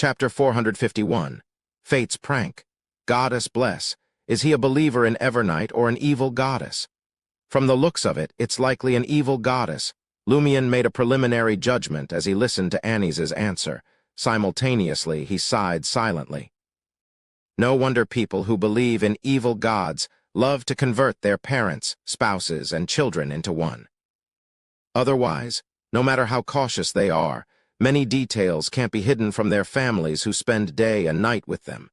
Chapter 451. Fate's Prank. Goddess bless. Is he a believer in Evernight or an evil goddess? From the looks of it, it's likely an evil goddess. Lumion made a preliminary judgment as he listened to Ainz's answer. Simultaneously, he sighed silently. No wonder people who believe in evil gods love to convert their parents, spouses, and children into one. Otherwise, no matter how cautious they are, many details can't be hidden from their families who spend day and night with them.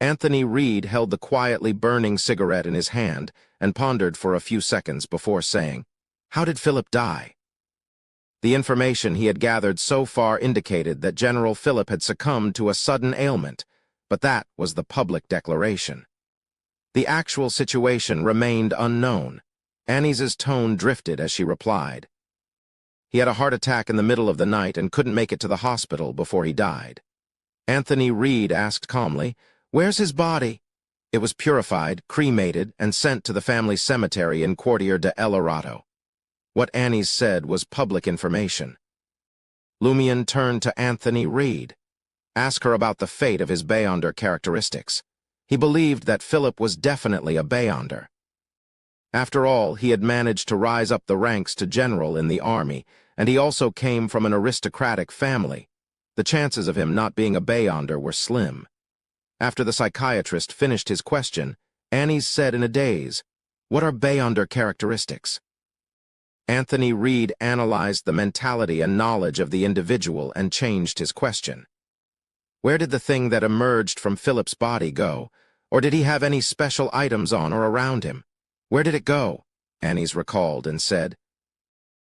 Anthony Reed held the quietly burning cigarette in his hand and pondered for a few seconds before saying, "How did Philip die?" The information he had gathered so far indicated that General Philip had succumbed to a sudden ailment, but that was the public declaration. The actual situation remained unknown. Ainz's tone drifted as she replied. He had a heart attack in the middle of the night and couldn't make it to the hospital before he died. Anthony Reed asked calmly, "Where's his body?" It was purified, cremated, and sent to the family cemetery in Quartier de El Dorado. What Ainz said was public information. Lumion turned to Anthony Reed. Ask her about the fate of his Beyonder characteristics. He believed that Philip was definitely a Beyonder. After all, he had managed to rise up the ranks to general in the army, and he also came from an aristocratic family. The chances of him not being a Beyonder were slim. After the psychiatrist finished his question, Ainz said in a daze, "What are Beyonder characteristics?" Anthony Reed analyzed the mentality and knowledge of the individual and changed his question. Where did the thing that emerged from Philip's body go, or did he have any special items on or around him? Where did it go? Ainz recalled and said.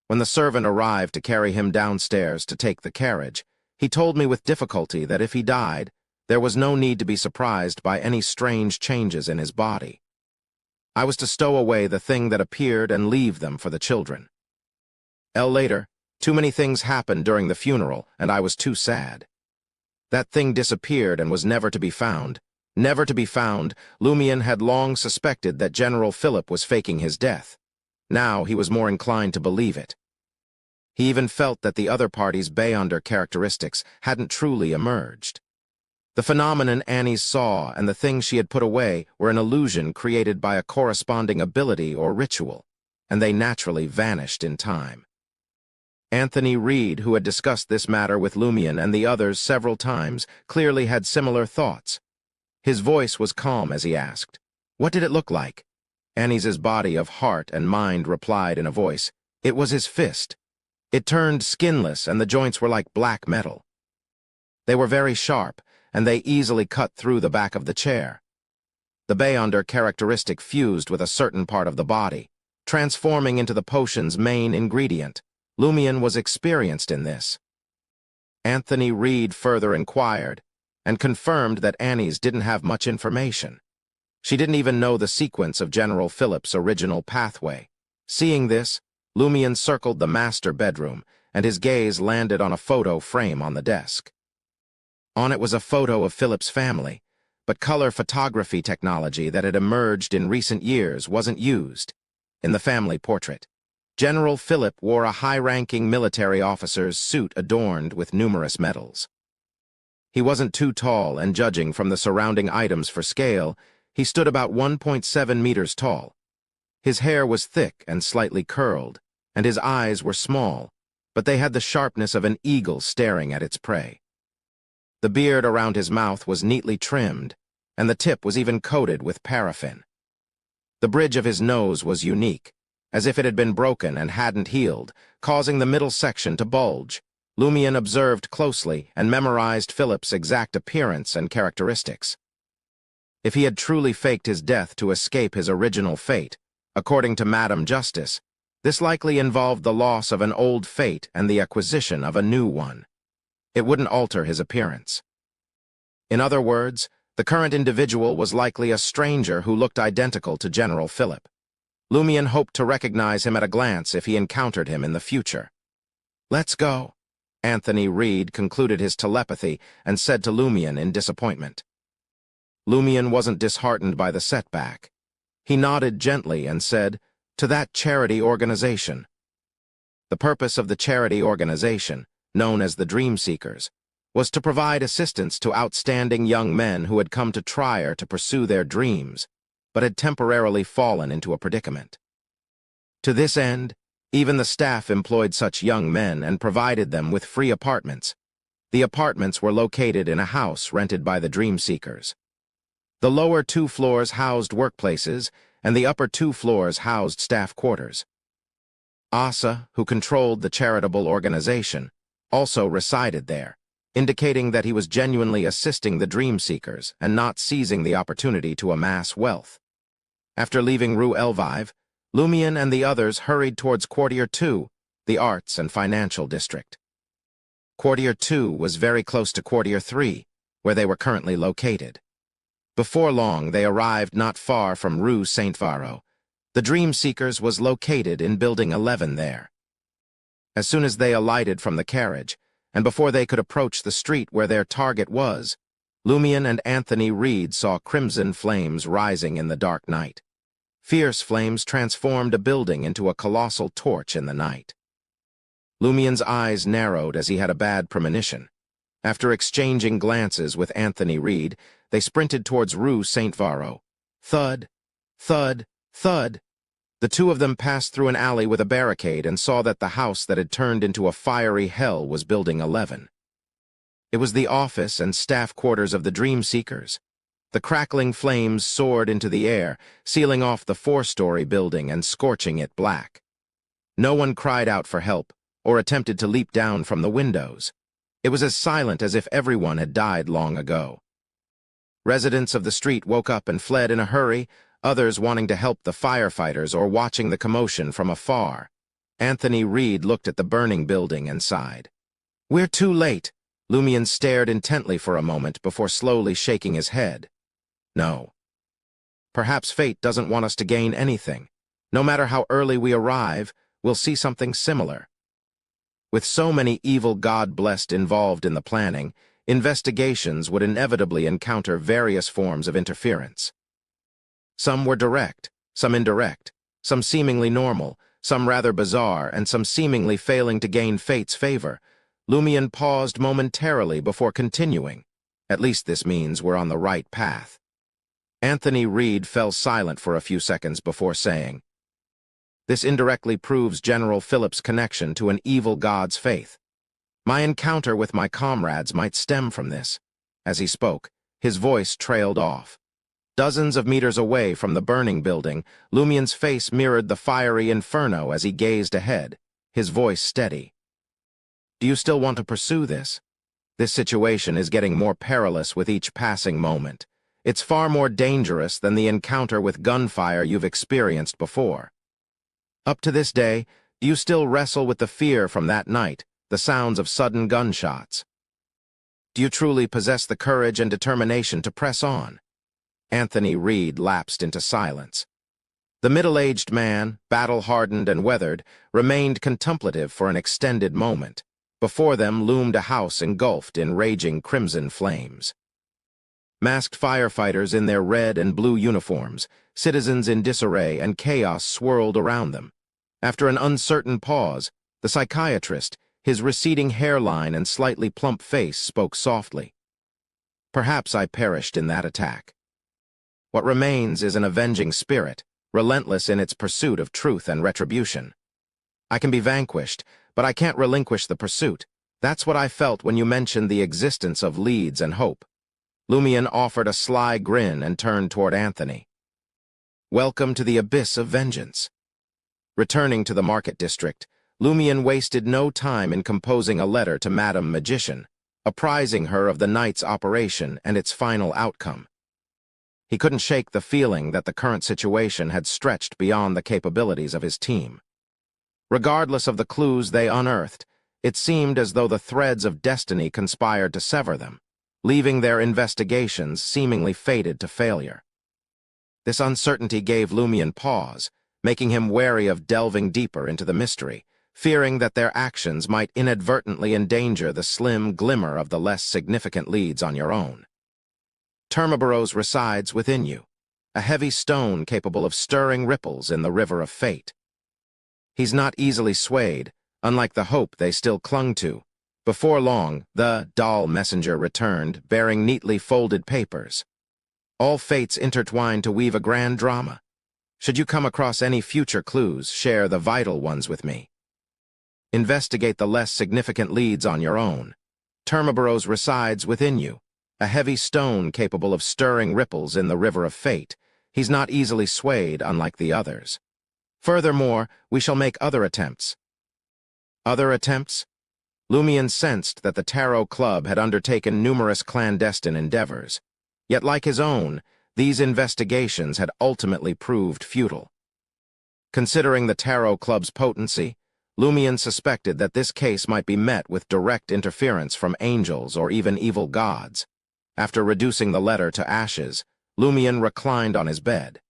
When the servant arrived to carry him downstairs to take the carriage, he told me with difficulty that if he died, there was no need to be surprised by any strange changes in his body. I was to stow away the thing that appeared and leave them for the children. Later, too many things happened during the funeral, and I was too sad. That thing disappeared and was never to be found. Never to be found, Lumion had long suspected that General Philip was faking his death. Now he was more inclined to believe it. He even felt that the other party's Beyonder characteristics hadn't truly emerged. The phenomenon Ainz saw and the things she had put away were an illusion created by a corresponding ability or ritual, and they naturally vanished in time. Anthony Reed, who had discussed this matter with Lumion and the others several times, clearly had similar thoughts. His voice was calm as he asked, "What did it look like?" Ainz's body of heart and mind replied in a voice, "It was his fist. It turned skinless and the joints were like black metal. They were very sharp, and they easily cut through the back of the chair. The Beyonder characteristic fused with a certain part of the body, transforming into the potion's main ingredient. Lumion was experienced in this." Anthony Reed further inquired, and confirmed that Ainz didn't have much information. She didn't even know the sequence of General Philip's original pathway. Seeing this, Lumion circled the master bedroom, and his gaze landed on a photo frame on the desk. On it was a photo of Philip's family, but color photography technology that had emerged in recent years wasn't used. In the family portrait, General Philip wore a high-ranking military officer's suit adorned with numerous medals. He wasn't too tall, and judging from the surrounding items for scale, he stood about 1.7 meters tall. His hair was thick and slightly curled, and his eyes were small, but they had the sharpness of an eagle staring at its prey. The beard around his mouth was neatly trimmed, and the tip was even coated with paraffin. The bridge of his nose was unique, as if it had been broken and hadn't healed, causing the middle section to bulge. Lumion observed closely and memorized Philip's exact appearance and characteristics. If he had truly faked his death to escape his original fate, according to Madam Justice, this likely involved the loss of an old fate and the acquisition of a new one. It wouldn't alter his appearance. In other words, the current individual was likely a stranger who looked identical to General Philip. Lumion hoped to recognize him at a glance if he encountered him in the future. "Let's go." Anthony Reed concluded his telepathy and said to Lumion in disappointment. Lumion wasn't disheartened by the setback. He nodded gently and said, "To that charity organization." The purpose of the charity organization, known as the Dream Seekers, was to provide assistance to outstanding young men who had come to Trier to pursue their dreams, but had temporarily fallen into a predicament. To this end, even the staff employed such young men and provided them with free apartments. The apartments were located in a house rented by the dream seekers. The lower 2 floors housed workplaces, and the upper 2 floors housed staff quarters. Asa, who controlled the charitable organization, also resided there, indicating that he was genuinely assisting the dream seekers and not seizing the opportunity to amass wealth. After leaving Rue Elvive, Lumion and the others hurried towards Quartier 2, the arts and financial district. Quartier 2 was very close to Quartier 3, where they were currently located. Before long, they arrived not far from Rue Saint-Varro. The Dream Seekers was located in Building 11 there. As soon as they alighted from the carriage, and before they could approach the street where their target was, Lumion and Anthony Reed saw crimson flames rising in the dark night. Fierce flames transformed a building into a colossal torch in the night. Lumion's eyes narrowed as he had a bad premonition. After exchanging glances with Anthony Reed, they sprinted towards Rue Saint-Varro. Thud, thud, thud. The two of them passed through an alley with a barricade and saw that the house that had turned into a fiery hell was Building 11. It was the office and staff quarters of the Dream Seekers. The crackling flames soared into the air, sealing off the 4-story building and scorching it black. No one cried out for help or attempted to leap down from the windows. It was as silent as if everyone had died long ago. Residents of the street woke up and fled in a hurry, others wanting to help the firefighters or watching the commotion from afar. Anthony Reed looked at the burning building and sighed. "We're too late." Lumion stared intently for a moment before slowly shaking his head. No. Perhaps fate doesn't want us to gain anything. No matter how early we arrive, we'll see something similar. With so many evil God-blessed involved in the planning, investigations would inevitably encounter various forms of interference. Some were direct, some indirect, some seemingly normal, some rather bizarre, and some seemingly failing to gain fate's favor. Lumion paused momentarily before continuing. At least this means we're on the right path. Anthony Reed fell silent for a few seconds before saying, "This indirectly proves General Philip's connection to an evil god's faith. My encounter with my comrades might stem from this." As he spoke, his voice trailed off. Dozens of meters away from the burning building, Lumion's face mirrored the fiery inferno as he gazed ahead, his voice steady. "Do you still want to pursue this? This situation is getting more perilous with each passing moment. It's far more dangerous than the encounter with gunfire you've experienced before. Up to this day, do you still wrestle with the fear from that night, the sounds of sudden gunshots? Do you truly possess the courage and determination to press on?" Anthony Reed lapsed into silence. The middle-aged man, battle-hardened and weathered, remained contemplative for an extended moment. Before them loomed a house engulfed in raging crimson flames. Masked firefighters in their red and blue uniforms, citizens in disarray and chaos swirled around them. After an uncertain pause, the psychiatrist, his receding hairline and slightly plump face, spoke softly. "Perhaps I perished in that attack. What remains is an avenging spirit, relentless in its pursuit of truth and retribution. I can be vanquished, but I can't relinquish the pursuit. That's what I felt when you mentioned the existence of leads and hope." Lumion offered a sly grin and turned toward Anthony. "Welcome to the abyss of vengeance." Returning to the market district, Lumion wasted no time in composing a letter to Madame Magician, apprising her of the night's operation and its final outcome. He couldn't shake the feeling that the current situation had stretched beyond the capabilities of his team. Regardless of the clues they unearthed, it seemed as though the threads of destiny conspired to sever them, leaving their investigations seemingly fated to failure. This uncertainty gave Lumion pause, making him wary of delving deeper into the mystery, fearing that their actions might inadvertently endanger the slim glimmer of the less significant leads on your own. Termaboros resides within you, a heavy stone capable of stirring ripples in the river of fate. He's not easily swayed, unlike the hope they still clung to, Before long, the doll messenger returned, bearing neatly folded papers. All fates intertwine to weave a grand drama. Should you come across any future clues, share the vital ones with me. Investigate the less significant leads on your own. Termaboros resides within you, a heavy stone capable of stirring ripples in the river of fate. He's not easily swayed, unlike the others. Furthermore, we shall make other attempts. Other attempts? Lumian sensed that the Tarot Club had undertaken numerous clandestine endeavors. Yet, like his own, these investigations had ultimately proved futile. Considering the Tarot Club's potency, Lumian suspected that this case might be met with direct interference from angels or even evil gods. After reducing the letter to ashes, Lumian reclined on his bed.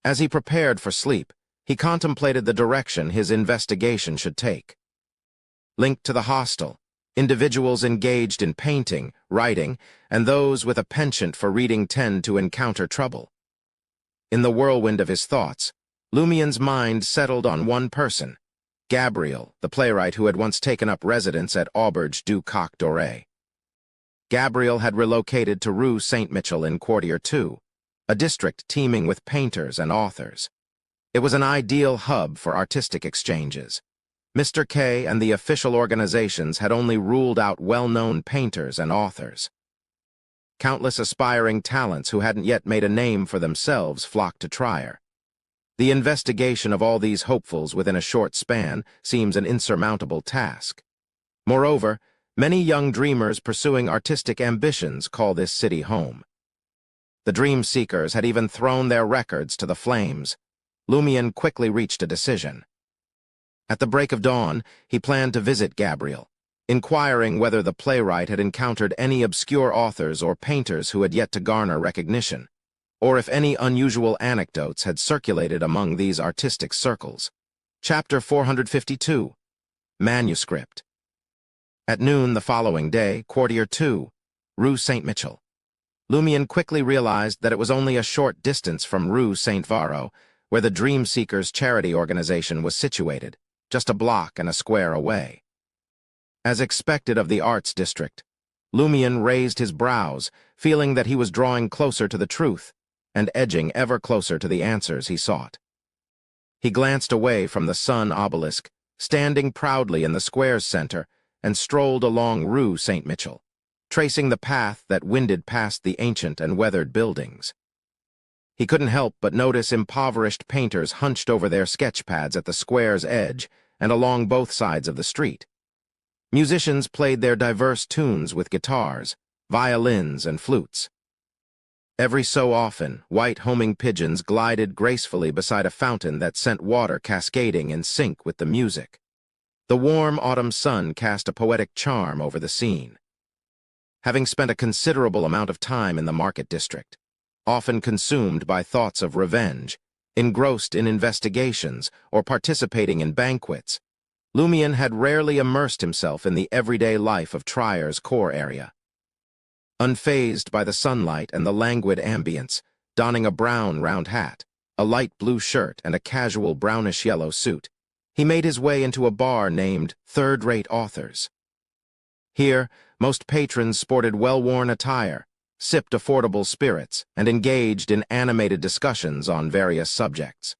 As he prepared for sleep, he contemplated the direction his investigation should take. Linked to the hostel, individuals engaged in painting, writing, and those with a penchant for reading tend to encounter trouble. In the whirlwind of his thoughts, Lumian's mind settled on one person, Gabriel, the playwright who had once taken up residence at Auberge du Coq Doré. Gabriel had relocated to Rue Saint-Michel in Quartier 2, a district teeming with painters and authors. It was an ideal hub for artistic exchanges. Mr. K and the official organizations had only ruled out well-known painters and authors. Countless aspiring talents who hadn't yet made a name for themselves flocked to Trier. The investigation of all these hopefuls within a short span seems an insurmountable task. Moreover, many young dreamers pursuing artistic ambitions call this city home. The dream seekers had even thrown their records to the flames. Lumian quickly reached a decision. At the break of dawn, he planned to visit Gabriel, inquiring whether the playwright had encountered any obscure authors or painters who had yet to garner recognition, or if any unusual anecdotes had circulated among these artistic circles. Chapter 452. Manuscript. At noon the following day, Quartier 2, Rue Saint-Michel. Lumian quickly realized that it was only a short distance from Rue Saint-Varro, where the Dream Seekers charity organization was situated, just a block and a square away. As expected of the arts district, Lumian raised his brows, feeling that he was drawing closer to the truth and edging ever closer to the answers he sought. He glanced away from the sun obelisk, standing proudly in the square's center, and strolled along Rue Saint-Michel, tracing the path that winded past the ancient and weathered buildings. He couldn't help but notice impoverished painters hunched over their sketch pads at the square's edge and along both sides of the street. Musicians played their diverse tunes with guitars, violins, and flutes. Every so often, white homing pigeons glided gracefully beside a fountain that sent water cascading in sync with the music. The warm autumn sun cast a poetic charm over the scene. Having spent a considerable amount of time in the market district, often consumed by thoughts of revenge, engrossed in investigations, or participating in banquets, Lumian had rarely immersed himself in the everyday life of Trier's core area. Unfazed by the sunlight and the languid ambience, donning a brown round hat, a light blue shirt, and a casual brownish-yellow suit, he made his way into a bar named Third-Rate Authors. Here, most patrons sported well-worn attire, sipped affordable spirits, and engaged in animated discussions on various subjects.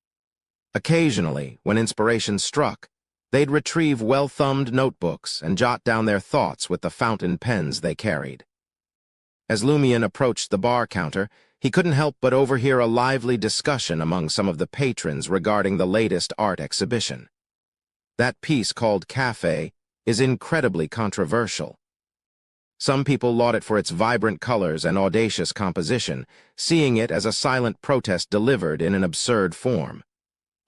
Occasionally, when inspiration struck, they'd retrieve well-thumbed notebooks and jot down their thoughts with the fountain pens they carried. As Lumian approached the bar counter, he couldn't help but overhear a lively discussion among some of the patrons regarding the latest art exhibition. That piece called Café is incredibly controversial. Some people laud it for its vibrant colors and audacious composition, seeing it as a silent protest delivered in an absurd form.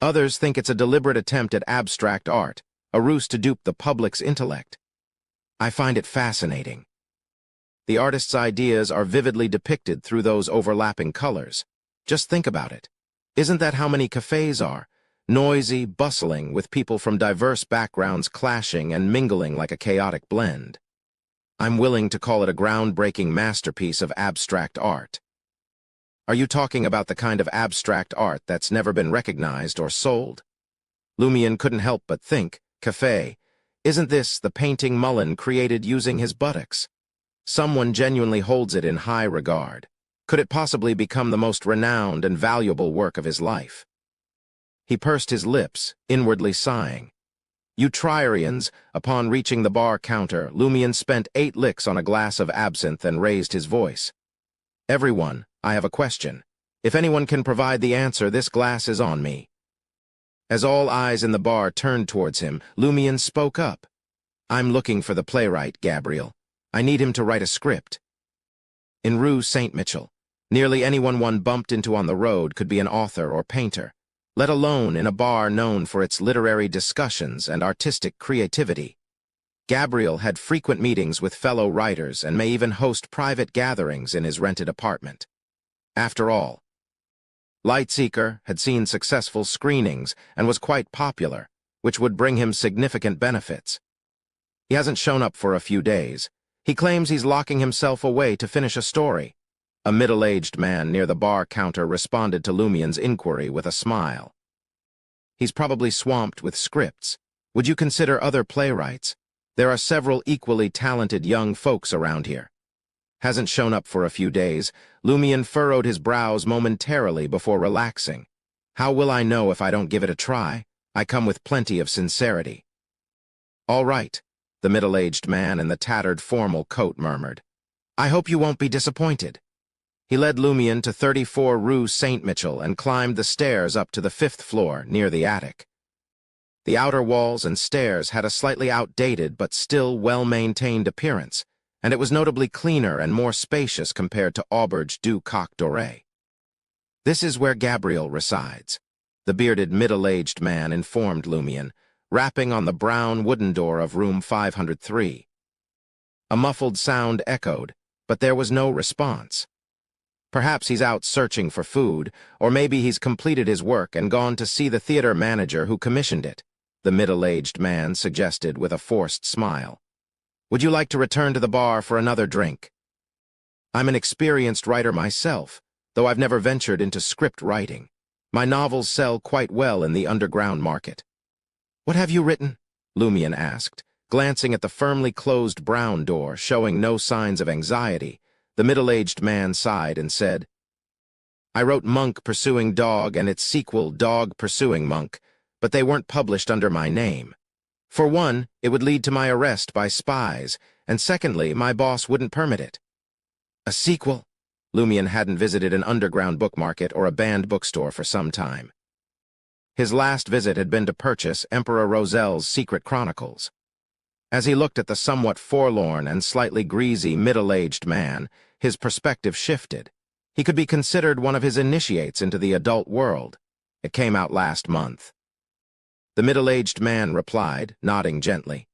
Others think it's a deliberate attempt at abstract art, a ruse to dupe the public's intellect. I find it fascinating. The artist's ideas are vividly depicted through those overlapping colors. Just think about it. Isn't that how many cafes are? Noisy, bustling, with people from diverse backgrounds clashing and mingling like a chaotic blend. I'm willing to call it a groundbreaking masterpiece of abstract art. Are you talking about the kind of abstract art that's never been recognized or sold? Lumian couldn't help but think, café, Isn't this the painting Mullen created using his buttocks? Someone genuinely holds it in high regard. Could it possibly become the most renowned and valuable work of his life? He pursed his lips, inwardly sighing. You Triarians, upon reaching the bar counter, Lumian spent 8 licks on a glass of absinthe and raised his voice. Everyone, I have a question. If anyone can provide the answer, this glass is on me. As all eyes in the bar turned towards him, Lumian spoke up. I'm looking for the playwright, Gabriel. I need him to write a script. In Rue St. Mitchell, nearly anyone one bumped into on the road could be an author or painter, let alone in a bar known for its literary discussions and artistic creativity. Gabriel had frequent meetings with fellow writers and may even host private gatherings in his rented apartment. After all, Lightseeker had seen successful screenings and was quite popular, which would bring him significant benefits. He hasn't shown up for a few days. He claims he's locking himself away to finish a story. A middle-aged man near the bar counter responded to Lumian's inquiry with a smile. He's probably swamped with scripts. Would you consider other playwrights? There are several equally talented young folks around here. Hasn't shown up for a few days. Lumian furrowed his brows momentarily before relaxing. How will I know if I don't give it a try? I come with plenty of sincerity. All right, the middle-aged man in the tattered formal coat murmured. I hope you won't be disappointed. He led Lumian to 34 Rue St. Mitchell and climbed the stairs up to the 5th floor, near the attic. The outer walls and stairs had a slightly outdated but still well-maintained appearance, and it was notably cleaner and more spacious compared to Auberge du Coq Doré. This is where Gabriel resides, the bearded middle-aged man informed Lumian, rapping on the brown wooden door of room 503. A muffled sound echoed, but there was no response. Perhaps he's out searching for food, or maybe he's completed his work and gone to see the theater manager who commissioned it, the middle-aged man suggested with a forced smile. Would you like to return to the bar for another drink? I'm an experienced writer myself, though I've never ventured into script writing. My novels sell quite well in the underground market. What have you written? Lumian asked, glancing at the firmly closed brown door, showing no signs of anxiety. The middle-aged man sighed and said, I wrote Monk Pursuing Dog and its sequel Dog Pursuing Monk, but they weren't published under my name. For one, it would lead to my arrest by spies, and secondly, my boss wouldn't permit it. A sequel? Lumian hadn't visited an underground book market or a banned bookstore for some time. His last visit had been to purchase Emperor Rozel's Secret Chronicles. As he looked at the somewhat forlorn and slightly greasy middle-aged man, his perspective shifted. He could be considered one of his initiates into the adult world. It came out last month. The middle-aged man replied, nodding gently.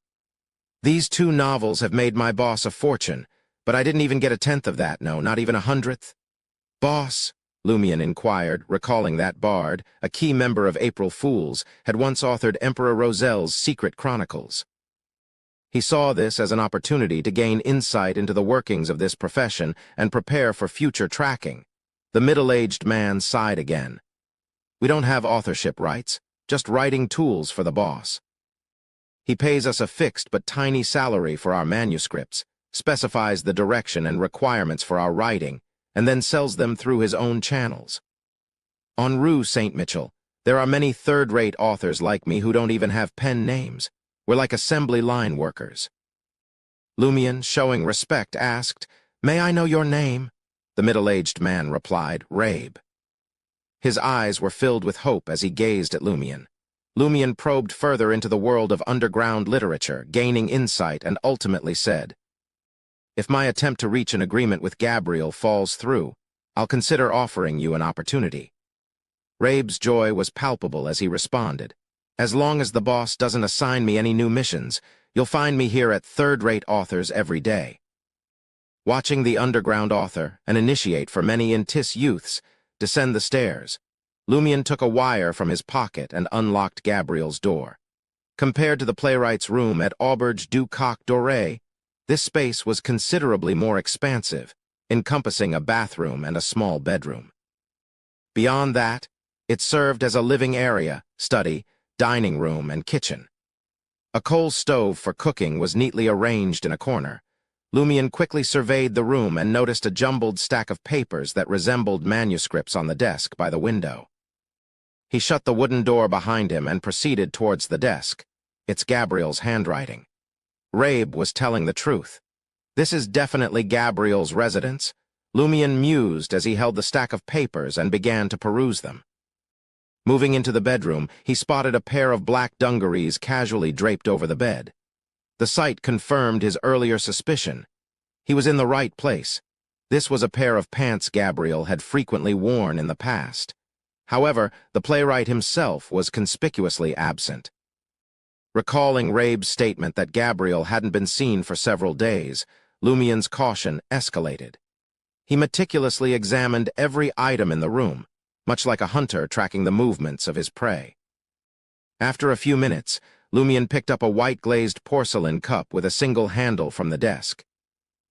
These 2 novels have made my boss a fortune, but I didn't even get 1/10 of that, no, not even 100th. Boss, Lumian inquired, recalling that Bard, a key member of April Fools, had once authored Emperor Rozel's Secret Chronicles. He saw this as an opportunity to gain insight into the workings of this profession and prepare for future tracking. The middle-aged man sighed again. We don't have authorship rights, just writing tools for the boss. He pays us a fixed but tiny salary for our manuscripts, specifies the direction and requirements for our writing, and then sells them through his own channels. On Rue St. Mitchell, there are many third-rate authors like me who don't even have pen names. We're like assembly line workers. Lumian, showing respect, asked, May I know your name? The middle-aged man replied, Rabe. His eyes were filled with hope as he gazed at Lumian. Lumian probed further into the world of underground literature, gaining insight, and ultimately said, If my attempt to reach an agreement with Gabriel falls through, I'll consider offering you an opportunity. Rabe's joy was palpable as he responded, As long as the boss doesn't assign me any new missions, you'll find me here at third-rate authors every day. Watching the underground author, an initiate for many Intis youths, descend the stairs, Lumian took a wire from his pocket and unlocked Gabriel's door. Compared to the playwright's room at Auberge du Coq Doré, this space was considerably more expansive, encompassing a bathroom and a small bedroom. Beyond that, it served as a living area, study, dining room, and kitchen. A coal stove for cooking was neatly arranged in a corner. Lumion quickly surveyed the room and noticed a jumbled stack of papers that resembled manuscripts on the desk by the window. He shut the wooden door behind him and proceeded towards the desk. It's Gabriel's handwriting. Rabe was telling the truth. This is definitely Gabriel's residence. Lumion mused as he held the stack of papers and began to peruse them. Moving into the bedroom, he spotted a pair of black dungarees casually draped over the bed. The sight confirmed his earlier suspicion. He was in the right place. This was a pair of pants Gabriel had frequently worn in the past. However, the playwright himself was conspicuously absent. Recalling Rabe's statement that Gabriel hadn't been seen for several days, Lumion's caution escalated. He meticulously examined every item in the room, much like a hunter tracking the movements of his prey. After a few minutes, Lumion picked up a white-glazed porcelain cup with a single handle from the desk.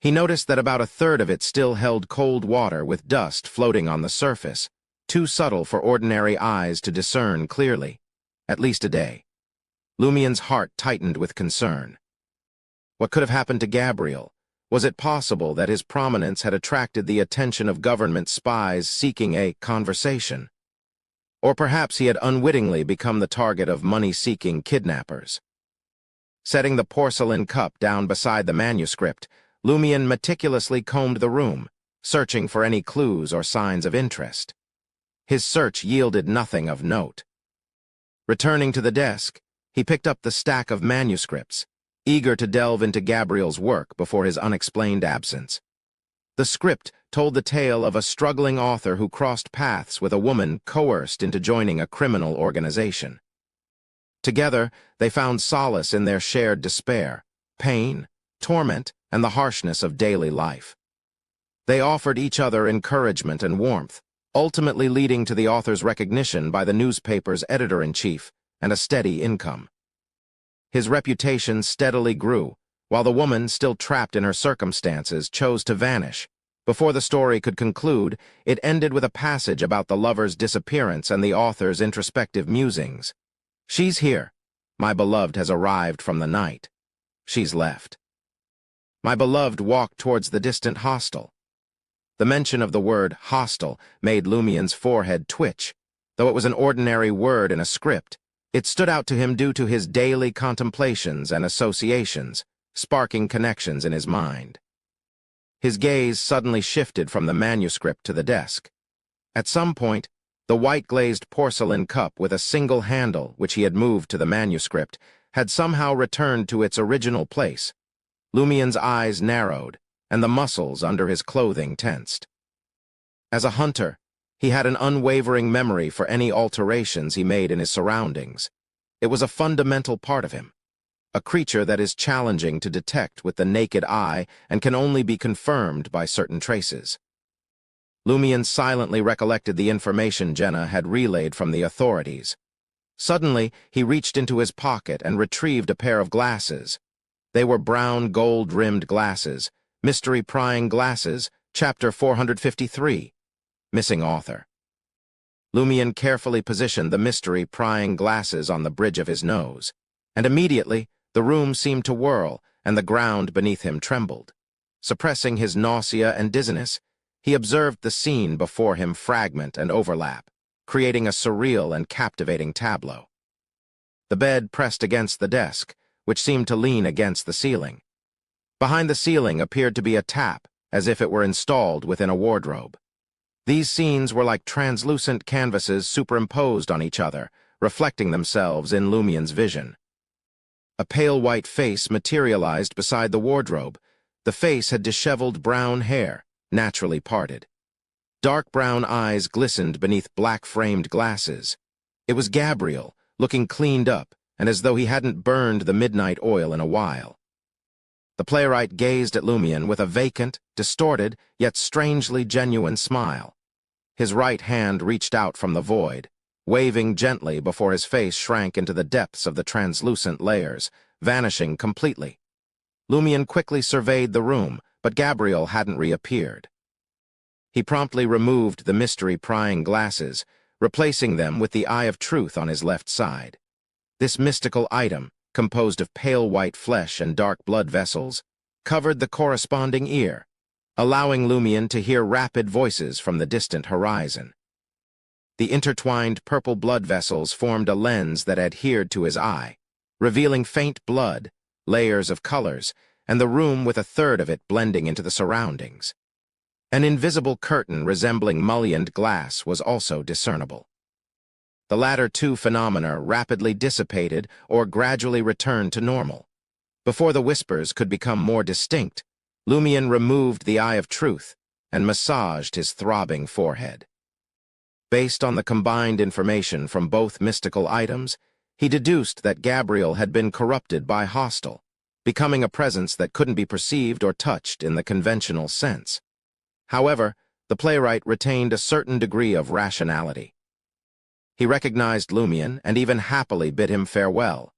He noticed that about a third of it still held cold water with dust floating on the surface, too subtle for ordinary eyes to discern clearly, at least a day. Lumion's heart tightened with concern. What could have happened to Gabriel? Was it possible that his prominence had attracted the attention of government spies seeking a conversation? Or perhaps he had unwittingly become the target of money-seeking kidnappers. Setting the porcelain cup down beside the manuscript, Lumion meticulously combed the room, searching for any clues or signs of interest. His search yielded nothing of note. Returning to the desk, he picked up the stack of manuscripts, eager to delve into Gabriel's work before his unexplained absence. The script told the tale of a struggling author who crossed paths with a woman coerced into joining a criminal organization. Together, they found solace in their shared despair, pain, torment, and the harshness of daily life. They offered each other encouragement and warmth, ultimately leading to the author's recognition by the newspaper's editor-in-chief and a steady income. His reputation steadily grew, while the woman, still trapped in her circumstances, chose to vanish. Before the story could conclude, it ended with a passage about the lover's disappearance and the author's introspective musings. "She's here. My beloved has arrived from the night. She's left." My beloved walked towards the distant hostel. The mention of the word hostel made Lumion's forehead twitch. Though it was an ordinary word in a script, it stood out to him due to his daily contemplations and associations, sparking connections in his mind. His gaze suddenly shifted from the manuscript to the desk. At some point, the white-glazed porcelain cup with a single handle, which he had moved to the manuscript, had somehow returned to its original place. Lumion's eyes narrowed, and the muscles under his clothing tensed. As a hunter, he had an unwavering memory for any alterations he made in his surroundings. It was a fundamental part of him, a creature that is challenging to detect with the naked eye and can only be confirmed by certain traces. Lumion silently recollected the information Jenna had relayed from the authorities. Suddenly, he reached into his pocket and retrieved a pair of glasses. They were brown gold-rimmed glasses, mystery-prying glasses, chapter 453. Missing author. Lumion carefully positioned the mystery-prying glasses on the bridge of his nose, and immediately the room seemed to whirl and the ground beneath him trembled. Suppressing his nausea and dizziness, he observed the scene before him fragment and overlap, creating a surreal and captivating tableau. The bed pressed against the desk, which seemed to lean against the ceiling. Behind the ceiling appeared to be a tap, as if it were installed within a wardrobe. These scenes were like translucent canvases superimposed on each other, reflecting themselves in Lumion's vision. A pale white face materialized beside the wardrobe. The face had disheveled brown hair, naturally parted. Dark brown eyes glistened beneath black-framed glasses. It was Gabriel, looking cleaned up, and as though he hadn't burned the midnight oil in a while. The playwright gazed at Lumion with a vacant, distorted, yet strangely genuine smile. His right hand reached out from the void, waving gently before his face shrank into the depths of the translucent layers, vanishing completely. Lumion quickly surveyed the room, but Gabriel hadn't reappeared. He promptly removed the mystery-prying glasses, replacing them with the Eye of Truth on his left side. This mystical item, composed of pale white flesh and dark blood vessels, covered the corresponding ear, allowing Lumion to hear rapid voices from the distant horizon. The intertwined purple blood vessels formed a lens that adhered to his eye, revealing faint blood, layers of colors, and the room with a third of it blending into the surroundings. An invisible curtain resembling mullioned glass was also discernible. The latter two phenomena rapidly dissipated or gradually returned to normal. Before the whispers could become more distinct, Lumion removed the eye of truth and massaged his throbbing forehead. Based on the combined information from both mystical items, he deduced that Gabriel had been corrupted by Hostel, becoming a presence that couldn't be perceived or touched in the conventional sense. However, the playwright retained a certain degree of rationality. He recognized Lumion and even happily bid him farewell.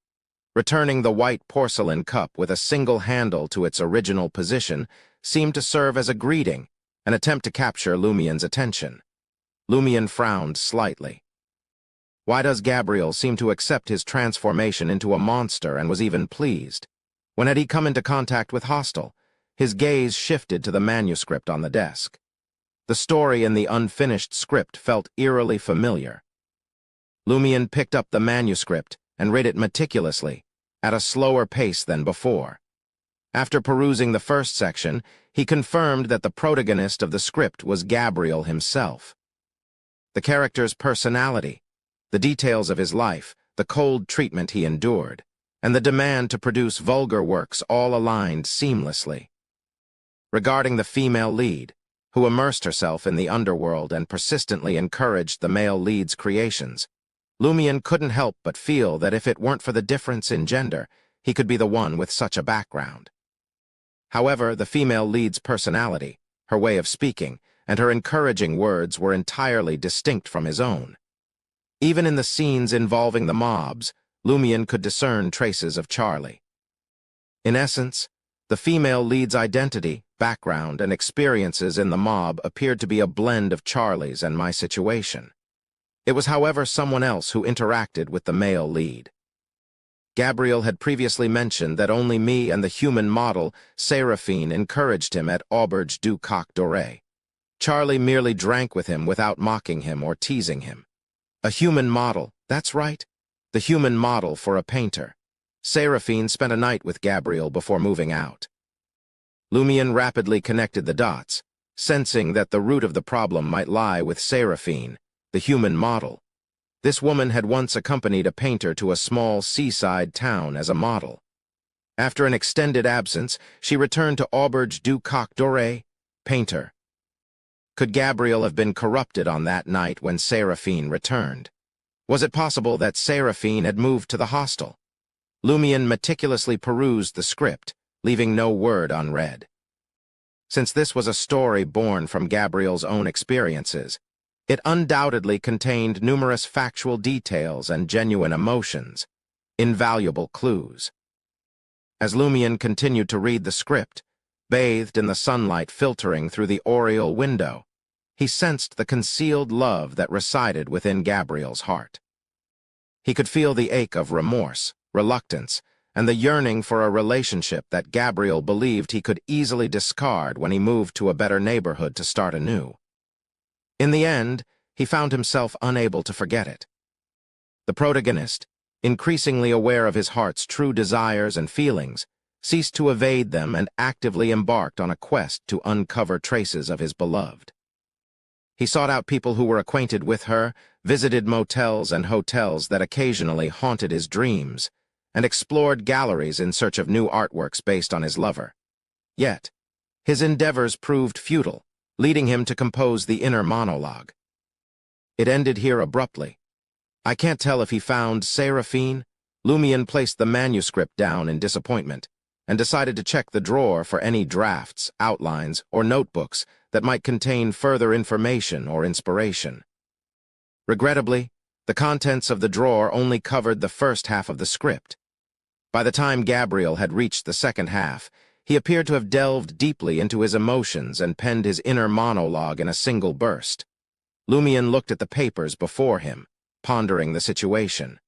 Returning the white porcelain cup with a single handle to its original position seemed to serve as a greeting, an attempt to capture Lumion's attention. Lumion frowned slightly. Why does Gabriel seem to accept his transformation into a monster and was even pleased? When had he come into contact with Hostel? His gaze shifted to the manuscript on the desk. The story in the unfinished script felt eerily familiar. Lumion picked up the manuscript and read it meticulously, at a slower pace than before. After perusing the first section, he confirmed that the protagonist of the script was Gabriel himself. The character's personality, the details of his life, the cold treatment he endured, and the demand to produce vulgar works all aligned seamlessly. Regarding the female lead, who immersed herself in the underworld and persistently encouraged the male lead's creations, Lumion couldn't help but feel that if it weren't for the difference in gender, he could be the one with such a background. However, the female lead's personality, her way of speaking, and her encouraging words were entirely distinct from his own. Even in the scenes involving the mobs, Lumion could discern traces of Charlie. In essence, the female lead's identity, background, and experiences in the mob appeared to be a blend of Charlie's and my situation. It was, however, someone else who interacted with the male lead. Gabriel had previously mentioned that only me and the human model, Seraphine, encouraged him at Auberge du Coq Doré. Charlie merely drank with him without mocking him or teasing him. A human model, that's right, the human model for a painter. Seraphine spent a night with Gabriel before moving out. Lumion rapidly connected the dots, sensing that the root of the problem might lie with Seraphine, the human model. This woman had once accompanied a painter to a small seaside town as a model. After an extended absence, she returned to Auberge du Coq Doré, painter. Could Gabriel have been corrupted on that night when Seraphine returned? Was it possible that Seraphine had moved to the hostel? Lumion meticulously perused the script, leaving no word unread. Since this was a story born from Gabriel's own experiences, it undoubtedly contained numerous factual details and genuine emotions, invaluable clues. As Lumion continued to read the script, bathed in the sunlight filtering through the oriel window, he sensed the concealed love that resided within Gabriel's heart. He could feel the ache of remorse, reluctance, and the yearning for a relationship that Gabriel believed he could easily discard when he moved to a better neighborhood to start anew. In the end, he found himself unable to forget it. The protagonist, increasingly aware of his heart's true desires and feelings, ceased to evade them and actively embarked on a quest to uncover traces of his beloved. He sought out people who were acquainted with her, visited motels and hotels that occasionally haunted his dreams, and explored galleries in search of new artworks based on his lover. Yet, his endeavors proved futile, leading him to compose the inner monologue. It ended here abruptly. I can't tell if he found Seraphine. Lumion placed the manuscript down in disappointment and decided to check the drawer for any drafts, outlines, or notebooks that might contain further information or inspiration. Regrettably, the contents of the drawer only covered the first half of the script. By the time Gabriel had reached the second half, he appeared to have delved deeply into his emotions and penned his inner monologue in a single burst. Lumion looked at the papers before him, pondering the situation.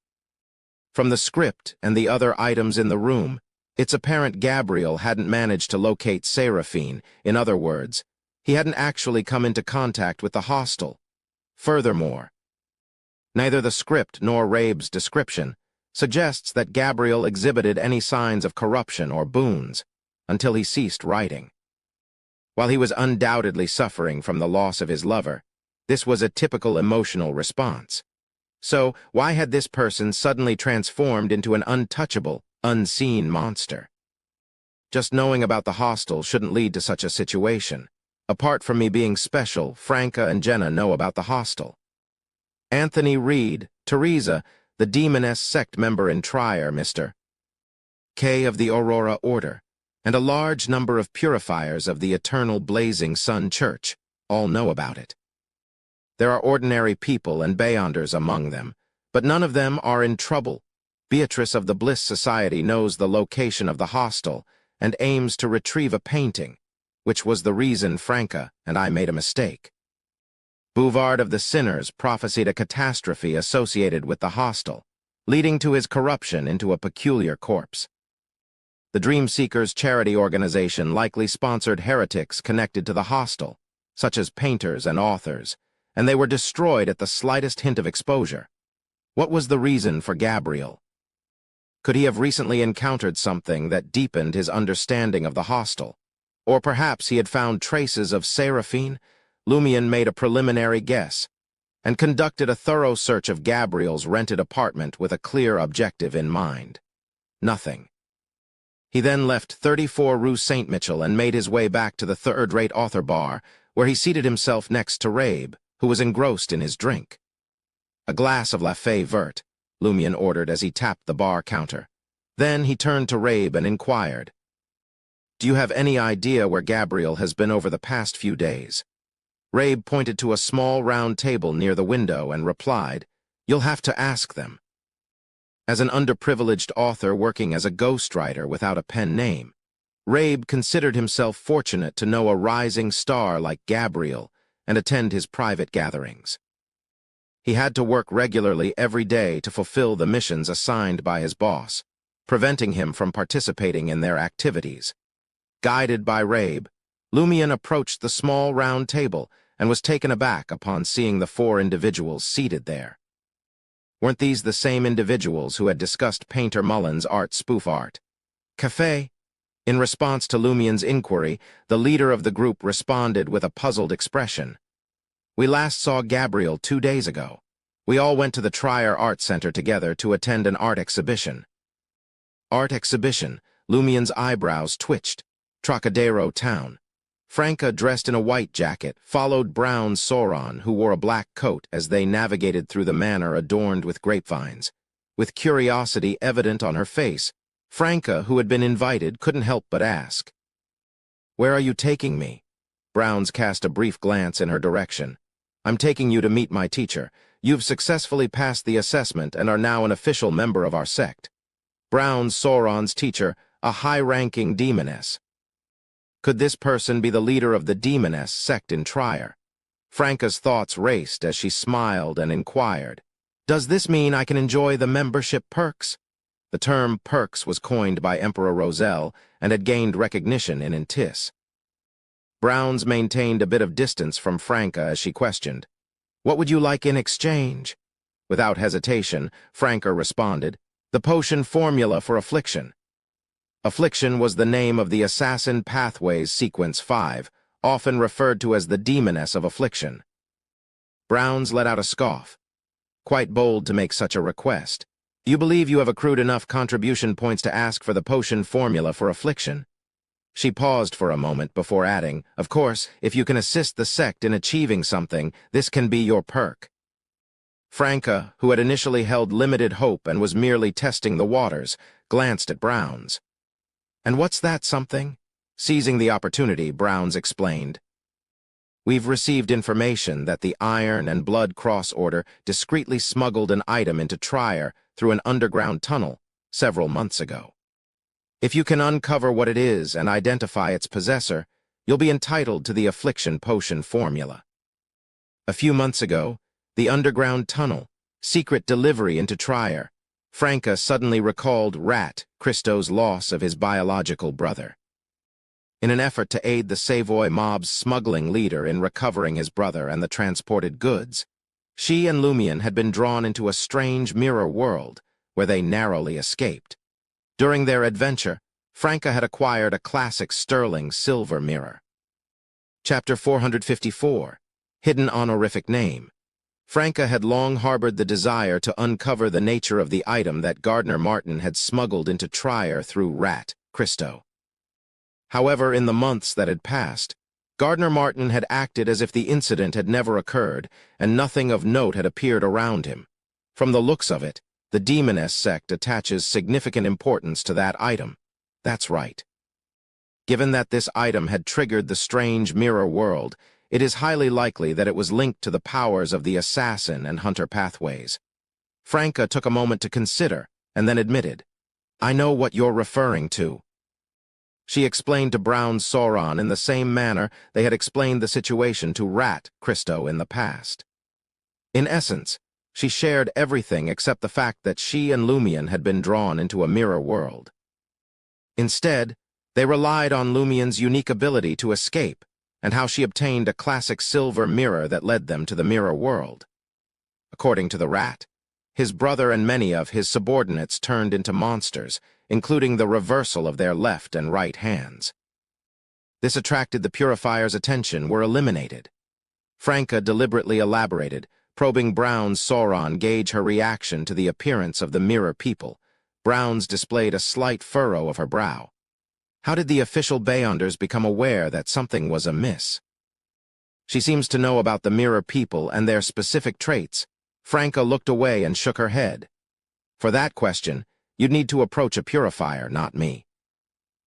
From the script and the other items in the room, it's apparent Gabriel hadn't managed to locate Seraphine. In other words, he hadn't actually come into contact with the hostel. Furthermore, neither the script nor Rabe's description suggests that Gabriel exhibited any signs of corruption or boons until he ceased writing. While he was undoubtedly suffering from the loss of his lover, this was a typical emotional response. So, why had this person suddenly transformed into an untouchable, unseen monster? Just knowing about the hostel shouldn't lead to such a situation. Apart from me being special, Franca and Jenna know about the hostel. Anthony Reed, Teresa, the demoness sect member in Trier, Mr. K of the Aurora Order, and a large number of purifiers of the Eternal Blazing Sun Church all know about it. There are ordinary people and beyonders among them, but none of them are in trouble. Beatrice of the Bliss Society knows the location of the hostel and aims to retrieve a painting, which was the reason Franca and I made a mistake. Bouvard of the Sinners prophesied a catastrophe associated with the hostel, leading to his corruption into a peculiar corpse. The Dream Seekers charity organization likely sponsored heretics connected to the hostel, such as painters and authors, and they were destroyed at the slightest hint of exposure. What was the reason for Gabriel? Could he have recently encountered something that deepened his understanding of the hostel? Or perhaps he had found traces of Seraphine? Lumian made a preliminary guess and conducted a thorough search of Gabriel's rented apartment with a clear objective in mind. Nothing. He then left 34 Rue Saint-Michel and made his way back to the third-rate author bar, where he seated himself next to Rabe, who was engrossed in his drink. "A glass of La Fée Verte," Lumian ordered as he tapped the bar counter. Then he turned to Rabe and inquired, "Do you have any idea where Gabriel has been over the past few days?" Rabe pointed to a small round table near the window and replied, "You'll have to ask them." As an underprivileged author working as a ghostwriter without a pen name, Rabe considered himself fortunate to know a rising star like Gabriel and attend his private gatherings. He had to work regularly every day to fulfill the missions assigned by his boss, preventing him from participating in their activities. Guided by Rabe, Lumian approached the small round table and was taken aback upon seeing the 4 individuals seated there. Weren't these the same individuals who had discussed Painter Mullen's art spoof art? Café? In response to Lumian's inquiry, the leader of the group responded with a puzzled expression. "We last saw Gabriel 2 days ago. We all went to the Trier Art Center together to attend an art exhibition." Art exhibition? Lumian's eyebrows twitched. Trocadero town. Franca, dressed in a white jacket, followed Brown's Sauron, who wore a black coat, as they navigated through the manor adorned with grapevines. With curiosity evident on her face, Franca, who had been invited, couldn't help but ask, "Where are you taking me?" Brown's cast a brief glance in her direction. "I'm taking you to meet my teacher. You've successfully passed the assessment and are now an official member of our sect." Brown's Sauron's teacher, a high-ranking demoness. Could this person be the leader of the demoness sect in Trier? Franca's thoughts raced as she smiled and inquired, "Does this mean I can enjoy the membership perks?" The term perks was coined by Emperor Roselle and had gained recognition in Intis. Brown's maintained a bit of distance from Franca as she questioned, "What would you like in exchange?" Without hesitation, Franca responded, "The potion formula for affliction." Affliction was the name of the Assassin Pathways Sequence 5, often referred to as the Demoness of Affliction. Brown's let out a scoff. Quite bold to make such a request. "Do you believe you have accrued enough contribution points to ask for the potion formula for affliction?" She paused for a moment before adding, "Of course, if you can assist the sect in achieving something, this can be your perk." Franca, who had initially held limited hope and was merely testing the waters, glanced at Brown's. "And what's that something?" Seizing the opportunity, Brown's explained, "We've received information that the Iron and Blood Cross Order discreetly smuggled an item into Trier through an underground tunnel several months ago. If you can uncover what it is and identify its possessor, you'll be entitled to the affliction potion formula." A few months ago, the underground tunnel, secret delivery into Trier. Franca suddenly recalled Rat, Christo's loss of his biological brother. In an effort to aid the Savoy mob's smuggling leader in recovering his brother and the transported goods, she and Lumion had been drawn into a strange mirror world where they narrowly escaped. During their adventure, Franca had acquired a classic sterling silver mirror. Chapter 454, Hidden Honorific Name. Franca had long harbored the desire to uncover the nature of the item that Gardner Martin had smuggled into Trier through Rat, Christo. However, in the months that had passed, Gardner Martin had acted as if the incident had never occurred, and nothing of note had appeared around him. From the looks of it, the Demoness sect attaches significant importance to that item. That's right. Given that this item had triggered the strange mirror world, it is highly likely that it was linked to the powers of the assassin and hunter pathways. Franca took a moment to consider, and then admitted, "I know what you're referring to." She explained to Brown Sauron in the same manner they had explained the situation to Rat, Christo, in the past. In essence, she shared everything except the fact that she and Lumion had been drawn into a mirror world. Instead, they relied on Lumion's unique ability to escape, and how she obtained a classic silver mirror that led them to the mirror world. According to the Rat, his brother and many of his subordinates turned into monsters, including the reversal of their left and right hands. This attracted the Purifier's attention, were eliminated. Franca deliberately elaborated, probing Brown's Sauron gauge her reaction to the appearance of the mirror people. Brown's displayed a slight furrow of her brow. How did the official Beyonders become aware that something was amiss? She seems to know about the mirror people and their specific traits. Franca looked away and shook her head. For that question, you'd need to approach a Purifier, not me.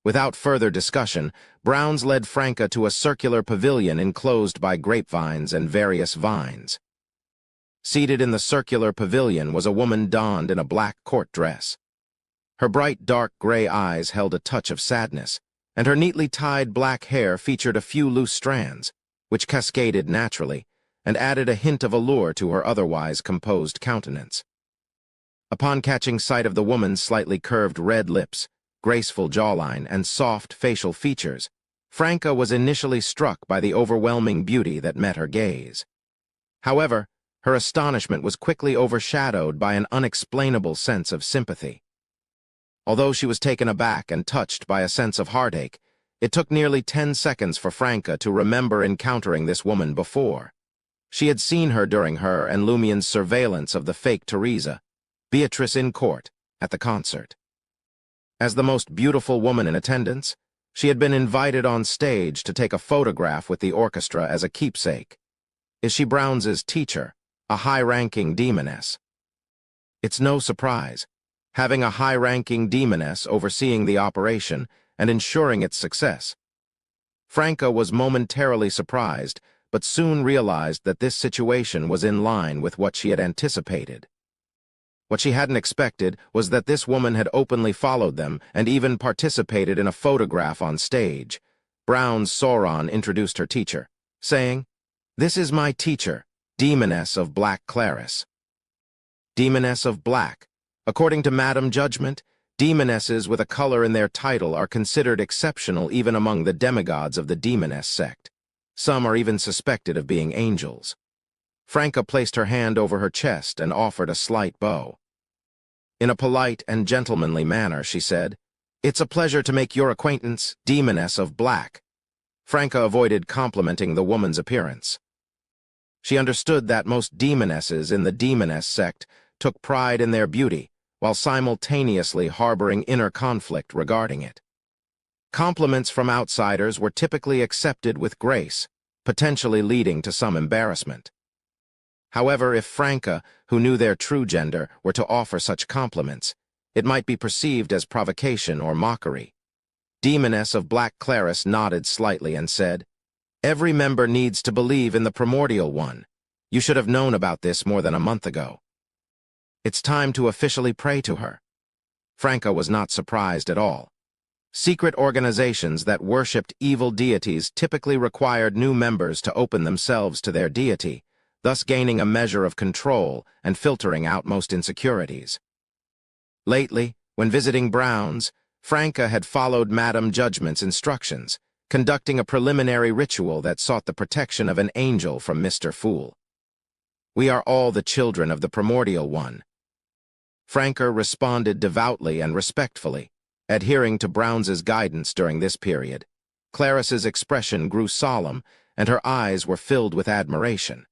Without further discussion, Browns led Franca to a circular pavilion enclosed by grapevines and various vines. Seated in the circular pavilion was a woman donned in a black court dress. Her bright dark gray eyes held a touch of sadness, and her neatly tied black hair featured a few loose strands, which cascaded naturally and added a hint of allure to her otherwise composed countenance. Upon catching sight of the woman's slightly curved red lips, graceful jawline, and soft facial features, Franca was initially struck by the overwhelming beauty that met her gaze. However, her astonishment was quickly overshadowed by an unexplainable sense of sympathy. Although she was taken aback and touched by a sense of heartache, it took nearly 10 seconds for Franca to remember encountering this woman before. She had seen her during her and Lumion's surveillance of the fake Teresa, Beatrice in court, at the concert. As the most beautiful woman in attendance, she had been invited on stage to take a photograph with the orchestra as a keepsake. Is she Browns's teacher, a high-ranking demoness? It's no surprise. Having a high-ranking demoness overseeing the operation and ensuring its success. Franca was momentarily surprised, but soon realized that this situation was in line with what she had anticipated. What she hadn't expected was that this woman had openly followed them and even participated in a photograph on stage. Brown's Sauron introduced her teacher, saying, "This is my teacher, Demoness of Black Claris." Demoness of Black. According to Madam Judgment, demonesses with a color in their title are considered exceptional even among the demigods of the Demoness sect. Some are even suspected of being angels. Franca placed her hand over her chest and offered a slight bow. In a polite and gentlemanly manner, she said, "It's a pleasure to make your acquaintance, Demoness of Black." Franca avoided complimenting the woman's appearance. She understood that most demonesses in the Demoness sect took pride in their beauty, while simultaneously harboring inner conflict regarding it. Compliments from outsiders were typically accepted with grace, potentially leading to some embarrassment. However, if Franca, who knew their true gender, were to offer such compliments, it might be perceived as provocation or mockery. Demoness of Black Claris nodded slightly and said, "Every member needs to believe in the primordial one. You should have known about this more than a month ago. It's time to officially pray to her." Franca was not surprised at all. Secret organizations that worshipped evil deities typically required new members to open themselves to their deity, thus gaining a measure of control and filtering out most insecurities. Lately, when visiting Brown's, Franca had followed Madame Judgment's instructions, conducting a preliminary ritual that sought the protection of an angel from Mr. Fool. "We are all the children of the primordial one." Franca responded devoutly and respectfully, adhering to Brown's guidance during this period. Clarice's expression grew solemn, and her eyes were filled with admiration.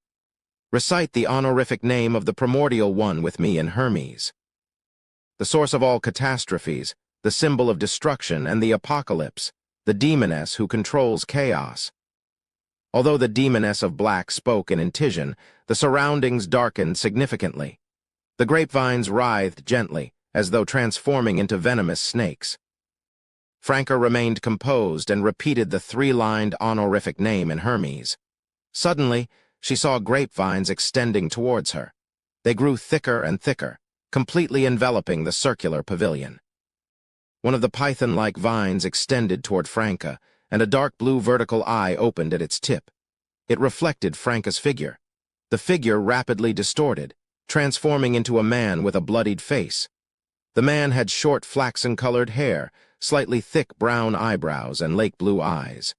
"Recite the honorific name of the primordial one with me in Hermes. The source of all catastrophes, the symbol of destruction and the apocalypse, the demoness who controls chaos." Although the demoness of black spoke in Intijan, the surroundings darkened significantly. The grapevines writhed gently, as though transforming into venomous snakes. Franca remained composed and repeated the three-lined honorific name in Hermes. Suddenly, she saw grapevines extending towards her. They grew thicker and thicker, completely enveloping the circular pavilion. One of the python-like vines extended toward Franca, and a dark blue vertical eye opened at its tip. It reflected Franca's figure. The figure rapidly distorted, transforming into a man with a bloodied face. The man had short flaxen-colored hair, slightly thick brown eyebrows, and lake blue eyes.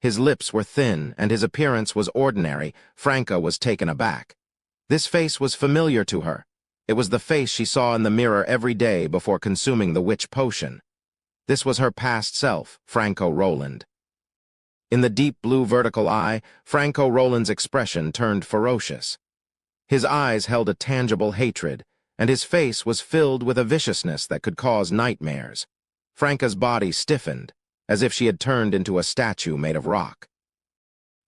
His lips were thin, and his appearance was ordinary. Franca was taken aback. This face was familiar to her. It was the face she saw in the mirror every day before consuming the witch potion. This was her past self, Franco Roland. In the deep blue vertical eye, Franco Roland's expression turned ferocious. His eyes held a tangible hatred, and his face was filled with a viciousness that could cause nightmares. Franca's body stiffened, as if she had turned into a statue made of rock.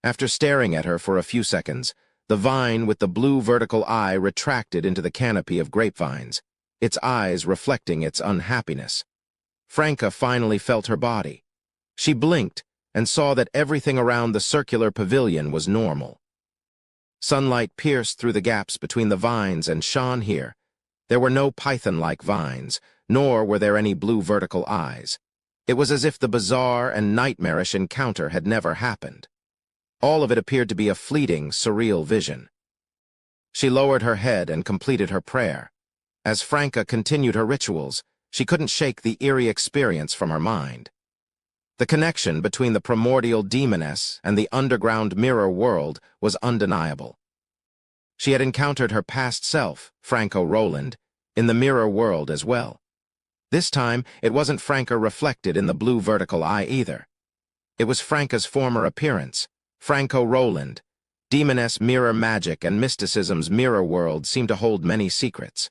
After staring at her for a few seconds, the vine with the blue vertical eye retracted into the canopy of grapevines, its eyes reflecting its unhappiness. Franca finally felt her body. She blinked and saw that everything around the circular pavilion was normal. Sunlight pierced through the gaps between the vines and shone here. There were no python-like vines, nor were there any blue vertical eyes. It was as if the bizarre and nightmarish encounter had never happened. All of it appeared to be a fleeting, surreal vision. She lowered her head and completed her prayer. As Franca continued her rituals, she couldn't shake the eerie experience from her mind. The connection between the primordial demoness and the underground mirror world was undeniable. She had encountered her past self, Franco Roland, in the mirror world as well. This time, it wasn't Franca reflected in the blue vertical eye either. It was Franca's former appearance, Franco Roland. Demoness mirror magic and mysticism's mirror world seemed to hold many secrets.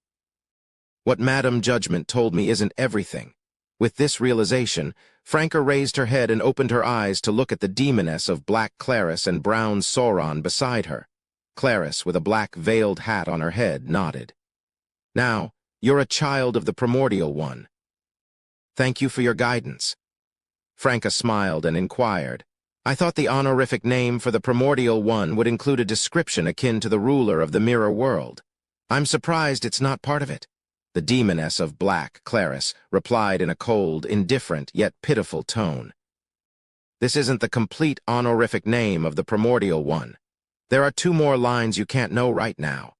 What Madame Judgment told me isn't everything. With this realization, Franca raised her head and opened her eyes to look at the demoness of black Clarice and brown Sauron beside her. Clarice, with a black veiled hat on her head, nodded. "Now, you're a child of the primordial one. Thank you for your guidance." Franca smiled and inquired, "I thought the honorific name for the primordial one would include a description akin to the ruler of the mirror world. I'm surprised it's not part of it." The demoness of black, Clarice, replied in a cold, indifferent, yet pitiful tone. "This isn't the complete honorific name of the primordial one. There are 2 more lines you can't know right now.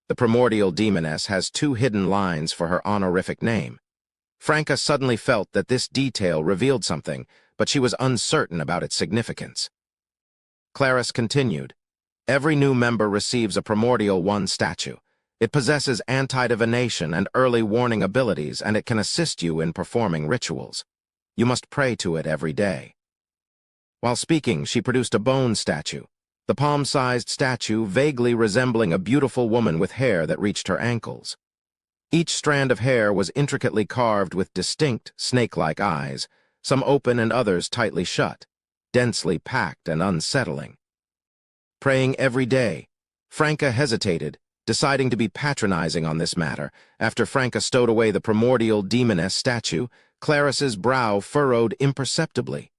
The primordial demoness has 2 hidden lines for her honorific name." Franca suddenly felt that this detail revealed something, but she was uncertain about its significance. Clarice continued, "Every new member receives a primordial one statue. It possesses anti-divination and early warning abilities, and it can assist you in performing rituals. You must pray to it every day." While speaking, she produced a bone statue, the palm-sized statue vaguely resembling a beautiful woman with hair that reached her ankles. Each strand of hair was intricately carved with distinct, snake-like eyes, some open and others tightly shut, densely packed and unsettling. Praying every day, Franca hesitated, deciding to be patronizing on this matter. After Franca stowed away the primordial demoness statue, Clarice's brow furrowed imperceptibly.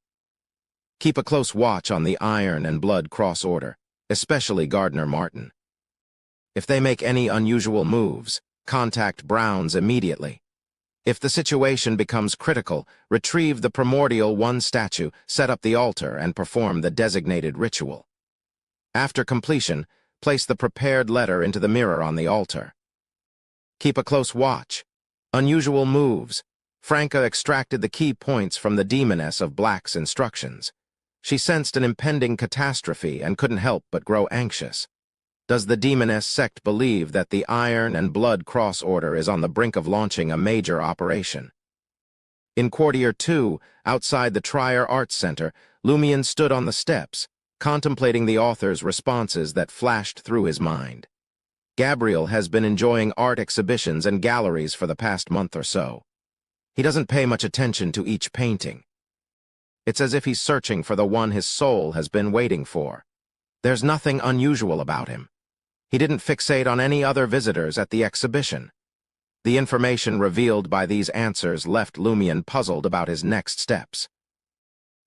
"Keep a close watch on the Iron and Blood Cross Order, especially Gardner Martin. If they make any unusual moves, contact Browns immediately. If the situation becomes critical, retrieve the primordial one statue, set up the altar, and perform the designated ritual. After completion, place the prepared letter into the mirror on the altar. Keep a close watch. Unusual moves. Franca extracted the key points from the demoness of Black's instructions. She sensed an impending catastrophe and couldn't help but grow anxious. Does the demoness sect believe that the Iron and Blood Cross Order is on the brink of launching a major operation? In Quartier 2, outside the Trier Arts Center, Lumion stood on the steps, contemplating the author's responses that flashed through his mind. Gabriel has been enjoying art exhibitions and galleries for the past month or so. He doesn't pay much attention to each painting. It's as if he's searching for the one his soul has been waiting for. There's nothing unusual about him. He didn't fixate on any other visitors at the exhibition. The information revealed by these answers left Lumion puzzled about his next steps.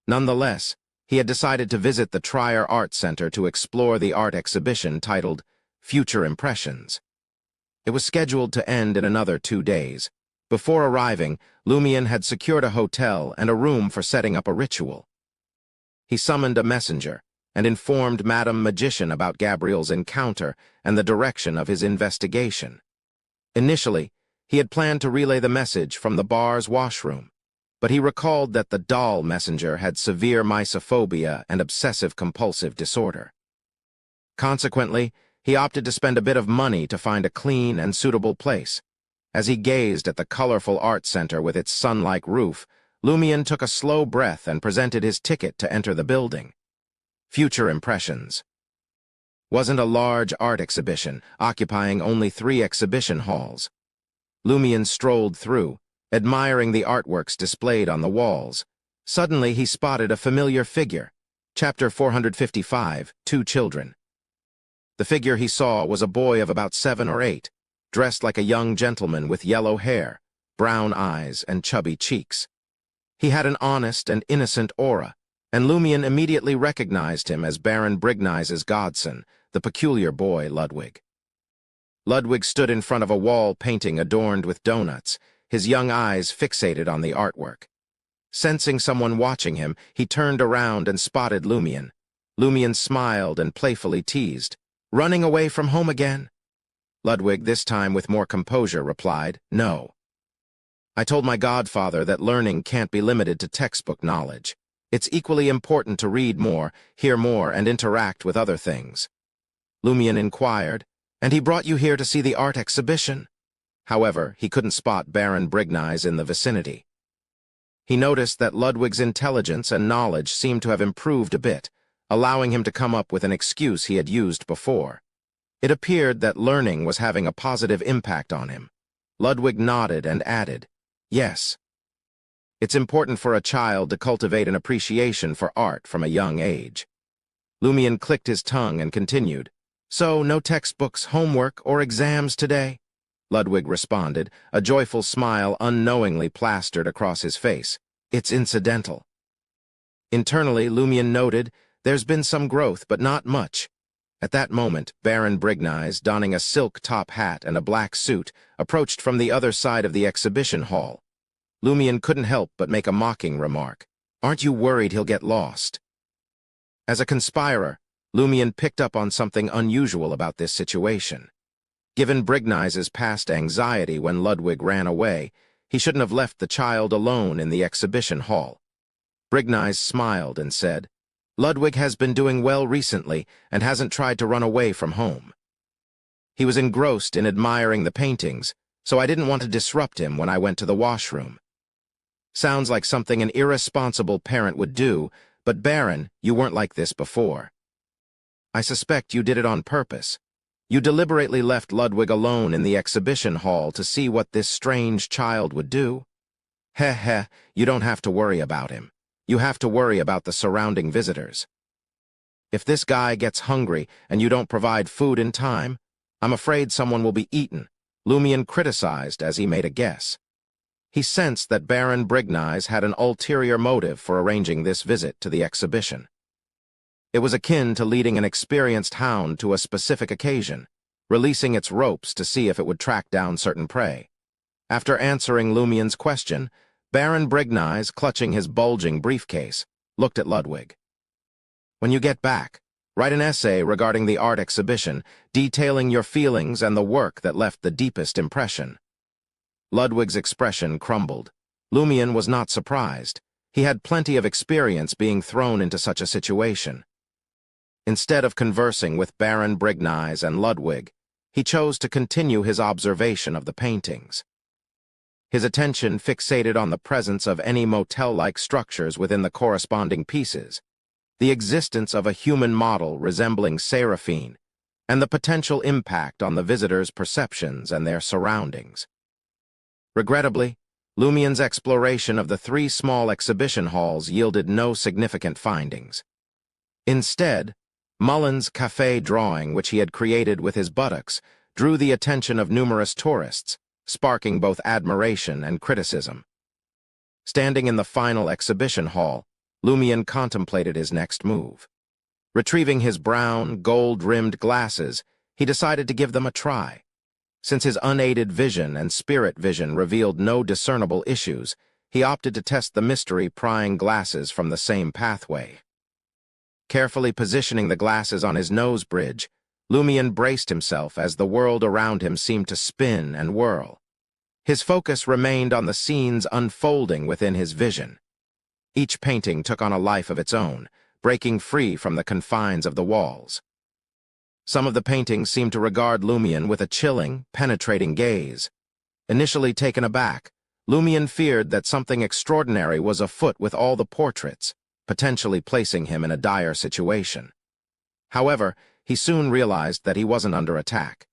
Nonetheless, he had decided to visit the Trier Art Center to explore the art exhibition titled Future Impressions. It was scheduled to end in another 2 days. Before arriving, Lumion had secured a hotel and a room for setting up a ritual. He summoned a messenger and informed Madame Magician about Gabriel's encounter and the direction of his investigation. Initially, he had planned to relay the message from the bar's washroom, but he recalled that the doll messenger had severe mysophobia and obsessive-compulsive disorder. Consequently, he opted to spend a bit of money to find a clean and suitable place. As he gazed at the colorful art center with its sun-like roof, Lumion took a slow breath and presented his ticket to enter the building. Future Impressions wasn't a large art exhibition, occupying only 3 exhibition halls. Lumion strolled through, admiring the artworks displayed on the walls. Suddenly, he spotted a familiar figure. Chapter 455, 2 Children. The figure he saw was a boy of about 7 or 8, dressed like a young gentleman with yellow hair, brown eyes, and chubby cheeks. He had an honest and innocent aura, and Lumion immediately recognized him as Baron Brignize's godson, the peculiar boy Ludwig. Ludwig stood in front of a wall painting adorned with donuts, his young eyes fixated on the artwork. Sensing someone watching him, he turned around and spotted Lumion. Lumion smiled and playfully teased, "Running away from home again?" Ludwig, this time with more composure, replied, "No. I told my godfather that learning can't be limited to textbook knowledge. It's equally important to read more, hear more, and interact with other things." Lumion inquired, "And he brought you here to see the art exhibition?" However, he couldn't spot Baron Brignize in the vicinity. He noticed that Ludwig's intelligence and knowledge seemed to have improved a bit, allowing him to come up with an excuse he had used before. It appeared that learning was having a positive impact on him. Ludwig nodded and added, "Yes. It's important for a child to cultivate an appreciation for art from a young age." Lumion clicked his tongue and continued, "So, no textbooks, homework, or exams today?" Ludwig responded, a joyful smile unknowingly plastered across his face. "It's incidental." Internally, Lumion noted, "There's been some growth, but not much." At that moment, Baron Brignize, donning a silk top hat and a black suit, approached from the other side of the exhibition hall. Lumion couldn't help but make a mocking remark. "Aren't you worried he'll get lost?" As a conspirer, Lumion picked up on something unusual about this situation. Given Brignize's past anxiety when Ludwig ran away, he shouldn't have left the child alone in the exhibition hall. Brignize smiled and said, "Ludwig has been doing well recently and hasn't tried to run away from home. He was engrossed in admiring the paintings, so I didn't want to disrupt him when I went to the washroom." Sounds like something an irresponsible parent would do, but Baron, you weren't like this before. I suspect you did it on purpose. You deliberately left Ludwig alone in the exhibition hall to see what this strange child would do. Heh, you don't have to worry about him. You have to worry about the surrounding visitors. If this guy gets hungry and you don't provide food in time, I'm afraid someone will be eaten," Lumion criticized as he made a guess. He sensed that Baron Brignize had an ulterior motive for arranging this visit to the exhibition. It was akin to leading an experienced hound to a specific occasion, releasing its ropes to see if it would track down certain prey. After answering Lumion's question, Baron Brignize, clutching his bulging briefcase, looked at Ludwig. "When you get back, write an essay regarding the art exhibition, detailing your feelings and the work that left the deepest impression." Ludwig's expression crumbled. Lumian was not surprised. He had plenty of experience being thrown into such a situation. Instead of conversing with Baron Brigneis and Ludwig, he chose to continue his observation of the paintings. His attention fixated on the presence of any motel-like structures within the corresponding pieces, the existence of a human model resembling Seraphine, and the potential impact on the visitor's perceptions and their surroundings. Regrettably, Lumian's exploration of the 3 small exhibition halls yielded no significant findings. Instead, Mullen's café drawing, which he had created with his buttocks, drew the attention of numerous tourists, sparking both admiration and criticism. Standing in the final exhibition hall, Lumian contemplated his next move. Retrieving his brown, gold-rimmed glasses, he decided to give them a try. Since his unaided vision and spirit vision revealed no discernible issues, he opted to test the mystery-prying glasses from the same pathway. Carefully positioning the glasses on his nose bridge, Lumian braced himself as the world around him seemed to spin and whirl. His focus remained on the scenes unfolding within his vision. Each painting took on a life of its own, breaking free from the confines of the walls. Some of the paintings seemed to regard Lumian with a chilling, penetrating gaze. Initially taken aback, Lumian feared that something extraordinary was afoot with all the portraits, potentially placing him in a dire situation. However, he soon realized that he wasn't under attack.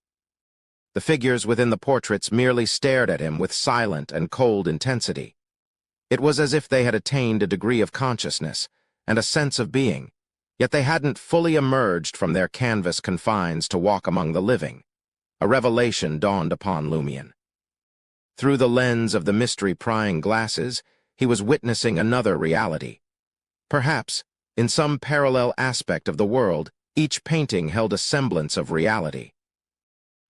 The figures within the portraits merely stared at him with silent and cold intensity. It was as if they had attained a degree of consciousness and a sense of being, yet they hadn't fully emerged from their canvas confines to walk among the living. A revelation dawned upon Lumian. Through the lens of the mystery-prying glasses, he was witnessing another reality. Perhaps, in some parallel aspect of the world, each painting held a semblance of reality.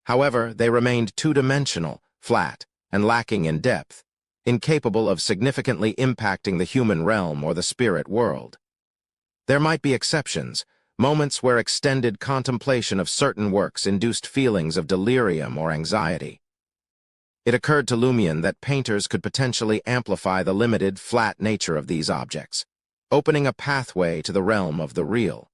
However, they remained two-dimensional, flat, and lacking in depth, incapable of significantly impacting the human realm or the spirit world. There might be exceptions, moments where extended contemplation of certain works induced feelings of delirium or anxiety. It occurred to Lumian that painters could potentially amplify the limited, flat nature of these objects, opening a pathway to the realm of the real.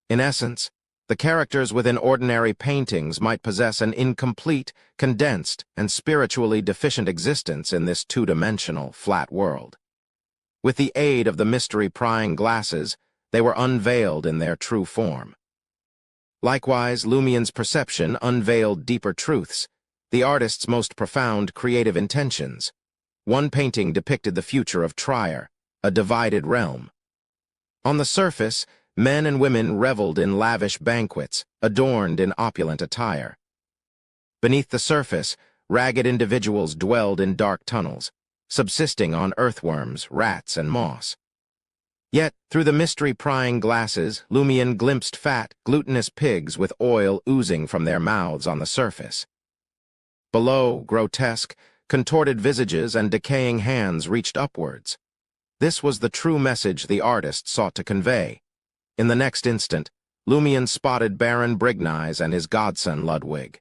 In essence, the characters within ordinary paintings might possess an incomplete, condensed, and spiritually deficient existence in this two-dimensional, flat world. With the aid of the mystery-prying glasses, they were unveiled in their true form. Likewise, Lumian's perception unveiled deeper truths, the artist's most profound creative intentions. One painting depicted the future of Trier, a divided realm. On the surface, men and women reveled in lavish banquets, adorned in opulent attire. Beneath the surface, ragged individuals dwelled in dark tunnels, subsisting on earthworms, rats, and moss. Yet, through the mystery-prying glasses, Lumian glimpsed fat, glutinous pigs with oil oozing from their mouths on the surface. Below, grotesque, contorted visages and decaying hands reached upwards. This was the true message the artist sought to convey. In the next instant, Lumian spotted Baron Brigneis and his godson Ludwig.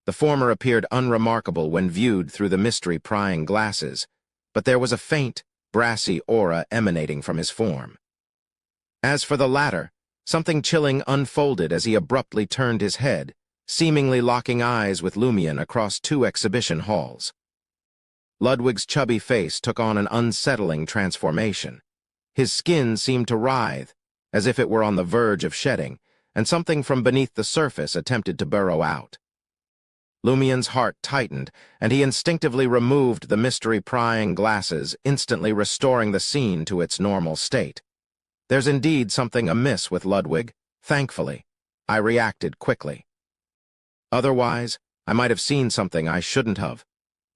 The former appeared unremarkable when viewed through the mystery-prying glasses, but there was a faint, brassy aura emanating from his form. As for the latter, something chilling unfolded as he abruptly turned his head, seemingly locking eyes with Lumian across 2 exhibition halls. Ludwig's chubby face took on an unsettling transformation. His skin seemed to writhe, as if it were on the verge of shedding, and something from beneath the surface attempted to burrow out. Lumian's heart tightened, and he instinctively removed the mystery-prying glasses, instantly restoring the scene to its normal state. There's indeed something amiss with Ludwig, thankfully. I reacted quickly. Otherwise, I might have seen something I shouldn't have.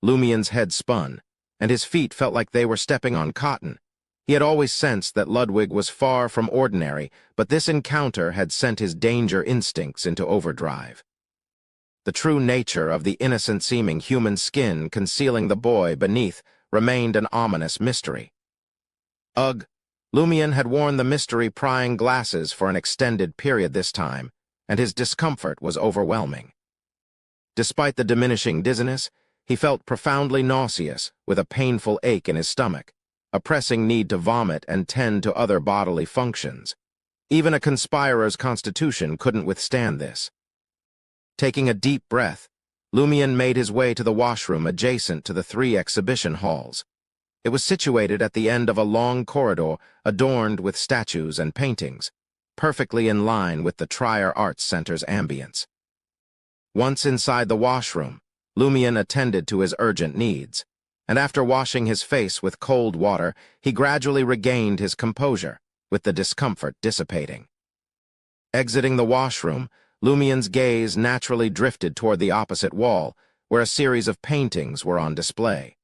Lumian's head spun, and his feet felt like they were stepping on cotton. He had always sensed that Ludwig was far from ordinary, but this encounter had sent his danger instincts into overdrive. The true nature of the innocent-seeming human skin concealing the boy beneath remained an ominous mystery. Ugh, Lumian had worn the mystery-prying glasses for an extended period this time, and his discomfort was overwhelming. Despite the diminishing dizziness, He felt profoundly nauseous, with a painful ache in his stomach, a pressing need to vomit and tend to other bodily functions. Even a conspirer's constitution couldn't withstand this. Taking a deep breath, Lumion made his way to the washroom adjacent to the 3 exhibition halls. It was situated at the end of a long corridor adorned with statues and paintings, perfectly in line with the Trier Arts Center's ambience. Once inside the washroom, Lumion attended to his urgent needs, and after washing his face with cold water, he gradually regained his composure, with the discomfort dissipating. Exiting the washroom, Lumion's gaze naturally drifted toward the opposite wall, where a series of paintings were on display.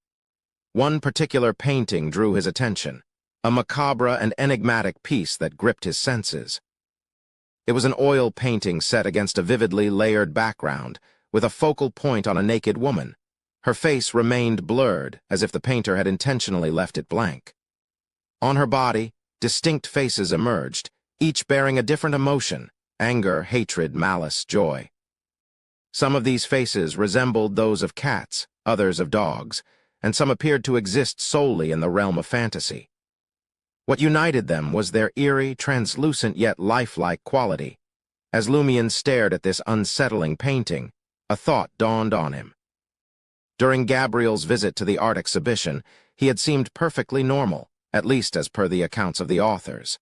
One particular painting drew his attention, a macabre and enigmatic piece that gripped his senses. It was an oil painting set against a vividly layered background, with a focal point on a naked woman. Her face remained blurred, as if the painter had intentionally left it blank. On her body, distinct faces emerged, each bearing a different emotion: anger, hatred, malice, joy. Some of these faces resembled those of cats, others of dogs, and some appeared to exist solely in the realm of fantasy. What united them was their eerie, translucent yet lifelike quality. As Lumion stared at this unsettling painting, a thought dawned on him. During Gabriel's visit to the art exhibition, he had seemed perfectly normal, at least as per the accounts of the authors.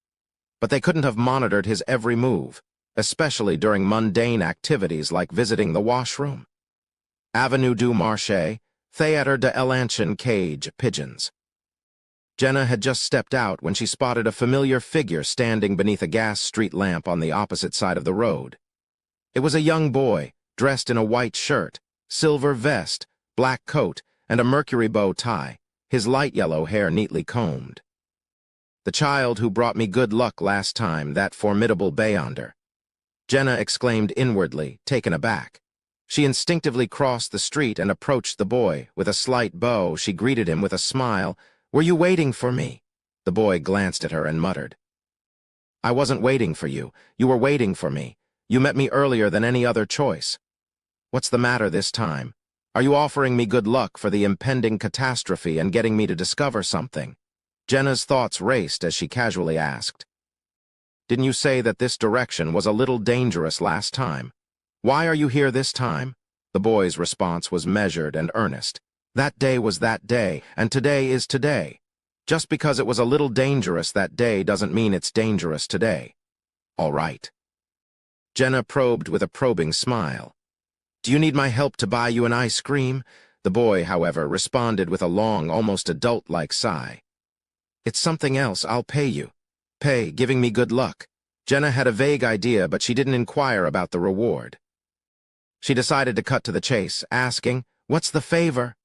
But they couldn't have monitored his every move, especially during mundane activities like visiting the washroom. Avenue du Marché, Théâtre de l'Ancien Cage, Pigeons. Jenna had just stepped out when she spotted a familiar figure standing beneath a gas street lamp on the opposite side of the road. It was a young boy, dressed in a white shirt, silver vest, black coat, and a mercury bow tie, his light yellow hair neatly combed. "The child who brought me good luck last time, that formidable Beyonder," Jenna exclaimed inwardly, taken aback. She instinctively crossed the street and approached the boy. With a slight bow, she greeted him with a smile. "Were you waiting for me?" The boy glanced at her and muttered. "I wasn't waiting for you. You were waiting for me. You met me earlier than any other choice. What's the matter this time? Are you offering me good luck for the impending catastrophe and getting me to discover something?" Jenna's thoughts raced as she casually asked. "Didn't you say that this direction was a little dangerous last time? Why are you here this time?" The boy's response was measured and earnest. "That day was that day, and today is today. Just because it was a little dangerous that day doesn't mean it's dangerous today." "All right." Jenna probed with a probing smile. "Do you need my help to buy you an ice cream?" The boy, however, responded with a long, almost adult-like sigh. "It's something else. I'll pay you." Pay, giving me good luck. Jenna had a vague idea, but she didn't inquire about the reward. She decided to cut to the chase, asking, "What's the favor?"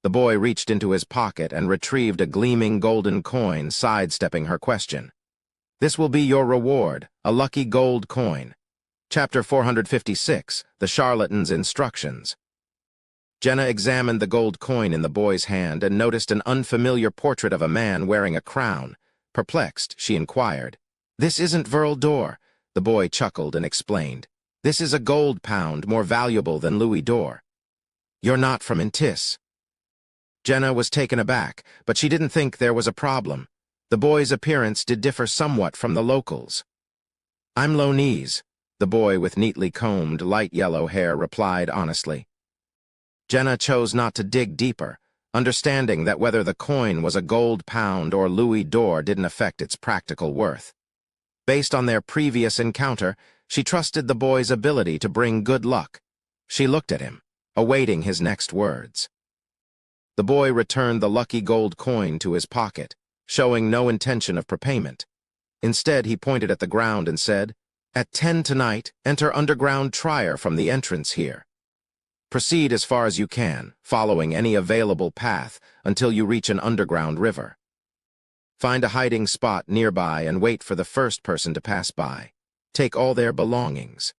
The boy reached into his pocket and retrieved a gleaming golden coin, sidestepping her question. "This will be your reward, a lucky gold coin." Chapter 456, The Charlatan's Instructions. Jenna examined the gold coin in the boy's hand and noticed an unfamiliar portrait of a man wearing a crown. Perplexed, she inquired, "This isn't Verle d'Or." The boy chuckled and explained, "This is a gold pound, more valuable than Louis d'Or." "You're not from Intis." Jenna was taken aback, but she didn't think there was a problem. The boy's appearance did differ somewhat from the locals. "I'm Lonese," the boy with neatly combed, light yellow hair replied honestly. Jenna chose not to dig deeper, understanding that whether the coin was a gold pound or Louis d'Or didn't affect its practical worth. Based on their previous encounter, she trusted the boy's ability to bring good luck. She looked at him, awaiting his next words. The boy returned the lucky gold coin to his pocket, showing no intention of prepayment. Instead, he pointed at the ground and said, "At 10 tonight, enter underground Trier from the entrance here. Proceed as far as you can, following any available path until you reach an underground river. Find a hiding spot nearby and wait for the first person to pass by. Take all their belongings.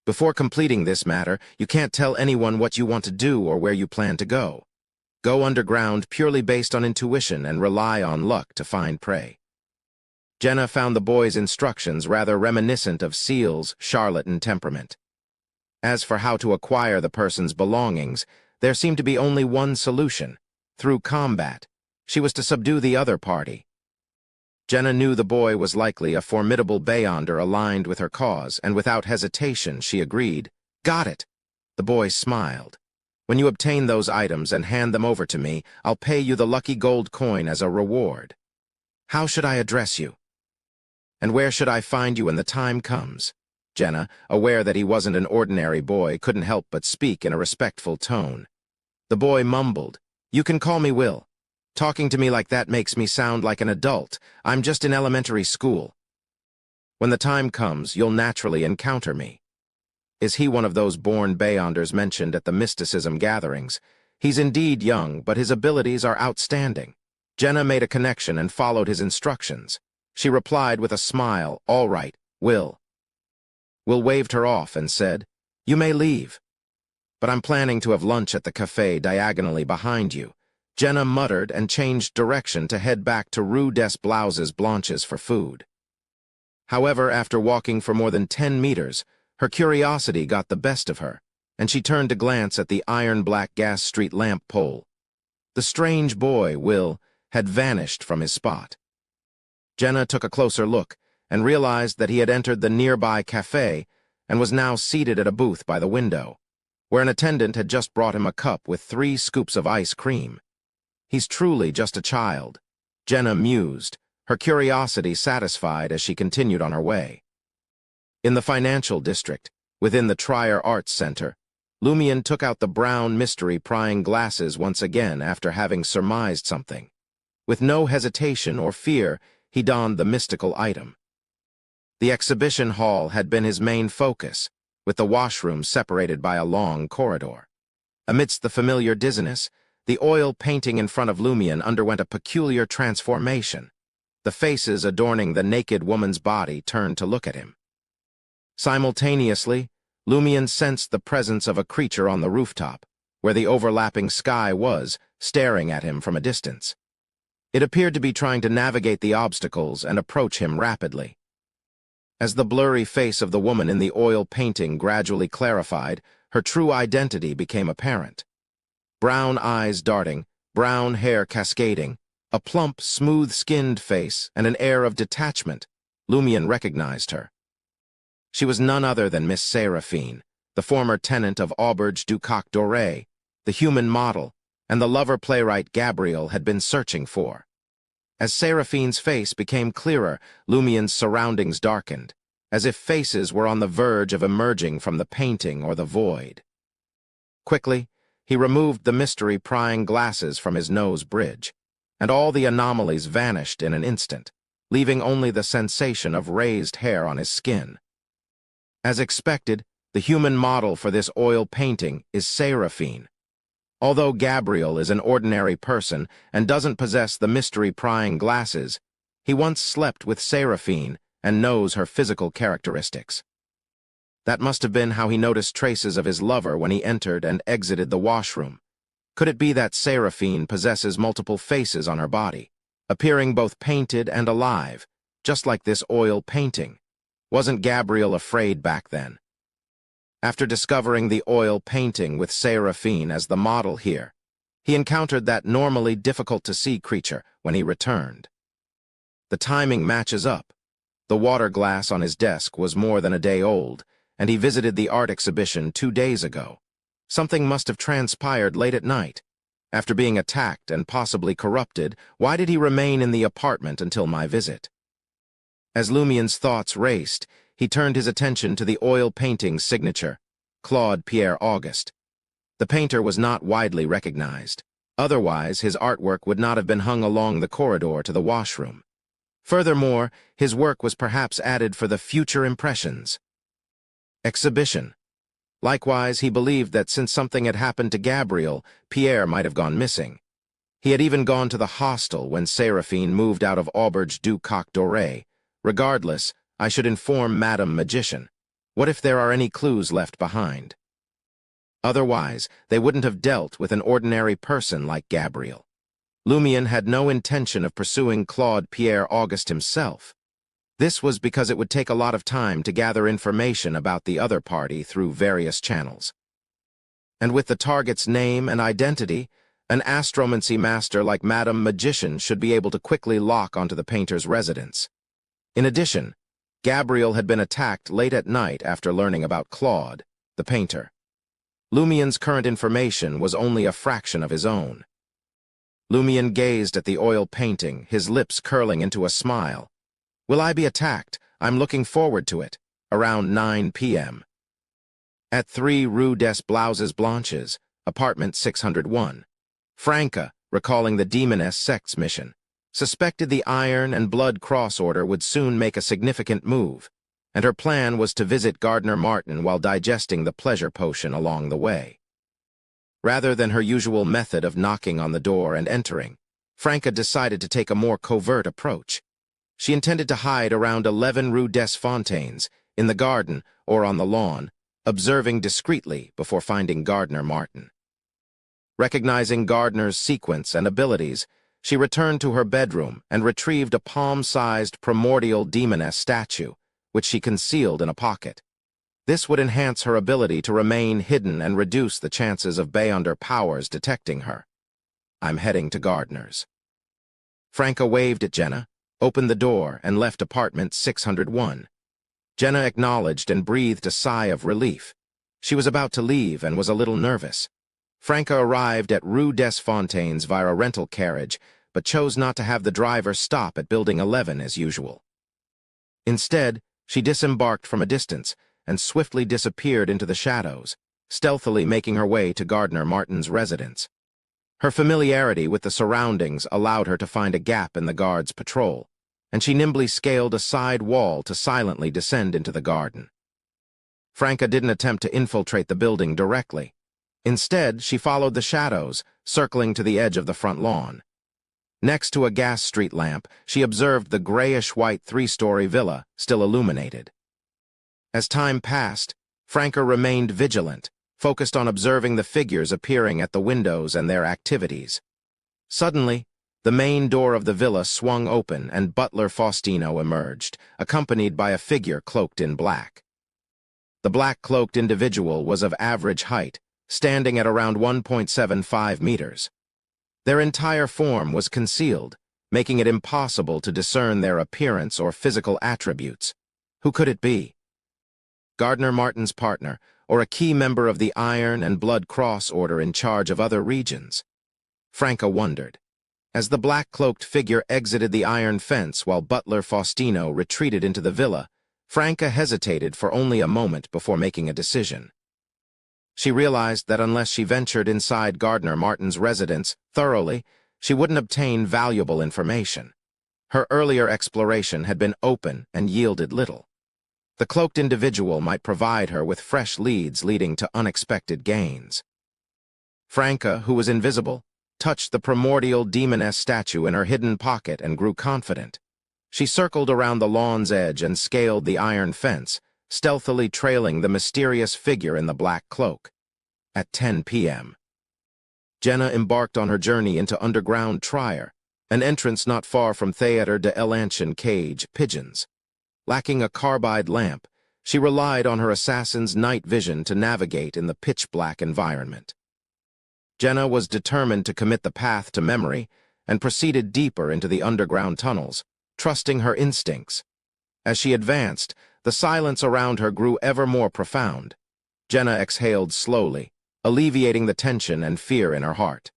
Before completing this matter, you can't tell anyone what you want to do or where you plan to go. Go underground purely based on intuition and rely on luck to find prey." Jenna found the boy's instructions rather reminiscent of Seal's charlatan temperament. As for how to acquire the person's belongings, There seemed to be only one solution: through combat. She was to subdue the other party. Jenna knew the boy was likely a formidable Beyonder aligned with her cause, and without hesitation she agreed. "Got it." The boy smiled. "When you obtain those items and hand them over to me, I'll pay you the lucky gold coin as a reward. How should I address you? And where should I find you when the time comes?" Jenna, aware that he wasn't an ordinary boy, couldn't help but speak in a respectful tone. The boy mumbled, "You can call me Will. Talking to me like that makes me sound like an adult. I'm just in elementary school. When the time comes, you'll naturally encounter me." Is he one of those born Beyonders mentioned at the mysticism gatherings? He's indeed young, but his abilities are outstanding. Jenna made a connection and followed his instructions. She replied with a smile, "All right, Will." Will waved her off and said, "You may leave. But I'm planning to have lunch at the cafe diagonally behind you." Jenna muttered and changed direction to head back to Rue des Blouses Blanches for food. However, after walking for more than 10 meters, her curiosity got the best of her, and she turned to glance at the iron-black gas street lamp pole. The strange boy, Will, had vanished from his spot. Jenna took a closer look and realized that he had entered the nearby cafe and was now seated at a booth by the window, where an attendant had just brought him a cup with 3 scoops of ice cream. He's truly just a child, Jenna mused, her curiosity satisfied as she continued on her way. In the financial district, within the Trier Arts Center, Lumion took out the brown mystery-prying glasses once again after having surmised something. With no hesitation or fear, he donned the mystical item. The exhibition hall had been his main focus, with the washroom separated by a long corridor. Amidst the familiar dizziness, the oil painting in front of Lumion underwent a peculiar transformation. The faces adorning the naked woman's body turned to look at him. Simultaneously, Lumion sensed the presence of a creature on the rooftop, where the overlapping sky was, staring at him from a distance. It appeared to be trying to navigate the obstacles and approach him rapidly. As the blurry face of the woman in the oil painting gradually clarified, her true identity became apparent. Brown eyes darting, brown hair cascading, a plump, smooth-skinned face, and an air of detachment, Lumion recognized her. She was none other than Miss Seraphine, the former tenant of Auberge du Coq Doré, the human model, and the lover-playwright Gabriel had been searching for. As Seraphine's face became clearer, Lumion's surroundings darkened, as if faces were on the verge of emerging from the painting or the void. Quickly, he removed the mystery-prying glasses from his nose bridge, and all the anomalies vanished in an instant, leaving only the sensation of raised hair on his skin. As expected, the human model for this oil painting is Seraphine. Although Gabriel is an ordinary person and doesn't possess the mystery-prying glasses, he once slept with Seraphine and knows her physical characteristics. That must have been how he noticed traces of his lover when he entered and exited the washroom. Could it be that Seraphine possesses multiple faces on her body, appearing both painted and alive, just like this oil painting? Wasn't Gabriel afraid back then? After discovering the oil painting with Seraphine as the model here, he encountered that normally difficult-to-see creature when he returned. The timing matches up. The water glass on his desk was more than a day old, and he visited the art exhibition 2 days ago. Something must have transpired late at night. After being attacked and possibly corrupted, why did he remain in the apartment until my visit? As Lumion's thoughts raced, he turned his attention to the oil painting's signature, Claude Pierre Auguste. The painter was not widely recognized. Otherwise, his artwork would not have been hung along the corridor to the washroom. Furthermore, his work was perhaps added for the future impressions. Exhibition. Likewise, he believed that since something had happened to Gabriel, Pierre might have gone missing. He had even gone to the hostel when Seraphine moved out of Auberge du Coq Doré. Regardless, I should inform Madame Magician. What if there are any clues left behind? Otherwise, they wouldn't have dealt with an ordinary person like Gabriel. Lumion had no intention of pursuing Claude Pierre Auguste himself. This was because it would take a lot of time to gather information about the other party through various channels. And with the target's name and identity, an astromancy master like Madame Magician should be able to quickly lock onto the painter's residence. In addition, Gabriel had been attacked late at night after learning about Claude, the painter. Lumien's current information was only a fraction of his own. Lumien gazed at the oil painting, his lips curling into a smile. "Will I be attacked? I'm looking forward to it." Around 9 p.m. At 3 Rue des Blouses Blanches, apartment 601. Franca, recalling the Demoness sect's mission, suspected the Iron and Blood Cross Order would soon make a significant move, and her plan was to visit Gardner Martin while digesting the pleasure potion along the way. Rather than her usual method of knocking on the door and entering, Franca decided to take a more covert approach. She intended to hide around 11 Rue des Fontaines, in the garden or on the lawn, observing discreetly before finding Gardner Martin. Recognizing Gardner's sequence and abilities, she returned to her bedroom and retrieved a palm-sized primordial demoness statue, which she concealed in a pocket. This would enhance her ability to remain hidden and reduce the chances of Beyonder powers detecting her. "I'm heading to Gardner's." Franca waved at Jenna, opened the door, and left apartment 601. Jenna acknowledged and breathed a sigh of relief. She was about to leave and was a little nervous. Franca arrived at Rue des Fontaines via a rental carriage, but chose not to have the driver stop at Building 11 as usual. Instead, she disembarked from a distance and swiftly disappeared into the shadows, stealthily making her way to Gardner Martin's residence. Her familiarity with the surroundings allowed her to find a gap in the guard's patrol, and she nimbly scaled a side wall to silently descend into the garden. Franca didn't attempt to infiltrate the building directly. Instead, she followed the shadows, circling to the edge of the front lawn. Next to a gas street lamp, she observed the grayish-white three-story villa, still illuminated. As time passed, Franca remained vigilant, focused on observing the figures appearing at the windows and their activities. Suddenly, the main door of the villa swung open and butler Faustino emerged, accompanied by a figure cloaked in black. The black-cloaked individual was of average height, standing at around 1.75 meters. Their entire form was concealed, making it impossible to discern their appearance or physical attributes. Who could it be? Gardner Martin's partner, or a key member of the Iron and Blood Cross Order in charge of other regions? Franca wondered. As the black-cloaked figure exited the iron fence while butler Faustino retreated into the villa, Franca hesitated for only a moment before making a decision. She realized that unless she ventured inside Gardner Martin's residence thoroughly, she wouldn't obtain valuable information. Her earlier exploration had been open and yielded little. The cloaked individual might provide her with fresh leads leading to unexpected gains. Franca, who was invisible, touched the primordial demoness statue in her hidden pocket and grew confident. She circled around the lawn's edge and scaled the iron fence, stealthily trailing the mysterious figure in the black cloak. At 10 p.m. Jenna embarked on her journey into underground Trier, an entrance not far from Theatre de l'Ancien Cage Pigeons. Lacking a carbide lamp, she relied on her assassin's night vision to navigate in the pitch-black environment. Jenna was determined to commit the path to memory and proceeded deeper into the underground tunnels, trusting her instincts. As she advanced, the silence around her grew ever more profound. Jenna exhaled slowly, alleviating the tension and fear in her heart.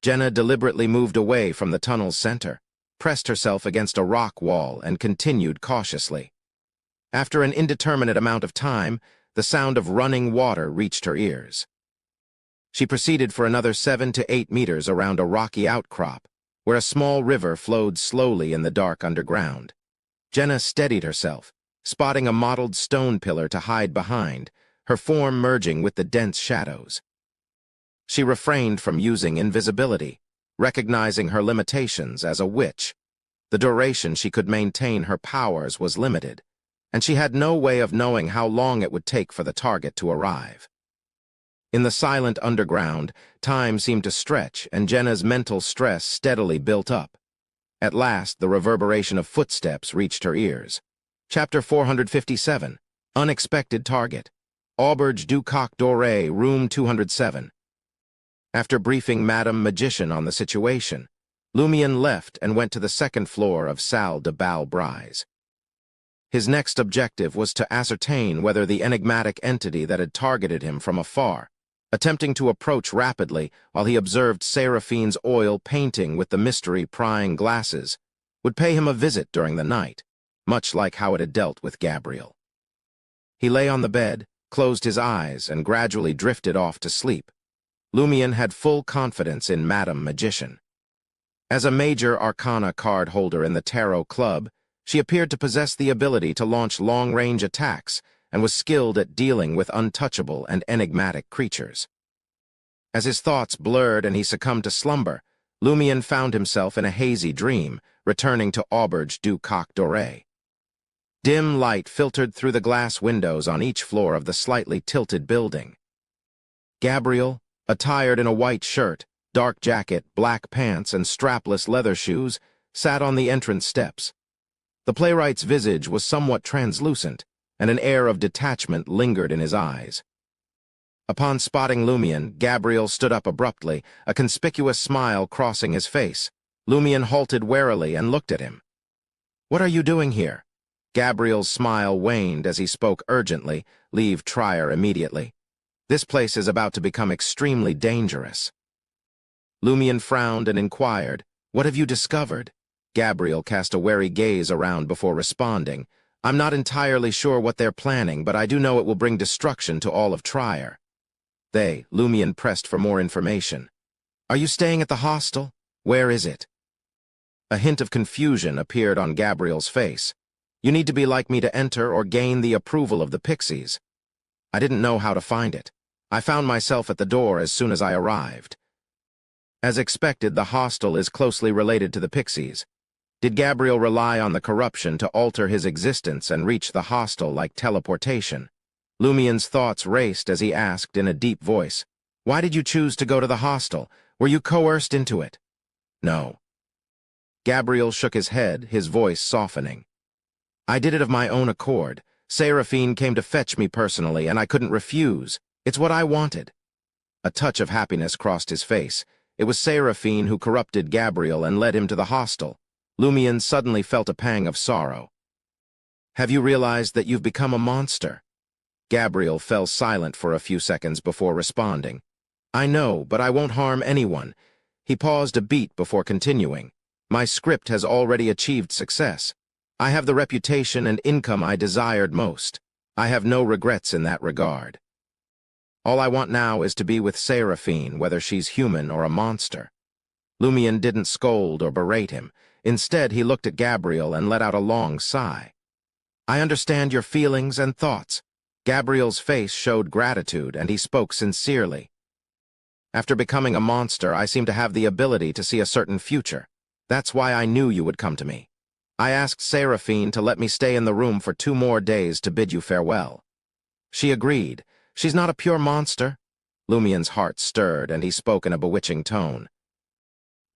Jenna deliberately moved away from the tunnel's center, pressed herself against a rock wall, and continued cautiously. After an indeterminate amount of time, the sound of running water reached her ears. She proceeded for another 7 to 8 meters around a rocky outcrop, where a small river flowed slowly in the dark underground. Jenna steadied herself, spotting a mottled stone pillar to hide behind, her form merging with the dense shadows. She refrained from using invisibility, recognizing her limitations as a witch. The duration she could maintain her powers was limited, and she had no way of knowing how long it would take for the target to arrive. In the silent underground, time seemed to stretch, and Jenna's mental stress steadily built up. At last, the reverberation of footsteps reached her ears. Chapter 457, Unexpected Target. Auberge du Coq Doré, room 207. After briefing Madame Magician on the situation, Lumion left and went to the second floor of Salle de Bal Brise. His next objective was to ascertain whether the enigmatic entity that had targeted him from afar, attempting to approach rapidly while he observed Seraphine's oil painting with the mystery prying glasses, would pay him a visit during the night, much like how it had dealt with Gabriel. He lay on the bed, closed his eyes, and gradually drifted off to sleep. Lumion had full confidence in Madame Magician. As a major arcana card holder in the Tarot Club, she appeared to possess the ability to launch long-range attacks and was skilled at dealing with untouchable and enigmatic creatures. As his thoughts blurred and he succumbed to slumber, Lumion found himself in a hazy dream, returning to Auberge du Coq Doré. Dim light filtered through the glass windows on each floor of the slightly tilted building. Gabriel, attired in a white shirt, dark jacket, black pants, and strapless leather shoes, sat on the entrance steps. The playwright's visage was somewhat translucent, and an air of detachment lingered in his eyes. Upon spotting Lumion, Gabriel stood up abruptly, a conspicuous smile crossing his face. Lumion halted warily and looked at him. "What are you doing here?" Gabriel's smile waned as he spoke urgently. "Leave Trier immediately. This place is about to become extremely dangerous." Lumion frowned and inquired, "What have you discovered?" Gabriel cast a wary gaze around before responding. "I'm not entirely sure what they're planning, but I do know it will bring destruction to all of Trier." Lumion pressed for more information. "Are you staying at the hostel? Where is it?" A hint of confusion appeared on Gabriel's face. "You need to be like me to enter or gain the approval of the Pixies." "I didn't know how to find it. I found myself at the door as soon as I arrived." As expected, the hostel is closely related to the Pixies. Did Gabriel rely on the corruption to alter his existence and reach the hostel like teleportation? Lumion's thoughts raced as he asked in a deep voice, "Why did you choose to go to the hostel? Were you coerced into it?" "No." Gabriel shook his head, his voice softening. "I did it of my own accord. Seraphine came to fetch me personally, and I couldn't refuse. It's what I wanted." A touch of happiness crossed his face. It was Seraphine who corrupted Gabriel and led him to the hostel. Lumion suddenly felt a pang of sorrow. "Have you realized that you've become a monster?" Gabriel fell silent for a few seconds before responding. "I know, but I won't harm anyone." He paused a beat before continuing. "My script has already achieved success. I have the reputation and income I desired most. I have no regrets in that regard. All I want now is to be with Seraphine, whether she's human or a monster." Lumion didn't scold or berate him. Instead, he looked at Gabriel and let out a long sigh. "I understand your feelings and thoughts." Gabriel's face showed gratitude, and he spoke sincerely. "After becoming a monster, I seem to have the ability to see a certain future. That's why I knew you would come to me. I asked Seraphine to let me stay in the room for 2 more days to bid you farewell. She agreed. She's not a pure monster." Lumion's heart stirred, and he spoke in a bewitching tone.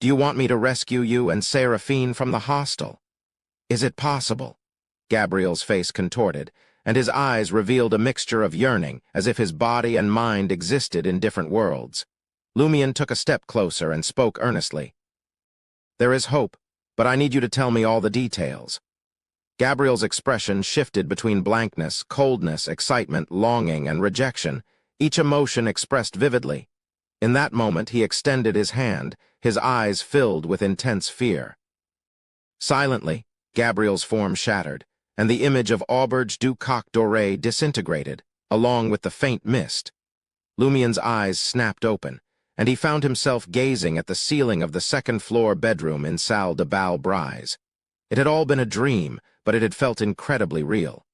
"Do you want me to rescue you and Seraphine from the hostel?" "Is it possible?" Gabriel's face contorted, and his eyes revealed a mixture of yearning, as if his body and mind existed in different worlds. Lumion took a step closer and spoke earnestly. "There is hope, but I need you to tell me all the details." Gabriel's expression shifted between blankness, coldness, excitement, longing, and rejection, each emotion expressed vividly. In that moment, he extended his hand, his eyes filled with intense fear. Silently, Gabriel's form shattered, and the image of Auberge du Coq Doré disintegrated, along with the faint mist. Lumion's eyes snapped open, and he found himself gazing at the ceiling of the second-floor bedroom in Salle de Bal Brise. It had all been a dream, but it had felt incredibly real.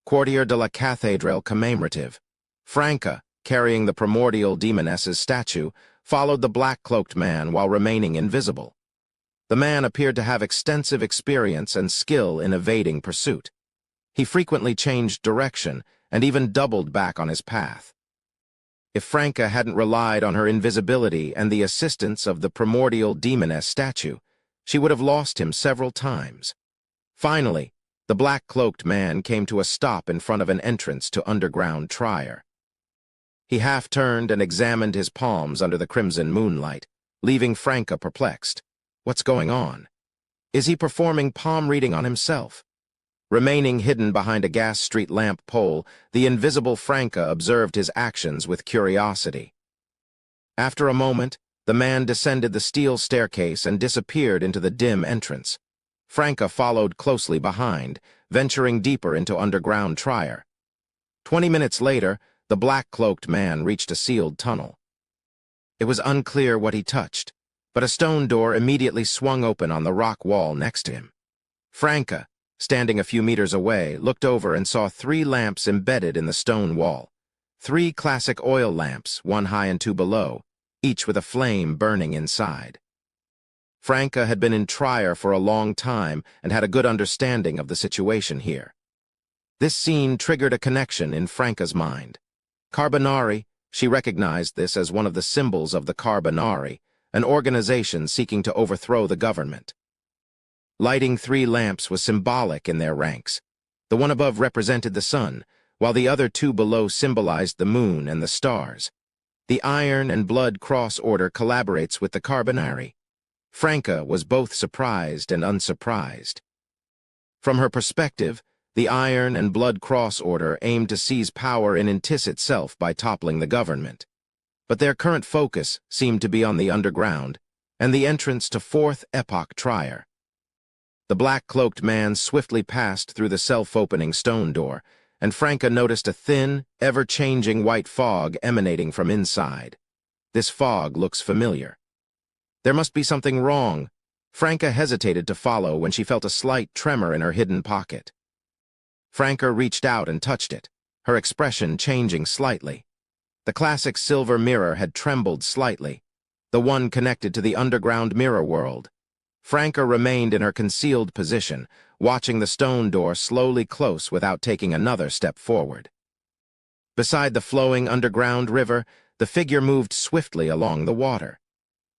Quartier de la Cathédrale commemorative. Franca, carrying the primordial demoness's statue, followed the black-cloaked man while remaining invisible. The man appeared to have extensive experience and skill in evading pursuit. He frequently changed direction and even doubled back on his path. If Franca hadn't relied on her invisibility and the assistance of the primordial demoness statue, she would have lost him several times. Finally, the black-cloaked man came to a stop in front of an entrance to underground trier. He half-turned and examined his palms under the crimson moonlight, leaving Franca perplexed. What's going on? Is he performing palm reading on himself? Remaining hidden behind a gas street lamp pole, the invisible Franca observed his actions with curiosity. After a moment, the man descended the steel staircase and disappeared into the dim entrance. Franca followed closely behind, venturing deeper into underground trier. 20 minutes later, the black-cloaked man reached a sealed tunnel. It was unclear what he touched, but a stone door immediately swung open on the rock wall next to him. Franca, standing a few meters away, looked over and saw 3 lamps embedded in the stone wall. 3 classic oil lamps, 1 high and 2 below, each with a flame burning inside. Franca had been in Trier for a long time and had a good understanding of the situation here. This scene triggered a connection in Franca's mind. Carbonari, she recognized this as one of the symbols of the Carbonari, an organization seeking to overthrow the government. Lighting 3 lamps was symbolic in their ranks. The one above represented the sun, while the other 2 below symbolized the moon and the stars. The Iron and Blood Cross Order collaborates with the Carbonari. Franca was both surprised and unsurprised. From her perspective, the Iron and Blood Cross Order aimed to seize power in Ainz itself by toppling the government. But their current focus seemed to be on the underground and the entrance to 4th Epoch Trier. The black-cloaked man swiftly passed through the self-opening stone door, and Franca noticed a thin, ever-changing white fog emanating from inside. This fog looks familiar. There must be something wrong. Franca hesitated to follow when she felt a slight tremor in her hidden pocket. Franca reached out and touched it, her expression changing slightly. The classic silver mirror had trembled slightly, the one connected to the underground mirror world. Franca remained in her concealed position, watching the stone door slowly close without taking another step forward. Beside the flowing underground river, the figure moved swiftly along the water.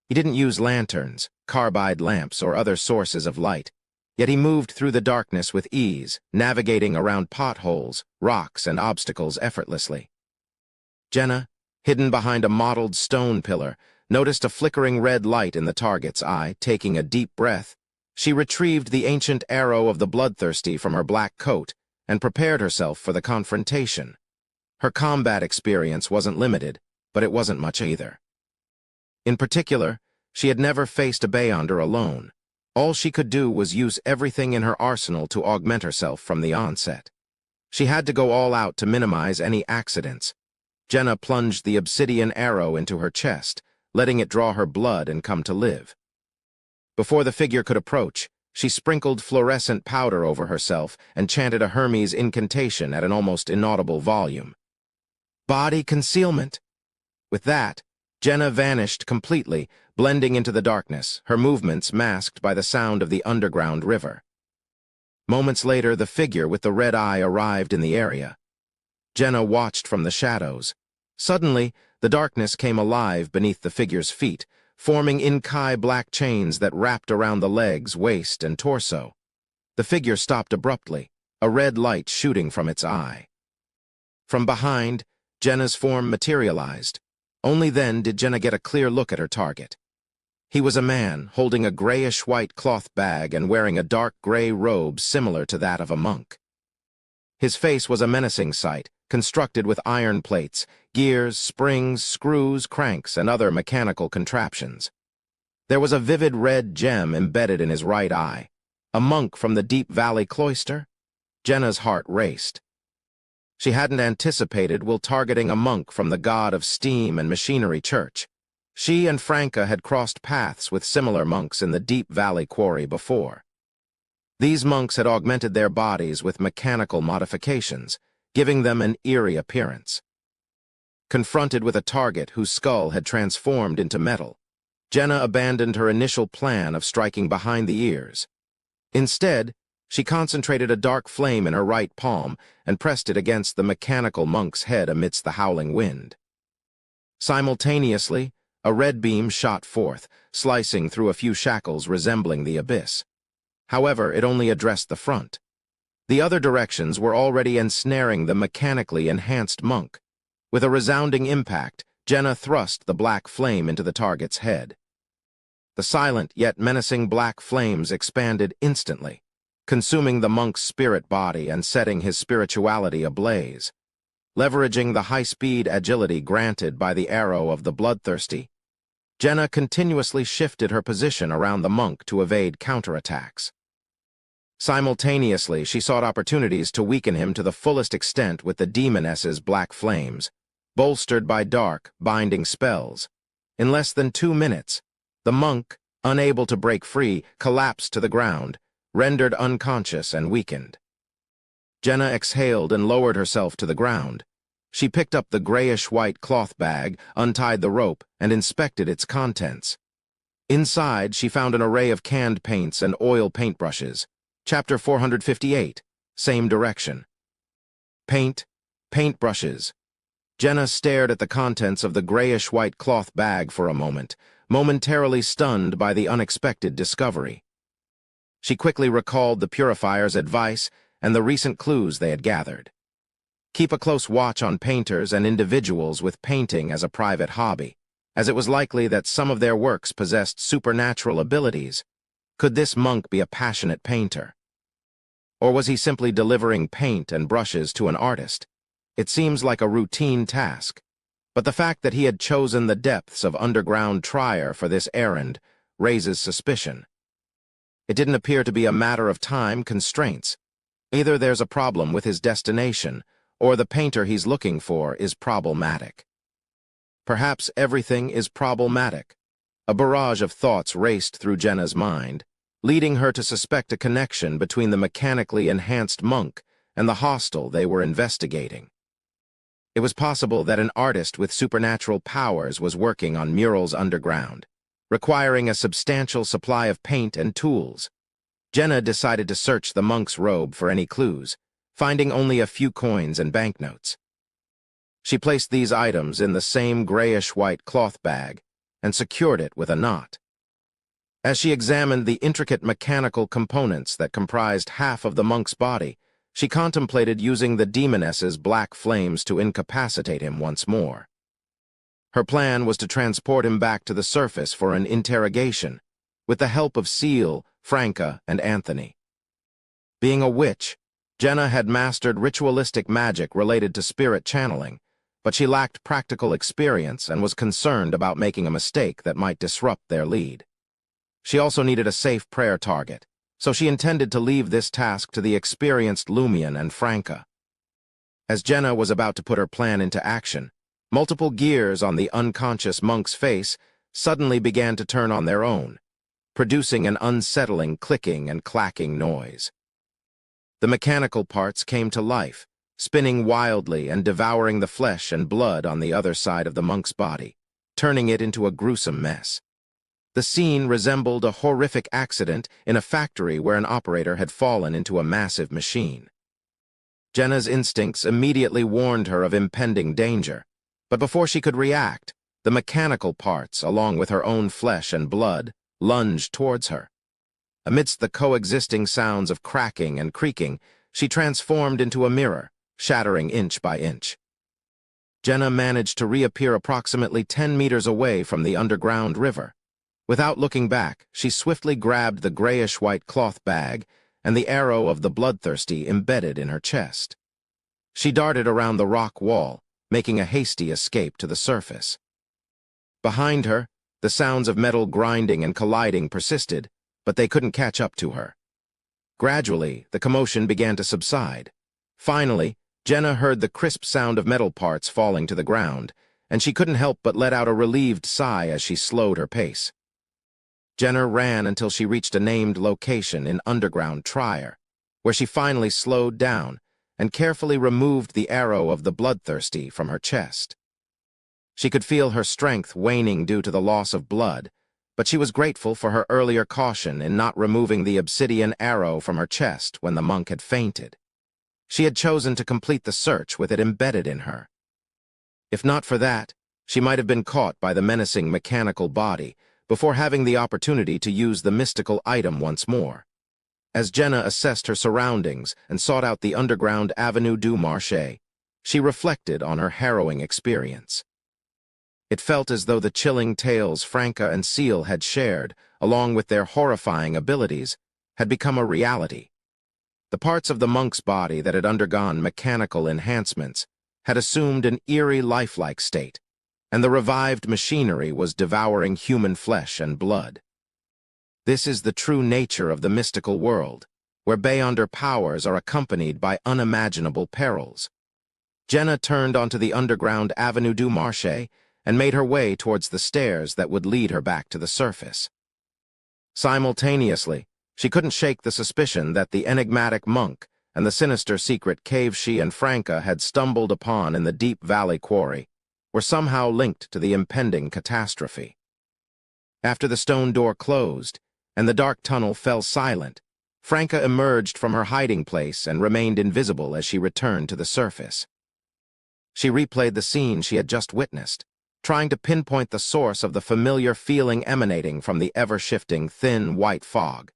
He didn't use lanterns, carbide lamps, or other sources of light, yet he moved through the darkness with ease, navigating around potholes, rocks, and obstacles effortlessly. Jenna, hidden behind a mottled stone pillar, noticed a flickering red light in the target's eye. Taking a deep breath, she retrieved the ancient arrow of the bloodthirsty from her black coat and prepared herself for the confrontation. Her combat experience wasn't limited, but it wasn't much either. In particular, she had never faced a Beyonder alone. All she could do was use everything in her arsenal to augment herself from the onset. She had to go all out to minimize any accidents. Jenna plunged the obsidian arrow into her chest, letting it draw her blood and come to live. Before the figure could approach, she sprinkled fluorescent powder over herself and chanted a Hermes incantation at an almost inaudible volume. Body concealment! With that, Jenna vanished completely, blending into the darkness, her movements masked by the sound of the underground river. Moments later, the figure with the red eye arrived in the area. Jenna watched from the shadows. Suddenly, the darkness came alive beneath the figure's feet, forming inkai black chains that wrapped around the legs, waist, and torso. The figure stopped abruptly, a red light shooting from its eye. From behind, Jenna's form materialized. Only then did Jenna get a clear look at her target. He was a man, holding a grayish-white cloth bag and wearing a dark gray robe similar to that of a monk. His face was a menacing sight, constructed with iron plates, gears, springs, screws, cranks, and other mechanical contraptions. There was a vivid red gem embedded in his right eye. A monk from the Deep Valley Cloister? Jenna's heart raced. She hadn't anticipated targeting a monk from the God of Steam and Machinery Church. She and Franca had crossed paths with similar monks in the Deep Valley Quarry before. These monks had augmented their bodies with mechanical modifications, giving them an eerie appearance. Confronted with a target whose skull had transformed into metal, Jenna abandoned her initial plan of striking behind the ears. Instead, she concentrated a dark flame in her right palm and pressed it against the mechanical monk's head amidst the howling wind. Simultaneously, a red beam shot forth, slicing through a few shackles resembling the abyss. However, it only addressed the front. The other directions were already ensnaring the mechanically enhanced monk. With a resounding impact, Jenna thrust the black flame into the target's head. The silent yet menacing black flames expanded instantly, consuming the monk's spirit body and setting his spirituality ablaze. Leveraging the high-speed agility granted by the arrow of the bloodthirsty, Jenna continuously shifted her position around the monk to evade counterattacks. Simultaneously, she sought opportunities to weaken him to the fullest extent with the demoness's black flames, bolstered by dark, binding spells. In less than 2 minutes, the monk, unable to break free, collapsed to the ground, rendered unconscious and weakened. Jenna exhaled and lowered herself to the ground. She picked up the grayish-white cloth bag, untied the rope, and inspected its contents. Inside, she found an array of canned paints and oil paintbrushes. Chapter 458, same direction. Paintbrushes. Jenna stared at the contents of the grayish-white cloth bag for a moment, momentarily stunned by the unexpected discovery. She quickly recalled the purifier's advice and the recent clues they had gathered. Keep a close watch on painters and individuals with painting as a private hobby, as it was likely that some of their works possessed supernatural abilities. Could this monk be a passionate painter? Or was he simply delivering paint and brushes to an artist? It seems like a routine task, but the fact that he had chosen the depths of underground Trier for this errand raises suspicion. It didn't appear to be a matter of time constraints. Either there's a problem with his destination, or the painter he's looking for is problematic. Perhaps everything is problematic. A barrage of thoughts raced through Jenna's mind, leading her to suspect a connection between the mechanically enhanced monk and the hostel they were investigating. It was possible that an artist with supernatural powers was working on murals underground, requiring a substantial supply of paint and tools. Jenna decided to search the monk's robe for any clues, finding only a few coins and banknotes. She placed these items in the same grayish-white cloth bag and secured it with a knot. As she examined the intricate mechanical components that comprised half of the monk's body, she contemplated using the demoness's black flames to incapacitate him once more. Her plan was to transport him back to the surface for an interrogation, with the help of Seal, Franca, and Anthony. Being a witch, Jenna had mastered ritualistic magic related to spirit channeling, but she lacked practical experience and was concerned about making a mistake that might disrupt their lead. She also needed a safe prayer target, so she intended to leave this task to the experienced Lumion and Franca. As Jenna was about to put her plan into action, multiple gears on the unconscious monk's face suddenly began to turn on their own, producing an unsettling clicking and clacking noise. The mechanical parts came to life, spinning wildly and devouring the flesh and blood on the other side of the monk's body, turning it into a gruesome mess. The scene resembled a horrific accident in a factory where an operator had fallen into a massive machine. Jenna's instincts immediately warned her of impending danger, but before she could react, the mechanical parts, along with her own flesh and blood, lunged towards her. Amidst the coexisting sounds of cracking and creaking, she transformed into a mirror, shattering inch by inch. Jenna managed to reappear approximately 10 meters away from the underground river. Without looking back, she swiftly grabbed the grayish-white cloth bag and the arrow of the bloodthirsty embedded in her chest. She darted around the rock wall, making a hasty escape to the surface. Behind her, the sounds of metal grinding and colliding persisted, but they couldn't catch up to her. Gradually, the commotion began to subside. Finally, Jenna heard the crisp sound of metal parts falling to the ground, and she couldn't help but let out a relieved sigh as she slowed her pace. Jenna ran until she reached a named location in underground Trier, where she finally slowed down and carefully removed the arrow of the bloodthirsty from her chest. She could feel her strength waning due to the loss of blood, but she was grateful for her earlier caution in not removing the obsidian arrow from her chest when the monk had fainted. She had chosen to complete the search with it embedded in her. If not for that, she might have been caught by the menacing mechanical body before having the opportunity to use the mystical item once more. As Jenna assessed her surroundings and sought out the underground Avenue du Marché, she reflected on her harrowing experience. It felt as though the chilling tales Franca and Seal had shared, along with their horrifying abilities, had become a reality. The parts of the monk's body that had undergone mechanical enhancements had assumed an eerie lifelike state, and the revived machinery was devouring human flesh and blood. This is the true nature of the mystical world, where Beyonder powers are accompanied by unimaginable perils. Jenna turned onto the underground Avenue du Marché and made her way towards the stairs that would lead her back to the surface. Simultaneously, she couldn't shake the suspicion that the enigmatic monk and the sinister secret cave she and Franca had stumbled upon in the Deep Valley quarry were somehow linked to the impending catastrophe. After the stone door closed and the dark tunnel fell silent, Franca emerged from her hiding place and remained invisible as she returned to the surface. She replayed the scene she had just witnessed, trying to pinpoint the source of the familiar feeling emanating from the ever-shifting thin white fog.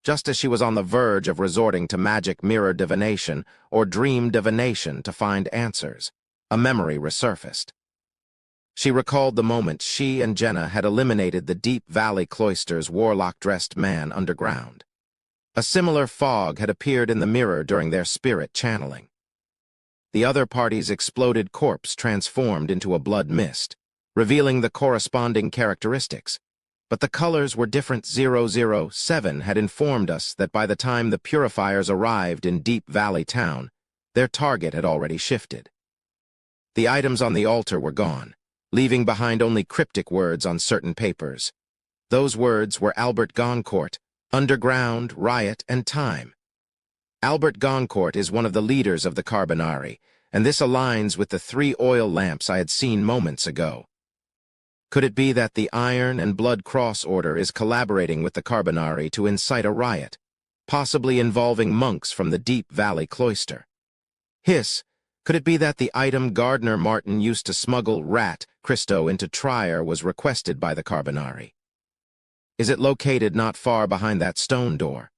Just as she was on the verge of resorting to magic mirror divination or dream divination to find answers, a memory resurfaced. She recalled the moment she and Jenna had eliminated the Deep Valley Cloister's warlock-dressed man underground. A similar fog had appeared in the mirror during their spirit channeling. The other party's exploded corpse transformed into a blood mist, revealing the corresponding characteristics. But the colors were different. 007 had informed us that by the time the purifiers arrived in Deep Valley Town, their target had already shifted. The items on the altar were gone, leaving behind only cryptic words on certain papers. Those words were Albert Goncourt, Underground, Riot, and Time. Albert Goncourt is one of the leaders of the Carbonari, and this aligns with the 3 oil lamps I had seen moments ago. Could it be that the Iron and Blood Cross Order is collaborating with the Carbonari to incite a riot, possibly involving monks from the Deep Valley Cloister? Could it be that the item Gardner Martin used to smuggle Rat Christo into Trier was requested by the Carbonari? Is it located not far behind that stone door?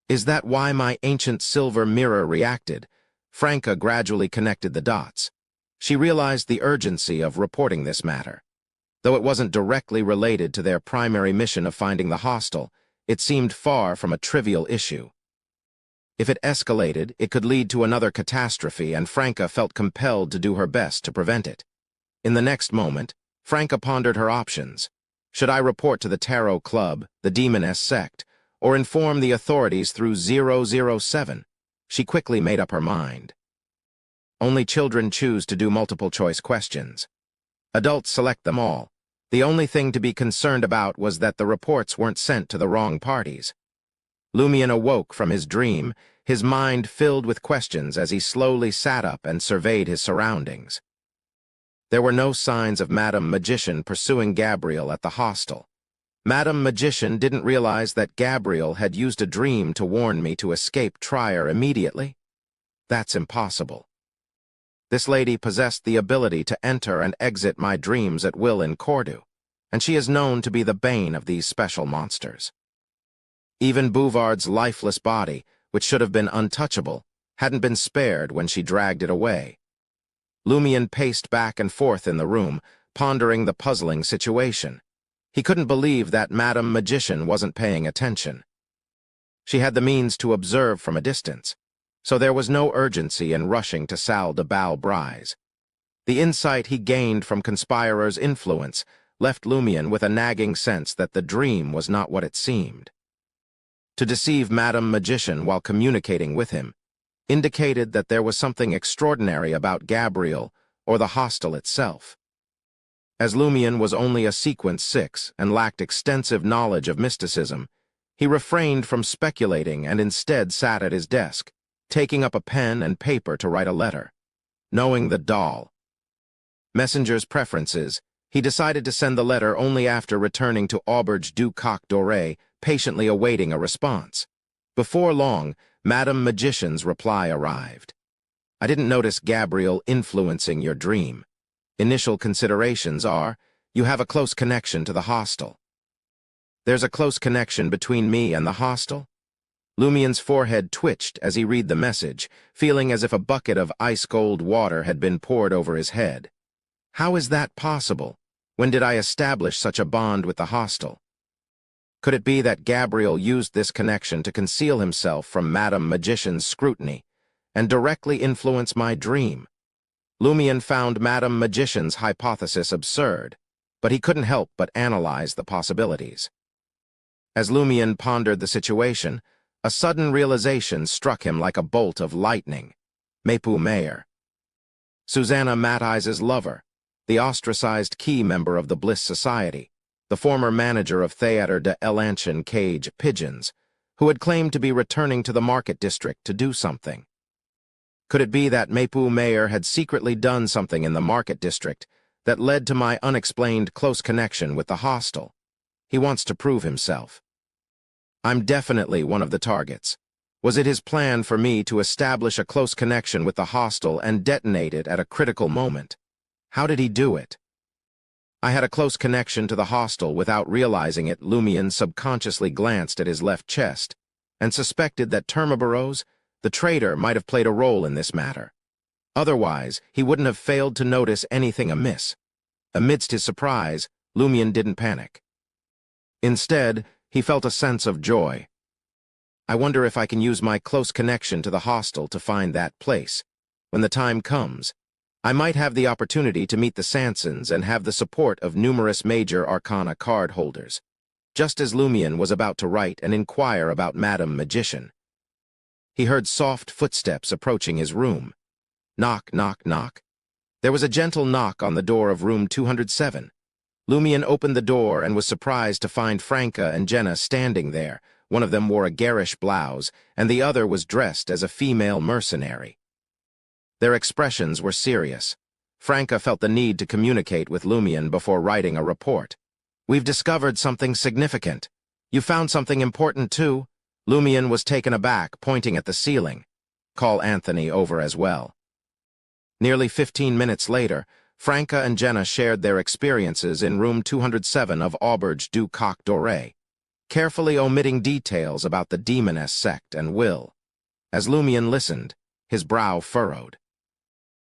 Is that why my ancient silver mirror reacted? Franca gradually connected the dots. She realized the urgency of reporting this matter. Though it wasn't directly related to their primary mission of finding the hostel, it seemed far from a trivial issue. If it escalated, it could lead to another catastrophe, and Franca felt compelled to do her best to prevent it. In the next moment, Franca pondered her options. Should I report to the Tarot Club, the Demoness sect, or inform the authorities through 007? She quickly made up her mind. Only children choose to do multiple-choice questions. Adults select them all. The only thing to be concerned about was that the reports weren't sent to the wrong parties. Lumion awoke from his dream, his mind filled with questions as he slowly sat up and surveyed his surroundings. There were no signs of Madame Magician pursuing Gabriel at the hostel. Madame Magician didn't realize that Gabriel had used a dream to warn me to escape Trier immediately. That's impossible. This lady possessed the ability to enter and exit my dreams at will in Cordu, and she is known to be the bane of these special monsters. Even Bouvard's lifeless body, which should have been untouchable, hadn't been spared when she dragged it away. Lumion paced back and forth in the room, pondering the puzzling situation. He couldn't believe that Madame Magician wasn't paying attention. She had the means to observe from a distance, so there was no urgency in rushing to Salle de Bal-Brise. The insight he gained from conspirers' influence left Lumion with a nagging sense that the dream was not what it seemed. To deceive Madame Magician while communicating with him indicated that there was something extraordinary about Gabriel or the hostel itself. As Lumion was only a Sequence 6 and lacked extensive knowledge of mysticism, he refrained from speculating and instead sat at his desk, taking up a pen and paper to write a letter. Knowing the doll messenger's preferences, he decided to send the letter only after returning to Auberge du Coq Doré, patiently awaiting a response. Before long, Madame Magician's reply arrived. I didn't notice Gabriel influencing your dream. Initial considerations are, you have a close connection to the hostel. There's a close connection between me and the hostel? Lumien's forehead twitched as he read the message, feeling as if a bucket of ice-cold water had been poured over his head. How is that possible? When did I establish such a bond with the hostel? Could it be that Gabriel used this connection to conceal himself from Madame Magician's scrutiny and directly influence my dream? Lumien found Madame Magician's hypothesis absurd, but he couldn't help but analyze the possibilities. As Lumien pondered the situation, a sudden realization struck him like a bolt of lightning. Mapu Mayer. Susanna Matthijs's lover, the ostracized key member of the Bliss Society, the former manager of Theater de l'Ancien Cage Pigeons, who had claimed to be returning to the market district to do something. Could it be that Mapu Mayer had secretly done something in the market district that led to my unexplained close connection with the hostel? He wants to prove himself. I'm definitely one of the targets. Was it his plan for me to establish a close connection with the hostel and detonate it at a critical moment? How did he do it? I had a close connection to the hostel without realizing it. Lumien subconsciously glanced at his left chest and suspected that Termaboros, the traitor, might have played a role in this matter. Otherwise, he wouldn't have failed to notice anything amiss. Amidst his surprise, Lumien didn't panic. Instead, he felt a sense of joy. I wonder if I can use my close connection to the hostel to find that place. When the time comes, I might have the opportunity to meet the Sansons and have the support of numerous major arcana card holders. Just as Lumien was about to write and inquire about Madame Magician, he heard soft footsteps approaching his room. Knock, knock, knock. There was a gentle knock on the door of room 207. Lumien opened the door and was surprised to find Franca and Jenna standing there. One of them wore a garish blouse, and the other was dressed as a female mercenary. Their expressions were serious. Franca felt the need to communicate with Lumien before writing a report. We've discovered something significant. You found something important too? Lumien was taken aback, pointing at the ceiling. Call Anthony over as well. Nearly 15 minutes later, Franca and Jenna shared their experiences in room 207 of Auberge du Coq Doré, carefully omitting details about the demoness sect and will. As Lumien listened, his brow furrowed.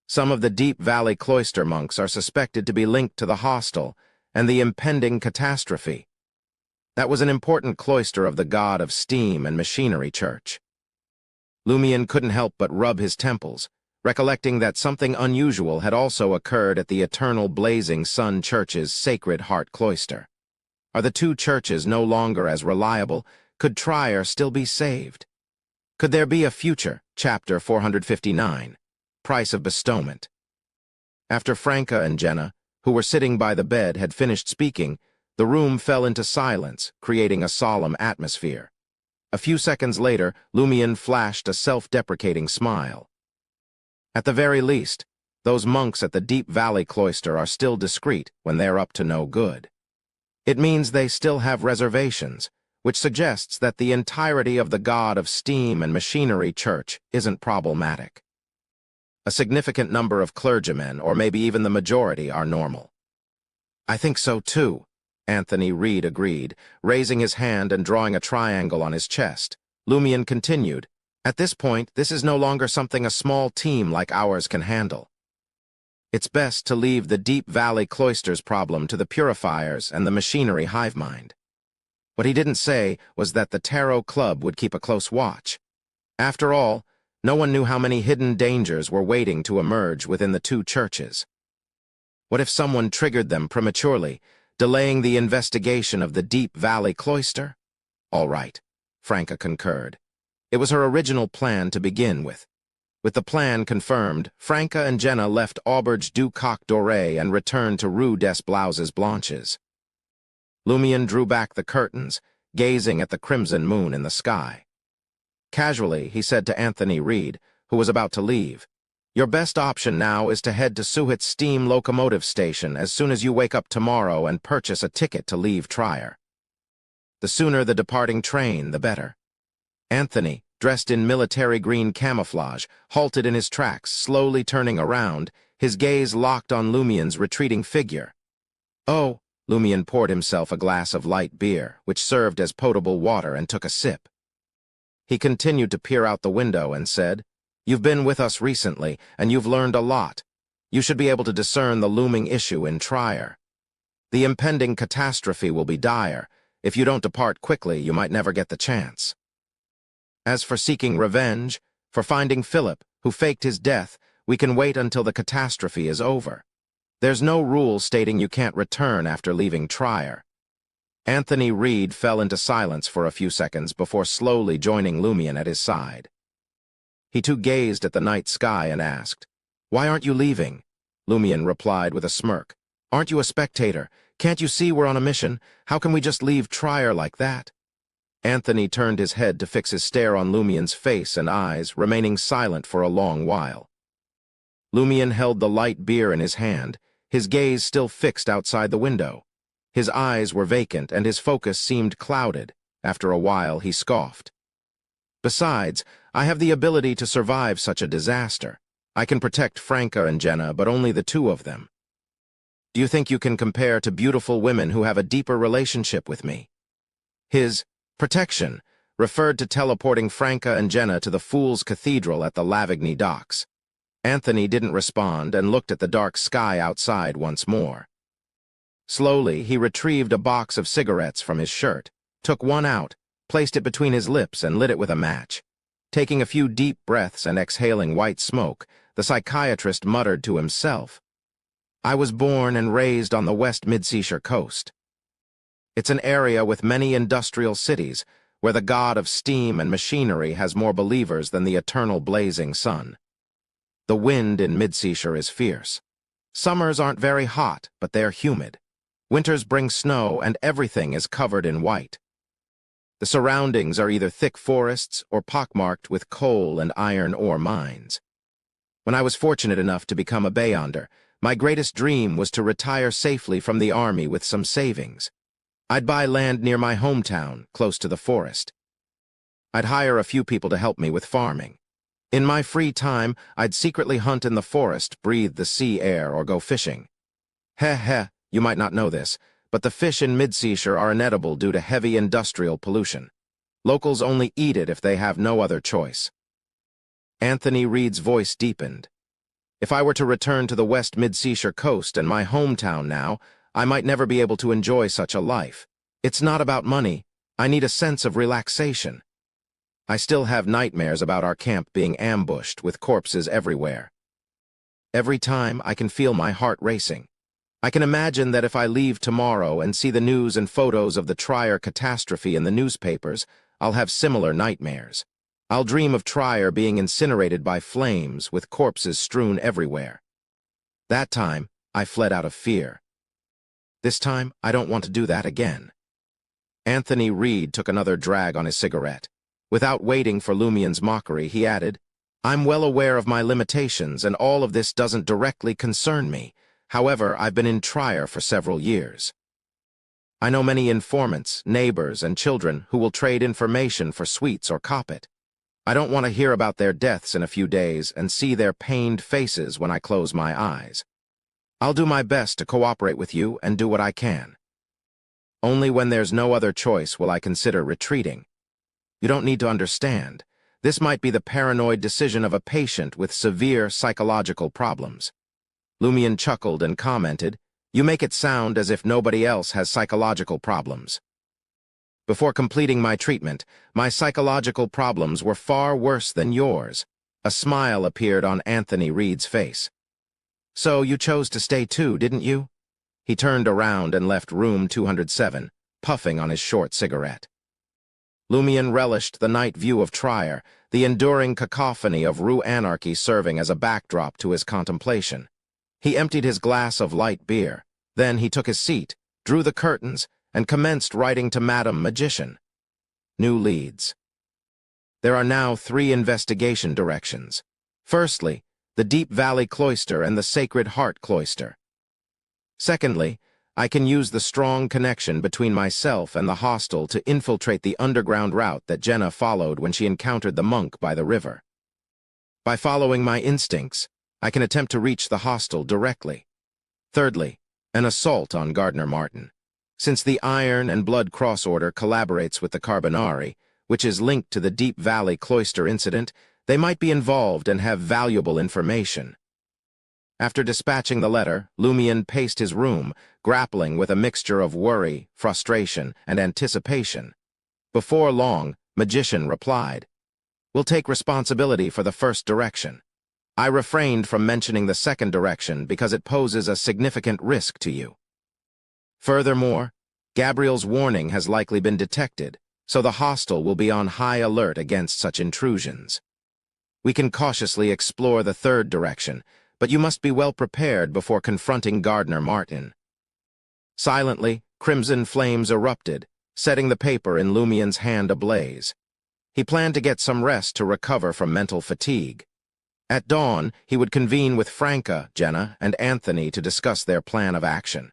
Some of the Deep Valley cloister monks are suspected to be linked to the hostel and the impending catastrophe. That was an important cloister of the god of steam and machinery church. Lumien couldn't help but rub his temples, recollecting that something unusual had also occurred at the Eternal Blazing Sun Church's Sacred Heart Cloister. Are the two churches no longer as reliable? Could Trier still be saved? Could there be a future? Chapter 459. Price of Bestowment. After Franca and Jenna, who were sitting by the bed, had finished speaking, the room fell into silence, creating a solemn atmosphere. A few seconds later, Lumien flashed a self-deprecating smile. At the very least, those monks at the Deep Valley Cloister are still discreet when they're up to no good. It means they still have reservations, which suggests that the entirety of the god of steam and machinery church isn't problematic. A significant number of clergymen, or maybe even the majority, are normal. I think so too, Anthony Reed agreed, raising his hand and drawing a triangle on his chest. Lumien continued, at this point, this is no longer something a small team like ours can handle. It's best to leave the Deep Valley Cloister's problem to the purifiers and the machinery hive mind. What he didn't say was that the Tarot Club would keep a close watch. After all, no one knew how many hidden dangers were waiting to emerge within the two churches. What if someone triggered them prematurely, delaying the investigation of the Deep Valley Cloister? All right, Franca concurred. It was her original plan to begin with. With the plan confirmed, Franca and Jenna left Auberge du Coq Doré and returned to Rue des Blouses Blanches. Lumien drew back the curtains, gazing at the crimson moon in the sky. Casually, he said to Anthony Reed, who was about to leave, your best option now is to head to Suhit's steam locomotive station as soon as you wake up tomorrow and purchase a ticket to leave Trier. The sooner the departing train, the better. Anthony, dressed in military green camouflage, halted in his tracks, slowly turning around, his gaze locked on Lumien's retreating figure. Oh, Lumien poured himself a glass of light beer, which served as potable water, and took a sip. He continued to peer out the window and said, "You've been with us recently, and you've learned a lot. You should be able to discern the looming issue in Trier. The impending catastrophe will be dire. If you don't depart quickly, you might never get the chance. As for seeking revenge, for finding Philip, who faked his death, we can wait until the catastrophe is over. There's no rule stating you can't return after leaving Trier." Anthony Reed fell into silence for a few seconds before slowly joining Lumion at his side. He too gazed at the night sky and asked, "Why aren't you leaving?" Lumion replied with a smirk, "Aren't you a spectator? Can't you see we're on a mission? How can we just leave Trier like that?" Anthony turned his head to fix his stare on Lumion's face and eyes, remaining silent for a long while. Lumion held the light beer in his hand, his gaze still fixed outside the window. His eyes were vacant, and his focus seemed clouded. After a while, he scoffed. "Besides, I have the ability to survive such a disaster. I can protect Franca and Jenna, but only the two of them. Do you think you can compare to beautiful women who have a deeper relationship with me?" His protection referred to teleporting Franca and Jenna to the Fool's Cathedral at the Lavigny docks. Anthony didn't respond and looked at the dark sky outside once more. Slowly, he retrieved a box of cigarettes from his shirt, took one out, placed it between his lips and lit it with a match. Taking a few deep breaths and exhaling white smoke, the psychiatrist muttered to himself, "I was born and raised on the West Mid-Seashire coast. It's an area with many industrial cities, where the god of steam and machinery has more believers than the eternal blazing sun. The wind in Mid-Seashire is fierce. Summers aren't very hot, but they're humid. Winters bring snow, and everything is covered in white. The surroundings are either thick forests or pockmarked with coal and iron ore mines. When I was fortunate enough to become a Beyonder, my greatest dream was to retire safely from the army with some savings. I'd buy land near my hometown, close to the forest. I'd hire a few people to help me with farming. In my free time, I'd secretly hunt in the forest, breathe the sea air, or go fishing. Heh, you might not know this, but the fish in Mid-Seashire are inedible due to heavy industrial pollution. Locals only eat it if they have no other choice." Anthony Reed's voice deepened. "If I were to return to the West Mid-Seashire coast and my hometown now, I might never be able to enjoy such a life. It's not about money. I need a sense of relaxation. I still have nightmares about our camp being ambushed with corpses everywhere. Every time I can feel my heart racing. I can imagine that if I leave tomorrow and see the news and photos of the Trier catastrophe in the newspapers, I'll have similar nightmares. I'll dream of Trier being incinerated by flames with corpses strewn everywhere. That time, I fled out of fear. This time, I don't want to do that again." Anthony Reed took another drag on his cigarette. Without waiting for Lumion's mockery, he added, "I'm well aware of my limitations, and all of this doesn't directly concern me. However, I've been in Trier for several years. I know many informants, neighbors, and children who will trade information for sweets or coppet. I don't want to hear about their deaths in a few days and see their pained faces when I close my eyes. I'll do my best to cooperate with you and do what I can. Only when there's no other choice will I consider retreating. You don't need to understand. This might be the paranoid decision of a patient with severe psychological problems." Lumion chuckled and commented, "You make it sound as if nobody else has psychological problems. Before completing my treatment, my psychological problems were far worse than yours." A smile appeared on Anthony Reed's face. "So you chose to stay too, didn't you?" He turned around and left room 207, puffing on his short cigarette. Lumion relished the night view of Trier, the enduring cacophony of Rue Anarchy serving as a backdrop to his contemplation. He emptied his glass of light beer. Then he took his seat, drew the curtains, and commenced writing to Madam Magician. New leads. There are now 3 investigation directions. Firstly, the Deep Valley Cloister and the Sacred Heart Cloister. Secondly, I can use the strong connection between myself and the hostel to infiltrate the underground route that Jenna followed when she encountered the monk by the river. By following my instincts, I can attempt to reach the hostel directly. Thirdly, an assault on Gardner Martin. Since the Iron and Blood Cross Order collaborates with the Carbonari, which is linked to the Deep Valley Cloister incident, they might be involved and have valuable information. After dispatching the letter, Lumion paced his room, grappling with a mixture of worry, frustration, and anticipation. Before long, Magician replied, "We'll take responsibility for the first direction. I refrained from mentioning the second direction because it poses a significant risk to you. Furthermore, Gabriel's warning has likely been detected, so the hostel will be on high alert against such intrusions. We can cautiously explore the third direction, but you must be well prepared before confronting Gardner Martin." Silently, crimson flames erupted, setting the paper in Lumion's hand ablaze. He planned to get some rest to recover from mental fatigue. At dawn, he would convene with Franca, Jenna, and Anthony to discuss their plan of action.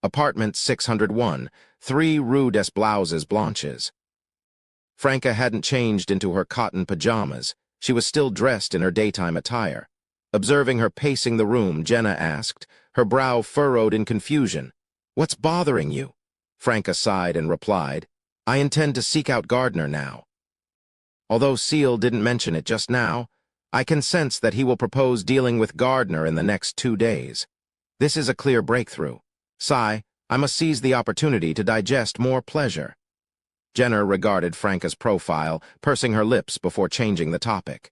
Apartment 601, 3 Rue des Blouses Blanches. Franca hadn't changed into her cotton pajamas. She was still dressed in her daytime attire. Observing her pacing the room, Jenna asked, her brow furrowed in confusion, "What's bothering you?" Franca sighed and replied, "I intend to seek out Gardner now. Although Seal didn't mention it just now, I can sense that he will propose dealing with Gardner in the next 2 days. This is a clear breakthrough. Sigh, I must seize the opportunity to digest more pleasure." Jenna regarded Franca's profile, pursing her lips before changing the topic.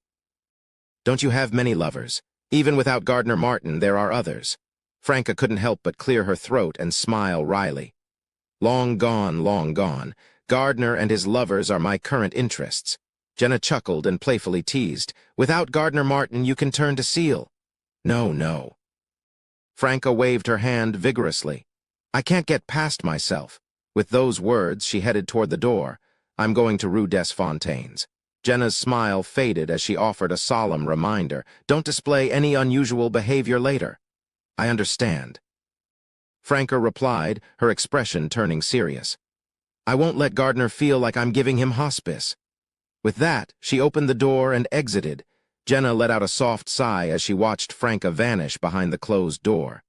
"Don't you have many lovers? Even without Gardner Martin, there are others." Franca couldn't help but clear her throat and smile wryly. Long gone. Gardner and his lovers are my current interests." Jenna chuckled and playfully teased, "Without Gardner Martin, you can turn to Seal." No. Franca waved her hand vigorously. "I can't get past myself." With those words, she headed toward the door. "I'm going to Rue des Fontaines." Jenna's smile faded as she offered a solemn reminder, "Don't display any unusual behavior later." "I understand." Franca replied, her expression turning serious. "I won't let Gardner feel like I'm giving him hospice." With that, she opened the door and exited. Jenna let out a soft sigh as she watched Franca vanish behind the closed door.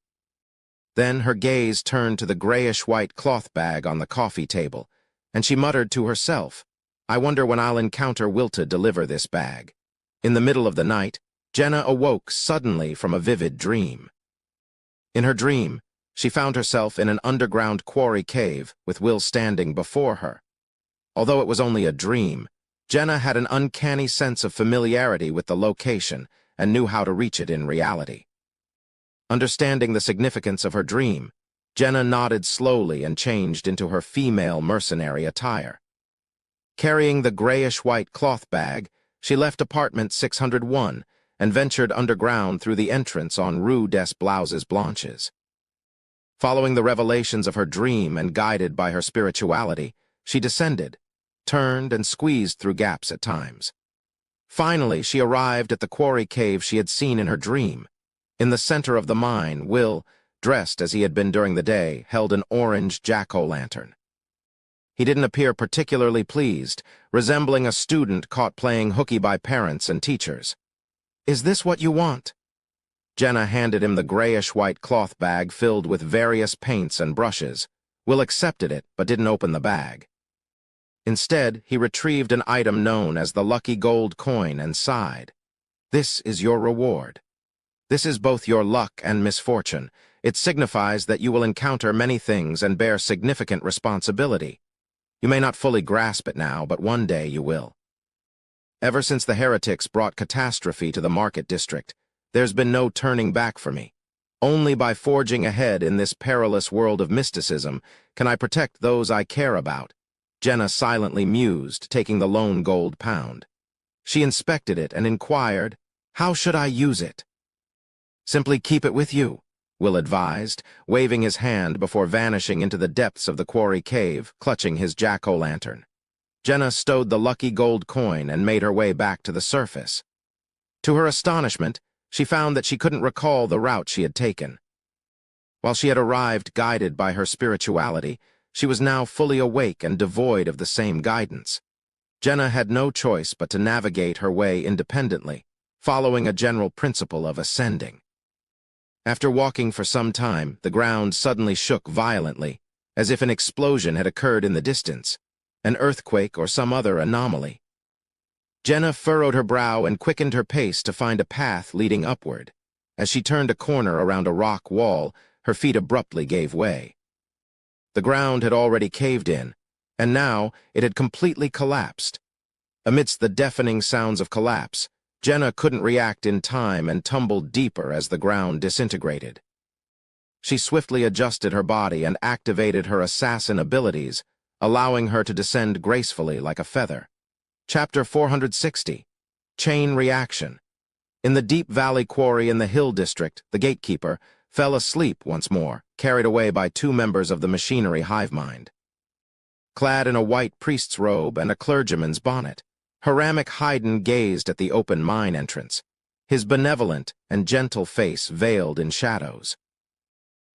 Then her gaze turned to the grayish-white cloth bag on the coffee table, and she muttered to herself, "I wonder when I'll encounter Will to deliver this bag." In the middle of the night, Jenna awoke suddenly from a vivid dream. In her dream, she found herself in an underground quarry cave with Will standing before her. Although it was only a dream, Jenna had an uncanny sense of familiarity with the location and knew how to reach it in reality. Understanding the significance of her dream, Jenna nodded slowly and changed into her female mercenary attire. Carrying the grayish-white cloth bag, she left apartment 601 and ventured underground through the entrance on Rue des Blouses Blanches. Following the revelations of her dream and guided by her spirituality, she descended, turned, and squeezed through gaps at times. Finally, she arrived at the quarry cave she had seen in her dream. In the center of the mine, Will, dressed as he had been during the day, held an orange jack-o'-lantern. He didn't appear particularly pleased, resembling a student caught playing hooky by parents and teachers. "Is this what you want?" Jenna handed him the grayish-white cloth bag filled with various paints and brushes. Will accepted it, but didn't open the bag. Instead, he retrieved an item known as the lucky gold coin and sighed. "This is your reward. This is both your luck and misfortune. It signifies that you will encounter many things and bear significant responsibility. You may not fully grasp it now, but one day you will. Ever since the heretics brought catastrophe to the market district, there's been no turning back for me. Only by forging ahead in this perilous world of mysticism can I protect those I care about." Jenna silently mused, taking the lone gold pound. She inspected it and inquired, "How should I use it?" "Simply keep it with you," Will advised, waving his hand before vanishing into the depths of the quarry cave, clutching his jack-o'-lantern. Jenna stowed the lucky gold coin and made her way back to the surface. To her astonishment, she found that she couldn't recall the route she had taken. While she had arrived guided by her spirituality, she was now fully awake and devoid of the same guidance. Jenna had no choice but to navigate her way independently, following a general principle of ascending. After walking for some time, the ground suddenly shook violently, as if an explosion had occurred in the distance. an earthquake, or some other anomaly. Jenna furrowed her brow and quickened her pace to find a path leading upward. As she turned a corner around a rock wall, her feet abruptly gave way. The ground had already caved in, and now it had completely collapsed. Amidst the deafening sounds of collapse, Jenna couldn't react in time and tumbled deeper as the ground disintegrated. She swiftly adjusted her body and activated her assassin abilities, allowing her to descend gracefully like a feather. Chapter 460. Chain Reaction. In the deep valley quarry in the Hill District, the gatekeeper fell asleep once more, carried away by two members of the machinery hive mind. Clad in a white priest's robe and a clergyman's bonnet, Hieramic Haydn gazed at the open mine entrance, his benevolent and gentle face veiled in shadows.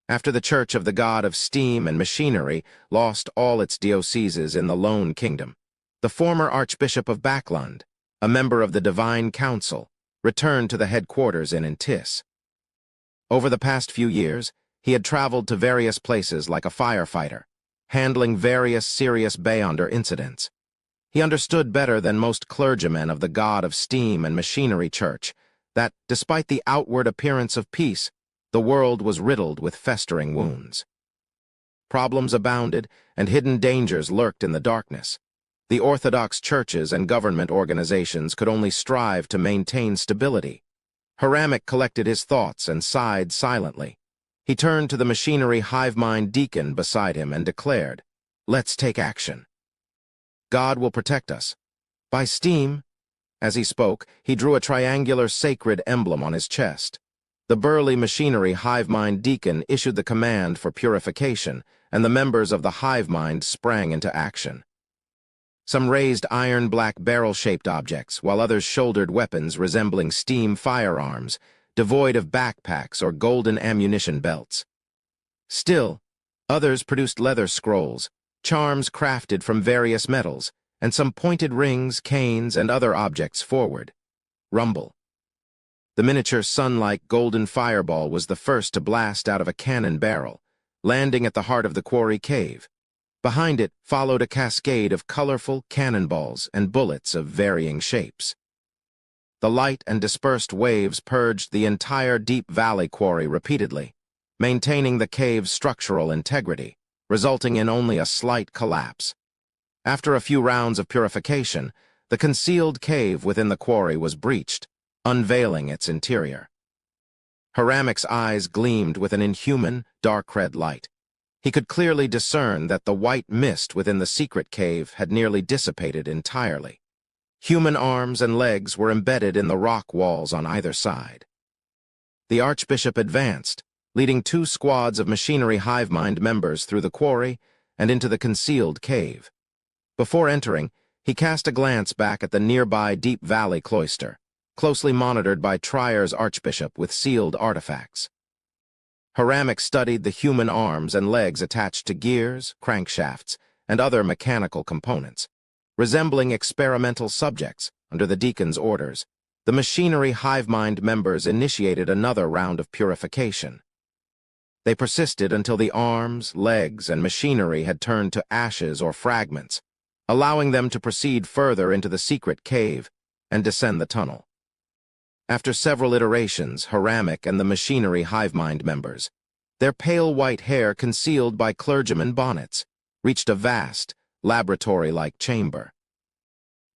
After the Church of the God of Steam and Machinery lost all its dioceses in the Lone Kingdom, the former Archbishop of Backlund, a member of the Divine Council, returned to the headquarters in Ainz. Over the past few years, he had traveled to various places like a firefighter, handling various serious Beyonder incidents. He understood better than most clergymen of the God of Steam and Machinery Church that, despite the outward appearance of peace, the world was riddled with festering wounds. Problems abounded, and hidden dangers lurked in the darkness. The Orthodox churches and government organizations could only strive to maintain stability. Hieramic collected his thoughts and sighed silently. He turned to the machinery hive mind deacon beside him and declared, "Let's take action. God will protect us. By steam." As he spoke, he drew a triangular sacred emblem on his chest. The burly machinery hive mind deacon issued the command for purification, and the members of the hive mind sprang into action. Some raised iron-black barrel-shaped objects, while others shouldered weapons resembling steam firearms, devoid of backpacks or golden ammunition belts. Still, others produced leather scrolls, charms crafted from various metals, and some pointed rings, canes, and other objects forward. Rumble. The miniature sun-like golden fireball was the first to blast out of a cannon barrel, landing at the heart of the quarry cave. Behind it followed a cascade of colorful cannonballs and bullets of varying shapes. The light and dispersed waves purged the entire deep valley quarry repeatedly, maintaining the cave's structural integrity, resulting in only a slight collapse. After a few rounds of purification, the concealed cave within the quarry was breached, unveiling its interior. Hieramic's eyes gleamed with an inhuman, dark-red light. He could clearly discern that the white mist within the secret cave had nearly dissipated entirely. Human arms and legs were embedded in the rock walls on either side. The Archbishop advanced, leading two squads of machinery hive mind members through the quarry and into the concealed cave. Before entering, he cast a glance back at the nearby Deep Valley cloister, closely monitored by Trier's Archbishop with sealed artifacts. Hieramic studied the human arms and legs attached to gears, crankshafts, and other mechanical components. Resembling experimental subjects, under the deacon's orders, the machinery hive mind members initiated another round of purification. They persisted until the arms, legs, and machinery had turned to ashes or fragments, allowing them to proceed further into the secret cave and descend the tunnel. After several iterations, Hieramic and the machinery hive mind members, their pale white hair concealed by clergyman bonnets, reached a vast, laboratory-like chamber.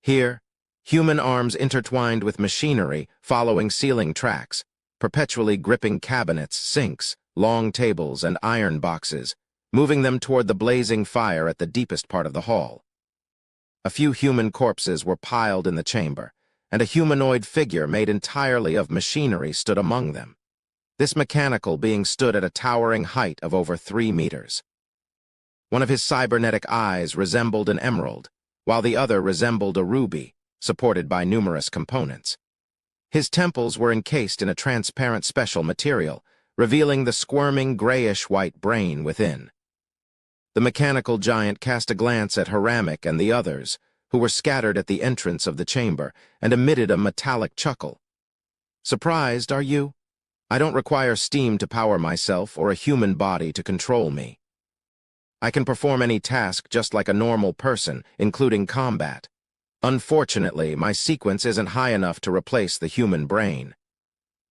Here, human arms intertwined with machinery, following ceiling tracks, perpetually gripping cabinets, sinks, long tables, and iron boxes, moving them toward the blazing fire at the deepest part of the hall. A few human corpses were piled in the chamber, and a humanoid figure made entirely of machinery stood among them. This mechanical being stood at a towering height of over 3 meters. One of his cybernetic eyes resembled an emerald, while the other resembled a ruby, supported by numerous components. His temples were encased in a transparent special material, revealing the squirming grayish-white brain within. The mechanical giant cast a glance at Hieramic and the others, who were scattered at the entrance of the chamber, and emitted a metallic chuckle. "Surprised, are you? I don't require steam to power myself or a human body to control me." I can perform any task just like a normal person, including combat. Unfortunately, my sequence isn't high enough to replace the human brain.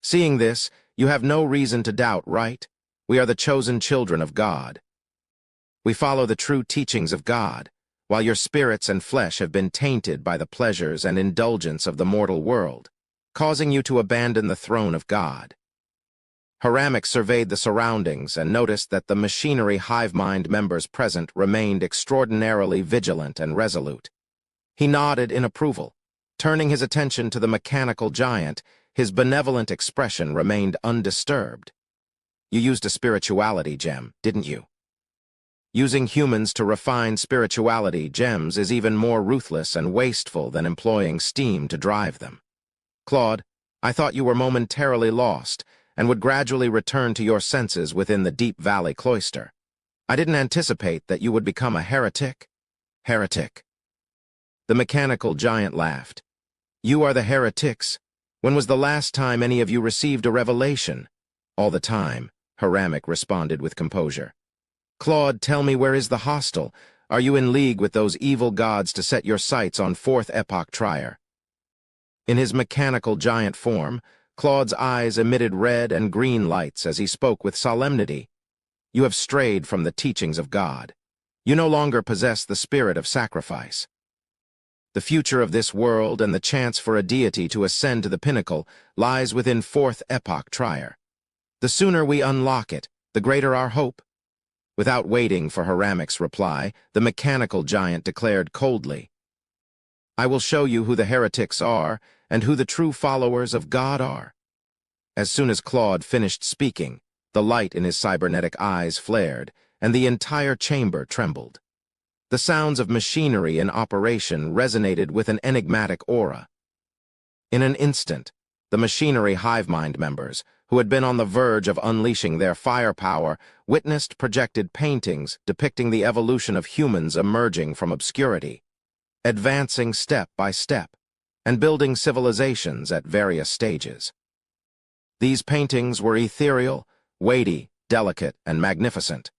Seeing this, you have no reason to doubt, right? We are the chosen children of God. We follow the true teachings of God, while your spirits and flesh have been tainted by the pleasures and indulgence of the mortal world, causing you to abandon the throne of God. Haramek surveyed the surroundings and noticed that the machinery hive mind members present remained extraordinarily vigilant and resolute. He nodded in approval. Turning his attention to the mechanical giant, his benevolent expression remained undisturbed. You used a spirituality gem, didn't you? Using humans to refine spirituality gems is even more ruthless and wasteful than employing steam to drive them. Claude, I thought you were momentarily lost and would gradually return to your senses within the Deep Valley cloister. I didn't anticipate that you would become a heretic. Heretic. The mechanical giant laughed. You are the heretics. When was the last time any of you received a revelation? All the time, Haramek responded with composure. Claude, tell me, where is the hostel? Are you in league with those evil gods to set your sights on Fourth Epoch Trier? In his mechanical giant form, Claude's eyes emitted red and green lights as he spoke with solemnity. You have strayed from the teachings of God. You no longer possess the spirit of sacrifice. The future of this world and the chance for a deity to ascend to the pinnacle lies within Fourth Epoch Trier. The sooner we unlock it, the greater our hope. Without waiting for Haramek's reply, the mechanical giant declared coldly, I will show you who the heretics are and who the true followers of God are. As soon as Claude finished speaking, the light in his cybernetic eyes flared, and the entire chamber trembled. The sounds of machinery in operation resonated with an enigmatic aura. In an instant, the machinery hive mind members, who had been on the verge of unleashing their firepower, witnessed projected paintings depicting the evolution of humans emerging from obscurity, advancing step by step, and building civilizations at various stages. These paintings were ethereal, weighty, delicate, and magnificent.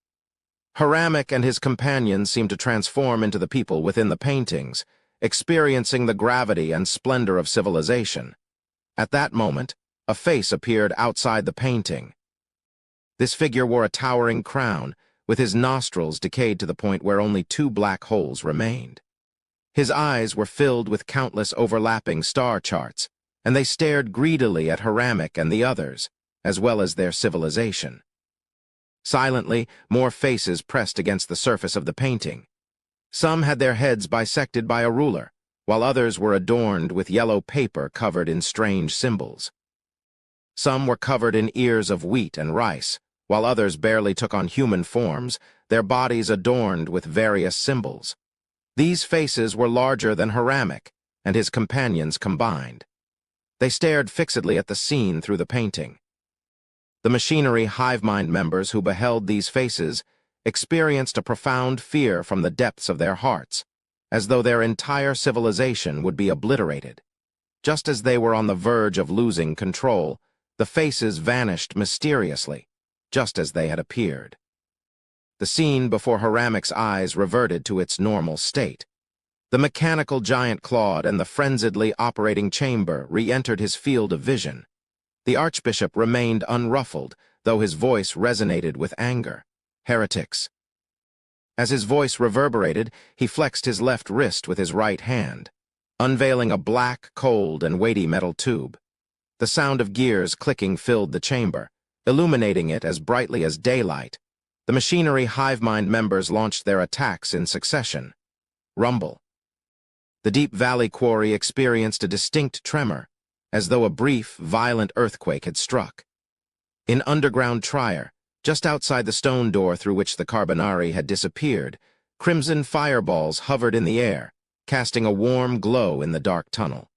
Haramek and his companions seemed to transform into the people within the paintings, experiencing the gravity and splendor of civilization. At that moment, a face appeared outside the painting. This figure wore a towering crown, with his nostrils decayed to the point where only 2 black holes remained. His eyes were filled with countless overlapping star charts, and they stared greedily at Haramek and the others, as well as their civilization. Silently, more faces pressed against the surface of the painting. Some had their heads bisected by a ruler, while others were adorned with yellow paper covered in strange symbols. Some were covered in ears of wheat and rice, while others barely took on human forms, their bodies adorned with various symbols. These faces were larger than Haramek and his companions combined. They stared fixedly at the scene through the painting. The machinery hive mind members who beheld these faces experienced a profound fear from the depths of their hearts, as though their entire civilization would be obliterated. Just as they were on the verge of losing control, the faces vanished mysteriously, just as they had appeared. The scene before Haramek's eyes reverted to its normal state. The mechanical giant Claude and the frenziedly operating chamber re-entered his field of vision. The archbishop remained unruffled, though his voice resonated with anger. Heretics. As his voice reverberated, he flexed his left wrist with his right hand, unveiling a black, cold, and weighty metal tube. The sound of gears clicking filled the chamber, illuminating it as brightly as daylight. The machinery hive mind members launched their attacks in succession. Rumble. The Deep Valley quarry experienced a distinct tremor, as though a brief, violent earthquake had struck. In underground Trier, just outside the stone door through which the Carbonari had disappeared, crimson fireballs hovered in the air, casting a warm glow in the dark tunnel.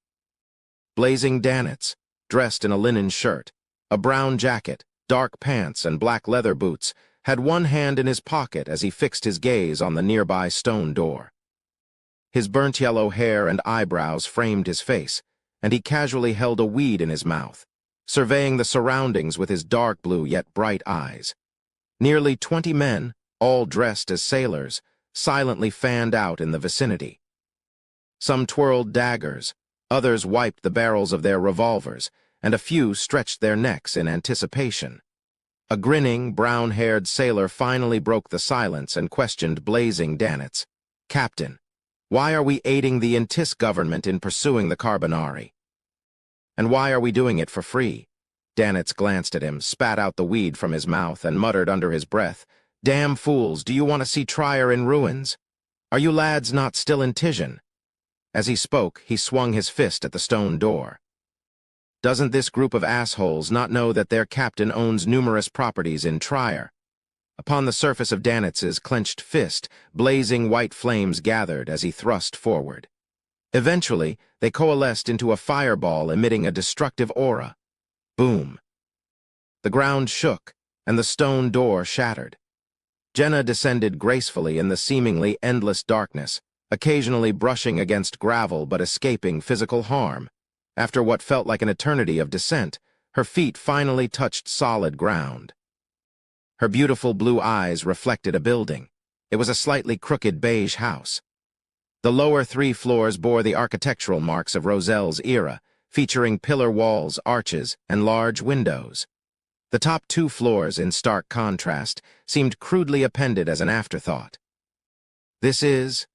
Blazing Danitz, dressed in a linen shirt, a brown jacket, dark pants, and black leather boots, had one hand in his pocket as he fixed his gaze on the nearby stone door. His burnt yellow hair and eyebrows framed his face, and he casually held a weed in his mouth, surveying the surroundings with his dark blue yet bright eyes. Nearly 20 men, all dressed as sailors, silently fanned out in the vicinity. Some twirled daggers, others wiped the barrels of their revolvers, and a few stretched their necks in anticipation. A grinning, brown-haired sailor finally broke the silence and questioned blazing Danitz. "Captain, why are we aiding the Ainz government in pursuing the Carbonari? And why are we doing it for free?" Danitz glanced at him, spat out the weed from his mouth, and muttered under his breath, "Damn fools, do you want to see Trier in ruins? Are you lads not still in Tijan?" As he spoke, he swung his fist at the stone door. Doesn't this group of assholes not know that their captain owns numerous properties in Trier? Upon the surface of Danitz's clenched fist, blazing white flames gathered as he thrust forward. Eventually, they coalesced into a fireball emitting a destructive aura. Boom. The ground shook, and the stone door shattered. Jenna descended gracefully in the seemingly endless darkness, occasionally brushing against gravel but escaping physical harm. After what felt like an eternity of descent, her feet finally touched solid ground. Her beautiful blue eyes reflected a building. It was a slightly crooked beige house. The lower 3 floors bore the architectural marks of Roselle's era, featuring pillar walls, arches, and large windows. The top 2 floors, in stark contrast, seemed crudely appended as an afterthought. "This is..."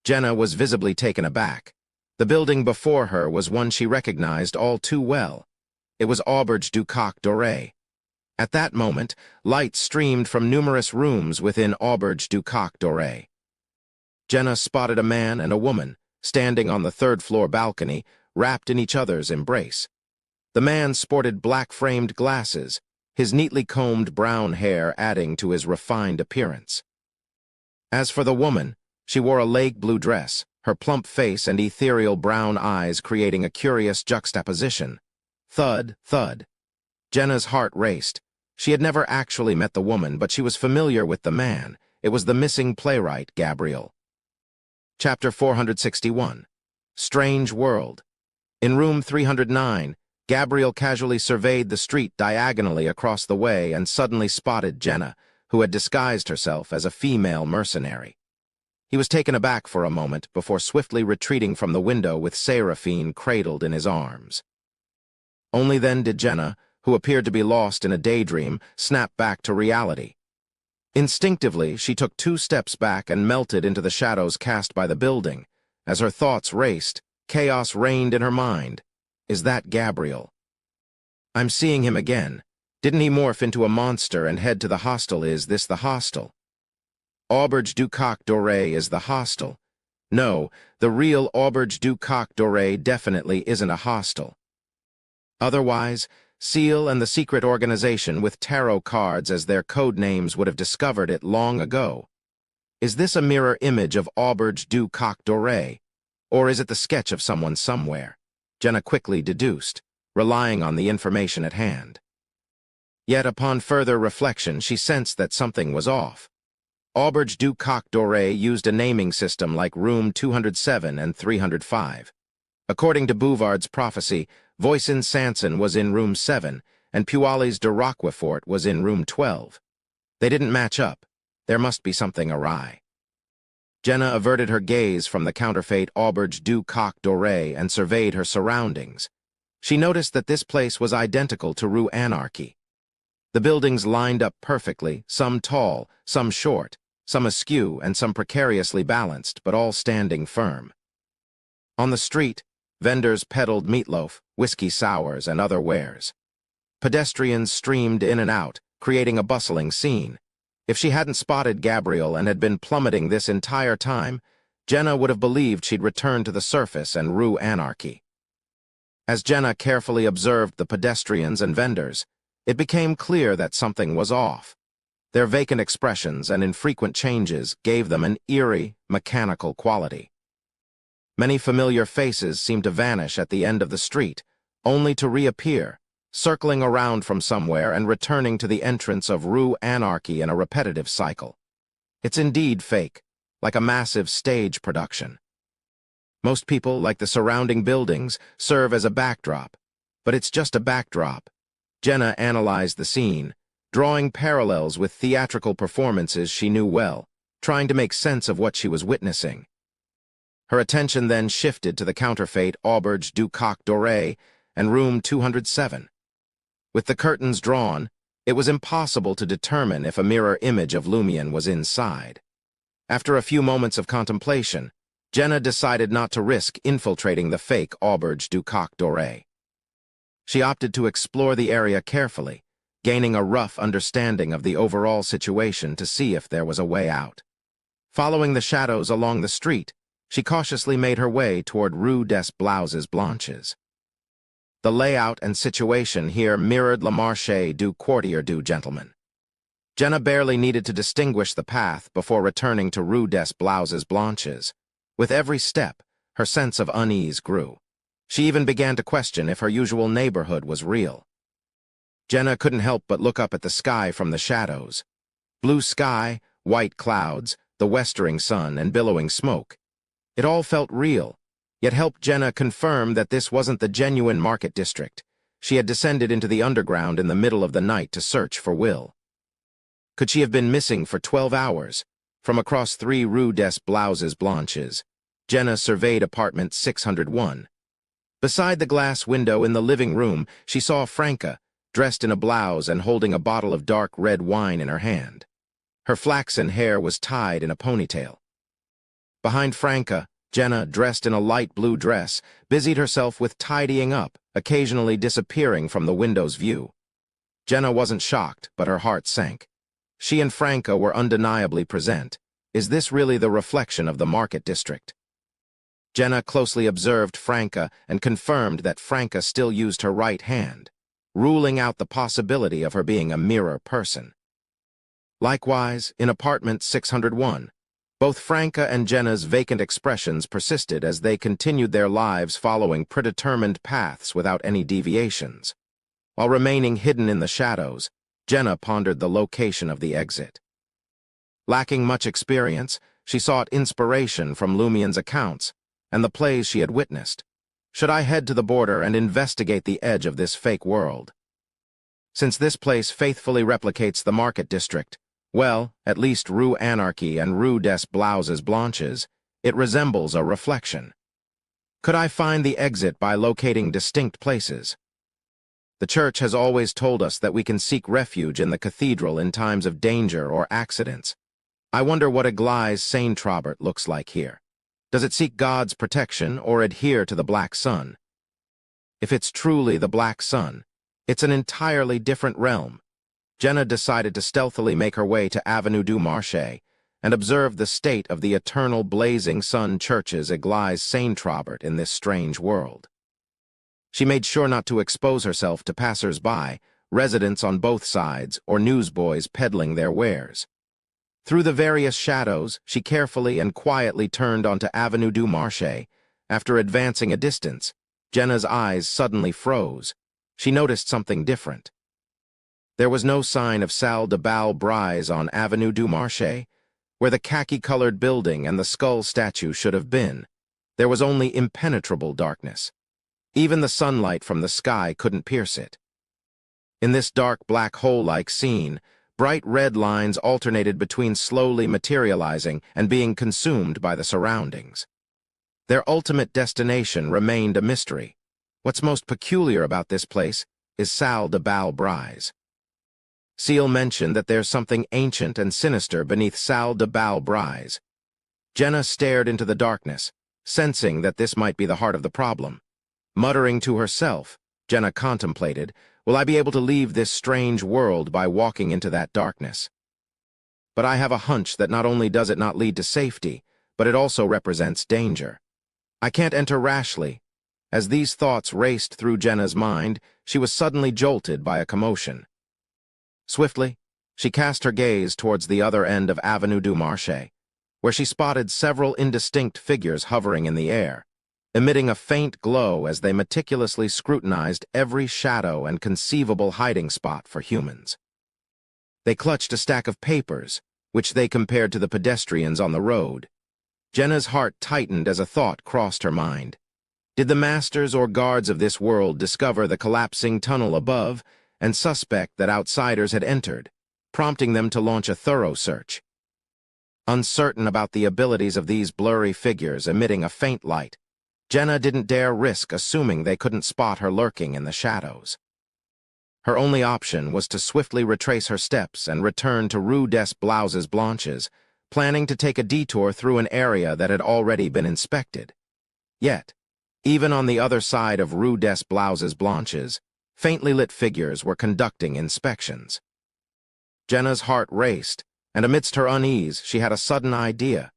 Jenna was visibly taken aback. The building before her was one she recognized all too well. It was Auberge du Coq Doré. At that moment, light streamed from numerous rooms within Auberge du Coq Doré. Jenna spotted a man and a woman, standing on the 3rd-floor balcony, wrapped in each other's embrace. The man sported black-framed glasses, his neatly combed brown hair adding to his refined appearance. As for the woman, she wore a lake blue dress, her plump face and ethereal brown eyes creating a curious juxtaposition. Thud, thud. Jenna's heart raced. She had never actually met the woman, but she was familiar with the man. It was the missing playwright, Gabriel. Chapter 461. Strange World. In room 309, Gabriel casually surveyed the street diagonally across the way and suddenly spotted Jenna, who had disguised herself as a female mercenary. He was taken aback for a moment before swiftly retreating from the window with Seraphine cradled in his arms. Only then did Jenna, who appeared to be lost in a daydream, snap back to reality. Instinctively, she took 2 steps back and melted into the shadows cast by the building. As her thoughts raced, chaos reigned in her mind. Is that Gabriel? I'm seeing him again. Didn't he morph into a monster and head to the hostel? Is this the hostel? Auberge du Coq Doré is the hostel. No, the real Auberge du Coq Doré definitely isn't a hostel. Otherwise, Seal and the secret organization with tarot cards as their code names would have discovered it long ago. Is this a mirror image of Auberge du Coq Doré? Or is it the sketch of someone somewhere? Jenna quickly deduced, relying on the information at hand. Yet upon further reflection, she sensed that something was off. Auberge du Coq Doré used a naming system like Room 207 and 305. According to Bouvard's prophecy, Voisin Sanson was in Room 7, and Pualis de Roquefort was in Room 12. They didn't match up. There must be something awry. Jenna averted her gaze from the counterfeit Auberge du Coq Doré and surveyed her surroundings. She noticed that this place was identical to Rue Anarchy. The buildings lined up perfectly, some tall, some short, some askew, and some precariously balanced, but all standing firm. On the street, vendors peddled meatloaf, whiskey sours, and other wares. Pedestrians streamed in and out, creating a bustling scene. If she hadn't spotted Gabriel and had been plummeting this entire time, Jenna would have believed she'd returned to the surface and Rue Anarchy. As Jenna carefully observed the pedestrians and vendors, it became clear that something was off. Their vacant expressions and infrequent changes gave them an eerie, mechanical quality. Many familiar faces seemed to vanish at the end of the street, only to reappear, circling around from somewhere and returning to the entrance of Rue Anarchy in a repetitive cycle. It's indeed fake, like a massive stage production. Most people, like the surrounding buildings, serve as a backdrop, but it's just a backdrop. Jenna analyzed the scene. drawing parallels with theatrical performances she knew well, trying to make sense of what she was witnessing. Her attention then shifted to the counterfeit Auberge du Coq Doré and room 207. With the curtains drawn, it was impossible to determine if a mirror image of Lumion was inside. After a few moments of contemplation, Jenna decided not to risk infiltrating the fake Auberge du Coq Doré. She opted to explore the area carefully, gaining a rough understanding of the overall situation to see if there was a way out. Following the shadows along the street, she cautiously made her way toward Rue des Blouses Blanches. The layout and situation here mirrored Le Marché du Quartier du Gentleman. Jenna barely needed to distinguish the path before returning to Rue des Blouses Blanches. With every step, her sense of unease grew. She even began to question if her usual neighborhood was real. Jenna couldn't help but look up at the sky from the shadows. Blue sky, white clouds, the westering sun, and billowing smoke. It all felt real, yet helped Jenna confirm that this wasn't the genuine market district. She had descended into the underground in the middle of the night to search for Will. Could she have been missing for 12 hours? From across 3 Rue des Blouses Blanches, Jenna surveyed apartment 601. Beside the glass window in the living room, she saw Franca, dressed in a blouse and holding a bottle of dark red wine in her hand. Her flaxen hair was tied in a ponytail. Behind Franca, Jenna, dressed in a light blue dress, busied herself with tidying up, occasionally disappearing from the window's view. Jenna wasn't shocked, but her heart sank. She and Franca were undeniably present. Is this really the reflection of the market district? Jenna closely observed Franca and confirmed that Franca still used her right hand, ruling out the possibility of her being a mirror person. Likewise, in apartment 601, both Franca and Jenna's vacant expressions persisted as they continued their lives following predetermined paths without any deviations. While remaining hidden in the shadows, Jenna pondered the location of the exit. Lacking much experience, she sought inspiration from Lumion's accounts and the plays she had witnessed. Should I head to the border and investigate the edge of this fake world? Since this place faithfully replicates the market district, well, at least Rue Anarchy and Rue des Blouses Blanches, it resembles a reflection. Could I find the exit by locating distinct places? The Church has always told us that we can seek refuge in the cathedral in times of danger or accidents. I wonder what Église Saint-Trobert looks like here. Does it seek God's protection or adhere to the Black Sun? If it's truly the Black Sun, it's an entirely different realm. Jenna decided to stealthily make her way to Avenue du Marché and observe the state of the eternal blazing sun churches Église Saint-Trobert in this strange world. She made sure not to expose herself to passers-by, residents on both sides, or newsboys peddling their wares. Through the various shadows, she carefully and quietly turned onto Avenue du Marché. After advancing a distance, Jenna's eyes suddenly froze. She noticed something different. There was no sign of Salle de Bal Brise on Avenue du Marché, where the khaki-colored building and the skull statue should have been. There was only impenetrable darkness. Even the sunlight from the sky couldn't pierce it. In this dark black hole-like scene, bright red lines alternated between slowly materializing and being consumed by the surroundings. Their ultimate destination remained a mystery. What's most peculiar about this place is Salle de Bal Brise. Seal mentioned that there's something ancient and sinister beneath Salle de Bal Brise. Jenna stared into the darkness, sensing that this might be the heart of the problem. Muttering to herself, Jenna contemplated, will I be able to leave this strange world by walking into that darkness? But I have a hunch that not only does it not lead to safety, but it also represents danger. I can't enter rashly. As these thoughts raced through Jenna's mind, she was suddenly jolted by a commotion. Swiftly, she cast her gaze towards the other end of Avenue du Marché, where she spotted several indistinct figures hovering in the air, emitting a faint glow as they meticulously scrutinized every shadow and conceivable hiding spot for humans. They clutched a stack of papers, which they compared to the pedestrians on the road. Jenna's heart tightened as a thought crossed her mind. Did the masters or guards of this world discover the collapsing tunnel above and suspect that outsiders had entered, prompting them to launch a thorough search. Uncertain about the abilities of these blurry figures emitting a faint light, Jenna didn't dare risk assuming they couldn't spot her lurking in the shadows. Her only option was to swiftly retrace her steps and return to Rue des Blouses Blanches, planning to take a detour through an area that had already been inspected. Yet, even on the other side of Rue des Blouses Blanches, faintly lit figures were conducting inspections. Jenna's heart raced, and amidst her unease, she had a sudden idea.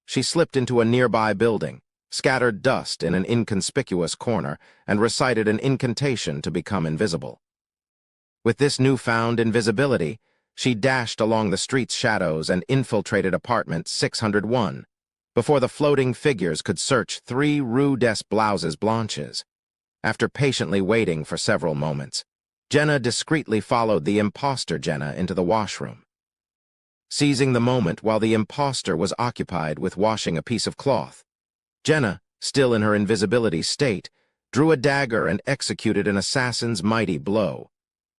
She slipped into a nearby building, scattered dust in an inconspicuous corner, and recited an incantation to become invisible. With this newfound invisibility, she dashed along the street's shadows and infiltrated apartment 601, before the floating figures could search 3 Rue des Blouses Blanches. After patiently waiting for several moments, Jenna discreetly followed the imposter Jenna into the washroom. Seizing the moment while the imposter was occupied with washing a piece of cloth, Jenna, still in her invisibility state, drew a dagger and executed an assassin's mighty blow.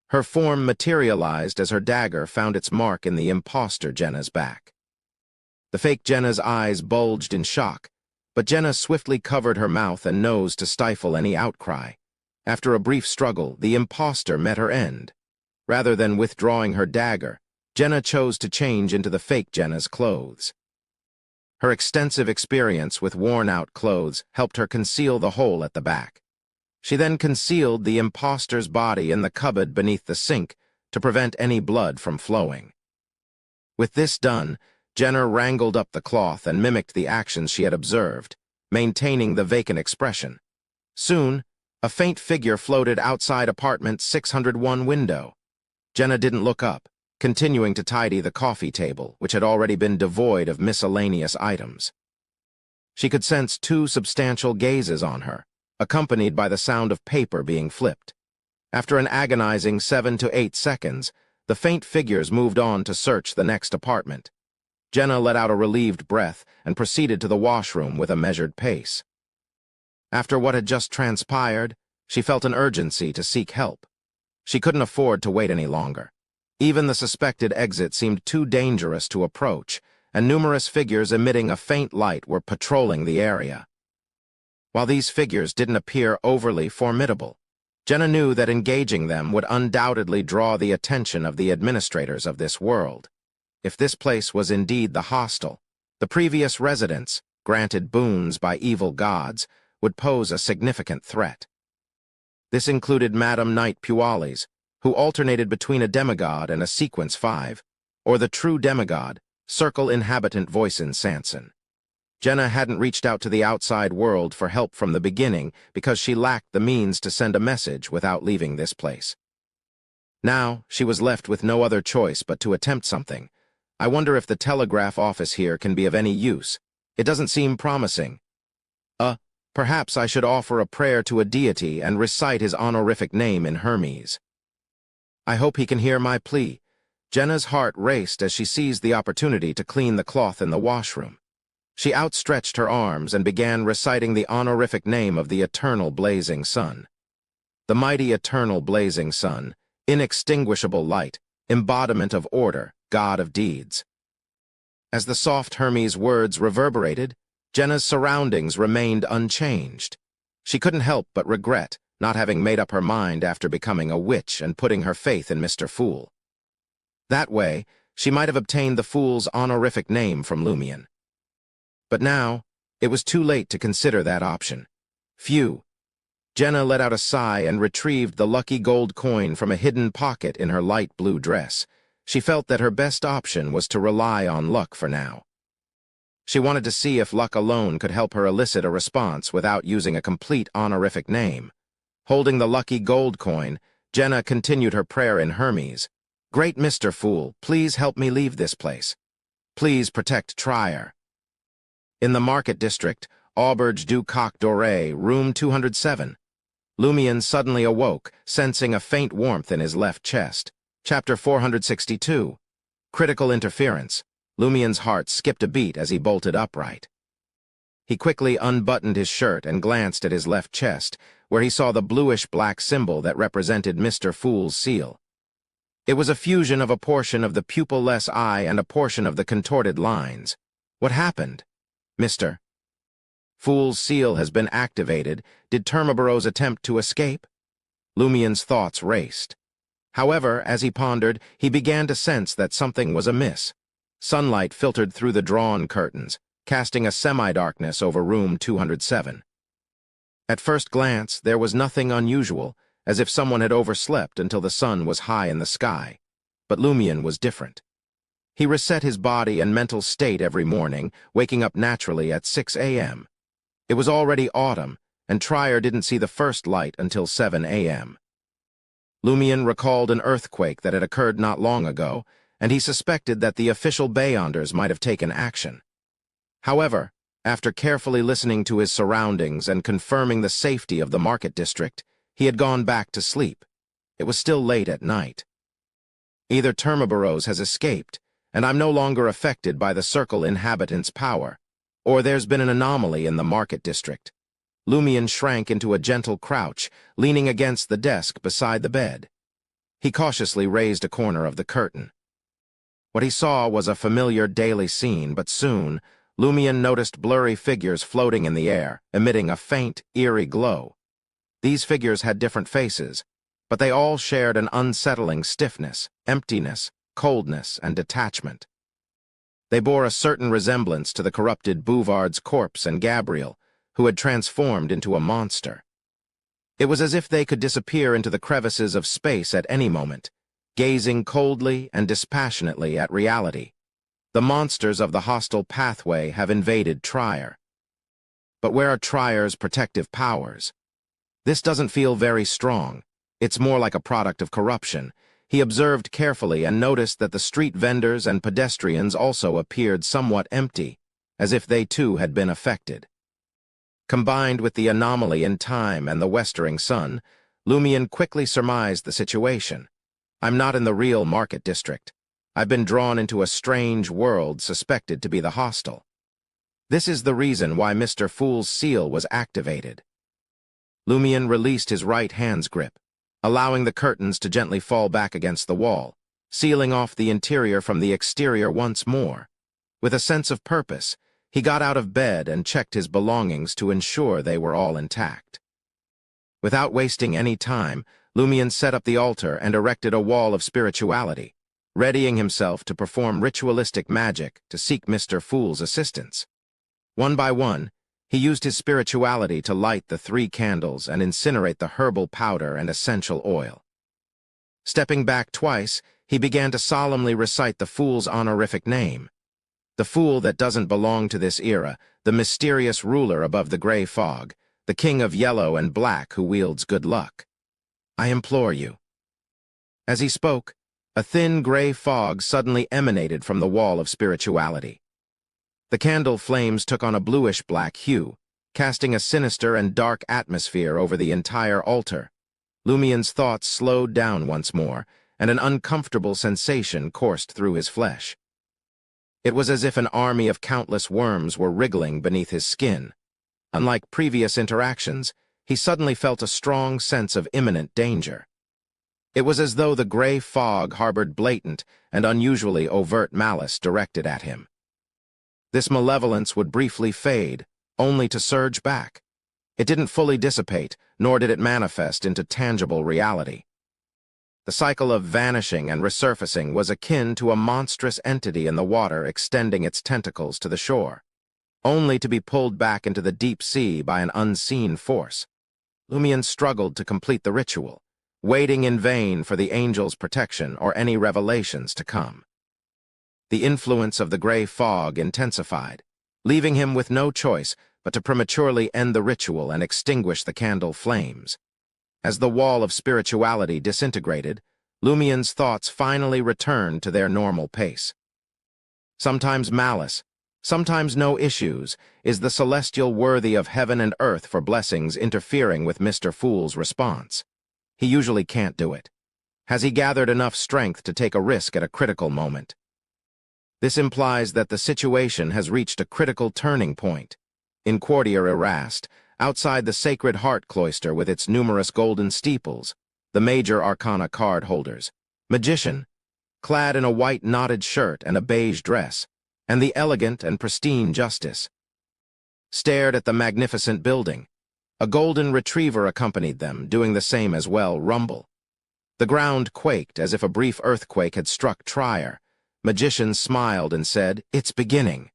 Her form materialized as her dagger found its mark in the imposter Jenna's back. The fake Jenna's eyes bulged in shock, but Jenna swiftly covered her mouth and nose to stifle any outcry. After a brief struggle, the imposter met her end. Rather than withdrawing her dagger, Jenna chose to change into the fake Jenna's clothes. Her extensive experience with worn-out clothes helped her conceal the hole at the back. She then concealed the imposter's body in the cupboard beneath the sink to prevent any blood from flowing. With this done, Jenna wrangled up the cloth and mimicked the actions she had observed, maintaining the vacant expression. Soon, a faint figure floated outside apartment 601 window. Jenna didn't look up, continuing to tidy the coffee table, which had already been devoid of miscellaneous items. She could sense 2 substantial gazes on her, accompanied by the sound of paper being flipped. After an agonizing 7 to 8 seconds, the faint figures moved on to search the next apartment. Jenna let out a relieved breath and proceeded to the washroom with a measured pace. After what had just transpired, she felt an urgency to seek help. She couldn't afford to wait any longer. Even the suspected exit seemed too dangerous to approach, and numerous figures emitting a faint light were patrolling the area. While these figures didn't appear overly formidable, Jenna knew that engaging them would undoubtedly draw the attention of the administrators of this world. If this place was indeed the hostel, the previous residents, granted boons by evil gods, would pose a significant threat. This included Madame Knight Pualis, who alternated between a demigod and a sequence 5, or the true demigod, circle inhabitant Voisin Sanson. Jenna hadn't reached out to the outside world for help from the beginning because she lacked the means to send a message without leaving this place. Now, she was left with no other choice but to attempt something. I wonder if the telegraph office here can be of any use. It doesn't seem promising. Perhaps I should offer a prayer to a deity and recite his honorific name in Hermes. I hope he can hear my plea. Jenna's heart raced as she seized the opportunity to clean the cloth in the washroom. She outstretched her arms and began reciting the honorific name of the eternal blazing sun. The mighty eternal blazing sun, inextinguishable light, embodiment of order, god of deeds. As the soft Hermes words reverberated, Jenna's surroundings remained unchanged. She couldn't help but regret not having made up her mind after becoming a witch and putting her faith in Mr. Fool. That way, she might have obtained the Fool's honorific name from Lumion. But now, it was too late to consider that option. Phew. Jenna let out a sigh and retrieved the lucky gold coin from a hidden pocket in her light blue dress. She felt that her best option was to rely on luck for now. She wanted to see if luck alone could help her elicit a response without using a complete honorific name. Holding the lucky gold coin, Jenna continued her prayer in Hermes. Great Mr. Fool, please help me leave this place. Please protect Trier. In the Market District, Auberge du Coq Doré, room 207. Lumion suddenly awoke, sensing a faint warmth in his left chest. Chapter 462. Critical Interference. Lumion's heart skipped a beat as he bolted upright. He quickly unbuttoned his shirt and glanced at his left chest, where he saw the bluish-black symbol that represented Mr. Fool's seal. It was a fusion of a portion of the pupil-less eye and a portion of the contorted lines. What happened? Mr. Fool's seal has been activated. Did Termaboro's attempt to escape? Lumien's thoughts raced. However, as he pondered, he began to sense that something was amiss. Sunlight filtered through the drawn curtains, casting a semi-darkness over room 207. At first glance, there was nothing unusual, as if someone had overslept until the sun was high in the sky. But Lumien was different. He reset his body and mental state every morning, waking up naturally at 6 a.m. It was already autumn, and Trier didn't see the first light until 7 a.m. Lumien recalled an earthquake that had occurred not long ago, and he suspected that the official Beyonders might have taken action. However, after carefully listening to his surroundings and confirming the safety of the market district, he had gone back to sleep. It was still late at night. Either Termaboro's has escaped, and I'm no longer affected by the Circle inhabitants' power, or there's been an anomaly in the market district. Lumien shrank into a gentle crouch, leaning against the desk beside the bed. He cautiously raised a corner of the curtain. What he saw was a familiar daily scene, but soon, Lumien noticed blurry figures floating in the air, emitting a faint, eerie glow. These figures had different faces, but they all shared an unsettling stiffness, emptiness, coldness, and detachment. They bore a certain resemblance to the corrupted Bouvard's corpse and Gabriel, who had transformed into a monster. It was as if they could disappear into the crevices of space at any moment, gazing coldly and dispassionately at reality. The monsters of the hostile pathway have invaded Trier. But where are Trier's protective powers? This doesn't feel very strong. It's more like a product of corruption. He observed carefully and noticed that the street vendors and pedestrians also appeared somewhat empty, as if they too had been affected. Combined with the anomaly in time and the westering sun, Lumien quickly surmised the situation. I'm not in the real market district. I've been drawn into a strange world suspected to be the hostile. This is the reason why Mr. Fool's seal was activated. Lumien released his right hand's grip, allowing the curtains to gently fall back against the wall, sealing off the interior from the exterior once more. With a sense of purpose, he got out of bed and checked his belongings to ensure they were all intact. Without wasting any time, Lumien set up the altar and erected a wall of spirituality, readying himself to perform ritualistic magic to seek Mr. Fool's assistance. One by one, he used his spirituality to light the 3 candles and incinerate the herbal powder and essential oil. Stepping back twice, he began to solemnly recite the Fool's honorific name. The Fool that doesn't belong to this era, the mysterious ruler above the gray fog, the king of yellow and black who wields good luck. I implore you. As he spoke, a thin gray fog suddenly emanated from the wall of spirituality. The candle flames took on a bluish-black hue, casting a sinister and dark atmosphere over the entire altar. Lumien's thoughts slowed down once more, and an uncomfortable sensation coursed through his flesh. It was as if an army of countless worms were wriggling beneath his skin. Unlike previous interactions, he suddenly felt a strong sense of imminent danger. It was as though the gray fog harbored blatant and unusually overt malice directed at him. This malevolence would briefly fade, only to surge back. It didn't fully dissipate, nor did it manifest into tangible reality. The cycle of vanishing and resurfacing was akin to a monstrous entity in the water extending its tentacles to the shore, only to be pulled back into the deep sea by an unseen force. Lumien struggled to complete the ritual, waiting in vain for the angel's protection or any revelations to come. The influence of the gray fog intensified, leaving him with no choice but to prematurely end the ritual and extinguish the candle flames. As the wall of spirituality disintegrated, Lumien's thoughts finally returned to their normal pace. Sometimes malice, sometimes no issues, is the celestial worthy of heaven and earth for blessings interfering with Mr. Fool's response. He usually can't do it. Has he gathered enough strength to take a risk at a critical moment? This implies that the situation has reached a critical turning point. In Quartier Erast, Outside the Sacred Heart cloister with its numerous golden steeples, the major arcana card holders, Magician, clad in a white knotted shirt and a beige dress, and the elegant and pristine Justice, stared at the magnificent building. A golden retriever accompanied them, doing the same as well, Rumble. The ground quaked as if a brief earthquake had struck Trier. Magician smiled and said, "It's beginning."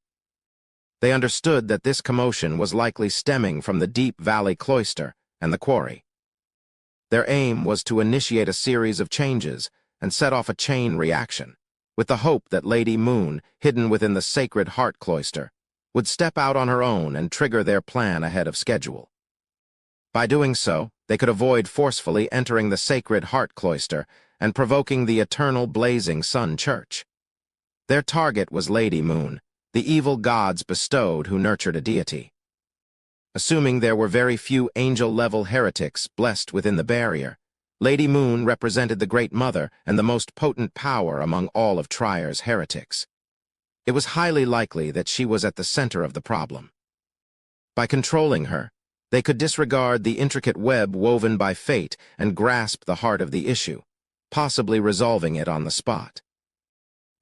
They understood that this commotion was likely stemming from the Deep Valley cloister and the quarry. Their aim was to initiate a series of changes and set off a chain reaction, with the hope that Lady Moon, hidden within the Sacred Heart cloister, would step out on her own and trigger their plan ahead of schedule. By doing so, they could avoid forcefully entering the Sacred Heart cloister and provoking the eternal blazing Sun Church. Their target was Lady Moon, the evil gods bestowed who nurtured a deity. Assuming there were very few angel-level heretics blessed within the barrier, Lady Moon represented the Great Mother and the most potent power among all of Trier's heretics. It was highly likely that she was at the center of the problem. By controlling her, they could disregard the intricate web woven by fate and grasp the heart of the issue, possibly resolving it on the spot.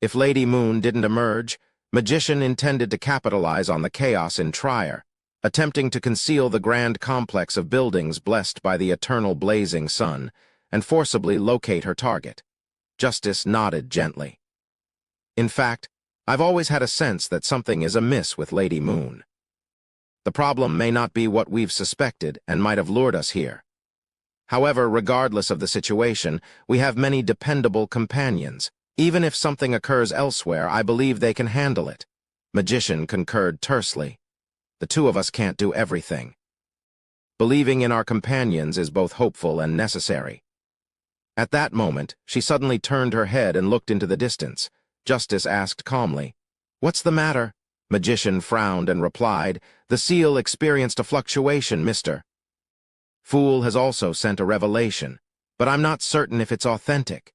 If Lady Moon didn't emerge, Magician intended to capitalize on the chaos in Trier, attempting to conceal the grand complex of buildings blessed by the eternal blazing sun, and forcibly locate her target. Justice nodded gently. "In fact, I've always had a sense that something is amiss with Lady Moon. The problem may not be what we've suspected and might have lured us here. However, regardless of the situation, we have many dependable companions. Even if something occurs elsewhere, I believe they can handle it." Magician concurred tersely. "The two of us can't do everything. Believing in our companions is both hopeful and necessary." At that moment, she suddenly turned her head and looked into the distance. Justice asked calmly, "What's the matter?" Magician frowned and replied, "The seal experienced a fluctuation, mister. Fool has also sent a revelation, but I'm not certain if it's authentic."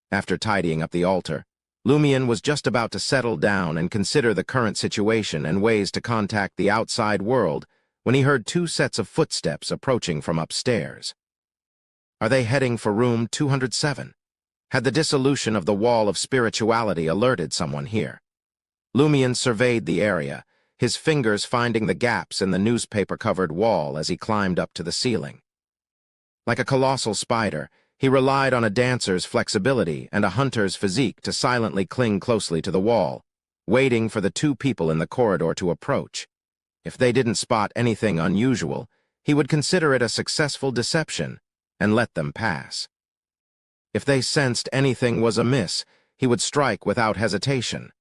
After tidying up the altar, Lumion was just about to settle down and consider the current situation and ways to contact the outside world when he heard two sets of footsteps approaching from upstairs. Are they heading for room 207? Had the dissolution of the wall of spirituality alerted someone here? Lumion surveyed the area, his fingers finding the gaps in the newspaper-covered wall as he climbed up to the ceiling. Like a colossal spider, he relied on a dancer's flexibility and a hunter's physique to silently cling closely to the wall, waiting for the two people in the corridor to approach. If they didn't spot anything unusual, he would consider it a successful deception and let them pass. If they sensed anything was amiss, he would strike without hesitation.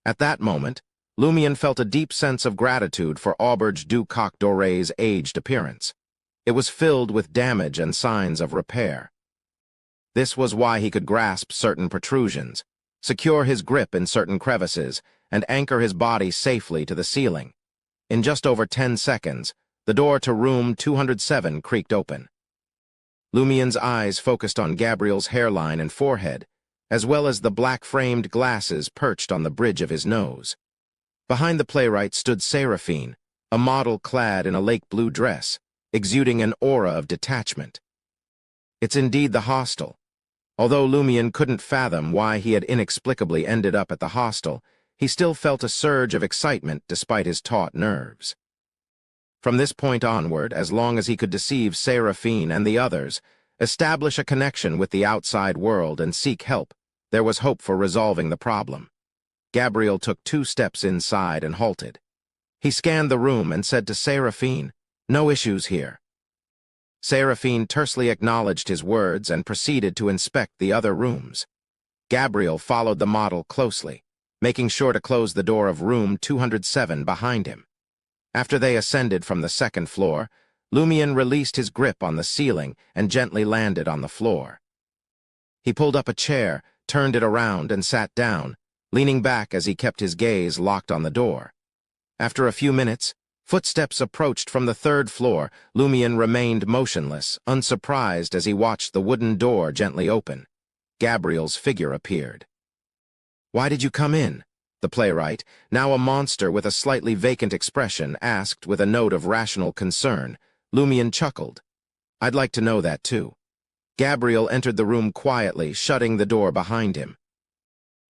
At that moment, Lumion felt a deep sense of gratitude for Auberge du Coq Doré's aged appearance. It was filled with damage and signs of repair. This was why he could grasp certain protrusions, secure his grip in certain crevices, and anchor his body safely to the ceiling. In just over 10 seconds, the door to room 207 creaked open. Lumion's eyes focused on Gabriel's hairline and forehead, as well as the black-framed glasses perched on the bridge of his nose. Behind the playwright stood Seraphine, a model clad in a lake-blue dress, exuding an aura of detachment. It's indeed the hostel. Although Lumion couldn't fathom why he had inexplicably ended up at the hostel, he still felt a surge of excitement despite his taut nerves. From this point onward, as long as he could deceive Seraphine and the others, establish a connection with the outside world and seek help, there was hope for resolving the problem. Gabriel took 2 steps inside and halted. He scanned the room and said to Seraphine, "No issues here." Seraphine tersely acknowledged his words and proceeded to inspect the other rooms. Gabriel followed the model closely, making sure to close the door of room 207 behind him. After they ascended from the 2nd floor, Lumion released his grip on the ceiling and gently landed on the floor. He pulled up a chair, turned it around, and sat down, leaning back as he kept his gaze locked on the door. After a few minutes, footsteps approached from the 3rd floor. Lumion remained motionless, unsurprised as he watched the wooden door gently open. Gabriel's figure appeared. "Why did you come in?" The playwright, now a monster with a slightly vacant expression, asked with a note of rational concern. Lumion chuckled. I'd like to know that too. Gabriel entered the room quietly, shutting the door behind him.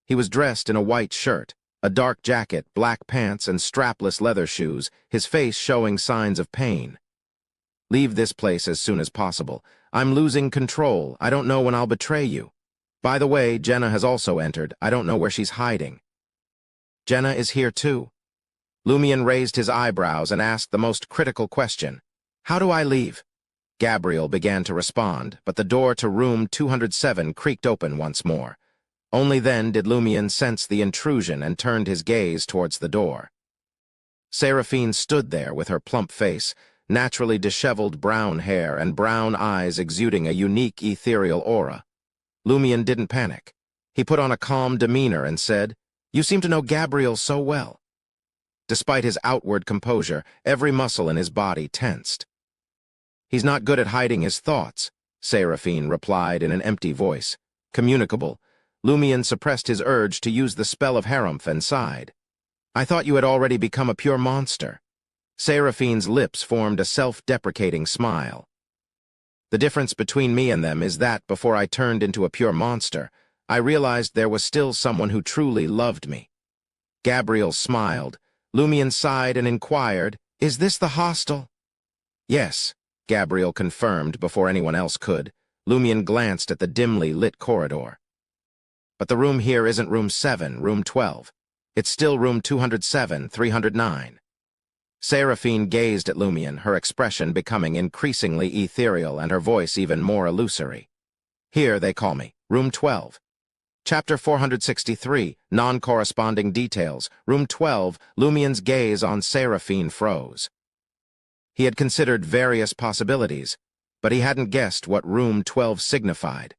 He was dressed in a white shirt, a dark jacket, black pants, and strapless leather shoes, his face showing signs of pain. Leave this place as soon as possible. I'm losing control. I don't know when I'll betray you. By the way, Jenna has also entered. I don't know where she's hiding. Jenna is here too. Lumion raised his eyebrows and asked the most critical question. How do I leave? Gabriel began to respond, but the door to room 207 creaked open once more. Only then did Lumion sense the intrusion and turned his gaze towards the door. Seraphine stood there with her plump face, naturally disheveled brown hair and brown eyes exuding a unique ethereal aura. Lumion didn't panic. He put on a calm demeanor and said, "You seem to know Gabriel so well." Despite his outward composure, every muscle in his body tensed. "He's not good at hiding his thoughts," Seraphine replied in an empty voice. Communicable, Lumion suppressed his urge to use the spell of Harumph and sighed. "I thought you had already become a pure monster." Seraphine's lips formed a self-deprecating smile. "The difference between me and them is that before I turned into a pure monster, I realized there was still someone who truly loved me." Gabriel smiled. Lumion sighed and inquired, "Is this the hostel?" "Yes," Gabriel confirmed before anyone else could. Lumion glanced at the dimly lit corridor. "But the room here isn't room 7, room 12. It's still room 207, 309. Seraphine gazed at Lumion, her expression becoming increasingly ethereal and her voice even more illusory. "Here, they call me. Room 12. Chapter 463, Non-Corresponding Details. Room 12, Lumion's gaze on Seraphine froze. He had considered various possibilities, but he hadn't guessed what Room 12 signified.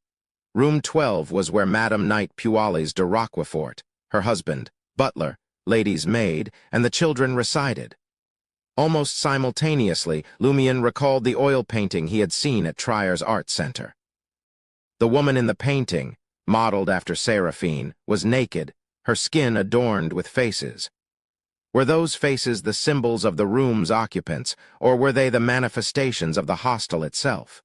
Room 12 was where Madame Knight Pualis de Roquefort, her husband, butler, lady's maid, and the children resided. Almost simultaneously, Lumion recalled the oil painting he had seen at Trier's Art Center. The woman in the painting, modeled after Seraphine, was naked, her skin adorned with faces. Were those faces the symbols of the room's occupants, or were they the manifestations of the hostel itself?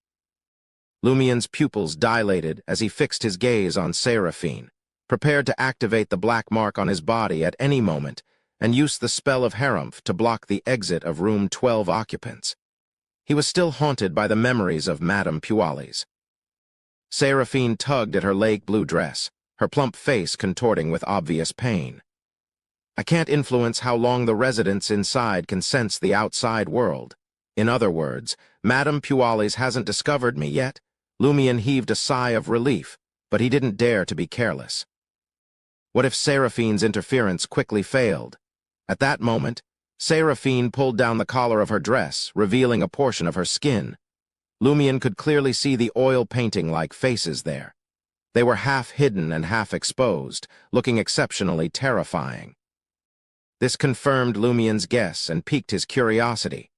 Lumion's pupils dilated as he fixed his gaze on Seraphine, prepared to activate the black mark on his body at any moment and use the spell of Harumph to block the exit of room 12 occupants. He was still haunted by the memories of Madame Pualis. Seraphine tugged at her lake blue dress, her plump face contorting with obvious pain. "I can't influence how long the residents inside can sense the outside world. In other words, Madame Pualis hasn't discovered me yet." Lumion heaved a sigh of relief, but he didn't dare to be careless. What if Seraphine's interference quickly failed? At that moment, Seraphine pulled down the collar of her dress, revealing a portion of her skin. Lumion could clearly see the oil painting-like faces there. They were half hidden and half exposed, looking exceptionally terrifying. This confirmed Lumion's guess and piqued his curiosity.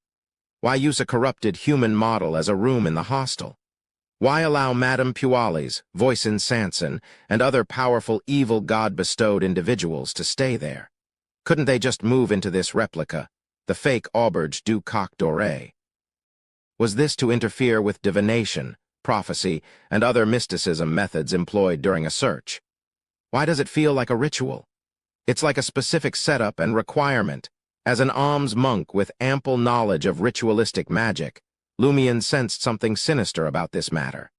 Why use a corrupted human model as a room in the hostel? Why allow Madame Pualis, Voisin Sanson, and other powerful evil god-bestowed individuals to stay there? Couldn't they just move into this replica, the fake Auberge du Coq Doré? Was this to interfere with divination, prophecy, and other mysticism methods employed during a search? Why does it feel like a ritual? It's like a specific setup and requirement. As an alms monk with ample knowledge of ritualistic magic, Lumion sensed something sinister about this matter.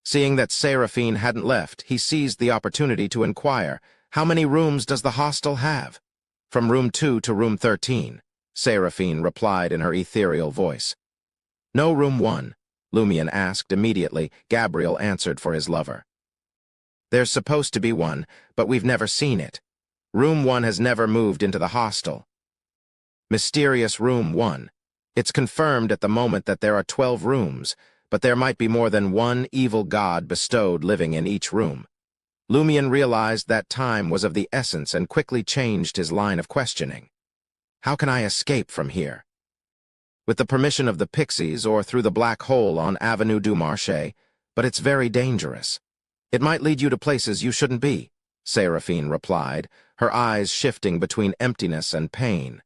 Seeing that Seraphine hadn't left, he seized the opportunity to inquire, "How many rooms does the hostel have?" "From room 2 to room 13, Seraphine replied in her ethereal voice. "No room 1, Lumion asked immediately. Gabriel answered for his lover. "There's supposed to be one, but we've never seen it. Room 1 has never moved into the hostel." Mysterious room 1. It's confirmed at the moment that there are 12 rooms, but there might be more than one evil god bestowed living in each room. Lumion realized that time was of the essence and quickly changed his line of questioning. "How can I escape from here?" "With the permission of the pixies or through the black hole on Avenue du Marché, but it's very dangerous. It might lead you to places you shouldn't be." Seraphine replied, her eyes shifting between emptiness and pain.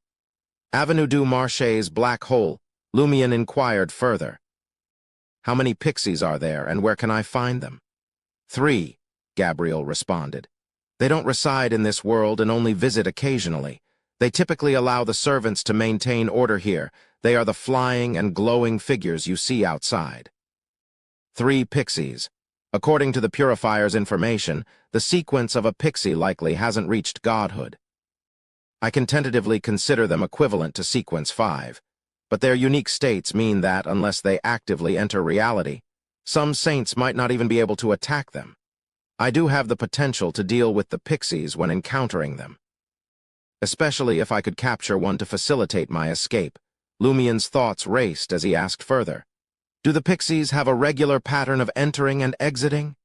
Avenue du Marché's black hole, Lumion inquired further. How many pixies are there, and where can I find them? 3, Gabriel responded. They don't reside in this world and only visit occasionally. They typically allow the servants to maintain order here. They are the flying and glowing figures you see outside. 3 pixies. According to the Purifier's information, the sequence of a pixie likely hasn't reached godhood. I can tentatively consider them equivalent to sequence 5, but their unique states mean that, unless they actively enter reality, some saints might not even be able to attack them. I do have the potential to deal with the pixies when encountering them. Especially if I could capture one to facilitate my escape. Lumion's thoughts raced as he asked further. Do the pixies have a regular pattern of entering and exiting?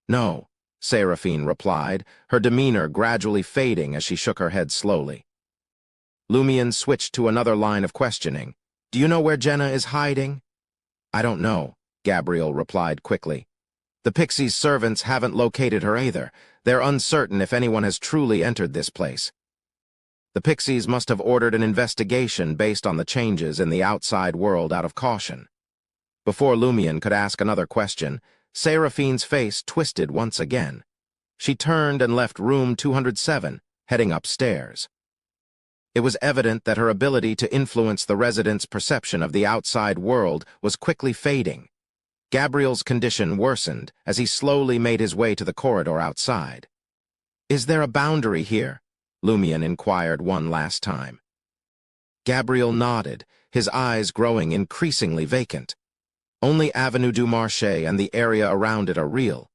No, Seraphine replied, her demeanor gradually fading as she shook her head slowly. Lumion switched to another line of questioning. Do you know where Jenna is hiding? I don't know, Gabriel replied quickly. The pixie's servants haven't located her either. They're uncertain if anyone has truly entered this place. The pixies must have ordered an investigation based on the changes in the outside world out of caution. Before Lumion could ask another question, Seraphine's face twisted once again. She turned and left room 207, heading upstairs. It was evident that her ability to influence the residents' perception of the outside world was quickly fading. Gabriel's condition worsened as he slowly made his way to the corridor outside. Is there a boundary here? Lumion inquired one last time. Gabriel nodded, his eyes growing increasingly vacant. Only Avenue du Marché and the area around it are real.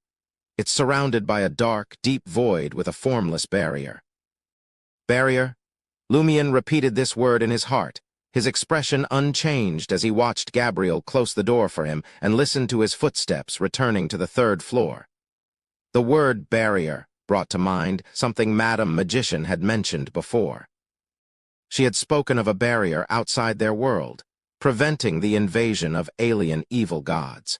It's surrounded by a dark, deep void with a formless barrier. Barrier? Lumion repeated this word in his heart, his expression unchanged as he watched Gabriel close the door for him and listened to his footsteps returning to the 3rd floor. The word barrier brought to mind something Madame Magician had mentioned before. She had spoken of a barrier outside their world, preventing the invasion of alien evil gods.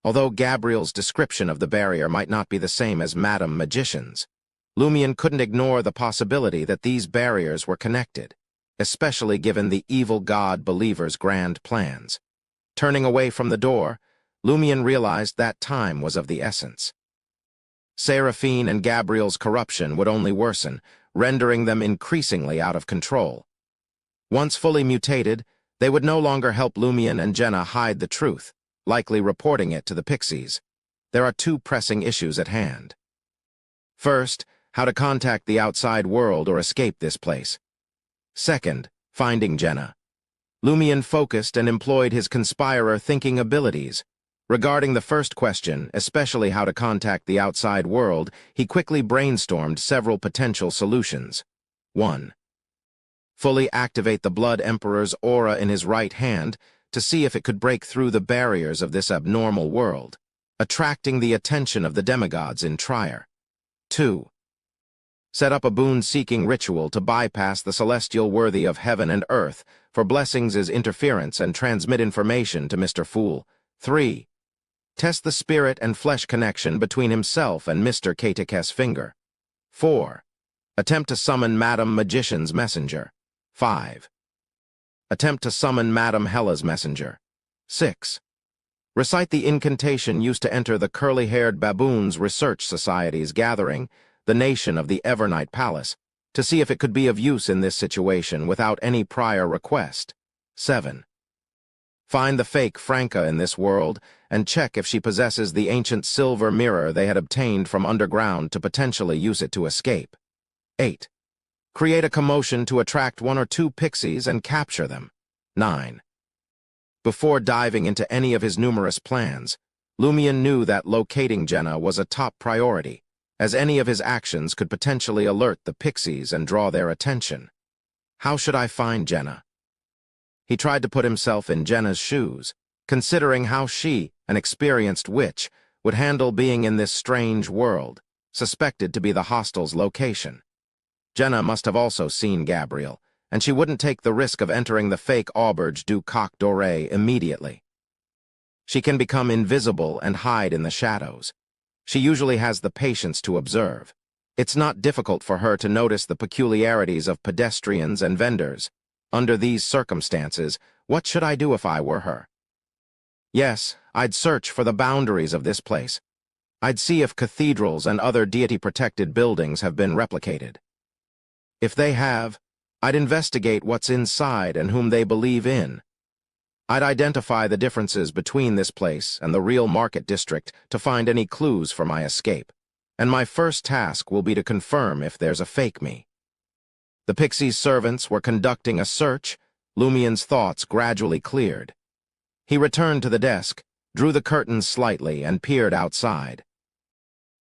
Although Gabriel's description of the barrier might not be the same as Madame Magician's, Lumion couldn't ignore the possibility that these barriers were connected, especially given the evil god believer's grand plans. Turning away from the door, Lumion realized that time was of the essence. Seraphine and Gabriel's corruption would only worsen, rendering them increasingly out of control. Once fully mutated, they would no longer help Lumion and Jenna hide the truth, likely reporting it to the pixies. There are 2 pressing issues at hand. First, how to contact the outside world or escape this place. Second, finding Jenna. Lumion focused and employed his conspirer thinking abilities. Regarding the first question, especially how to contact the outside world, he quickly brainstormed several potential solutions. 1. Fully activate the Blood Emperor's aura in his right hand to see if it could break through the barriers of this abnormal world, attracting the attention of the demigods in Trier. 2. Set up a boon-seeking ritual to bypass the celestial worthy of heaven and earth for blessings' interference and transmit information to Mr. Fool. 3. Test the spirit and flesh connection between himself and Mr. Katik's finger. 4. Attempt to summon Madame Magician's messenger. 5. Attempt to summon Madame Hella's messenger. 6. Recite the incantation used to enter the curly-haired baboons' research society's gathering, the nation of the Evernight Palace, to see if it could be of use in this situation without any prior request. 7. Find the fake Franca in this world and check if she possesses the ancient silver mirror they had obtained from underground to potentially use it to escape. 8. Create a commotion to attract 1 or 2 pixies and capture them. 9. Before diving into any of his numerous plans, Lumion knew that locating Jenna was a top priority, as any of his actions could potentially alert the pixies and draw their attention. How should I find Jenna? He tried to put himself in Jenna's shoes, considering how she, an experienced witch, would handle being in this strange world, suspected to be the hostel's location. Jenna must have also seen Gabriel, and she wouldn't take the risk of entering the fake auberge du Coq Doré immediately. She can become invisible and hide in the shadows. She usually has the patience to observe. It's not difficult for her to notice the peculiarities of pedestrians and vendors. Under these circumstances, what should I do if I were her? Yes, I'd search for the boundaries of this place. I'd see if cathedrals and other deity-protected buildings have been replicated. If they have, I'd investigate what's inside and whom they believe in. I'd identify the differences between this place and the real market district to find any clues for my escape. And my first task will be to confirm if there's a fake me. The pixie's servants were conducting a search. Lumien's thoughts gradually cleared. He returned to the desk, drew the curtains slightly, and peered outside.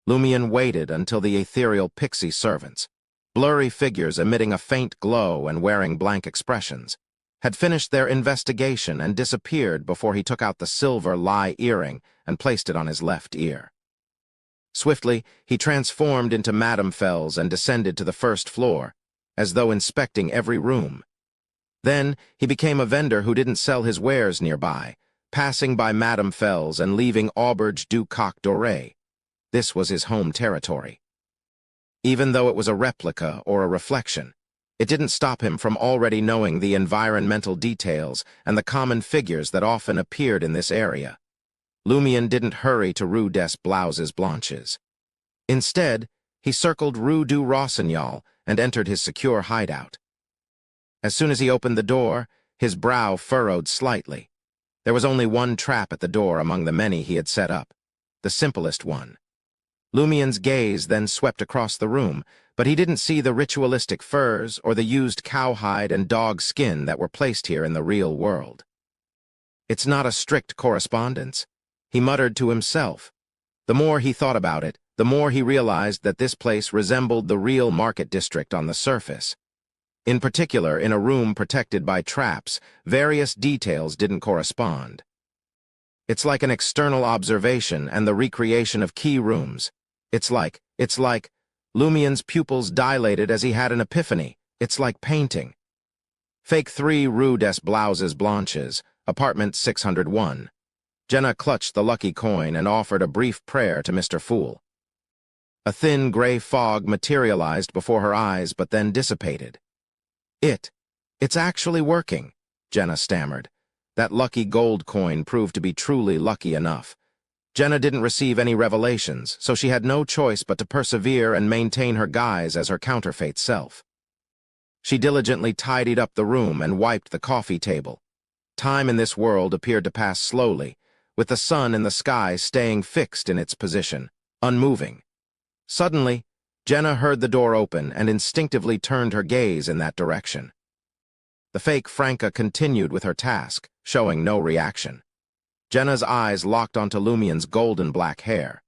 Lumien waited until the ethereal pixie servants, blurry figures emitting a faint glow and wearing blank expressions, had finished their investigation and disappeared before he took out the silver lie earring and placed it on his left ear. Swiftly, he transformed into Madame Fells and descended to the first floor, as though inspecting every room. Then, he became a vendor who didn't sell his wares nearby, passing by Madame Fells and leaving Auberge du Coq Doré. This was his home territory. Even though it was a replica or a reflection, it didn't stop him from already knowing the environmental details and the common figures that often appeared in this area. Lumien didn't hurry to Rue des Blouses Blanches. Instead, he circled Rue du Rossignol and entered his secure hideout. As soon as he opened the door, his brow furrowed slightly. There was only one trap at the door among the many he had set up, the simplest one. Lumien's gaze then swept across the room, but he didn't see the ritualistic furs or the used cowhide and dog skin that were placed here in the real world. It's not a strict correspondence, he muttered to himself. The more he thought about it, the more he realized that this place resembled the real market district on the surface. In particular, in a room protected by traps, various details didn't correspond. It's like an external observation and the recreation of key rooms. It's like, Lumien's pupils dilated as he had an epiphany. It's like painting. Fake 3 Rue des Blouses Blanches, apartment 601. Jenna clutched the lucky coin and offered a brief prayer to Mr. Fool. A thin gray fog materialized before her eyes but then dissipated. It's actually working, Jenna stammered. That lucky gold coin proved to be truly lucky enough. Jenna didn't receive any revelations, so she had no choice but to persevere and maintain her guise as her counterfeit self. She diligently tidied up the room and wiped the coffee table. Time in this world appeared to pass slowly, with the sun in the sky staying fixed in its position, unmoving. Suddenly, Jenna heard the door open and instinctively turned her gaze in that direction. The fake Franca continued with her task, showing no reaction. Jenna's eyes locked onto Lumien's golden black hair.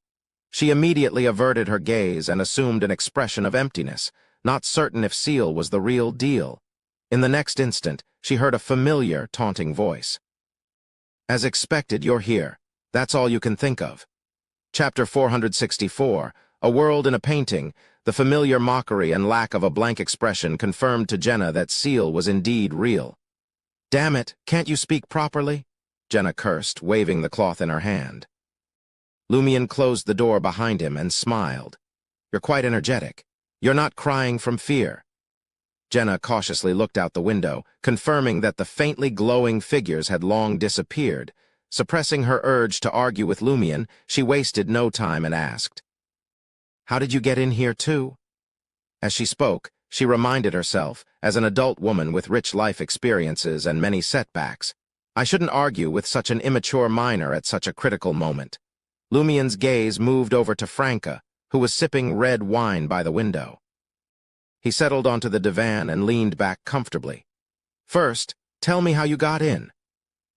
She immediately averted her gaze and assumed an expression of emptiness, not certain if Seal was the real deal. In the next instant, she heard a familiar, taunting voice. As expected, you're here. That's all you can think of. Chapter 464, A World in a Painting. The familiar mockery and lack of a blank expression confirmed to Jenna that Seal was indeed real. Damn it, can't you speak properly? Jenna cursed, waving the cloth in her hand. Lumien closed the door behind him and smiled. You're quite energetic. You're not crying from fear. Jenna cautiously looked out the window, confirming that the faintly glowing figures had long disappeared. Suppressing her urge to argue with Lumien, she wasted no time and asked, How did you get in here too? As she spoke, she reminded herself, as an adult woman with rich life experiences and many setbacks, I shouldn't argue with such an immature minor at such a critical moment. Lumien's gaze moved over to Franca, who was sipping red wine by the window. He settled onto the divan and leaned back comfortably. First, tell me how you got in.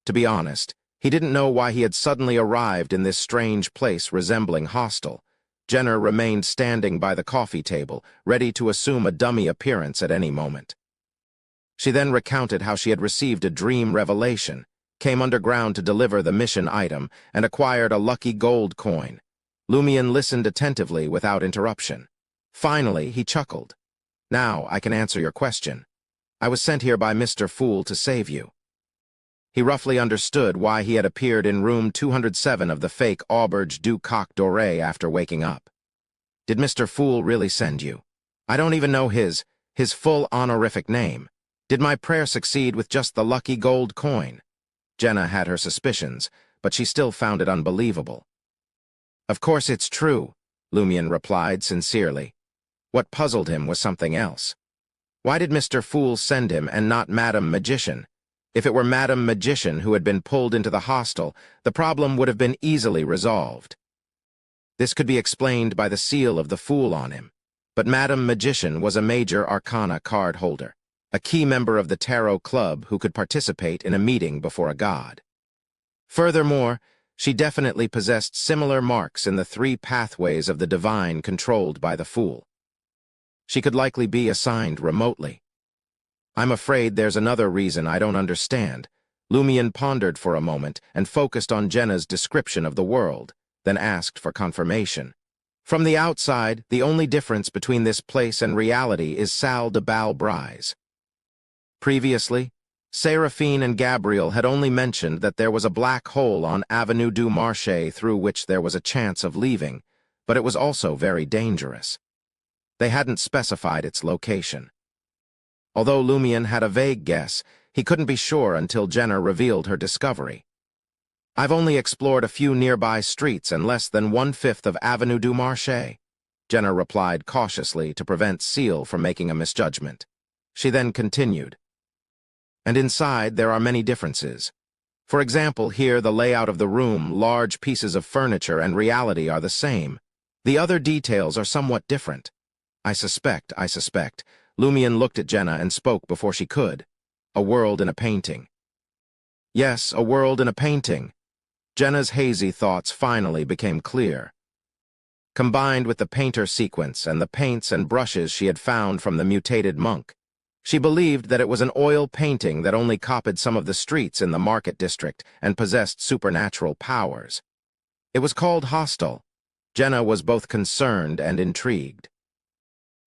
To be honest, he didn't know why he had suddenly arrived in this strange place resembling hostel. Jenner remained standing by the coffee table, ready to assume a dummy appearance at any moment. She then recounted how she had received a dream revelation, came underground to deliver the mission item, and acquired a lucky gold coin. Lumien listened attentively without interruption. Finally, he chuckled. Now I can answer your question. I was sent here by Mr. Fool to save you. He roughly understood why he had appeared in room 207 of the fake Auberge du Coq Doré after waking up. Did Mr. Fool really send you? I don't even know his full honorific name. Did my prayer succeed with just the lucky gold coin? Jenna had her suspicions, but she still found it unbelievable. Of course it's true, Lumion replied sincerely. What puzzled him was something else. Why did Mr. Fool send him and not Madam Magician? If it were Madam Magician who had been pulled into the hostel, the problem would have been easily resolved. This could be explained by the seal of the Fool on him, but Madam Magician was a major arcana card holder, a key member of the Tarot Club who could participate in a meeting before a god. Furthermore, she definitely possessed similar marks in the 3 pathways of the divine controlled by the Fool. She could likely be assigned remotely. I'm afraid there's another reason I don't understand. Lumion pondered for a moment and focused on Jenna's description of the world, then asked for confirmation. From the outside, the only difference between this place and reality is Salle de Balbrise. Previously, Seraphine and Gabriel had only mentioned that there was a black hole on Avenue du Marché through which there was a chance of leaving, but it was also very dangerous. They hadn't specified its location. Although Lumion had a vague guess, he couldn't be sure until Jenna revealed her discovery. I've only explored a few nearby streets and less than 1/5 of Avenue du Marché, Jenna replied cautiously to prevent Seal from making a misjudgment. She then continued. And inside there are many differences. For example, here the layout of the room, large pieces of furniture, and reality are the same. The other details are somewhat different. I suspect. Lumion looked at Jenna and spoke before she could. A world in a painting. Yes, a world in a painting. Jenna's hazy thoughts finally became clear. Combined with the painter sequence and the paints and brushes she had found from the mutated monk, she believed that it was an oil painting that only copied some of the streets in the market district and possessed supernatural powers. It was called Hostel. Jenna was both concerned and intrigued.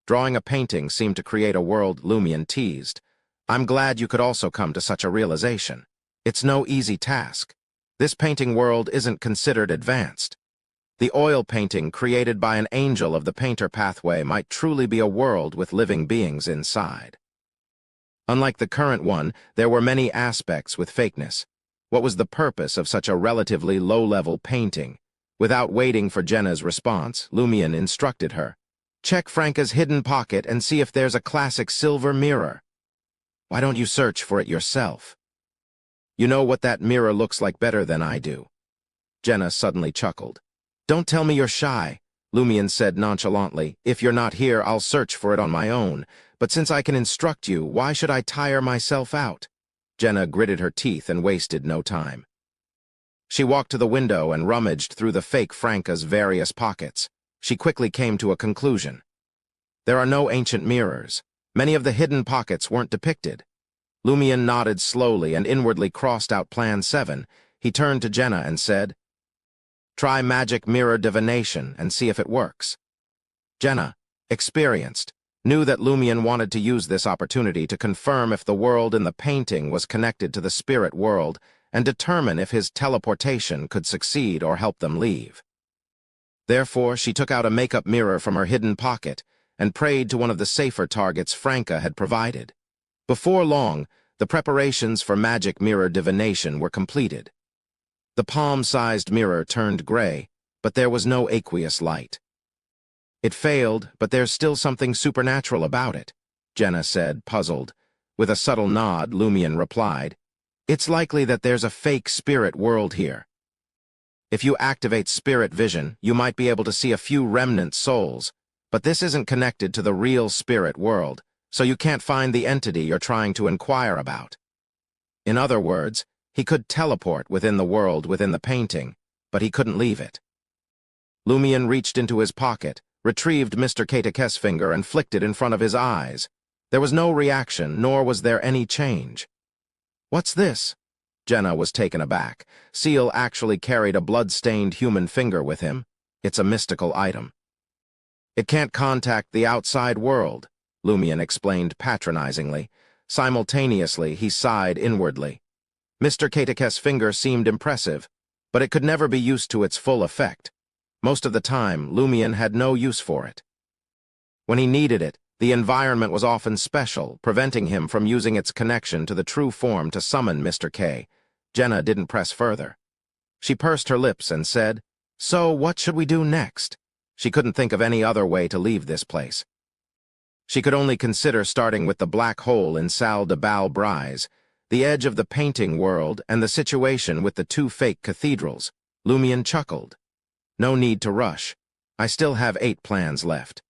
Drawing a painting seemed to create a world, Lumion teased. I'm glad you could also come to such a realization. It's no easy task. This painting world isn't considered advanced. The oil painting created by an angel of the painter pathway might truly be a world with living beings inside. Unlike the current one, there were many aspects with fakeness. What was the purpose of such a relatively low-level painting? Without waiting for Jenna's response, Lumion instructed her. Check Franca's hidden pocket and see if there's a classic silver mirror. Why don't you search for it yourself? You know what that mirror looks like better than I do. Jenna suddenly chuckled. Don't tell me you're shy, Lumion said nonchalantly. If you're not here, I'll search for it on my own. But since I can instruct you, why should I tire myself out? Jenna gritted her teeth and wasted no time. She walked to the window and rummaged through the fake Franca's various pockets. She quickly came to a conclusion. There are no ancient mirrors. Many of the hidden pockets weren't depicted. Lumion nodded slowly and inwardly crossed out Plan 7. He turned to Jenna and said, Try magic mirror divination and see if it works. Jenna, experienced, knew that Lumion wanted to use this opportunity to confirm if the world in the painting was connected to the spirit world and determine if his teleportation could succeed or help them leave. Therefore, she took out a makeup mirror from her hidden pocket and prayed to one of the safer targets Franca had provided. Before long, the preparations for magic mirror divination were completed. The palm-sized mirror turned gray, but there was no aqueous light. It failed, but there's still something supernatural about it, Jenna said, puzzled. With a subtle nod, Lumion replied, It's likely that there's a fake spirit world here. If you activate spirit vision, you might be able to see a few remnant souls, but this isn't connected to the real spirit world, so you can't find the entity you're trying to inquire about. In other words, he could teleport within the world within the painting, but he couldn't leave it. Lumion reached into his pocket, retrieved Mr. Katakes' finger and flicked it in front of his eyes. There was no reaction, nor was there any change. What's this? Jenna was taken aback. Seal actually carried a blood-stained human finger with him. It's a mystical item. It can't contact the outside world, Lumion explained patronizingly. Simultaneously, he sighed inwardly. Mr. Katak's finger seemed impressive, but it could never be used to its full effect. Most of the time, Lumion had no use for it. When he needed it, the environment was often special, preventing him from using its connection to the true form to summon Mr. K. Jenna didn't press further. She pursed her lips and said, "So what should we do next?" She couldn't think of any other way to leave this place. She could only consider starting with the black hole in Salle de Bal-Brise, the edge of the painting world, and the situation with the two fake cathedrals. Lumion chuckled. "No need to rush. I still have 8 plans left.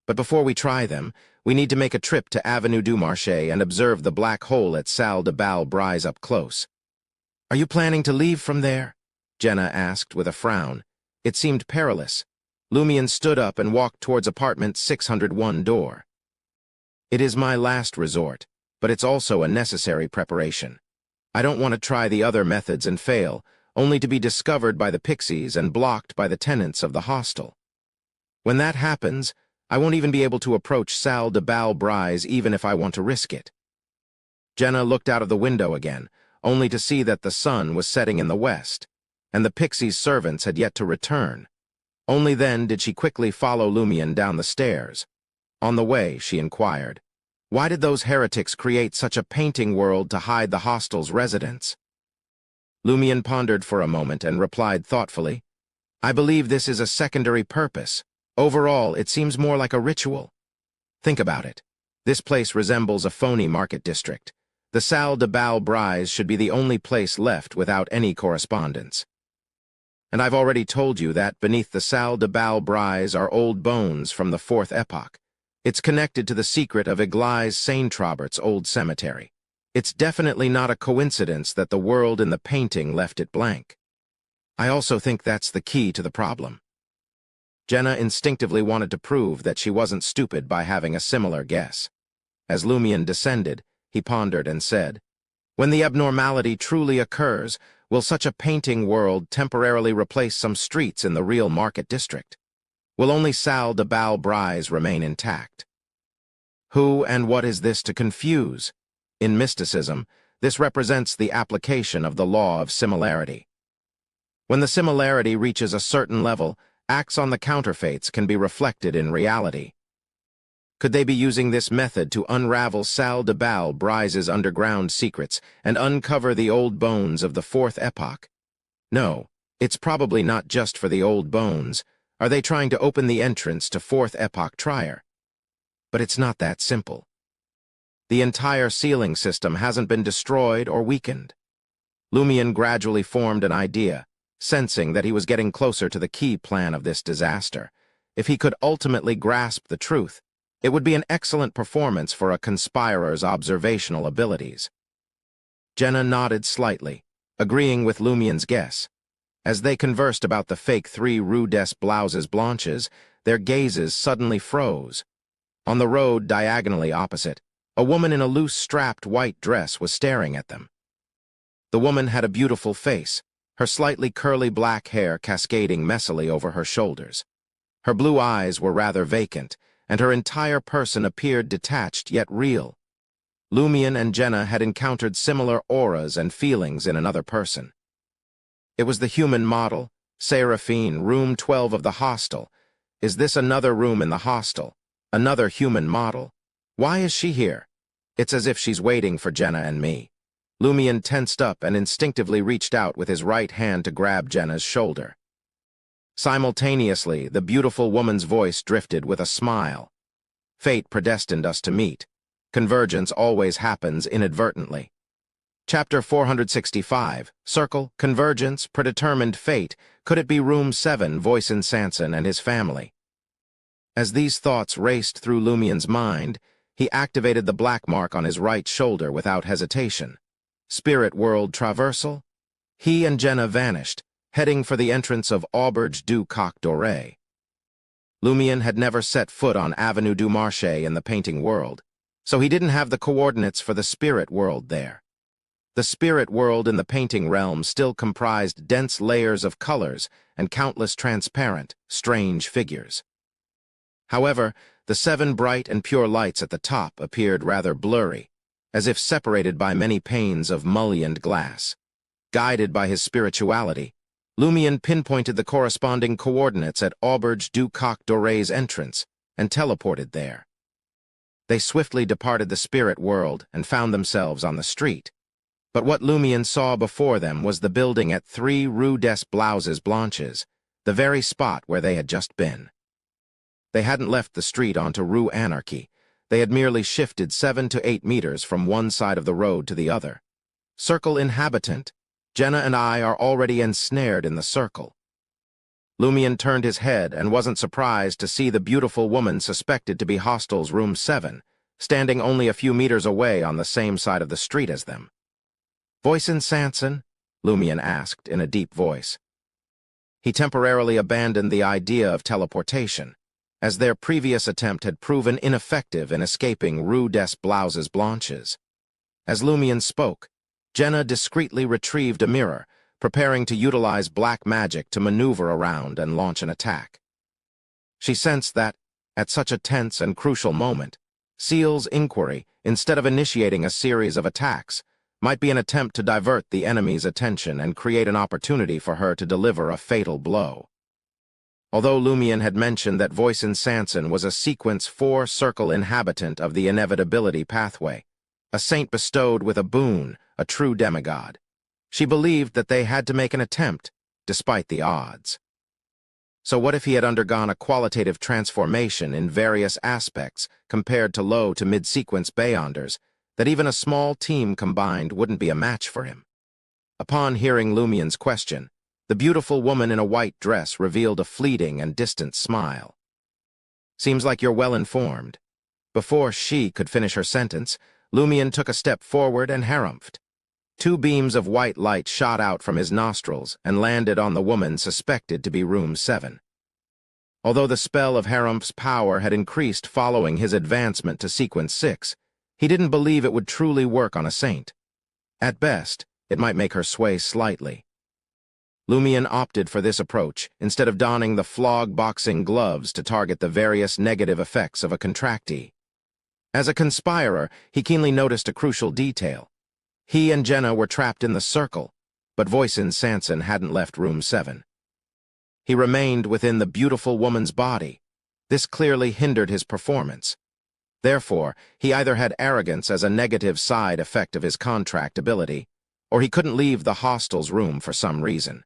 But before we try them, we need to make a trip to Avenue du Marché and observe the black hole at Salle de Bal-Brise up close." "Are you planning to leave from there?" Jenna asked with a frown. It seemed perilous. Lumion stood up and walked towards apartment 601 door. "It is my last resort, but it's also a necessary preparation. I don't want to try the other methods and fail, only to be discovered by the pixies and blocked by the tenants of the hostel. When that happens, I won't even be able to approach Salle de Bal-Brise even if I want to risk it." Jenna looked out of the window again, only to see that the sun was setting in the west, and the pixies' servants had yet to return. Only then did she quickly follow Lumion down the stairs. On the way, she inquired, "Why did those heretics create such a painting world to hide the hostel's residents?" Lumion pondered for a moment and replied thoughtfully, "I believe this is a secondary purpose. Overall, it seems more like a ritual. Think about it. This place resembles a phony market district. The Salle de Bal-Brise should be the only place left without any correspondence. And I've already told you that beneath the Salle de Bal-Brise are old bones from the 4th epoch. It's connected to the secret of Église Saint-Robert's old cemetery. It's definitely not a coincidence that the world in the painting left it blank. I also think that's the key to the problem." Jenna instinctively wanted to prove that she wasn't stupid by having a similar guess. As Lumion descended, he pondered and said, "When the abnormality truly occurs, will such a painting world temporarily replace some streets in the real market district? Will only Salle de Bal-Brise remain intact? Who and what is this to confuse? In mysticism, this represents the application of the law of similarity. When the similarity reaches a certain level, acts on the counterfeits can be reflected in reality. Could they be using this method to unravel Salle de Bal-Brise's underground secrets and uncover the old bones of the 4th epoch? No, it's probably not just for the old bones. Are they trying to open the entrance to 4th epoch Trier? But it's not that simple. The entire ceiling system hasn't been destroyed or weakened. Lumion gradually formed an idea, sensing that he was getting closer to the key plan of this disaster. If he could ultimately grasp the truth, it would be an excellent performance for a conspirer's observational abilities. Jenna nodded slightly, agreeing with Lumion's guess. As they conversed about the fake 3 Rue des Blouses Blanches, their gazes suddenly froze. On the road diagonally opposite, a woman in a loose strapped white dress was staring at them. The woman had a beautiful face, her slightly curly black hair cascading messily over her shoulders. Her blue eyes were rather vacant, and her entire person appeared detached yet real. Lumion and Jenna had encountered similar auras and feelings in another person. It was the human model, Seraphine, room 12 of the hostel. Is this another room in the hostel? Another human model? Why is she here? It's as if she's waiting for Jenna and me. Lumion tensed up and instinctively reached out with his right hand to grab Jenna's shoulder. Simultaneously, the beautiful woman's voice drifted with a smile. "Fate predestined us to meet. Convergence always happens inadvertently." Chapter 465, Circle, Convergence, Predetermined Fate. Could it be Room 7, Voisin Sanson and his family? As these thoughts raced through Lumion's mind, he activated the black mark on his right shoulder without hesitation. Spirit world traversal? He and Jenna vanished, heading for the entrance of Auberge du Coq Doré. Lumion had never set foot on Avenue du Marché in the painting world, so he didn't have the coordinates for the spirit world there. The spirit world in the painting realm still comprised dense layers of colors and countless transparent, strange figures. However, the 7 bright and pure lights at the top appeared rather blurry. as if separated by many panes of mullioned glass. Guided by his spirituality, Lumion pinpointed the corresponding coordinates at Auberge du Coq Doré's entrance and teleported there. They swiftly departed the spirit world and found themselves on the street. But what Lumion saw before them was the building at 3 Rue des Blouses Blanches, the very spot where they had just been. They hadn't left the street onto Rue Anarchy. They had merely shifted 7 to 8 meters from one side of the road to the other. Circle inhabitant, Jenna and I are already ensnared in the circle. Lumion turned his head and wasn't surprised to see the beautiful woman suspected to be Hostel's room 7, standing only a few meters away on the same side of the street as them. "Voisin Sanson?" Lumion asked in a deep voice. He temporarily abandoned the idea of teleportation, as their previous attempt had proven ineffective in escaping Rue des Blouses Blanches. As Lumion spoke, Jenna discreetly retrieved a mirror, preparing to utilize black magic to maneuver around and launch an attack. She sensed that, at such a tense and crucial moment, Seal's inquiry, instead of initiating a series of attacks, might be an attempt to divert the enemy's attention and create an opportunity for her to deliver a fatal blow. Although Lumion had mentioned that Voisin Sanson was a Sequence 4 circle inhabitant of the Inevitability pathway, a saint bestowed with a boon, a true demigod, she believed that they had to make an attempt, despite the odds. So what if he had undergone a qualitative transformation in various aspects compared to low to mid-sequence Beyonders, that even a small team combined wouldn't be a match for him? Upon hearing Lumion's question, the beautiful woman in a white dress revealed a fleeting and distant smile. "Seems like you're well informed." Before she could finish her sentence, Lumion took a step forward and harumphed. 2 beams of white light shot out from his nostrils and landed on the woman suspected to be room 7. Although the spell of Harumph's power had increased following his advancement to Sequence 6, he didn't believe it would truly work on a saint. At best, it might make her sway slightly. Lumion opted for this approach instead of donning the flog-boxing gloves to target the various negative effects of a contractee. As a conspirer, he keenly noticed a crucial detail. He and Jenna were trapped in the circle, but Voisin Sanson hadn't left room 7. He remained within the beautiful woman's body. This clearly hindered his performance. Therefore, he either had arrogance as a negative side effect of his contract ability, or he couldn't leave the hostel's room for some reason.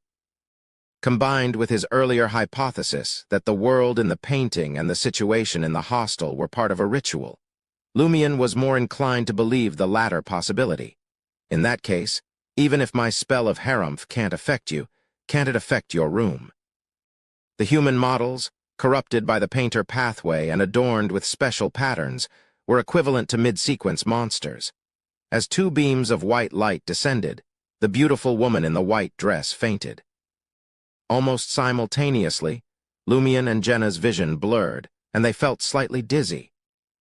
Combined with his earlier hypothesis that the world in the painting and the situation in the hostel were part of a ritual, Lumion was more inclined to believe the latter possibility. In that case, even if my spell of Harumph can't affect you, can't it affect your room? The human models, corrupted by the painter pathway and adorned with special patterns, were equivalent to mid-sequence monsters. As 2 beams of white light descended, the beautiful woman in the white dress fainted. Almost simultaneously, Lumion and Jenna's vision blurred, and they felt slightly dizzy.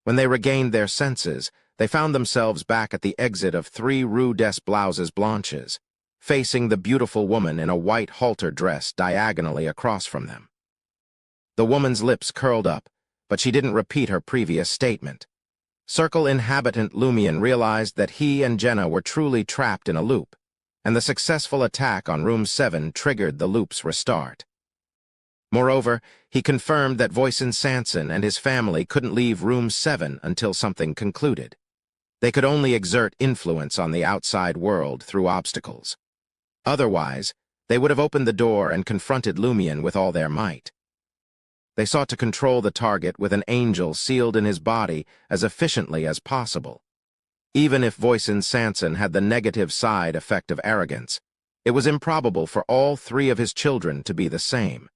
When they regained their senses, they found themselves back at the exit of 3 Rue des Blouses Blanches, facing the beautiful woman in a white halter dress diagonally across from them. The woman's lips curled up, but she didn't repeat her previous statement. Circle inhabitant Lumion realized that he and Jenna were truly trapped in a loop, and the successful attack on room 7 triggered the loop's restart. Moreover, he confirmed that Voisin Sanson and his family couldn't leave room 7 until something concluded. They could only exert influence on the outside world through obstacles. Otherwise, they would have opened the door and confronted Lumion with all their might. They sought to control the target with an angel sealed in his body as efficiently as possible. Even if Voisin Sanson had the negative side effect of arrogance, it was improbable for all 3 of his children to be the same.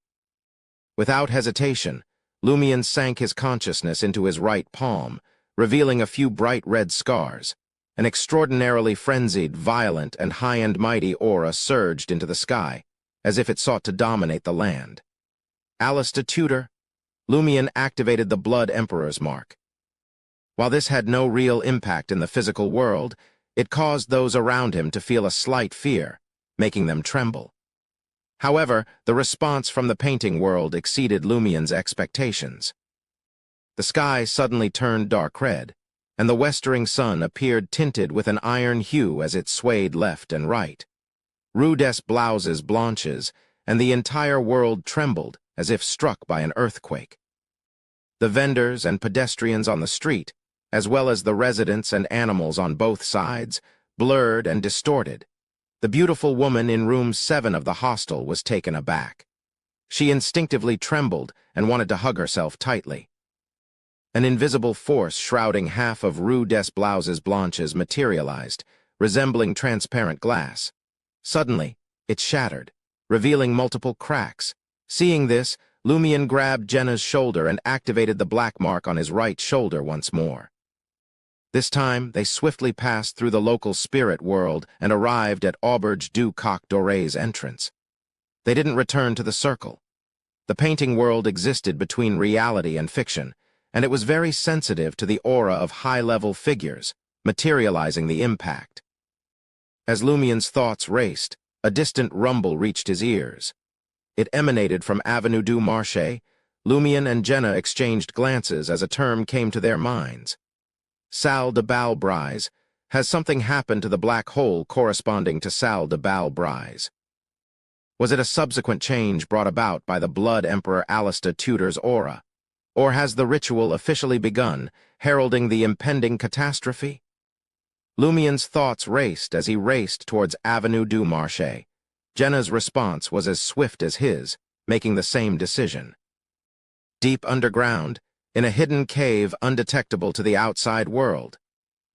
Without hesitation, Lumion sank his consciousness into his right palm, revealing a few bright red scars. An extraordinarily frenzied, violent, and high-and-mighty aura surged into the sky, as if it sought to dominate the land. Alistair Tudor, Lumion activated the Blood Emperor's mark. While this had no real impact in the physical world, it caused those around him to feel a slight fear, making them tremble. However, the response from the painting world exceeded Lumion's expectations. The sky suddenly turned dark red, and the westering sun appeared tinted with an iron hue as it swayed left and right. Rue des Blouses Blanches, and the entire world trembled as if struck by an earthquake. The vendors and pedestrians on the street, as well as the residents and animals on both sides, blurred and distorted. The beautiful woman in room 7 of the hostel was taken aback. She instinctively trembled and wanted to hug herself tightly. An invisible force shrouding half of Rue des Blouses Blanches materialized, resembling transparent glass. Suddenly, it shattered, revealing multiple cracks. Seeing this, Lumion grabbed Jenna's shoulder and activated the black mark on his right shoulder once more. This time, they swiftly passed through the local spirit world and arrived at Auberge du Coq Doré's entrance. They didn't return to the circle. The painting world existed between reality and fiction, and it was very sensitive to the aura of high-level figures, materializing the impact. As Lumion's thoughts raced, a distant rumble reached his ears. It emanated from Avenue du Marché. Lumion and Jenna exchanged glances as a term came to their minds. Salle de Bal-Brise. Has something happened to the black hole corresponding to Salle de Bal-Brise? Was it a subsequent change brought about by the Blood Emperor Alistair Tudor's aura? Or has the ritual officially begun, heralding the impending catastrophe? Lumion's thoughts raced as he raced towards Avenue du Marché. Jenna's response was as swift as his, making the same decision. Deep underground, in a hidden cave undetectable to the outside world.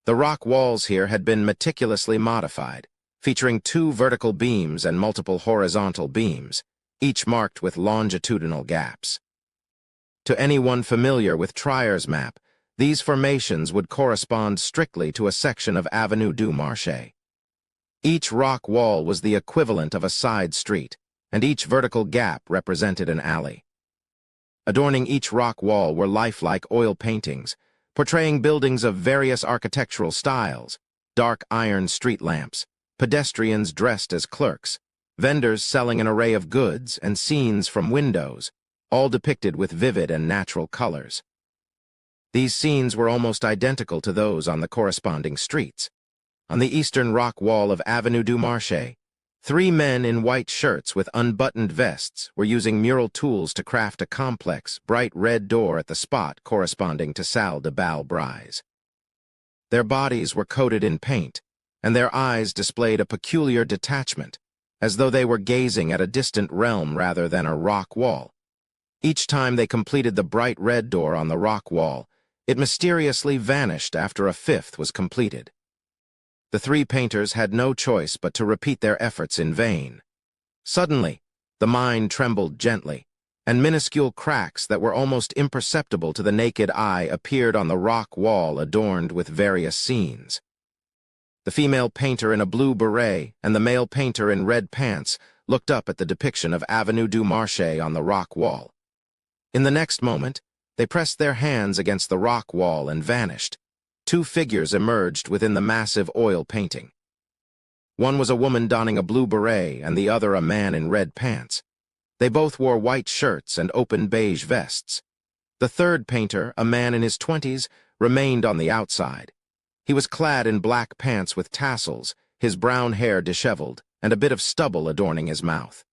The rock walls here had been meticulously modified, featuring 2 vertical beams and multiple horizontal beams, each marked with longitudinal gaps. To anyone familiar with Trier's map, these formations would correspond strictly to a section of Avenue du Marché. Each rock wall was the equivalent of a side street, and each vertical gap represented an alley. Adorning each rock wall were lifelike oil paintings, portraying buildings of various architectural styles, dark iron street lamps, pedestrians dressed as clerks, vendors selling an array of goods, and scenes from windows, all depicted with vivid and natural colors. These scenes were almost identical to those on the corresponding streets. On the eastern rock wall of Avenue du Marché, 3 men in white shirts with unbuttoned vests were using mural tools to craft a complex, bright red door at the spot corresponding to Salle de Bal-Brise. Their bodies were coated in paint, and their eyes displayed a peculiar detachment, as though they were gazing at a distant realm rather than a rock wall. Each time they completed the bright red door on the rock wall, it mysteriously vanished after a 5th was completed. The 3 painters had no choice but to repeat their efforts in vain. Suddenly, the mine trembled gently, and minuscule cracks that were almost imperceptible to the naked eye appeared on the rock wall adorned with various scenes. The female painter in a blue beret and the male painter in red pants looked up at the depiction of Avenue du Marché on the rock wall. In the next moment, they pressed their hands against the rock wall and vanished. 2 figures emerged within the massive oil painting. One was a woman donning a blue beret and the other a man in red pants. They both wore white shirts and open beige vests. The third painter, a man in his 20s, remained on the outside. He was clad in black pants with tassels, his brown hair disheveled, and a bit of stubble adorning his mouth.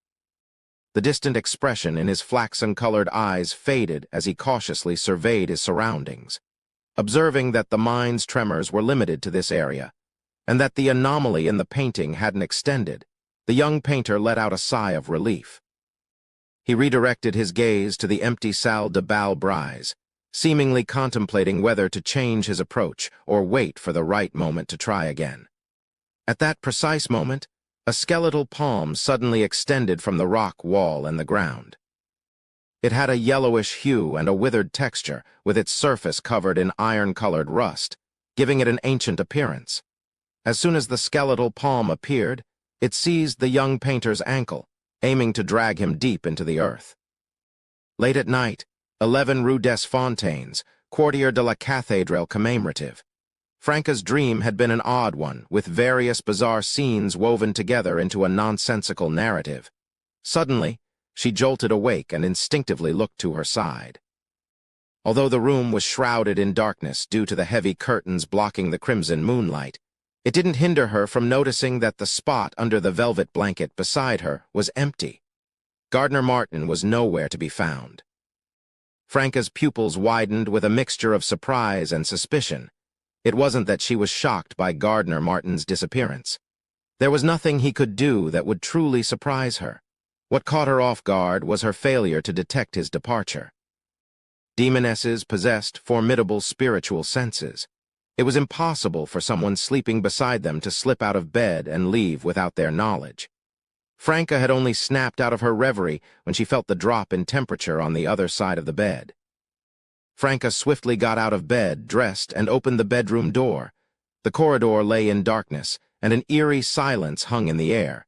The distant expression in his flaxen-colored eyes faded as he cautiously surveyed his surroundings. Observing that the mine's tremors were limited to this area, and that the anomaly in the painting hadn't extended, the young painter let out a sigh of relief. He redirected his gaze to the empty Salle de Bal-Brise, seemingly contemplating whether to change his approach or wait for the right moment to try again. At that precise moment, a skeletal palm suddenly extended from the rock wall and the ground. It had a yellowish hue and a withered texture, with its surface covered in iron-colored rust, giving it an ancient appearance. As soon as the skeletal palm appeared, it seized the young painter's ankle, aiming to drag him deep into the earth. Late at night, 11 Rue des Fontaines, Quartier de la Cathédrale commemorative. Franca's dream had been an odd one, with various bizarre scenes woven together into a nonsensical narrative. Suddenly, she jolted awake and instinctively looked to her side. Although the room was shrouded in darkness due to the heavy curtains blocking the crimson moonlight, it didn't hinder her from noticing that the spot under the velvet blanket beside her was empty. Gardner Martin was nowhere to be found. Franca's pupils widened with a mixture of surprise and suspicion. It wasn't that she was shocked by Gardner Martin's disappearance. There was nothing he could do that would truly surprise her. What caught her off guard was her failure to detect his departure. Demonesses possessed formidable spiritual senses. It was impossible for someone sleeping beside them to slip out of bed and leave without their knowledge. Franca had only snapped out of her reverie when she felt the drop in temperature on the other side of the bed. Franca swiftly got out of bed, dressed, and opened the bedroom door. The corridor lay in darkness, and an eerie silence hung in the air.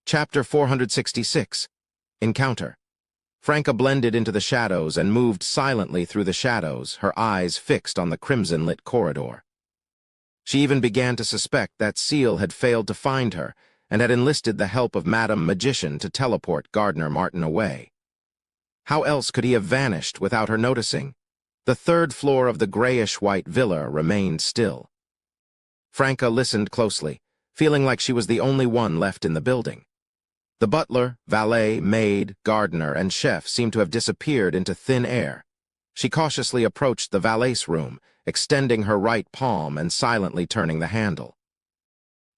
Chapter 466. Encounter. Franca blended into the shadows and moved silently through the shadows, her eyes fixed on the crimson-lit corridor. She even began to suspect that Seal had failed to find her and had enlisted the help of Madame Magician to teleport Gardner Martin away. How else could he have vanished without her noticing? The third floor of the grayish-white villa remained still. Franca listened closely, feeling like she was the only one left in the building. The butler, valet, maid, gardener, and chef seemed to have disappeared into thin air. She cautiously approached the valet's room, extending her right palm and silently turning the handle.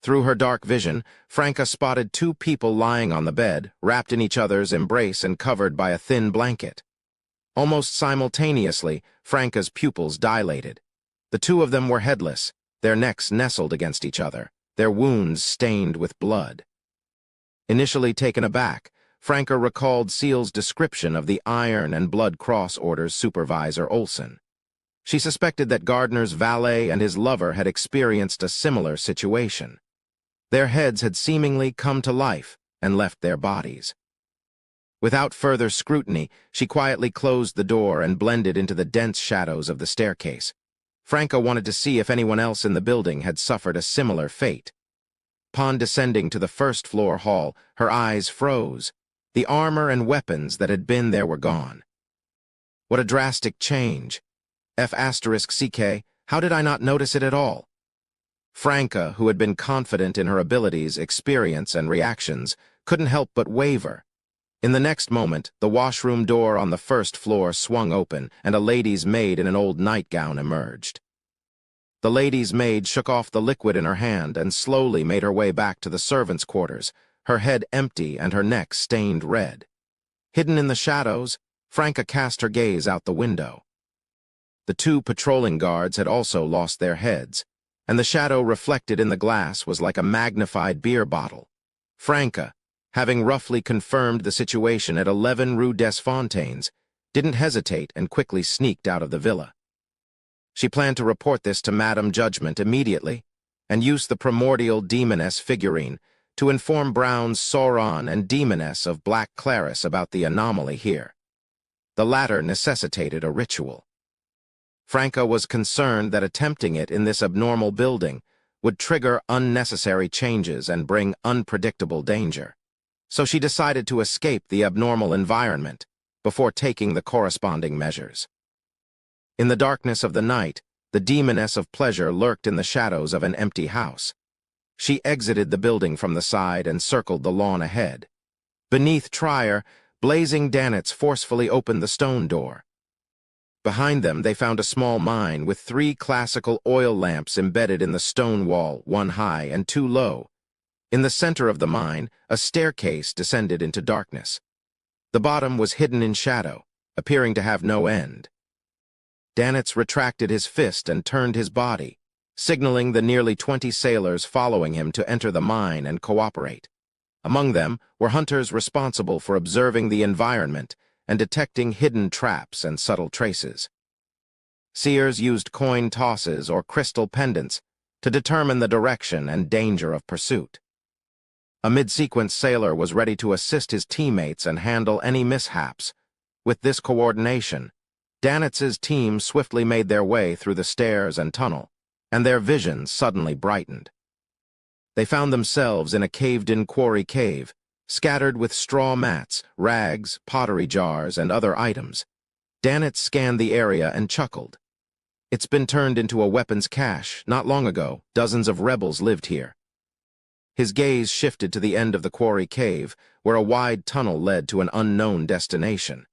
Through her dark vision, Franca spotted two people lying on the bed, wrapped in each other's embrace and covered by a thin blanket. Almost simultaneously, Franca's pupils dilated. The two of them were headless, their necks nestled against each other, their wounds stained with blood. Initially taken aback, Franca recalled Seal's description of the Iron and Blood Cross Order's supervisor Olson. She suspected that Gardner's valet and his lover had experienced a similar situation. Their heads had seemingly come to life and left their bodies. Without further scrutiny, she quietly closed the door and blended into the dense shadows of the staircase. Franca wanted to see if anyone else in the building had suffered a similar fate. Upon descending to the first-floor hall, her eyes froze. The armor and weapons that had been there were gone. What a drastic change. F*CK, how did I not notice it at all? Franca, who had been confident in her abilities, experience, and reactions, couldn't help but waver. In the next moment, the washroom door on the first floor swung open, and a lady's maid in an old nightgown emerged. The lady's maid shook off the liquid in her hand and slowly made her way back to the servants' quarters, her head empty and her neck stained red. Hidden in the shadows, Franca cast her gaze out the window. The two patrolling guards had also lost their heads, and the shadow reflected in the glass was like a magnified beer bottle. Franca, having roughly confirmed the situation at 11 Rue des Fontaines, didn't hesitate and quickly sneaked out of the villa. She planned to report this to Madame Judgment immediately and use the primordial demoness figurine to inform Brown's Sauron and demoness of Black Claris about the anomaly here. The latter necessitated a ritual. Franca was concerned that attempting it in this abnormal building would trigger unnecessary changes and bring unpredictable danger. So she decided to escape the abnormal environment before taking the corresponding measures. In the darkness of the night, the demoness of pleasure lurked in the shadows of an empty house. She exited the building from the side and circled the lawn ahead. Beneath Trier, blazing Danitz forcefully opened the stone door. Behind them, they found a small mine with 3 classical oil lamps embedded in the stone wall, 1 high and 2 low. In the center of the mine, a staircase descended into darkness. The bottom was hidden in shadow, appearing to have no end. Danitz retracted his fist and turned his body, signaling the nearly 20 sailors following him to enter the mine and cooperate. Among them were hunters responsible for observing the environment and detecting hidden traps and subtle traces. Seers used coin tosses or crystal pendants to determine the direction and danger of pursuit. A mid-sequence sailor was ready to assist his teammates and handle any mishaps. With this coordination, Danitz's team swiftly made their way through the stairs and tunnel, and their vision suddenly brightened. They found themselves in a caved-in quarry cave, scattered with straw mats, rags, pottery jars, and other items. Danitz scanned the area and chuckled. It's been turned into a weapons cache. Not long ago, dozens of rebels lived here. His gaze shifted to the end of the quarry cave, where a wide tunnel led to an unknown destination.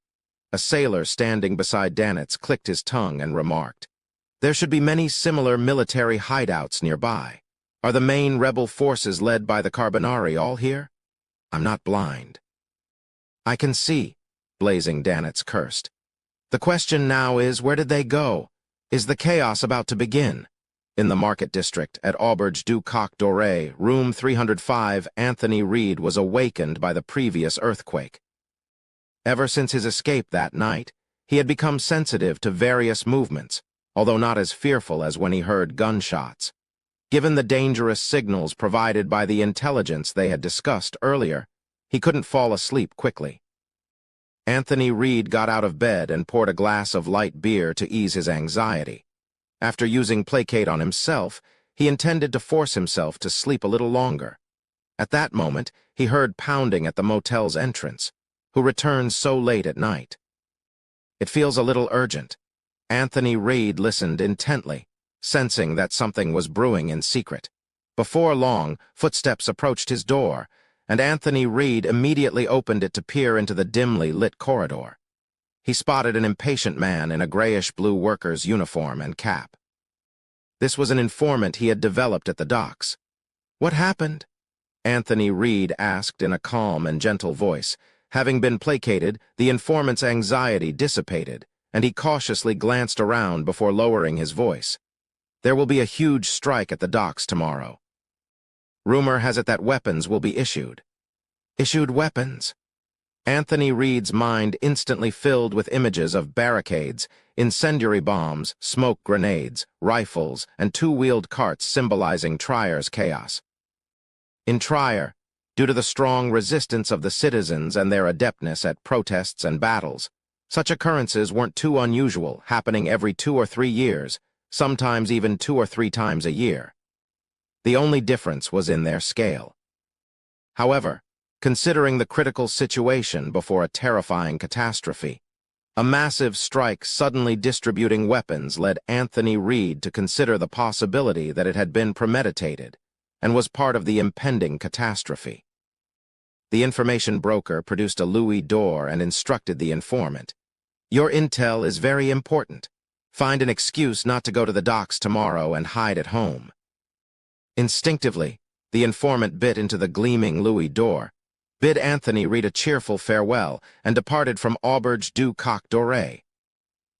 A sailor standing beside Danitz clicked his tongue and remarked, "There should be many similar military hideouts nearby. Are the main rebel forces led by the Carbonari all here? I'm not blind." "I can see," Blazing Danitz cursed. "The question now is, where did they go? Is the chaos about to begin?" In the market district at Auberge du Coq Doré, room 305, Anthony Reed was awakened by the previous earthquake. Ever since his escape that night, he had become sensitive to various movements, although not as fearful as when he heard gunshots. Given the dangerous signals provided by the intelligence they had discussed earlier, he couldn't fall asleep quickly. Anthony Reed got out of bed and poured a glass of light beer to ease his anxiety. After using Placate on himself, he intended to force himself to sleep a little longer. At that moment, he heard pounding at the motel's entrance. Who returns so late at night? It feels a little urgent. Anthony Reed listened intently, sensing that something was brewing in secret. Before long, footsteps approached his door, and Anthony Reed immediately opened it to peer into the dimly lit corridor. He spotted an impatient man in a grayish-blue worker's uniform and cap. This was an informant he had developed at the docks. "What happened?" Anthony Reed asked in a calm and gentle voice. Having been placated, the informant's anxiety dissipated, and he cautiously glanced around before lowering his voice. "There will be a huge strike at the docks tomorrow. Rumor has it that weapons will be issued." "Issued weapons?" Anthony Reed's mind instantly filled with images of barricades, incendiary bombs, smoke grenades, rifles, and two-wheeled carts symbolizing Trier's chaos. In Trier, due to the strong resistance of the citizens and their adeptness at protests and battles, such occurrences weren't too unusual, happening every 2 or 3 years, sometimes even 2 or 3 times a year. The only difference was in their scale. However, considering the critical situation before a terrifying catastrophe, a massive strike suddenly distributing weapons led Anthony Reed to consider the possibility that it had been premeditated and was part of the impending catastrophe. The information broker produced a louis d'or and instructed the informant, "Your intel is very important. Find an excuse not to go to the docks tomorrow and hide at home." Instinctively, the informant bit into the gleaming louis d'or, bid Anthony Reed a cheerful farewell, and departed from Auberge du Coq Doré.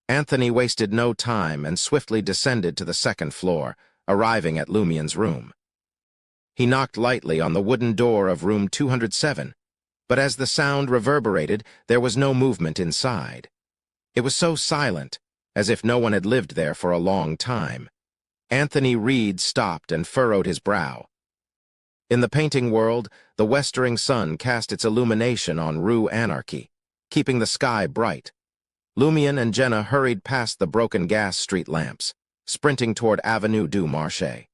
Anthony wasted no time and swiftly descended to the second floor, arriving at Lumien's room. He knocked lightly on the wooden door of room 207, but as the sound reverberated, there was no movement inside. It was so silent, as if no one had lived there for a long time. Anthony Reed stopped and furrowed his brow. In the painting world, the westering sun cast its illumination on Rue Anarchy, keeping the sky bright. Lumien and Jenna hurried past the broken gas street lamps, sprinting toward Avenue du Marché.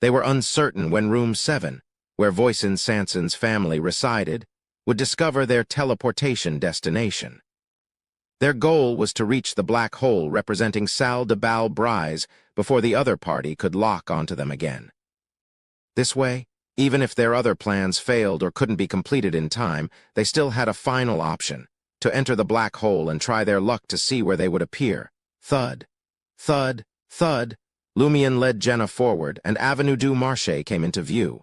They were uncertain when Room 7, where Voisin Sanson's family resided, would discover their teleportation destination. Their goal was to reach the black hole representing Salle de Bal Brise before the other party could lock onto them again. This way, even if their other plans failed or couldn't be completed in time, they still had a final option, to enter the black hole and try their luck to see where they would appear. Thud, thud, thud. Lumien led Jenna forward, and Avenue du Marché came into view.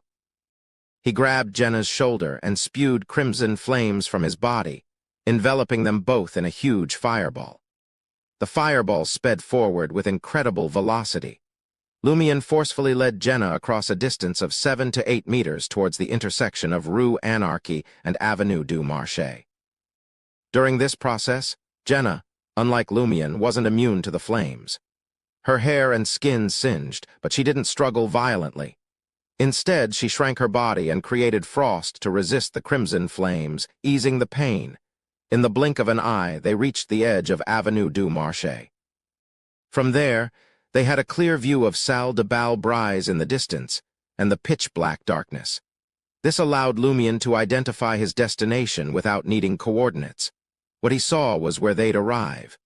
He grabbed Jenna's shoulder and spewed crimson flames from his body, enveloping them both in a huge fireball. The fireball sped forward with incredible velocity. Lumien forcefully led Jenna across a distance of 7 to 8 meters towards the intersection of Rue Anarchy and Avenue du Marché. During this process, Jenna, unlike Lumien, wasn't immune to the flames. Her hair and skin singed, but she didn't struggle violently. Instead, she shrank her body and created frost to resist the crimson flames, easing the pain. In the blink of an eye, they reached the edge of Avenue du Marché. From there, they had a clear view of Salle de Bal Brise in the distance and the pitch-black darkness. This allowed Lumien to identify his destination without needing coordinates. What he saw was where they'd arrive.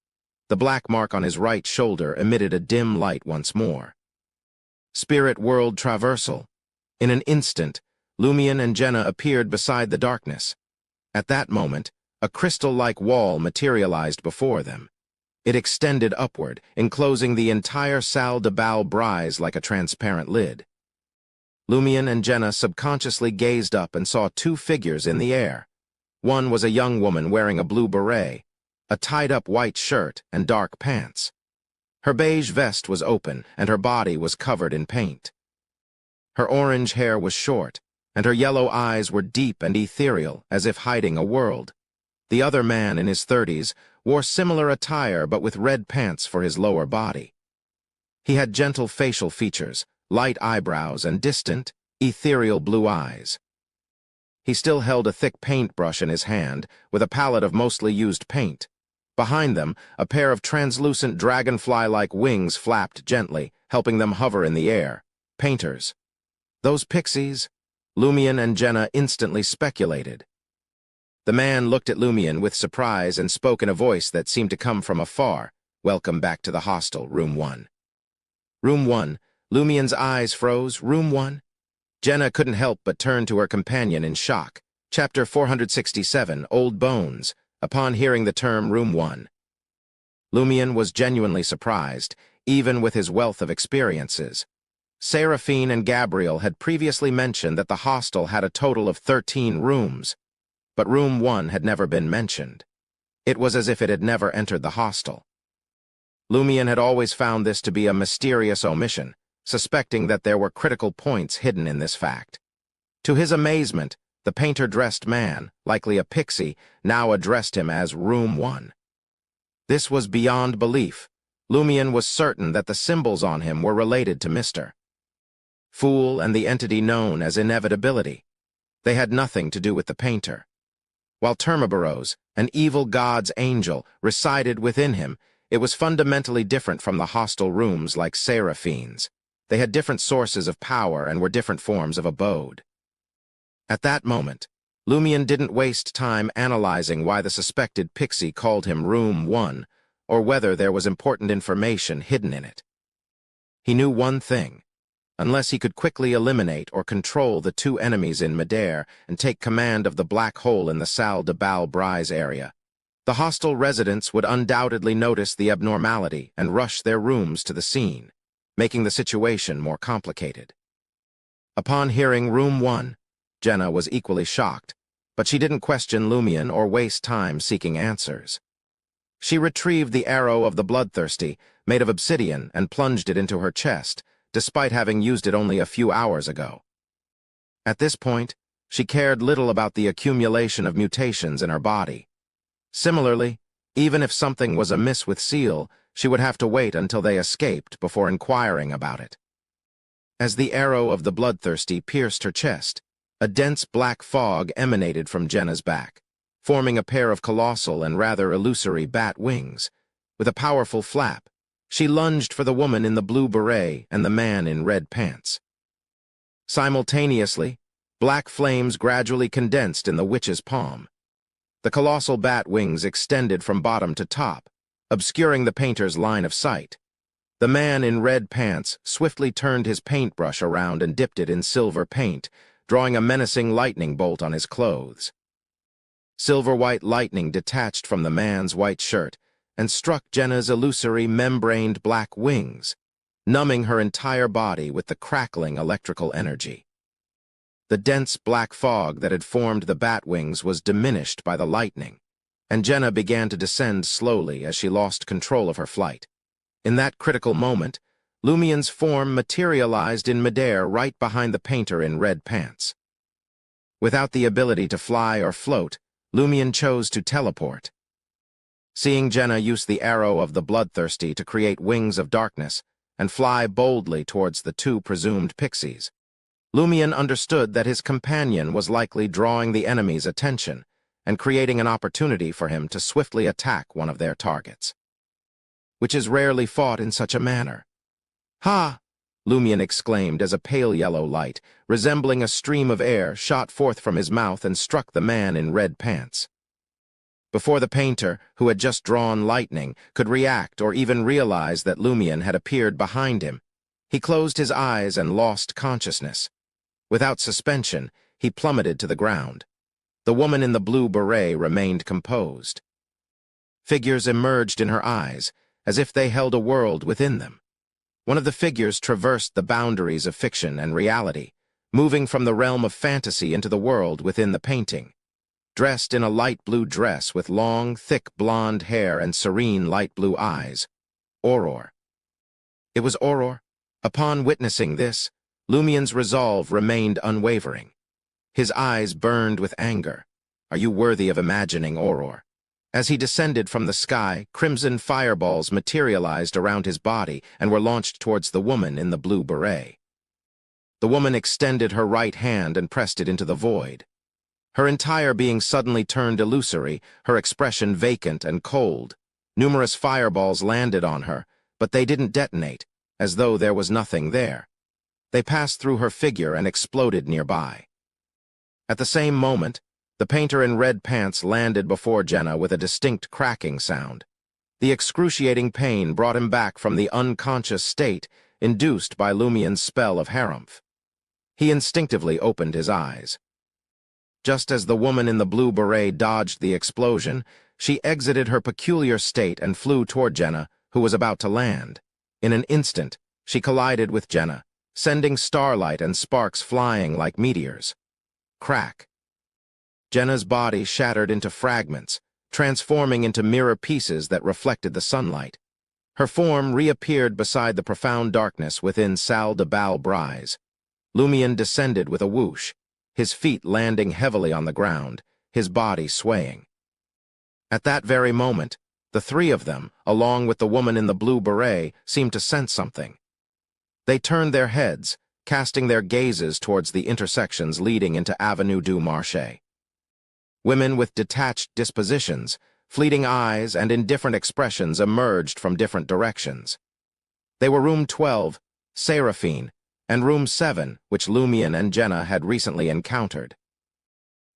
The black mark on his right shoulder emitted a dim light once more. Spirit world traversal. In an instant, Lumion and Jenna appeared beside the darkness. At that moment, a crystal-like wall materialized before them. It extended upward, enclosing the entire salle de bal brise like a transparent lid. Lumion and Jenna subconsciously gazed up and saw two figures in the air. One was a young woman wearing a blue beret, a tied-up white shirt, and dark pants. Her beige vest was open, and her body was covered in paint. Her orange hair was short, and her yellow eyes were deep and ethereal, as if hiding a world. The other man, in his 30s, wore similar attire but with red pants for his lower body. He had gentle facial features, light eyebrows, and distant, ethereal blue eyes. He still held a thick paintbrush in his hand, with a palette of mostly used paint. Behind them, a pair of translucent dragonfly-like wings flapped gently, helping them hover in the air. Painters. Those pixies? Lumion and Jenna instantly speculated. The man looked at Lumion with surprise and spoke in a voice that seemed to come from afar. "Welcome back to the hostel, Room 1. Room 1. Lumion's eyes froze. Room 1? Jenna couldn't help but turn to her companion in shock. Chapter 467, Old Bones. Upon hearing the term Room 1. Lumion was genuinely surprised, even with his wealth of experiences. Seraphine and Gabriel had previously mentioned that the hostel had a total of 13 rooms, but Room 1 had never been mentioned. It was as if it had never entered the hostel. Lumion had always found this to be a mysterious omission, suspecting that there were critical points hidden in this fact. To his amazement, the painter-dressed man, likely a pixie, now addressed him as Room 1. This was beyond belief. Lumion was certain that the symbols on him were related to Mr. Fool and the entity known as Inevitability. They had nothing to do with the painter. While Termaboros, an evil god's angel, resided within him, it was fundamentally different from the hostel rooms like Seraphine's. They had different sources of power and were different forms of abode. At that moment, Lumion didn't waste time analyzing why the suspected pixie called him Room 1, or whether there was important information hidden in it. He knew one thing. Unless he could quickly eliminate or control the two enemies in midair and take command of the black hole in the salle de bal brise area, the hostel residents would undoubtedly notice the abnormality and rush their rooms to the scene, making the situation more complicated. Upon hearing Room 1, Jenna was equally shocked, but she didn't question Lumion or waste time seeking answers. She retrieved the arrow of the bloodthirsty, made of obsidian, and plunged it into her chest, despite having used it only a few hours ago. At this point, she cared little about the accumulation of mutations in her body. Similarly, even if something was amiss with Seal, she would have to wait until they escaped before inquiring about it. As the arrow of the bloodthirsty pierced her chest, a dense black fog emanated from Jenna's back, forming a pair of colossal and rather illusory bat wings. With a powerful flap, she lunged for the woman in the blue beret and the man in red pants. Simultaneously, black flames gradually condensed in the witch's palm. The colossal bat wings extended from bottom to top, obscuring the painter's line of sight. The man in red pants swiftly turned his paintbrush around and dipped it in silver paint, drawing a menacing lightning bolt on his clothes. Silver-white lightning detached from the man's white shirt and struck Jenna's illusory membraned black wings, numbing her entire body with the crackling electrical energy. The dense black fog that had formed the bat wings was diminished by the lightning, and Jenna began to descend slowly as she lost control of her flight. In that critical moment, Lumion's form materialized in midair right behind the painter in red pants. Without the ability to fly or float, Lumion chose to teleport. Seeing Jenna use the arrow of the bloodthirsty to create wings of darkness and fly boldly towards the two presumed pixies, Lumion understood that his companion was likely drawing the enemy's attention and creating an opportunity for him to swiftly attack one of their targets, which is rarely fought in such a manner. "Ha!" Lumion exclaimed as a pale yellow light, resembling a stream of air, shot forth from his mouth and struck the man in red pants. Before the painter, who had just drawn lightning, could react or even realize that Lumion had appeared behind him, he closed his eyes and lost consciousness. Without suspension, he plummeted to the ground. The woman in the blue beret remained composed. Figures emerged in her eyes, as if they held a world within them. One of the figures traversed the boundaries of fiction and reality, moving from the realm of fantasy into the world within the painting. Dressed in a light blue dress with long, thick blonde hair and serene light blue eyes. Auror. It was Auror. Upon witnessing this, Lumion's resolve remained unwavering. His eyes burned with anger. Are you worthy of imagining, Auror? As he descended from the sky, crimson fireballs materialized around his body and were launched towards the woman in the blue beret. The woman extended her right hand and pressed it into the void. Her entire being suddenly turned illusory, her expression vacant and cold. Numerous fireballs landed on her, but they didn't detonate, as though there was nothing there. They passed through her figure and exploded nearby. At the same moment, the painter in red pants landed before Jenna with a distinct cracking sound. The excruciating pain brought him back from the unconscious state induced by Lumion's spell of harumph. He instinctively opened his eyes. Just as the woman in the blue beret dodged the explosion, she exited her peculiar state and flew toward Jenna, who was about to land. In an instant, she collided with Jenna, sending starlight and sparks flying like meteors. Crack. Jenna's body shattered into fragments, transforming into mirror pieces that reflected the sunlight. Her form reappeared beside the profound darkness within Salle de Bal Brise. Lumion descended with a whoosh, his feet landing heavily on the ground, his body swaying. At that very moment, the three of them, along with the woman in the blue beret, seemed to sense something. They turned their heads, casting their gazes towards the intersections leading into Avenue du Marché. Women with detached dispositions, fleeting eyes, and indifferent expressions emerged from different directions. They were room 12, Seraphine, and room 7, which Lumion and Jenna had recently encountered.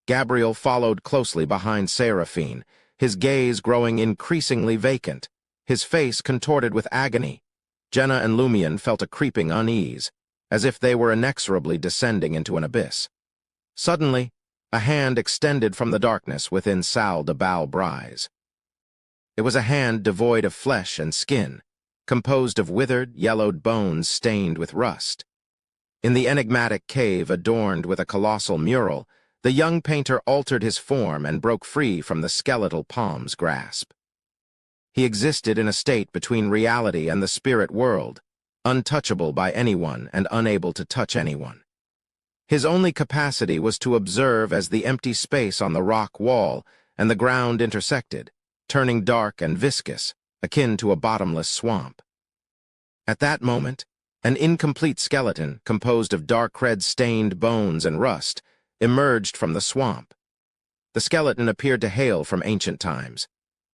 Gabriel followed closely behind Seraphine, his gaze growing increasingly vacant, his face contorted with agony. Jenna and Lumion felt a creeping unease, as if they were inexorably descending into an abyss. Suddenly, a hand extended from the darkness within Salle de Bal Brise. It was a hand devoid of flesh and skin, composed of withered, yellowed bones stained with rust. In the enigmatic cave adorned with a colossal mural, the young painter altered his form and broke free from the skeletal palm's grasp. He existed in a state between reality and the spirit world, untouchable by anyone and unable to touch anyone. His only capacity was to observe as the empty space on the rock wall and the ground intersected, turning dark and viscous, akin to a bottomless swamp. At that moment, an incomplete skeleton, composed of dark red-stained bones and rust, emerged from the swamp. The skeleton appeared to hail from ancient times.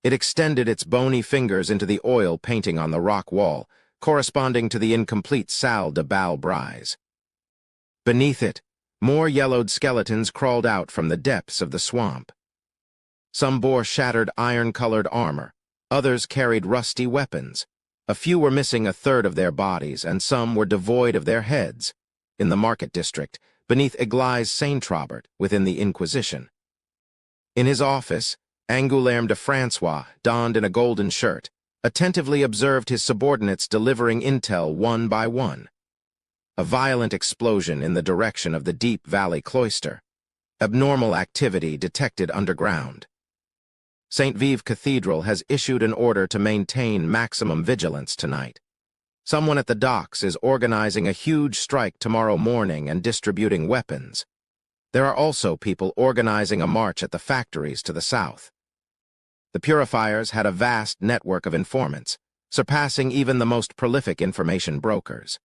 It extended its bony fingers into the oil painting on the rock wall, corresponding to the incomplete Salle de Bal Brise. Beneath it, more yellowed skeletons crawled out from the depths of the swamp. Some bore shattered iron-colored armor, others carried rusty weapons. A few were missing a third of their bodies, and some were devoid of their heads. In the market district, beneath Église Saint-Robert, within the Inquisition. In his office, Angoulême de François, donned in a golden shirt, attentively observed his subordinates delivering intel one by one. A violent explosion in the direction of the Deep Valley Cloister. Abnormal activity detected underground. St. Vive Cathedral has issued an order to maintain maximum vigilance tonight. Someone at the docks is organizing a huge strike tomorrow morning and distributing weapons. There are also people organizing a march at the factories to the south. The purifiers had a vast network of informants, surpassing even the most prolific information brokers.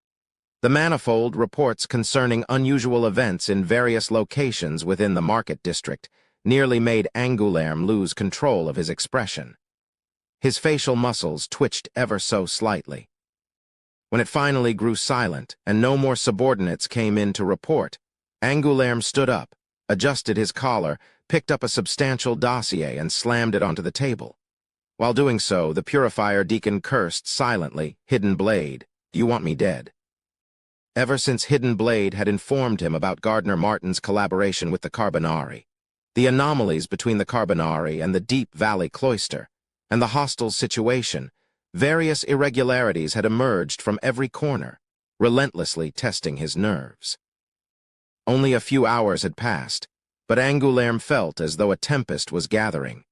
The manifold reports concerning unusual events in various locations within the market district nearly made Angoulême lose control of his expression. His facial muscles twitched ever so slightly. When it finally grew silent and no more subordinates came in to report, Angoulême stood up, adjusted his collar, picked up a substantial dossier and slammed it onto the table. While doing so, the purifier deacon cursed silently, "Hidden Blade, you want me dead." Ever since Hidden Blade had informed him about Gardner Martin's collaboration with the Carbonari, the anomalies between the Carbonari and the Deep Valley Cloister, and the hostile situation, various irregularities had emerged from every corner, relentlessly testing his nerves. Only a few hours had passed, but Angoulême felt as though a tempest was gathering.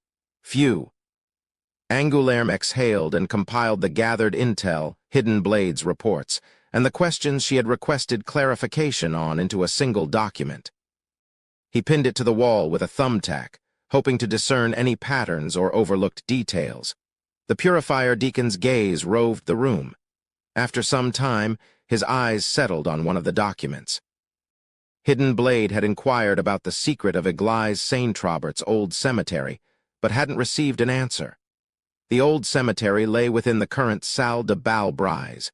Angoulême exhaled and compiled the gathered intel, Hidden Blade's reports, and the questions she had requested clarification on into a single document. He pinned it to the wall with a thumbtack, hoping to discern any patterns or overlooked details. The purifier deacon's gaze roved the room. After some time, his eyes settled on one of the documents. Hidden Blade had inquired about the secret of Ainz Audioverse's old cemetery, but hadn't received an answer. The old cemetery lay within the current Salle de Bal-Brise.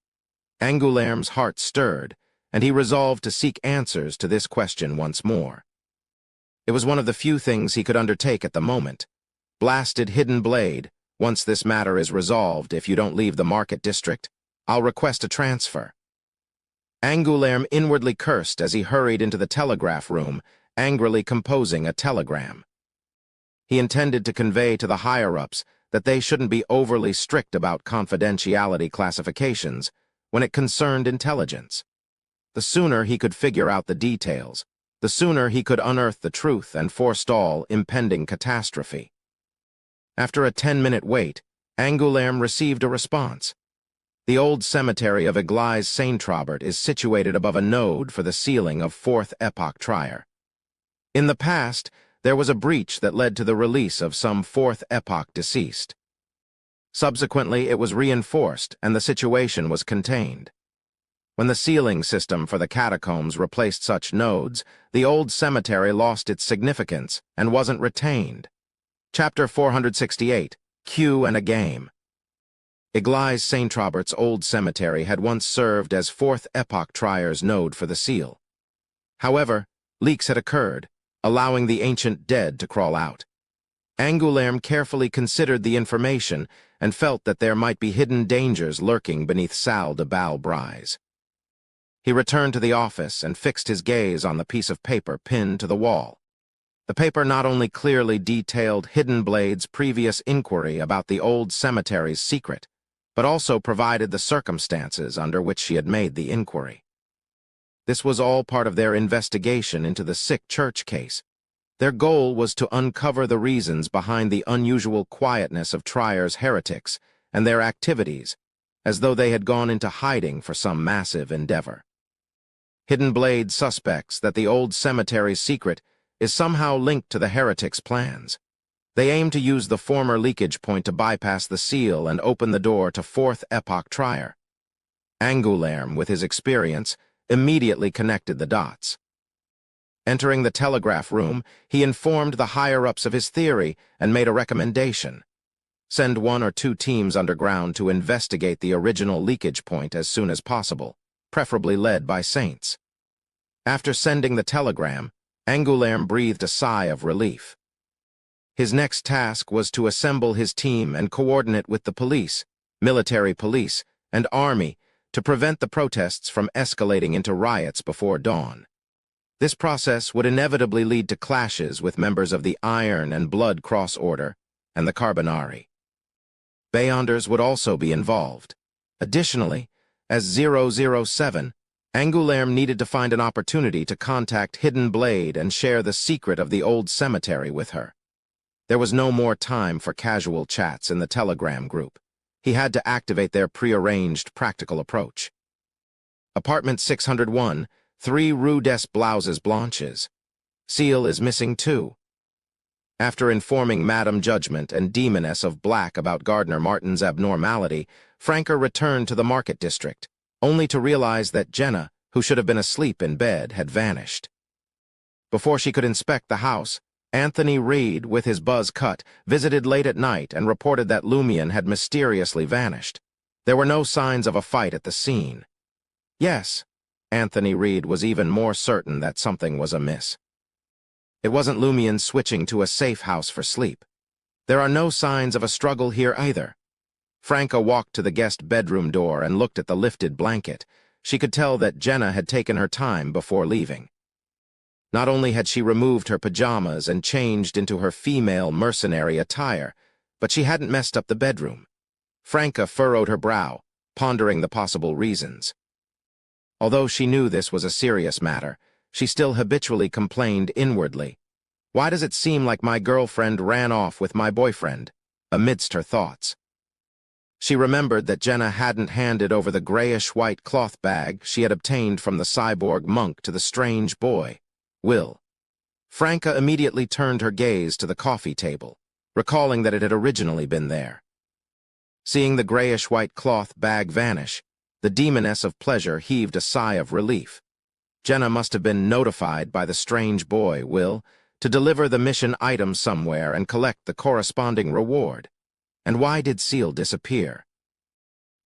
Angoulême's heart stirred, and he resolved to seek answers to this question once more. It was one of the few things he could undertake at the moment. Blasted Hidden Blade, once this matter is resolved, if you don't leave the market district, I'll request a transfer. Angoulême inwardly cursed as he hurried into the telegraph room, angrily composing a telegram. He intended to convey to the higher-ups that they shouldn't be overly strict about confidentiality classifications when it concerned intelligence. The sooner he could figure out the details, the sooner he could unearth the truth and forestall impending catastrophe. After a 10-minute wait, Angoulême received a response. The old cemetery of Ainz Audioverse is situated above a node for the sealing of Fourth Epoch Trier. In the past, there was a breach that led to the release of some Fourth Epoch deceased. Subsequently, it was reinforced and the situation was contained. When the sealing system for the catacombs replaced such nodes, the old cemetery lost its significance and wasn't retained. Chapter 468, Q and a Game. Ainz Audioverse's old cemetery had once served as Fourth Epoch Trier's node for the seal. However, leaks had occurred, allowing the ancient dead to crawl out. Angoulême carefully considered the information and felt that there might be hidden dangers lurking beneath Salle de Bal-Brise. He returned to the office and fixed his gaze on the piece of paper pinned to the wall. The paper not only clearly detailed Hidden Blade's previous inquiry about the old cemetery's secret, but also provided the circumstances under which she had made the inquiry. This was all part of their investigation into the sick church case. Their goal was to uncover the reasons behind the unusual quietness of Trier's heretics and their activities, as though they had gone into hiding for some massive endeavor. Hidden Blade suspects that the old cemetery's secret is somehow linked to the heretics' plans. They aim to use the former leakage point to bypass the seal and open the door to Fourth Epoch Trier. Angoulême, with his experience, immediately connected the dots. Entering the telegraph room, he informed the higher-ups of his theory and made a recommendation. Send 1 or 2 teams underground to investigate the original leakage point as soon as possible, preferably led by saints. After sending the telegram, Angoulême breathed a sigh of relief. His next task was to assemble his team and coordinate with the police, military police, and army to prevent the protests from escalating into riots before dawn. This process would inevitably lead to clashes with members of the Iron and Blood Cross Order and the Carbonari. Beyonders would also be involved. Additionally, as 007, Angoulême needed to find an opportunity to contact Hidden Blade and share the secret of the old cemetery with her. There was no more time for casual chats in the Telegram group. He had to activate their prearranged practical approach. Apartment 601, 3 Rue des Blouses Blanches. Seal is missing too. After informing Madame Judgment and Demoness of Black about Gardner Martin's abnormality, Franker returned to the market district, only to realize that Jenna, who should have been asleep in bed, had vanished. Before she could inspect the house, Anthony Reed, with his buzz cut, visited late at night and reported that Lumion had mysteriously vanished. There were no signs of a fight at the scene. Yes, Anthony Reed was even more certain that something was amiss. It wasn't Lumion switching to a safe house for sleep. There are no signs of a struggle here either. Franca walked to the guest bedroom door and looked at the lifted blanket. She could tell that Jenna had taken her time before leaving. Not only had she removed her pajamas and changed into her female mercenary attire, but she hadn't messed up the bedroom. Franca furrowed her brow, pondering the possible reasons. Although she knew this was a serious matter, she still habitually complained inwardly. Why does it seem like my girlfriend ran off with my boyfriend? Amidst her thoughts. She remembered that Jenna hadn't handed over the grayish-white cloth bag she had obtained from the cyborg monk to the strange boy, Will. Franca immediately turned her gaze to the coffee table, recalling that it had originally been there. Seeing the grayish-white cloth bag vanish, the demoness of pleasure heaved a sigh of relief. Jenna must have been notified by the strange boy, Will, to deliver the mission item somewhere and collect the corresponding reward. And why did Seal disappear?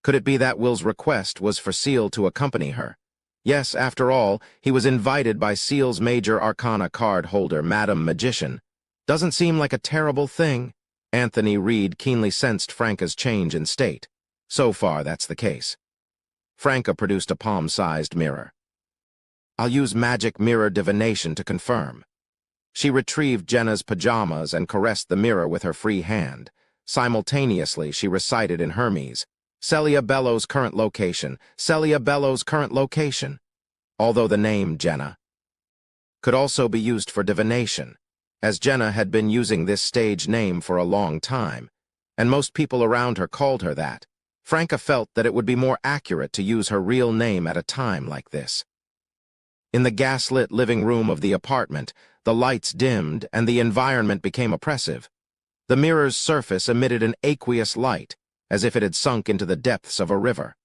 Could it be that Will's request was for Seal to accompany her? Yes, after all, he was invited by Seal's major arcana card holder, Madam Magician. Doesn't seem like a terrible thing. Anthony Reed keenly sensed Franca's change in state. So far, that's the case. Franca produced a palm-sized mirror. I'll use magic mirror divination to confirm. She retrieved Jenna's pajamas and caressed the mirror with her free hand. Simultaneously, she recited in Hermes, Celia Bellows' current location, Celia Bellows' current location. Although the name Jenna could also be used for divination, as Jenna had been using this stage name for a long time, and most people around her called her that. Franca felt that it would be more accurate to use her real name at a time like this. In the gaslit living room of the apartment, the lights dimmed and the environment became oppressive. The mirror's surface emitted an aqueous light, as if it had sunk into the depths of a river.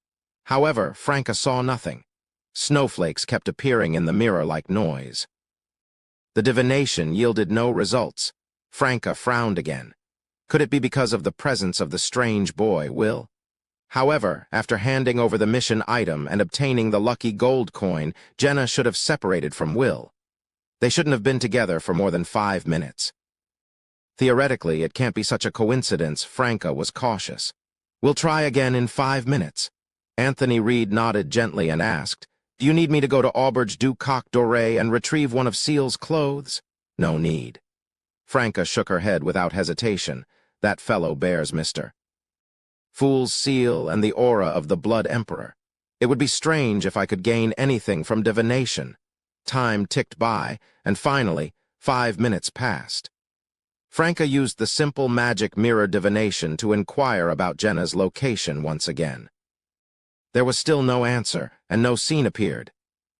However, Franca saw nothing. Snowflakes kept appearing in the mirror like noise. The divination yielded no results. Franca frowned again. Could it be because of the presence of the strange boy, Will? However, after handing over the mission item and obtaining the lucky gold coin, Jenna should have separated from Will. They shouldn't have been together for more than 5 minutes. Theoretically, it can't be such a coincidence. Franca was cautious. We'll try again in 5 minutes. Anthony Reed nodded gently and asked, Do you need me to go to Auberge du Coq Doré and retrieve one of Seal's clothes? No need. Franca shook her head without hesitation. That fellow bears Mr. Fool's seal and the aura of the Blood Emperor. It would be strange if I could gain anything from divination. Time ticked by, and finally, 5 minutes passed. Franca used the simple magic mirror divination to inquire about Jenna's location once again. There was still no answer, and no scene appeared.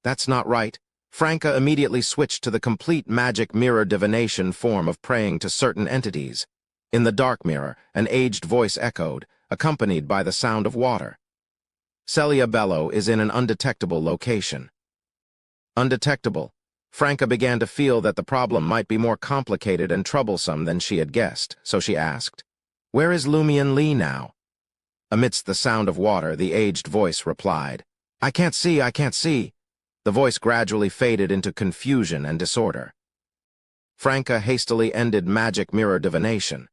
That's not right. Franca immediately switched to the complete magic mirror divination form of praying to certain entities. In the dark mirror, an aged voice echoed, accompanied by the sound of water. Celia Bello is in an undetectable location. Undetectable. Franca began to feel that the problem might be more complicated and troublesome than she had guessed, so she asked, Where is Lumion Lee now? Amidst the sound of water, the aged voice replied, I can't see, I can't see. The voice gradually faded into confusion and disorder. Franca hastily ended magic mirror divination.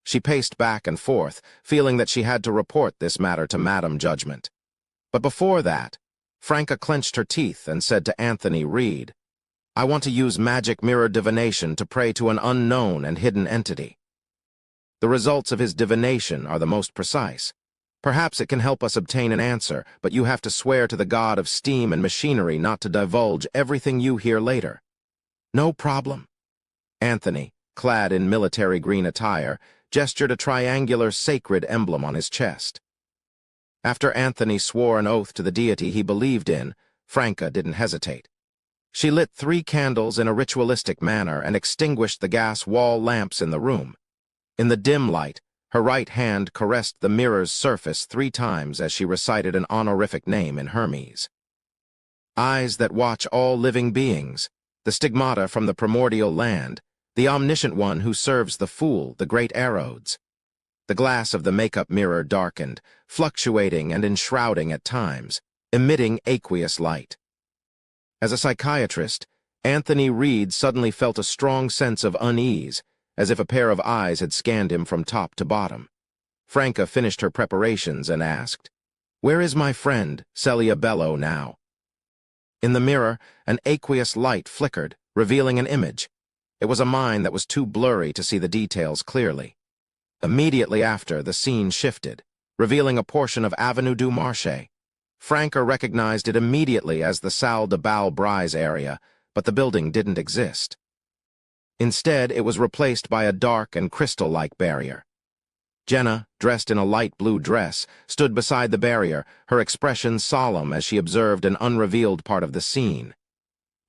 She paced back and forth, feeling that she had to report this matter to Madam Judgment. But before that, Franca clenched her teeth and said to Anthony Reed, I want to use magic mirror divination to pray to an unknown and hidden entity. The results of his divination are the most precise. Perhaps it can help us obtain an answer, but you have to swear to the god of steam and machinery not to divulge everything you hear later. No problem. Anthony, clad in military green attire, gestured a triangular sacred emblem on his chest. After Anthony swore an oath to the deity he believed in, Franca didn't hesitate. She lit 3 candles in a ritualistic manner and extinguished the gas wall lamps in the room. In the dim light, her right hand caressed the mirror's surface 3 times as she recited an honorific name in Hermes. Eyes that watch all living beings, the stigmata from the primordial land, the omniscient one who serves the fool, the great Arodes. The glass of the makeup mirror darkened, fluctuating and enshrouding at times, emitting aqueous light. As a psychiatrist, Anthony Reed suddenly felt a strong sense of unease, as if a pair of eyes had scanned him from top to bottom. Franca finished her preparations and asked, "Where is my friend, Celia Bello, now?" In the mirror, an aqueous light flickered, revealing an image. It was a mind that was too blurry to see the details clearly. Immediately after, the scene shifted, revealing a portion of Avenue du Marché. Franca recognized it immediately as the Salle de Bal Brise area, but the building didn't exist. Instead, it was replaced by a dark and crystal-like barrier. Jenna, dressed in a light blue dress, stood beside the barrier, her expression solemn as she observed an unrevealed part of the scene.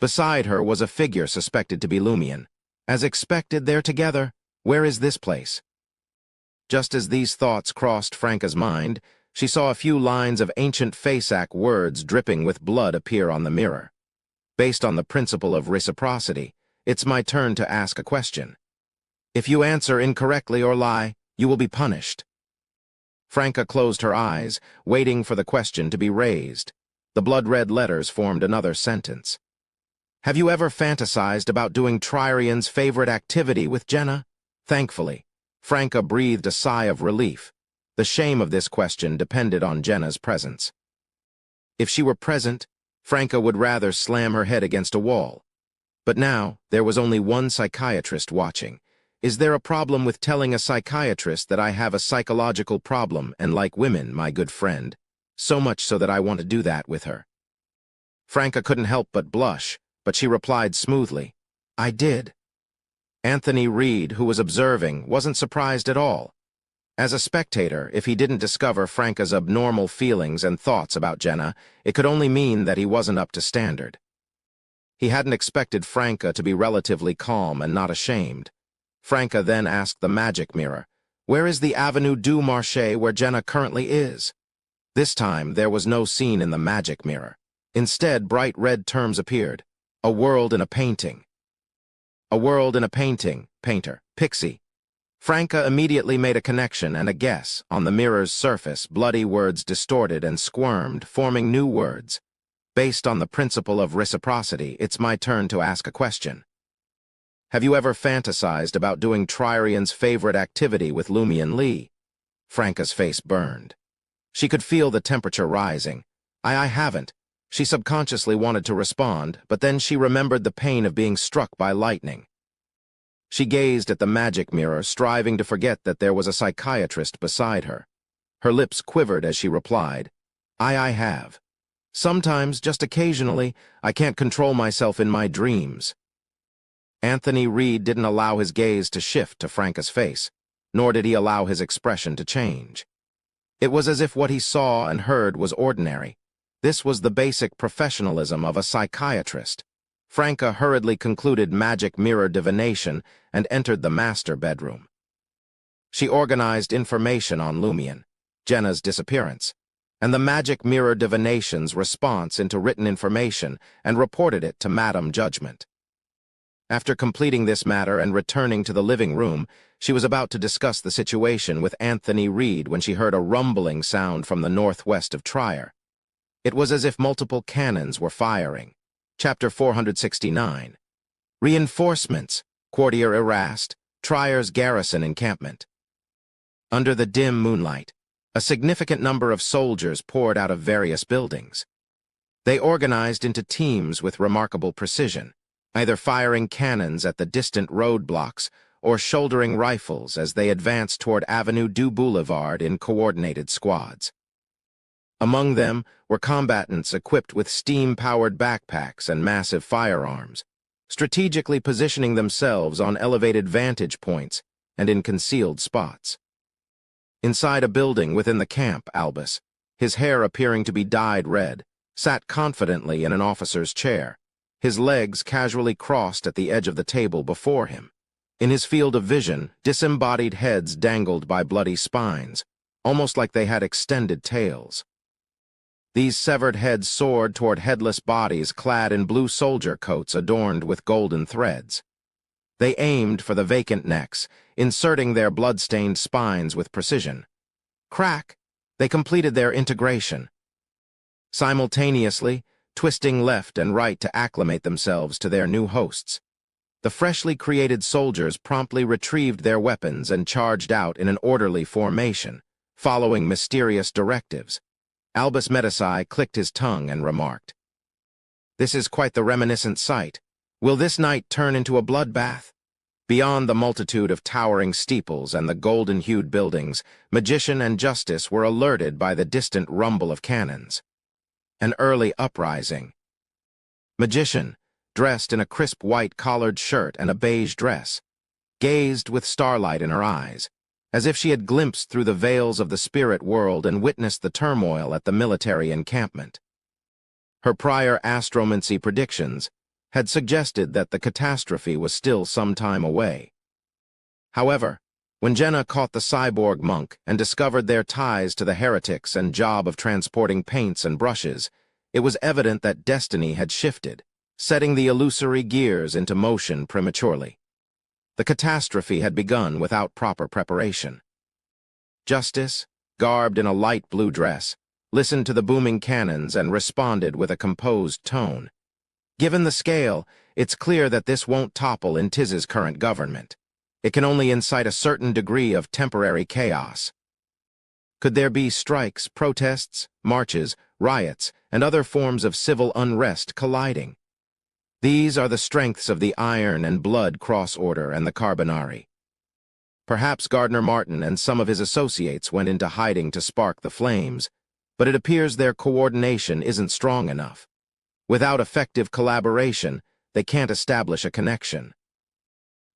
Beside her was a figure suspected to be Lumion. As expected, they're together. Where is this place? Just as these thoughts crossed Franca's mind, she saw a few lines of ancient Fasak words dripping with blood appear on the mirror. Based on the principle of reciprocity, it's my turn to ask a question. If you answer incorrectly or lie, you will be punished. Franca closed her eyes, waiting for the question to be raised. The blood-red letters formed another sentence. Have you ever fantasized about doing Tryrion's favorite activity with Jenna? Thankfully, Franca breathed a sigh of relief. The shame of this question depended on Jenna's presence. If she were present, Franca would rather slam her head against a wall. But now, there was only one psychiatrist watching. Is there a problem with telling a psychiatrist that I have a psychological problem and like women, my good friend? So much so that I want to do that with her. Franca couldn't help but blush, but she replied smoothly, I did. Anthony Reed, who was observing, wasn't surprised at all. As a spectator, if he didn't discover Franca's abnormal feelings and thoughts about Jenna, it could only mean that he wasn't up to standard. He hadn't expected Franca to be relatively calm and not ashamed. Franca then asked the magic mirror, where is the Avenue du Marché where Jenna currently is? This time, there was no scene in the magic mirror. Instead, bright red terms appeared. A world in a painting. A world in a painting, painter, pixie. Franca immediately made a connection and a guess. On the mirror's surface, bloody words distorted and squirmed, forming new words. Based on the principle of reciprocity, it's my turn to ask a question. Have you ever fantasized about doing Tryrion's favorite activity with Lumion Lee? Franca's face burned. She could feel the temperature rising. I haven't. She subconsciously wanted to respond, but then she remembered the pain of being struck by lightning. She gazed at the magic mirror, striving to forget that there was a psychiatrist beside her. Her lips quivered as she replied, I have. Sometimes, just occasionally, I can't control myself in my dreams. Anthony Reed didn't allow his gaze to shift to Franca's face, nor did he allow his expression to change. It was as if what he saw and heard was ordinary. This was the basic professionalism of a psychiatrist. Franca hurriedly concluded magic mirror divination and entered the master bedroom. She organized information on Lumion, Jenna's disappearance, and the magic mirror divination's response into written information and reported it to Madame Judgment. After completing this matter and returning to the living room, she was about to discuss the situation with Anthony Reed when she heard a rumbling sound from the northwest of Trier. It was as if multiple cannons were firing. Chapter 469. Reinforcements, Quartier Erast, Trier's garrison encampment. Under the dim moonlight, a significant number of soldiers poured out of various buildings. They organized into teams with remarkable precision, either firing cannons at the distant roadblocks or shouldering rifles as they advanced toward Avenue du Boulevard in coordinated squads. Among them were combatants equipped with steam-powered backpacks and massive firearms, strategically positioning themselves on elevated vantage points and in concealed spots. Inside a building within the camp, Albus, his hair appearing to be dyed red, sat confidently in an officer's chair, his legs casually crossed at the edge of the table before him. In his field of vision, disembodied heads dangled by bloody spines, almost like they had extended tails. These severed heads soared toward headless bodies clad in blue soldier coats adorned with golden threads. They aimed for the vacant necks, inserting their blood-stained spines with precision. Crack! They completed their integration. Simultaneously, twisting left and right to acclimate themselves to their new hosts. The freshly created soldiers promptly retrieved their weapons and charged out in an orderly formation, following mysterious directives. Albus Medicii clicked his tongue and remarked, "This is quite the reminiscent sight. Will this night turn into a bloodbath?" Beyond the multitude of towering steeples and the golden-hued buildings, Magician and Justice were alerted by the distant rumble of cannons. An early uprising. Magician, dressed in a crisp white collared shirt and a beige dress, gazed with starlight in her eyes, as if she had glimpsed through the veils of the spirit world and witnessed the turmoil at the military encampment. Her prior astromancy predictions had suggested that the catastrophe was still some time away. However, when Jenna caught the cyborg monk and discovered their ties to the heretics and job of transporting paints and brushes, it was evident that destiny had shifted, setting the illusory gears into motion prematurely. The catastrophe had begun without proper preparation. Justice, garbed in a light blue dress, listened to the booming cannons and responded with a composed tone. Given the scale, it's clear that this won't topple Intiz's current government. It can only incite a certain degree of temporary chaos. Could there be strikes, protests, marches, riots, and other forms of civil unrest colliding? These are the strengths of the Iron and Blood Cross Order and the Carbonari. Perhaps Gardner Martin and some of his associates went into hiding to spark the flames, but it appears their coordination isn't strong enough. Without effective collaboration, they can't establish a connection.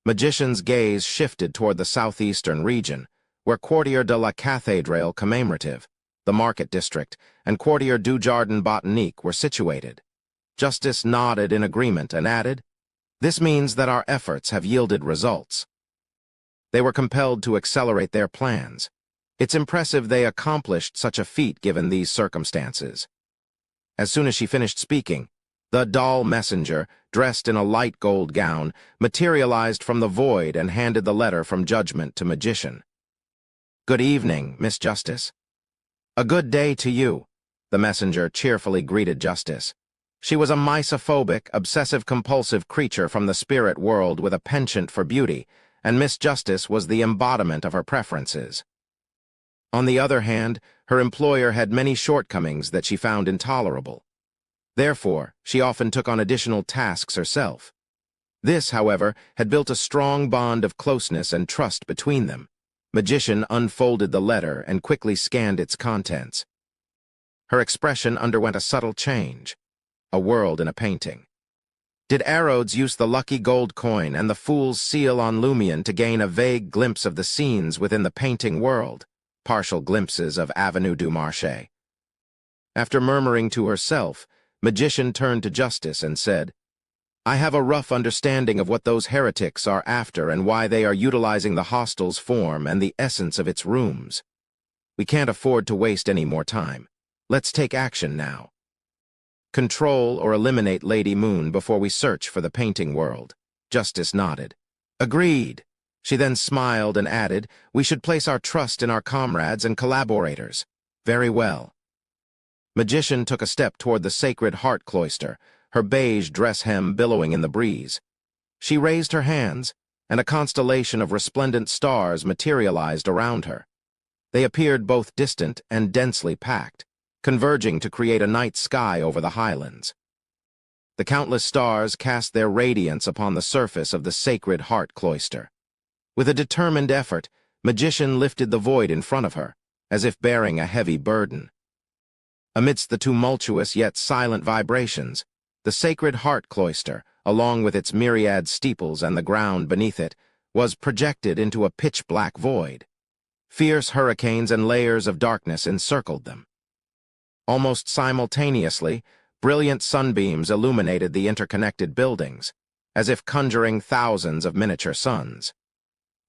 Magician's gaze shifted toward the southeastern region, where Quartier de la Cathédrale Commémorative, the Market District, and Quartier du Jardin Botanique were situated. Justice nodded in agreement and added, "This means that our efforts have yielded results." They were compelled to accelerate their plans. It's impressive they accomplished such a feat given these circumstances. As soon as she finished speaking, the doll messenger, dressed in a light gold gown, materialized from the void and handed the letter from Judgment to Magician. "Good evening, Miss Justice." "A good day to you," the messenger cheerfully greeted Justice. She was a misophobic, obsessive-compulsive creature from the spirit world with a penchant for beauty, and Miss Justice was the embodiment of her preferences. On the other hand, her employer had many shortcomings that she found intolerable. Therefore, she often took on additional tasks herself. This, however, had built a strong bond of closeness and trust between them. Magician unfolded the letter and quickly scanned its contents. Her expression underwent a subtle change. A world in a painting. Did Arodes use the lucky gold coin and the fool's seal on Lumion to gain a vague glimpse of the scenes within the painting world? Partial glimpses of Avenue du Marché. After murmuring to herself, Magician turned to Justice and said, "I have a rough understanding of what those heretics are after and why they are utilizing the hostel's form and the essence of its rooms. We can't afford to waste any more time. Let's take action now. Control or eliminate Lady Moon before we search for the painting world." Justice nodded. "Agreed." She then smiled and added, "We should place our trust in our comrades and collaborators." "Very well." Magician took a step toward the sacred heart cloister, her beige dress hem billowing in the breeze. She raised her hands, and a constellation of resplendent stars materialized around her. They appeared both distant and densely packed, converging to create a night sky over the highlands. The countless stars cast their radiance upon the surface of the sacred heart cloister. With a determined effort, Magician lifted the void in front of her, as if bearing a heavy burden. Amidst the tumultuous yet silent vibrations, the sacred heart cloister, along with its myriad steeples and the ground beneath it, was projected into a pitch-black void. Fierce hurricanes and layers of darkness encircled them. Almost simultaneously, brilliant sunbeams illuminated the interconnected buildings, as if conjuring thousands of miniature suns.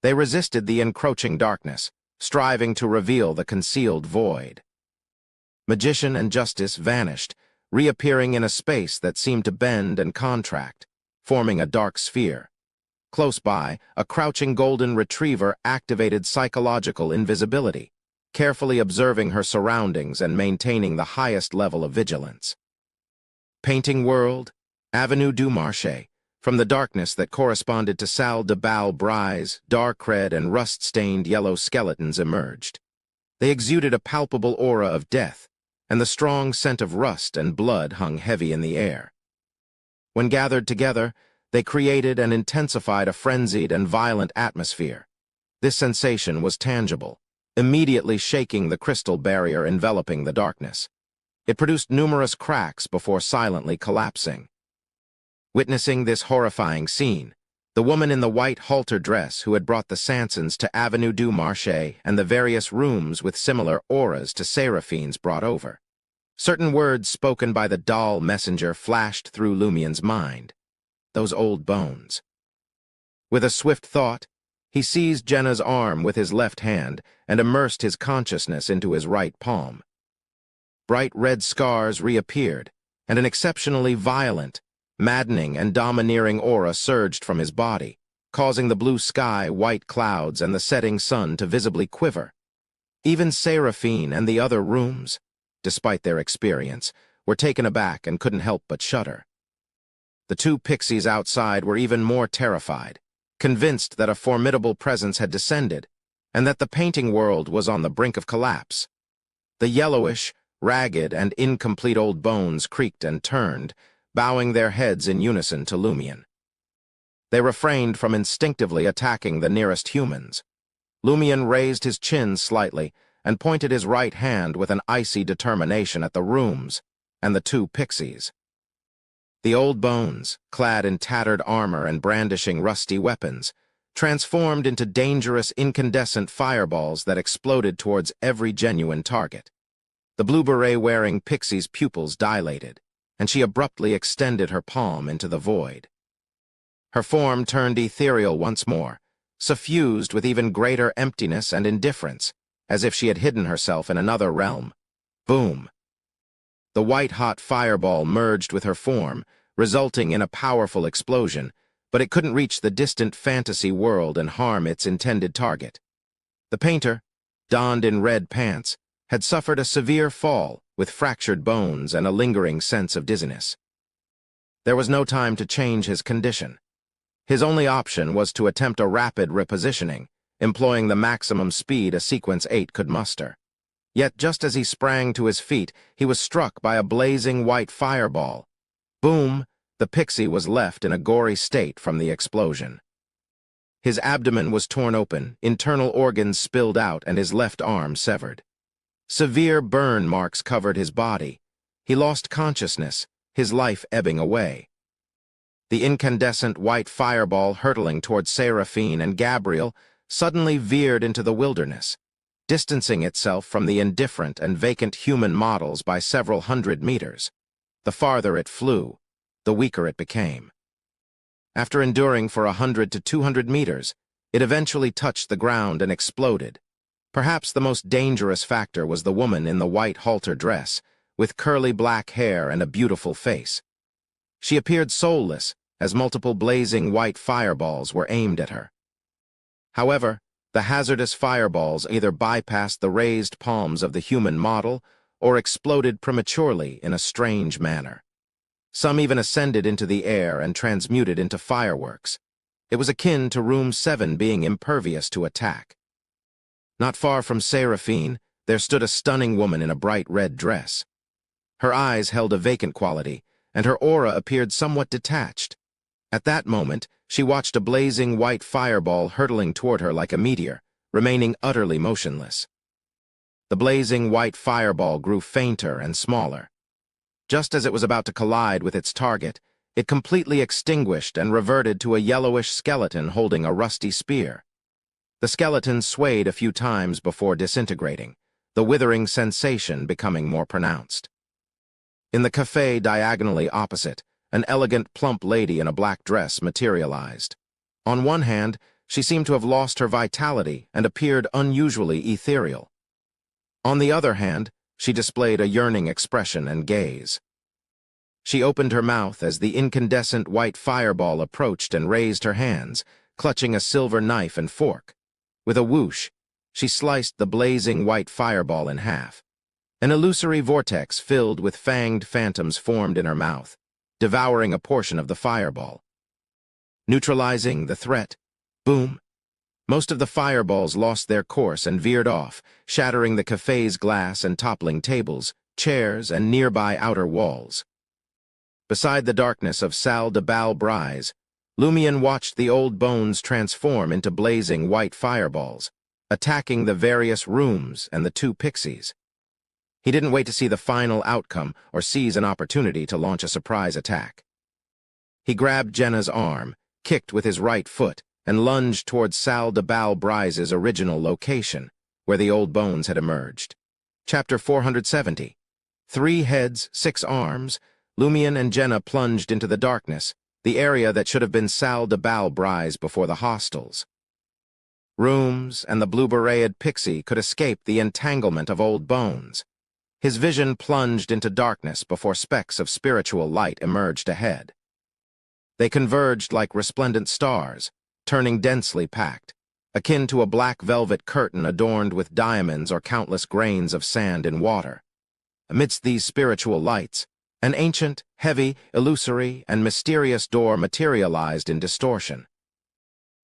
They resisted the encroaching darkness, striving to reveal the concealed void. Magician and Justice vanished, reappearing in a space that seemed to bend and contract, forming a dark sphere. Close by, a crouching golden retriever activated psychological invisibility, carefully observing her surroundings and maintaining the highest level of vigilance. Painting world, Avenue du Marché, from the darkness that corresponded to Salle de Bal Bry's dark red and rust-stained yellow skeletons emerged. They exuded a palpable aura of death, and the strong scent of rust and blood hung heavy in the air. When gathered together, they created and intensified a frenzied and violent atmosphere. This sensation was tangible, immediately shaking the crystal barrier enveloping the darkness. It produced numerous cracks before silently collapsing. Witnessing this horrifying scene, the woman in the white halter dress who had brought the Sansons to Avenue du Marché and the various rooms with similar auras to Seraphine's brought over. Certain words spoken by the doll messenger flashed through Lumien's mind. Those old bones. With a swift thought, he seized Jenna's arm with his left hand and immersed his consciousness into his right palm. Bright red scars reappeared, and an exceptionally violent, maddening and domineering aura surged from his body, causing the blue sky, white clouds, and the setting sun to visibly quiver. Even Seraphine and the other rooms, despite their experience, were taken aback and couldn't help but shudder. The two pixies outside were even more terrified, convinced that a formidable presence had descended, and that the painting world was on the brink of collapse. The yellowish, ragged, and incomplete old bones creaked and turned, bowing their heads in unison to Lumien. They refrained from instinctively attacking the nearest humans. Lumien raised his chin slightly and pointed his right hand with an icy determination at the rooms and the two pixies. The old bones, clad in tattered armor and brandishing rusty weapons, transformed into dangerous incandescent fireballs that exploded towards every genuine target. The blue beret-wearing pixie's pupils dilated, and she abruptly extended her palm into the void. Her form turned ethereal once more, suffused with even greater emptiness and indifference, as if she had hidden herself in another realm. Boom! The white-hot fireball merged with her form, resulting in a powerful explosion, but it couldn't reach the distant fantasy world and harm its intended target. The painter, donned in red pants, had suffered a severe fall, with fractured bones and a lingering sense of dizziness. There was no time to change his condition. His only option was to attempt a rapid repositioning, employing the maximum speed a Sequence 8 could muster. Yet just as he sprang to his feet, he was struck by a blazing white fireball. Boom! The pixie was left in a gory state from the explosion. His abdomen was torn open, internal organs spilled out, and his left arm severed. Severe burn marks covered his body. He lost consciousness, his life ebbing away. The incandescent white fireball hurtling towards Seraphine and Gabriel suddenly veered into the wilderness, distancing itself from the indifferent and vacant human models by several hundred meters. The farther it flew, the weaker it became. After enduring for 100 to 200 meters, it eventually touched the ground and exploded. Perhaps the most dangerous factor was the woman in the white halter dress, with curly black hair and a beautiful face. She appeared soulless, as multiple blazing white fireballs were aimed at her. However, the hazardous fireballs either bypassed the raised palms of the human model or exploded prematurely in a strange manner. Some even ascended into the air and transmuted into fireworks. It was akin to Room 7 being impervious to attack. Not far from Seraphine, there stood a stunning woman in a bright red dress. Her eyes held a vacant quality, and her aura appeared somewhat detached. At that moment, she watched a blazing white fireball hurtling toward her like a meteor, remaining utterly motionless. The blazing white fireball grew fainter and smaller. Just as it was about to collide with its target, it completely extinguished and reverted to a yellowish skeleton holding a rusty spear. The skeleton swayed a few times before disintegrating, the withering sensation becoming more pronounced. In the café diagonally opposite, an elegant, plump lady in a black dress materialized. On one hand, she seemed to have lost her vitality and appeared unusually ethereal. On the other hand, she displayed a yearning expression and gaze. She opened her mouth as the incandescent white fireball approached and raised her hands, clutching a silver knife and fork. With a whoosh, she sliced the blazing white fireball in half. An illusory vortex filled with fanged phantoms formed in her mouth, devouring a portion of the fireball. Neutralizing the threat. Boom! Most of the fireballs lost their course and veered off, shattering the cafe's glass and toppling tables, chairs, and nearby outer walls. Beside the darkness of Salle de Bal Brise, Lumion watched the old bones transform into blazing white fireballs, attacking the various rooms and the two pixies. He didn't wait to see the final outcome or seize an opportunity to launch a surprise attack. He grabbed Jenna's arm, kicked with his right foot, and lunged towards Salle de Bal Brise's original location, where the old bones had emerged. Chapter 470. 3 heads, 6 arms, Lumion and Jenna plunged into the darkness, the area that should have been Salle de Bal Brise before the hostels. Rooms and the blue-bereted pixie could escape the entanglement of old bones. His vision plunged into darkness before specks of spiritual light emerged ahead. They converged like resplendent stars, turning densely packed, akin to a black velvet curtain adorned with diamonds or countless grains of sand in water. Amidst these spiritual lights, an ancient, heavy, illusory, and mysterious door materialized in distortion.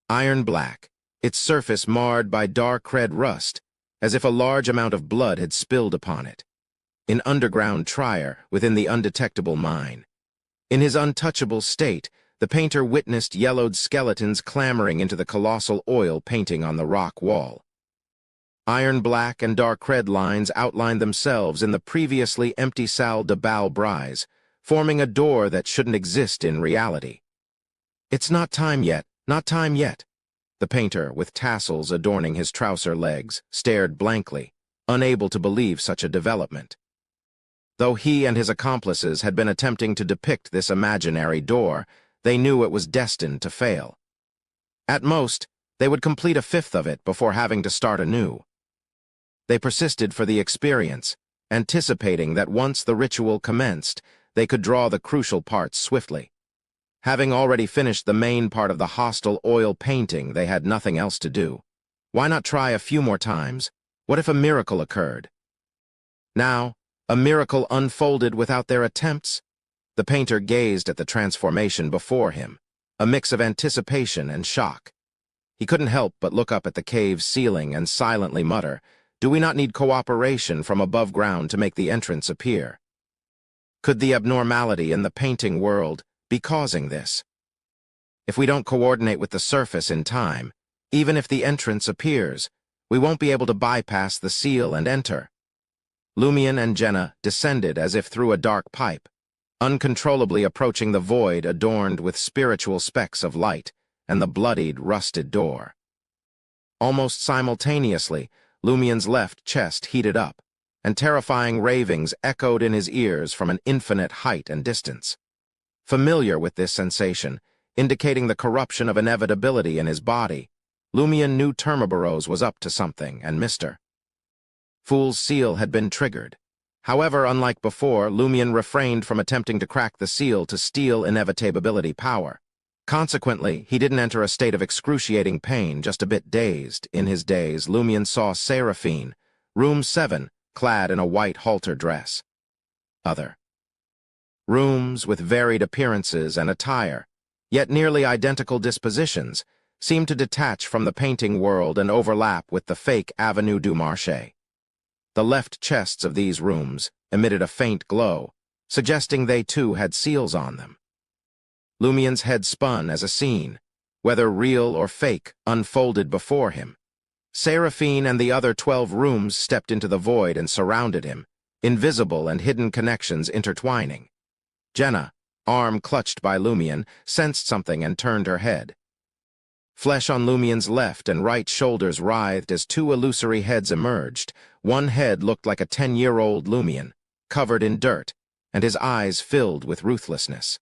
Iron black, its surface marred by dark red rust, as if a large amount of blood had spilled upon it. An underground trier within the undetectable mine. In his untouchable state, the painter witnessed yellowed skeletons clambering into the colossal oil painting on the rock wall. Iron black and dark red lines outlined themselves in the previously empty Salle de Bal Brise, forming a door that shouldn't exist in reality. "It's not time yet, not time yet." The painter, with tassels adorning his trouser legs, stared blankly, unable to believe such a development. Though he and his accomplices had been attempting to depict this imaginary door, they knew it was destined to fail. At most, they would complete a fifth of it before having to start anew. They persisted for the experience, anticipating that once the ritual commenced, they could draw the crucial parts swiftly. Having already finished the main part of the hostile oil painting, they had nothing else to do. Why not try a few more times? What if a miracle occurred? Now, a miracle unfolded without their attempts. The painter gazed at the transformation before him, a mix of anticipation and shock. He couldn't help but look up at the cave's ceiling and silently mutter, "Do we not need cooperation from above ground to make the entrance appear?" Could the abnormality in the painting world be causing this? If we don't coordinate with the surface in time, even if the entrance appears, we won't be able to bypass the seal and enter. Lumion and Jenna descended as if through a dark pipe, uncontrollably approaching the void adorned with spiritual specks of light and the bloodied, rusted door. Almost simultaneously, Lumion's left chest heated up, and terrifying ravings echoed in his ears from an infinite height and distance. Familiar with this sensation, indicating the corruption of inevitability in his body, Lumion knew Termaboros was up to something and missed her. Fool's seal had been triggered. However, unlike before, Lumion refrained from attempting to crack the seal to steal Inevitability power. Consequently, he didn't enter a state of excruciating pain, just a bit dazed. In his daze, Lumion saw Seraphine, room 7, clad in a white halter dress. Other rooms with varied appearances and attire, yet nearly identical dispositions, seemed to detach from the painting world and overlap with the fake Avenue du Marché. The left chests of these rooms emitted a faint glow, suggesting they too had seals on them. Lumion's head spun as a scene, whether real or fake, unfolded before him. Seraphine and the other 12 rooms stepped into the void and surrounded him, invisible and hidden connections intertwining. Jenna, arm clutched by Lumion, sensed something and turned her head. Flesh on Lumion's left and right shoulders writhed as 2 illusory heads emerged. One head looked like a 10-year-old Lumion, covered in dirt, and his eyes filled with ruthlessness.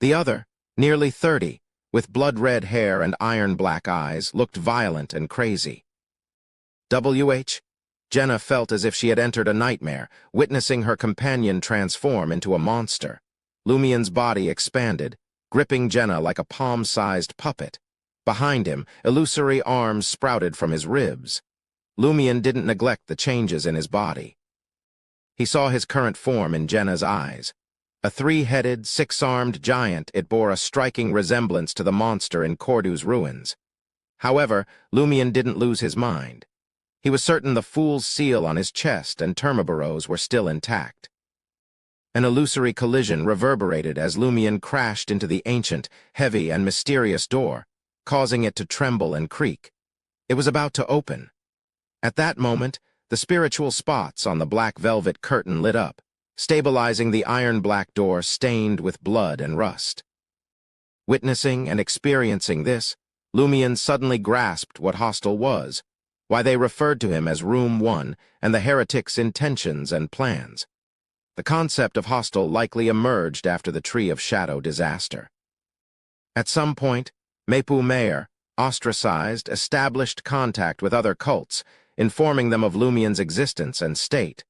The other, nearly 30, with blood-red hair and iron-black eyes, looked violent and crazy. Jenna felt as if she had entered a nightmare, witnessing her companion transform into a monster. Lumion's body expanded, gripping Jenna like a palm-sized puppet. Behind him, illusory arms sprouted from his ribs. Lumion didn't neglect the changes in his body. He saw his current form in Jenna's eyes. A three-headed, six-armed giant, it bore a striking resemblance to the monster in Cordu's ruins. However, Lumion didn't lose his mind. He was certain the fool's seal on his chest and Termaboros were still intact. An illusory collision reverberated as Lumion crashed into the ancient, heavy, and mysterious door, causing it to tremble and creak. It was about to open. At that moment, the spiritual spots on the black velvet curtain lit up, stabilizing the iron-black door stained with blood and rust. Witnessing and experiencing this, Lumion suddenly grasped what Hostel was, why they referred to him as Room 1 and the heretic's intentions and plans. The concept of Hostel likely emerged after the Tree of Shadow disaster. At some point, Mepu Mayer, ostracized, established contact with other cults, informing them of Lumion's existence and state.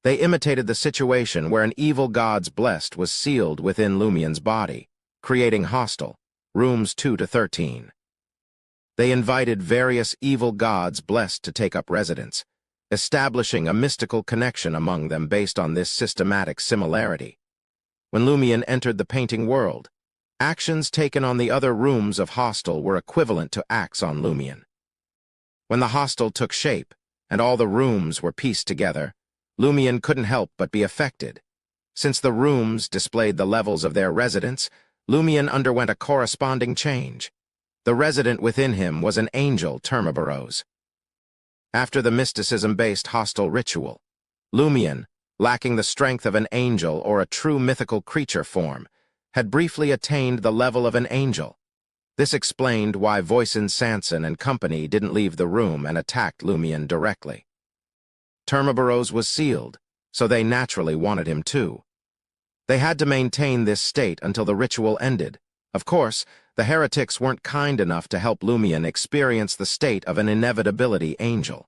They imitated the situation where an evil god's blessed was sealed within Lumion's body, creating Hostel, rooms 2 to 13. They invited various evil gods blessed to take up residence, establishing a mystical connection among them based on this systematic similarity. When Lumion entered the painting world, actions taken on the other rooms of Hostel were equivalent to acts on Lumion. When the Hostel took shape, and all the rooms were pieced together, Lumion couldn't help but be affected. Since the rooms displayed the levels of their residents, Lumion underwent a corresponding change. The resident within him was an angel Termaboros. After the mysticism-based Hostel ritual, Lumion, lacking the strength of an angel or a true mythical creature form, had briefly attained the level of an angel. This explained why Voisin Sanson and company didn't leave the room and attacked Lumion directly. Termaboros was sealed, so they naturally wanted him too. They had to maintain this state until the ritual ended. Of course, the heretics weren't kind enough to help Lumion experience the state of an inevitability angel.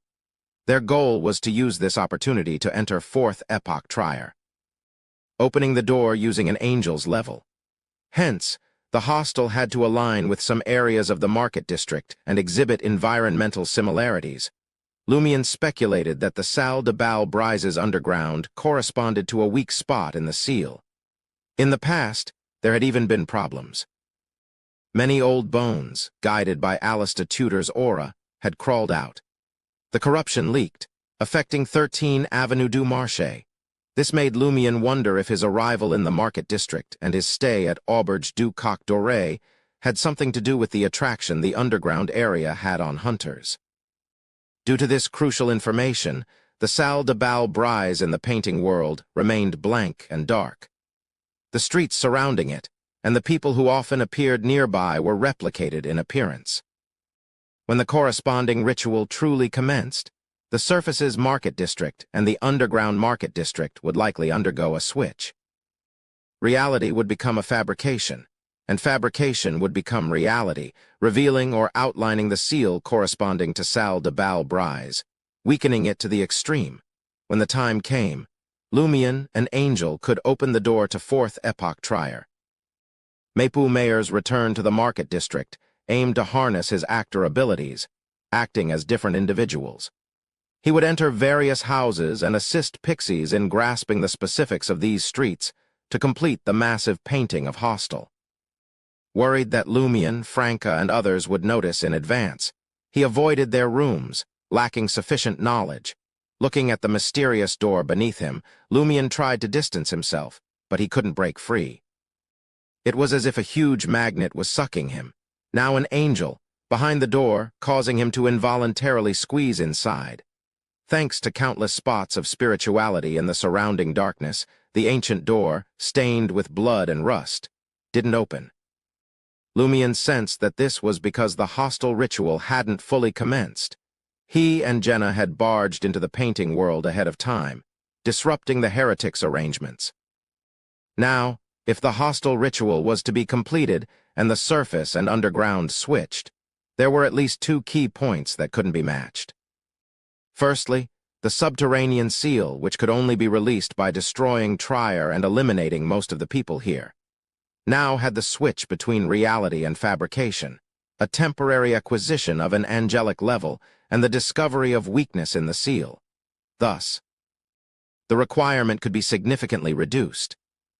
Their goal was to use this opportunity to enter Fourth Epoch Trier, opening the door using an angel's level. Hence, the Hostel had to align with some areas of the market district and exhibit environmental similarities. Lumion speculated that the Salle de Bal Brise's underground corresponded to a weak spot in the seal. In the past, there had even been problems. Many old bones, guided by Alistair Tudor's aura, had crawled out. The corruption leaked, affecting 13 Avenue du Marché. This made Lumion wonder if his arrival in the market district and his stay at Auberge du Coq Doré had something to do with the attraction the underground area had on hunters. Due to this crucial information, the Salle de Bal Brise in the painting world remained blank and dark. The streets surrounding it, and the people who often appeared nearby were replicated in appearance. When the corresponding ritual truly commenced, the surface's market district and the underground market district would likely undergo a switch. Reality would become a fabrication, and fabrication would become reality, revealing or outlining the seal corresponding to Salle de Bal Brise, weakening it to the extreme. When the time came, Lumion, an angel, could open the door to Fourth Epoch Trier. Mepu Mayer's return to the market district aimed to harness his actor abilities, acting as different individuals. He would enter various houses and assist pixies in grasping the specifics of these streets to complete the massive painting of Hostel. Worried that Lumion, Franca, and others would notice in advance, he avoided their rooms, lacking sufficient knowledge. Looking at the mysterious door beneath him, Lumion tried to distance himself, but he couldn't break free. It was as if a huge magnet was sucking him, now an angel, behind the door, causing him to involuntarily squeeze inside. Thanks to countless spots of spirituality in the surrounding darkness, the ancient door, stained with blood and rust, didn't open. Lumion sensed that this was because the Hostel ritual hadn't fully commenced. He and Jenna had barged into the painting world ahead of time, disrupting the heretics' arrangements. Now, if the Hostel ritual was to be completed and the surface and underground switched, there were at least two key points that couldn't be matched. Firstly, the subterranean seal, which could only be released by destroying Trier and eliminating most of the people here, now had the switch between reality and fabrication, a temporary acquisition of an angelic level, and the discovery of weakness in the seal. Thus, the requirement could be significantly reduced.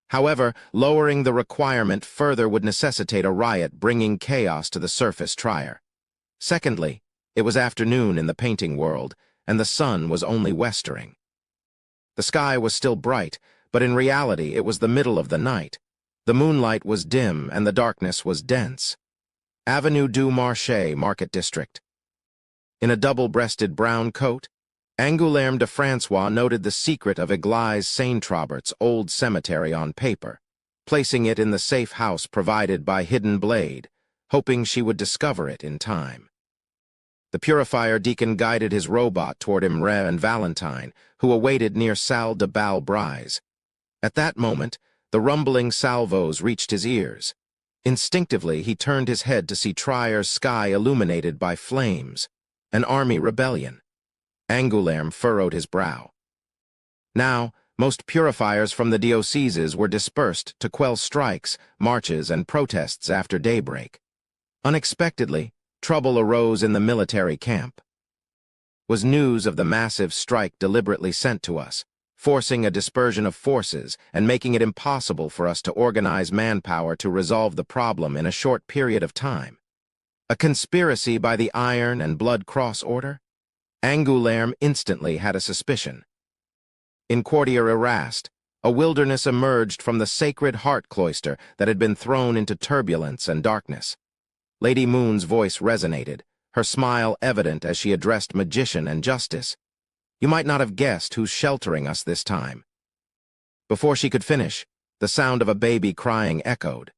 However, lowering the requirement further would necessitate a riot, bringing chaos to the surface trier. Secondly, it was afternoon in the painting world, and the sun was only westering. The sky was still bright, but in reality it was the middle of the night. The moonlight was dim and the darkness was dense. Avenue du Marché, Market District. In a double-breasted brown coat, Angoulême de Francois noted the secret of Église Saint-Robert's old cemetery on paper, placing it in the safe house provided by Hidden Blade, hoping she would discover it in time. The purifier deacon guided his robot toward Imre and Valentine, who awaited near Salle de Bal Brise. At that moment, the rumbling salvos reached his ears. Instinctively, he turned his head to see Trier's sky illuminated by flames, an army rebellion. Angoulême furrowed his brow. Now, most purifiers from the dioceses were dispersed to quell strikes, marches, and protests after daybreak. Unexpectedly, trouble arose in the military camp. Was news of the massive strike deliberately sent to us, forcing a dispersion of forces and making it impossible for us to organize manpower to resolve the problem in a short period of time? A conspiracy by the Iron and Blood Cross Order? Angoulême instantly had a suspicion. In Quartier Eraste, a wilderness emerged from the Sacred Heart cloister that had been thrown into turbulence and darkness. Lady Moon's voice resonated, her smile evident as she addressed Magician and Justice. "You might not have guessed who's sheltering us this time." Before she could finish, the sound of a baby crying echoed.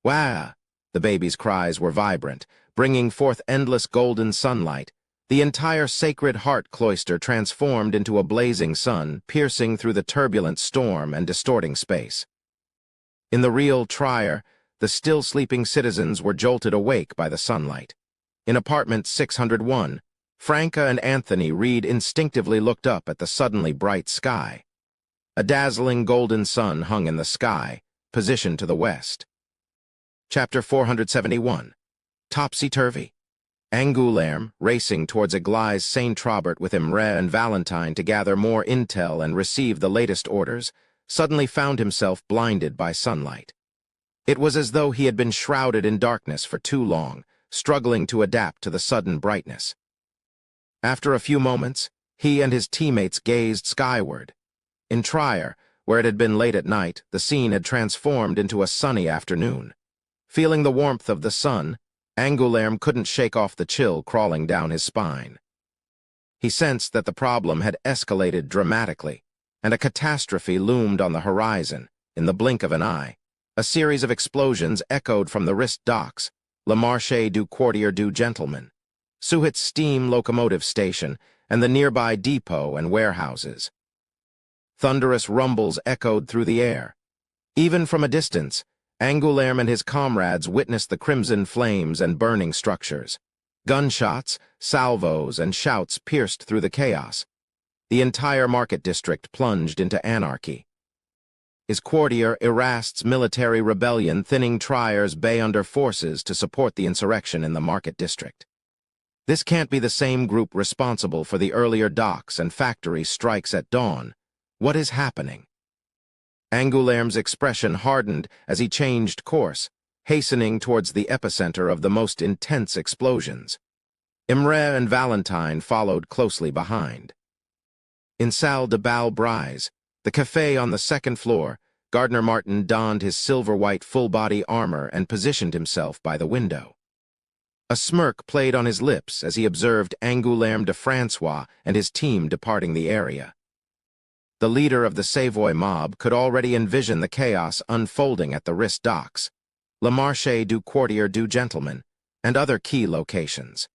Wah! The baby's cries were vibrant, bringing forth endless golden sunlight. The entire Sacred Heart cloister transformed into a blazing sun, piercing through the turbulent storm and distorting space. In the real Trier, the still sleeping citizens were jolted awake by the sunlight. In apartment 601, Franca and Anthony Reed instinctively looked up at the suddenly bright sky. A dazzling golden sun hung in the sky, positioned to the west. Chapter 471. Topsy-turvy. Angoulême, racing towards Église Saint-Robert with Imre and Valentine to gather more intel and receive the latest orders, suddenly found himself blinded by sunlight. It was as though he had been shrouded in darkness for too long, struggling to adapt to the sudden brightness. After a few moments, he and his teammates gazed skyward. In Trier, where it had been late at night, the scene had transformed into a sunny afternoon. Feeling the warmth of the sun, Angoulême couldn't shake off the chill crawling down his spine. He sensed that the problem had escalated dramatically, and a catastrophe loomed on the horizon. In the blink of an eye, a series of explosions echoed from the Rist docks, Le Marché du Quartier du Gentleman, Suhat's steam locomotive station, and the nearby depot and warehouses. Thunderous rumbles echoed through the air. Even from a distance, Angoulême and his comrades witnessed the crimson flames and burning structures. Gunshots, salvos, and shouts pierced through the chaos. The entire market district plunged into anarchy. Is Quartier Eraste's military rebellion thinning Trier's bay under forces to support the insurrection in the market district? This can't be the same group responsible for the earlier docks and factory strikes at dawn. What is happening? Angoulême's expression hardened as he changed course, hastening towards the epicenter of the most intense explosions. Imre and Valentine followed closely behind. In Salle de Bal Brise, the café on the second floor, Gardner Martin donned his silver-white full-body armor and positioned himself by the window. A smirk played on his lips as he observed Angoulême de Francois and his team departing the area. The leader of the Savoy mob could already envision the chaos unfolding at the Rist docks, Le Marché du Quartier du Gentleman, and other key locations.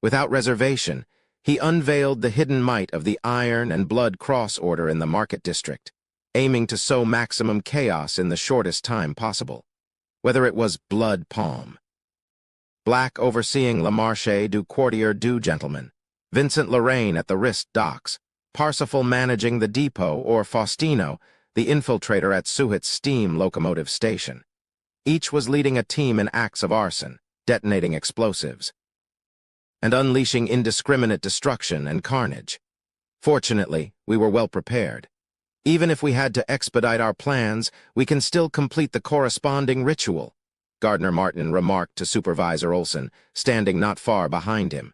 Without reservation, he unveiled the hidden might of the Iron and Blood Cross Order in the market district, aiming to sow maximum chaos in the shortest time possible, whether it was Blood Palm. Black overseeing Le Marché du Quartier du Gentleman, Vincent Lorraine at the Rist docks, Parsifal managing the depot, or Faustino, the infiltrator at Suhat's steam locomotive station. Each was leading a team in acts of arson, detonating explosives, and unleashing indiscriminate destruction and carnage. Fortunately, we were well prepared. Even if we had to expedite our plans, we can still complete the corresponding ritual, Gardner Martin remarked to Supervisor Olson, standing not far behind him.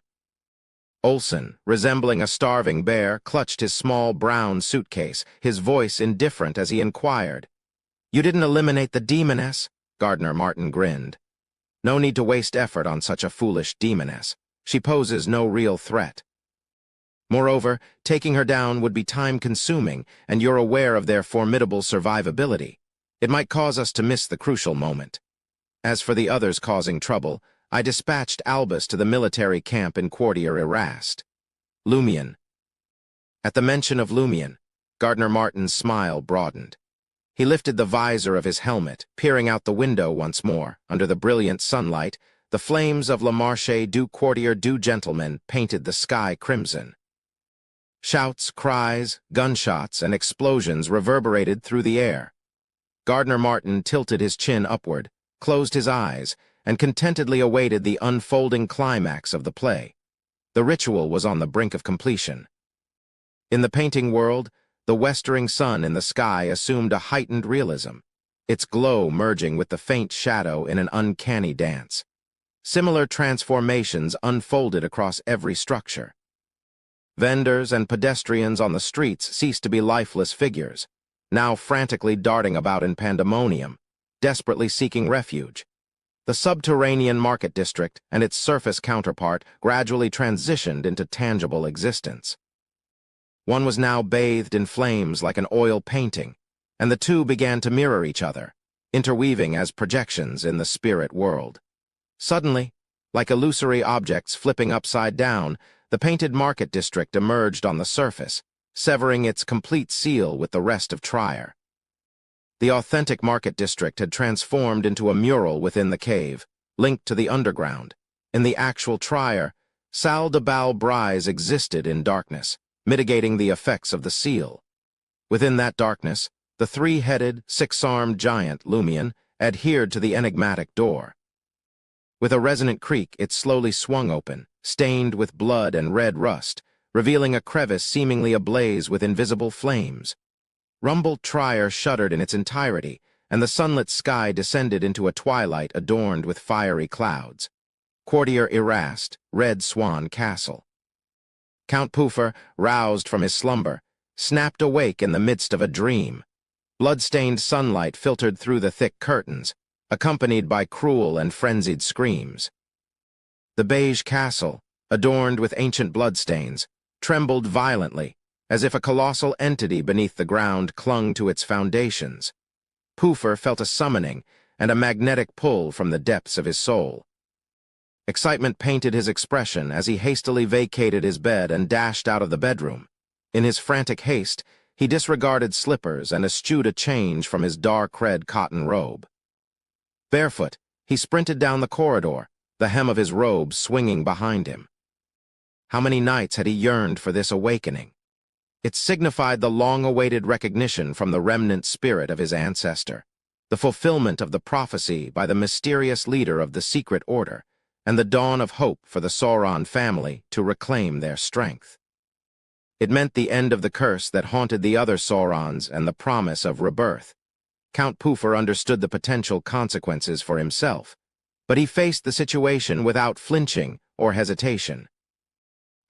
Olson, resembling a starving bear, clutched his small brown suitcase, his voice indifferent as he inquired. "You didn't eliminate the demoness?" Gardner Martin grinned. "No need to waste effort on such a foolish demoness. She poses no real threat. Moreover, taking her down would be time-consuming, and you're aware of their formidable survivability. It might cause us to miss the crucial moment. As for the others causing trouble, I dispatched Albus to the military camp in Quartier Erast. Lumion." At the mention of Lumion, Gardner Martin's smile broadened. He lifted the visor of his helmet, peering out the window once more. Under the brilliant sunlight, the flames of Le Marché du Quartier du Gentleman painted the sky crimson. Shouts, cries, gunshots, and explosions reverberated through the air. Gardner Martin tilted his chin upward, closed his eyes, and contentedly awaited the unfolding climax of the play. The ritual was on the brink of completion. In the painting world, the westering sun in the sky assumed a heightened realism, its glow merging with the faint shadow in an uncanny dance. Similar transformations unfolded across every structure. Vendors and pedestrians on the streets ceased to be lifeless figures, now frantically darting about in pandemonium, desperately seeking refuge. The subterranean market district and its surface counterpart gradually transitioned into tangible existence. One was now bathed in flames like an oil painting, and the two began to mirror each other, interweaving as projections in the spirit world. Suddenly, like illusory objects flipping upside down, the painted market district emerged on the surface, severing its complete seal with the rest of Trier. The authentic market district had transformed into a mural within the cave, linked to the underground. In the actual Trier, Salle de Bal Brise existed in darkness, mitigating the effects of the seal. Within that darkness, the three-headed, six-armed giant, Lumion, adhered to the enigmatic door. With a resonant creak, it slowly swung open, stained with blood and red rust, revealing a crevice seemingly ablaze with invisible flames. Rumbled Trier shuddered in its entirety, and the sunlit sky descended into a twilight adorned with fiery clouds. Quartier Erast, Red Swan Castle. Count Puffer, roused from his slumber, snapped awake in the midst of a dream. Blood-stained sunlight filtered through the thick curtains, accompanied by cruel and frenzied screams. The beige castle, adorned with ancient bloodstains, trembled violently, as if a colossal entity beneath the ground clung to its foundations. Puffer felt a summoning and a magnetic pull from the depths of his soul. Excitement painted his expression as he hastily vacated his bed and dashed out of the bedroom. In his frantic haste, he disregarded slippers and eschewed a change from his dark red cotton robe. Barefoot, he sprinted down the corridor, the hem of his robe swinging behind him. How many nights had he yearned for this awakening? It signified the long-awaited recognition from the remnant spirit of his ancestor, the fulfillment of the prophecy by the mysterious leader of the secret order, and the dawn of hope for the Sauron family to reclaim their strength. It meant the end of the curse that haunted the other Saurons and the promise of rebirth. Count Puffer understood the potential consequences for himself, but he faced the situation without flinching or hesitation.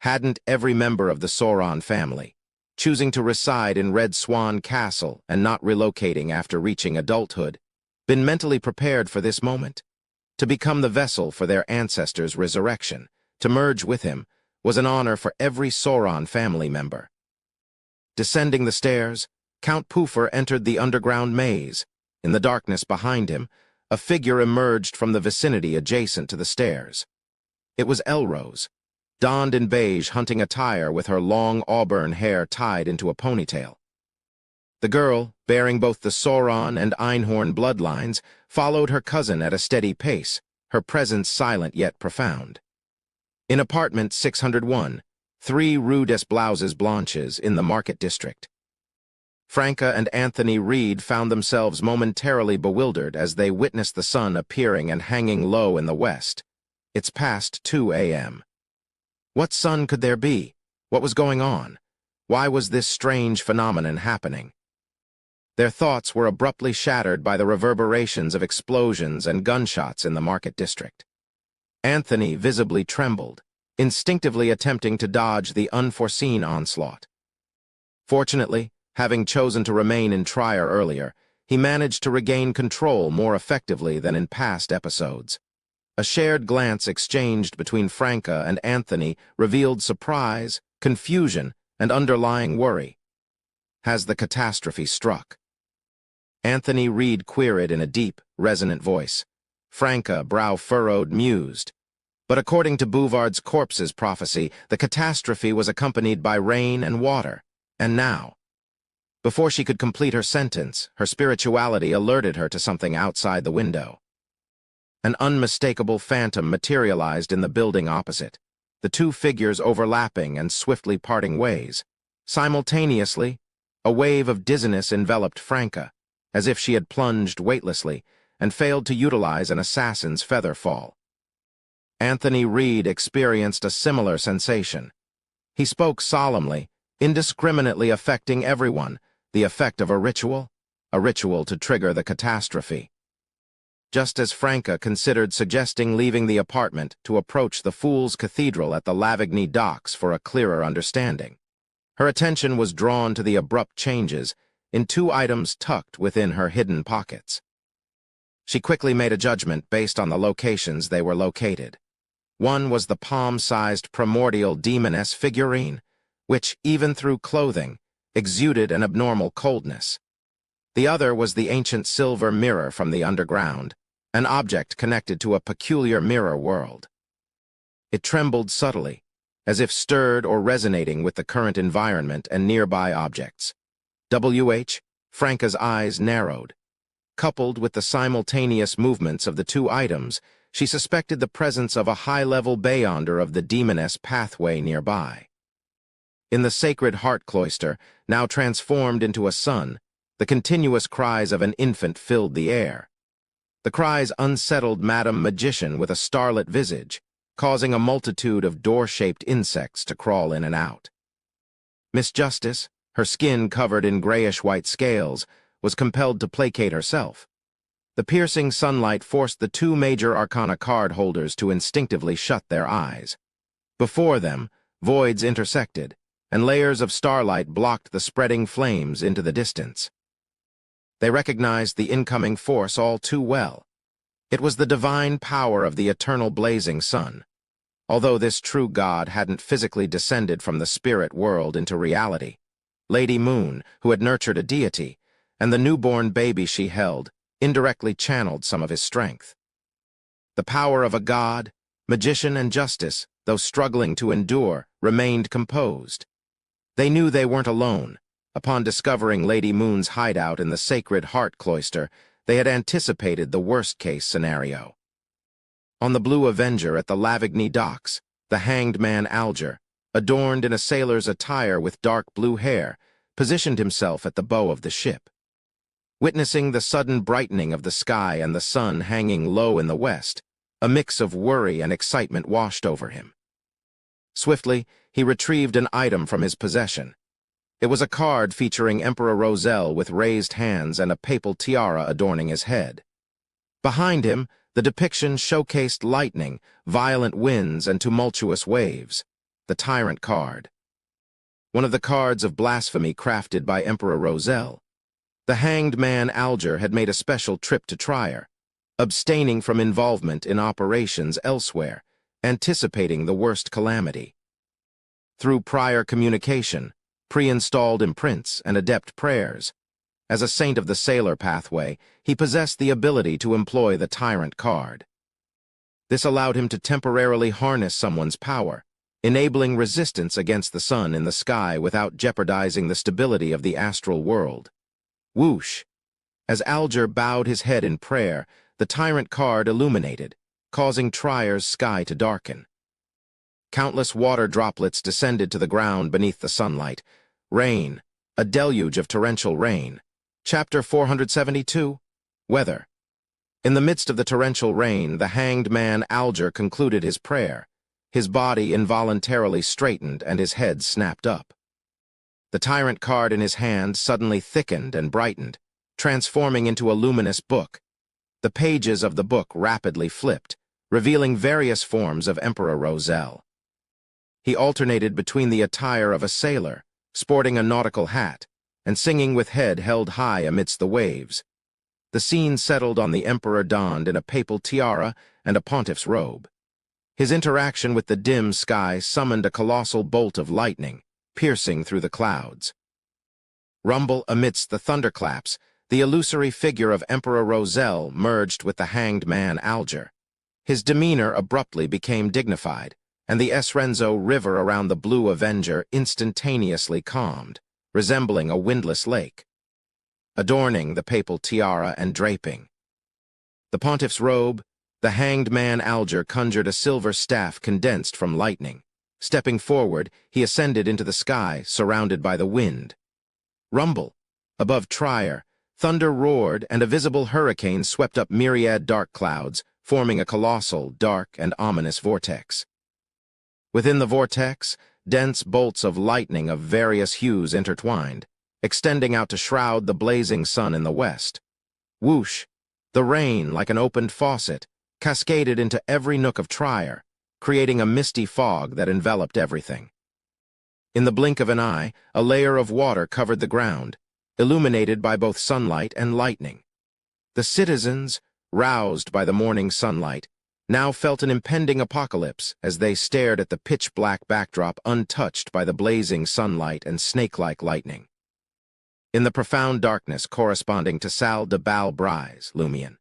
Hadn't every member of the Sauron family, choosing to reside in Red Swan Castle and not relocating after reaching adulthood, been mentally prepared for this moment? To become the vessel for their ancestors' resurrection, to merge with him, was an honor for every Sauron family member. Descending the stairs, Count Puffer entered the underground maze. In the darkness behind him, a figure emerged from the vicinity adjacent to the stairs. It was Elrose, donned in beige hunting attire with her long auburn hair tied into a ponytail. The girl, bearing both the Sauron and Einhorn bloodlines, followed her cousin at a steady pace, her presence silent yet profound. In apartment 601, 3 Rue des Blouses Blanches in the Market District. Franca and Anthony Reed found themselves momentarily bewildered as they witnessed the sun appearing and hanging low in the west. It's past 2 a.m. What sun could there be? What was going on? Why was this strange phenomenon happening? Their thoughts were abruptly shattered by the reverberations of explosions and gunshots in the market district. Anthony visibly trembled, instinctively attempting to dodge the unforeseen onslaught. Fortunately, having chosen to remain in Trier earlier, he managed to regain control more effectively than in past episodes. A shared glance exchanged between Franca and Anthony revealed surprise, confusion, and underlying worry. Has the catastrophe struck? Anthony Reed queried in a deep, resonant voice. Franca, brow furrowed, mused. But according to Bouvard's corpse's prophecy, the catastrophe was accompanied by rain and water. And now? Before she could complete her sentence, her spirituality alerted her to something outside the window. An unmistakable phantom materialized in the building opposite, the two figures overlapping and swiftly parting ways. Simultaneously, a wave of dizziness enveloped Franca, as if she had plunged weightlessly and failed to utilize an assassin's feather fall. Anthony Reed experienced a similar sensation. He spoke solemnly, indiscriminately affecting everyone, the effect of a ritual to trigger the catastrophe. Just as Franca considered suggesting leaving the apartment to approach the Fool's Cathedral at the Lavigny docks for a clearer understanding, her attention was drawn to the abrupt changes in two items tucked within her hidden pockets. She quickly made a judgment based on the locations they were located. One was the palm-sized primordial demoness figurine, which, even through clothing, exuded an abnormal coldness. The other was the ancient silver mirror from the underground, an object connected to a peculiar mirror world. It trembled subtly, as if stirred or resonating with the current environment and nearby objects. Franca's eyes narrowed. Coupled with the simultaneous movements of the two items, she suspected the presence of a high-level beyonder of the demoness pathway nearby. In the sacred heart cloister, now transformed into a sun, the continuous cries of an infant filled the air. The cries unsettled Madame Magician with a starlit visage, causing a multitude of door-shaped insects to crawl in and out. Miss Justice, her skin covered in grayish-white scales, was compelled to placate herself. The piercing sunlight forced the two major arcana card holders to instinctively shut their eyes. Before them, voids intersected, and layers of starlight blocked the spreading flames into the distance. They recognized the incoming force all too well. It was the divine power of the eternal blazing sun. Although this true god hadn't physically descended from the spirit world into reality, Lady Moon, who had nurtured a deity, and the newborn baby she held, indirectly channeled some of his strength. The power of a god, magician, and justice, though struggling to endure, remained composed. They knew they weren't alone. Upon discovering Lady Moon's hideout in the sacred heart cloister, they had anticipated the worst-case scenario. On the Blue Avenger at the Lavigny docks, the hanged man Alger, adorned in a sailor's attire with dark blue hair, positioned himself at the bow of the ship. Witnessing the sudden brightening of the sky and the sun hanging low in the west, a mix of worry and excitement washed over him. Swiftly, he retrieved an item from his possession. It was a card featuring Emperor Roselle with raised hands and a papal tiara adorning his head. Behind him, the depiction showcased lightning, violent winds, and tumultuous waves. The Tyrant card. One of the cards of blasphemy crafted by Emperor Roselle. The hanged man Alger had made a special trip to Trier, abstaining from involvement in operations elsewhere, anticipating the worst calamity. Through prior communication, pre-installed imprints, and adept prayers, as a saint of the sailor pathway, he possessed the ability to employ the Tyrant card. This allowed him to temporarily harness someone's power, enabling resistance against the sun in the sky without jeopardizing the stability of the astral world. Whoosh! As Alger bowed his head in prayer, the Tyrant card illuminated, causing Trier's sky to darken. Countless water droplets descended to the ground beneath the sunlight. Rain, a deluge of torrential rain. Chapter 472, Weather. In the midst of the torrential rain, the hanged man Alger concluded his prayer. His body involuntarily straightened and his head snapped up. The tyrant card in his hand suddenly thickened and brightened, transforming into a luminous book. The pages of the book rapidly flipped, revealing various forms of Emperor Roselle. He alternated between the attire of a sailor, sporting a nautical hat, and singing with head held high amidst the waves. The scene settled on the emperor donned in a papal tiara and a pontiff's robe. His interaction with the dim sky summoned a colossal bolt of lightning, piercing through the clouds. Rumble amidst the thunderclaps, the illusory figure of Emperor Roselle merged with the hanged man Alger. His demeanor abruptly became dignified, and the Esrenzo River around the Blue Avenger instantaneously calmed, resembling a windless lake, adorning the papal tiara and draping. The pontiff's robe, the hanged man Alger conjured a silver staff condensed from lightning. Stepping forward, he ascended into the sky, surrounded by the wind. Rumble. Above Trier, thunder roared, and a visible hurricane swept up myriad dark clouds, forming a colossal, dark, and ominous vortex. Within the vortex, dense bolts of lightning of various hues intertwined, extending out to shroud the blazing sun in the west. Whoosh! The rain, like an opened faucet, cascaded into every nook of Trier, creating a misty fog that enveloped everything. In the blink of an eye, a layer of water covered the ground, illuminated by both sunlight and lightning. The citizens, roused by the morning sunlight, now felt an impending apocalypse as they stared at the pitch-black backdrop untouched by the blazing sunlight and snake-like lightning. In the profound darkness corresponding to Salle de Bal-Brise, Lumion,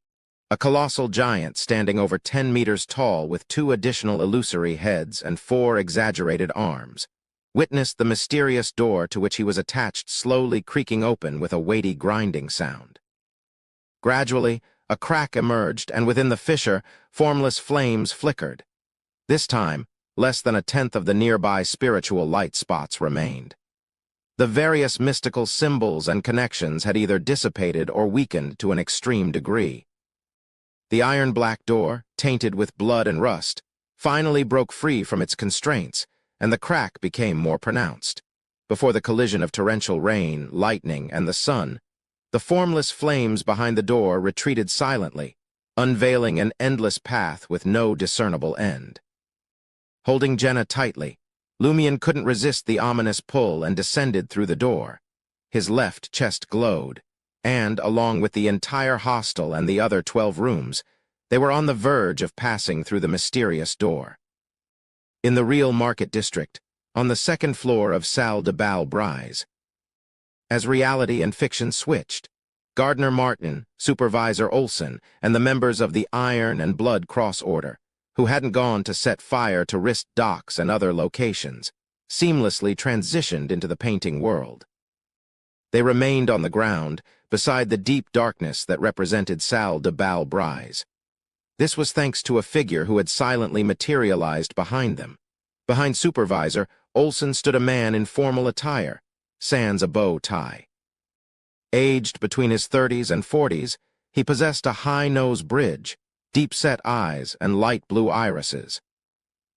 a colossal giant standing over 10 meters tall with 2 additional illusory heads and 4 exaggerated arms, witnessed the mysterious door to which he was attached slowly creaking open with a weighty grinding sound. Gradually, a crack emerged, and within the fissure, formless flames flickered. This time, less than a tenth of the nearby spiritual light spots remained. The various mystical symbols and connections had either dissipated or weakened to an extreme degree. The iron-black door, tainted with blood and rust, finally broke free from its constraints, and the crack became more pronounced. Before the collision of torrential rain, lightning, and the sun, the formless flames behind the door retreated silently, unveiling an endless path with no discernible end. Holding Jenna tightly, Lumion couldn't resist the ominous pull and descended through the door. His left chest glowed, and, along with the entire hostel and the other 12 rooms, they were on the verge of passing through the mysterious door. In the real market district, on the second floor of Salle de Bal-Brise, as reality and fiction switched, Gardner Martin, Supervisor Olson, and the members of the Iron and Blood Cross Order, who hadn't gone to set fire to Rist docks and other locations, seamlessly transitioned into the painting world. They remained on the ground, beside the deep darkness that represented Salle de Bal-Brise. This was thanks to a figure who had silently materialized behind them. Behind Supervisor, Olson stood a man in formal attire, sans a bow tie. Aged between his 30s and 40s, he possessed a high-nose bridge, deep-set eyes, and light blue irises.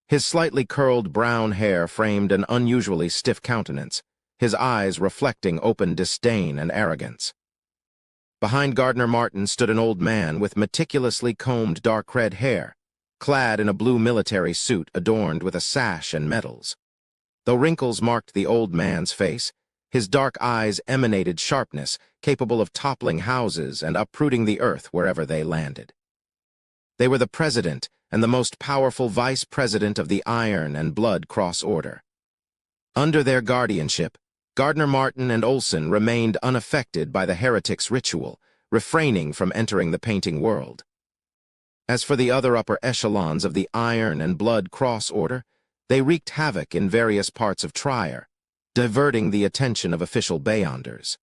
His slightly curled brown hair framed an unusually stiff countenance, his eyes reflecting open disdain and arrogance. Behind Gardner Martin stood an old man with meticulously combed dark red hair, clad in a blue military suit adorned with a sash and medals. Though wrinkles marked the old man's face, his dark eyes emanated sharpness, capable of toppling houses and uprooting the earth wherever they landed. They were the president and the most powerful vice president of the Iron and Blood Cross Order. Under their guardianship, Gardner Martin and Olson remained unaffected by the heretic's ritual, refraining from entering the painting world. As for the other upper echelons of the Iron and Blood Cross Order, they wreaked havoc in various parts of Trier, diverting the attention of official Beyonders.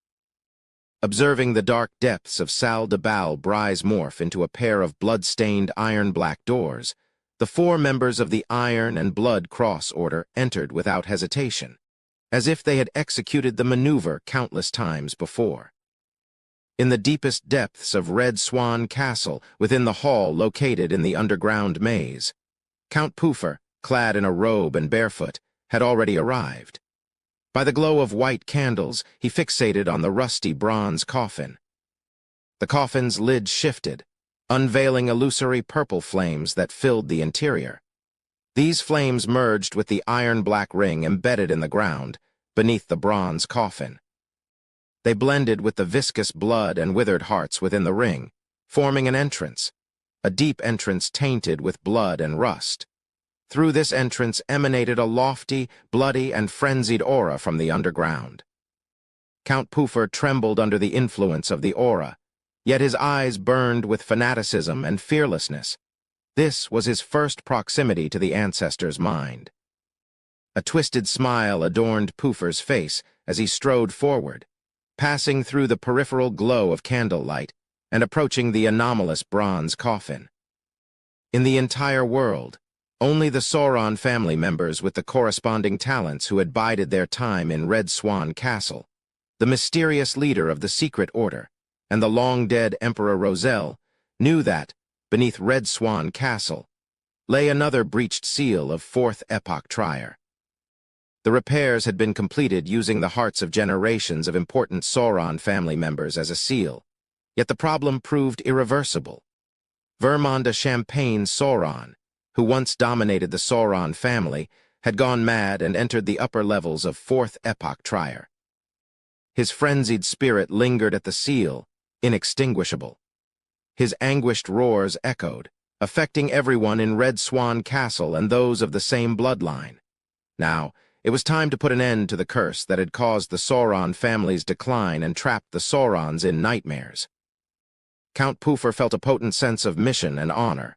Observing the dark depths of Salle de Bal-Brise morph into a pair of blood-stained iron-black doors, the 4 members of the Iron and Blood Cross Order entered without hesitation, as if they had executed the maneuver countless times before. In the deepest depths of Red Swan Castle, within the hall located in the underground maze, Count Puffer, clad in a robe and barefoot, had already arrived. By the glow of white candles, he fixated on the rusty bronze coffin. The coffin's lid shifted, unveiling illusory purple flames that filled the interior. These flames merged with the iron-black ring embedded in the ground, beneath the bronze coffin. They blended with the viscous blood and withered hearts within the ring, forming an entrance, a deep entrance tainted with blood and rust. Through this entrance emanated a lofty, bloody, and frenzied aura from the underground. Count Puffer trembled under the influence of the aura, yet his eyes burned with fanaticism and fearlessness. This was his first proximity to the ancestor's mind. A twisted smile adorned Puffer's face as he strode forward, passing through the peripheral glow of candlelight and approaching the anomalous bronze coffin. In the entire world, only the Sauron family members with the corresponding talents who had bided their time in Red Swan Castle, the mysterious leader of the Secret Order, and the long-dead Emperor Roselle, knew that, beneath Red Swan Castle, lay another breached seal of Fourth Epoch Trier. The repairs had been completed using the hearts of generations of important Sauron family members as a seal, yet the problem proved irreversible. Vermond de Champagne Sauron, who once dominated the Sauron family, had gone mad and entered the upper levels of Fourth Epoch Trier. His frenzied spirit lingered at the seal, inextinguishable. His anguished roars echoed, affecting everyone in Red Swan Castle and those of the same bloodline. Now, it was time to put an end to the curse that had caused the Sauron family's decline and trapped the Saurons in nightmares. Count Puffer felt a potent sense of mission and honor.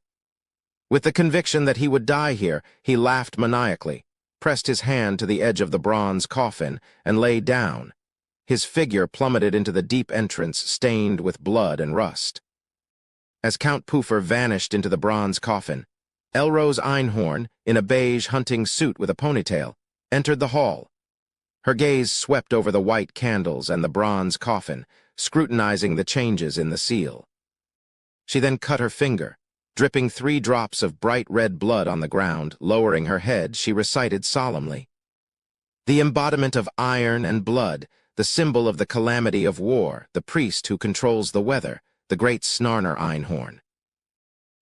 With the conviction that he would die here, he laughed maniacally, pressed his hand to the edge of the bronze coffin, and lay down. His figure plummeted into the deep entrance stained with blood and rust. As Count Puffer vanished into the bronze coffin, Elrose Einhorn, in a beige hunting suit with a ponytail, entered the hall. Her gaze swept over the white candles and the bronze coffin, scrutinizing the changes in the seal. She then cut her finger. Dripping 3 drops of bright red blood on the ground, lowering her head, she recited solemnly, "The embodiment of iron and blood, the symbol of the calamity of war, the priest who controls the weather, the great Snarner Einhorn."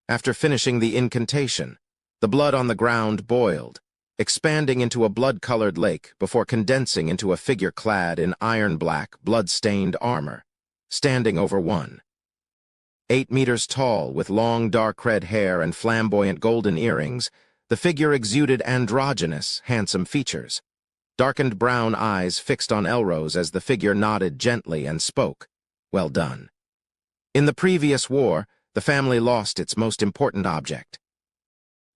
After finishing the incantation, the blood on the ground boiled, expanding into a blood-colored lake before condensing into a figure clad in iron-black, blood-stained armor, standing over 8 meters tall, with long dark red hair and flamboyant golden earrings, the figure exuded androgynous, handsome features. Darkened brown eyes fixed on Elrose as the figure nodded gently and spoke, "Well done." In the previous war, the family lost its most important object.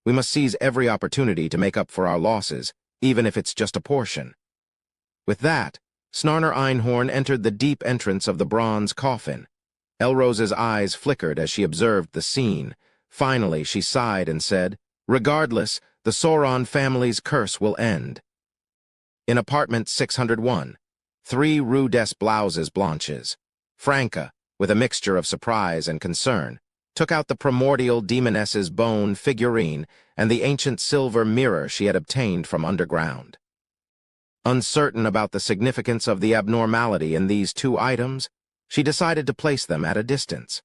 We must seize every opportunity to make up for our losses, even if it's just a portion. With that, Snarner Einhorn entered the deep entrance of the bronze coffin. Elrose's eyes flickered as she observed the scene. Finally, she sighed and said, "Regardless, the Sauron family's curse will end." In apartment 601, 3 Rue des Blouses Blanches, Franca, with a mixture of surprise and concern, took out the primordial demoness's bone figurine and the ancient silver mirror she had obtained from underground. Uncertain about the significance of the abnormality in these 2 items, she decided to place them at a distance.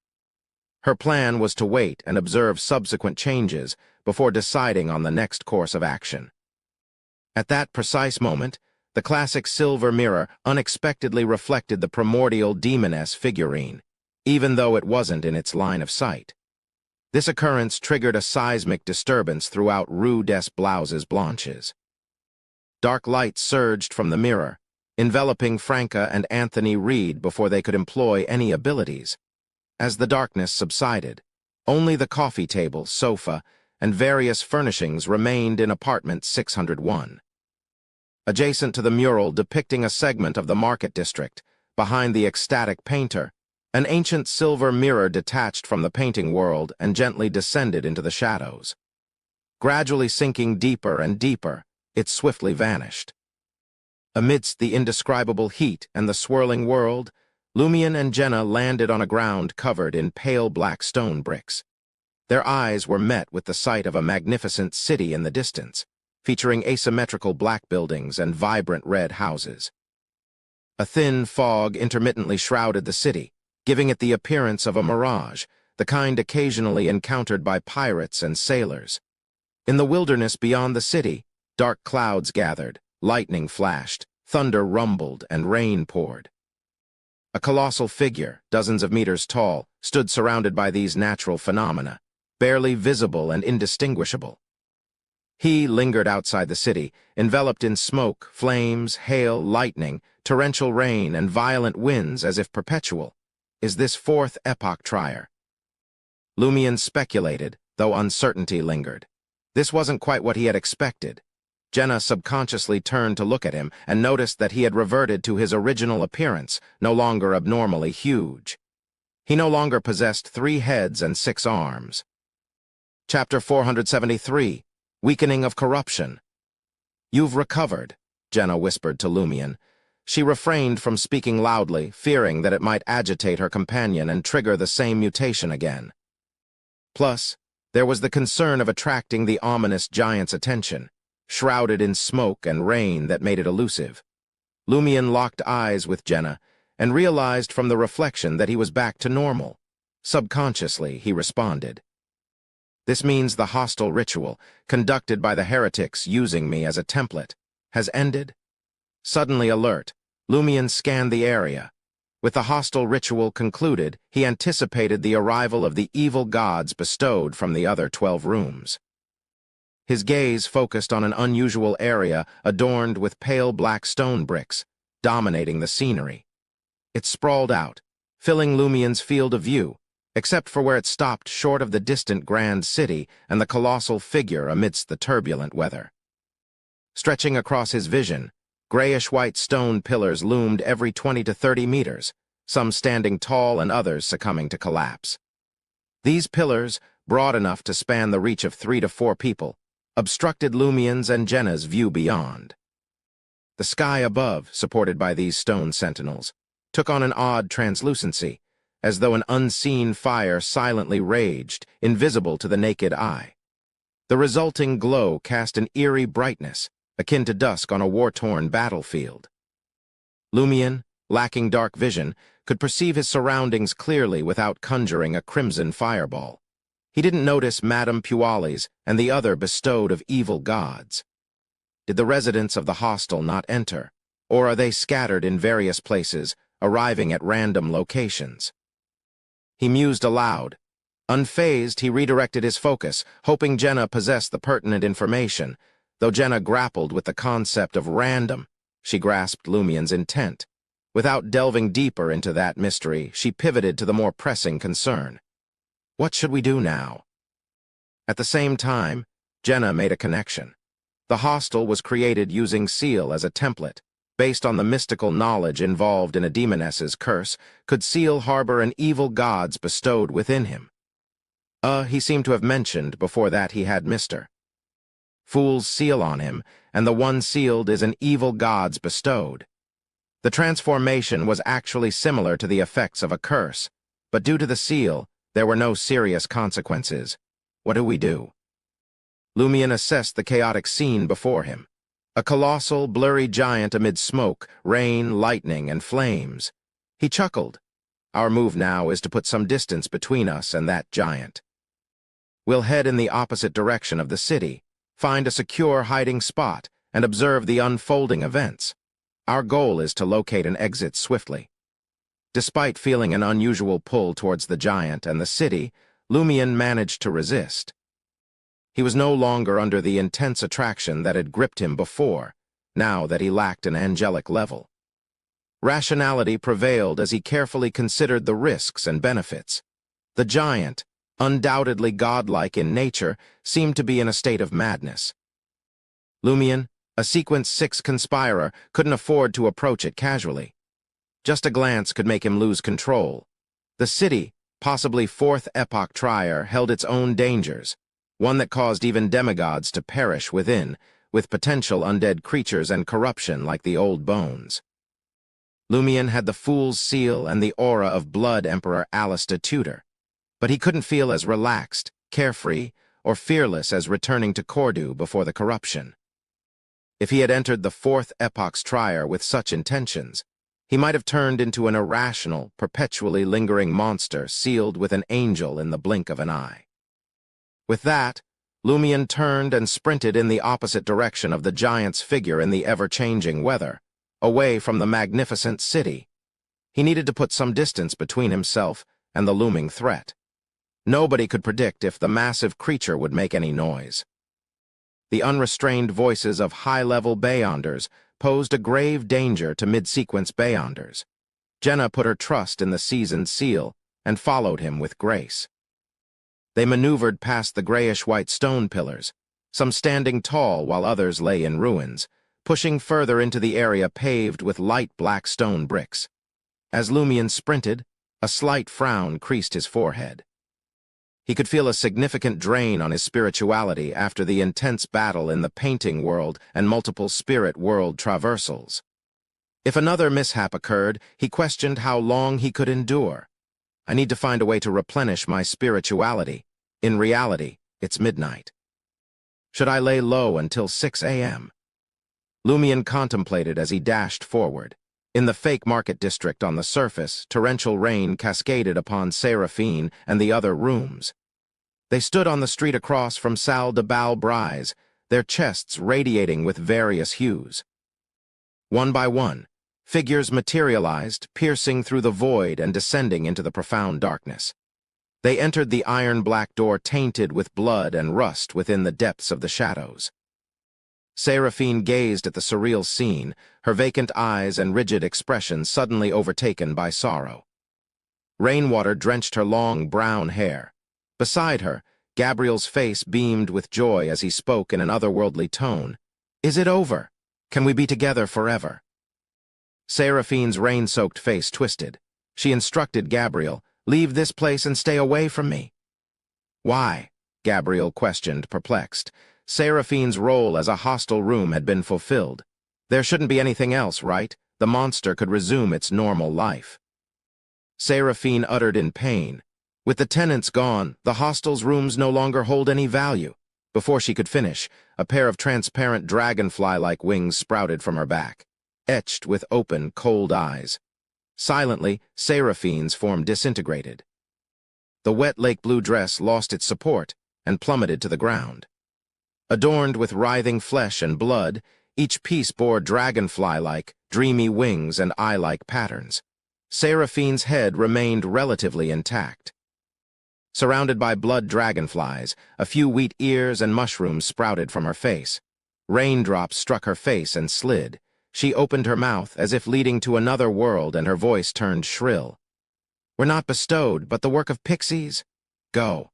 Her plan was to wait and observe subsequent changes before deciding on the next course of action. At that precise moment, the classic silver mirror unexpectedly reflected the primordial demoness figurine, even though it wasn't in its line of sight. This occurrence triggered a seismic disturbance throughout Rue des Blouses Blanches. Dark light surged from the mirror, enveloping Franca and Anthony Reed before they could employ any abilities. As the darkness subsided, only the coffee table, sofa, and various furnishings remained in apartment 601. Adjacent to the mural depicting a segment of the market district, behind the ecstatic painter, an ancient silver mirror detached from the painting world and gently descended into the shadows. Gradually sinking deeper and deeper, it swiftly vanished. Amidst the indescribable heat and the swirling world, Lumion and Jenna landed on a ground covered in pale black stone bricks. Their eyes were met with the sight of a magnificent city in the distance, featuring asymmetrical black buildings and vibrant red houses. A thin fog intermittently shrouded the city, giving it the appearance of a mirage, the kind occasionally encountered by pirates and sailors. In the wilderness beyond the city, dark clouds gathered, lightning flashed, thunder rumbled, and rain poured. A colossal figure, dozens of meters tall, stood surrounded by these natural phenomena, barely visible and indistinguishable. He lingered outside the city, enveloped in smoke, flames, hail, lightning, torrential rain, and violent winds as if perpetual. Is this fourth epoch trier? Lumian speculated, though uncertainty lingered. This wasn't quite what he had expected. Jenna subconsciously turned to look at him and noticed that he had reverted to his original appearance, no longer abnormally huge. He no longer possessed 3 heads and 6 arms. Chapter 473, Weakening of Corruption. "You've recovered," Jenna whispered to Lumian. She refrained from speaking loudly, fearing that it might agitate her companion and trigger the same mutation again. Plus, there was the concern of attracting the ominous giant's attention, shrouded in smoke and rain that made it elusive. Lumian locked eyes with Jenna and realized from the reflection that he was back to normal. Subconsciously, he responded. "This means the hostile ritual, conducted by the heretics using me as a template, has ended?" Suddenly alert, Lumian scanned the area. With the hostile ritual concluded, he anticipated the arrival of the evil gods bestowed from the other 12 rooms. His gaze focused on an unusual area adorned with pale black stone bricks, dominating the scenery. It sprawled out, filling Lumian's field of view, except for where it stopped short of the distant grand city and the colossal figure amidst the turbulent weather. Stretching across his vision, grayish-white stone pillars loomed every 20 to 30 meters, some standing tall and others succumbing to collapse. These pillars, broad enough to span the reach of 3 to 4 people, obstructed Lumian's and Jenna's view beyond. The sky above, supported by these stone sentinels, took on an odd translucency, as though an unseen fire silently raged, invisible to the naked eye. The resulting glow cast an eerie brightness, akin to dusk on a war-torn battlefield. Lumian, lacking dark vision, could perceive his surroundings clearly without conjuring a crimson fireball. He didn't notice Madame Puali's and the other bestowed of evil gods. Did the residents of the hostel not enter, or are they scattered in various places, arriving at random locations? He mused aloud. Unfazed, he redirected his focus, hoping Jenna possessed the pertinent information. Though Jenna grappled with the concept of random, she grasped Lumian's intent. Without delving deeper into that mystery, she pivoted to the more pressing concern. What should we do now? At the same time, Jenna made a connection. The hostel was created using Seal as a template. Based on the mystical knowledge involved in a demoness's curse, could Seal harbor an evil gods bestowed within him? He seemed to have mentioned before that he had Mr. Fool's seal on him, and the one sealed is an evil gods bestowed. The transformation was actually similar to the effects of a curse, but due to the seal, there were no serious consequences. What do we do? Lumian assessed the chaotic scene before him. A colossal, blurry giant amid smoke, rain, lightning, and flames. He chuckled. Our move now is to put some distance between us and that giant. We'll head in the opposite direction of the city, find a secure hiding spot, and observe the unfolding events. Our goal is to locate an exit swiftly. Despite feeling an unusual pull towards the giant and the city, Lumian managed to resist. He was no longer under the intense attraction that had gripped him before, now that he lacked an angelic level. Rationality prevailed as he carefully considered the risks and benefits. The giant, undoubtedly godlike in nature, seemed to be in a state of madness. Lumian, a Sequence 6 conspirer, couldn't afford to approach it casually. Just a glance could make him lose control. The city, possibly fourth epoch trier, held its own dangers, one that caused even demigods to perish within, with potential undead creatures and corruption like the old bones. Lumian had the Fool's Seal and the aura of Blood Emperor Alistair Tudor, but he couldn't feel as relaxed, carefree, or fearless as returning to Cordu before the corruption. If he had entered the fourth epoch's trier with such intentions, he might have turned into an irrational, perpetually lingering monster sealed with an angel in the blink of an eye. With that, Lumion turned and sprinted in the opposite direction of the giant's figure in the ever-changing weather, away from the magnificent city. He needed to put some distance between himself and the looming threat. Nobody could predict if the massive creature would make any noise. The unrestrained voices of high-level Beyonders posed a grave danger to mid-sequence Beyonders. Jenna put her trust in the seasoned seal and followed him with grace. They maneuvered past the grayish-white stone pillars, some standing tall while others lay in ruins, pushing further into the area paved with light black stone bricks. As Lumion sprinted, a slight frown creased his forehead. He could feel a significant drain on his spirituality after the intense battle in the painting world and multiple spirit world traversals. If another mishap occurred, he questioned how long he could endure. I need to find a way to replenish my spirituality. In reality, it's midnight. Should I lay low until 6 a.m.? Lumion contemplated as he dashed forward. In the fake market district on the surface, torrential rain cascaded upon Seraphine and the other rooms. They stood on the street across from Salle de Bal Brise, their chests radiating with various hues. One by one, figures materialized, piercing through the void and descending into the profound darkness. They entered the iron-black door tainted with blood and rust within the depths of the shadows. Seraphine gazed at the surreal scene, her vacant eyes and rigid expression suddenly overtaken by sorrow. Rainwater drenched her long brown hair. Beside her, Gabriel's face beamed with joy as he spoke in an otherworldly tone. "Is it over? Can we be together forever?" Seraphine's rain-soaked face twisted. She instructed Gabriel, "Leave this place and stay away from me." "Why?" Gabriel questioned, perplexed. Seraphine's role as a hostile room had been fulfilled. There shouldn't be anything else, right? The monster could resume its normal life. Seraphine uttered in pain. With the tenants gone, the hostel's rooms no longer hold any value. Before she could finish, a pair of transparent dragonfly-like wings sprouted from her back, etched with open, cold eyes. Silently, Seraphine's form disintegrated. The wet lake blue dress lost its support and plummeted to the ground. Adorned with writhing flesh and blood, each piece bore dragonfly-like, dreamy wings and eye-like patterns. Seraphine's head remained relatively intact. Surrounded by blood dragonflies, a few wheat ears and mushrooms sprouted from her face. Raindrops struck her face and slid. She opened her mouth as if leading to another world, and her voice turned shrill. "We're not bestowed, but the work of pixies? Go."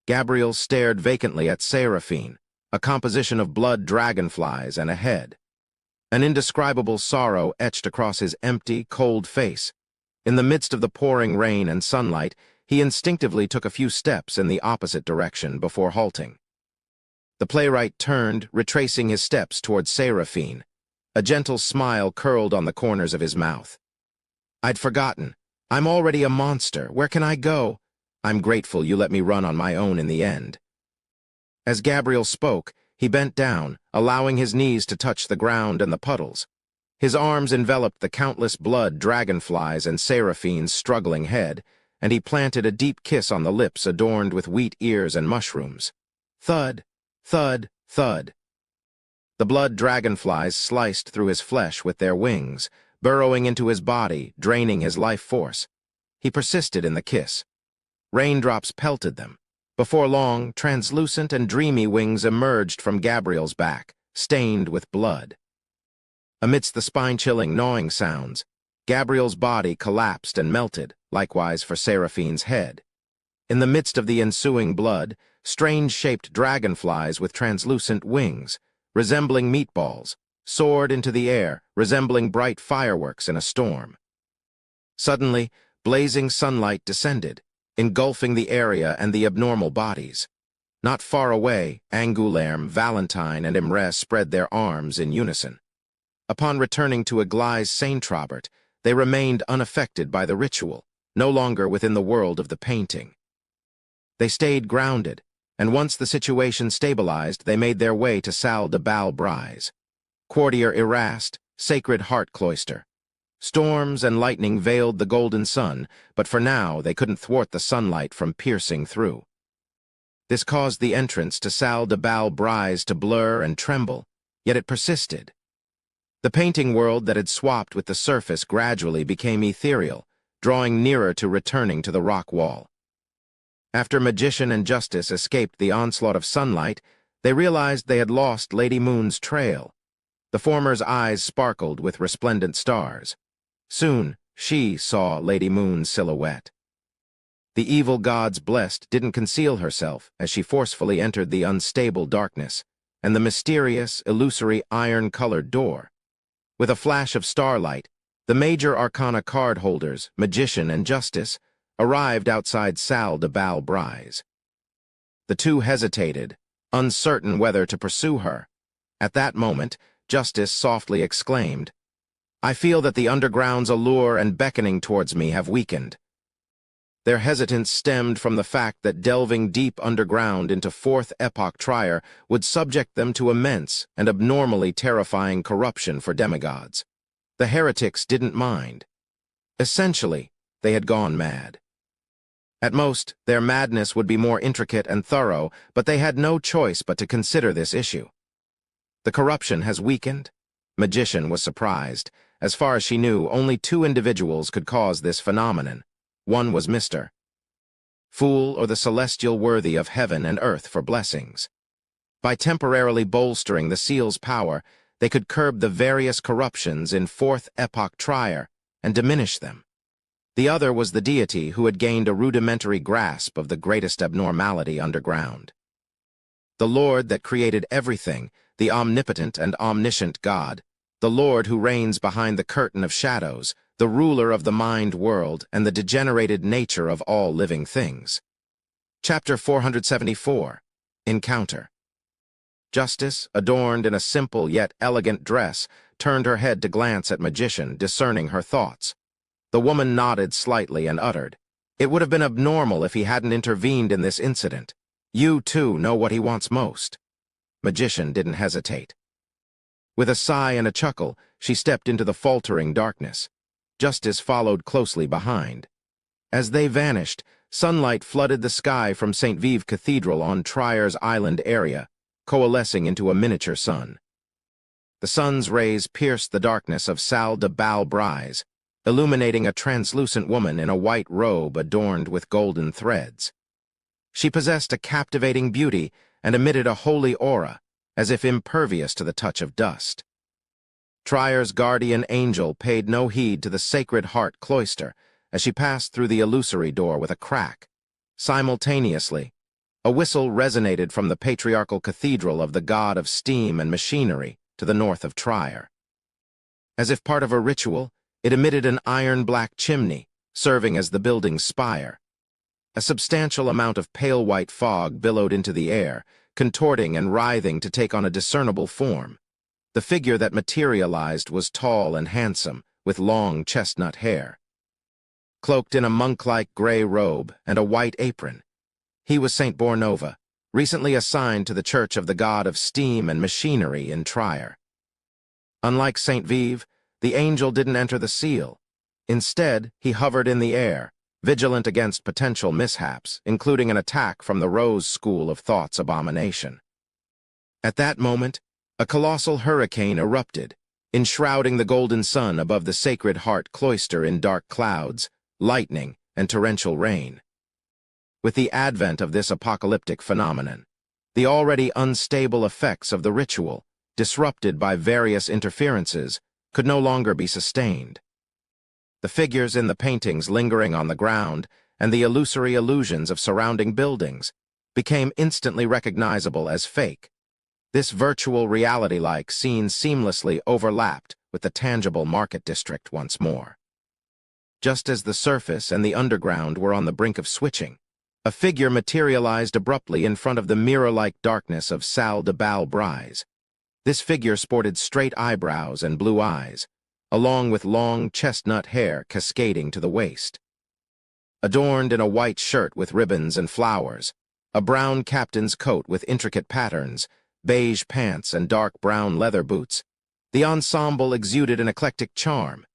Gabriel stared vacantly at Seraphine, a composition of blood dragonflies and a head. An indescribable sorrow etched across his empty, cold face. In the midst of the pouring rain and sunlight, he instinctively took a few steps in the opposite direction before halting. The playwright turned, retracing his steps toward Seraphine. A gentle smile curled on the corners of his mouth. "I'd forgotten. I'm already a monster. Where can I go? I'm grateful you let me run on my own in the end." As Gabriel spoke, he bent down, allowing his knees to touch the ground and the puddles. His arms enveloped the countless blood dragonflies and Seraphine's struggling head, and he planted a deep kiss on the lips adorned with wheat ears and mushrooms. Thud, thud, thud. The blood dragonflies sliced through his flesh with their wings, burrowing into his body, draining his life force. He persisted in the kiss. Raindrops pelted them. Before long, translucent and dreamy wings emerged from Gabriel's back, stained with blood. Amidst the spine-chilling gnawing sounds, Gabriel's body collapsed and melted, likewise for Seraphine's head. In the midst of the ensuing blood, strange-shaped dragonflies with translucent wings, resembling meatballs, soared into the air, resembling bright fireworks in a storm. Suddenly, blazing sunlight descended, engulfing the area and the abnormal bodies. Not far away, Angoulême, Valentine, and Imre spread their arms in unison. Upon returning to Église Saint-Robert, they remained unaffected by the ritual, no longer within the world of the painting. They stayed grounded, and once the situation stabilized, they made their way to Salle de Bal-Brise. Quartier Erast, Sacred Heart Cloister. Storms and lightning veiled the golden sun, but for now they couldn't thwart the sunlight from piercing through. This caused the entrance to Salle de Bal-Brise to blur and tremble, yet it persisted. The painting world that had swapped with the surface gradually became ethereal, drawing nearer to returning to the rock wall. After Magician and Justice escaped the onslaught of sunlight, they realized they had lost Lady Moon's trail. The former's eyes sparkled with resplendent stars. Soon, she saw Lady Moon's silhouette. The evil god's blessed didn't conceal herself as she forcefully entered the unstable darkness and the mysterious, illusory iron-colored door. With a flash of starlight, the major arcana card holders, Magician and Justice, arrived outside Salle de Bal-Brise. The two hesitated, uncertain whether to pursue her. At that moment, Justice softly exclaimed, "I feel that the underground's allure and beckoning towards me have weakened." Their hesitance stemmed from the fact that delving deep underground into Fourth Epoch Trier would subject them to immense and abnormally terrifying corruption for demigods. The heretics didn't mind. Essentially, they had gone mad. At most, their madness would be more intricate and thorough, but they had no choice but to consider this issue. The corruption has weakened? Magician was surprised. As far as she knew, only two individuals could cause this phenomenon. One was Mr. Fool or the celestial worthy of heaven and earth for blessings. By temporarily bolstering the seal's power, they could curb the various corruptions in Fourth Epoch Trier and diminish them. The other was the deity who had gained a rudimentary grasp of the greatest abnormality underground. The Lord that created everything, the omnipotent and omniscient God, the Lord who reigns behind the curtain of shadows, the ruler of the mind world and the degenerated nature of all living things. Chapter 474. Encounter. Justice, adorned in a simple yet elegant dress, turned her head to glance at Magician, discerning her thoughts. The woman nodded slightly and uttered, "It would have been abnormal if he hadn't intervened in this incident. You, too, know what he wants most." Magician didn't hesitate. With a sigh and a chuckle, she stepped into the faltering darkness. Justice followed closely behind. As they vanished, sunlight flooded the sky from St. Vive Cathedral on Trier's Island area, coalescing into a miniature sun. The sun's rays pierced the darkness of Salle de Bal-Brise, illuminating a translucent woman in a white robe adorned with golden threads. She possessed a captivating beauty and emitted a holy aura, as if impervious to the touch of dust. Trier's guardian angel paid no heed to the Sacred Heart Cloister as she passed through the illusory door with a crack. Simultaneously, a whistle resonated from the patriarchal cathedral of the god of steam and machinery to the north of Trier. As if part of a ritual, it emitted an iron-black chimney, serving as the building's spire. A substantial amount of pale white fog billowed into the air, contorting and writhing to take on a discernible form. The figure that materialized was tall and handsome, with long chestnut hair. Cloaked in a monk-like gray robe and a white apron, he was Saint Bornova, recently assigned to the Church of the God of Steam and Machinery in Trier. Unlike Saint Vive, the angel didn't enter the seal. Instead, he hovered in the air, vigilant against potential mishaps, including an attack from the Rose School of Thought's abomination. At that moment, a colossal hurricane erupted, enshrouding the golden sun above the Sacred Heart Cloister in dark clouds, lightning, and torrential rain. With the advent of this apocalyptic phenomenon, the already unstable effects of the ritual, disrupted by various interferences, could no longer be sustained. The figures in the paintings lingering on the ground and the illusory illusions of surrounding buildings became instantly recognizable as fake. This virtual reality-like scene seamlessly overlapped with the tangible market district once more. Just as the surface and the underground were on the brink of switching, a figure materialized abruptly in front of the mirror-like darkness of Salle de Bal-Brise. This figure sported straight eyebrows and blue eyes, along with long chestnut hair cascading to the waist. Adorned in a white shirt with ribbons and flowers, A brown captain's coat with intricate patterns, beige pants, and dark brown leather boots. The ensemble exuded an eclectic charm.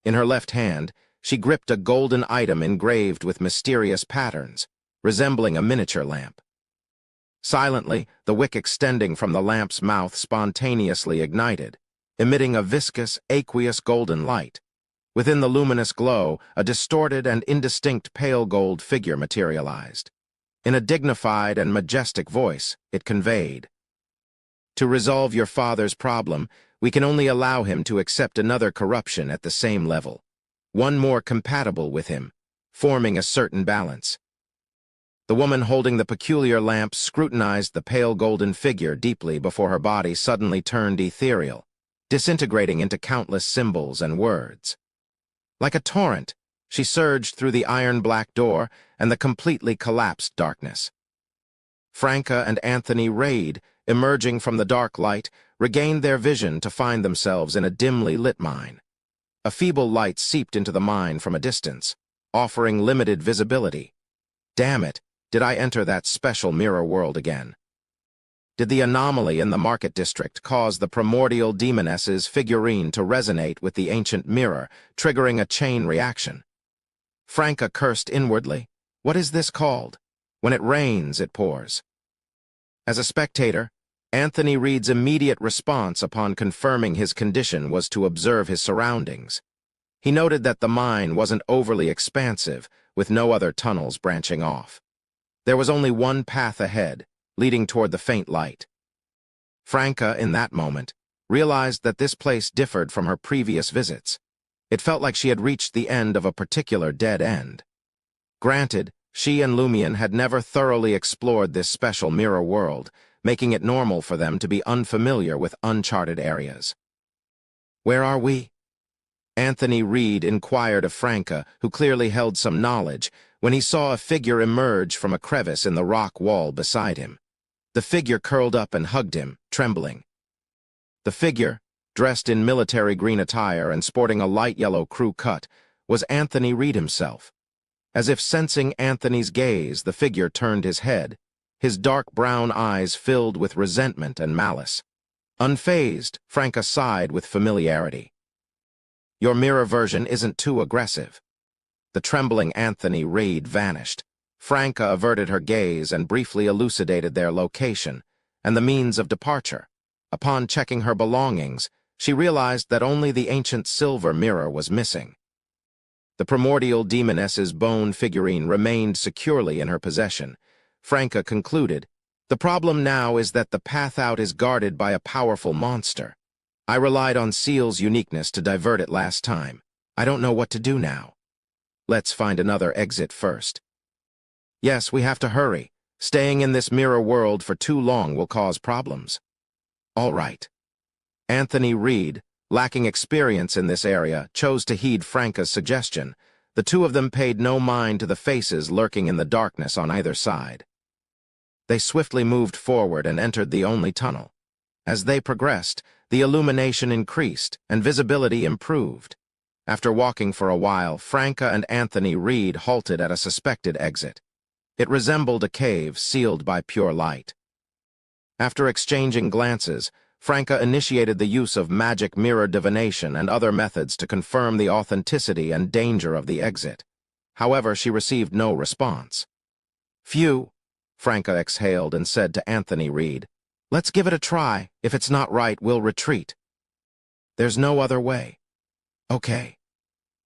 In her left hand, she gripped a golden item engraved with mysterious patterns, resembling a miniature lamp. Silently, the wick extending from the lamp's mouth spontaneously ignited, emitting a viscous, aqueous golden light. Within the luminous glow, a distorted and indistinct pale gold figure materialized. In a dignified and majestic voice, it conveyed, "To resolve your father's problem, we can only allow him to accept another corruption at the same level, one more compatible with him, forming a certain balance." The woman holding the peculiar lamp scrutinized the pale golden figure deeply before her body suddenly turned ethereal, disintegrating into countless symbols and words. Like a torrent, she surged through the iron-black door and the completely collapsed darkness. Franca and Anthony Reid, emerging from the dark light, regained their vision to find themselves in a dimly lit mine. A feeble light seeped into the mine from a distance, offering limited visibility. Damn it, did I enter that special mirror world again? Did the anomaly in the market district cause the primordial demoness's figurine to resonate with the ancient mirror, triggering a chain reaction? Franca cursed inwardly. What is this called? When it rains, it pours. As a spectator, Anthony Reid's immediate response upon confirming his condition was to observe his surroundings. He noted that the mine wasn't overly expansive, with no other tunnels branching off. There was only one path ahead, leading toward the faint light. Franca, in that moment, realized that this place differed from her previous visits. It felt like she had reached the end of a particular dead end. Granted, she and Lumion had never thoroughly explored this special mirror world, making it normal for them to be unfamiliar with uncharted areas. "Where are we?" Anthony Reid inquired of Franca, who clearly held some knowledge, when he saw a figure emerge from a crevice in the rock wall beside him. The figure curled up and hugged him, trembling. The figure, dressed in military green attire and sporting a light yellow crew cut, was Anthony Reid himself. As if sensing Anthony's gaze, the figure turned his head, his dark brown eyes filled with resentment and malice. Unfazed, Franca sighed with familiarity. "Your mirror version isn't too aggressive." The trembling Anthony Reid vanished. Franca averted her gaze and briefly elucidated their location and the means of departure. Upon checking her belongings, she realized that only the ancient silver mirror was missing. The primordial demoness's bone figurine remained securely in her possession. Franca concluded, "The problem now is that the path out is guarded by a powerful monster. I relied on Seal's uniqueness to divert it last time. I don't know what to do now. Let's find another exit first." "Yes, we have to hurry. Staying in this mirror world for too long will cause problems." "All right." Anthony Reid, lacking experience in this area, chose to heed Franca's suggestion. The two of them paid no mind to the faces lurking in the darkness on either side. They swiftly moved forward and entered the only tunnel. As they progressed, the illumination increased and visibility improved. After walking for a while, Franca and Anthony Reid halted at a suspected exit. It resembled a cave sealed by pure light. After exchanging glances, Franca initiated the use of magic mirror divination and other methods to confirm the authenticity and danger of the exit. However, she received no response. "Phew," Franca exhaled and said to Anthony Reid, "Let's give it a try. If it's not right, we'll retreat." "There's no other way." "Okay."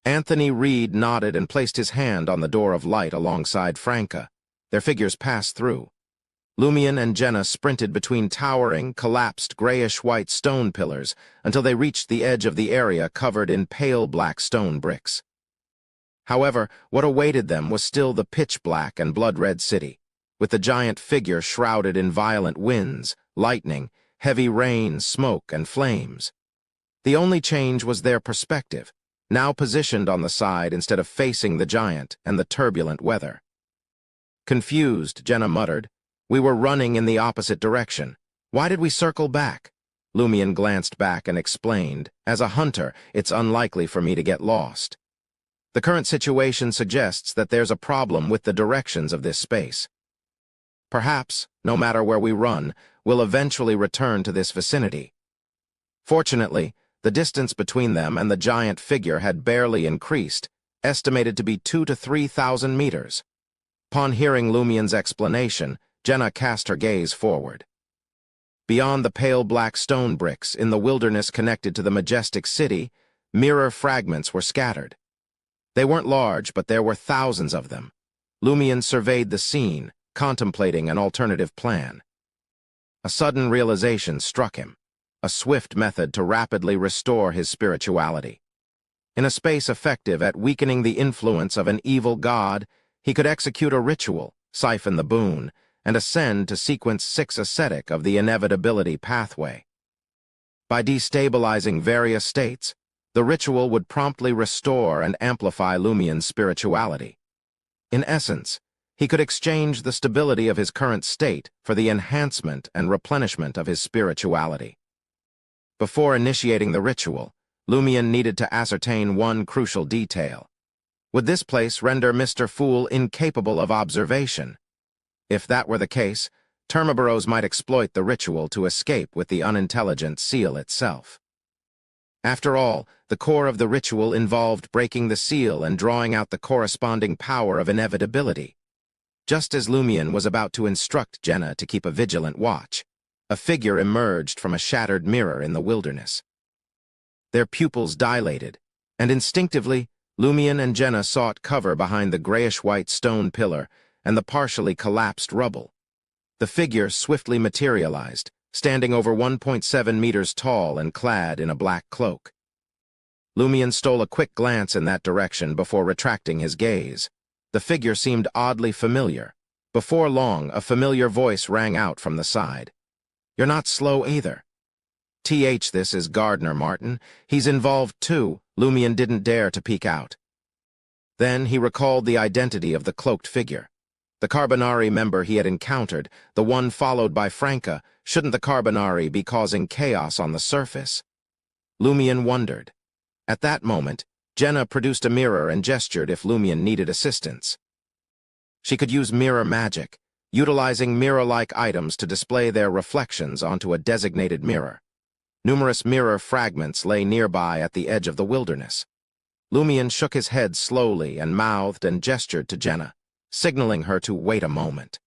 Anthony Reid nodded and placed his hand on the door of light alongside Franca. Their figures passed through. Lumion and Jenna sprinted between towering, collapsed, grayish-white stone pillars until they reached the edge of the area covered in pale black stone bricks. However, what awaited them was still the pitch-black and blood-red city, with the giant figure shrouded in violent winds, lightning, heavy rain, smoke, and flames. The only change was their perspective, now positioned on the side instead of facing the giant and the turbulent weather. Confused, Jenna muttered, "We were running in the opposite direction. Why did we circle back?" Lumion glanced back and explained, "As a hunter, it's unlikely for me to get lost. The current situation suggests that there's a problem with the directions of this space." Perhaps, no matter where we run, we'll eventually return to this vicinity. Fortunately, the distance between them and the giant figure had barely increased, estimated to be 2,000 to 3,000 meters. Upon hearing Lumien's explanation, Jenna cast her gaze forward. Beyond the pale black stone bricks in the wilderness connected to the majestic city, mirror fragments were scattered. They weren't large, but there were thousands of them. Lumien surveyed the scene, contemplating an alternative plan. A sudden realization struck him, a swift method to rapidly restore his spirituality. In a space effective at weakening the influence of an evil god, he could execute a ritual, siphon the boon, and ascend to sequence 6 ascetic of the Inevitability pathway. By destabilizing various states, the ritual would promptly restore and amplify Lumien's spirituality. In essence, he could exchange the stability of his current state for the enhancement and replenishment of his spirituality. Before initiating the ritual, Lumien needed to ascertain one crucial detail. Would this place render Mr. Fool incapable of observation? If that were the case, Termaboros might exploit the ritual to escape with the unintelligent seal itself. After all, the core of the ritual involved breaking the seal and drawing out the corresponding power of inevitability. Just as Lumien was about to instruct Jenna to keep a vigilant watch, a figure emerged from a shattered mirror in the wilderness. Their pupils dilated, and instinctively, Lumien and Jenna sought cover behind the grayish-white stone pillar and the partially collapsed rubble. The figure swiftly materialized, standing over 1.7 meters tall and clad in a black cloak. Lumien stole a quick glance in that direction before retracting his gaze. The figure seemed oddly familiar. Before long, a familiar voice rang out from the side. "You're not slow either." This is Gardner Martin. He's involved too." Lumien didn't dare to peek out. Then he recalled the identity of the cloaked figure. The Carbonari member he had encountered, the one followed by Franca. Shouldn't the Carbonari be causing chaos on the surface? Lumien wondered. At that moment, Jenna produced a mirror and gestured if Lumien needed assistance. She could use mirror magic, utilizing mirror-like items to display their reflections onto a designated mirror. Numerous mirror fragments lay nearby at the edge of the wilderness. Lumien shook his head slowly and mouthed and gestured to Jenna, signaling her to wait a moment.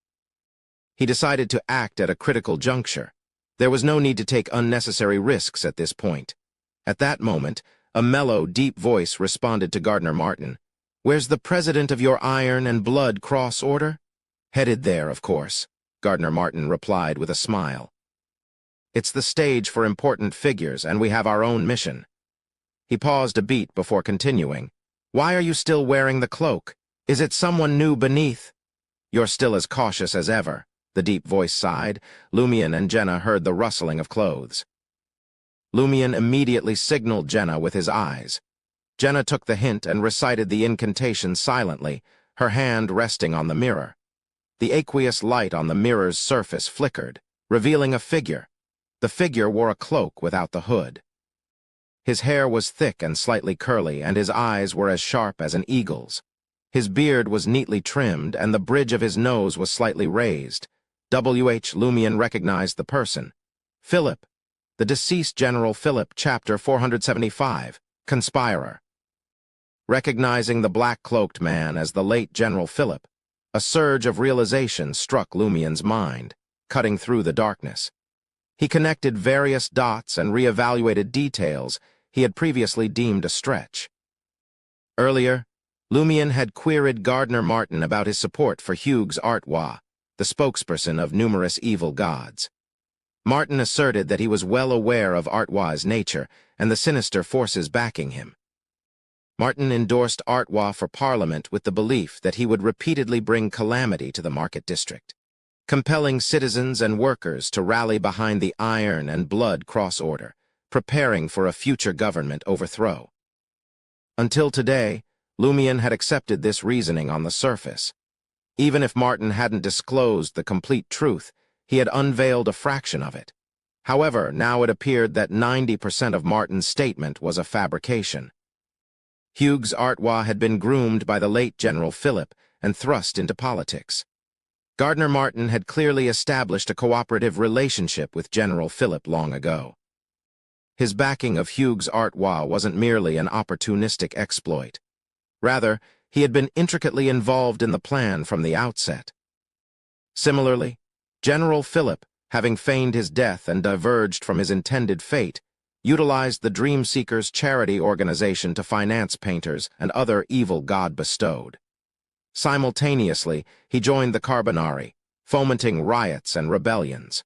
He decided to act at a critical juncture. There was no need to take unnecessary risks at this point. At that moment, a mellow, deep voice responded to Gardner Martin. "Where's the president of your Iron and Blood Cross Order?" "Headed there, of course," Gardner Martin replied with a smile. "It's the stage for important figures, and we have our own mission." He paused a beat before continuing. "Why are you still wearing the cloak? Is it someone new beneath?" "You're still as cautious as ever," the deep voice sighed. Lumien and Jenna heard the rustling of clothes. Lumien immediately signaled Jenna with his eyes. Jenna took the hint and recited the incantation silently, her hand resting on the mirror. The aqueous light on the mirror's surface flickered, revealing a figure. The figure wore a cloak without the hood. His hair was thick and slightly curly, and his eyes were as sharp as an eagle's. His beard was neatly trimmed, and the bridge of his nose was slightly raised. Lumien recognized the person. Philip, the deceased General Philip, Chapter 475, Conspirer. Recognizing the black-cloaked man as the late General Philip, a surge of realization struck Lumien's mind, cutting through the darkness. He connected various dots and reevaluated details he had previously deemed a stretch. Earlier, Lumien had queried Gardner Martin about his support for Hughes Artois, the spokesperson of numerous evil gods. Martin asserted that he was well aware of Artois' nature and the sinister forces backing him. Martin endorsed Artois for Parliament with the belief that he would repeatedly bring calamity to the Market District, compelling citizens and workers to rally behind the Iron and Blood Cross Order, preparing for a future government overthrow. Until today, Lumien had accepted this reasoning on the surface. Even if Martin hadn't disclosed the complete truth, he had unveiled a fraction of it. However, now it appeared that 90% of Martin's statement was a fabrication. Hughes Artois had been groomed by the late General Philip and thrust into politics. Gardner Martin had clearly established a cooperative relationship with General Philip long ago. His backing of Hughes Artois wasn't merely an opportunistic exploit. Rather, he had been intricately involved in the plan from the outset. Similarly, General Philip, having feigned his death and diverged from his intended fate, utilized the Dream Seekers charity organization to finance painters and other evil God bestowed. Simultaneously, he joined the Carbonari, fomenting riots and rebellions.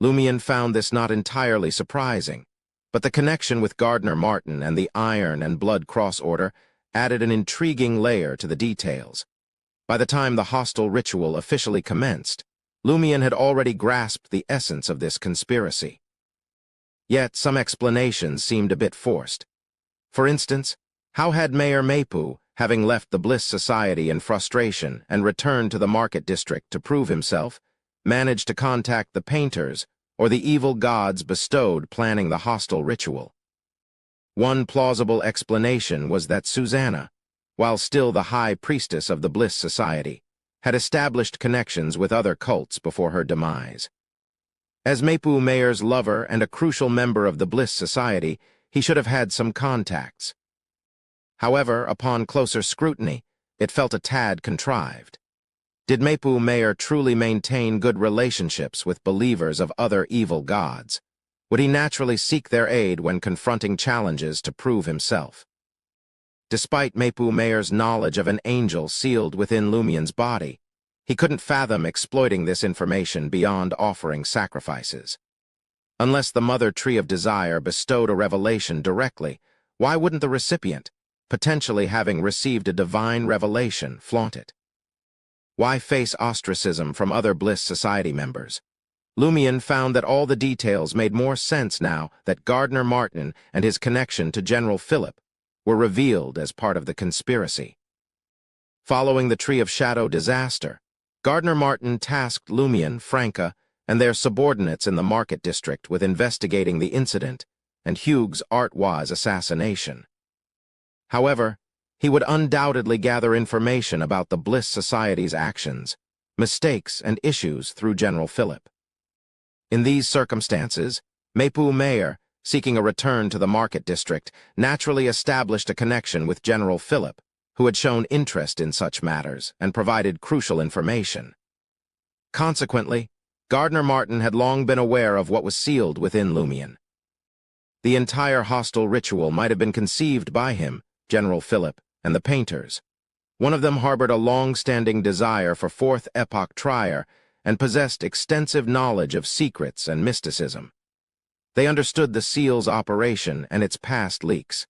Lumian found this not entirely surprising, but the connection with Gardner Martin and the Iron and Blood Cross Order added an intriguing layer to the details. By the time the hostile ritual officially commenced, Lumian had already grasped the essence of this conspiracy. Yet some explanations seemed a bit forced. For instance, how had Mayor Mapu, having left the Bliss Society in frustration and returned to the market district to prove himself, managed to contact the painters or the evil gods bestowed planning the hostile ritual? One plausible explanation was that Susanna, while still the high priestess of the Bliss Society, had established connections with other cults before her demise. As Mapu Mayor's lover and a crucial member of the Bliss Society, he should have had some contacts. However, upon closer scrutiny, it felt a tad contrived. Did Mapu Mayor truly maintain good relationships with believers of other evil gods? Would he naturally seek their aid when confronting challenges to prove himself? Despite Mapu Mayor's knowledge of an angel sealed within Lumian's body, he couldn't fathom exploiting this information beyond offering sacrifices. Unless the Mother Tree of Desire bestowed a revelation directly, why wouldn't the recipient, potentially having received a divine revelation, flaunt it? Why face ostracism from other Bliss Society members? Lumian found that all the details made more sense now that Gardner Martin and his connection to General Philip were revealed as part of the conspiracy. Following the Tree of Shadow disaster, Gardner Martin tasked Lumian, Franca, and their subordinates in the market district with investigating the incident and Hughes Artois' assassination. However, he would undoubtedly gather information about the Bliss Society's actions, mistakes, and issues through General Philip. In these circumstances, Mapu Mayor, seeking a return to the market district, naturally established a connection with General Philip, who had shown interest in such matters and provided crucial information. Consequently, Gardner Martin had long been aware of what was sealed within Lumian. The entire hostile ritual might have been conceived by him, General Philip, and the painters. One of them harbored a long-standing desire for Fourth Epoch Trier and possessed extensive knowledge of secrets and mysticism. They understood the seal's operation and its past leaks.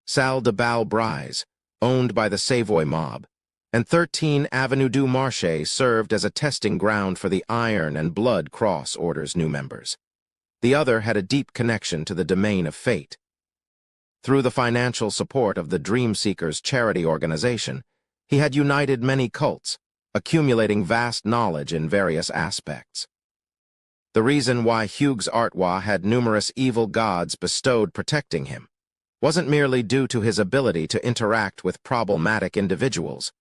Salle de Bal-Brise, owned by the Savoy mob, and 13 Avenue du Marché served as a testing ground for the Iron and Blood Cross Order's new members. The other had a deep connection to the domain of fate. Through the financial support of the Dream Seekers charity organization, he had united many cults, accumulating vast knowledge in various aspects. The reason why Hughes Artois had numerous evil gods bestowed protecting him wasn't merely due to his ability to interact with problematic individuals,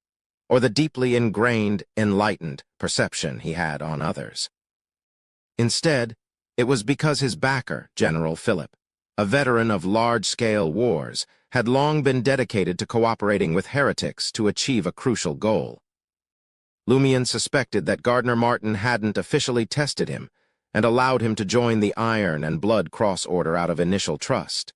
or the deeply ingrained, enlightened perception he had on others. Instead, it was because his backer, General Philip, a veteran of large-scale wars, had long been dedicated to cooperating with heretics to achieve a crucial goal. Lumian suspected that Gardner Martin hadn't officially tested him and allowed him to join the Iron and Blood Cross Order out of initial trust.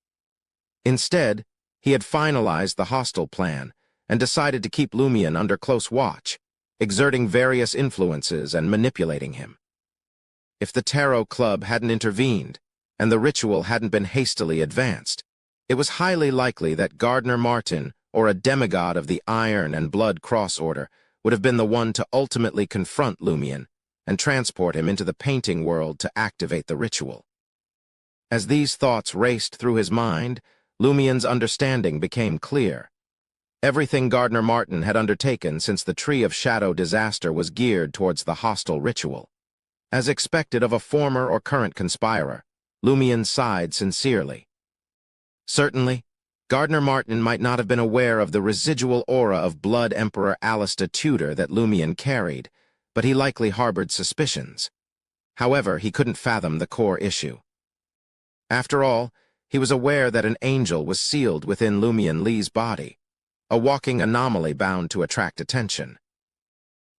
Instead, he had finalized the hostile plan and decided to keep Lumian under close watch, exerting various influences and manipulating him. If the Tarot Club hadn't intervened, and the ritual hadn't been hastily advanced, it was highly likely that Gardner Martin, or a demigod of the Iron and Blood Cross Order, would have been the one to ultimately confront Lumian and transport him into the painting world to activate the ritual. As these thoughts raced through his mind, Lumian's understanding became clear. Everything Gardner Martin had undertaken since the Tree of Shadow disaster was geared towards the hostile ritual. As expected of a former or current conspirer, Lumian sighed sincerely. Certainly, Gardner Martin might not have been aware of the residual aura of Blood Emperor Alistair Tudor that Lumian carried, but he likely harbored suspicions. However, he couldn't fathom the core issue. After all, he was aware that an angel was sealed within Lumion Lee's body, a walking anomaly bound to attract attention.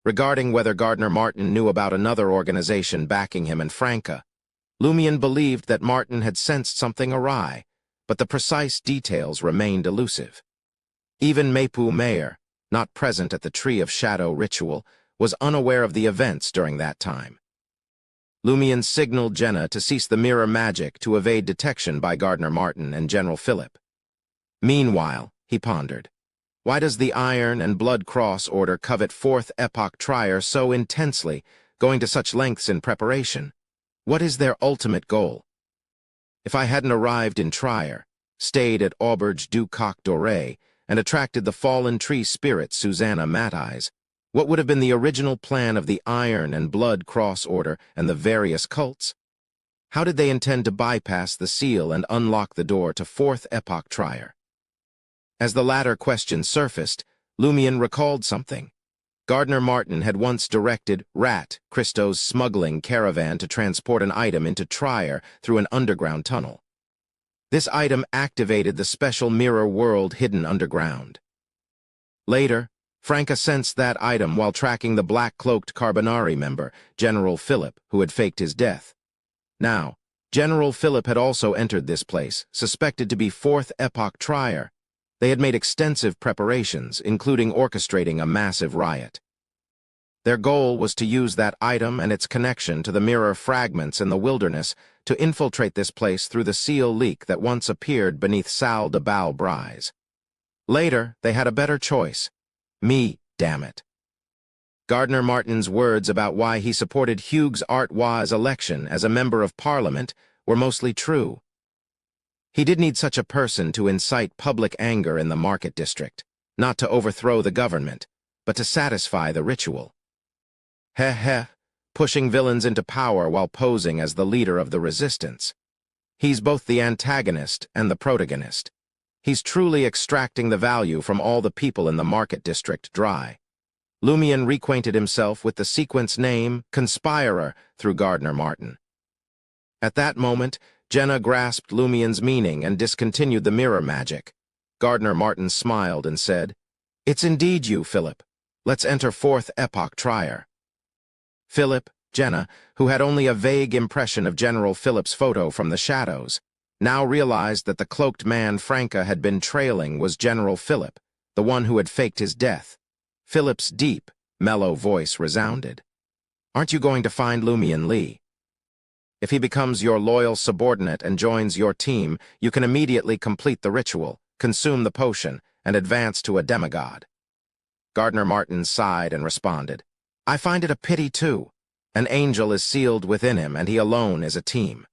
Regarding whether Gardner Martin knew about another organization backing him and Franca, Lumion believed that Martin had sensed something awry, but the precise details remained elusive. Even Mapu Mayer, not present at the Tree of Shadow ritual, was unaware of the events during that time. Lumion signaled Jenna to cease the mirror magic to evade detection by Gardner Martin and General Philip. Meanwhile, he pondered, why does the Iron and Blood Cross Order covet Fourth Epoch Trier so intensely, going to such lengths in preparation? What is their ultimate goal? If I hadn't arrived in Trier, stayed at Auberge du Coq Doré, and attracted the fallen tree spirit Susanna Mateyes, what would have been the original plan of the Iron and Blood Cross Order and the various cults? How did they intend to bypass the seal and unlock the door to Fourth Epoch Trier? As the latter question surfaced, Lumion recalled something. Gardner Martin had once directed Rat, Christo's smuggling caravan, to transport an item into Trier through an underground tunnel. This item activated the special mirror world hidden underground. Later, Franca sensed that item while tracking the black-cloaked Carbonari member, General Philip, who had faked his death. Now, General Philip had also entered this place, suspected to be Fourth Epoch Trier. They had made extensive preparations, including orchestrating a massive riot. Their goal was to use that item and its connection to the mirror fragments in the wilderness to infiltrate this place through the seal leak that once appeared beneath Salle de Balbrise. Later, they had a better choice. Me, damn it. Gardner Martin's words about why he supported Hugues Artois' election as a member of Parliament were mostly true. He did need such a person to incite public anger in the market district, not to overthrow the government, but to satisfy the ritual. Pushing villains into power while posing as the leader of the resistance. He's both the antagonist and the protagonist. He's truly extracting the value from all the people in the market district dry. Lumion reacquainted himself with the sequence name, Conspirer, through Gardner Martin. At that moment, Jenna grasped Lumion's meaning and discontinued the mirror magic. Gardner Martin smiled and said, "It's indeed you, Philip. Let's enter Fourth Epoch Trier." Philip, Jenna, who had only a vague impression of General Philip's photo from the shadows, now realized that the cloaked man Franca had been trailing was General Philip, the one who had faked his death. Philip's deep, mellow voice resounded. "Aren't you going to find Lumion Lee? If he becomes your loyal subordinate and joins your team, you can immediately complete the ritual, consume the potion, and advance to a demigod." Gardner Martin sighed and responded, "I find it a pity, too. An angel is sealed within him, and he alone is a team.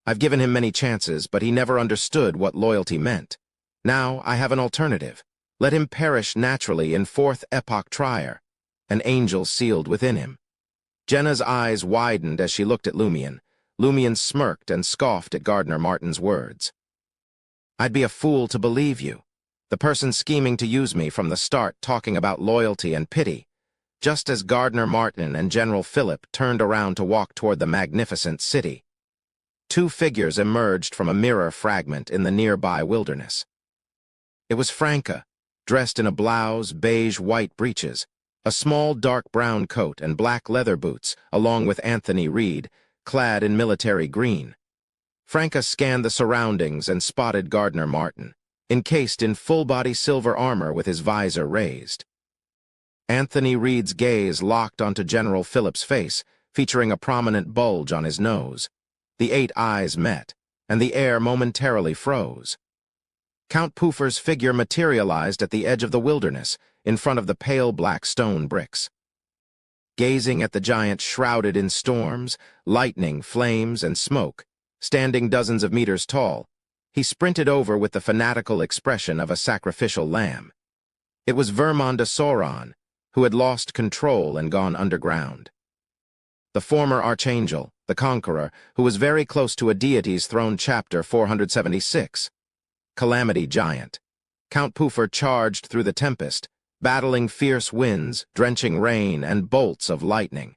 I've given him many chances, but he never understood what loyalty meant. Now I have an alternative. Let him perish naturally in Fourth Epoch Trier, an angel sealed within him." Jenna's eyes widened as she looked at Lumion. Lumion smirked and scoffed at Gardner Martin's words. "I'd be a fool to believe you. The person scheming to use me from the start talking about loyalty and pity." Just as Gardner Martin and General Philip turned around to walk toward the magnificent city, two figures emerged from a mirror fragment in the nearby wilderness. It was Franca, dressed in a blouse, beige-white breeches, a small dark brown coat and black leather boots, along with Anthony Reed, clad in military green. Franca scanned the surroundings and spotted Gardner Martin, encased in full-body silver armor with his visor raised. Anthony Reed's gaze locked onto General Philip's face, featuring a prominent bulge on his nose. The 8 eyes met, and the air momentarily froze. Count Puffer's figure materialized at the edge of the wilderness, in front of the pale black stone bricks. Gazing at the giant shrouded in storms, lightning, flames, and smoke, standing dozens of meters tall, he sprinted over with the fanatical expression of a sacrificial lamb. It was Vermond de Sauron, who had lost control and gone underground. The former archangel, the conqueror, who was very close to a deity's throne, chapter 476. Calamity Giant. Count Puffer charged through the tempest, battling fierce winds, drenching rain, and bolts of lightning.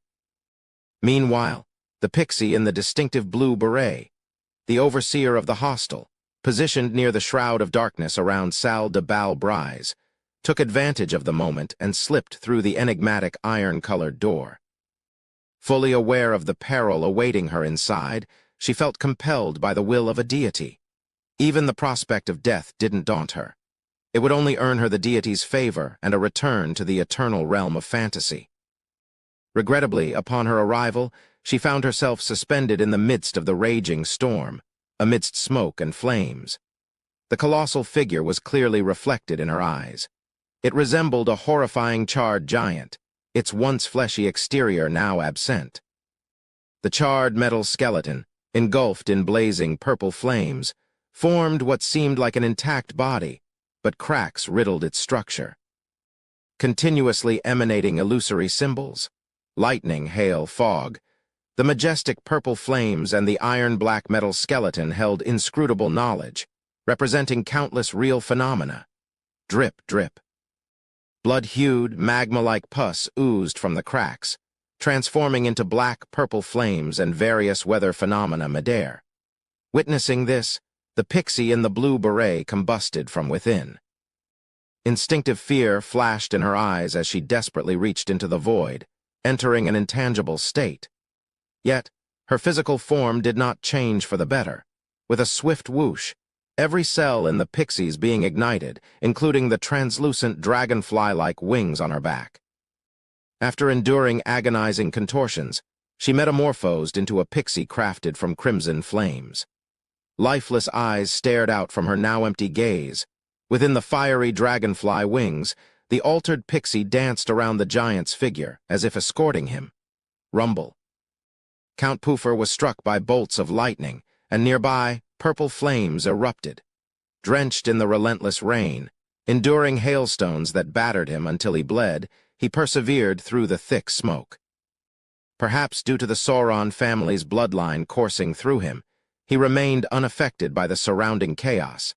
Meanwhile, the pixie in the distinctive blue beret, the overseer of the hostel, positioned near the shroud of darkness around Salle de Bal-Brise, took advantage of the moment and slipped through the enigmatic iron-colored door. Fully aware of the peril awaiting her inside, she felt compelled by the will of a deity. Even the prospect of death didn't daunt her. It would only earn her the deity's favor and a return to the eternal realm of fantasy. Regrettably, upon her arrival, she found herself suspended in the midst of the raging storm, amidst smoke and flames. The colossal figure was clearly reflected in her eyes. It resembled a horrifying charred giant, its once fleshy exterior now absent. The charred metal skeleton, engulfed in blazing purple flames, formed what seemed like an intact body, but cracks riddled its structure. Continuously emanating illusory symbols, lightning, hail, fog, the majestic purple flames and the iron-black metal skeleton held inscrutable knowledge, representing countless real phenomena. Drip, drip. Blood-hued, magma-like pus oozed from the cracks, transforming into black-purple flames and various weather phenomena midair. Witnessing this, the pixie in the blue beret combusted from within. Instinctive fear flashed in her eyes as she desperately reached into the void, entering an intangible state. Yet, her physical form did not change for the better. With a swift whoosh, every cell in the pixie's being ignited, including the translucent dragonfly-like wings on her back. After enduring agonizing contortions, she metamorphosed into a pixie crafted from crimson flames. Lifeless eyes stared out from her now empty gaze. Within the fiery dragonfly wings, the altered pixie danced around the giant's figure, as if escorting him. Rumble. Count Puffer was struck by bolts of lightning, and nearby, purple flames erupted. Drenched in the relentless rain, enduring hailstones that battered him until he bled, he persevered through the thick smoke. Perhaps due to the Sauron family's bloodline coursing through him, he remained unaffected by the surrounding chaos.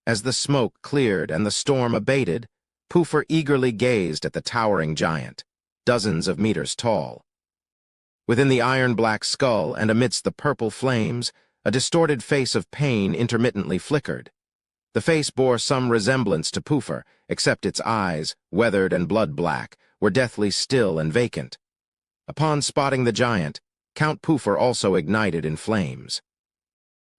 As the smoke cleared and the storm abated, Puffer eagerly gazed at the towering giant, dozens of meters tall. Within the iron-black skull and amidst the purple flames, a distorted face of pain intermittently flickered. The face bore some resemblance to Puffer, except its eyes, weathered and blood-black, were deathly still and vacant. Upon spotting the giant, Count Puffer also ignited in flames.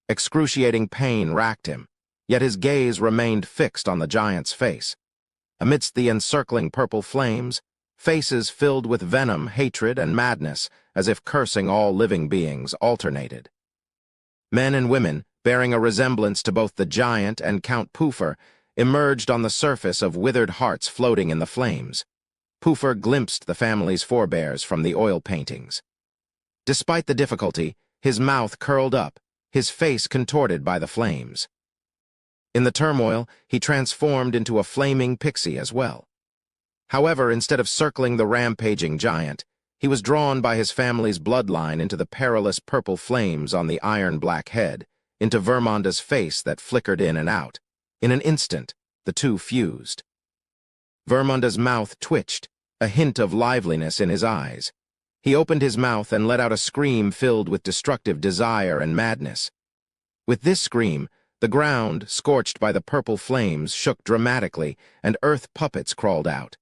Excruciating pain racked him, yet his gaze remained fixed on the giant's face. Amidst the encircling purple flames, faces filled with venom, hatred, and madness, as if cursing all living beings, alternated. Men and women, bearing a resemblance to both the giant and Count Puffer, emerged on the surface of withered hearts floating in the flames. Puffer glimpsed the family's forebears from the oil paintings. Despite the difficulty, his mouth curled up, his face contorted by the flames. In the turmoil, he transformed into a flaming pixie as well. However, instead of circling the rampaging giant, he was drawn by his family's bloodline into the perilous purple flames on the iron-black head, into Vermonda's face that flickered in and out. In an instant, the two fused. Vermonda's mouth twitched, a hint of liveliness in his eyes. He opened his mouth and let out a scream filled with destructive desire and madness. With this scream, the ground, scorched by the purple flames, shook dramatically, and earth puppets crawled out.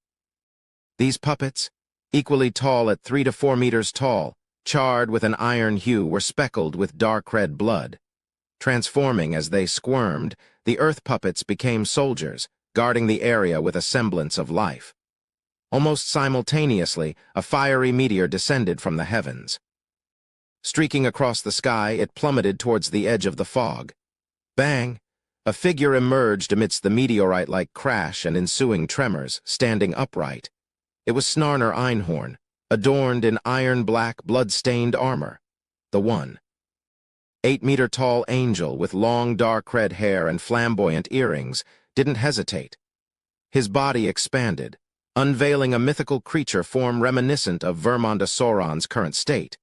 These puppets, equally tall at 3 to 4 meters tall, charred with an iron hue, were speckled with dark red blood. Transforming as they squirmed, the earth puppets became soldiers, guarding the area with a semblance of life. Almost simultaneously, a fiery meteor descended from the heavens. Streaking across the sky, it plummeted towards the edge of the fog. Bang! A figure emerged amidst the meteorite-like crash and ensuing tremors, standing upright. It was Snarner Einhorn, adorned in iron-black, blood-stained armor. The one. 8-meter-tall angel with long dark red hair and flamboyant earrings didn't hesitate. His body expanded, unveiling a mythical creature form reminiscent of Vermonda Sauron's current state.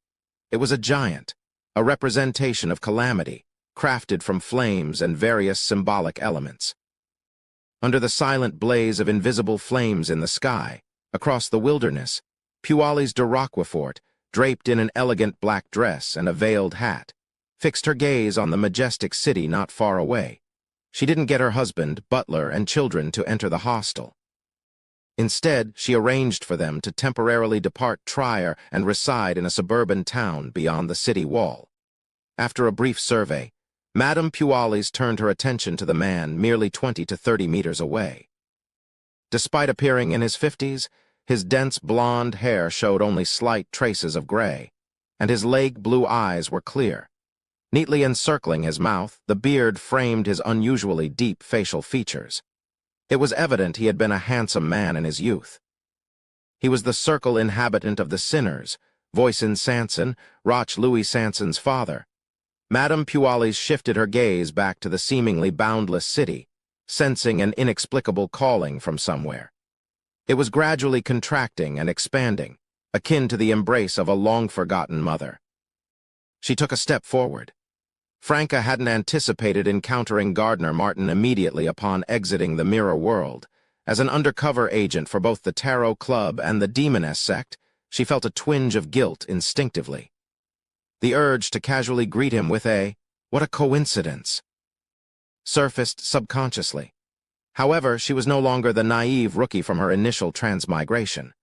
It was a giant, a representation of calamity, crafted from flames and various symbolic elements. Under the silent blaze of invisible flames in the sky, across the wilderness, Puali's de Roquefort, draped in an elegant black dress and a veiled hat, fixed her gaze on the majestic city not far away. She didn't get her husband, butler, and children to enter the hostel. Instead, she arranged for them to temporarily depart Trier and reside in a suburban town beyond the city wall. After a brief survey, Madame Puali's turned her attention to the man merely 20 to 30 meters away. Despite appearing in his 50s, his dense blonde hair showed only slight traces of gray, and his lake blue eyes were clear. Neatly encircling his mouth, the beard framed his unusually deep facial features. It was evident he had been a handsome man in his youth. He was the circle inhabitant of the Sinners, Voisin Sanson, Roch Louis Sanson's father. Madame Puali's shifted her gaze back to the seemingly boundless city, sensing an inexplicable calling from somewhere. It was gradually contracting and expanding, akin to the embrace of a long-forgotten mother. She took a step forward. Franca hadn't anticipated encountering Gardner Martin immediately upon exiting the mirror world. As an undercover agent for both the Tarot Club and the Demoness sect, she felt a twinge of guilt instinctively. The urge to casually greet him with "What a coincidence," surfaced subconsciously. However, she was no longer the naive rookie from her initial transmigration.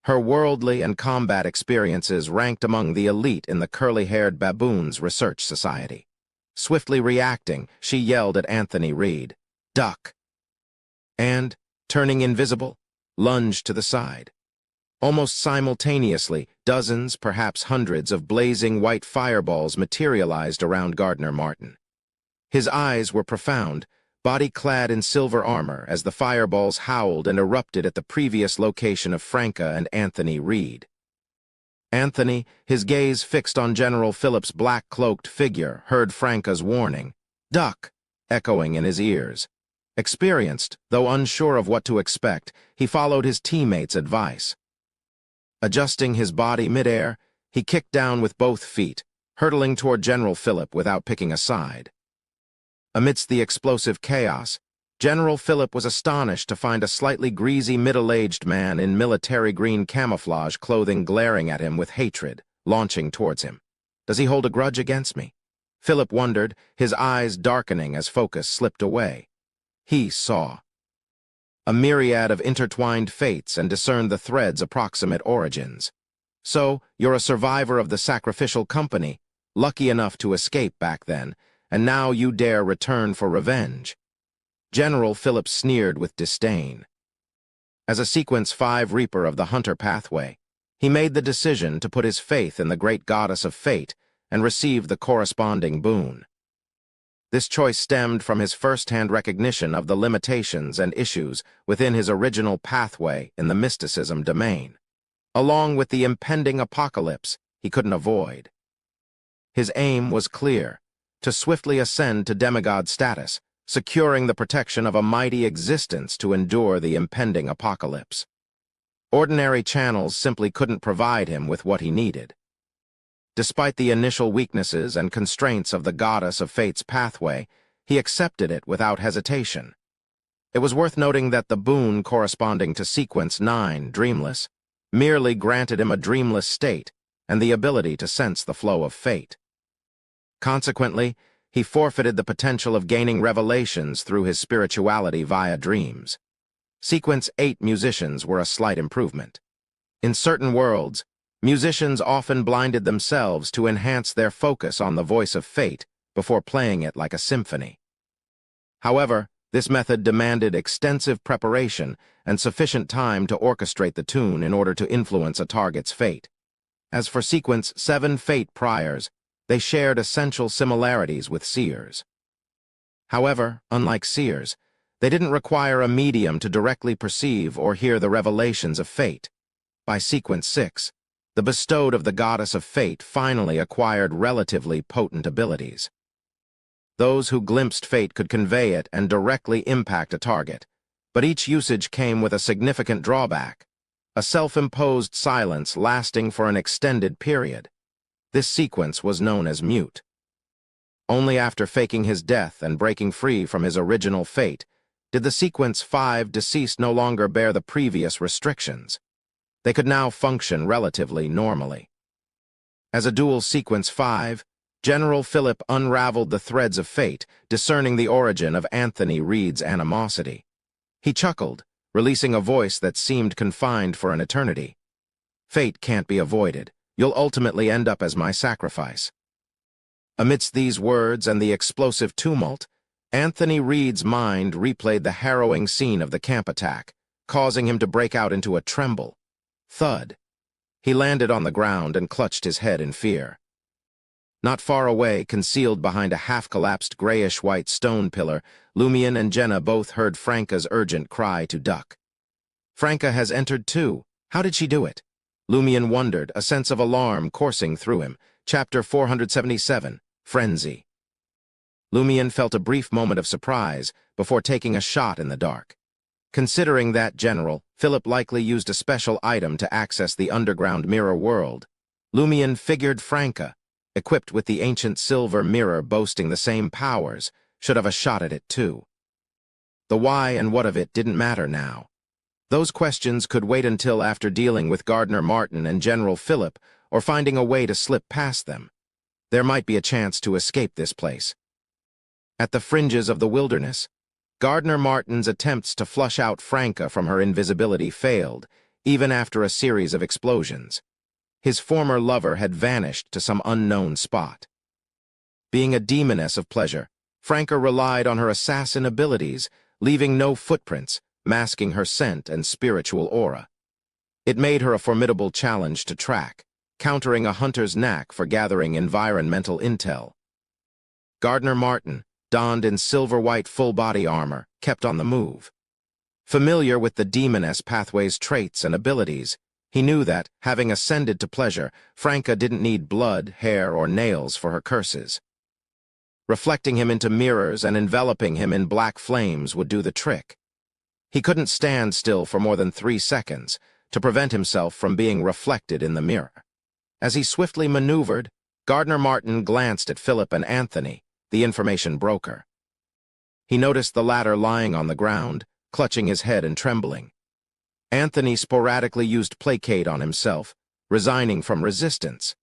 Her worldly and combat experiences ranked among the elite in the curly-haired baboons research society. Swiftly reacting, she yelled at Anthony Reed, "Duck!" and, turning invisible, lunged to the side. Almost simultaneously, dozens, perhaps hundreds, of blazing white fireballs materialized around Gardner Martin. His eyes were profound, body clad in silver armor, as the fireballs howled and erupted at the previous location of Franca and Anthony Reed. Anthony, his gaze fixed on General Philip's black-cloaked figure, heard Franca's warning, "Duck!" echoing in his ears. Experienced, though unsure of what to expect, he followed his teammates' advice. Adjusting his body midair, he kicked down with both feet, hurtling toward General Philip without picking a side. Amidst the explosive chaos, General Philip was astonished to find a slightly greasy middle-aged man in military green camouflage clothing glaring at him with hatred, launching towards him. "Does he hold a grudge against me?" Philip wondered, his eyes darkening as focus slipped away. He saw a myriad of intertwined fates and discerned the thread's approximate origins. "So, you're a survivor of the sacrificial company, lucky enough to escape back then, and now you dare return for revenge." General Philip sneered with disdain. As a Sequence 5 Reaper of the Hunter pathway, he made the decision to put his faith in the great goddess of fate and receive the corresponding boon. This choice stemmed from his first-hand recognition of the limitations and issues within his original pathway in the mysticism domain, along with the impending apocalypse he couldn't avoid. His aim was clear: to swiftly ascend to demigod status, securing the protection of a mighty existence to endure the impending apocalypse. Ordinary channels simply couldn't provide him with what he needed. Despite the initial weaknesses and constraints of the goddess of fate's pathway, he accepted it without hesitation. It was worth noting that the boon corresponding to Sequence 9, Dreamless, merely granted him a dreamless state and the ability to sense the flow of fate. Consequently, he forfeited the potential of gaining revelations through his spirituality via dreams. Sequence 8 musicians were a slight improvement. In certain worlds, musicians often blinded themselves to enhance their focus on the voice of fate before playing it like a symphony. However, this method demanded extensive preparation and sufficient time to orchestrate the tune in order to influence a target's fate. As for Sequence 7 Fate Priors, they shared essential similarities with seers. However, unlike seers, they didn't require a medium to directly perceive or hear the revelations of fate. By Sequence 6, the bestowed of the goddess of fate finally acquired relatively potent abilities. Those who glimpsed fate could convey it and directly impact a target, but each usage came with a significant drawback: a self-imposed silence lasting for an extended period. This sequence was known as mute. Only after faking his death and breaking free from his original fate Did the Sequence 5 deceased no longer bear the previous restrictions? They could now function relatively normally. As a dual Sequence 5, General Philip unraveled the threads of fate, discerning the origin of Anthony Reed's animosity. He chuckled, releasing a voice that seemed confined for an eternity. Fate can't be avoided. You'll ultimately end up as my sacrifice. Amidst these words and the explosive tumult, Anthony Reed's mind replayed the harrowing scene of the camp attack, causing him to break out into a tremble. Thud. He landed on the ground and clutched his head in fear. Not far away, concealed behind a half-collapsed grayish-white stone pillar, Lumion and Jenna both heard Franca's urgent cry to duck. Franca has entered too. How did she do it? Lumion wondered, a sense of alarm coursing through him. Chapter 477, Frenzy. Lumion felt a brief moment of surprise before taking a shot in the dark. Considering that General, Philip likely used a special item to access the underground mirror world, Lumion figured Franca, equipped with the ancient silver mirror boasting the same powers, should have a shot at it too. The why and what of it didn't matter now. Those questions could wait until after dealing with Gardner Martin and General Philip or finding a way to slip past them. There might be a chance to escape this place. At the fringes of the wilderness, Gardner Martin's attempts to flush out Franca from her invisibility failed, even after a series of explosions. His former lover had vanished to some unknown spot. Being a demoness of pleasure, Franca relied on her assassin abilities, leaving no footprints, masking her scent and spiritual aura. It made her a formidable challenge to track, countering a hunter's knack for gathering environmental intel. Gardner Martin, donned in silver-white full-body armor, kept on the move. Familiar with the demoness pathway's traits and abilities, he knew that, having ascended to pleasure, Franca didn't need blood, hair, or nails for her curses. Reflecting him into mirrors and enveloping him in black flames would do the trick. He couldn't stand still for more than 3 seconds to prevent himself from being reflected in the mirror. As he swiftly maneuvered, Gardner Martin glanced at Philip and Anthony, the information broker. He noticed the latter lying on the ground, clutching his head and trembling. Anthony sporadically used placate on himself, resigning from resistance.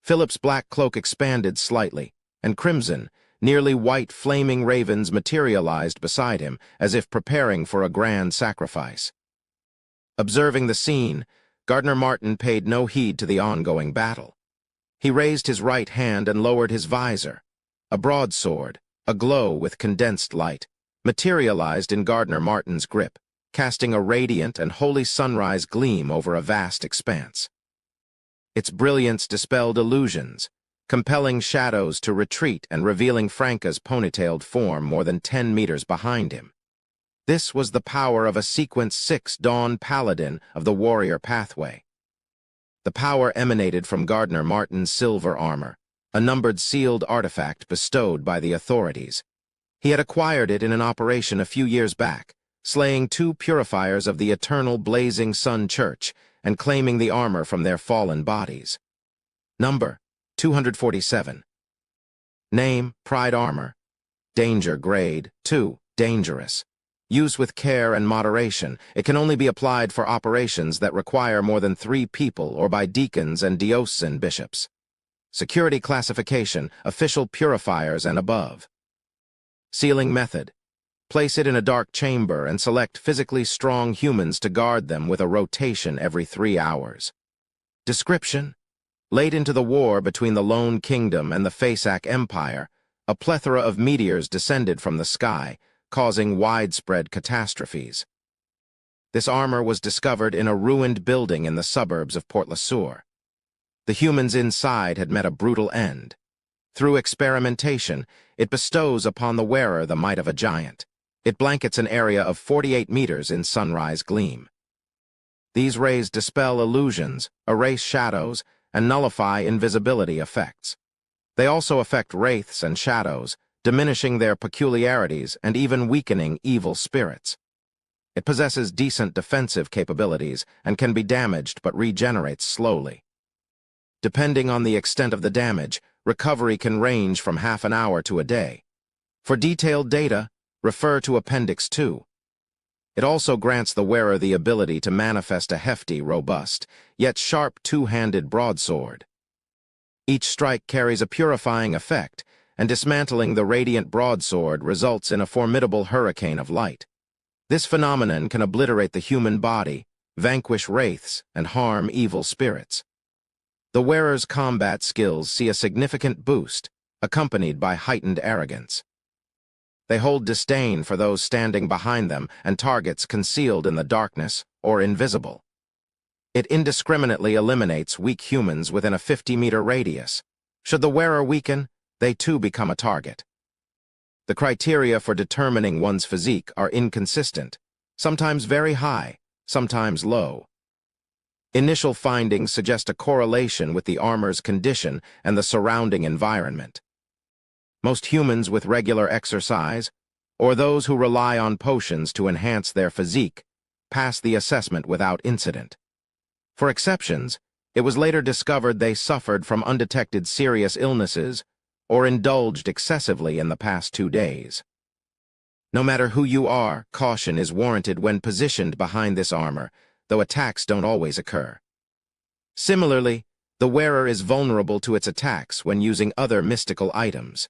Philip's black cloak expanded slightly, and crimson, nearly white flaming ravens materialized beside him, as if preparing for a grand sacrifice. Observing the scene, Gardner Martin paid no heed to the ongoing battle. He raised his right hand and lowered his visor. A broadsword, aglow with condensed light, materialized in Gardner Martin's grip, casting a radiant and holy sunrise gleam over a vast expanse. Its brilliance dispelled illusions, compelling shadows to retreat and revealing Franca's ponytailed form more than 10 meters behind him. This was the power of a Sequence 6 Dawn Paladin of the Warrior Pathway. The power emanated from Gardner Martin's silver armor, a numbered sealed artifact bestowed by the authorities. He had acquired it in an operation a few years back, slaying 2 purifiers of the Eternal Blazing Sun Church and claiming the armor from their fallen bodies. Number 247. Name, Pride Armor. Danger Grade 2, Dangerous. Used with care and moderation, it can only be applied for operations that require more than 3 people or by deacons and diocesan bishops. Security classification, official purifiers and above. Sealing method. Place it in a dark chamber and select physically strong humans to guard them with a rotation every 3 hours. Description. Late into the war between the Lone Kingdom and the Fasak Empire, a plethora of meteors descended from the sky, causing widespread catastrophes. This armor was discovered in a ruined building in the suburbs of Port Lasur. The humans inside had met a brutal end. Through experimentation, it bestows upon the wearer the might of a giant. It blankets an area of 48 meters in sunrise gleam. These rays dispel illusions, erase shadows, and nullify invisibility effects. They also affect wraiths and shadows, diminishing their peculiarities and even weakening evil spirits. It possesses decent defensive capabilities and can be damaged but regenerates slowly. Depending on the extent of the damage, recovery can range from half an hour to a day. For detailed data, Refer to Appendix 2. It also grants the wearer the ability to manifest a hefty, robust, yet sharp two-handed broadsword. Each strike carries a purifying effect, and dismantling the radiant broadsword results in a formidable hurricane of light. This phenomenon can obliterate the human body, vanquish wraiths, and harm evil spirits. The wearer's combat skills see a significant boost, accompanied by heightened arrogance. They hold disdain for those standing behind them and targets concealed in the darkness or invisible. It indiscriminately eliminates weak humans within a 50-meter radius. Should the wearer weaken, they too become a target. The criteria for determining one's physique are inconsistent, sometimes very high, sometimes low. Initial findings suggest a correlation with the armor's condition and the surrounding environment. Most humans with regular exercise, or those who rely on potions to enhance their physique, pass the assessment without incident. For exceptions, it was later discovered they suffered from undetected serious illnesses or indulged excessively in the past 2 days. No matter who you are, caution is warranted when positioned behind this armor, though attacks don't always occur. Similarly, the wearer is vulnerable to its attacks when using other mystical items.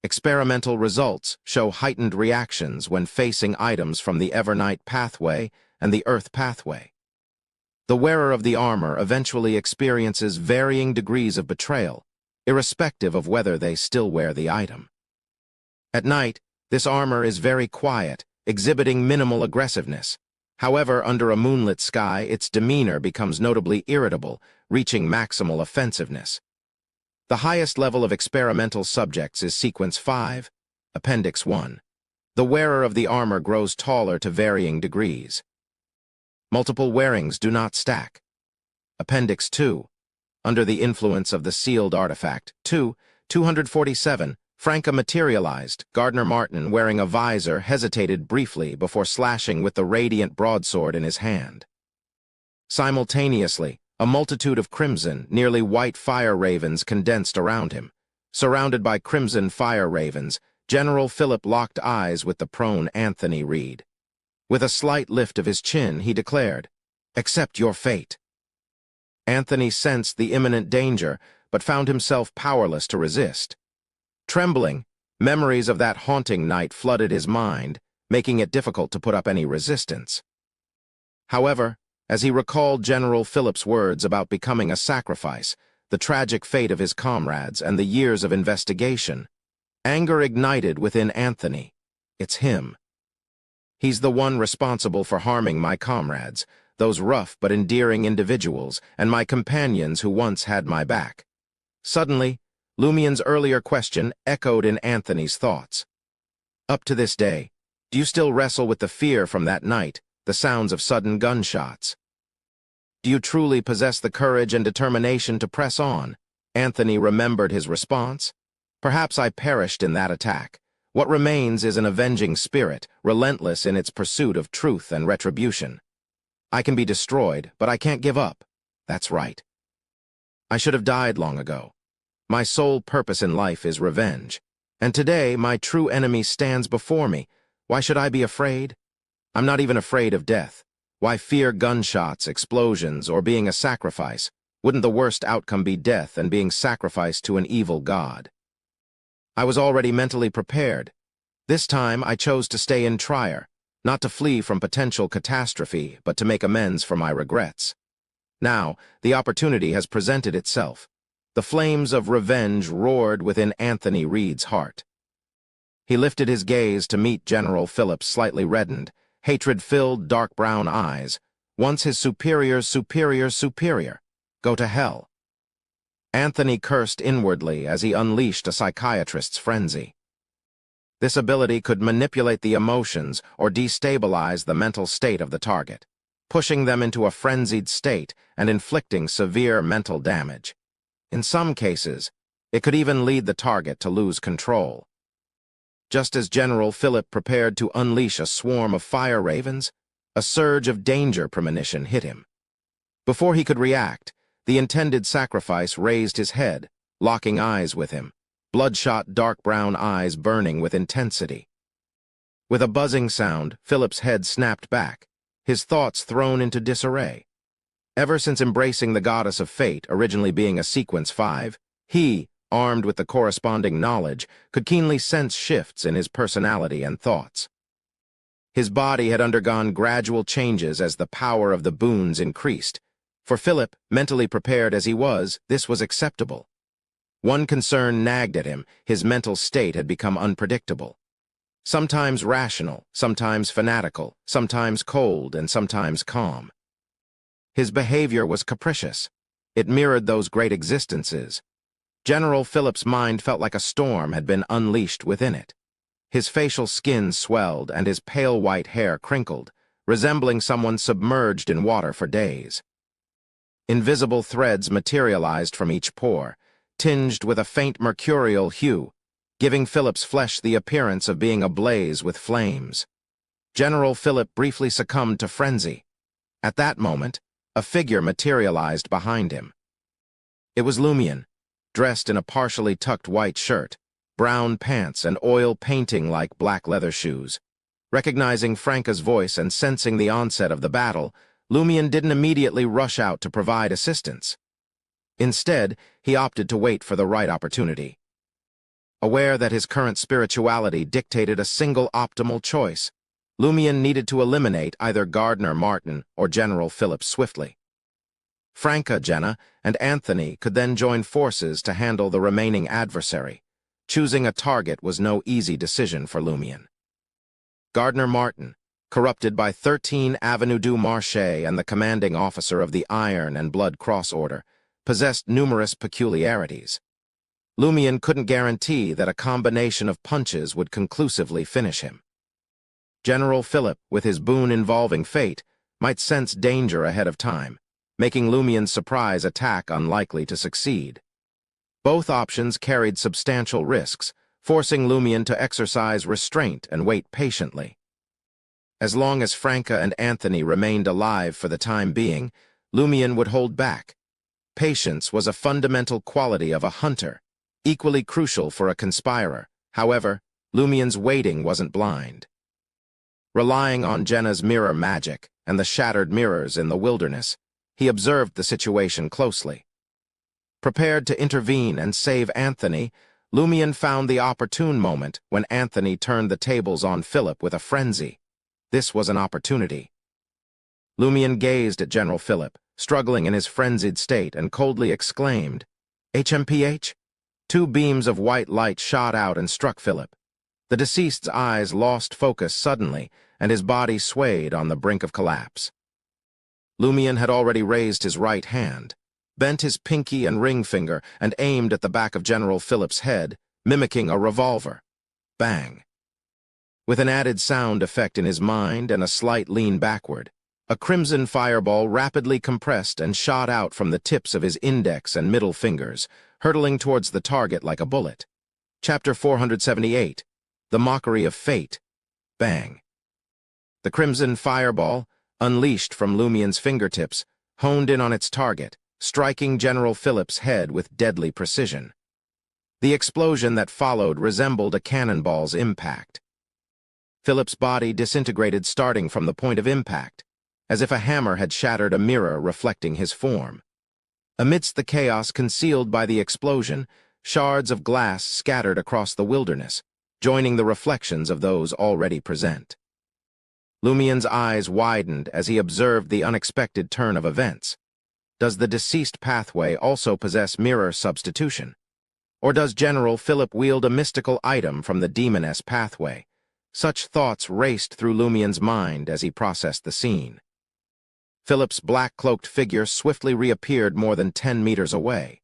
Experimental results show heightened reactions when facing items from the Evernight pathway and the Earth pathway. The wearer of the armor eventually experiences varying degrees of betrayal, irrespective of whether they still wear the item. At night, this armor is very quiet, exhibiting minimal aggressiveness. However, under a moonlit sky, its demeanor becomes notably irritable, reaching maximal offensiveness. The highest level of experimental subjects is Sequence 5, Appendix 1. The wearer of the armor grows taller to varying degrees. Multiple wearings do not stack. Appendix 2. Under the influence of the sealed artifact, 247, Franca materialized. Gardner Martin, wearing a visor, hesitated briefly before slashing with the radiant broadsword in his hand. Simultaneously, a multitude of crimson, nearly white fire ravens condensed around him. Surrounded by crimson fire ravens, General Philip locked eyes with the prone Anthony Reed. With a slight lift of his chin, he declared, "Accept your fate." Anthony sensed the imminent danger, but found himself powerless to resist. Trembling, memories of that haunting night flooded his mind, making it difficult to put up any resistance. However, as he recalled General Philip's words about becoming a sacrifice, the tragic fate of his comrades, and the years of investigation, anger ignited within Anthony. It's him. He's the one responsible for harming my comrades, those rough but endearing individuals, and my companions who once had my back. Suddenly, Lumian's earlier question echoed in Anthony's thoughts. Up to this day, do you still wrestle with the fear from that night, the sounds of sudden gunshots? Do you truly possess the courage and determination to press on? Anthony remembered his response. Perhaps I perished in that attack. What remains is an avenging spirit, relentless in its pursuit of truth and retribution. I can be destroyed, but I can't give up. That's right. I should have died long ago. My sole purpose in life is revenge. And today, my true enemy stands before me. Why should I be afraid? I'm not even afraid of death. Why fear gunshots, explosions, or being a sacrifice? Wouldn't the worst outcome be death and being sacrificed to an evil god? I was already mentally prepared. This time, I chose to stay in Trier, not to flee from potential catastrophe, but to make amends for my regrets. Now, the opportunity has presented itself. The flames of revenge roared within Anthony Reed's heart. He lifted his gaze to meet General Philip's slightly reddened, hatred-filled dark brown eyes. Once his superior's superior. Go to hell. Anthony cursed inwardly as he unleashed a psychiatrist's frenzy. This ability could manipulate the emotions or destabilize the mental state of the target, pushing them into a frenzied state and inflicting severe mental damage. In some cases, it could even lead the target to lose control. Just as General Philip prepared to unleash a swarm of fire ravens, a surge of danger premonition hit him. Before he could react, the intended sacrifice raised his head, locking eyes with him, bloodshot dark brown eyes burning with intensity. With a buzzing sound, Philip's head snapped back, his thoughts thrown into disarray. Ever since embracing the goddess of fate, originally being a sequence 5, he, armed with the corresponding knowledge, could keenly sense shifts in his personality and thoughts. His body had undergone gradual changes as the power of the boons increased. For Philip, mentally prepared as he was, this was acceptable. One concern nagged at him: his mental state had become unpredictable. Sometimes rational, sometimes fanatical, sometimes cold, and sometimes calm. His behavior was capricious. It mirrored those great existences. General Philip's mind felt like a storm had been unleashed within it. His facial skin swelled and his pale white hair crinkled, resembling someone submerged in water for days. Invisible threads materialized from each pore, tinged with a faint mercurial hue, giving Philip's flesh the appearance of being ablaze with flames. General Philip briefly succumbed to frenzy. At that moment, a figure materialized behind him. It was Lumion, dressed in a partially tucked white shirt, brown pants, and oil painting-like black leather shoes. Recognizing Franca's voice and sensing the onset of the battle, Lumion didn't immediately rush out to provide assistance. Instead, he opted to wait for the right opportunity. Aware that his current spirituality dictated a single optimal choice, Lumion needed to eliminate either Gardner Martin or General Philip swiftly. Franca, Jenna, and Anthony could then join forces to handle the remaining adversary. Choosing a target was no easy decision for Lumion. Gardner Martin, corrupted by 13 Avenue du Marché and the commanding officer of the Iron and Blood Cross Order, possessed numerous peculiarities. Lumion couldn't guarantee that a combination of punches would conclusively finish him. General Philip, with his boon involving fate, might sense danger ahead of time, making Lumion's surprise attack unlikely to succeed. Both options carried substantial risks, forcing Lumion to exercise restraint and wait patiently. As long as Franca and Anthony remained alive for the time being, Lumion would hold back. Patience was a fundamental quality of a hunter, equally crucial for a conspirer. However, Lumion's waiting wasn't blind. Relying on Jenna's mirror magic and the shattered mirrors in the wilderness, he observed the situation closely. Prepared to intervene and save Anthony, Lumion found the opportune moment when Anthony turned the tables on Philip with a frenzy. This was an opportunity. Lumion gazed at General Philip, struggling in his frenzied state, and coldly exclaimed, "HMPH?" Two beams of white light shot out and struck Philip. The deceased's eyes lost focus suddenly, and his body swayed on the brink of collapse. Lumion had already raised his right hand, bent his pinky and ring finger, and aimed at the back of General Philip's head, mimicking a revolver. Bang! With an added sound effect in his mind and a slight lean backward, a crimson fireball rapidly compressed and shot out from the tips of his index and middle fingers, hurtling towards the target like a bullet. Chapter 478, The Mockery of Fate. Bang! The crimson fireball, unleashed from Lumion's fingertips, honed in on its target, striking General Philip's head with deadly precision. The explosion that followed resembled a cannonball's impact. Philip's body disintegrated starting from the point of impact, as if a hammer had shattered a mirror reflecting his form. Amidst the chaos concealed by the explosion, shards of glass scattered across the wilderness, joining the reflections of those already present. Lumion's eyes widened as he observed the unexpected turn of events. Does the deceased pathway also possess mirror substitution? Or does General Philip wield a mystical item from the demoness pathway? Such thoughts raced through Lumion's mind as he processed the scene. Philip's black-cloaked figure swiftly reappeared more than 10 meters away.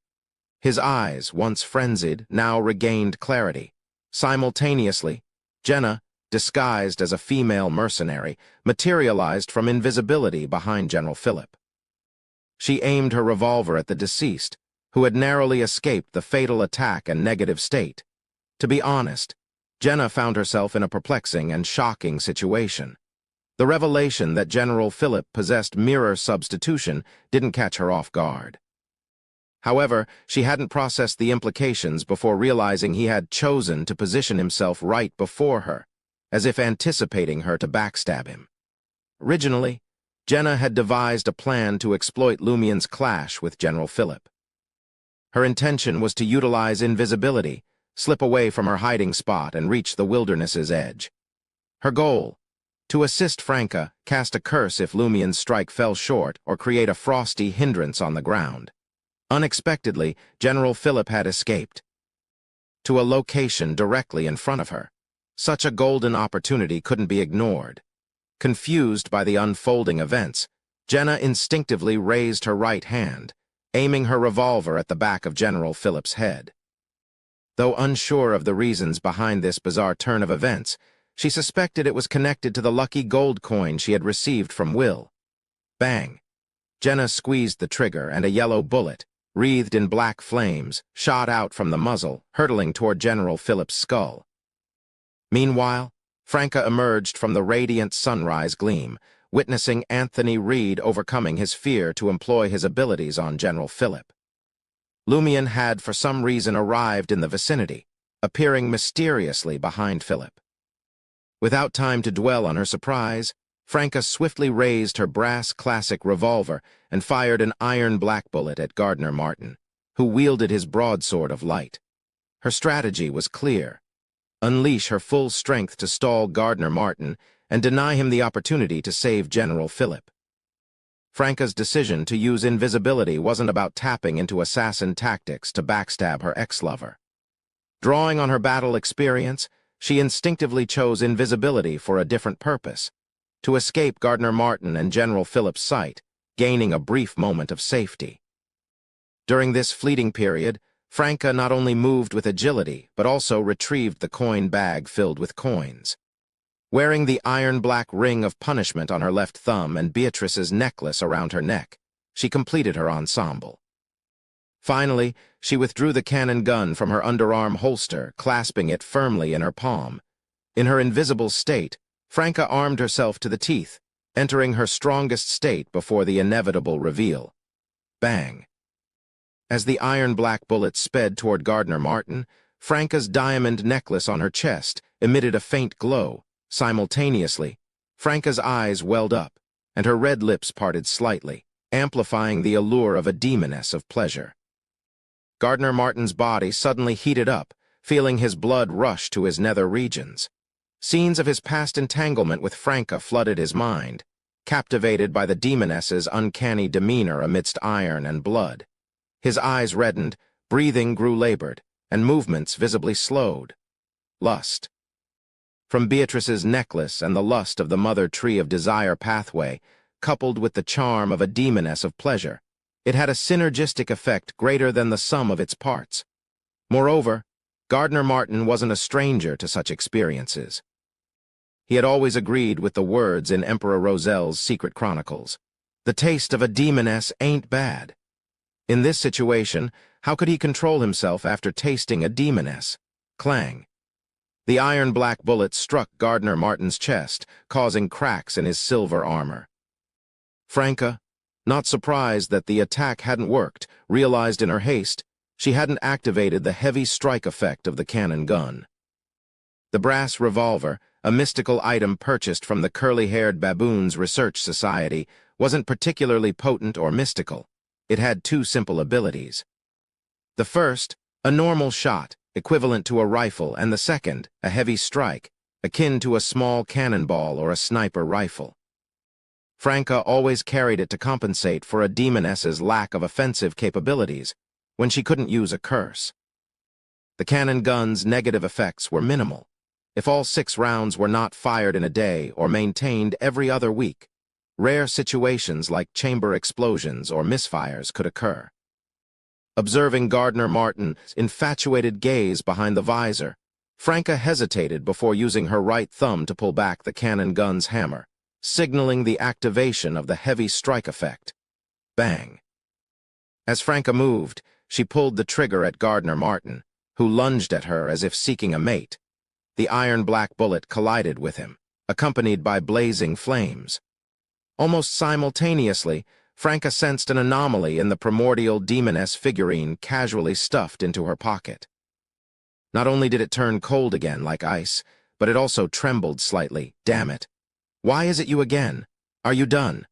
His eyes, once frenzied, now regained clarity. Simultaneously, Jenna, disguised as a female mercenary, materialized from invisibility behind General Philip. She aimed her revolver at the deceased, who had narrowly escaped the fatal attack and negative state. To be honest, Jenna found herself in a perplexing and shocking situation. The revelation that General Philip possessed mirror substitution didn't catch her off guard. However, she hadn't processed the implications before realizing he had chosen to position himself right before her. as if anticipating her to backstab him. Originally, Jenna had devised a plan to exploit Lumien's clash with General Philip. Her intention was to utilize invisibility, slip away from her hiding spot, and reach the wilderness's edge. Her goal: to assist Franca cast a curse if Lumien's strike fell short or create a frosty hindrance on the ground. Unexpectedly, General Philip had escaped to a location directly in front of her. Such a golden opportunity couldn't be ignored. Confused by the unfolding events, Jenna instinctively raised her right hand, aiming her revolver at the back of General Philip's head. Though unsure of the reasons behind this bizarre turn of events, she suspected it was connected to the lucky gold coin she had received from Will. Bang! Jenna squeezed the trigger, and a yellow bullet, wreathed in black flames, shot out from the muzzle, hurtling toward General Philip's skull. Meanwhile, Franca emerged from the radiant sunrise gleam, witnessing Anthony Reed overcoming his fear to employ his abilities on General Philip. Lumien had for some reason arrived in the vicinity, appearing mysteriously behind Philip. Without time to dwell on her surprise, Franca swiftly raised her brass classic revolver and fired an iron-black bullet at Gardner Martin, who wielded his broadsword of light. Her strategy was clear: unleash her full strength to stall Gardner Martin and deny him the opportunity to save General Philip. Franca's decision to use invisibility wasn't about tapping into assassin tactics to backstab her ex-lover. Drawing on her battle experience, she instinctively chose invisibility for a different purpose: to escape Gardner Martin and General Philip's sight, gaining a brief moment of safety. During this fleeting period, Franca not only moved with agility, but also retrieved the coin bag filled with coins. Wearing the iron-black ring of punishment on her left thumb and Beatrice's necklace around her neck, she completed her ensemble. Finally, she withdrew the cannon gun from her underarm holster, clasping it firmly in her palm. In her invisible state, Franca armed herself to the teeth, entering her strongest state before the inevitable reveal. Bang! As the iron-black bullet sped toward Gardner Martin, Franca's diamond necklace on her chest emitted a faint glow. Simultaneously, Franca's eyes welled up, and her red lips parted slightly, amplifying the allure of a demoness of pleasure. Gardner Martin's body suddenly heated up, feeling his blood rush to his nether regions. Scenes of his past entanglement with Franca flooded his mind, captivated by the demoness's uncanny demeanor amidst iron and blood. His eyes reddened, breathing grew labored, and movements visibly slowed. Lust. From Beatrice's necklace and the lust of the mother tree of desire pathway, coupled with the charm of a demoness of pleasure, it had a synergistic effect greater than the sum of its parts. Moreover, Gardner Martin wasn't a stranger to such experiences. He had always agreed with the words in Emperor Roselle's Secret Chronicles: "The taste of a demoness ain't bad." In this situation, how could he control himself after tasting a demoness? Clang. The iron-black bullet struck Gardner Martin's chest, causing cracks in his silver armor. Franca, not surprised that the attack hadn't worked, realized in her haste she hadn't activated the heavy strike effect of the cannon gun. The brass revolver, a mystical item purchased from the Curly-Haired Baboons Research Society, wasn't particularly potent or mystical. It had two simple abilities. The first, a normal shot, equivalent to a rifle, and the second, a heavy strike, akin to a small cannonball or a sniper rifle. Franca always carried it to compensate for a demoness's lack of offensive capabilities when she couldn't use a curse. The cannon gun's negative effects were minimal. If all 6 rounds were not fired in a day or maintained every other week, rare situations like chamber explosions or misfires could occur. Observing Gardner Martin's infatuated gaze behind the visor, Franca hesitated before using her right thumb to pull back the cannon gun's hammer, signaling the activation of the heavy strike effect. Bang! As Franca moved, she pulled the trigger at Gardner Martin, who lunged at her as if seeking a mate. The iron-black bullet collided with him, accompanied by blazing flames. Almost simultaneously, Franca sensed an anomaly in the primordial demoness figurine casually stuffed into her pocket. Not only did it turn cold again like ice, but it also trembled slightly. Damn it. Why is it you again? Are you done?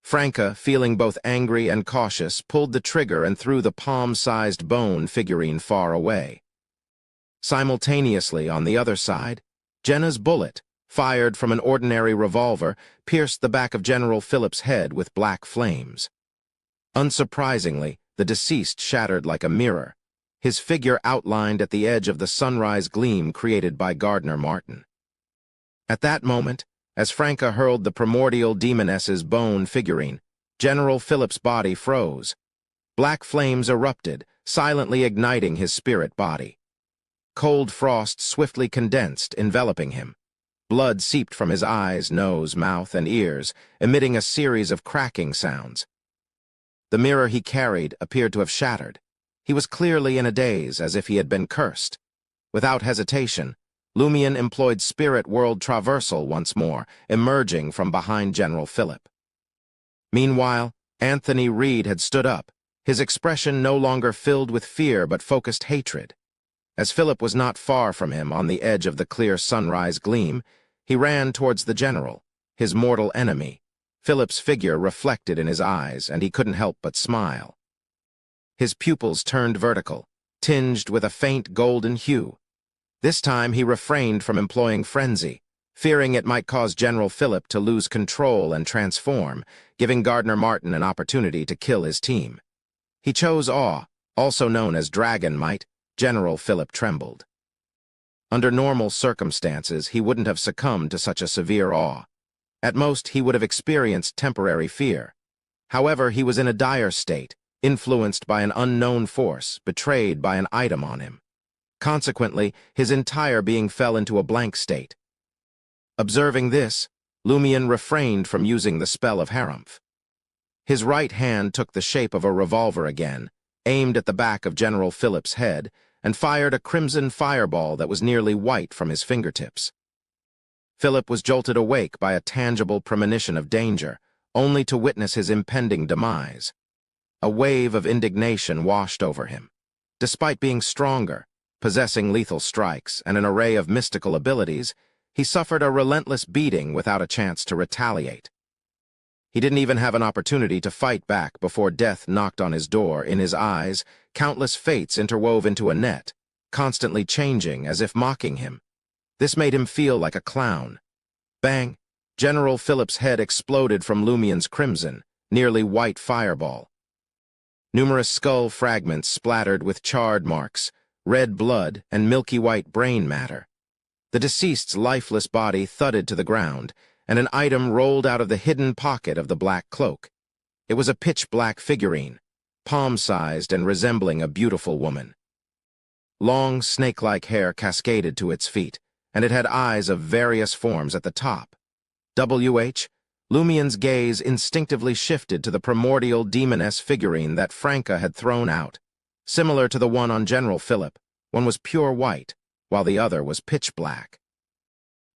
Franca, feeling both angry and cautious, pulled the trigger and threw the palm-sized bone figurine far away. Simultaneously, on the other side, Jenna's bullet, fired from an ordinary revolver, pierced the back of General Philip's head with black flames. Unsurprisingly, the deceased shattered like a mirror, his figure outlined at the edge of the sunrise gleam created by Gardner Martin. At that moment, as Franca hurled the primordial demoness's bone figurine, General Philip's body froze. Black flames erupted, silently igniting his spirit body. Cold frost swiftly condensed, enveloping him. Blood seeped from his eyes, nose, mouth, and ears, emitting a series of cracking sounds. The mirror he carried appeared to have shattered. He was clearly in a daze, as if he had been cursed. Without hesitation, Lumion employed Spirit World Traversal once more, emerging from behind General Philip. Meanwhile, Anthony Reed had stood up, his expression no longer filled with fear but focused hatred. As Philip was not far from him on the edge of the clear sunrise gleam, he ran towards the general, his mortal enemy. Philip's figure reflected in his eyes, and he couldn't help but smile. His pupils turned vertical, tinged with a faint golden hue. This time he refrained from employing frenzy, fearing it might cause General Philip to lose control and transform, giving Gardner Martin an opportunity to kill his team. He chose awe, also known as dragon might. General Philip trembled. Under normal circumstances, he wouldn't have succumbed to such a severe awe. At most, he would have experienced temporary fear. However, he was in a dire state, influenced by an unknown force, betrayed by an item on him. Consequently, his entire being fell into a blank state. Observing this, Lumion refrained from using the spell of Harumph. His right hand took the shape of a revolver again, aimed at the back of General Philip's head, and fired a crimson fireball that was nearly white from his fingertips. Philip was jolted awake by a tangible premonition of danger, only to witness his impending demise. A wave of indignation washed over him. Despite being stronger, possessing lethal strikes, and an array of mystical abilities, he suffered a relentless beating without a chance to retaliate. He didn't even have an opportunity to fight back before death knocked on his door. In his eyes, countless fates interwove into a net, constantly changing as if mocking him. This made him feel like a clown. Bang! General Philip's head exploded from Lumion's crimson, nearly white fireball. Numerous skull fragments splattered with charred marks, red blood, and milky white brain matter. The deceased's lifeless body thudded to the ground, and an item rolled out of the hidden pocket of the black cloak. It was a pitch-black figurine, palm-sized and resembling a beautiful woman. Long, snake-like hair cascaded to its feet, and it had eyes of various forms at the top. Lumion's gaze instinctively shifted to the primordial demoness figurine that Franca had thrown out. Similar to the one on General Philip, one was pure white, while the other was pitch-black.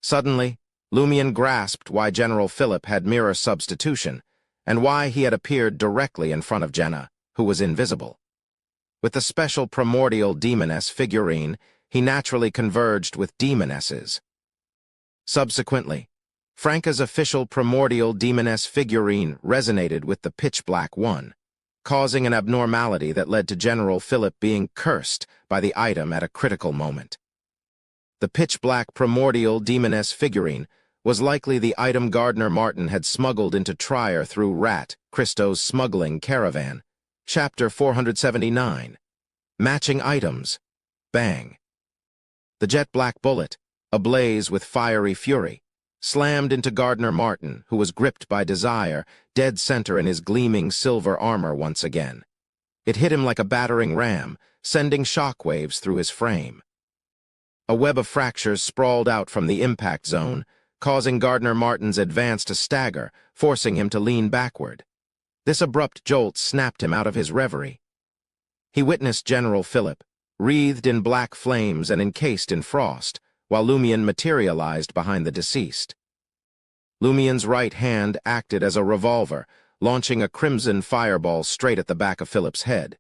Suddenly, Lumion grasped why General Philip had mirror substitution, and why he had appeared directly in front of Jenna, who was invisible. With the special primordial demoness figurine, he naturally converged with demonesses. Subsequently, Franca's official primordial demoness figurine resonated with the pitch-black one, causing an abnormality that led to General Philip being cursed by the item at a critical moment. The pitch-black primordial demoness figurine was likely the item Gardner Martin had smuggled into Trier through Rat, Christo's smuggling caravan. Chapter 479. Matching items. Bang. The jet-black bullet, ablaze with fiery fury, slammed into Gardner Martin, who was gripped by desire, dead center in his gleaming silver armor once again. It hit him like a battering ram, sending shockwaves through his frame. A web of fractures sprawled out from the impact zone, causing Gardner Martin's advance to stagger, forcing him to lean backward. This abrupt jolt snapped him out of his reverie. He witnessed General Philip, wreathed in black flames and encased in frost, while Lumion materialized behind the deceased. Lumion's right hand acted as a revolver, launching a crimson fireball straight at the back of Philip's head.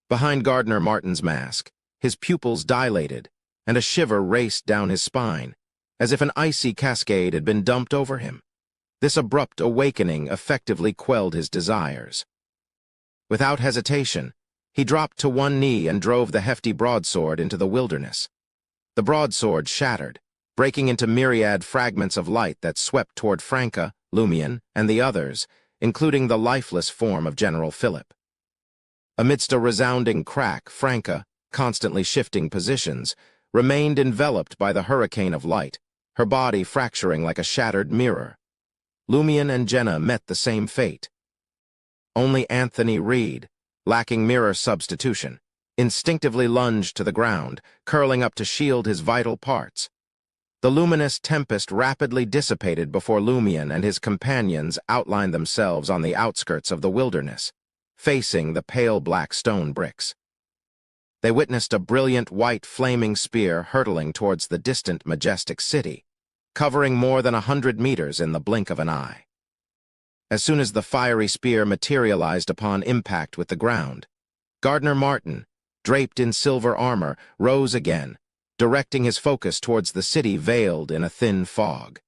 Behind Gardner Martin's mask, his pupils dilated, and a shiver raced down his spine, as if an icy cascade had been dumped over him. This abrupt awakening effectively quelled his desires. Without hesitation, he dropped to one knee and drove the hefty broadsword into the wilderness. The broadsword shattered, breaking into myriad fragments of light that swept toward Franca, Lumion, and the others, including the lifeless form of General Philip. Amidst a resounding crack, Franca, constantly shifting positions, remained enveloped by the hurricane of light, her body fracturing like a shattered mirror. Lumion and Jenna met the same fate. Only Anthony Reed, lacking mirror substitution, instinctively lunged to the ground, curling up to shield his vital parts. The luminous tempest rapidly dissipated before Lumion and his companions outlined themselves on the outskirts of the wilderness, facing the pale black stone bricks. They witnessed a brilliant white flaming spear hurtling towards the distant majestic city, covering more than 100 meters in the blink of an eye. As soon as the fiery spear materialized upon impact with the ground, Gardner Martin, draped in silver armor, rose again, directing his focus towards the city veiled in a thin fog.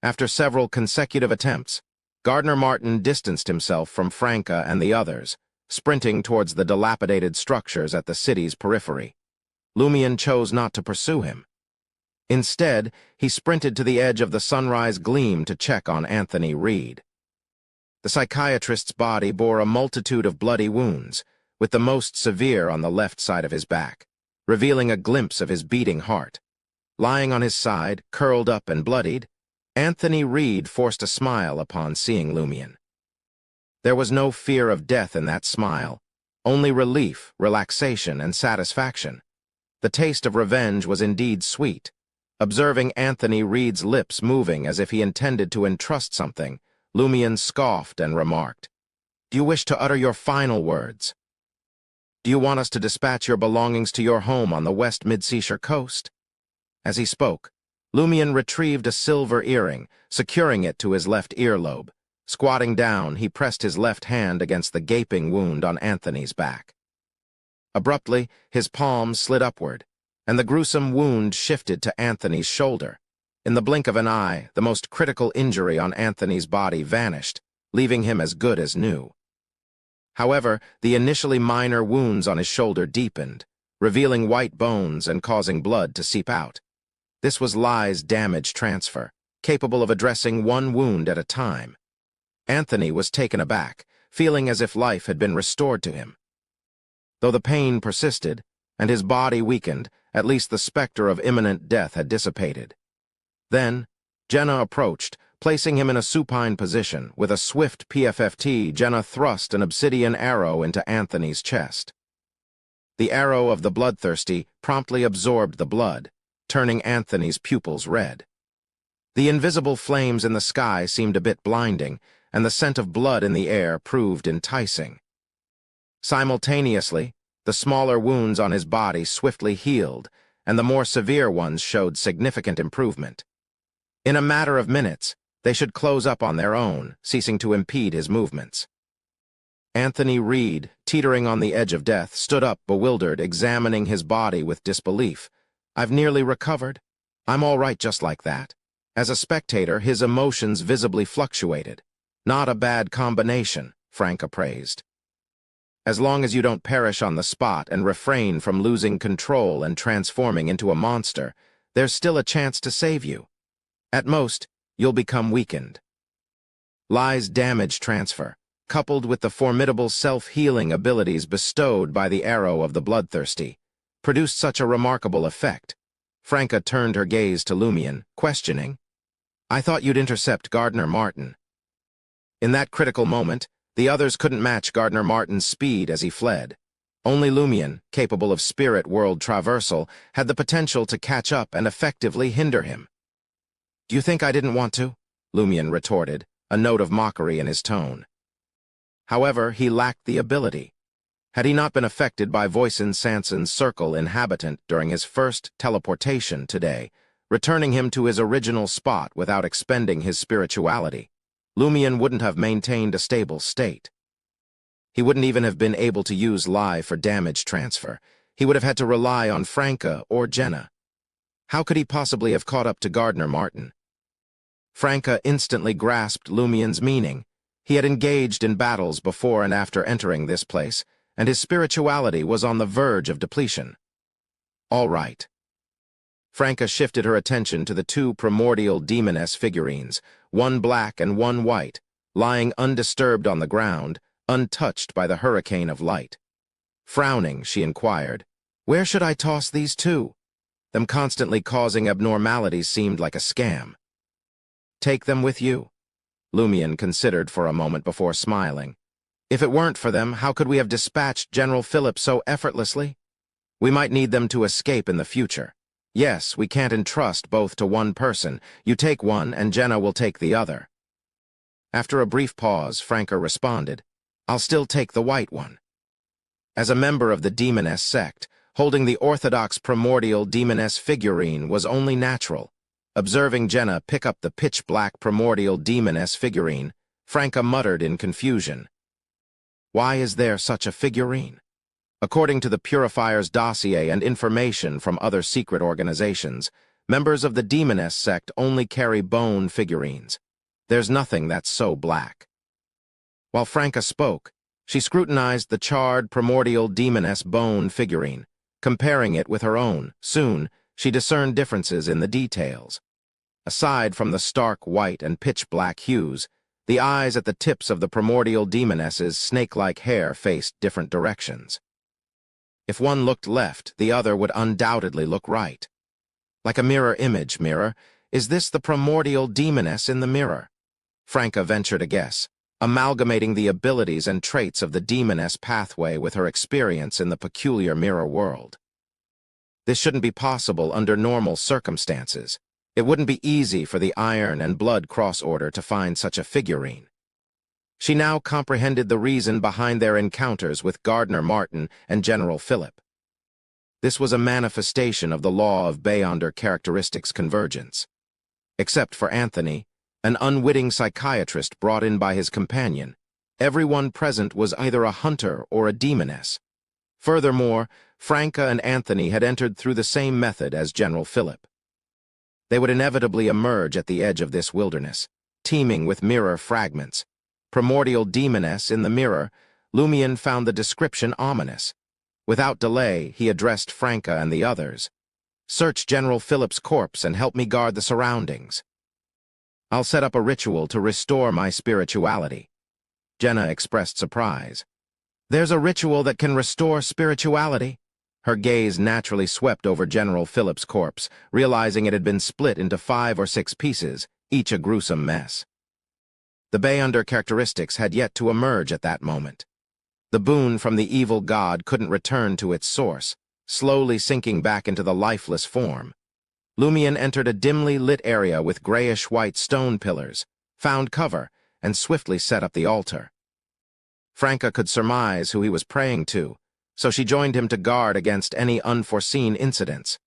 After several consecutive attempts, Gardner Martin distanced himself from Franca and the others, sprinting towards the dilapidated structures at the city's periphery. Lumion chose not to pursue him. Instead, he sprinted to the edge of the sunrise gleam to check on Anthony Reed. The psychiatrist's body bore a multitude of bloody wounds, with the most severe on the left side of his back, revealing a glimpse of his beating heart. Lying on his side, curled up and bloodied, Anthony Reed forced a smile upon seeing Lumion. There was no fear of death in that smile, only relief, relaxation, and satisfaction. The taste of revenge was indeed sweet. Observing Anthony Reed's lips moving as if he intended to entrust something, Lumion scoffed and remarked, "Do you wish to utter your final words? Do you want us to dispatch your belongings to your home on the West Mid-Seashire coast?" As he spoke, Lumion retrieved a silver earring, securing it to his left earlobe. Squatting down, he pressed his left hand against the gaping wound on Anthony's back. Abruptly, his palm slid upward, and the gruesome wound shifted to Anthony's shoulder. In the blink of an eye, the most critical injury on Anthony's body vanished, leaving him as good as new. However, the initially minor wounds on his shoulder deepened, revealing white bones and causing blood to seep out. This was Lai's damage transfer, capable of addressing one wound at a time. Anthony was taken aback, feeling as if life had been restored to him. Though the pain persisted, and his body weakened, at least the specter of imminent death had dissipated. Then, Jenna approached, placing him in a supine position. With a swift PFFT, Jenna thrust an obsidian arrow into Anthony's chest. The arrow of the bloodthirsty promptly absorbed the blood, turning Anthony's pupils red. The invisible flames in the sky seemed a bit blinding, and the scent of blood in the air proved enticing. Simultaneously, the smaller wounds on his body swiftly healed, and the more severe ones showed significant improvement. In a matter of minutes, they should close up on their own, ceasing to impede his movements. Anthony Reed, teetering on the edge of death, stood up bewildered, examining his body with disbelief. "I've nearly recovered. I'm all right just like that." As a spectator, his emotions visibly fluctuated. "Not a bad combination," Franca praised. "As long as you don't perish on the spot and refrain from losing control and transforming into a monster, there's still a chance to save you. At most, you'll become weakened." Lai's damage transfer, coupled with the formidable self-healing abilities bestowed by the arrow of the bloodthirsty, produced such a remarkable effect. Franca turned her gaze to Lumion, questioning, "I thought you'd intercept Gardner Martin." In that critical moment, the others couldn't match Gardner Martin's speed as he fled. Only Lumion, capable of spirit world traversal, had the potential to catch up and effectively hinder him. "Do you think I didn't want to?" Lumion retorted, a note of mockery in his tone. However, he lacked the ability. Had he not been affected by Voisin Sanson's circle inhabitant during his first teleportation today, returning him to his original spot without expending his spirituality, Lumion wouldn't have maintained a stable state. He wouldn't even have been able to use Lai for damage transfer. He would have had to rely on Franca or Jenna. How could he possibly have caught up to Gardner Martin? Franca instantly grasped Lumien's meaning. He had engaged in battles before and after entering this place, and his spirituality was on the verge of depletion. All right. Franca shifted her attention to the two primordial demoness figurines, one black and one white, lying undisturbed on the ground, untouched by the hurricane of light. Frowning, she inquired, "Where should I toss these two? Them constantly causing abnormalities seemed like a scam." "Take them with you." Lumien considered for a moment before smiling. "If it weren't for them, how could we have dispatched General Philip so effortlessly? We might need them to escape in the future. Yes, we can't entrust both to one person. You take one, and Jenna will take the other." After a brief pause, Franca responded, "I'll still take the white one." As a member of the demoness sect, holding the orthodox primordial demoness figurine was only natural. Observing Jenna pick up the pitch-black primordial demoness figurine, Franca muttered in confusion. Why is there such a figurine? According to the Purifier's dossier and information from other secret organizations, members of the demoness sect only carry bone figurines. There's nothing that's so black. While Franca spoke, she scrutinized the charred primordial demoness bone figurine, comparing it with her own. Soon, she discerned differences in the details. Aside from the stark white and pitch-black hues, the eyes at the tips of the primordial demoness's snake-like hair faced different directions. If one looked left, the other would undoubtedly look right. Like a mirror image, mirror, is this the primordial demoness in the mirror? Franca ventured a guess, amalgamating the abilities and traits of the demoness pathway with her experience in the peculiar mirror world. This shouldn't be possible under normal circumstances. It wouldn't be easy for the Iron and Blood Cross Order to find such a figurine. She now comprehended the reason behind their encounters with Gardner Martin and General Philip. This was a manifestation of the law of Beyonder characteristics convergence. Except for Anthony, an unwitting psychiatrist brought in by his companion, everyone present was either a hunter or a demoness. Furthermore, Franca and Anthony had entered through the same method as General Philip. They would inevitably emerge at the edge of this wilderness, teeming with mirror fragments. Primordial demoness in the mirror, Lumien found the description ominous. Without delay, he addressed Franca and the others. "Search General Philip's corpse and help me guard the surroundings. I'll set up a ritual to restore my spirituality." Jenna expressed surprise. "There's a ritual that can restore spirituality?" Her gaze naturally swept over General Philip's corpse, realizing it had been split into 5 or 6 pieces, each a gruesome mess. The Beyonder characteristics had yet to emerge at that moment. The boon from the evil god couldn't return to its source, slowly sinking back into the lifeless form. Lumien entered a dimly lit area with grayish-white stone pillars, found cover, and swiftly set up the altar. Franca could surmise who he was praying to, so she joined him to guard against any unforeseen incidents.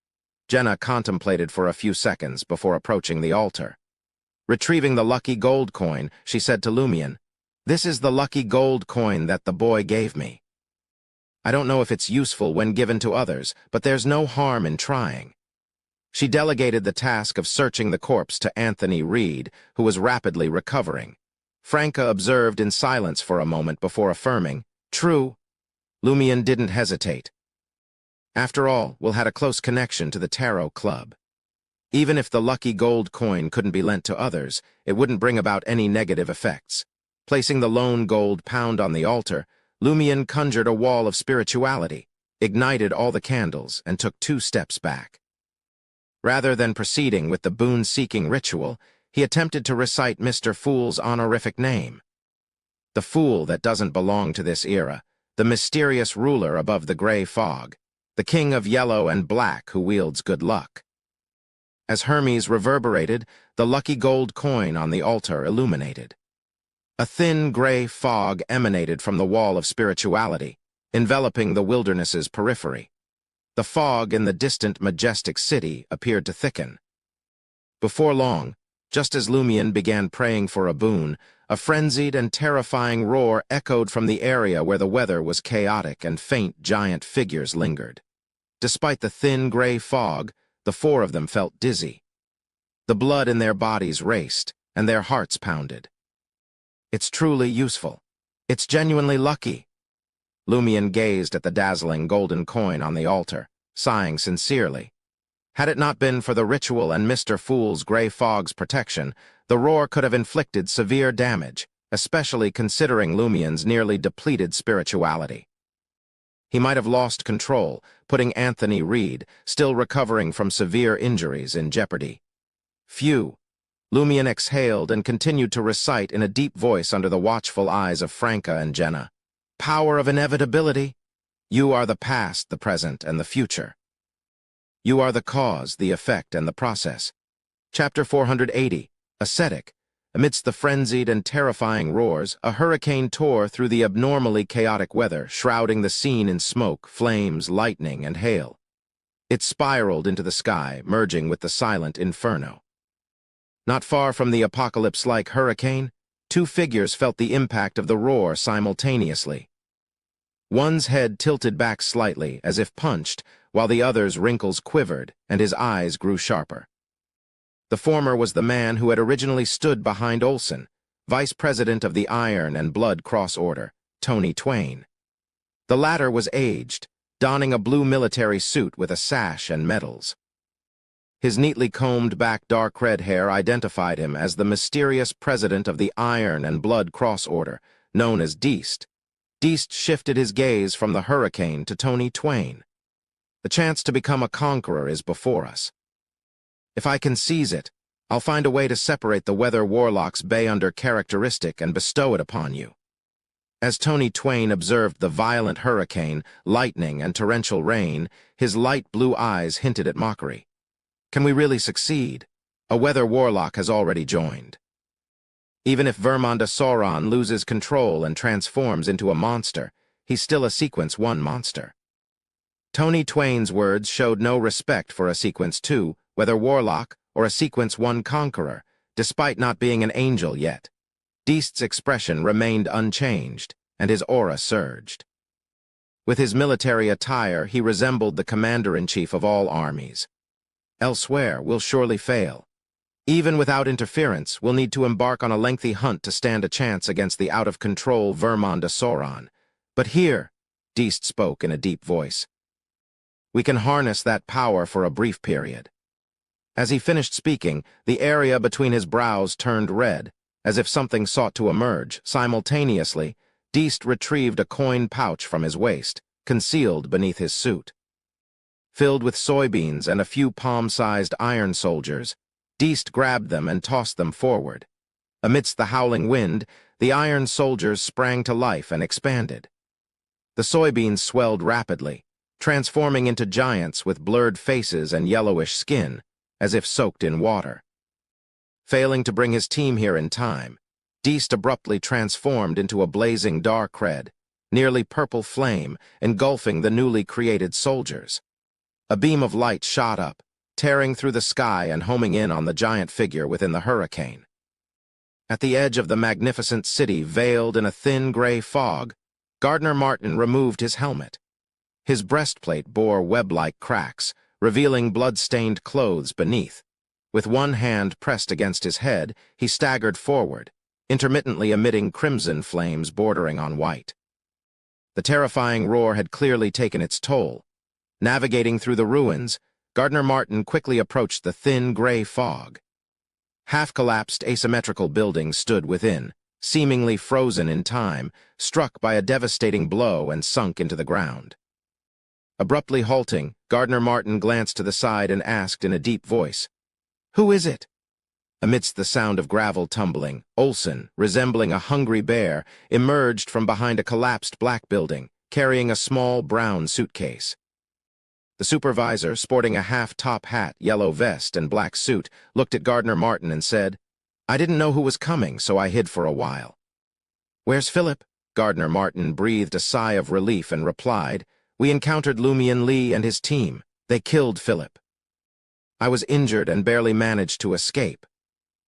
Jenna contemplated for a few seconds before approaching the altar. Retrieving the lucky gold coin, she said to Lumien, "This is the lucky gold coin that the boy gave me. I don't know if it's useful when given to others, but there's no harm in trying." She delegated the task of searching the corpse to Anthony Reed, who was rapidly recovering. Franca observed in silence for a moment before affirming, "True." Lumien didn't hesitate. After all, Will had a close connection to the Tarot Club. Even if the lucky gold coin couldn't be lent to others, it wouldn't bring about any negative effects. Placing the lone gold pound on the altar, Lumien conjured a wall of spirituality, ignited all the candles, and took 2 steps back. Rather than proceeding with the boon-seeking ritual, he attempted to recite Mr. Fool's honorific name. The fool that doesn't belong to this era, the mysterious ruler above the gray fog, the king of yellow and black who wields good luck. As Hermes reverberated, the lucky gold coin on the altar illuminated. A thin gray fog emanated from the wall of spirituality, enveloping the wilderness's periphery. The fog in the distant majestic city appeared to thicken. Before long, just as Lumien began praying for a boon, a frenzied and terrifying roar echoed from the area where the weather was chaotic and faint giant figures lingered. Despite the thin gray fog, The four of them felt dizzy. The blood in their bodies raced, and their hearts pounded. It's truly useful. It's genuinely lucky. Lumion gazed at the dazzling golden coin on the altar, sighing sincerely. Had it not been for the ritual and Mr. Fool's gray fog's protection, the roar could have inflicted severe damage, especially considering Lumion's nearly depleted spirituality. He might have lost control, putting Anthony Reed, still recovering from severe injuries, in jeopardy. Phew! Lumion exhaled and continued to recite in a deep voice under the watchful eyes of Franca and Jenna. Power of inevitability. You are the past, the present, and the future. You are the cause, the effect, and the process. Chapter 480, Ascetic. Amidst the frenzied and terrifying roars, a hurricane tore through the abnormally chaotic weather, shrouding the scene in smoke, flames, lightning, and hail. It spiraled into the sky, merging with the silent inferno. Not far from the apocalypse-like hurricane, two figures felt the impact of the roar simultaneously. One's head tilted back slightly, as if punched, while the other's wrinkles quivered and his eyes grew sharper. The former was the man who had originally stood behind Olson, vice president of the Iron and Blood Cross Order, Tony Twain. The latter was aged, donning a blue military suit with a sash and medals. His neatly combed back dark red hair identified him as the mysterious president of the Iron and Blood Cross Order, known as Deist. Deist shifted his gaze from the hurricane to Tony Twain. The chance to become a conqueror is before us. If I can seize it, I'll find a way to separate the weather warlock's bay-under characteristic and bestow it upon you. As Tony Twain observed the violent hurricane, lightning, and torrential rain, his light blue eyes hinted at mockery. Can we really succeed? A weather warlock has already joined. Even if Vermonda Sauron loses control and transforms into a monster, he's still a Sequence 1 monster. Tony Twain's words showed no respect for a Sequence 2, whether warlock or a Sequence 1 conqueror, despite not being an angel yet. Deist's expression remained unchanged, and his aura surged. With his military attire, he resembled the commander-in-chief of all armies. Elsewhere, we'll surely fail. Even without interference, we'll need to embark on a lengthy hunt to stand a chance against the out-of-control Vermonda Sauron. But here, Deist spoke in a deep voice, we can harness that power for a brief period. As he finished speaking, the area between his brows turned red, as if something sought to emerge. Simultaneously, Deist retrieved a coin pouch from his waist, concealed beneath his suit. Filled with soybeans and a few palm-sized iron soldiers, Deist grabbed them and tossed them forward. Amidst the howling wind, the iron soldiers sprang to life and expanded. The soybeans swelled rapidly, transforming into giants with blurred faces and yellowish skin, as if soaked in water. Failing to bring his team here in time, Deist abruptly transformed into a blazing dark red, nearly purple flame, engulfing the newly created soldiers. A beam of light shot up, tearing through the sky and homing in on the giant figure within the hurricane. At the edge of the magnificent city veiled in a thin gray fog, Gardner Martin removed his helmet. His breastplate bore web-like cracks, revealing blood-stained clothes beneath. With one hand pressed against his head, he staggered forward, intermittently emitting crimson flames bordering on white. The terrifying roar had clearly taken its toll. Navigating through the ruins, Gardner Martin quickly approached the thin gray fog. Half-collapsed asymmetrical buildings stood within, seemingly frozen in time, struck by a devastating blow and sunk into the ground. Abruptly halting, Gardner Martin glanced to the side and asked in a deep voice, "Who is it?" Amidst the sound of gravel tumbling, Olson, resembling a hungry bear, emerged from behind a collapsed black building, carrying a small brown suitcase. The supervisor, sporting a half-top hat, yellow vest, and black suit, looked at Gardner Martin and said, "I didn't know who was coming, so I hid for a while." "Where's Philip?" Gardner Martin breathed a sigh of relief and replied, "We encountered Lumion Lee and his team. They killed Philip. I was injured and barely managed to escape."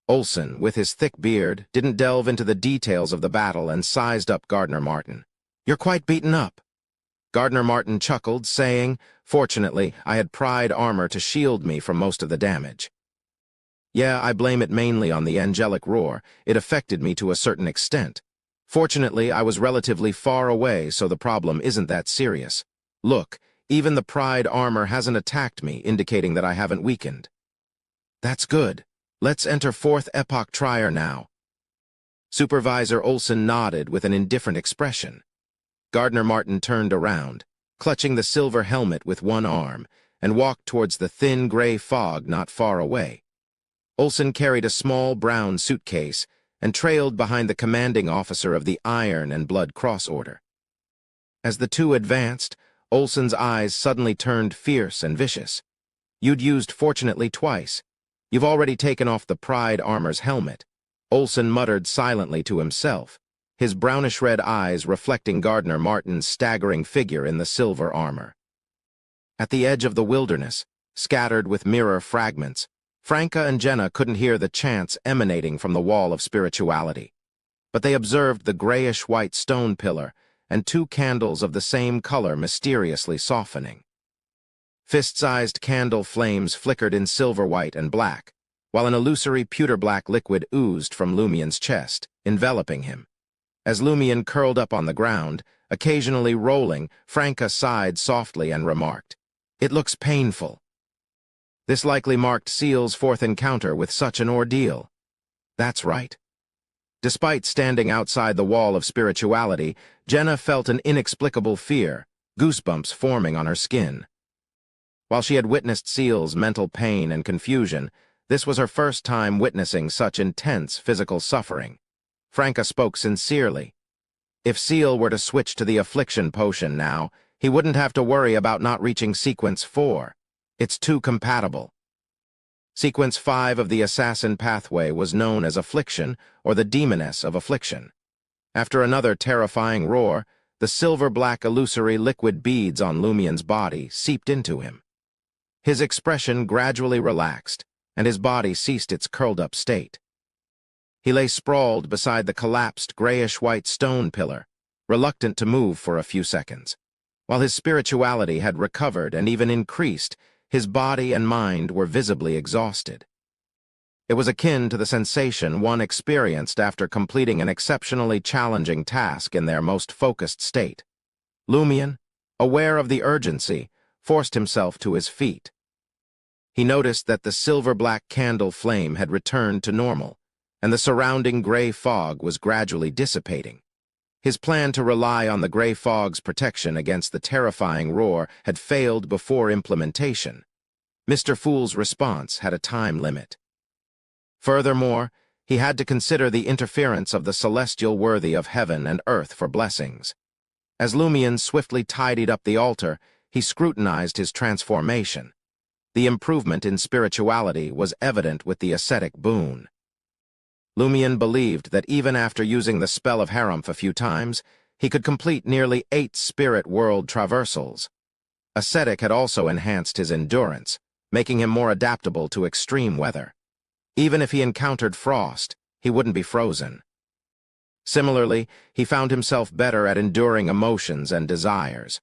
Olson, with his thick beard, didn't delve into the details of the battle and sized up Gardner Martin. "You're quite beaten up." Gardner Martin chuckled, saying, "Fortunately, I had pride armor to shield me from most of the damage." "Yeah, I blame it mainly on the angelic roar. It affected me to a certain extent. Fortunately, I was relatively far away, so the problem isn't that serious. Look, even the pride armor hasn't attacked me, indicating that I haven't weakened." "That's good. Let's enter fourth epoch trier now." Supervisor Olson nodded with an indifferent expression. Gardner Martin turned around, clutching the silver helmet with one arm, and walked towards the thin gray fog not far away. Olson carried a small brown suitcase and trailed behind the commanding officer of the Iron and Blood Cross Order. As the two advanced, Olson's eyes suddenly turned fierce and vicious. "You'd used fortunately twice. You've already taken off the Pride armor's helmet." Olson muttered silently to himself, his brownish-red eyes reflecting Gardner Martin's staggering figure in the silver armor. At the edge of the wilderness, scattered with mirror fragments, Franca and Jenna couldn't hear the chants emanating from the wall of spirituality, but they observed the grayish-white stone pillar and two candles of the same color mysteriously softening. Fist-sized candle flames flickered in silver white and black, while an illusory pewter-black liquid oozed from Lumien's chest, enveloping him. As Lumien curled up on the ground, occasionally rolling, Franca sighed softly and remarked, "It looks painful." This likely marked Seal's fourth encounter with such an ordeal. That's right. Despite standing outside the wall of spirituality, Jenna felt an inexplicable fear, goosebumps forming on her skin. While she had witnessed Seal's mental pain and confusion, this was her first time witnessing such intense physical suffering. Franca spoke sincerely. If Seal were to switch to the affliction potion now, he wouldn't have to worry about not reaching Sequence 4. It's too compatible. Sequence 5 of the Assassin Pathway was known as Affliction, or the Demoness of Affliction. After another terrifying roar, the silver-black illusory liquid beads on Lumien's body seeped into him. His expression gradually relaxed, and his body ceased its curled-up state. He lay sprawled beside the collapsed grayish-white stone pillar, reluctant to move for a few seconds. While his spirituality had recovered and even increased, his body and mind were visibly exhausted. It was akin to the sensation one experienced after completing an exceptionally challenging task in their most focused state. Lumien, aware of the urgency, forced himself to his feet. He noticed that the silver-black candle flame had returned to normal, and the surrounding gray fog was gradually dissipating. His plan to rely on the gray fog's protection against the terrifying roar had failed before implementation. Mr. Fool's response had a time limit. Furthermore, he had to consider the interference of the celestial worthy of heaven and earth for blessings. As Lumien swiftly tidied up the altar, he scrutinized his transformation. The improvement in spirituality was evident with the ascetic boon. Lumien believed that even after using the spell of Harumph a few times, he could complete nearly 8 spirit world traversals. Ascetic had also enhanced his endurance, making him more adaptable to extreme weather. Even if he encountered frost, he wouldn't be frozen. Similarly, he found himself better at enduring emotions and desires.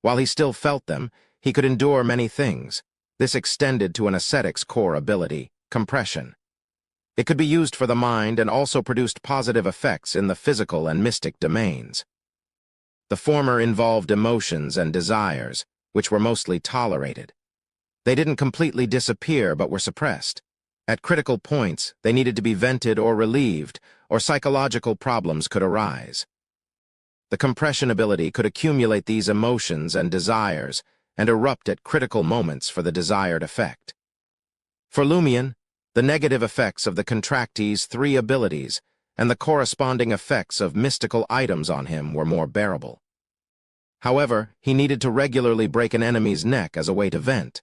While he still felt them, he could endure many things. This extended to an ascetic's core ability, compression. It could be used for the mind and also produced positive effects in the physical and mystic domains. The former involved emotions and desires, which were mostly tolerated. They didn't completely disappear but were suppressed. At critical points, they needed to be vented or relieved, or psychological problems could arise. The compression ability could accumulate these emotions and desires and erupt at critical moments for the desired effect. For Lumien, the negative effects of the contractee's 3 abilities and the corresponding effects of mystical items on him were more bearable. However, he needed to regularly break an enemy's neck as a way to vent.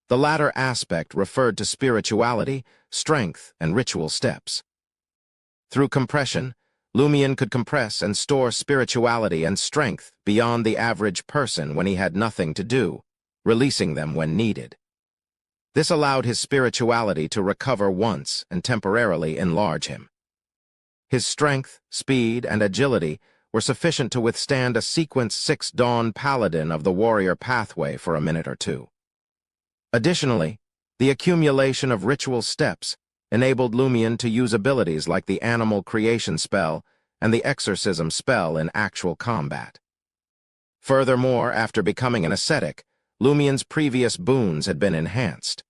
The latter aspect referred to spirituality, strength, and ritual steps. Through compression, Lumien could compress and store spirituality and strength beyond the average person when he had nothing to do, releasing them when needed. This allowed his spirituality to recover once and temporarily enlarge him. His strength, speed, and agility were sufficient to withstand a Sequence 6 Dawn Paladin of the Warrior Pathway for a minute or two. Additionally, the accumulation of ritual steps enabled Lumion to use abilities like the Animal Creation spell and the Exorcism spell in actual combat. Furthermore, after becoming an ascetic, Lumion's previous boons had been enhanced.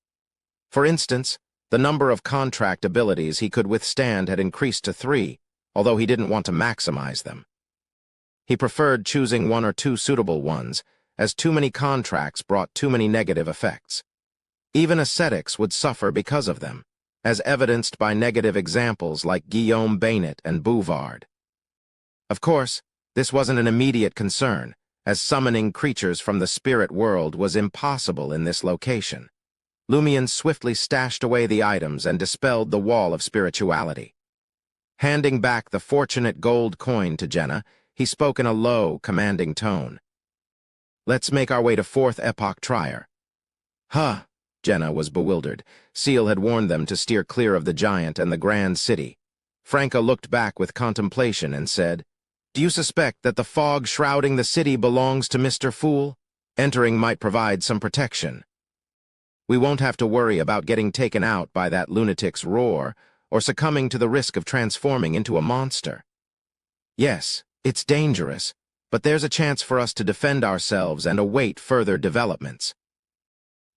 For instance, the number of contract abilities he could withstand had increased to 3, although he didn't want to maximize them. He preferred choosing 1 or 2 suitable ones, as too many contracts brought too many negative effects. Even ascetics would suffer because of them, as evidenced by negative examples like Guillaume Bainet and Bouvard. Of course, this wasn't an immediate concern, as summoning creatures from the spirit world was impossible in this location. Lumion swiftly stashed away the items and dispelled the wall of spirituality. Handing back the fortunate gold coin to Jenna, he spoke in a low, commanding tone. "Let's make our way to 4th Epoch Trier." "Huh," Jenna was bewildered. Seal had warned them to steer clear of the giant and the grand city. Franca looked back with contemplation and said, "Do you suspect that the fog shrouding the city belongs to Mr. Fool? Entering might provide some protection. We won't have to worry about getting taken out by that lunatic's roar or succumbing to the risk of transforming into a monster. Yes, it's dangerous, but there's a chance for us to defend ourselves and await further developments."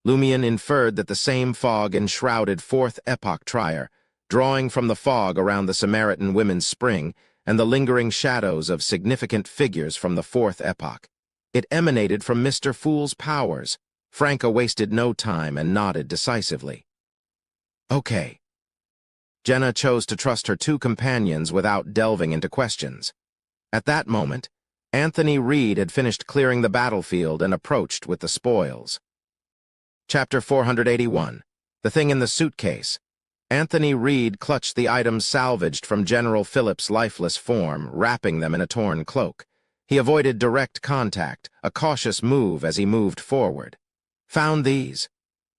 Lumion inferred that the same fog enshrouded 4th Epoch Trier, drawing from the fog around the Samaritan Women's Spring and the lingering shadows of significant figures from the 4th Epoch. It emanated from Mr. Fool's powers. Franca wasted no time and nodded decisively. "Okay." Jenna chose to trust her 2 companions without delving into questions. At that moment, Anthony Reed had finished clearing the battlefield and approached with the spoils. Chapter 481. The Thing in the Suitcase. Anthony Reed clutched the items salvaged from General Philip's lifeless form, wrapping them in a torn cloak. He avoided direct contact, a cautious move as he moved forward. "Found these,"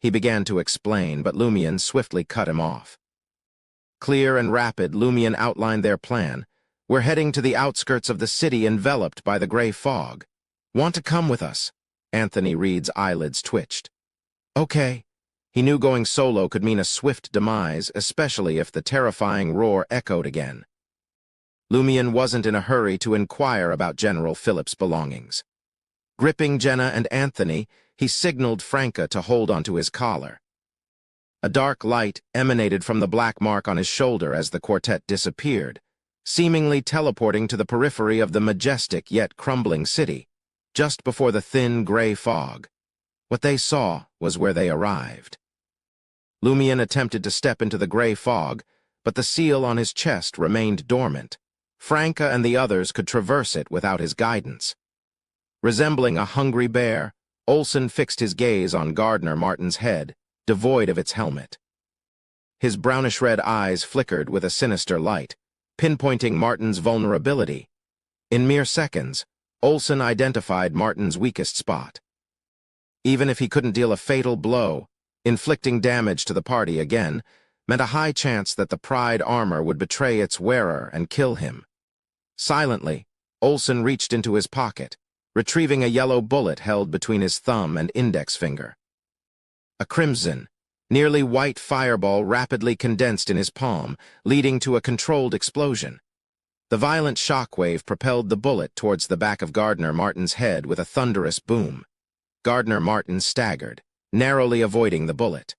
he began to explain, but Lumion swiftly cut him off. Clear and rapid, Lumion outlined their plan. "We're heading to the outskirts of the city enveloped by the gray fog. Want to come with us?" Anthony Reed's eyelids twitched. "Okay." He knew going solo could mean a swift demise, especially if the terrifying roar echoed again. Lumion wasn't in a hurry to inquire about General Philip's belongings. Gripping Jenna and Anthony, he signaled Franca to hold onto his collar. A dark light emanated from the black mark on his shoulder as the quartet disappeared, seemingly teleporting to the periphery of the majestic yet crumbling city, just before the thin gray fog. What they saw was where they arrived. Lumion attempted to step into the gray fog, but the seal on his chest remained dormant. Franca and the others could traverse it without his guidance. Resembling a hungry bear, Olsen fixed his gaze on Gardner Martin's head, devoid of its helmet. His brownish-red eyes flickered with a sinister light, pinpointing Martin's vulnerability. In mere seconds, Olsen identified Martin's weakest spot. Even if he couldn't deal a fatal blow, inflicting damage to the party again meant a high chance that the Pride armor would betray its wearer and kill him. Silently, Olsen reached into his pocket, retrieving a yellow bullet held between his thumb and index finger. A crimson, nearly white fireball rapidly condensed in his palm, leading to a controlled explosion. The violent shockwave propelled the bullet towards the back of Gardner Martin's head with a thunderous boom. Gardner Martin staggered, narrowly avoiding the bullet.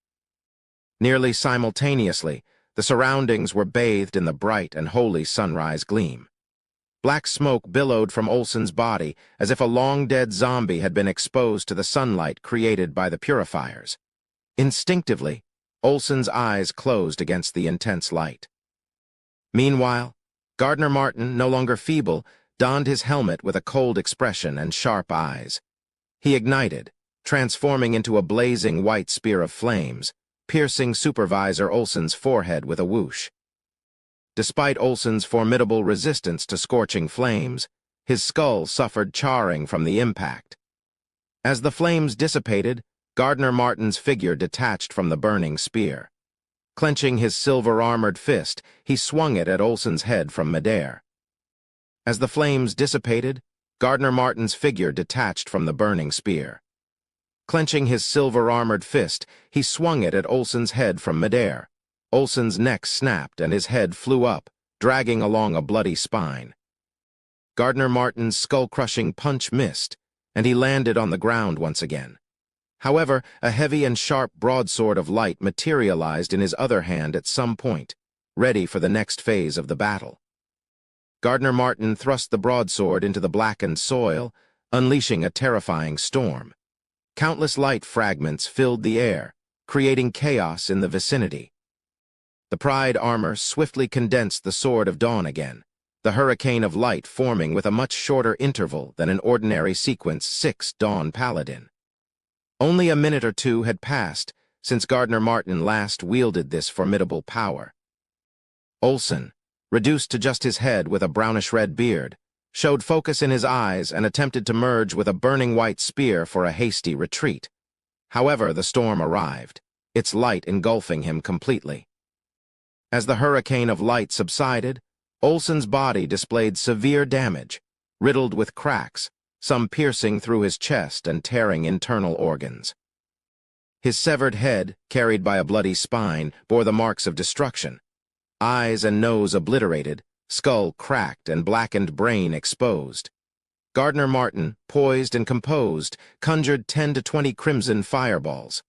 Nearly simultaneously, the surroundings were bathed in the bright and holy sunrise gleam. Black smoke billowed from Olsen's body as if a long-dead zombie had been exposed to the sunlight created by the purifiers. Instinctively, Olsen's eyes closed against the intense light. Meanwhile, Gardner Martin, no longer feeble, donned his helmet with a cold expression and sharp eyes. He ignited, transforming into a blazing white spear of flames, piercing Supervisor Olsen's forehead with a whoosh. Despite Olsen's formidable resistance to scorching flames, his skull suffered charring from the impact. As the flames dissipated, Gardner Martin's figure detached from the burning spear. Clenching his silver-armored fist, he swung it at Olsen's head from midair. As the flames dissipated, Gardner Martin's figure detached from the burning spear. Clenching his silver-armored fist, he swung it at Olsen's head from midair. Olsen's neck snapped and his head flew up, dragging along a bloody spine. Gardner Martin's skull-crushing punch missed, and he landed on the ground once again. However, a heavy and sharp broadsword of light materialized in his other hand at some point, ready for the next phase of the battle. Gardner Martin thrust the broadsword into the blackened soil, unleashing a terrifying storm. Countless light fragments filled the air, creating chaos in the vicinity. The Pride armor swiftly condensed the Sword of Dawn again, the hurricane of light forming with a much shorter interval than an ordinary Sequence 6 Dawn Paladin. Only a minute or two had passed since Gardner Martin last wielded this formidable power. Olsen, reduced to just his head with a brownish-red beard, showed focus in his eyes and attempted to merge with a burning white spear for a hasty retreat. However, the storm arrived, its light engulfing him completely. As the hurricane of light subsided, Olsen's body displayed severe damage, riddled with cracks, some piercing through his chest and tearing internal organs. His severed head, carried by a bloody spine, bore the marks of destruction. Eyes and nose obliterated, skull cracked and blackened brain exposed. Gardner Martin, poised and composed, conjured 10 to 20 crimson fireballs.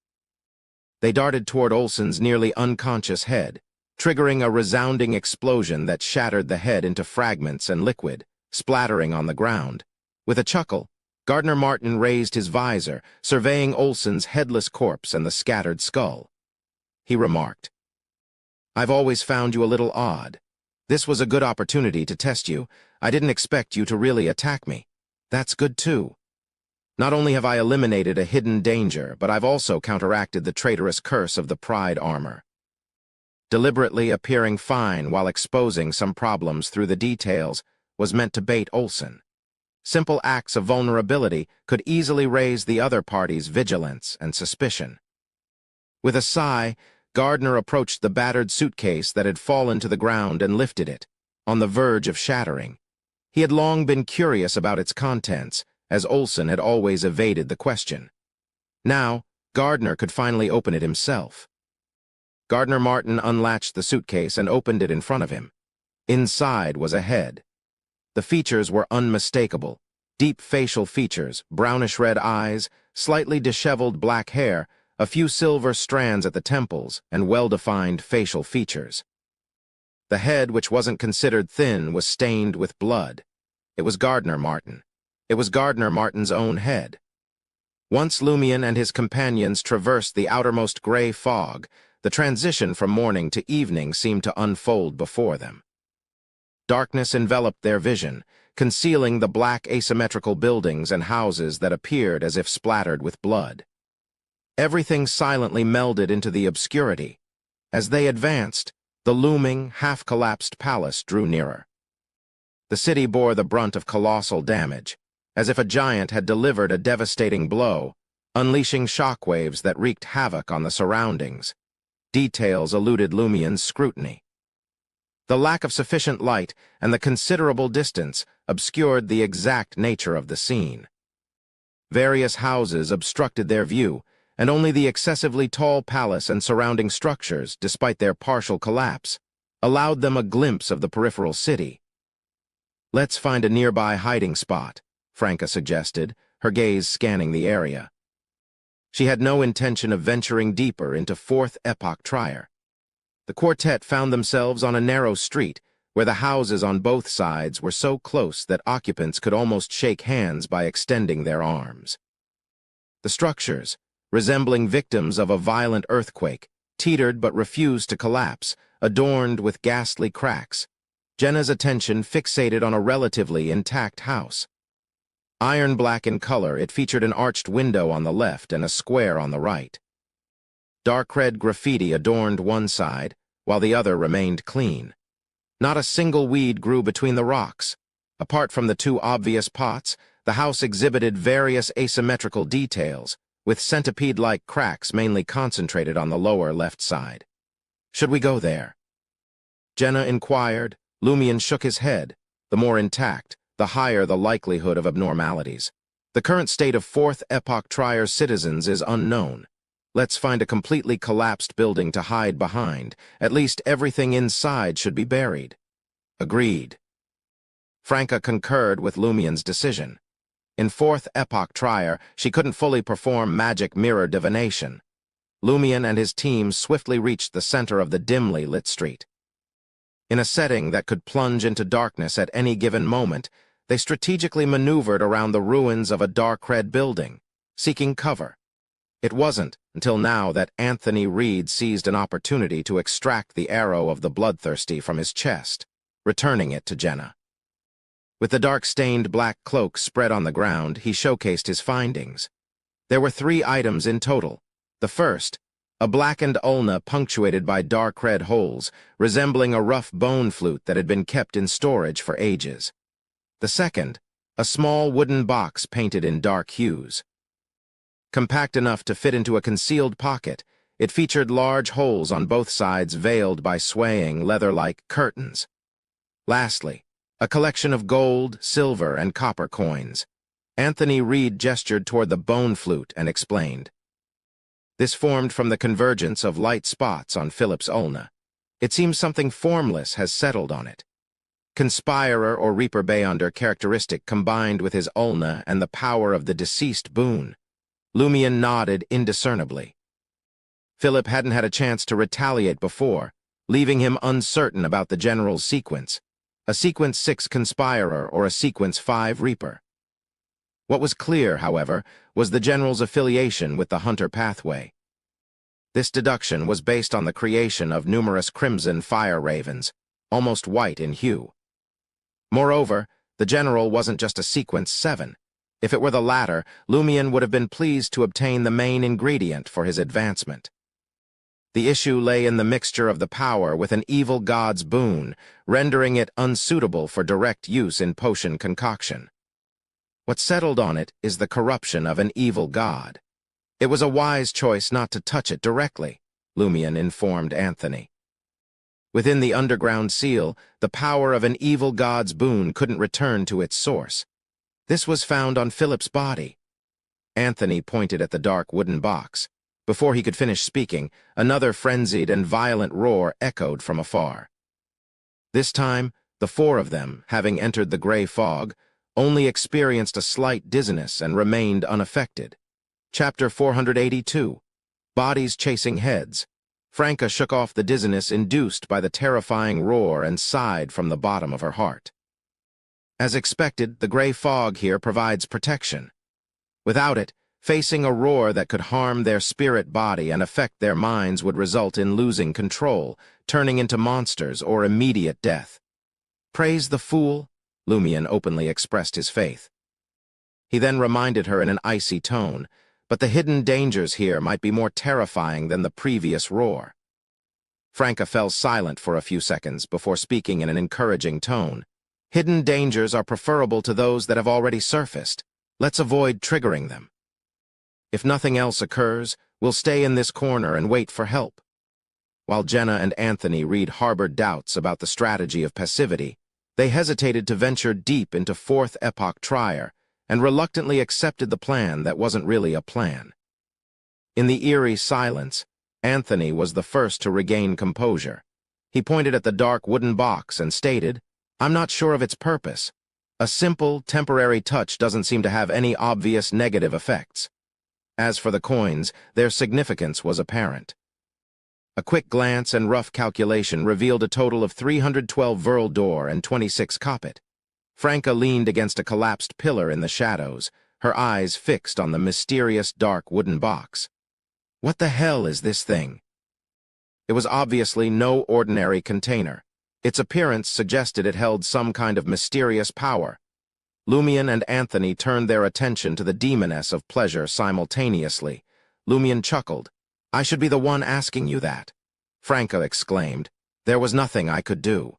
They darted toward Olsen's nearly unconscious head, triggering a resounding explosion that shattered the head into fragments and liquid, splattering on the ground. With a chuckle, Gardner Martin raised his visor, surveying Olsen's headless corpse and the scattered skull. He remarked, "I've always found you a little odd. This was a good opportunity to test you. I didn't expect you to really attack me. That's good too. Not only have I eliminated a hidden danger, but I've also counteracted the traitorous curse of the Pride armor." Deliberately appearing fine while exposing some problems through the details was meant to bait Olsen. Simple acts of vulnerability could easily raise the other party's vigilance and suspicion. With a sigh, Gardner approached the battered suitcase that had fallen to the ground and lifted it, on the verge of shattering. He had long been curious about its contents, as Olsen had always evaded the question. Now, Gardner could finally open it himself. Gardner Martin unlatched the suitcase and opened it in front of him. Inside was a head. The features were unmistakable: deep facial features, brownish-red eyes, slightly disheveled black hair, a few silver strands at the temples, and well-defined facial features. The head, which wasn't considered thin, was stained with blood. It was Gardner Martin. It was Gardner Martin's own head. Once Lumion and his companions traversed the outermost gray fog, the transition from morning to evening seemed to unfold before them. Darkness enveloped their vision, concealing the black asymmetrical buildings and houses that appeared as if splattered with blood. Everything silently melded into the obscurity. As they advanced, the looming, half-collapsed palace drew nearer. The city bore the brunt of colossal damage, as if a giant had delivered a devastating blow, unleashing shockwaves that wreaked havoc on the surroundings. Details eluded Lumion's scrutiny. The lack of sufficient light and the considerable distance obscured the exact nature of the scene. Various houses obstructed their view, and only the excessively tall palace and surrounding structures, despite their partial collapse, allowed them a glimpse of the peripheral city. "Let's find a nearby hiding spot," Franca suggested, her gaze scanning the area. She had no intention of venturing deeper into Fourth Epoch Trier. The quartet found themselves on a narrow street where the houses on both sides were so close that occupants could almost shake hands by extending their arms. The structures, resembling victims of a violent earthquake, teetered but refused to collapse, adorned with ghastly cracks. Jenna's attention fixated on a relatively intact house. Iron-black in color, it featured an arched window on the left and a square on the right. Dark red graffiti adorned one side, while the other remained clean. Not a single weed grew between the rocks. Apart from the two obvious pots, the house exhibited various asymmetrical details, with centipede-like cracks mainly concentrated on the lower left side. "Should we go there?" Jenna inquired. Lumion shook his head, The more intact, the higher the likelihood of abnormalities. The current state of Fourth Epoch Trier's citizens is unknown. Let's find a completely collapsed building to hide behind. At least everything inside should be buried. Agreed. Franca concurred with Lumien's decision. In Fourth Epoch Trier, she couldn't fully perform magic mirror divination. Lumien and his team swiftly reached the center of the dimly lit street. In a setting that could plunge into darkness at any given moment, they strategically maneuvered around the ruins of a dark-red building, seeking cover. It wasn't until now that Anthony Reed seized an opportunity to extract the arrow of the bloodthirsty from his chest, returning it to Jenna. With the dark-stained black cloak spread on the ground, he showcased his findings. There were 3 items in total. The first, a blackened ulna punctuated by dark red holes, resembling a rough bone flute that had been kept in storage for ages. The second, a small wooden box painted in dark hues. Compact enough to fit into a concealed pocket, it featured large holes on both sides veiled by swaying, leather-like curtains. Lastly, a collection of gold, silver, and copper coins. Anthony Reed gestured toward the bone flute and explained. This formed from the convergence of light spots on Philip's ulna. It seems something formless has settled on it. Conspirer or Reaper Beyonder characteristic combined with his ulna and the power of the deceased boon. Lumien nodded indiscernibly. Philip hadn't had a chance to retaliate before, leaving him uncertain about the general's sequence. A Sequence 6 Conspirer or a Sequence 5 Reaper. What was clear, however, was the general's affiliation with the Hunter pathway. This deduction was based on the creation of numerous crimson fire ravens, almost white in hue. Moreover, the general wasn't just a Sequence 7. If it were the latter, Lumien would have been pleased to obtain the main ingredient for his advancement. The issue lay in the mixture of the power with an evil god's boon, rendering it unsuitable for direct use in potion concoction. What settled on it is the corruption of an evil god. It was a wise choice not to touch it directly, Lumien informed Anthony. Within the underground seal, the power of an evil god's boon couldn't return to its source. This was found on Philip's body. Anthony pointed at the dark wooden box. Before he could finish speaking, another frenzied and violent roar echoed from afar. This time, the 4 of them, having entered the gray fog, only experienced a slight dizziness and remained unaffected. Chapter 482. Bodies Chasing Heads. Franca shook off the dizziness induced by the terrifying roar and sighed from the bottom of her heart. As expected, the gray fog here provides protection. Without it, facing a roar that could harm their spirit body and affect their minds would result in losing control, turning into monsters or immediate death. Praise the fool, Lumien openly expressed his faith. He then reminded her in an icy tone, but the hidden dangers here might be more terrifying than the previous roar. Franca fell silent for a few seconds before speaking in an encouraging tone. Hidden dangers are preferable to those that have already surfaced. Let's avoid triggering them. If nothing else occurs, we'll stay in this corner and wait for help. While Jenna and Anthony Reed harbored doubts about the strategy of passivity, they hesitated to venture deep into Fourth Epoch Trier and reluctantly accepted the plan that wasn't really a plan. In the eerie silence, Anthony was the first to regain composure. He pointed at the dark wooden box and stated, "I'm not sure of its purpose. A simple, temporary touch doesn't seem to have any obvious negative effects." As for the coins, their significance was apparent. A quick glance and rough calculation revealed a total of 312 Verl d'Or and 26 Kopit. Franca leaned against a collapsed pillar in the shadows, her eyes fixed on the mysterious dark wooden box. What the hell is this thing? It was obviously no ordinary container. Its appearance suggested it held some kind of mysterious power. Lumien and Anthony turned their attention to the demoness of pleasure simultaneously. Lumien chuckled. "I should be the one asking you that." Franca exclaimed. "There was nothing I could do.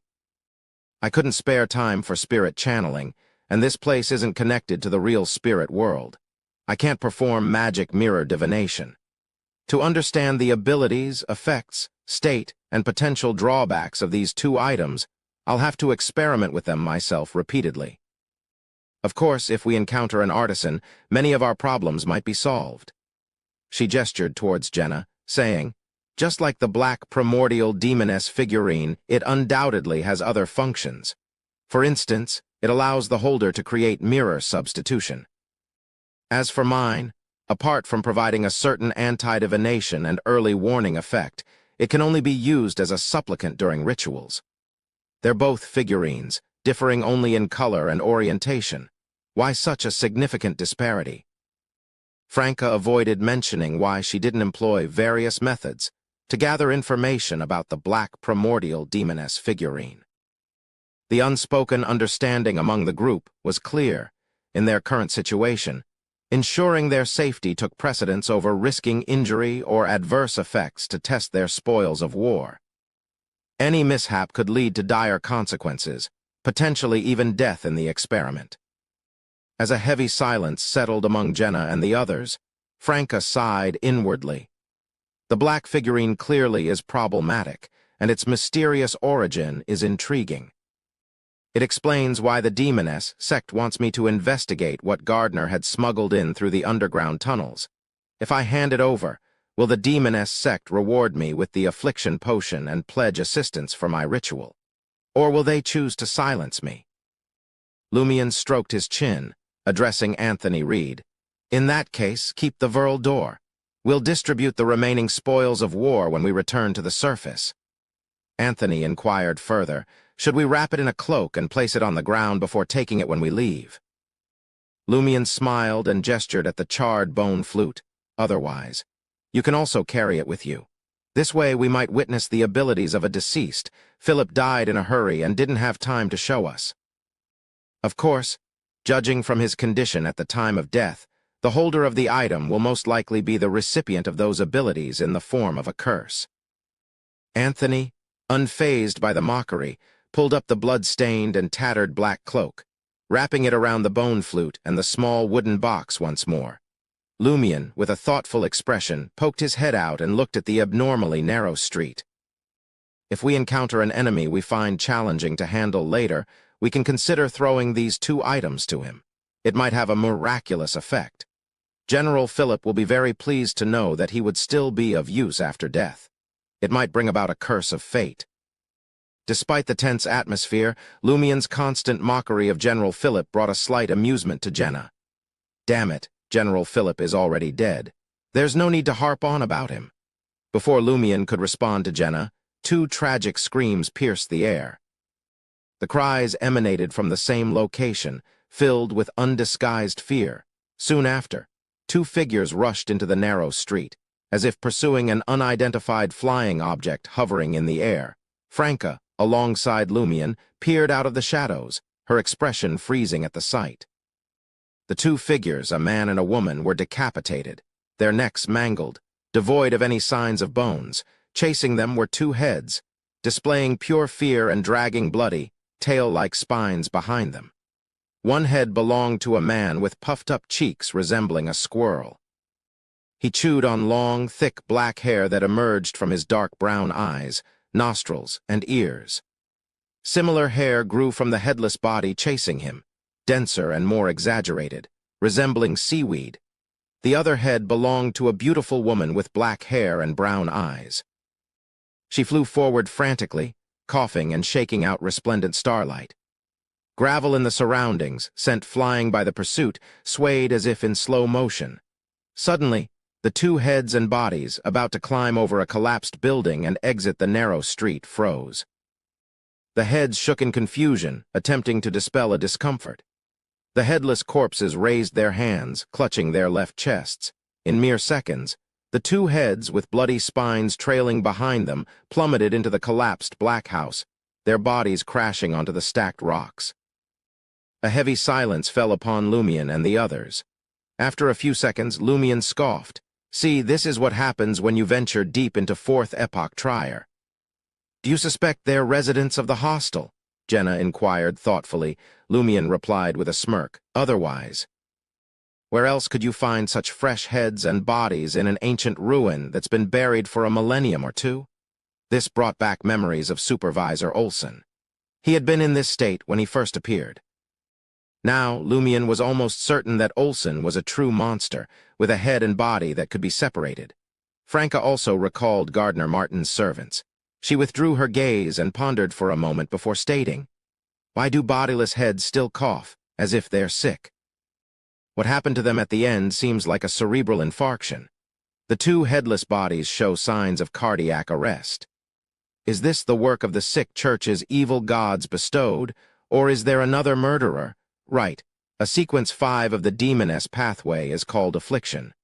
I couldn't spare time for spirit channeling, and this place isn't connected to the real spirit world. I can't perform magic mirror divination. To understand the abilities, effects, state, and potential drawbacks of these 2 items, I'll have to experiment with them myself repeatedly. Of course, if we encounter an artisan, many of our problems might be solved. She gestured towards Jenna, saying, just like the black primordial demoness figurine, it undoubtedly has other functions. For instance, it allows the holder to create mirror substitution. As for mine, apart from providing a certain anti-divination and early warning effect, it can only be used as a supplicant during rituals. They're both figurines, differing only in color and orientation. Why such a significant disparity? Franca avoided mentioning why she didn't employ various methods to gather information about the black primordial demoness figurine. The unspoken understanding among the group was clear. In their current situation, ensuring their safety took precedence over risking injury or adverse effects to test their spoils of war. Any mishap could lead to dire consequences, potentially even death in the experiment. As a heavy silence settled among Jenna and the others, Franca sighed inwardly. The black figurine clearly is problematic, and its mysterious origin is intriguing. It explains why the demoness sect wants me to investigate what Gardner had smuggled in through the underground tunnels. If I hand it over, will the demoness sect reward me with the affliction potion and pledge assistance for my ritual? Or will they choose to silence me? Lumion stroked his chin, addressing Anthony Reed. In that case, keep the Verl door. We'll distribute the remaining spoils of war when we return to the surface. Anthony inquired further, should we wrap it in a cloak and place it on the ground before taking it when we leave? Lumion smiled and gestured at the charred bone flute. Otherwise, you can also carry it with you. This way we might witness the abilities of a deceased. Philip died in a hurry and didn't have time to show us. Of course, judging from his condition at the time of death, the holder of the item will most likely be the recipient of those abilities in the form of a curse. Anthony, unfazed by the mockery, pulled up the blood-stained and tattered black cloak, wrapping it around the bone flute and the small wooden box once more. Lumion, with a thoughtful expression, poked his head out and looked at the abnormally narrow street. If we encounter an enemy we find challenging to handle later, we can consider throwing these two items to him. It might have a miraculous effect. General Philip will be very pleased to know that he would still be of use after death. It might bring about a curse of fate. Despite the tense atmosphere, Lumion's constant mockery of General Philip brought a slight amusement to Jenna. Damn it, General Philip is already dead. There's no need to harp on about him. Before Lumion could respond to Jenna, two tragic screams pierced the air. The cries emanated from the same location, filled with undisguised fear. Soon after, two figures rushed into the narrow street, as if pursuing an unidentified flying object hovering in the air. Franca, alongside Lumion, peered out of the shadows, her expression freezing at the sight. The two figures, a man and a woman, were decapitated, their necks mangled, devoid of any signs of bones. Chasing them were two heads, displaying pure fear and dragging bloody, tail-like spines behind them. One head belonged to a man with puffed-up cheeks resembling a squirrel. He chewed on long, thick black hair that emerged from his dark brown eyes, nostrils, and ears. Similar hair grew from the headless body chasing him, denser and more exaggerated, resembling seaweed. The other head belonged to a beautiful woman with black hair and brown eyes. She flew forward frantically, coughing and shaking out resplendent starlight. Gravel in the surroundings, sent flying by the pursuit, swayed as if in slow motion. Suddenly, the two heads and bodies, about to climb over a collapsed building and exit the narrow street, froze. The heads shook in confusion, attempting to dispel a discomfort. The headless corpses raised their hands, clutching their left chests. In mere seconds, the two heads, with bloody spines trailing behind them, plummeted into the collapsed black house, their bodies crashing onto the stacked rocks. A heavy silence fell upon Lumion and the others. After a few seconds, Lumion scoffed. See, this is what happens when you venture deep into Fourth Epoch Trier. Do you suspect they're residents of the hostel? Jenna inquired thoughtfully. Lumion replied with a smirk. Otherwise. Where else could you find such fresh heads and bodies in an ancient ruin that's been buried for a millennium or two? This brought back memories of Supervisor Olson. He had been in this state when he first appeared. Now, Lumion was almost certain that Olsen was a true monster, with a head and body that could be separated. Franca also recalled Gardner Martin's servants. She withdrew her gaze and pondered for a moment before stating, "Why do bodiless heads still cough, as if they're sick? What happened to them at the end seems like a cerebral infarction. The two headless bodies show signs of cardiac arrest. Is this the work of the sick church's evil gods bestowed, or is there another murderer? Right, a sequence 5 of the demoness pathway is called affliction.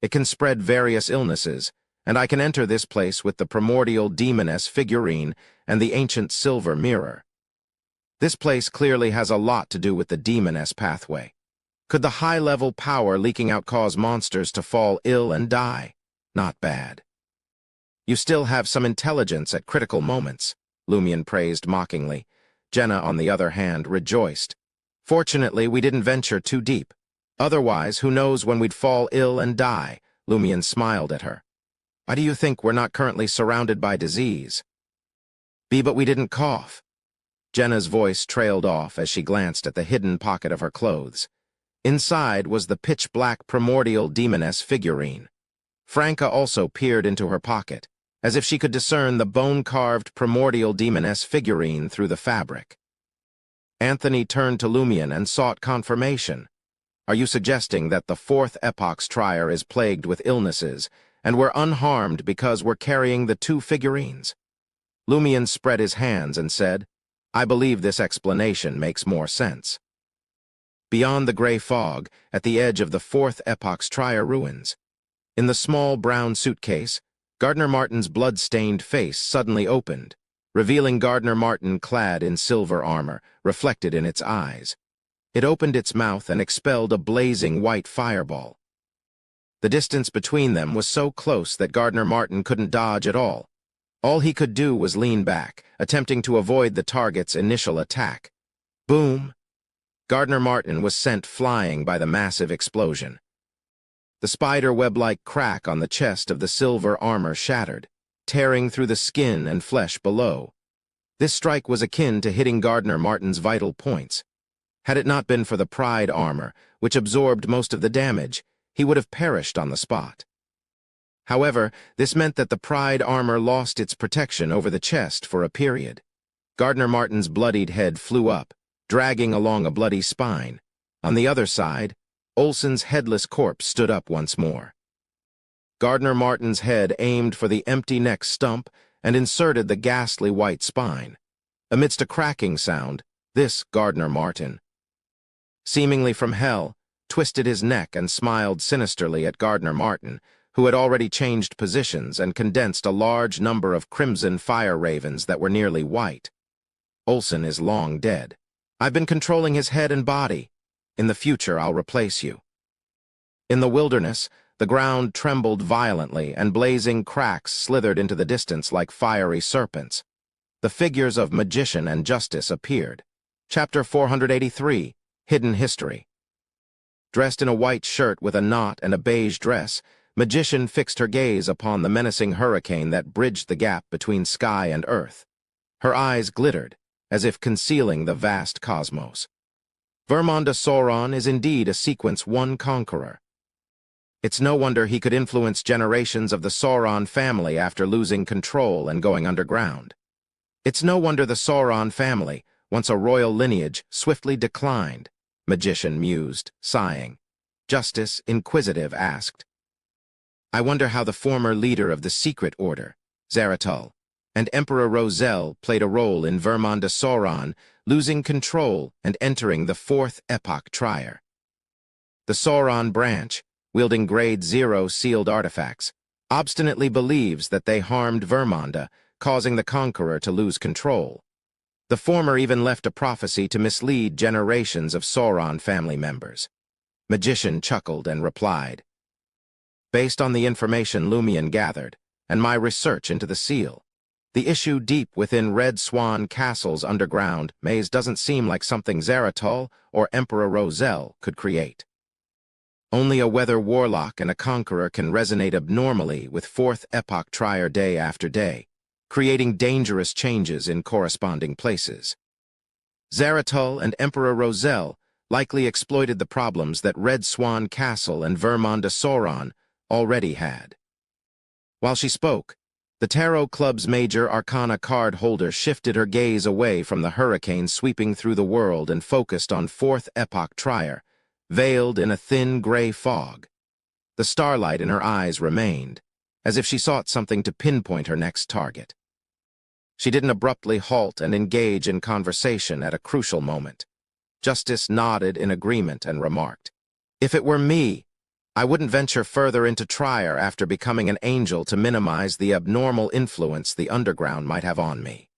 It can spread various illnesses, and I can enter this place with the primordial demoness figurine and the ancient silver mirror. This place clearly has a lot to do with the demoness pathway. Could the high-level power leaking out cause monsters to fall ill and die? Not bad. You still have some intelligence at critical moments," Lumion praised mockingly. Jenna, on the other hand, rejoiced. "Fortunately, we didn't venture too deep. Otherwise, who knows when we'd fall ill and die?" Lumion smiled at her. "Why do you think we're not currently surrounded by disease?" But we didn't cough." Jenna's voice trailed off as she glanced at the hidden pocket of her clothes. Inside was the pitch-black primordial demoness figurine. Franca also peered into her pocket, as if she could discern the bone-carved primordial demoness figurine through the fabric. Anthony turned to Lumion and sought confirmation. "Are you suggesting that the fourth epoch's trier is plagued with illnesses, and we're unharmed because we're carrying the two figurines?" Lumion spread his hands and said, "I believe this explanation makes more sense." Beyond the gray fog, at the edge of the fourth epoch's trier ruins, in the small brown suitcase, Gardner Martin's blood-stained face suddenly opened, revealing Gardner Martin clad in silver armor, reflected in its eyes. It opened its mouth and expelled a blazing white fireball. The distance between them was so close that Gardner Martin couldn't dodge at all. All he could do was lean back, attempting to avoid the target's initial attack. Boom! Gardner Martin was sent flying by the massive explosion. The spider-web-like crack on the chest of the silver armor shattered, tearing through the skin and flesh below. This strike was akin to hitting Gardner Martin's vital points. Had it not been for the Pride armor, which absorbed most of the damage, he would have perished on the spot. However, this meant that the Pride armor lost its protection over the chest for a period. Gardner Martin's bloodied head flew up, dragging along a bloody spine. On the other side, Olsen's headless corpse stood up once more. Gardner Martin's head aimed for the empty neck stump and inserted the ghastly white spine. Amidst a cracking sound, this Gardner Martin, seemingly from hell, twisted his neck and smiled sinisterly at Gardner Martin, who had already changed positions and condensed a large number of crimson fire ravens that were nearly white. "Olsen is long dead. I've been controlling his head and body. In the future, I'll replace you." In the wilderness, the ground trembled violently and blazing cracks slithered into the distance like fiery serpents. The figures of Magician and Justice appeared. Chapter 483, Hidden History. Dressed in a white shirt with a knot and a beige dress, Magician fixed her gaze upon the menacing hurricane that bridged the gap between sky and earth. Her eyes glittered, as if concealing the vast cosmos. Vermonda Sauron is indeed a Sequence 1 conqueror. It's no wonder he could influence generations of the Sauron family after losing control and going underground. It's no wonder the Sauron family, once a royal lineage, swiftly declined, Magician mused, sighing. Justice, inquisitive, asked, "I wonder how the former leader of the Secret Order, Zeratul, and Emperor Roselle played a role in Vermonda Sauron losing control and entering the fourth epoch trier. The Sauron branch, wielding Grade 0 sealed artifacts, obstinately believes that they harmed Vermonda, causing the Conqueror to lose control. The former even left a prophecy to mislead generations of Sauron family members." Magician chuckled and replied, "Based on the information Lumion gathered, and my research into the seal, the issue deep within Red Swan Castle's underground maze doesn't seem like something Zeratul or Emperor Roselle could create. Only a weather warlock and a conqueror can resonate abnormally with fourth epoch trier day after day. creating dangerous changes in corresponding places. Zaratul and Emperor Roselle likely exploited the problems that Red Swan Castle and Vermont de Sauron already had. While she spoke, the Tarot Club's major arcana card holder shifted her gaze away from the hurricane sweeping through the world and focused on Fourth Epoch Trier, veiled in a thin gray fog. The starlight in her eyes remained, as if she sought something to pinpoint her next target. She didn't abruptly halt and engage in conversation at a crucial moment. Justice nodded in agreement and remarked, "If it were me, I wouldn't venture further into Trier after becoming an angel to minimize the abnormal influence the underground might have on me."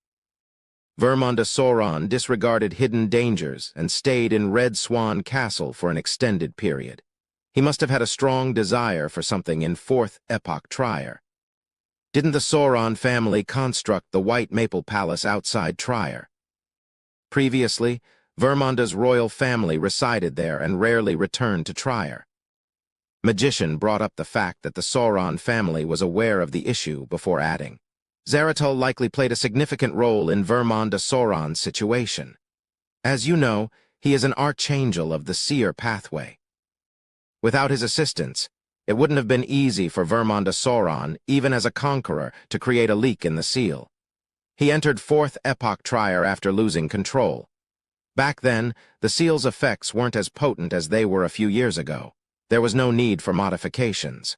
Vermont de Sauron disregarded hidden dangers and stayed in Red Swan Castle for an extended period. He must have had a strong desire for something in Fourth Epoch Trier. Didn't the Sauron family construct the White Maple Palace outside Trier? Previously, Vermonda's royal family resided there and rarely returned to Trier. Magician brought up the fact that the Sauron family was aware of the issue before adding, "Zaratul likely played a significant role in Vermont de Sauron's situation. As you know, he is an archangel of the seer pathway. Without his assistance, it wouldn't have been easy for Vermont de Sauron, even as a conqueror, to create a leak in the seal. He entered Fourth Epoch Trier after losing control. Back then, the seal's effects weren't as potent as they were a few years ago. There was no need for modifications."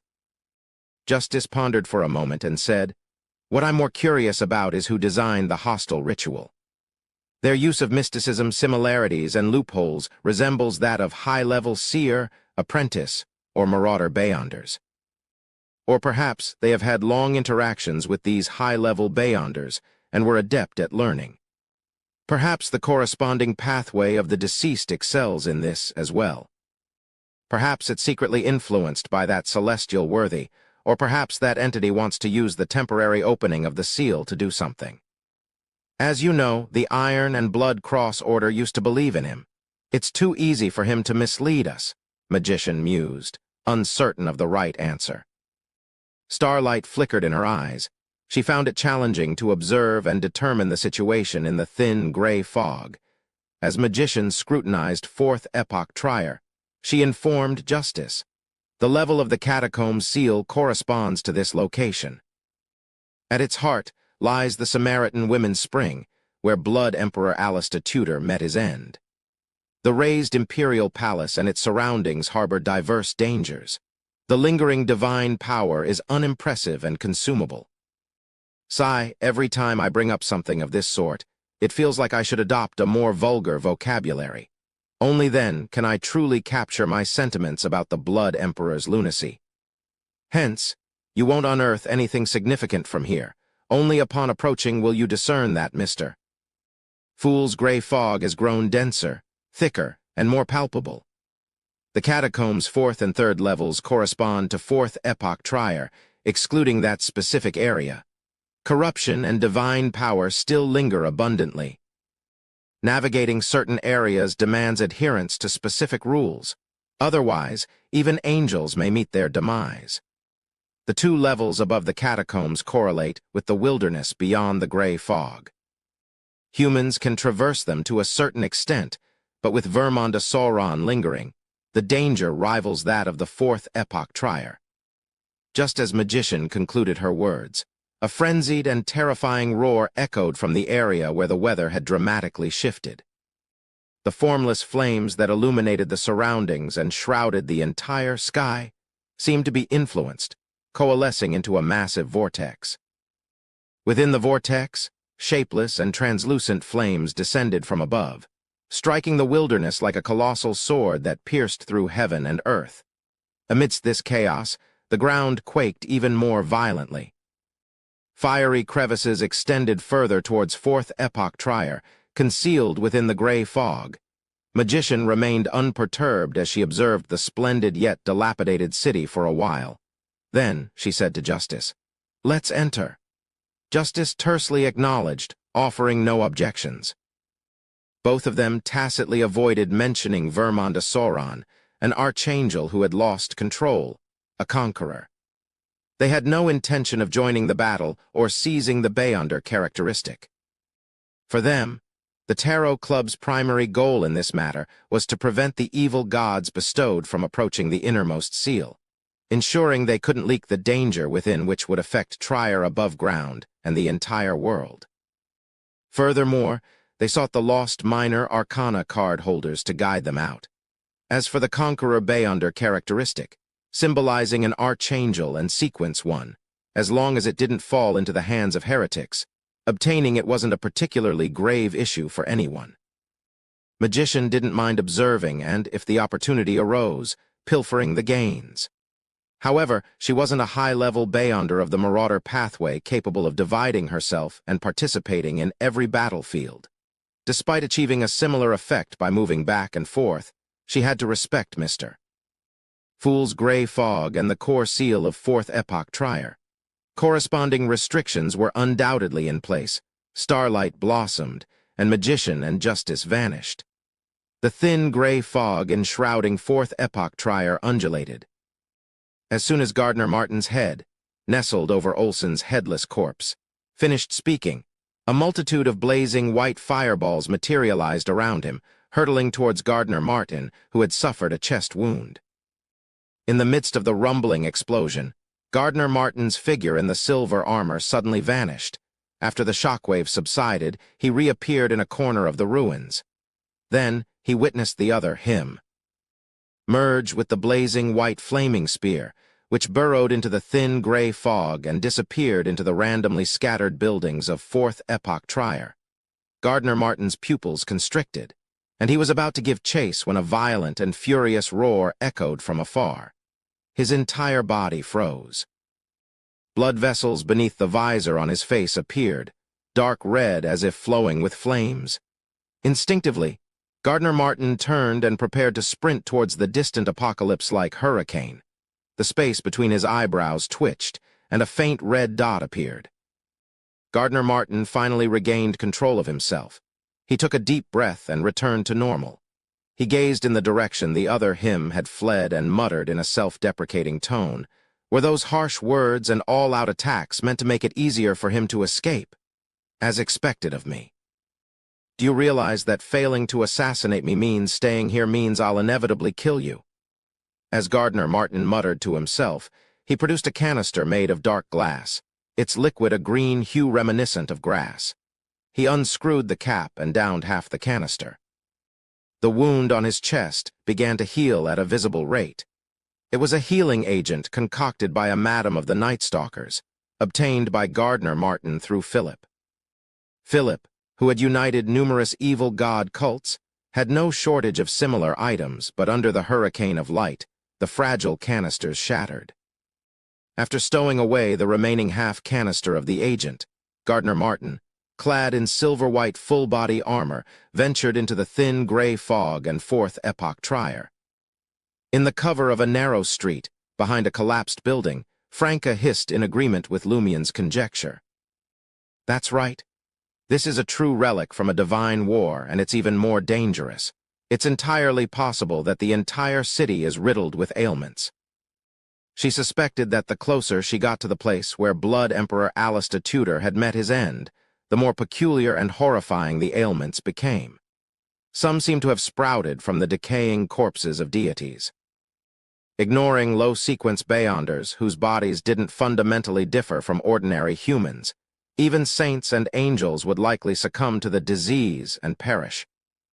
Justice pondered for a moment and said, "What I'm more curious about is who designed the hostile ritual. Their use of mysticism similarities and loopholes resembles that of high-level seer, apprentice, or marauder Beyonders. Or perhaps they have had long interactions with these high-level Beyonders and were adept at learning. Perhaps the corresponding pathway of the deceased excels in this as well. Perhaps it's secretly influenced by that celestial worthy, or perhaps that entity wants to use the temporary opening of the seal to do something. As you know, the Iron and Blood Cross Order used to believe in him. It's too easy for him to mislead us," Magician mused, uncertain of the right answer. Starlight flickered in her eyes. She found it challenging to observe and determine the situation in the thin gray fog. As Magician scrutinized Fourth Epoch Trier, she informed Justice. The level of the catacomb seal corresponds to this location. At its heart lies the Samaritan Women's Spring, where Blood Emperor Alistair Tudor met his end. The raised imperial palace and its surroundings harbor diverse dangers. The lingering divine power is unimpressive and consumable. Sigh, every time I bring up something of this sort, it feels like I should adopt a more vulgar vocabulary. Only then can I truly capture my sentiments about the Blood Emperor's lunacy. Hence, you won't unearth anything significant from here. Only upon approaching will you discern that, mister. Fool's gray fog has grown denser, thicker, and more palpable. The catacombs' fourth and third levels correspond to Fourth Epoch Trier, excluding that specific area. Corruption and divine power still linger abundantly. Navigating certain areas demands adherence to specific rules. Otherwise, even angels may meet their demise. The two levels above the catacombs correlate with the wilderness beyond the gray fog. Humans can traverse them to a certain extent, but with Vermont de Sauron lingering, the danger rivals that of the Fourth Epoch Trier. Just as Magician concluded her words, a frenzied and terrifying roar echoed from the area where the weather had dramatically shifted. The formless flames that illuminated the surroundings and shrouded the entire sky seemed to be influenced, coalescing into a massive vortex. Within the vortex, shapeless and translucent flames descended from above, striking the wilderness like a colossal sword that pierced through heaven and earth. Amidst this chaos, the ground quaked even more violently. Fiery crevices extended further towards Fourth Epoch Trier, concealed within the gray fog. Magician remained unperturbed as she observed the splendid yet dilapidated city for a while. Then she said to Justice, "Let's enter." Justice tersely acknowledged, offering no objections. Both of them tacitly avoided mentioning Vermont de Sauron, an archangel who had lost control, a conqueror. They had no intention of joining the battle or seizing the Beyonder characteristic. For them, the Tarot Club's primary goal in this matter was to prevent the evil gods bestowed from approaching the innermost seal, ensuring they couldn't leak the danger within which would affect Trier above ground and the entire world. Furthermore, they sought the lost minor arcana card holders to guide them out. As for the Conqueror Beyonder characteristic, symbolizing an archangel and sequence one, as long as it didn't fall into the hands of heretics, obtaining it wasn't a particularly grave issue for anyone. Magician didn't mind observing and, if the opportunity arose, pilfering the gains. However, she wasn't a high-level Beyonder of the Marauder pathway capable of dividing herself and participating in every battlefield. Despite achieving a similar effect by moving back and forth, she had to respect Mr. Fool's Gray Fog and the core seal of Fourth Epoch Trier. Corresponding restrictions were undoubtedly in place. Starlight blossomed, and Magician and Justice vanished. The thin gray fog enshrouding Fourth Epoch Trier undulated. As soon as Gardner Martin's head, nestled over Olson's headless corpse, finished speaking, a multitude of blazing white fireballs materialized around him, hurtling towards Gardner Martin, who had suffered a chest wound. In the midst of the rumbling explosion, Gardner Martin's figure in the silver armor suddenly vanished. After the shockwave subsided, he reappeared in a corner of the ruins. Then he witnessed the other him merge with the blazing white flaming spear, which burrowed into the thin gray fog and disappeared into the randomly scattered buildings of Fourth Epoch Trier. Gardner Martin's pupils constricted, and he was about to give chase when a violent and furious roar echoed from afar. His entire body froze. Blood vessels beneath the visor on his face appeared, dark red as if flowing with flames. Instinctively, Gardner Martin turned and prepared to sprint towards the distant apocalypse-like hurricane. The space between his eyebrows twitched, and a faint red dot appeared. Gardner Martin finally regained control of himself. He took a deep breath and returned to normal. He gazed in the direction the other him had fled and muttered in a self-deprecating tone. Were those harsh words and all-out attacks meant to make it easier for him to escape? As expected of me. Do you realize that failing to assassinate me means staying here means I'll inevitably kill you? As Gardner Martin muttered to himself, he produced a canister made of dark glass, its liquid a green hue reminiscent of grass. He unscrewed the cap and downed half the canister. The wound on his chest began to heal at a visible rate. It was a healing agent concocted by a madam of the Night Stalkers, obtained by Gardner Martin through Philip. Philip, who had united numerous evil god cults, had no shortage of similar items, but under the hurricane of light, the fragile canisters shattered. After stowing away the remaining half canister of the agent, Gardner Martin, clad in silver-white full-body armor, ventured into the thin gray fog and Fourth Epoch Trier. In the cover of a narrow street, behind a collapsed building, Franca hissed in agreement with Lumien's conjecture. That's right. This is a true relic from a divine war, and it's even more dangerous. It's entirely possible that the entire city is riddled with ailments. She suspected that the closer she got to the place where Blood Emperor Alistair Tudor had met his end, the more peculiar and horrifying the ailments became. Some seemed to have sprouted from the decaying corpses of deities. Ignoring low-sequence Beyonders, whose bodies didn't fundamentally differ from ordinary humans, even saints and angels would likely succumb to the disease and perish.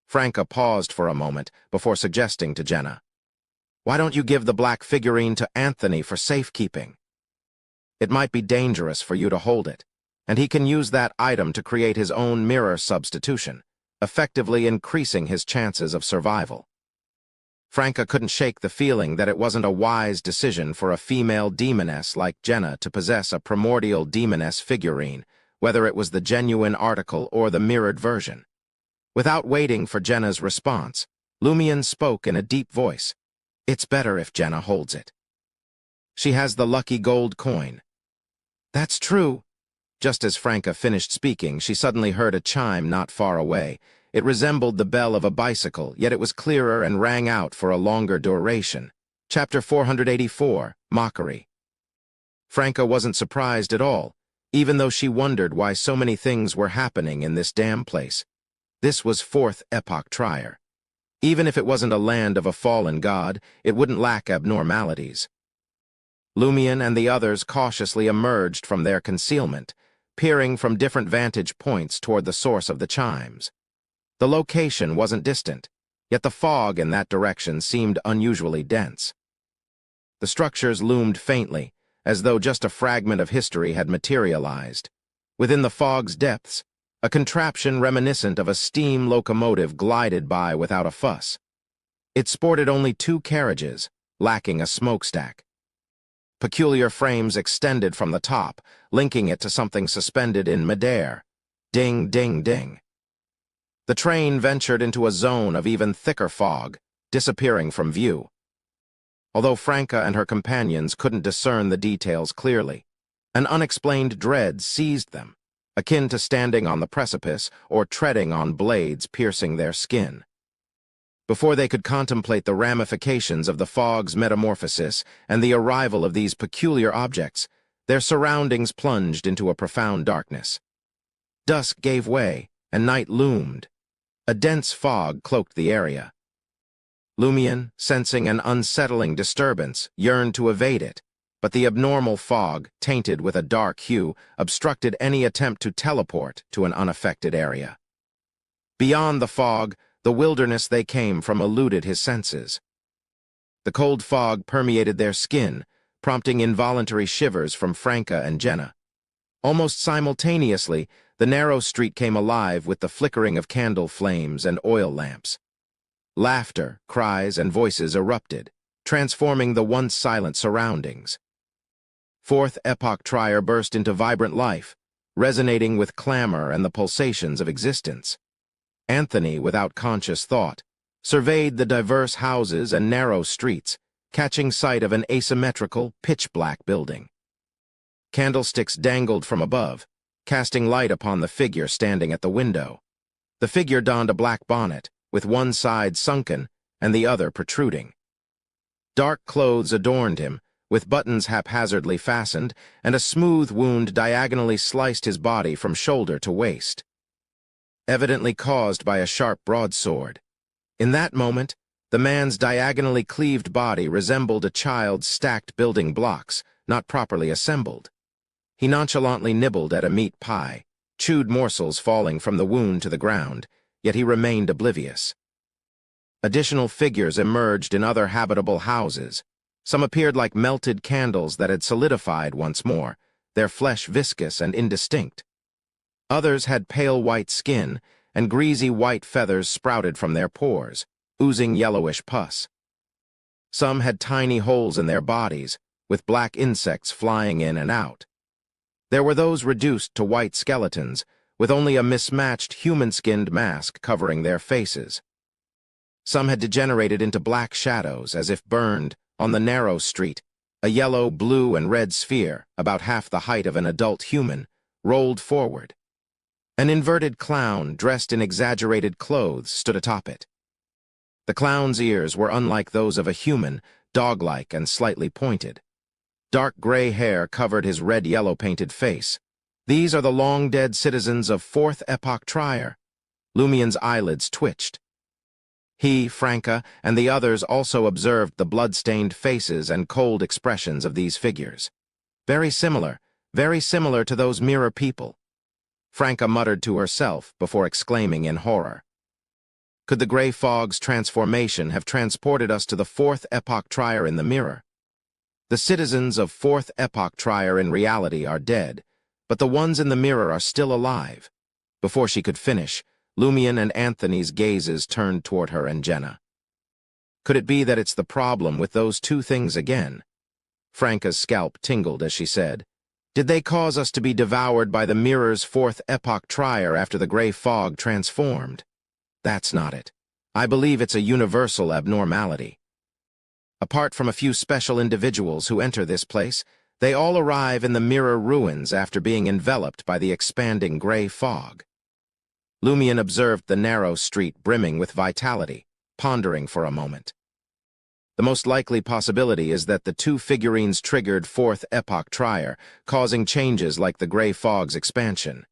Franca paused for a moment before suggesting to Jenna, "Why don't you give the black figurine to Anthony for safekeeping? It might be dangerous for you to hold it, and he can use that item to create his own mirror substitution, effectively increasing his chances of survival." Franca couldn't shake the feeling that it wasn't a wise decision for a female demoness like Jenna to possess a primordial demoness figurine, whether it was the genuine article or the mirrored version. Without waiting for Jenna's response, Lumien spoke in a deep voice. "It's better if Jenna holds it. She has the lucky gold coin." "That's true." Just as Franca finished speaking, she suddenly heard a chime not far away. It resembled the bell of a bicycle, yet it was clearer and rang out for a longer duration. Chapter 484, Mockery. Franca wasn't surprised at all, even though she wondered why so many things were happening in this damn place. This was Fourth Epoch Trier. Even if it wasn't a land of a fallen god, it wouldn't lack abnormalities. Lumion and the others cautiously emerged from their concealment, peering from different vantage points toward the source of the chimes. The location wasn't distant, yet the fog in that direction seemed unusually dense. The structures loomed faintly, as though just a fragment of history had materialized. Within the fog's depths, a contraption reminiscent of a steam locomotive glided by without a fuss. It sported only 2 carriages, lacking a smokestack. Peculiar frames extended from the top, linking it to something suspended in midair. Ding, ding, ding. The train ventured into a zone of even thicker fog, disappearing from view. Although Franca and her companions couldn't discern the details clearly, an unexplained dread seized them, akin to standing on the precipice or treading on blades piercing their skin. Before they could contemplate the ramifications of the fog's metamorphosis and the arrival of these peculiar objects, their surroundings plunged into a profound darkness. Dusk gave way, and night loomed. A dense fog cloaked the area. Lumion, sensing an unsettling disturbance, yearned to evade it, but the abnormal fog, tainted with a dark hue, obstructed any attempt to teleport to an unaffected area. Beyond the fog, the wilderness they came from eluded his senses. The cold fog permeated their skin, prompting involuntary shivers from Franca and Jenna. Almost simultaneously, the narrow street came alive with the flickering of candle flames and oil lamps. Laughter, cries, and voices erupted, transforming the once silent surroundings. Fourth Epoch Trier burst into vibrant life, resonating with clamor and the pulsations of existence. Anthony, without conscious thought, surveyed the diverse houses and narrow streets, catching sight of an asymmetrical, pitch-black building. Candlesticks dangled from above, casting light upon the figure standing at the window. The figure donned a black bonnet, with one side sunken and the other protruding. Dark clothes adorned him, with buttons haphazardly fastened, and a smooth wound diagonally sliced his body from shoulder to waist, evidently caused by a sharp broadsword. In that moment, the man's diagonally cleaved body resembled a child's stacked building blocks, not properly assembled. He nonchalantly nibbled at a meat pie, chewed morsels falling from the wound to the ground, yet he remained oblivious. Additional figures emerged in other habitable houses. Some appeared like melted candles that had solidified once more, their flesh viscous and indistinct. Others had pale white skin, and greasy white feathers sprouted from their pores, oozing yellowish pus. Some had tiny holes in their bodies, with black insects flying in and out. There were those reduced to white skeletons, with only a mismatched human-skinned mask covering their faces. Some had degenerated into black shadows, as if burned, on the narrow street. A yellow, blue, and red sphere, about half the height of an adult human, rolled forward. An inverted clown, dressed in exaggerated clothes, stood atop it. The clown's ears were unlike those of a human, dog-like and slightly pointed. Dark gray hair covered his red-yellow painted face. These are the long-dead citizens of Fourth Epoch Trier. Lumion's eyelids twitched. He, Franca, and the others also observed the blood-stained faces and cold expressions of these figures. Very similar to those mirror people. Franca muttered to herself before exclaiming in horror. Could the gray fog's transformation have transported us to the Fourth Epoch Trier in the mirror? The citizens of Fourth Epoch Trier in reality are dead, but the ones in the mirror are still alive. Before she could finish, Lumion and Anthony's gazes turned toward her and Jenna. Could it be that it's the problem with those two things again? Franca's scalp tingled as she said, Did they cause us to be devoured by the mirror's Fourth Epoch Trier after the gray fog transformed? That's not it. I believe it's a universal abnormality. Apart from a few special individuals who enter this place, they all arrive in the mirror ruins after being enveloped by the expanding gray fog. Lumion observed the narrow street brimming with vitality, pondering for a moment. The most likely possibility is that the two figurines triggered fourth epoch trier, causing changes like the gray fog's expansion.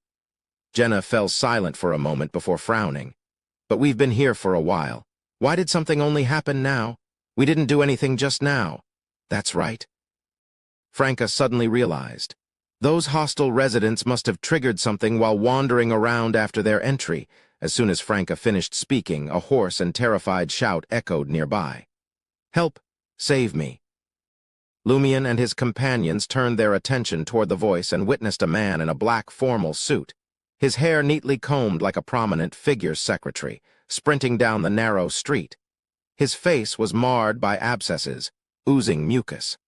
Jenna fell silent for a moment before frowning. But we've been here for a while. Why did something only happen now? We didn't do anything just now. That's right. Franca suddenly realized. Those hostile residents must have triggered something while wandering around after their entry. As soon as Franca finished speaking, a hoarse and terrified shout echoed nearby. Help! Save me! Lumion and his companions turned their attention toward the voice and witnessed a man in a black formal suit, his hair neatly combed like a prominent figure's secretary, sprinting down the narrow street. His face was marred by abscesses, oozing mucus.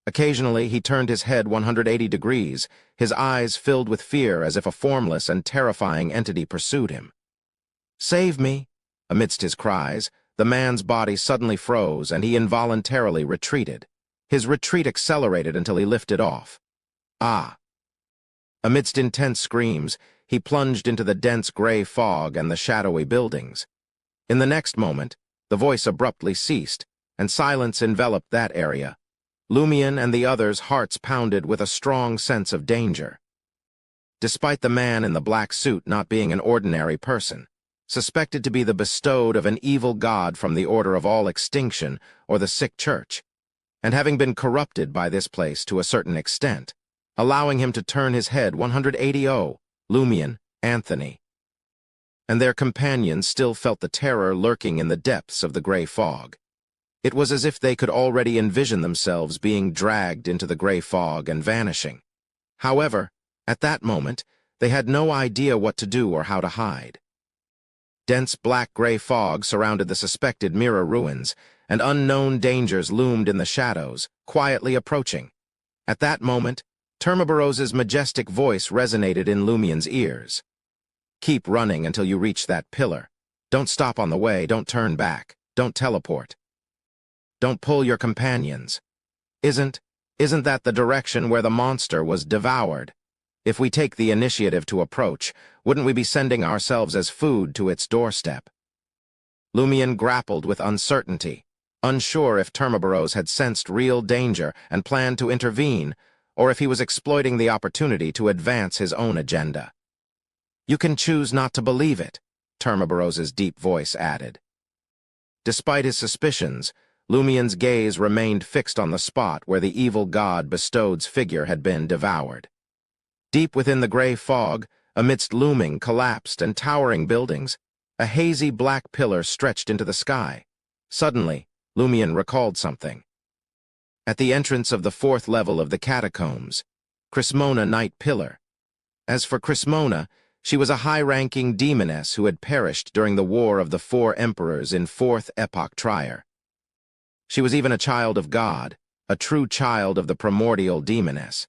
Occasionally, he turned his head 180 degrees, his eyes filled with fear as if a formless and terrifying entity pursued him. Save me! Amidst his cries, the man's body suddenly froze and he involuntarily retreated. His retreat accelerated until he lifted off. Ah! Amidst intense screams, he plunged into the dense gray fog and the shadowy buildings. In the next moment, the voice abruptly ceased, and silence enveloped that area. Lumion and the others' hearts pounded with a strong sense of danger. Despite the man in the black suit not being an ordinary person, suspected to be the bestowed of an evil god from the order of all extinction or the sick church, and having been corrupted by this place to a certain extent, allowing him to turn his head 180, Lumion, Anthony, and their companions still felt the terror lurking in the depths of the gray fog. It was as if they could already envision themselves being dragged into the gray fog and vanishing. However, at that moment, they had no idea what to do or how to hide. Dense black-gray fog surrounded the suspected mirror ruins, and unknown dangers loomed in the shadows, quietly approaching. At that moment, Termaboros's majestic voice resonated in Lumion's ears. Keep running until you reach that pillar. Don't stop on the way, don't turn back, don't teleport. Don't pull your companions. Isn't that the direction where the monster was devoured? If we take the initiative to approach, wouldn't we be sending ourselves as food to its doorstep? Lumion grappled with uncertainty, unsure if Termaboros had sensed real danger and planned to intervene, or if he was exploiting the opportunity to advance his own agenda. You can choose not to believe it, Termaboros's deep voice added. Despite his suspicions, Lumion's gaze remained fixed on the spot where the evil god bestowed's figure had been devoured. Deep within the gray fog, amidst looming, collapsed, and towering buildings, a hazy black pillar stretched into the sky. Suddenly, Lumion recalled something. At the entrance of the fourth level of the catacombs, Crismona Night Pillar. As for Crismona, she was a high-ranking demoness who had perished during the War of the Four Emperors in Fourth Epoch Trier. She was even a child of God, a true child of the primordial demoness.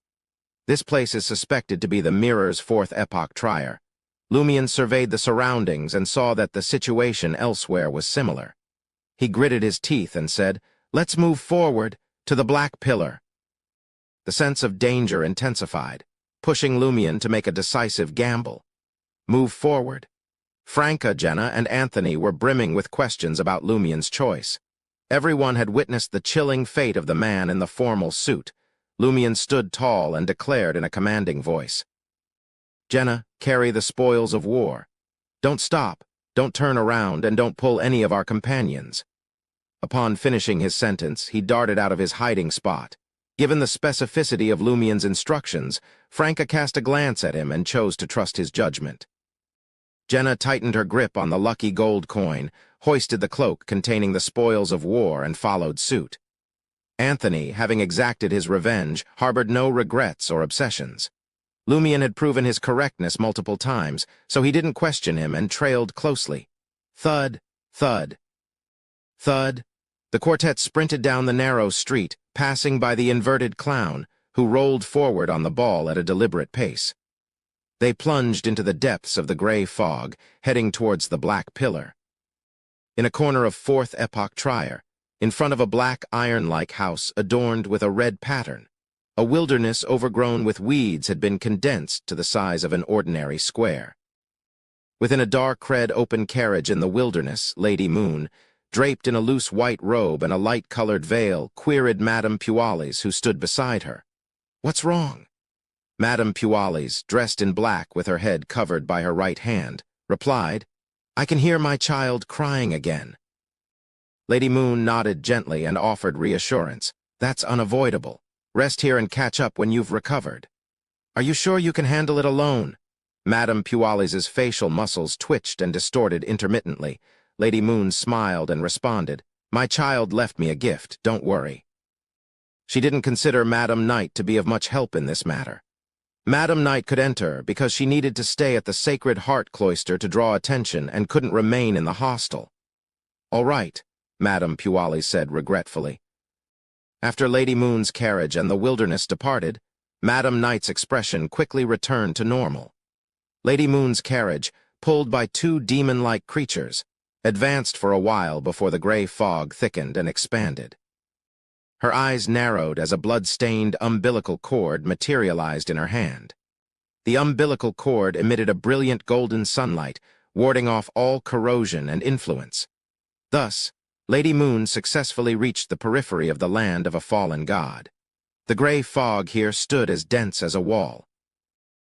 This place is suspected to be the Mirror's Fourth Epoch Trier. Lumion surveyed the surroundings and saw that the situation elsewhere was similar. He gritted his teeth and said, "Let's move forward, to the Black Pillar." The sense of danger intensified, pushing Lumion to make a decisive gamble. Move forward. Franca, Jenna, and Anthony were brimming with questions about Lumion's choice. Everyone had witnessed the chilling fate of the man in the formal suit. Lumion stood tall and declared in a commanding voice, "Jenna, carry the spoils of war. Don't stop, don't turn around, and don't pull any of our companions." Upon finishing his sentence, he darted out of his hiding spot. Given the specificity of Lumion's instructions, Franca cast a glance at him and chose to trust his judgment. Jenna tightened her grip on the lucky gold coin, hoisted the cloak containing the spoils of war, and followed suit. Anthony, having exacted his revenge, harbored no regrets or obsessions. Lumion had proven his correctness multiple times, so he didn't question him and trailed closely. Thud, thud, thud. The quartet sprinted down the narrow street, passing by the inverted clown, who rolled forward on the ball at a deliberate pace. They plunged into the depths of the gray fog, heading towards the Black Pillar. In a corner of Fourth Epoch Trier, in front of a black iron-like house adorned with a red pattern, a wilderness overgrown with weeds had been condensed to the size of an ordinary square. Within a dark red open carriage in the wilderness, Lady Moon, Draped in a loose white robe and a light-colored veil, queried Madame Pualis, who stood beside her. "What's wrong?" Madame Pualis, dressed in black with her head covered by her right hand, replied, "I can hear my child crying again." Lady Moon nodded gently and offered reassurance. "That's unavoidable. Rest here and catch up when you've recovered." "Are you sure you can handle it alone?" Madame Pualis's facial muscles twitched and distorted intermittently. Lady Moon smiled and responded, "My child left me a gift, don't worry." She didn't consider Madame Knight to be of much help in this matter. Madame Knight could enter because she needed to stay at the Sacred Heart Cloister to draw attention and couldn't remain in the hostel. "All right," Madame Pualis said regretfully. After Lady Moon's carriage and the wilderness departed, Madame Knight's expression quickly returned to normal. Lady Moon's carriage, pulled by two demon-like creatures, advanced for a while before the gray fog thickened and expanded. Her eyes narrowed as a blood-stained umbilical cord materialized in her hand. The umbilical cord emitted a brilliant golden sunlight, warding off all corrosion and influence. Thus, Lady Moon successfully reached the periphery of the land of a fallen god. The gray fog here stood as dense as a wall.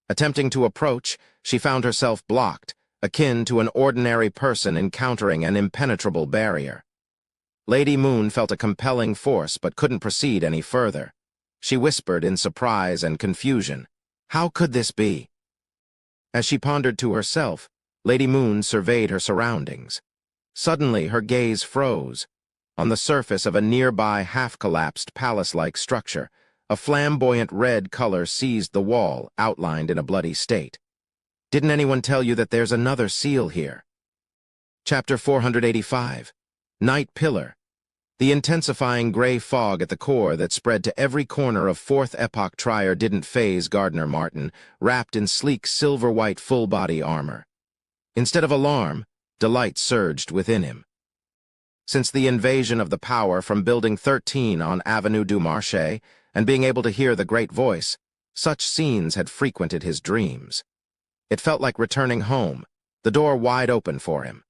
Attempting to approach, she found herself blocked, akin to an ordinary person encountering an impenetrable barrier. Lady Moon felt a compelling force but couldn't proceed any further. She whispered in surprise and confusion, "How could this be?" As she pondered to herself, Lady Moon surveyed her surroundings. Suddenly, her gaze froze. On the surface of a nearby half-collapsed palace-like structure, a flamboyant red color seized the wall, outlined in a bloody state. "Didn't anyone tell you that there's another seal here?" Chapter 485. Night Pillar. The intensifying gray fog at the core that spread to every corner of Fourth Epoch Trier didn't faze Gardner Martin, wrapped in sleek silver-white full-body armor. Instead of alarm, delight surged within him. Since the invasion of the power from Building 13 on Avenue du Marché and being able to hear the Great Voice, such scenes had frequented his dreams. It felt like returning home, the door wide open for him.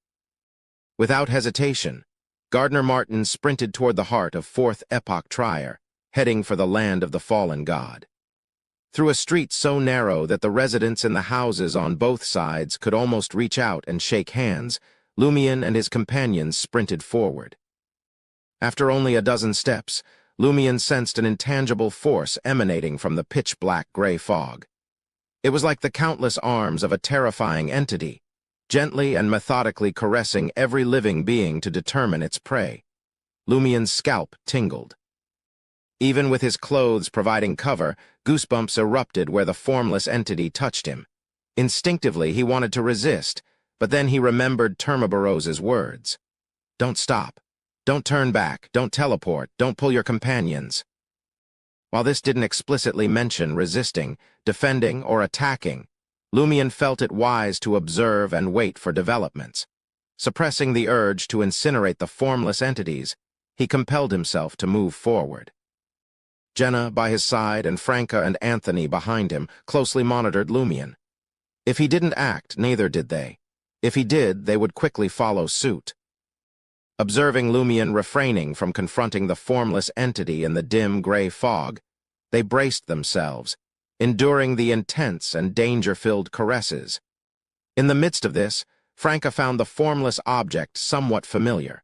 Without hesitation, Gardner Martin sprinted toward the heart of Fourth Epoch Trier, heading for the land of the fallen god. Through a street so narrow that the residents in the houses on both sides could almost reach out and shake hands, Lumion and his companions sprinted forward. After only a dozen steps, Lumion sensed an intangible force emanating from the pitch-black gray fog. It was like the countless arms of a terrifying entity, gently and methodically caressing every living being to determine its prey. Lumion's scalp tingled. Even with his clothes providing cover, goosebumps erupted where the formless entity touched him. Instinctively, he wanted to resist, but then he remembered Termabarose's words. "Don't stop. Don't turn back. Don't teleport. Don't pull your companions." While this didn't explicitly mention resisting, defending, or attacking, Lumion felt it wise to observe and wait for developments. Suppressing the urge to incinerate the formless entities, he compelled himself to move forward. Jenna, by his side, and Franca and Anthony behind him, closely monitored Lumion. If he didn't act, neither did they. If he did, they would quickly follow suit. Observing Lumion refraining from confronting the formless entity in the dim gray fog, they braced themselves, enduring the intense and danger-filled caresses. In the midst of this, Franca found the formless object somewhat familiar.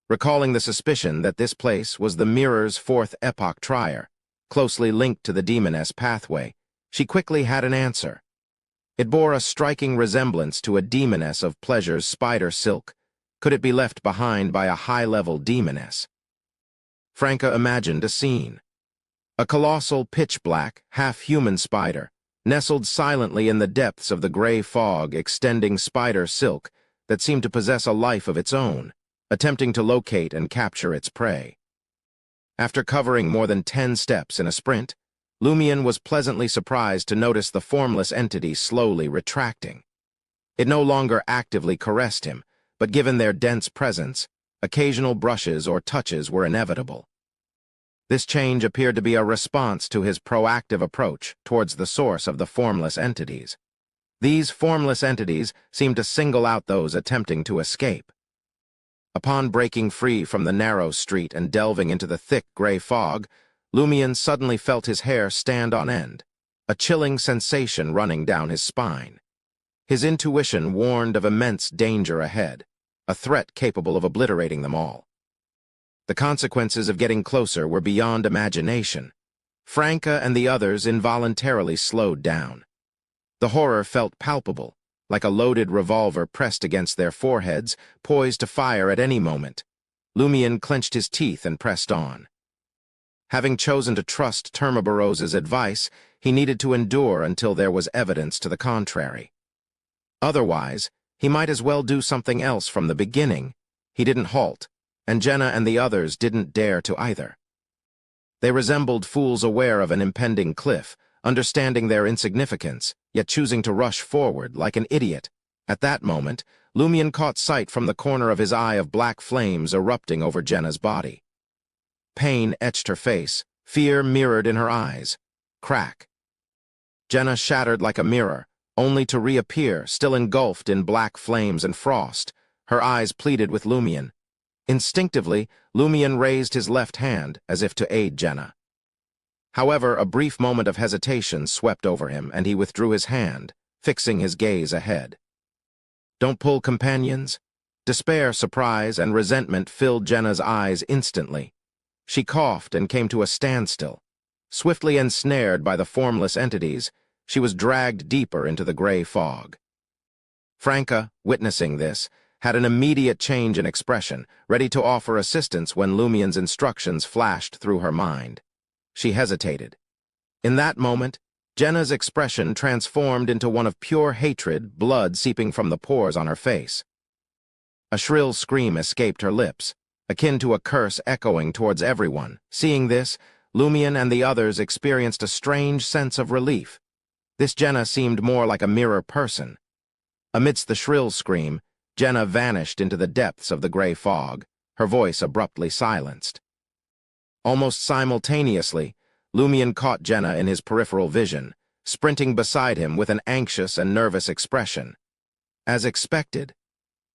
Recalling the suspicion that this place was the Mirror's Fourth Epoch Trier, closely linked to the demoness pathway, she quickly had an answer. It bore a striking resemblance to a demoness of Pleasure's spider silk. Could it be left behind by a high-level demoness? Franca imagined a scene. A colossal pitch-black, half-human spider, nestled silently in the depths of the gray fog extending spider silk that seemed to possess a life of its own, attempting to locate and capture its prey. After covering more than 10 steps in a sprint, Lumion was pleasantly surprised to notice the formless entity slowly retracting. It no longer actively caressed him, but given their dense presence, occasional brushes or touches were inevitable. This change appeared to be a response to his proactive approach towards the source of the formless entities. These formless entities seemed to single out those attempting to escape. Upon breaking free from the narrow street and delving into the thick gray fog, Lumion suddenly felt his hair stand on end, a chilling sensation running down his spine. His intuition warned of immense danger ahead, a threat capable of obliterating them all. The consequences of getting closer were beyond imagination. Franca and the others involuntarily slowed down. The horror felt palpable, like a loaded revolver pressed against their foreheads, poised to fire at any moment. Lumion clenched his teeth and pressed on. Having chosen to trust Termaboros's advice, he needed to endure until there was evidence to the contrary. Otherwise, he might as well do something else from the beginning. He didn't halt, and Jenna and the others didn't dare to either. They resembled fools aware of an impending cliff, understanding their insignificance, yet choosing to rush forward like an idiot. At that moment, Lumion caught sight from the corner of his eye of black flames erupting over Jenna's body. Pain etched her face, fear mirrored in her eyes. Crack. Jenna shattered like a mirror, only to reappear, still engulfed in black flames and frost. Her eyes pleaded with Lumion. Instinctively, Lumion raised his left hand as if to aid Jenna. However, a brief moment of hesitation swept over him, and he withdrew his hand, fixing his gaze ahead. "Don't pull, companions." Despair, surprise, and resentment filled Jenna's eyes instantly. She coughed and came to a standstill. Swiftly ensnared by the formless entities, she was dragged deeper into the gray fog. Franca, witnessing this, had an immediate change in expression, ready to offer assistance when Lumion's instructions flashed through her mind. She hesitated. In that moment, Jenna's expression transformed into one of pure hatred, blood seeping from the pores on her face. A shrill scream escaped her lips, akin to a curse echoing towards everyone. Seeing this, Lumion and the others experienced a strange sense of relief. This Jenna seemed more like a mirror person. Amidst the shrill scream, Jenna vanished into the depths of the gray fog, her voice abruptly silenced. Almost simultaneously, Lumion caught Jenna in his peripheral vision, sprinting beside him with an anxious and nervous expression. As expected,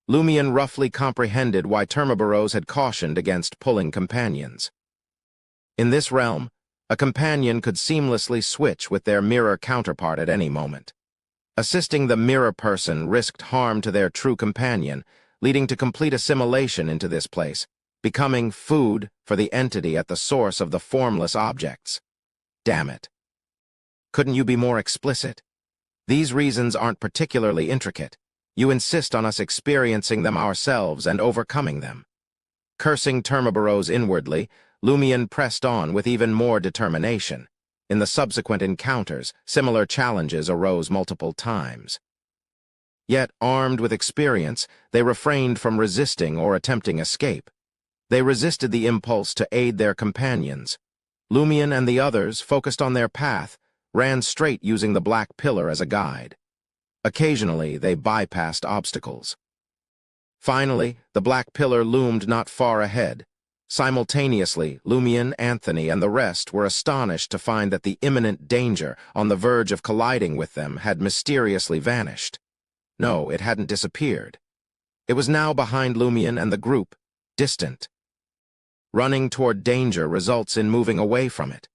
Lumion roughly comprehended why Termaboros had cautioned against pulling companions. In this realm, a companion could seamlessly switch with their mirror counterpart at any moment. Assisting the mirror person risked harm to their true companion, leading to complete assimilation into this place, becoming food for the entity at the source of the formless objects. Damn it. Couldn't you be more explicit? These reasons aren't particularly intricate. You insist on us experiencing them ourselves and overcoming them. Cursing Termaboros inwardly, Lumion pressed on with even more determination. In the subsequent encounters, similar challenges arose multiple times. Yet, armed with experience, they refrained from resisting or attempting escape. They resisted the impulse to aid their companions. Lumion and the others, focused on their path, ran straight using the black pillar as a guide. Occasionally, they bypassed obstacles. Finally, the black pillar loomed not far ahead. Simultaneously, Lumion, Anthony, and the rest were astonished to find that the imminent danger on the verge of colliding with them had mysteriously vanished. No, it hadn't disappeared. It was now behind Lumion and the group, distant. Running toward danger results in moving away from it.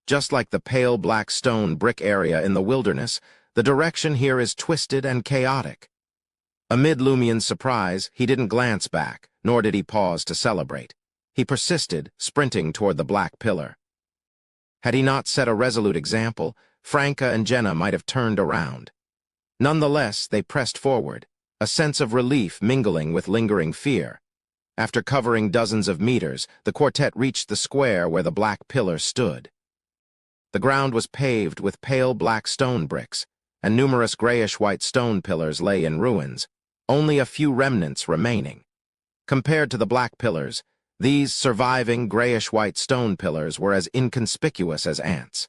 Just like the pale black stone brick area in the wilderness, the direction here is twisted and chaotic. Amid Lumion's surprise, he didn't glance back, nor did he pause to celebrate. He persisted, sprinting toward the black pillar. Had he not set a resolute example, Franca and Jenna might have turned around. Nonetheless, they pressed forward, a sense of relief mingling with lingering fear. After covering dozens of meters, the quartet reached the square where the black pillar stood. The ground was paved with pale black stone bricks, and numerous grayish-white stone pillars lay in ruins, only a few remnants remaining. Compared to the black pillars, these surviving grayish-white stone pillars were as inconspicuous as ants.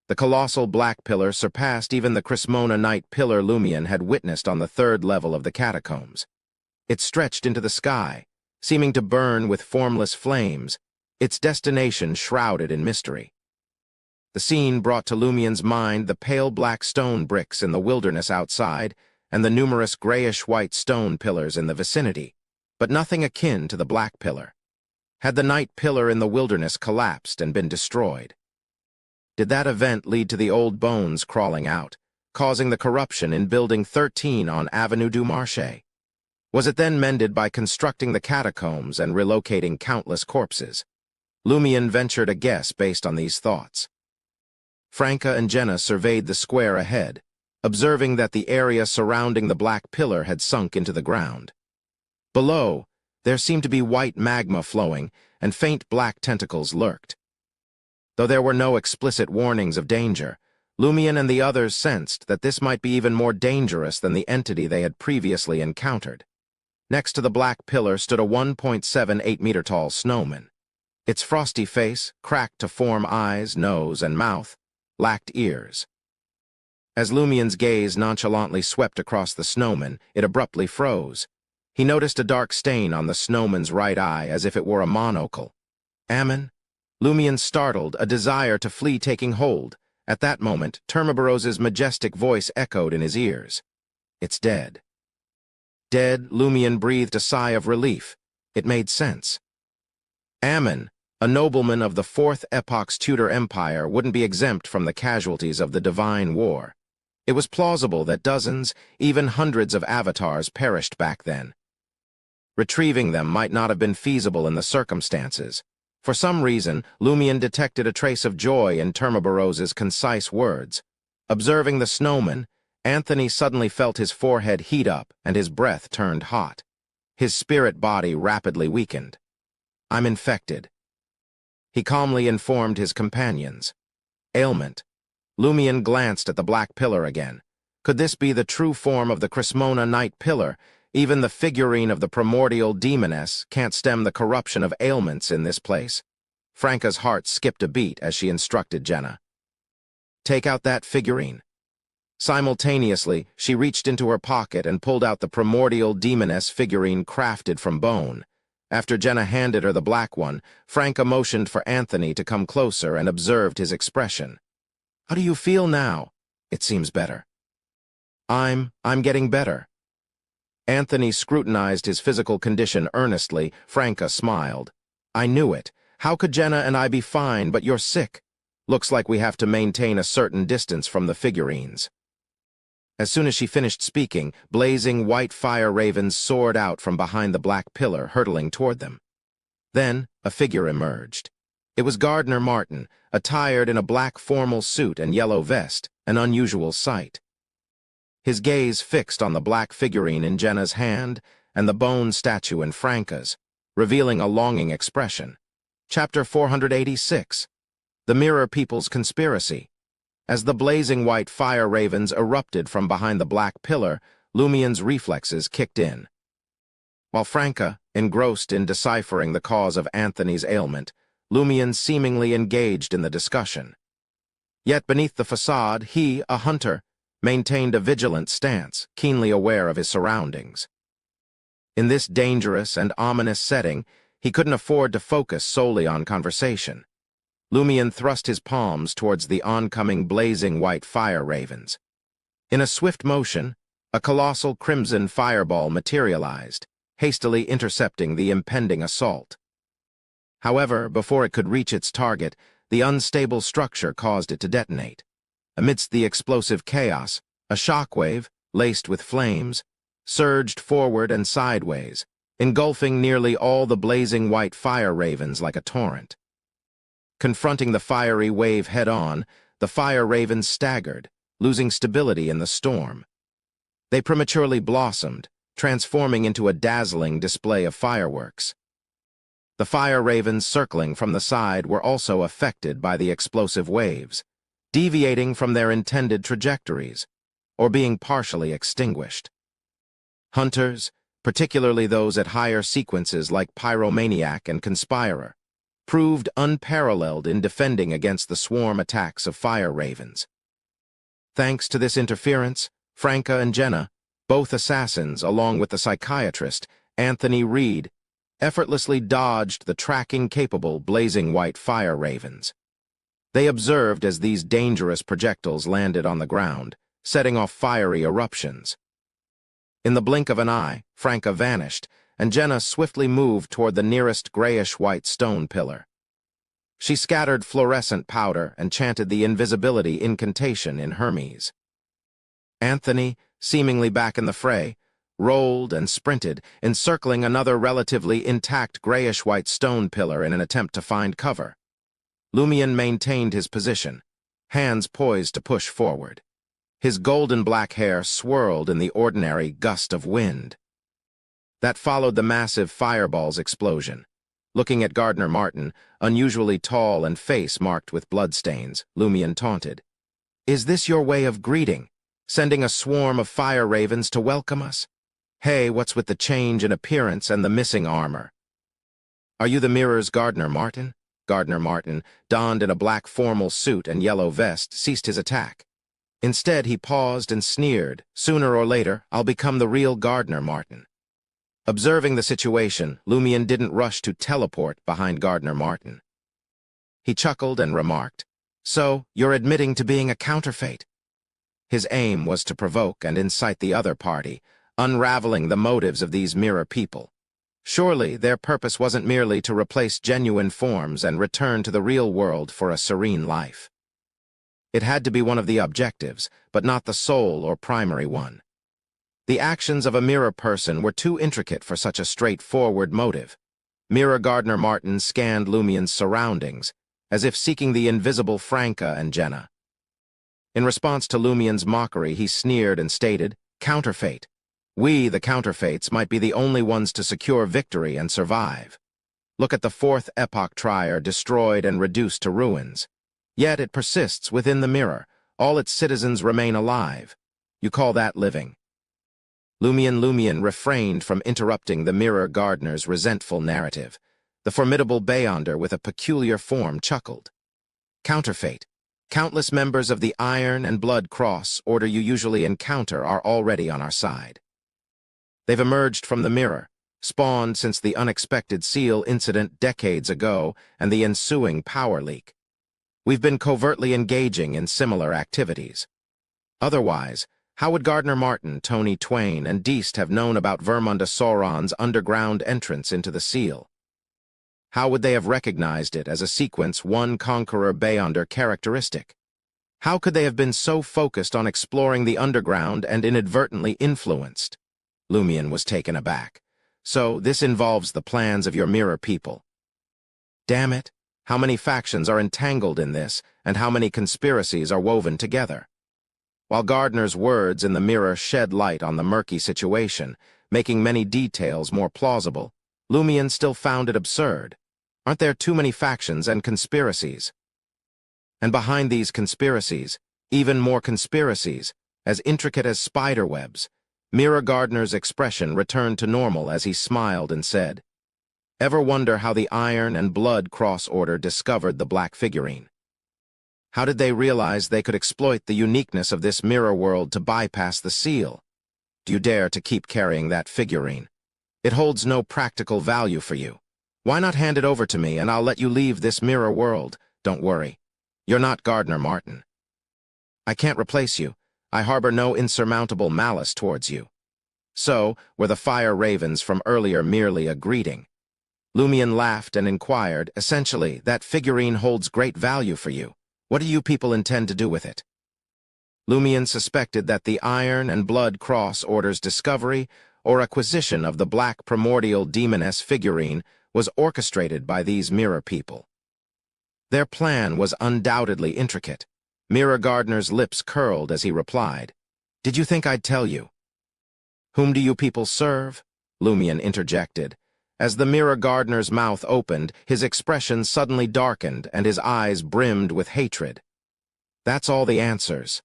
The colossal black pillar surpassed even the Crismona Night pillar Lumion had witnessed on the third level of the catacombs. It stretched into the sky, seeming to burn with formless flames, its destination shrouded in mystery. The scene brought to Lumion's mind the pale black stone bricks in the wilderness outside and the numerous grayish-white stone pillars in the vicinity. but nothing akin to the Black Pillar. Had the Night Pillar in the wilderness collapsed and been destroyed? Did that event lead to the old bones crawling out, causing the corruption in Building 13 on Avenue du Marché? Was it then mended by constructing the catacombs and relocating countless corpses? Lumian ventured a guess based on these thoughts. Franca and Jenna surveyed the square ahead, observing that the area surrounding the Black Pillar had sunk into the ground. Below, there seemed to be white magma flowing, and faint black tentacles lurked. Though there were no explicit warnings of danger, Lumian and the others sensed that this might be even more dangerous than the entity they had previously encountered. Next to the Black Pillar stood a 1.78-meter-tall snowman. Its frosty face, cracked to form eyes, nose, and mouth, lacked ears. As Lumian's gaze nonchalantly swept across the snowman, it abruptly froze. He noticed a dark stain on the snowman's right eye, as if it were a monocle. Ammon? Lumian startled, a desire to flee taking hold. At that moment, Termaboros's majestic voice echoed in his ears. "It's dead." Dead, Lumian breathed a sigh of relief. It made sense. Ammon, a nobleman of the Fourth Epoch's Tudor Empire, wouldn't be exempt from the casualties of the Divine War. It was plausible that dozens, even hundreds of avatars perished back then. Retrieving them might not have been feasible in the circumstances. For some reason, Lumian detected a trace of joy in Termaboros's concise words. Observing the snowman, Anthony suddenly felt his forehead heat up and his breath turned hot. His spirit body rapidly weakened. "I'm infected," he calmly informed his companions. Ailment. Lumian glanced at the Black Pillar again. Could this be the true form of the Crismona Night Pillar? Even the figurine of the primordial demoness can't stem the corruption of ailments in this place. Franca's heart skipped a beat as she instructed Jenna. "Take out that figurine." Simultaneously, she reached into her pocket and pulled out the primordial demoness figurine crafted from bone. After Jenna handed her the black one, Franca motioned for Anthony to come closer and observed his expression. "How do you feel now?" "It seems better." I'm getting better." Anthony scrutinized his physical condition earnestly. Franca smiled. "I knew it. How could Jenna and I be fine, but you're sick? Looks like we have to maintain a certain distance from the figurines." As soon as she finished speaking, blazing white fire ravens soared out from behind the Black Pillar, hurtling toward them. Then a figure emerged. It was Gardner Martin, attired in a black formal suit and yellow vest, an unusual sight. His gaze fixed on the black figurine in Jenna's hand and the bone statue in Franca's, revealing a longing expression. Chapter 486. The Mirror People's Conspiracy. As the blazing white fire ravens erupted from behind the Black Pillar, Lumian's reflexes kicked in. While Franca, engrossed in deciphering the cause of Anthony's ailment, Lumian seemingly engaged in the discussion. Yet beneath the facade, he, a hunter, maintained a vigilant stance, keenly aware of his surroundings. In this dangerous and ominous setting, he couldn't afford to focus solely on conversation. Lumian thrust his palms towards the oncoming blazing white fire ravens. In a swift motion, a colossal crimson fireball materialized, hastily intercepting the impending assault. However, before it could reach its target, the unstable structure caused it to detonate. Amidst the explosive chaos, a shockwave, laced with flames, surged forward and sideways, engulfing nearly all the blazing white fire ravens like a torrent. Confronting the fiery wave head-on, the fire ravens staggered, losing stability in the storm. They prematurely blossomed, transforming into a dazzling display of fireworks. The fire ravens circling from the side were also affected by the explosive waves, deviating from their intended trajectories, or being partially extinguished. Hunters, particularly those at higher sequences like Pyromaniac and Conspirer, proved unparalleled in defending against the swarm attacks of fire ravens. Thanks to this interference, Franca and Jenna, both assassins along with the psychiatrist, Anthony Reed, effortlessly dodged the tracking-capable blazing white fire ravens. They observed as these dangerous projectiles landed on the ground, setting off fiery eruptions. In the blink of an eye, Franca vanished, and Jenna swiftly moved toward the nearest grayish-white stone pillar. She scattered fluorescent powder and chanted the invisibility incantation in Hermes. Anthony, seemingly back in the fray, rolled and sprinted, encircling another relatively intact grayish-white stone pillar in an attempt to find cover. Lumion maintained his position, hands poised to push forward. His golden-black hair swirled in the ordinary gust of wind. That followed the massive fireball's explosion. Looking at Gardner Martin, unusually tall and face marked with bloodstains, Lumion taunted. "Is this your way of greeting? Sending a swarm of fire ravens to welcome us? Hey, what's with the change in appearance and the missing armor?" "Are you the Mirror's Gardner Martin?" Gardner Martin, donned in a black formal suit and yellow vest, ceased his attack. Instead, he paused and sneered, "Sooner or later, I'll become the real Gardner Martin." Observing the situation, Lumion didn't rush to teleport behind Gardner Martin. He chuckled and remarked, "So, you're admitting to being a counterfeit?" His aim was to provoke and incite the other party, unraveling the motives of these mirror people. Surely, their purpose wasn't merely to replace genuine forms and return to the real world for a serene life. It had to be one of the objectives, but not the sole or primary one. The actions of a mirror person were too intricate for such a straightforward motive. Mirror Gardner Martin scanned Lumion's surroundings, as if seeking the invisible Franca and Jenna. In response to Lumion's mockery, he sneered and stated, "Counterfeit. We, the counterfeits, might be the only ones to secure victory and survive. Look at the fourth epoch Trier destroyed and reduced to ruins. Yet it persists within the mirror. All its citizens remain alive. You call that living?" Lumion refrained from interrupting the Mirror Gardener's resentful narrative. The formidable Beyonder with a peculiar form chuckled. "Counterfeit. Countless members of the Iron and Blood Cross order you usually encounter are already on our side. They've emerged from the mirror, spawned since the unexpected seal incident decades ago and the ensuing power leak. We've been covertly engaging in similar activities. Otherwise, how would Gardner Martin, Tony Twain, and Deist have known about Vermunda Sauron's underground entrance into the seal? How would they have recognized it as a sequence one Conqueror Beyonder characteristic? How could they have been so focused on exploring the underground and inadvertently influenced?" Lumion was taken aback. "So, this involves the plans of your mirror people." "Damn it, how many factions are entangled in this, and how many conspiracies are woven together?" While Gardner's words in the mirror shed light on the murky situation, making many details more plausible, Lumion still found it absurd. Aren't there too many factions and conspiracies? And behind these conspiracies, even more conspiracies, as intricate as spiderwebs, Mirror Gardner's expression returned to normal as he smiled and said, "Ever wonder how the Iron and Blood Cross Order discovered the black figurine? How did they realize they could exploit the uniqueness of this mirror world to bypass the seal? Do you dare to keep carrying that figurine? It holds no practical value for you. Why not hand it over to me and I'll let you leave this mirror world? Don't worry. You're not Gardner Martin. I can't replace you. I harbor no insurmountable malice towards you." So, were the fire ravens from earlier merely a greeting? Lumion laughed and inquired, "Essentially, that figurine holds great value for you. What do you people intend to do with it?" Lumion suspected that the Iron and Blood Cross Order's discovery or acquisition of the black primordial demoness figurine was orchestrated by these mirror people. Their plan was undoubtedly intricate. Mirror Gardner's lips curled as he replied, "Did you think I'd tell you?" "Whom do you people serve?" Lumion interjected. As the Mirror Gardener's mouth opened, his expression suddenly darkened and his eyes brimmed with hatred. "That's all the answers."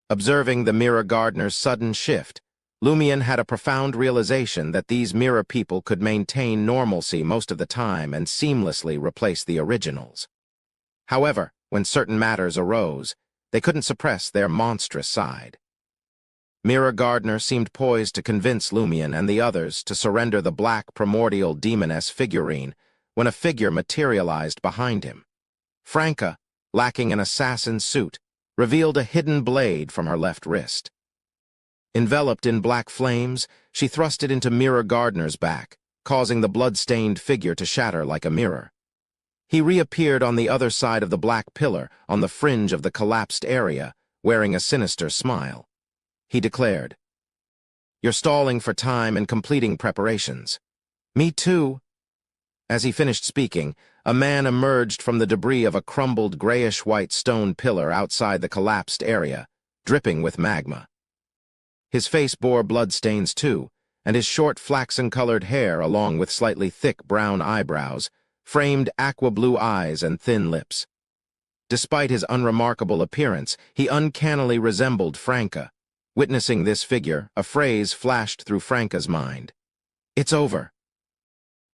Observing the Mirror Gardener's sudden shift, Lumion had a profound realization that these mirror people could maintain normalcy most of the time and seamlessly replace the originals. However, when certain matters arose, they couldn't suppress their monstrous side. Mirror Gardner seemed poised to convince Lumion and the others to surrender the black primordial demoness figurine when a figure materialized behind him. Franca, lacking an assassin's suit, revealed a hidden blade from her left wrist. Enveloped in black flames, she thrust it into Mirror Gardener's back, causing the blood-stained figure to shatter like a mirror. He reappeared on the other side of the black pillar, on the fringe of the collapsed area, wearing a sinister smile. He declared, "You're stalling for time and completing preparations." "Me too." As he finished speaking, a man emerged from the debris of a crumbled grayish-white stone pillar outside the collapsed area, dripping with magma. His face bore bloodstains too, and his short flaxen-colored hair, along with slightly thick brown eyebrows, framed aqua-blue eyes and thin lips. Despite his unremarkable appearance, he uncannily resembled Franca. Witnessing this figure, a phrase flashed through Franca's mind. "It's over."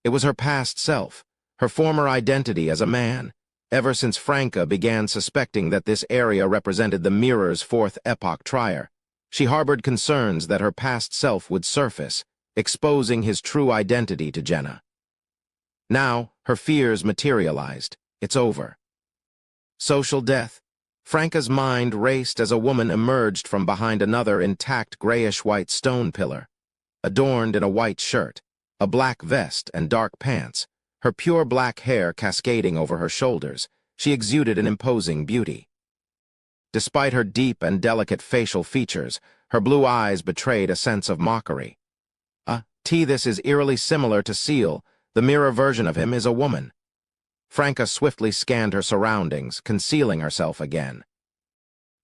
It was her past self, her former identity as a man, ever since Franca began suspecting that this area represented the mirror's fourth epoch trier. She harbored concerns that her past self would surface, exposing his true identity to Jenna. Now, her fears materialized. It's over. Social death. Franca's mind raced as a woman emerged from behind another intact grayish-white stone pillar. Adorned in a white shirt, a black vest, and dark pants, her pure black hair cascading over her shoulders, she exuded an imposing beauty. Despite her deep and delicate facial features, her blue eyes betrayed a sense of mockery. This is eerily similar to Seal. The mirror version of him is a woman." Franca swiftly scanned her surroundings, concealing herself again.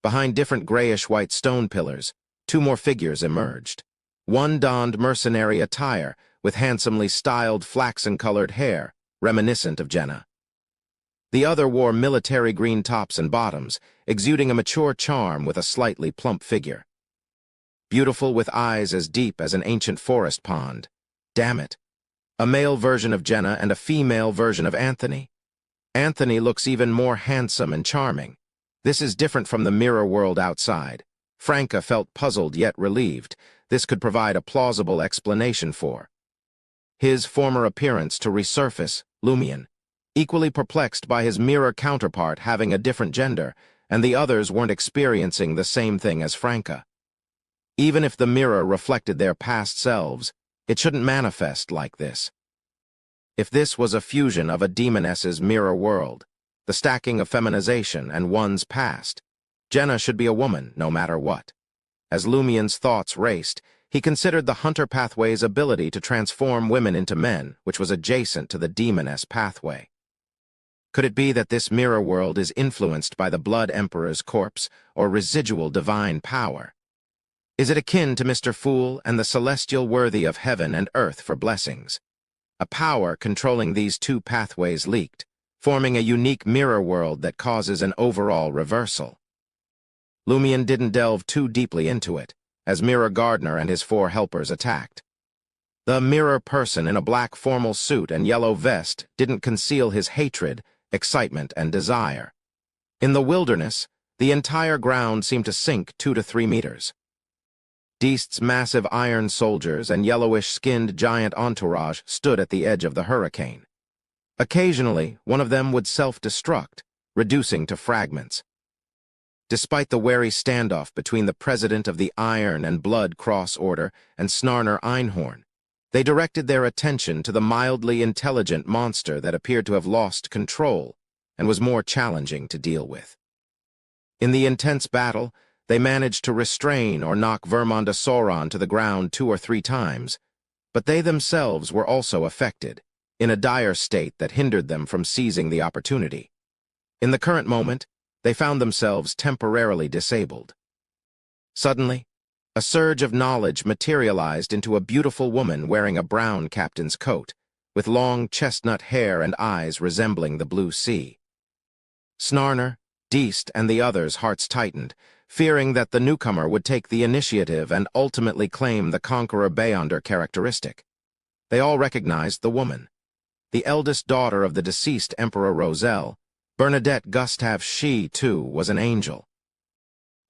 Behind different grayish-white stone pillars, two more figures emerged. One donned mercenary attire, with handsomely styled flaxen-colored hair, reminiscent of Jenna. The other wore military green tops and bottoms, exuding a mature charm with a slightly plump figure. Beautiful with eyes as deep as an ancient forest pond. Damn it. A male version of Jenna and a female version of Anthony. Anthony looks even more handsome and charming. This is different from the mirror world outside. Franca felt puzzled yet relieved. This could provide a plausible explanation for his former appearance to resurface, Lumion, equally perplexed by his mirror counterpart having a different gender, and the others weren't experiencing the same thing as Franca. Even if the mirror reflected their past selves, it shouldn't manifest like this. If this was a fusion of a demoness's mirror world, the stacking of feminization and one's past, Jenna should be a woman no matter what. As Lumion's thoughts raced, he considered the Hunter pathway's ability to transform women into men, which was adjacent to the demoness pathway. Could it be that this mirror world is influenced by the Blood Emperor's corpse or residual divine power? Is it akin to Mr. Fool and the celestial worthy of heaven and earth for blessings? A power controlling these two pathways leaked, forming a unique mirror world that causes an overall reversal. Lumion didn't delve too deeply into it, as Mirror Gardener and his four helpers attacked. The mirror person in a black formal suit and yellow vest didn't conceal his hatred, excitement, and desire. In the wilderness, the entire ground seemed to sink 2 to 3 meters. Deast's massive iron soldiers and yellowish-skinned giant entourage stood at the edge of the hurricane. Occasionally, one of them would self-destruct, reducing to fragments. Despite the wary standoff between the president of the Iron and Blood Cross Order and Snarner Einhorn, they directed their attention to the mildly intelligent monster that appeared to have lost control and was more challenging to deal with. In the intense battle, they managed to restrain or knock Vermonda Sauron to the ground 2 or 3 times, but they themselves were also affected, in a dire state that hindered them from seizing the opportunity. In the current moment, they found themselves temporarily disabled. Suddenly, a surge of knowledge materialized into a beautiful woman wearing a brown captain's coat, with long chestnut hair and eyes resembling the blue sea. Snarner, Deast, and the others' hearts tightened, fearing that the newcomer would take the initiative and ultimately claim the Conqueror Beyonder characteristic. They all recognized the woman. The eldest daughter of the deceased Emperor Roselle, Bernadette Gustave, she, too, was an angel.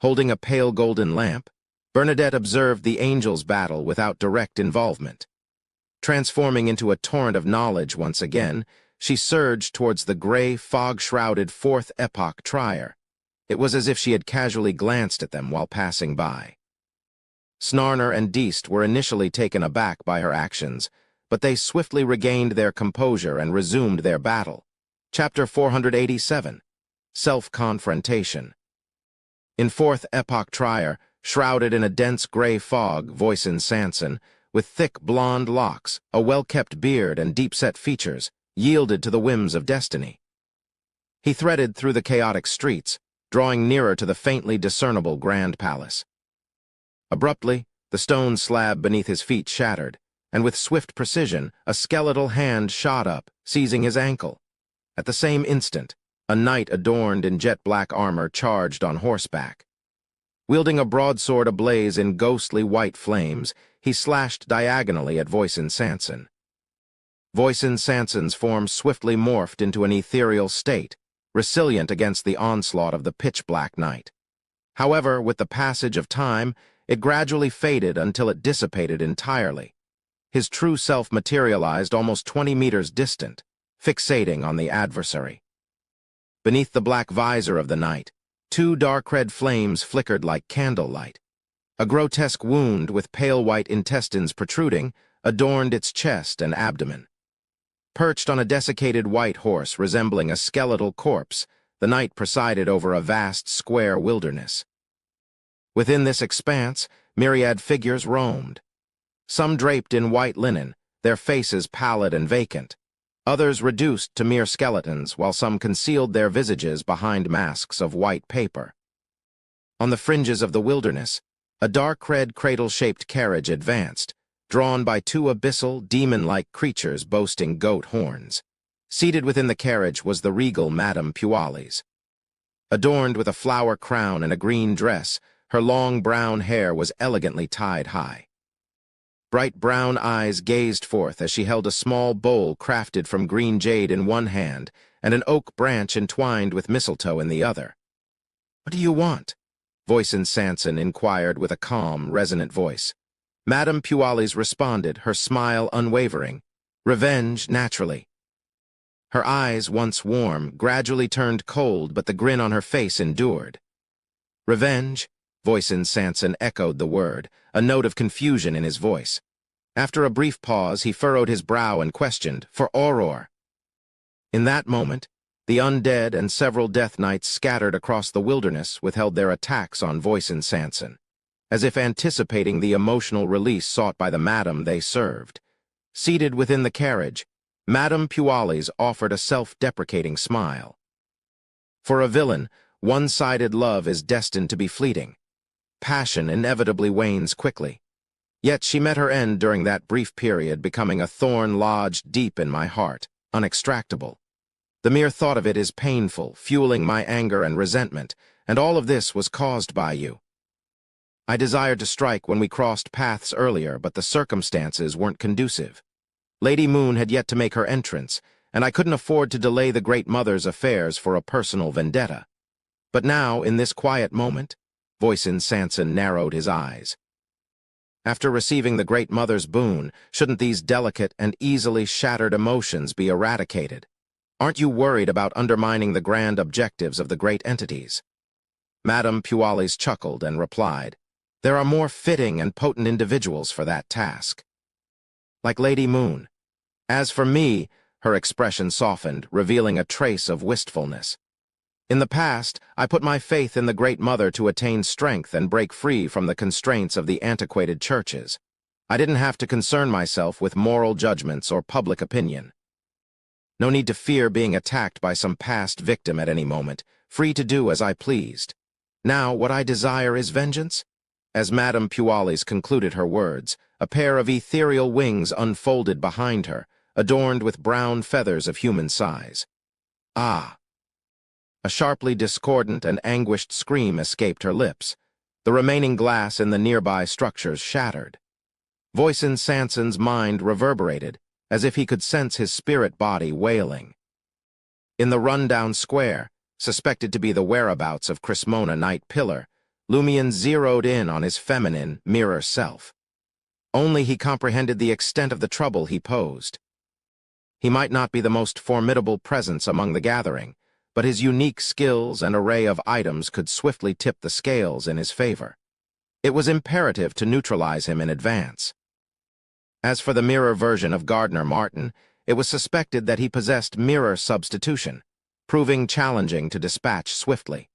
Holding a pale golden lamp, Bernadette observed the angels' battle without direct involvement. Transforming into a torrent of knowledge once again, she surged towards the gray, fog-shrouded fourth epoch trier. It was as if she had casually glanced at them while passing by. Snarner and Deist were initially taken aback by her actions, but they swiftly regained their composure and resumed their battle. Chapter 487. Self-Confrontation. In fourth epoch Trier, shrouded in a dense gray fog, Voisin Sanson, with thick blonde locks, a well-kept beard, and deep-set features, yielded to the whims of destiny. He threaded through the chaotic streets, drawing nearer to the faintly discernible Grand Palace. Abruptly, the stone slab beneath his feet shattered, and with swift precision, a skeletal hand shot up, seizing his ankle. At the same instant, a knight adorned in jet-black armor charged on horseback. Wielding a broadsword ablaze in ghostly white flames, he slashed diagonally at Voisin Sanson. Voisin Sanson's form swiftly morphed into an ethereal state, resilient against the onslaught of the pitch-black night. However, with the passage of time, it gradually faded until it dissipated entirely. His true self materialized almost 20 meters distant, fixating on the adversary. Beneath the black visor of the knight, two dark red flames flickered like candlelight. A grotesque wound with pale white intestines protruding adorned its chest and abdomen. Perched on a desiccated white horse resembling a skeletal corpse, the knight presided over a vast square wilderness. Within this expanse, myriad figures roamed. Some draped in white linen, their faces pallid and vacant. Others reduced to mere skeletons, while some concealed their visages behind masks of white paper. On the fringes of the wilderness, a dark red cradle-shaped carriage advanced, drawn by two abyssal, demon-like creatures boasting goat horns. Seated within the carriage was the regal Madame Pualis. Adorned with a flower crown and a green dress, her long brown hair was elegantly tied high. Bright brown eyes gazed forth as she held a small bowl crafted from green jade in one hand and an oak branch entwined with mistletoe in the other. "What do you want?" Voisin Sanson inquired with a calm, resonant voice. Madame Pualis responded, her smile unwavering. "Revenge, naturally." Her eyes, once warm, gradually turned cold, but the grin on her face endured. "Revenge?" Voisin Sanson echoed the word, a note of confusion in his voice. After a brief pause, he furrowed his brow and questioned, "For Auror?" In that moment, the undead and several death knights scattered across the wilderness withheld their attacks on Voisin Sanson, as if anticipating the emotional release sought by the madam they served. Seated within the carriage, Madame Pualis offered a self-deprecating smile. For a villain, one-sided love is destined to be fleeting. Passion inevitably wanes quickly. Yet she met her end during that brief period, becoming a thorn lodged deep in my heart, unextractable. The mere thought of it is painful, fueling my anger and resentment, and all of this was caused by you. I desired to strike when we crossed paths earlier, but the circumstances weren't conducive. Lady Moon had yet to make her entrance, and I couldn't afford to delay the Great Mother's affairs for a personal vendetta. But now, in this quiet moment, Voisin Sanson narrowed his eyes. After receiving the Great Mother's boon, shouldn't these delicate and easily shattered emotions be eradicated? Aren't you worried about undermining the grand objectives of the great entities? Madame Pualis chuckled and replied, "There are more fitting and potent individuals for that task." Like Lady Moon. As for me, her expression softened, revealing a trace of wistfulness. In the past, I put my faith in the Great Mother to attain strength and break free from the constraints of the antiquated churches. I didn't have to concern myself with moral judgments or public opinion. No need to fear being attacked by some past victim at any moment, free to do as I pleased. Now, what I desire is vengeance? As Madame Pualis concluded her words, a pair of ethereal wings unfolded behind her, adorned with brown feathers of human size. "Ah!" A sharply discordant and anguished scream escaped her lips. The remaining glass in the nearby structures shattered. Voisin Sanson's mind reverberated, as if he could sense his spirit body wailing. In the rundown square, suspected to be the whereabouts of Crismona Knight Pillar, Lumion zeroed in on his feminine, mirror self. Only he comprehended the extent of the trouble he posed. He might not be the most formidable presence among the gathering, but his unique skills and array of items could swiftly tip the scales in his favor. It was imperative to neutralize him in advance. As for the mirror version of Gardner Martin, it was suspected that he possessed mirror substitution, proving challenging to dispatch swiftly.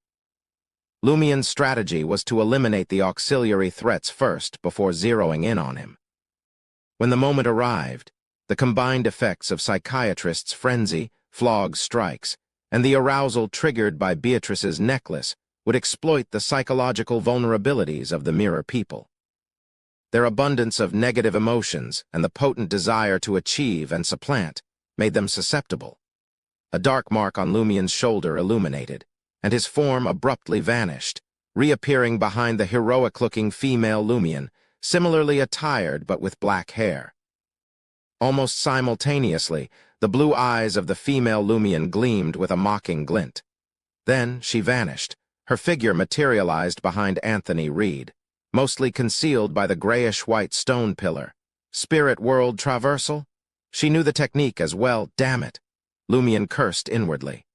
Lumien's strategy was to eliminate the auxiliary threats first before zeroing in on him. When the moment arrived, the combined effects of psychiatrist's frenzy, Flogg's strikes, and the arousal triggered by Beatrice's necklace would exploit the psychological vulnerabilities of the mirror people. Their abundance of negative emotions and the potent desire to achieve and supplant made them susceptible. A dark mark on Lumien's shoulder illuminated, and his form abruptly vanished, reappearing behind the heroic-looking female Lumien, similarly attired but with black hair. Almost simultaneously, the blue eyes of the female Lumien gleamed with a mocking glint. Then she vanished, her figure materialized behind Anthony Reed, mostly concealed by the grayish-white stone pillar. Spirit world traversal? She knew the technique as well, damn it. Lumien cursed inwardly.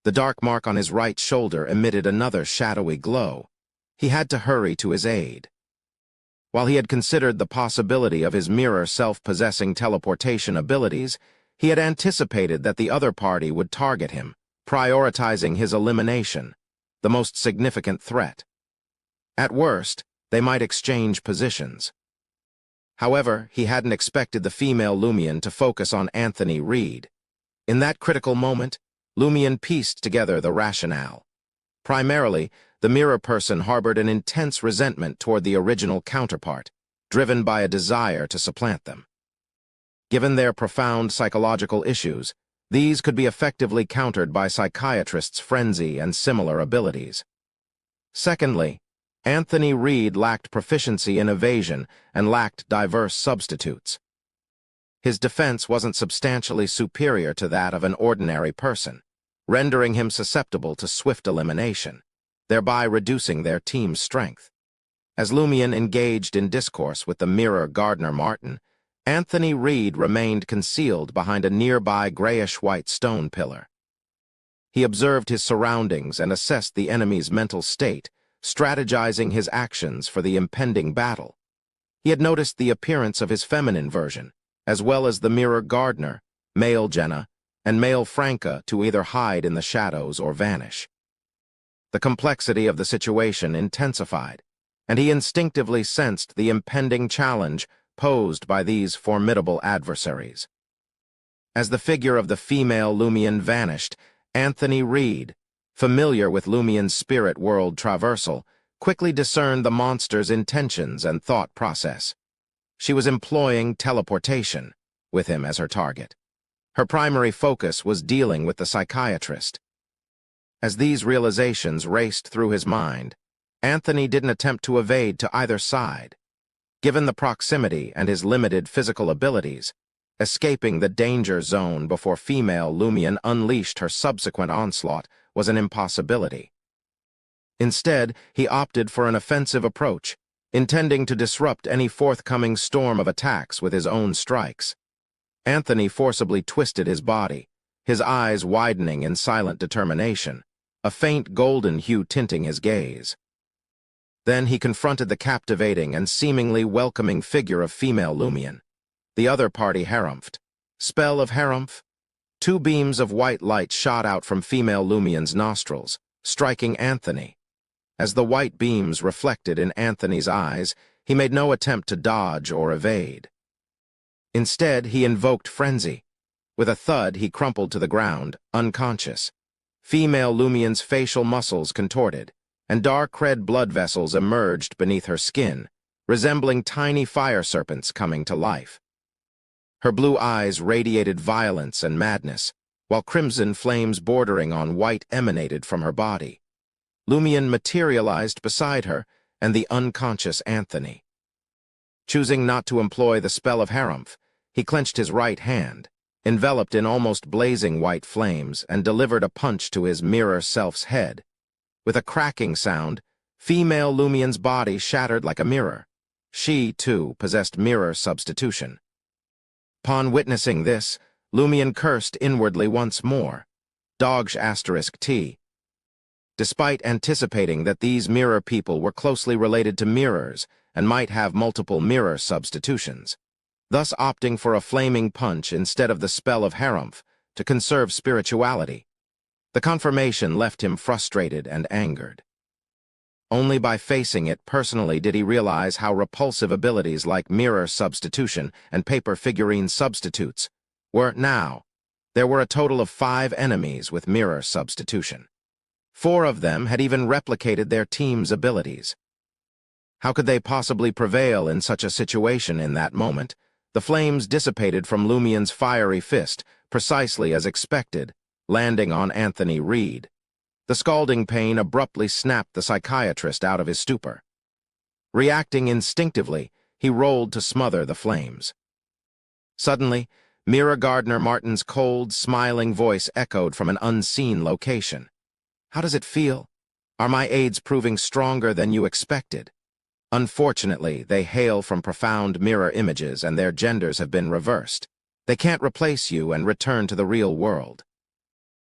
The dark mark on his right shoulder emitted another shadowy glow. He had to hurry to his aid. While he had considered the possibility of his mirror self-possessing teleportation abilities, he had anticipated that the other party would target him, prioritizing his elimination, the most significant threat. At worst, they might exchange positions. However, he hadn't expected the female Lumien to focus on Anthony Reed. In that critical moment, Lumien pieced together the rationale. Primarily, the mirror person harbored an intense resentment toward the original counterpart, driven by a desire to supplant them. Given their profound psychological issues, these could be effectively countered by psychiatrists' frenzy and similar abilities. Secondly, Anthony Reed lacked proficiency in evasion and lacked diverse substitutes. His defense wasn't substantially superior to that of an ordinary person, rendering him susceptible to swift elimination, thereby reducing their team's strength. As Lumien engaged in discourse with the mirror Gardner Martin, Anthony Reed remained concealed behind a nearby grayish-white stone pillar. He observed his surroundings and assessed the enemy's mental state, strategizing his actions for the impending battle. He had noticed the appearance of his feminine version, as well as the mirror Gardner, male Jenna, and male Franca to either hide in the shadows or vanish. The complexity of the situation intensified, and he instinctively sensed the impending challenge posed by these formidable adversaries. As the figure of the female Lumien vanished, Anthony Reed, familiar with Lumien's spirit world traversal, quickly discerned the monster's intentions and thought process. She was employing teleportation, with him as her target. Her primary focus was dealing with the psychiatrist. As these realizations raced through his mind, Anthony didn't attempt to evade to either side. Given the proximity and his limited physical abilities, escaping the danger zone before female Lumien unleashed her subsequent onslaught was an impossibility. Instead, he opted for an offensive approach, intending to disrupt any forthcoming storm of attacks with his own strikes. Anthony forcibly twisted his body, his eyes widening in silent determination, a faint golden hue tinting his gaze. Then he confronted the captivating and seemingly welcoming figure of female Lumien. The other party harumphed. Spell of harumph? Two beams of white light shot out from female Lumien's nostrils, striking Anthony. As the white beams reflected in Anthony's eyes, he made no attempt to dodge or evade. Instead, he invoked frenzy. With a thud, he crumpled to the ground, unconscious. Female Lumien's facial muscles contorted, and dark red blood vessels emerged beneath her skin, resembling tiny fire serpents coming to life. Her blue eyes radiated violence and madness, while crimson flames bordering on white emanated from her body. Lumien materialized beside her and the unconscious Anthony. Choosing not to employ the spell of harumph, he clenched his right hand, enveloped in almost blazing white flames, and delivered a punch to his mirror self's head. With a cracking sound, female Lumien's body shattered like a mirror. She, too, possessed mirror substitution. Upon witnessing this, Lumien cursed inwardly once more. Dogsh*T. despite anticipating that these mirror people were closely related to mirrors and might have multiple mirror substitutions, thus opting for a flaming punch instead of the spell of Harumph to conserve spirituality. The confirmation left him frustrated and angered. Only by facing it personally did he realize how repulsive abilities like mirror substitution and paper figurine substitutes were now. There were a total of 5 enemies with mirror substitution. 4 of them had even replicated their team's abilities. How could they possibly prevail in such a situation in that moment? The flames dissipated from Lumien's fiery fist, precisely as expected, landing on Anthony Reed. The scalding pain abruptly snapped the psychiatrist out of his stupor. Reacting instinctively, he rolled to smother the flames. Suddenly, Mira Gardner Martin's cold, smiling voice echoed from an unseen location. "How does it feel? Are my aids proving stronger than you expected?" Unfortunately, they hail from profound mirror images and their genders have been reversed. They can't replace you and return to the real world.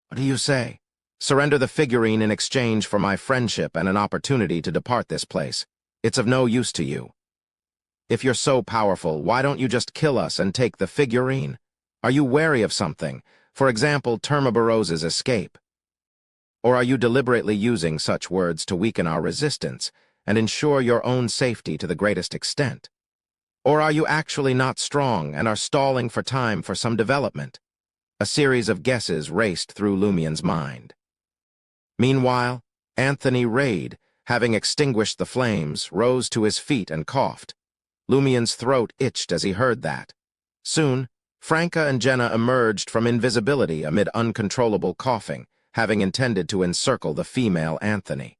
What do you say? Surrender the figurine in exchange for my friendship and an opportunity to depart this place. It's of no use to you. If you're so powerful, why don't you just kill us and take the figurine? Are you wary of something? For example, Termabarose's escape. Or are you deliberately using such words to weaken our resistance and ensure your own safety to the greatest extent? Or are you actually not strong and are stalling for time for some development? A series of guesses raced through Lumien's mind. Meanwhile, Anthony Reid, having extinguished the flames, rose to his feet and coughed. Lumien's throat itched as he heard that. Soon, Franca and Jenna emerged from invisibility amid uncontrollable coughing, having intended to encircle the female Anthony.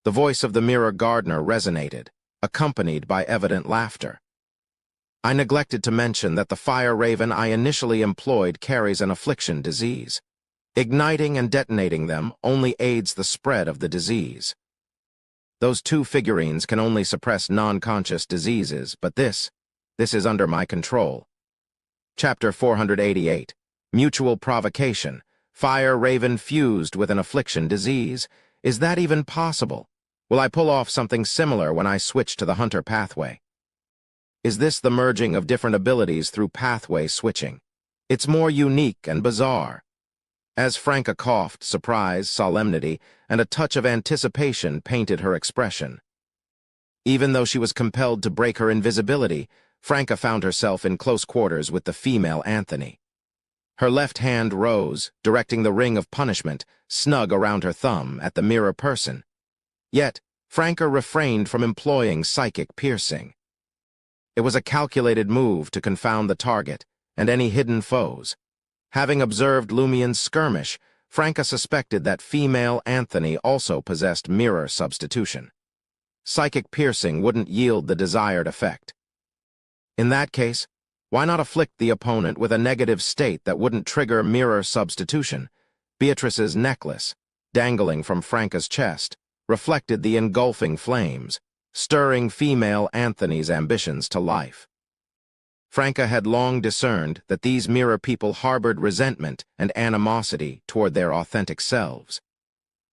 The voice of the Mirror Gardener resonated, accompanied by evident laughter. "I neglected to mention that the fire raven I initially employed carries an affliction disease. Igniting and detonating them only aids the spread of the disease. Those 2 figurines can only suppress non-conscious diseases, but this is under my control." Chapter 488, Mutual Provocation. Fire raven fused with an affliction disease. Is that even possible? Will I pull off something similar when I switch to the hunter pathway? Is this the merging of different abilities through pathway switching? It's more unique and bizarre. As Franca coughed, surprise, solemnity, and a touch of anticipation painted her expression. Even though she was compelled to break her invisibility, Franca found herself in close quarters with the female Anthony. Her left hand rose, directing the ring of punishment, snug around her thumb, at the mirror person. Yet, Franca refrained from employing psychic piercing. It was a calculated move to confound the target and any hidden foes. Having observed Lumien's skirmish, Franca suspected that female Anthony also possessed mirror substitution. Psychic piercing wouldn't yield the desired effect. In that case, why not afflict the opponent with a negative state that wouldn't trigger mirror substitution? Beatrice's necklace, dangling from Franca's chest, reflected the engulfing flames, stirring female Anthony's ambitions to life. Franca had long discerned that these mirror people harbored resentment and animosity toward their authentic selves.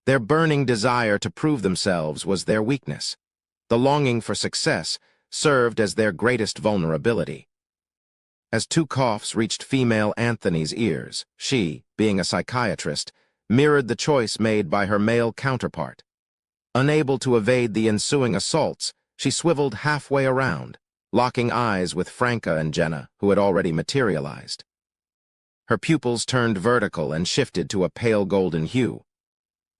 Their burning desire to prove themselves was their weakness. The longing for success served as their greatest vulnerability. As 2 coughs reached female Anthony's ears, she, being a psychiatrist, mirrored the choice made by her male counterpart. Unable to evade the ensuing assaults, she swiveled halfway around, locking eyes with Franca and Jenna, who had already materialized. Her pupils turned vertical and shifted to a pale golden hue.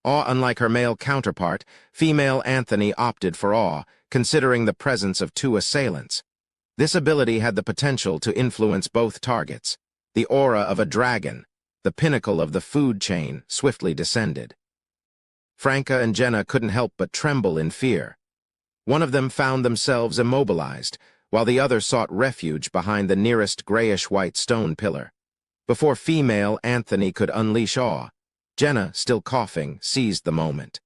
Unlike her male counterpart, female Anthony opted for awe, considering the presence of 2 assailants. This ability had the potential to influence both targets. The aura of a dragon, the pinnacle of the food chain, swiftly descended. Franca and Jenna couldn't help but tremble in fear. One of them found themselves immobilized, while the other sought refuge behind the nearest grayish-white stone pillar. Before female Anthony could unleash awe, Jenna, still coughing, seized the moment.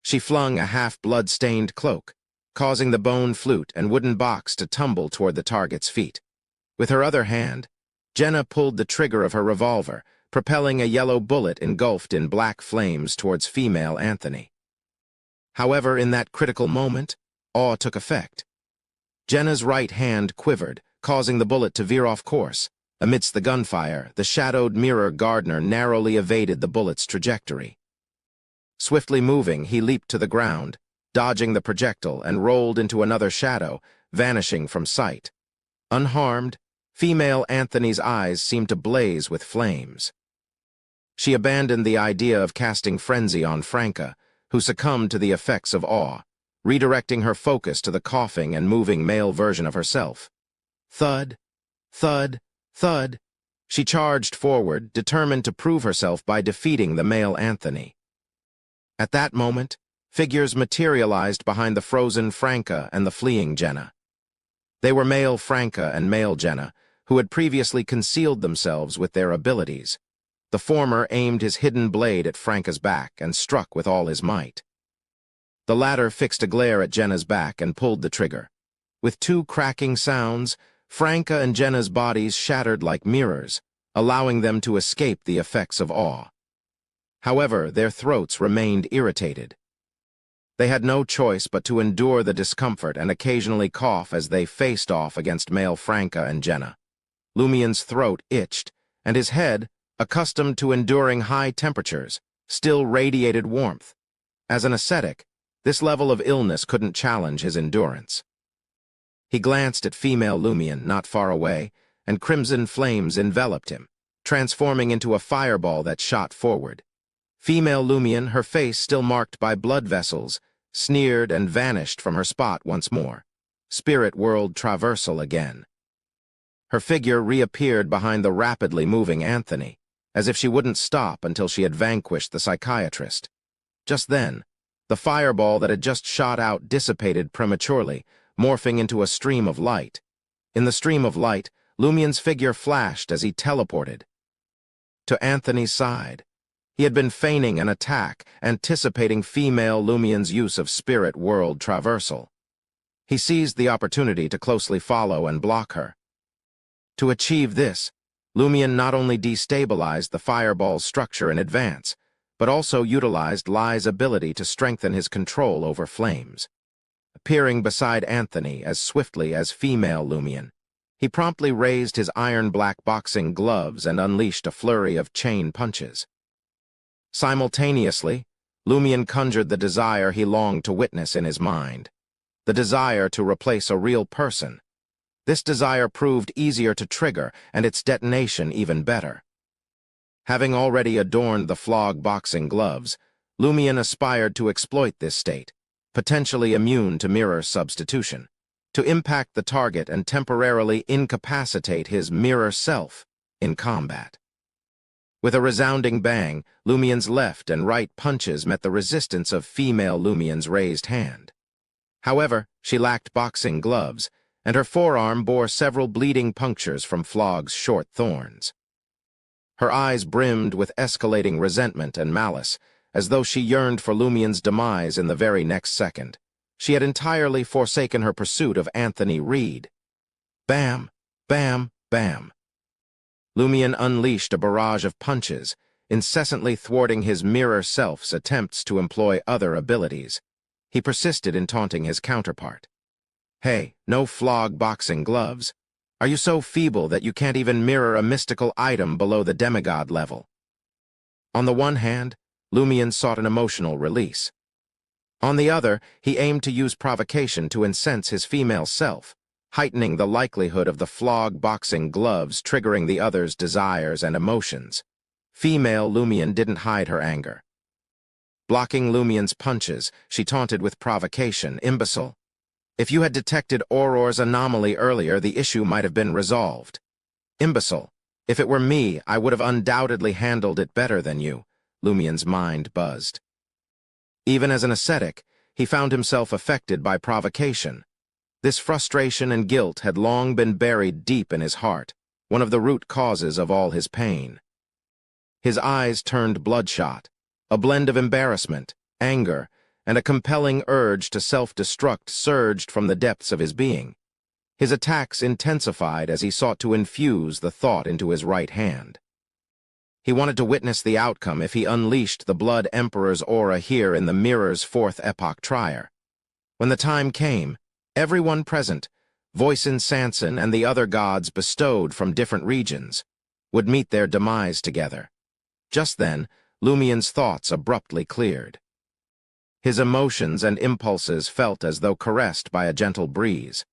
She flung a half-blood-stained cloak, causing the bone flute and wooden box to tumble toward the target's feet. With her other hand, Jenna pulled the trigger of her revolver, propelling a yellow bullet engulfed in black flames towards female Anthony. However, in that critical moment, awe took effect. Jenna's right hand quivered, causing the bullet to veer off course. Amidst the gunfire, the shadowed mirror gardener narrowly evaded the bullet's trajectory. Swiftly moving, he leaped to the ground, dodging the projectile, and rolled into another shadow, vanishing from sight. Unharmed, female Anthony's eyes seemed to blaze with flames. She abandoned the idea of casting frenzy on Franca, who succumbed to the effects of awe, redirecting her focus to the coughing and moving male version of herself. Thud, thud, thud. She charged forward, determined to prove herself by defeating the male Anthony. At that moment, figures materialized behind the frozen Franca and the fleeing Jenna. They were male Franca and male Jenna, who had previously concealed themselves with their abilities. The former aimed his hidden blade at Franca's back and struck with all his might. The latter fixed a glare at Jenna's back and pulled the trigger. With two cracking sounds, Franca and Jenna's bodies shattered like mirrors, allowing them to escape the effects of awe. However, their throats remained irritated. They had no choice but to endure the discomfort and occasionally cough as they faced off against male Franca and Jenna. Lumien's throat itched, and his head, accustomed to enduring high temperatures, still radiated warmth. As an ascetic, this level of illness couldn't challenge his endurance. He glanced at female Lumien not far away, and crimson flames enveloped him, transforming into a fireball that shot forward. Female Lumien, her face still marked by blood vessels, sneered and vanished from her spot once more. Spirit world traversal again. Her figure reappeared behind the rapidly moving Anthony, as if she wouldn't stop until she had vanquished the psychiatrist. Just then, the fireball that had just shot out dissipated prematurely, morphing into a stream of light. In the stream of light, Lumien's figure flashed as he teleported to Anthony's side. He had been feigning an attack, anticipating female Lumien's use of spirit world traversal. He seized the opportunity to closely follow and block her. To achieve this, Lumien not only destabilized the fireball's structure in advance, but also utilized Lai's ability to strengthen his control over flames. Appearing beside Anthony as swiftly as female Lumien, he promptly raised his iron-black boxing gloves and unleashed a flurry of chain punches. Simultaneously, Lumien conjured the desire he longed to witness in his mind, the desire to replace a real person. This desire proved easier to trigger, and its detonation even better. Having already adorned the flog boxing gloves, Lumien aspired to exploit this state, potentially immune to mirror substitution, to impact the target and temporarily incapacitate his mirror self in combat. With a resounding bang, Lumien's left and right punches met the resistance of female Lumien's raised hand. However, she lacked boxing gloves, and her forearm bore several bleeding punctures from Flog's short thorns. Her eyes brimmed with escalating resentment and malice, as though she yearned for Lumien's demise in the very next second. She had entirely forsaken her pursuit of Anthony Reed. Bam, bam, bam. Lumien unleashed a barrage of punches, incessantly thwarting his mirror self's attempts to employ other abilities. He persisted in taunting his counterpart. Hey, no flog boxing gloves. Are you so feeble that you can't even mirror a mystical item below the demigod level? On the one hand, Lumien sought an emotional release. On the other, he aimed to use provocation to incense his female self, heightening the likelihood of the flog boxing gloves triggering the other's desires and emotions. Female Lumien didn't hide her anger. Blocking Lumien's punches, she taunted with provocation, "Imbecile. If you had detected Auror's anomaly earlier, the issue might have been resolved. Imbecile. If it were me, I would have undoubtedly handled it better than you." Lumien's mind buzzed. Even as an ascetic, he found himself affected by provocation. This frustration and guilt had long been buried deep in his heart, one of the root causes of all his pain. His eyes turned bloodshot, a blend of embarrassment, anger, and a compelling urge to self-destruct surged from the depths of his being. His attacks intensified as he sought to infuse the thought into his right hand. He wanted to witness the outcome if he unleashed the Blood Emperor's aura here in the Mirror's fourth epoch trier. When the time came, everyone present, Voisin Sanson and the other gods bestowed from different regions, would meet their demise together. Just then, Lumien's thoughts abruptly cleared. His emotions and impulses felt as though caressed by a gentle breeze.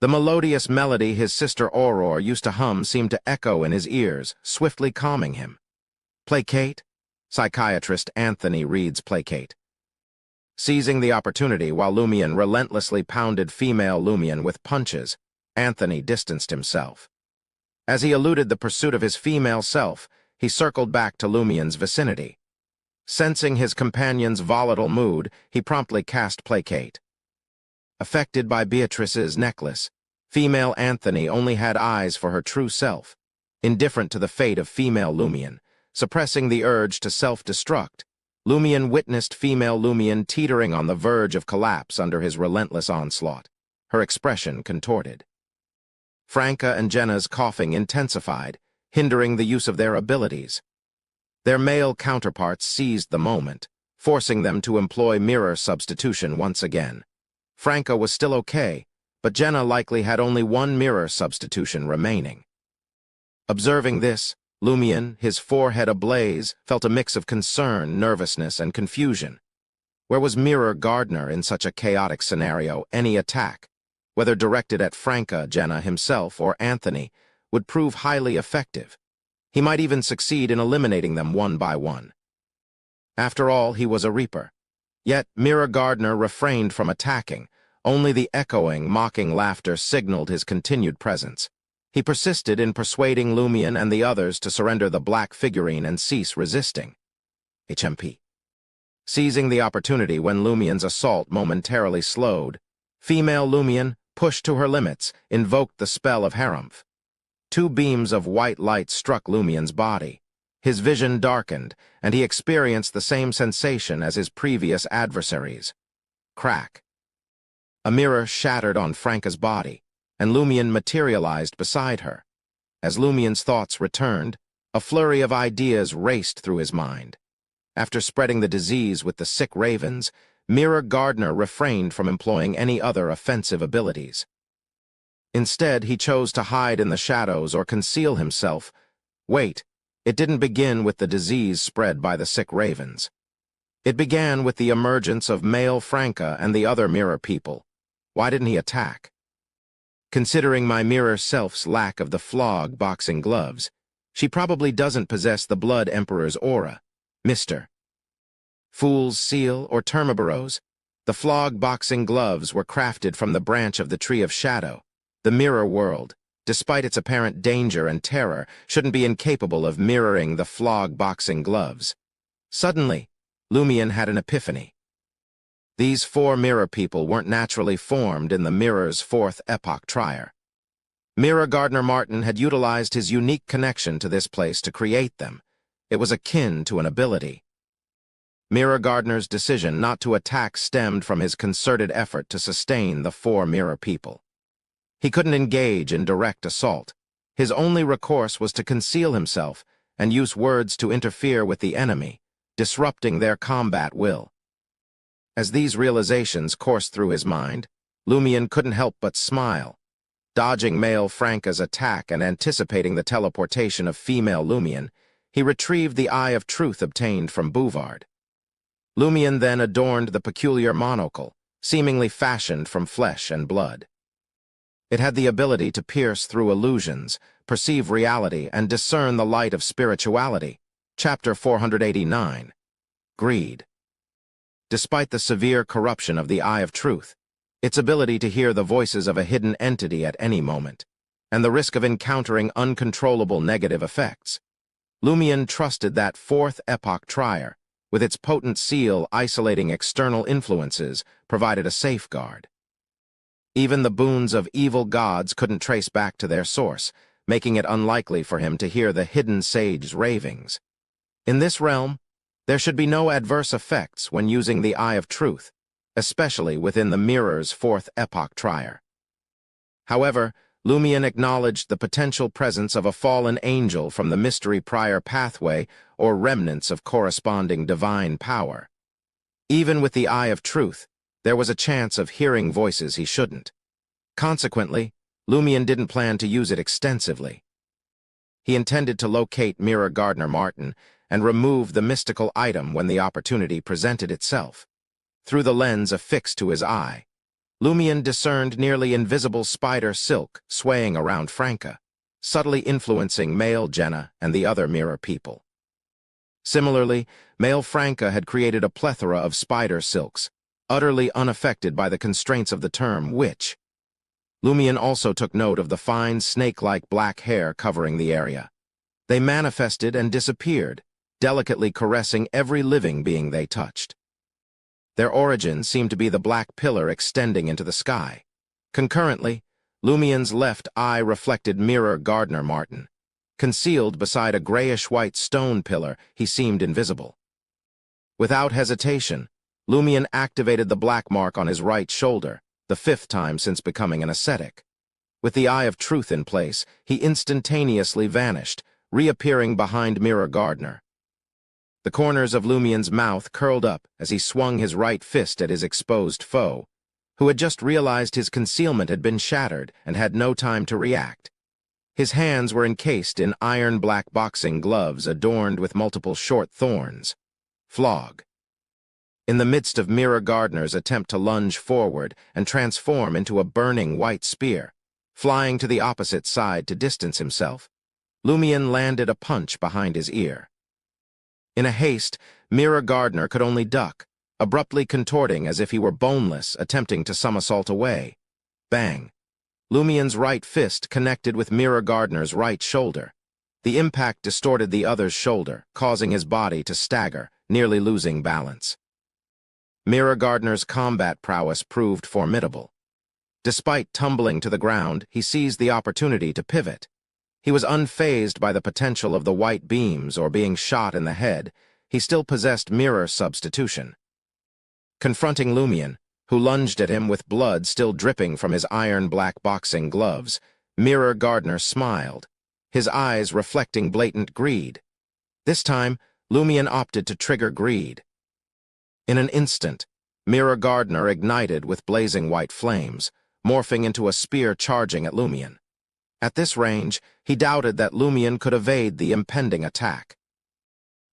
The melodious melody his sister Aurora used to hum seemed to echo in his ears, swiftly calming him. Placate? Psychiatrist Anthony reads placate. Seizing the opportunity while Lumien relentlessly pounded female Lumien with punches, Anthony distanced himself. As he eluded the pursuit of his female self, he circled back to Lumien's vicinity. Sensing his companion's volatile mood, he promptly cast placate. Affected by Beatrice's necklace, female Anthony only had eyes for her true self, indifferent to the fate of female Lumien. Suppressing the urge to self-destruct, Lumien witnessed female Lumien teetering on the verge of collapse under his relentless onslaught, her expression contorted. Franca and Jenna's coughing intensified, hindering the use of their abilities. Their male counterparts seized the moment, forcing them to employ mirror substitution once again. Franca was still okay, but Jenna likely had only one mirror substitution remaining. Observing this, Lumien, his forehead ablaze, felt a mix of concern, nervousness, and confusion. Where was Mirror Gardner in such a chaotic scenario? Any attack, whether directed at Franca, Jenna himself, or Anthony, would prove highly effective. He might even succeed in eliminating them one by one. After all, he was a Reaper. Yet Mirror Gardner refrained from attacking. Only the echoing, mocking laughter signaled his continued presence. He persisted in persuading Lumien and the others to surrender the black figurine and cease resisting. HMP. Seizing the opportunity when Lumien's assault momentarily slowed, female Lumien, pushed to her limits, invoked the spell of Harumph. Two beams of white light struck Lumien's body. His vision darkened, and he experienced the same sensation as his previous adversaries. Crack. A mirror shattered on Franca's body, and Lumien materialized beside her. As Lumien's thoughts returned, a flurry of ideas raced through his mind. After spreading the disease with the sick ravens, Mirror Gardner refrained from employing any other offensive abilities. Instead, he chose to hide in the shadows or conceal himself. Wait, it didn't begin with the disease spread by the sick ravens. It began with the emergence of male Franca and the other mirror people. Why didn't he attack? Considering my mirror self's lack of the flog boxing gloves, she probably doesn't possess the Blood Emperor's aura. Mr. Fool's seal or Termiboros, the flog boxing gloves were crafted from the branch of the Tree of Shadow. The mirror world, despite its apparent danger and terror, shouldn't be incapable of mirroring the flog boxing gloves. Suddenly, Lumien had an epiphany. These four mirror people weren't naturally formed in the mirror's fourth epoch trier. Mirror Gardner Martin had utilized his unique connection to this place to create them. It was akin to an ability. Mirror Gardner's decision not to attack stemmed from his concerted effort to sustain the four mirror people. He couldn't engage in direct assault. His only recourse was to conceal himself and use words to interfere with the enemy, disrupting their combat will. As these realizations coursed through his mind, Lumien couldn't help but smile. Dodging male Franca's attack and anticipating the teleportation of female Lumien, he retrieved the Eye of Truth obtained from Bouvard. Lumien then adorned the peculiar monocle, seemingly fashioned from flesh and blood. It had the ability to pierce through illusions, perceive reality, and discern the light of spirituality. Chapter 489. Greed. Despite the severe corruption of the Eye of Truth, its ability to hear the voices of a hidden entity at any moment, and the risk of encountering uncontrollable negative effects, Lumien trusted that fourth epoch trier, with its potent seal isolating external influences, provided a safeguard. Even the boons of evil gods couldn't trace back to their source, making it unlikely for him to hear the hidden sage's ravings. In this realm, there should be no adverse effects when using the Eye of Truth, especially within the mirror's fourth epoch trier. However, Lumion acknowledged the potential presence of a fallen angel from the mystery prior pathway or remnants of corresponding divine power. Even with the eye of truth, there was a chance of hearing voices he shouldn't. Consequently, Lumion didn't plan to use it extensively. He intended to locate Mirror Gardner Martin and remove the mystical item when the opportunity presented itself. Through the lens affixed to his eye, Lumion discerned nearly invisible spider silk swaying around Franca, subtly influencing male Jenna and the other mirror people. Similarly, male Franca had created a plethora of spider silks, utterly unaffected by the constraints of the term witch. Lumion also took note of the fine snake-like black hair covering the area. They manifested and disappeared, delicately caressing every living being they touched. Their origin seemed to be the black pillar extending into the sky. Concurrently, Lumion's left eye reflected Mirror Gardner Martin. Concealed beside a grayish-white stone pillar, he seemed invisible. Without hesitation, Lumion activated the black mark on his right shoulder, the 5th time since becoming an ascetic. With the eye of truth in place, he instantaneously vanished, reappearing behind Mirror Gardner. The corners of Lumion's mouth curled up as he swung his right fist at his exposed foe, who had just realized his concealment had been shattered and had no time to react. His hands were encased in iron-black boxing gloves adorned with multiple short thorns. Flog. In the midst of Mirror Gardner's attempt to lunge forward and transform into a burning white spear, flying to the opposite side to distance himself, Lumion landed a punch behind his ear. In a haste, Mirror Gardner could only duck, abruptly contorting as if he were boneless, attempting to somersault away. Bang! Lumion's right fist connected with Mirror Gardner's right shoulder. The impact distorted the other's shoulder, causing his body to stagger, nearly losing balance. Mirror Gardner's combat prowess proved formidable. Despite tumbling to the ground, he seized the opportunity to pivot. He was unfazed by the potential of the white beams or being shot in the head. He still possessed mirror substitution. Confronting Lumion, who lunged at him with blood still dripping from his iron-black boxing gloves, Mirror Gardner smiled, his eyes reflecting blatant greed. This time, Lumion opted to trigger greed. In an instant, Mirror Gardner ignited with blazing white flames, morphing into a spear charging at Lumion. At this range, he doubted that Lumion could evade the impending attack.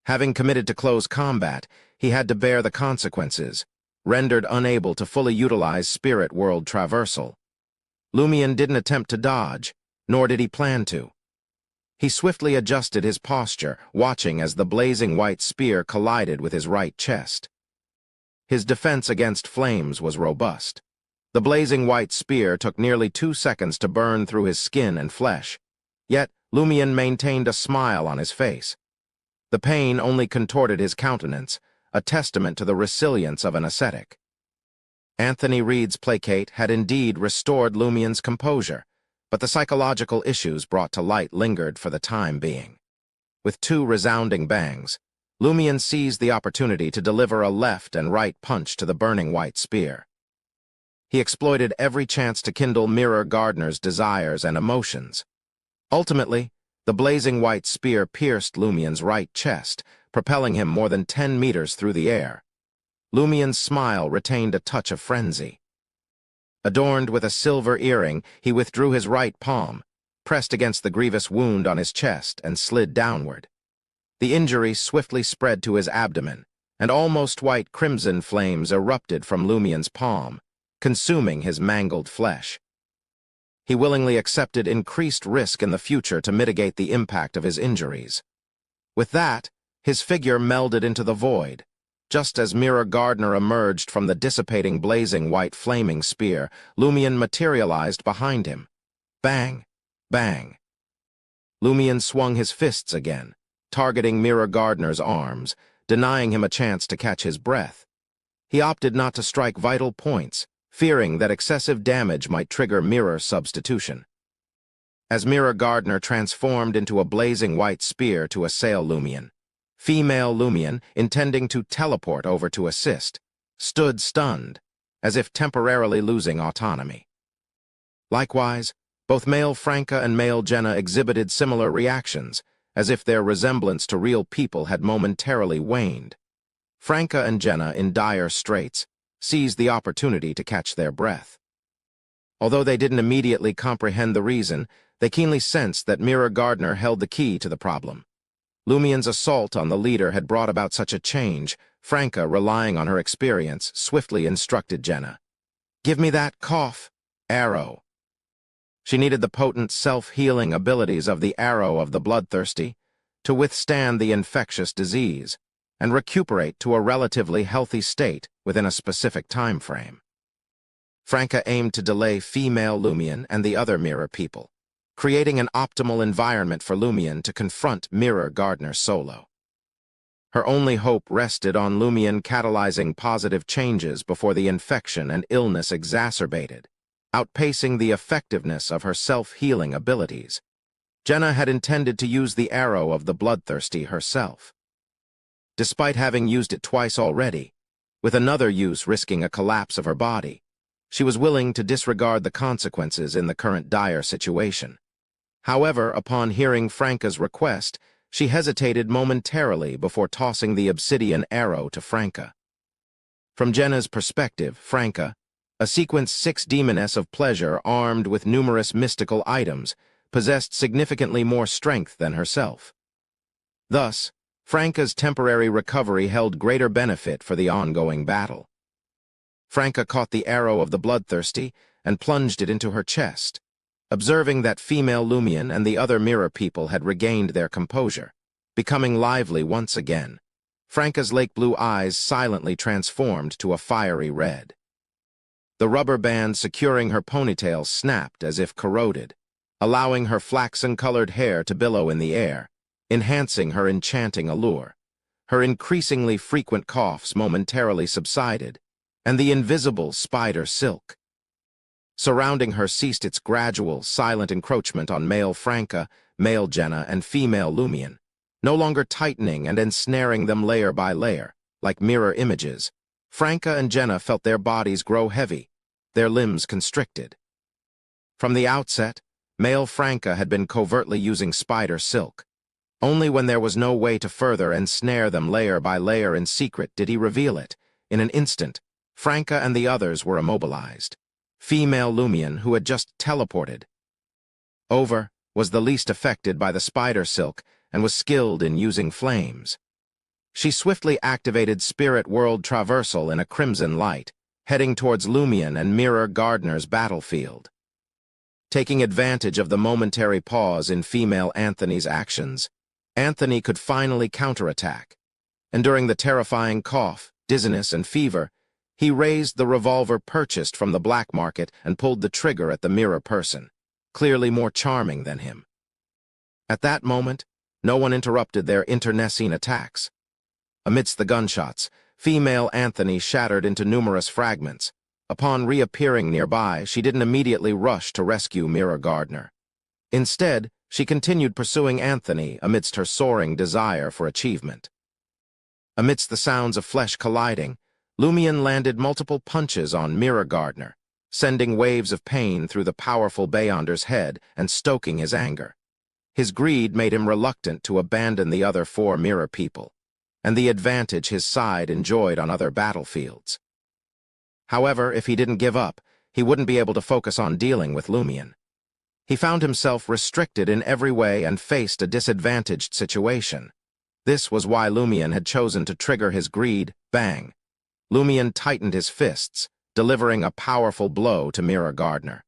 Having committed to close combat, he had to bear the consequences, rendered unable to fully utilize spirit world traversal. Lumion didn't attempt to dodge, nor did he plan to. He swiftly adjusted his posture, watching as the blazing white spear collided with his right chest. His defense against flames was robust. The blazing white spear took nearly 2 seconds to burn through his skin and flesh. Yet, Lumion maintained a smile on his face. The pain only contorted his countenance, a testament to the resilience of an ascetic. Anthony Reed's placate had indeed restored Lumion's composure, but the psychological issues brought to light lingered for the time being. With 2 resounding bangs, Lumion seized the opportunity to deliver a left and right punch to the burning white spear. He exploited every chance to kindle Mirror Gardner's desires and emotions. Ultimately, the blazing white spear pierced Lumion's right chest, propelling him more than 10 meters through the air. Lumion's smile retained a touch of frenzy. Adorned with a silver earring, he withdrew his right palm, pressed against the grievous wound on his chest, and slid downward. The injury swiftly spread to his abdomen, and almost white crimson flames erupted from Lumion's palm, consuming his mangled flesh. He willingly accepted increased risk in the future to mitigate the impact of his injuries. With that, his figure melded into the void. Just as Mirror Gardner emerged from the dissipating blazing white flaming spear, Lumion materialized behind him. Bang! Bang! Lumion swung his fists again, targeting Mirror Gardner's arms, denying him a chance to catch his breath. He opted not to strike vital points, fearing that excessive damage might trigger mirror substitution. As Mirror Gardner transformed into a blazing white spear to assail Lumion, female Lumion, intending to teleport over to assist, stood stunned, as if temporarily losing autonomy. Likewise, Both male Franca and male Jenna exhibited similar reactions, as if their resemblance to real people had momentarily waned. Franca and Jenna, in dire straits, seized the opportunity to catch their breath. Although they didn't immediately comprehend the reason, they keenly sensed that Mira Gardner held the key to the problem. Lumien's assault on the leader had brought about such a change. Franca, relying on her experience, swiftly instructed Jenna, "Give me that arrow." She needed the potent self-healing abilities of the arrow of the bloodthirsty to withstand the infectious disease and recuperate to a relatively healthy state within a specific time frame. Franca aimed to delay female Lumien and the other Mira people, creating an optimal environment for Lumien to confront Mira Gardner solo. Her only hope rested on Lumien catalyzing positive changes before the infection and illness exacerbated, outpacing the effectiveness of her self-healing abilities. Jenna had intended to use the arrow of the bloodthirsty herself. Despite having used it twice already, with another use risking a collapse of her body, she was willing to disregard the consequences in the current dire situation. However, upon hearing Franca's request, she hesitated momentarily before tossing the obsidian arrow to Franca. From Jenna's perspective, Franca, a sequence 6 demoness of pleasure armed with numerous mystical items, possessed significantly more strength than herself. Thus, Franca's temporary recovery held greater benefit for the ongoing battle. Franca caught the arrow of the bloodthirsty and plunged it into her chest. Observing that female Lumien and the other Mira people had regained their composure, becoming lively once again, Franca's lake blue eyes silently transformed to a fiery red. The rubber band securing her ponytail snapped as if corroded, allowing her flaxen-colored hair to billow in the air, enhancing her enchanting allure. Her increasingly frequent coughs momentarily subsided, and the invisible spider silk surrounding her ceased its gradual, silent encroachment on male Franca, male Jenna, and female Lumien, no longer tightening and ensnaring them layer by layer, like mirror images. Franca and Jenna felt their bodies grow heavy, their limbs constricted. From the outset, male Franca had been covertly using spider silk. Only when there was no way to further ensnare them layer by layer in secret did he reveal it. In an instant, Franca and the others were immobilized. Female Lumien, who had just teleported over, was the least affected by the spider silk and was skilled in using flames. She swiftly activated Spirit World Traversal in a crimson light, heading towards Lumien and Mira Gardner's battlefield. Taking advantage of the momentary pause in female Anthony's actions, Anthony could finally counterattack, and during the terrifying cough, dizziness, and fever, he raised the revolver purchased from the black market and pulled the trigger at the Mira person, clearly more charming than him. At that moment, no one interrupted their internecine attacks. Amidst the gunshots, female Anthony shattered into numerous fragments. Upon reappearing nearby, she didn't immediately rush to rescue Mira Gardner. Instead, she continued pursuing Anthony amidst her soaring desire for achievement. Amidst the sounds of flesh colliding, Lumien landed multiple punches on Mira Gardner, sending waves of pain through the powerful Beyonder's head and stoking his anger. His greed made him reluctant to abandon the other 4 Mira people, and the advantage his side enjoyed on other battlefields. However, if he didn't give up, he wouldn't be able to focus on dealing with Lumien. He found himself restricted in every way and faced a disadvantaged situation. This was why Lumien had chosen to trigger his greed. Bang! Lumien tightened his fists, delivering a powerful blow to Mira Gardner.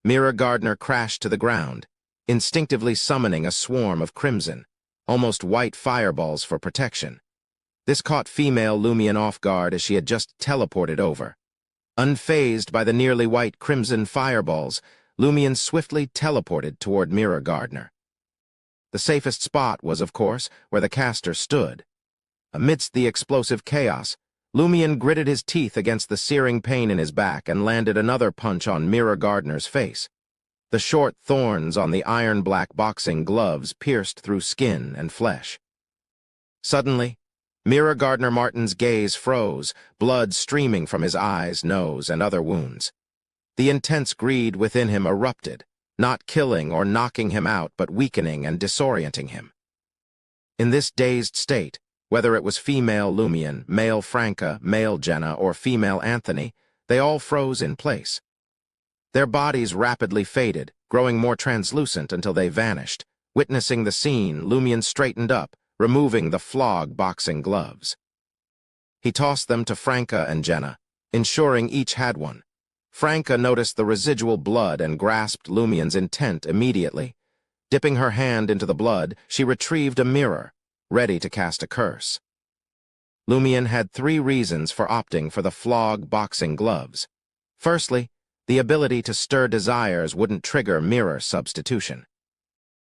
Mira Gardner crashed to the ground, instinctively summoning a swarm of crimson, almost white fireballs for protection. This caught female Lumien off guard as she had just teleported over. Unfazed by the nearly white crimson fireballs, Lumien swiftly teleported toward Mira Gardner. The safest spot was, of course, where the caster stood. Amidst the explosive chaos, Lumien gritted his teeth against the searing pain in his back and landed another punch on Mira Gardner's face. The short thorns on the iron-black boxing gloves pierced through skin and flesh. Suddenly, Mira Gardner Martin's gaze froze, blood streaming from his eyes, nose, and other wounds. The intense greed within him erupted, not killing or knocking him out but weakening and disorienting him. In this dazed state, whether it was female Lumion, male Franca, male Jenna, or female Anthony, they all froze in place. Their bodies rapidly faded, growing more translucent until they vanished. Witnessing the scene, Lumion straightened up, removing the flog boxing gloves. He tossed them to Franca and Jenna, ensuring each had one. Franca noticed the residual blood and grasped Lumion's intent immediately. Dipping her hand into the blood, she retrieved a mirror, ready to cast a curse. Lumion had 3 reasons for opting for the flog boxing gloves. Firstly, the ability to stir desires wouldn't trigger mirror substitution.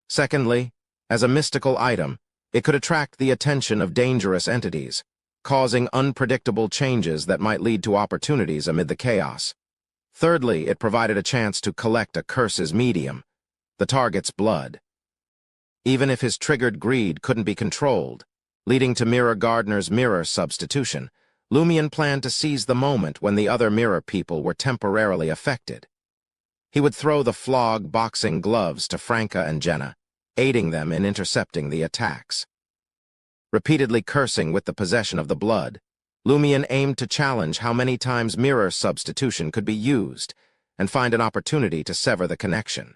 Secondly, as a mystical item, it could attract the attention of dangerous entities, causing unpredictable changes that might lead to opportunities amid the chaos. Thirdly, it provided a chance to collect a curse's medium, the target's blood. Even if his triggered greed couldn't be controlled, leading to Mirror Gardener's mirror substitution, Lumion planned to seize the moment when the other mirror people were temporarily affected. He would throw the flog boxing gloves to Franca and Jenna, aiding them in intercepting the attacks. Repeatedly cursing with the possession of the blood, Lumion aimed to challenge how many times mirror substitution could be used and find an opportunity to sever the connection.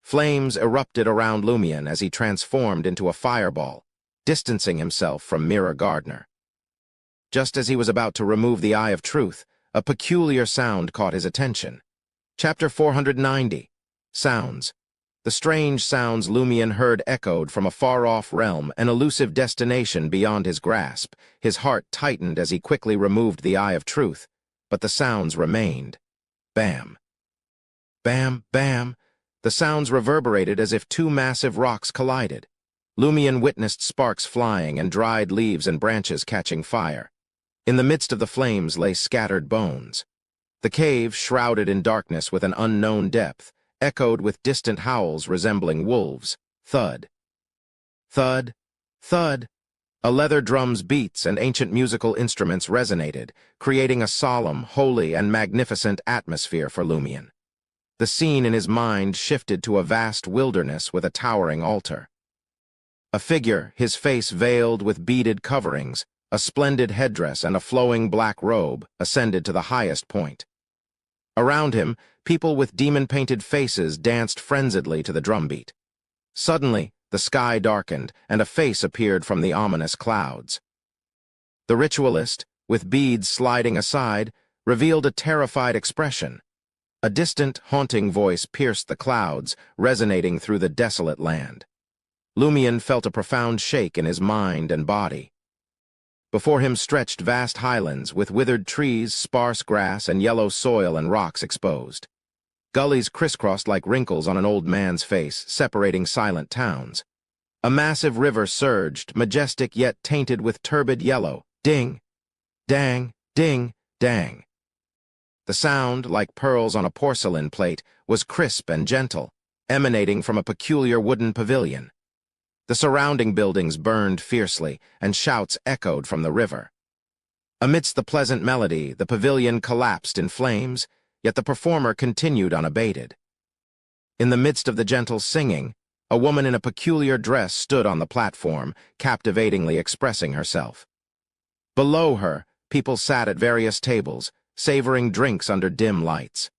Flames erupted around Lumion as he transformed into a fireball, distancing himself from Mirror Gardener. Just as he was about to remove the Eye of Truth, a peculiar sound caught his attention. Chapter 490. Sounds. The strange sounds Lumion heard echoed from a far-off realm, an elusive destination beyond his grasp. His heart tightened as he quickly removed the Eye of Truth, but the sounds remained. Bam. Bam, bam. The sounds reverberated as if 2 massive rocks collided. Lumion witnessed sparks flying and dried leaves and branches catching fire. In the midst of the flames lay scattered bones. The cave, shrouded in darkness with an unknown depth, echoed with distant howls resembling wolves. Thud. Thud. Thud. A leather drum's beats and ancient musical instruments resonated, creating a solemn, holy, and magnificent atmosphere for Lumion. The scene in his mind shifted to a vast wilderness with a towering altar. A figure, his face veiled with beaded coverings, a splendid headdress and a flowing black robe, ascended to the highest point. Around him, people with demon-painted faces danced frenziedly to the drumbeat. Suddenly, the sky darkened, and a face appeared from the ominous clouds. The ritualist, with beads sliding aside, revealed a terrified expression. A distant, haunting voice pierced the clouds, resonating through the desolate land. Lumion felt a profound shake in his mind and body. Before him stretched vast highlands with withered trees, sparse grass, and yellow soil and rocks exposed. Gullies crisscrossed like wrinkles on an old man's face, separating silent towns. A massive river surged, majestic yet tainted with turbid yellow. Ding, dang, ding, dang. The sound, like pearls on a porcelain plate, was crisp and gentle, emanating from a peculiar wooden pavilion. The surrounding buildings burned fiercely, and shouts echoed from the river. Amidst the pleasant melody, the pavilion collapsed in flames, yet the performer continued unabated. In the midst of the gentle singing, a woman in a peculiar dress stood on the platform, captivatingly expressing herself. Below her, people sat at various tables, savoring drinks under dim lights.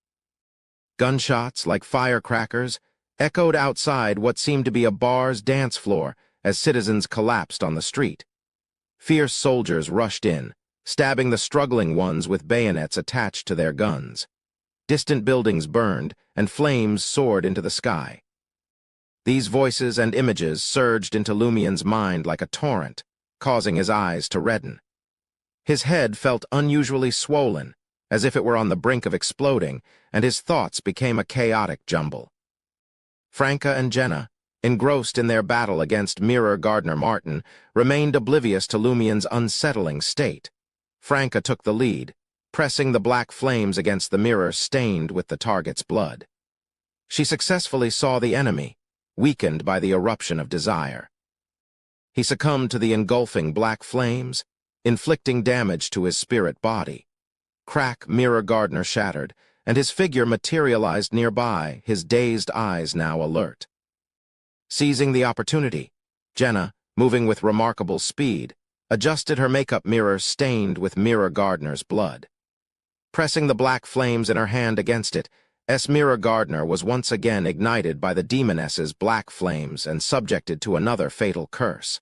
Gunshots, like firecrackers, echoed outside what seemed to be a bar's dance floor as citizens collapsed on the street. Fierce soldiers rushed in, stabbing the struggling ones with bayonets attached to their guns. Distant buildings burned, and flames soared into the sky. These voices and images surged into Lumion's mind like a torrent, causing his eyes to redden. His head felt unusually swollen, as if it were on the brink of exploding, and his thoughts became a chaotic jumble. Franca and Jenna, engrossed in their battle against Mirror Gardener Martin, remained oblivious to Lumion's unsettling state. Franca took the lead, pressing the black flames against the mirror stained with the target's blood. She successfully saw the enemy, weakened by the eruption of desire. He succumbed to the engulfing black flames, inflicting damage to his spirit body. Crack, Mirror Gardener shattered, and his figure materialized nearby, his dazed eyes now alert. Seizing the opportunity, Jenna, moving with remarkable speed, adjusted her makeup mirror stained with Mirror Gardener's blood. Pressing the black flames in her hand against it, Mirror Gardener was once again ignited by the demoness's black flames and subjected to another fatal curse.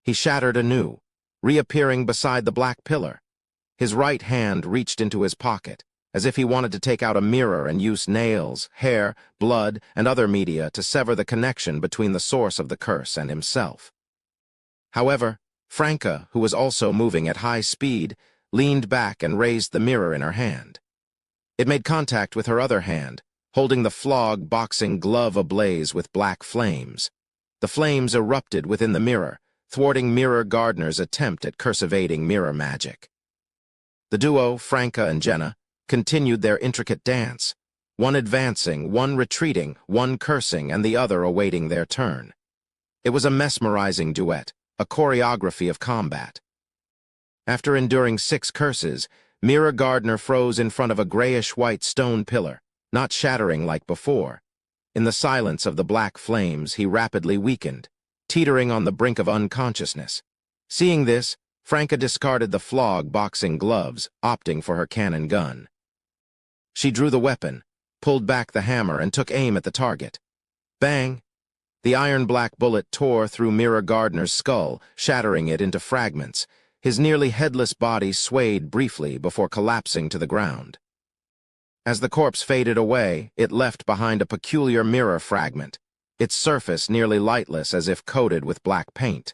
He shattered anew, reappearing beside the black pillar. His right hand reached into his pocket, as if he wanted to take out a mirror and use nails, hair, blood, and other media to sever the connection between the source of the curse and himself. However, Franca, who was also moving at high speed, leaned back and raised the mirror in her hand. It made contact with her other hand, holding the flog boxing glove ablaze with black flames. The flames erupted within the mirror, thwarting Mirror Gardener's attempt at curse-evading mirror magic. The duo, Franca and Jenna, continued their intricate dance, one advancing, one retreating, one cursing, and the other awaiting their turn. It was a mesmerizing duet, a choreography of combat. After enduring 6 curses, Mirror Gardener froze in front of a grayish-white stone pillar, not shattering like before. In the silence of the black flames, he rapidly weakened, teetering on the brink of unconsciousness. Seeing this, Franca discarded the flog boxing gloves, opting for her cannon gun. She drew the weapon, pulled back the hammer, and took aim at the target. Bang! The iron-black bullet tore through Mirror Gardener's skull, shattering it into fragments. His nearly headless body swayed briefly before collapsing to the ground. As the corpse faded away, it left behind a peculiar mirror fragment, its surface nearly lightless as if coated with black paint.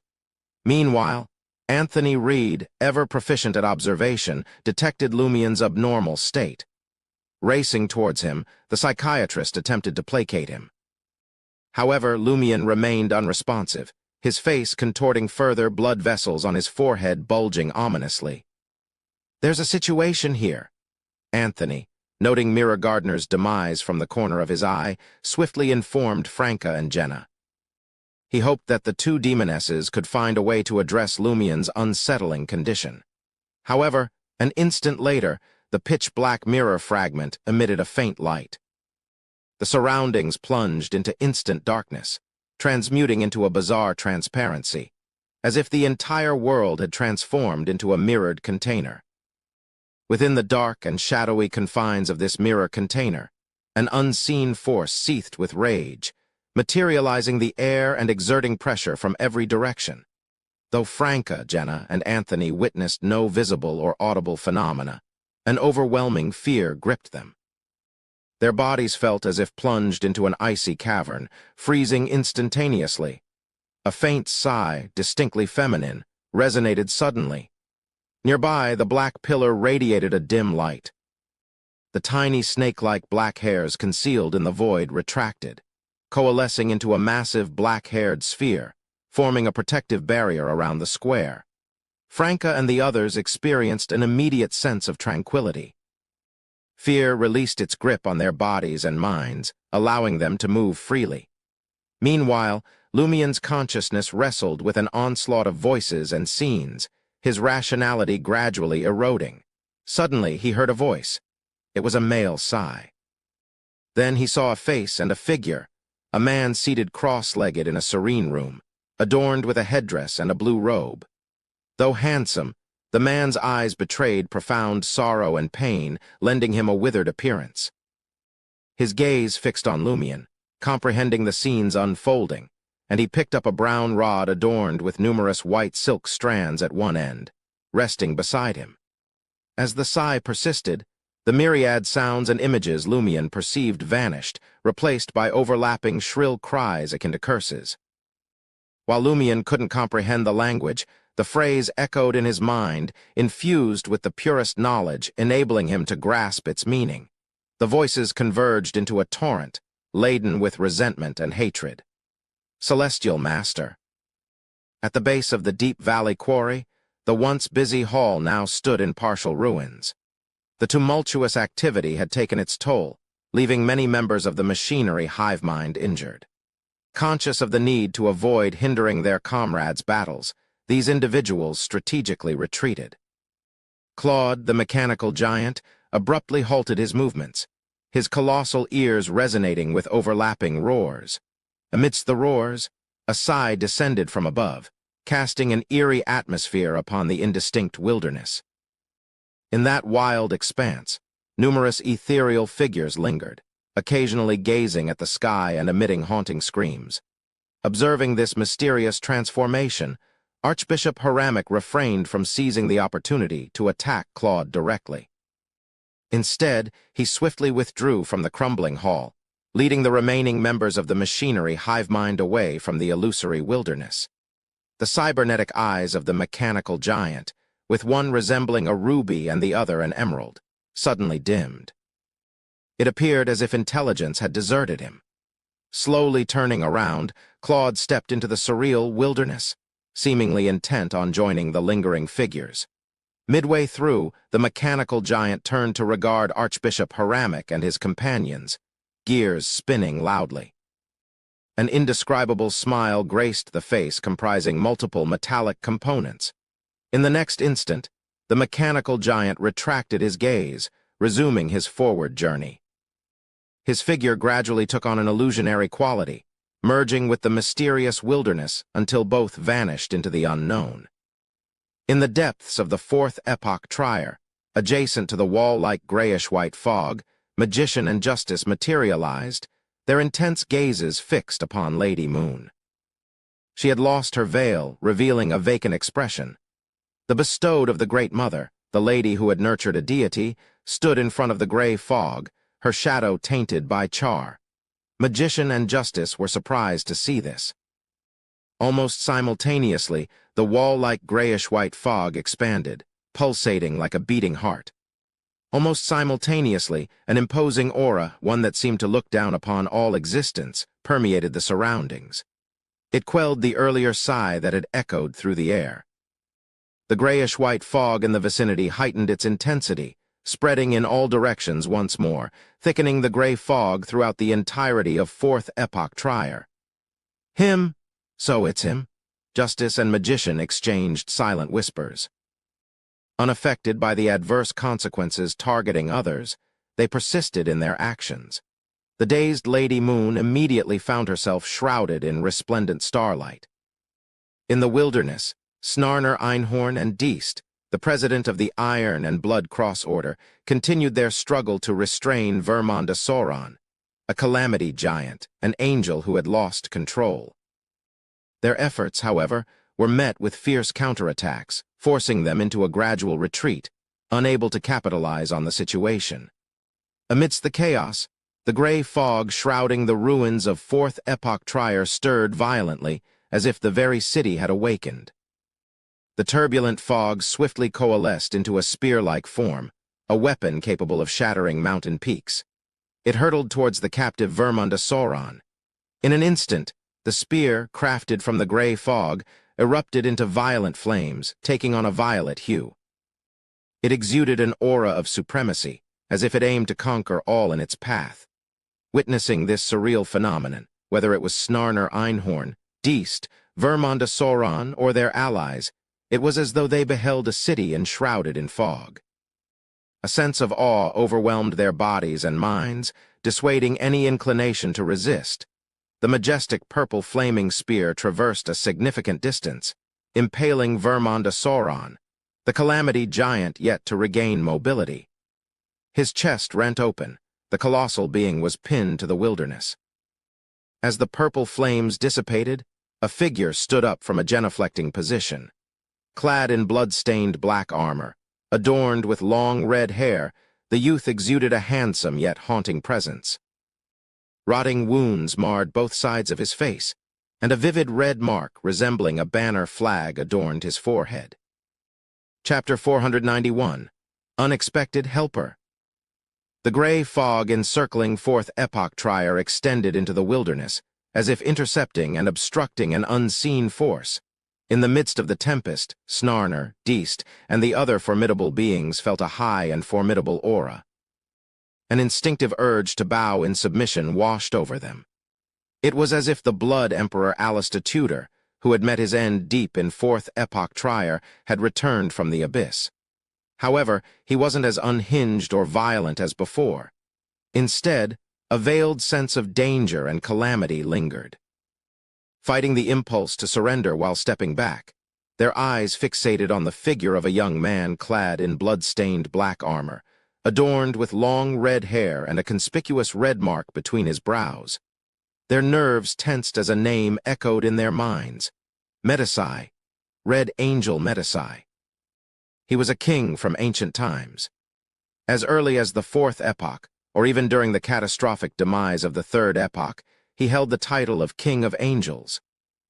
Meanwhile, Anthony Reed, ever proficient at observation, detected Lumien's abnormal state. Racing towards him, the psychiatrist attempted to placate him. However, Lumien remained unresponsive, his face contorting further, blood vessels on his forehead bulging ominously. "There's a situation here." Anthony, noting Mirror Gardener's demise from the corner of his eye, swiftly informed Franca and Jenna. He hoped that the 2 demonesses could find a way to address Lumien's unsettling condition. However, an instant later, the pitch-black mirror fragment emitted a faint light. The surroundings plunged into instant darkness, transmuting into a bizarre transparency, as if the entire world had transformed into a mirrored container. Within the dark and shadowy confines of this mirror container, an unseen force seethed with rage, materializing the air and exerting pressure from every direction. Though Franca, Jenna, and Anthony witnessed no visible or audible phenomena, an overwhelming fear gripped them. Their bodies felt as if plunged into an icy cavern, freezing instantaneously. A faint sigh, distinctly feminine, resonated suddenly. Nearby, the black pillar radiated a dim light. The tiny snake-like black hairs concealed in the void retracted, coalescing into a massive black-haired sphere, forming a protective barrier around the square. Franca and the others experienced an immediate sense of tranquility. Fear released its grip on their bodies and minds, allowing them to move freely. Meanwhile, Lumien's consciousness wrestled with an onslaught of voices and scenes, his rationality gradually eroding. Suddenly, he heard a voice. It was a male sigh. Then he saw a face and a figure, a man seated cross-legged in a serene room, adorned with a headdress and a blue robe. Though handsome, the man's eyes betrayed profound sorrow and pain, lending him a withered appearance. His gaze fixed on Lumien, comprehending the scene's unfolding, and he picked up a brown rod adorned with numerous white silk strands at one end, resting beside him. As the sigh persisted, the myriad sounds and images Lumien perceived vanished, replaced by overlapping shrill cries akin to curses. While Lumien couldn't comprehend the language, the phrase echoed in his mind, infused with the purest knowledge, enabling him to grasp its meaning. The voices converged into a torrent, laden with resentment and hatred. Celestial Master. At the base of the deep valley quarry, the once busy hall now stood in partial ruins. The tumultuous activity had taken its toll, leaving many members of the machinery hive mind injured. Conscious of the need to avoid hindering their comrades' battles, these individuals strategically retreated. Claude, the mechanical giant, abruptly halted his movements, his colossal ears resonating with overlapping roars. Amidst the roars, a sigh descended from above, casting an eerie atmosphere upon the indistinct wilderness. In that wild expanse, numerous ethereal figures lingered, occasionally gazing at the sky and emitting haunting screams. Observing this mysterious transformation, Archbishop Hiramic refrained from seizing the opportunity to attack Claude directly. Instead, he swiftly withdrew from the crumbling hall, leading the remaining members of the machinery hive mind away from the illusory wilderness. The cybernetic eyes of the mechanical giant, with one resembling a ruby and the other an emerald, suddenly dimmed. It appeared as if intelligence had deserted him. Slowly turning around, Claude stepped into the surreal wilderness, seemingly intent on joining the lingering figures. Midway through, the mechanical giant turned to regard Archbishop Hiramic and his companions, gears spinning loudly. An indescribable smile graced the face comprising multiple metallic components. In the next instant, the mechanical giant retracted his gaze, resuming his forward journey. His figure gradually took on an illusionary quality, merging with the mysterious wilderness until both vanished into the unknown. In the depths of the fourth epoch trier, adjacent to the wall-like grayish-white fog, Magician and Justice materialized, their intense gazes fixed upon Lady Moon. She had lost her veil, revealing a vacant expression. The bestowed of the Great Mother, the lady who had nurtured a deity, stood in front of the gray fog, her shadow tainted by char. Magician and Justice were surprised to see this. Almost simultaneously, the wall-like grayish-white fog expanded, pulsating like a beating heart. Almost simultaneously, an imposing aura, one that seemed to look down upon all existence, permeated the surroundings. It quelled the earlier sigh that had echoed through the air. The grayish-white fog in the vicinity heightened its intensity, spreading in all directions once more, thickening the gray fog throughout the entirety of fourth epoch trier. Him! So it's him. Justice and Magician exchanged silent whispers. Unaffected by the adverse consequences targeting others, they persisted in their actions. The dazed Lady Moon immediately found herself shrouded in resplendent starlight. In the wilderness, Snarner, Einhorn, and Deist, the president of the Iron and Blood Cross Order, continued their struggle to restrain Vermonda Sauron, a calamity giant, an angel who had lost control. Their efforts, however, were met with fierce counterattacks, forcing them into a gradual retreat, unable to capitalize on the situation. Amidst the chaos, the gray fog shrouding the ruins of fourth epoch trier stirred violently, as if the very city had awakened. The turbulent fog swiftly coalesced into a spear-like form, a weapon capable of shattering mountain peaks. It hurtled towards the captive Vermonda Sauron. In an instant, the spear, crafted from the gray fog, erupted into violent flames, taking on a violet hue. It exuded an aura of supremacy, as if it aimed to conquer all in its path. Witnessing this surreal phenomenon, whether it was Snarner Einhorn, Deist, Vermonda Sauron, or their allies, it was as though they beheld a city enshrouded in fog. A sense of awe overwhelmed their bodies and minds, dissuading any inclination to resist. The majestic purple flaming spear traversed a significant distance, impaling Vermonda Sauron, the calamity giant yet to regain mobility. His chest rent open, the colossal being was pinned to the wilderness. As the purple flames dissipated, a figure stood up from a genuflecting position. Clad in blood-stained black armor, adorned with long red hair, the youth exuded a handsome yet haunting presence. Rotting wounds marred both sides of his face, and a vivid red mark resembling a banner flag adorned his forehead. Chapter 491, Unexpected Helper. The gray fog encircling fourth epoch trier extended into the wilderness, as if intercepting and obstructing an unseen force. In the midst of the tempest, Snarner, Deist, and the other formidable beings felt a high and formidable aura. An instinctive urge to bow in submission washed over them. It was as if the Blood Emperor Alistair Tudor, who had met his end deep in fourth epoch trier, had returned from the abyss. However, he wasn't as unhinged or violent as before. Instead, a veiled sense of danger and calamity lingered. Fighting the impulse to surrender while stepping back, their eyes fixated on the figure of a young man clad in blood-stained black armor, adorned with long red hair and a conspicuous red mark between his brows. Their nerves tensed as a name echoed in their minds. Medicai, Red Angel Medicai. He was a king from ancient times. As early as the Fourth Epoch, or even during the catastrophic demise of the Third Epoch, he held the title of King of Angels.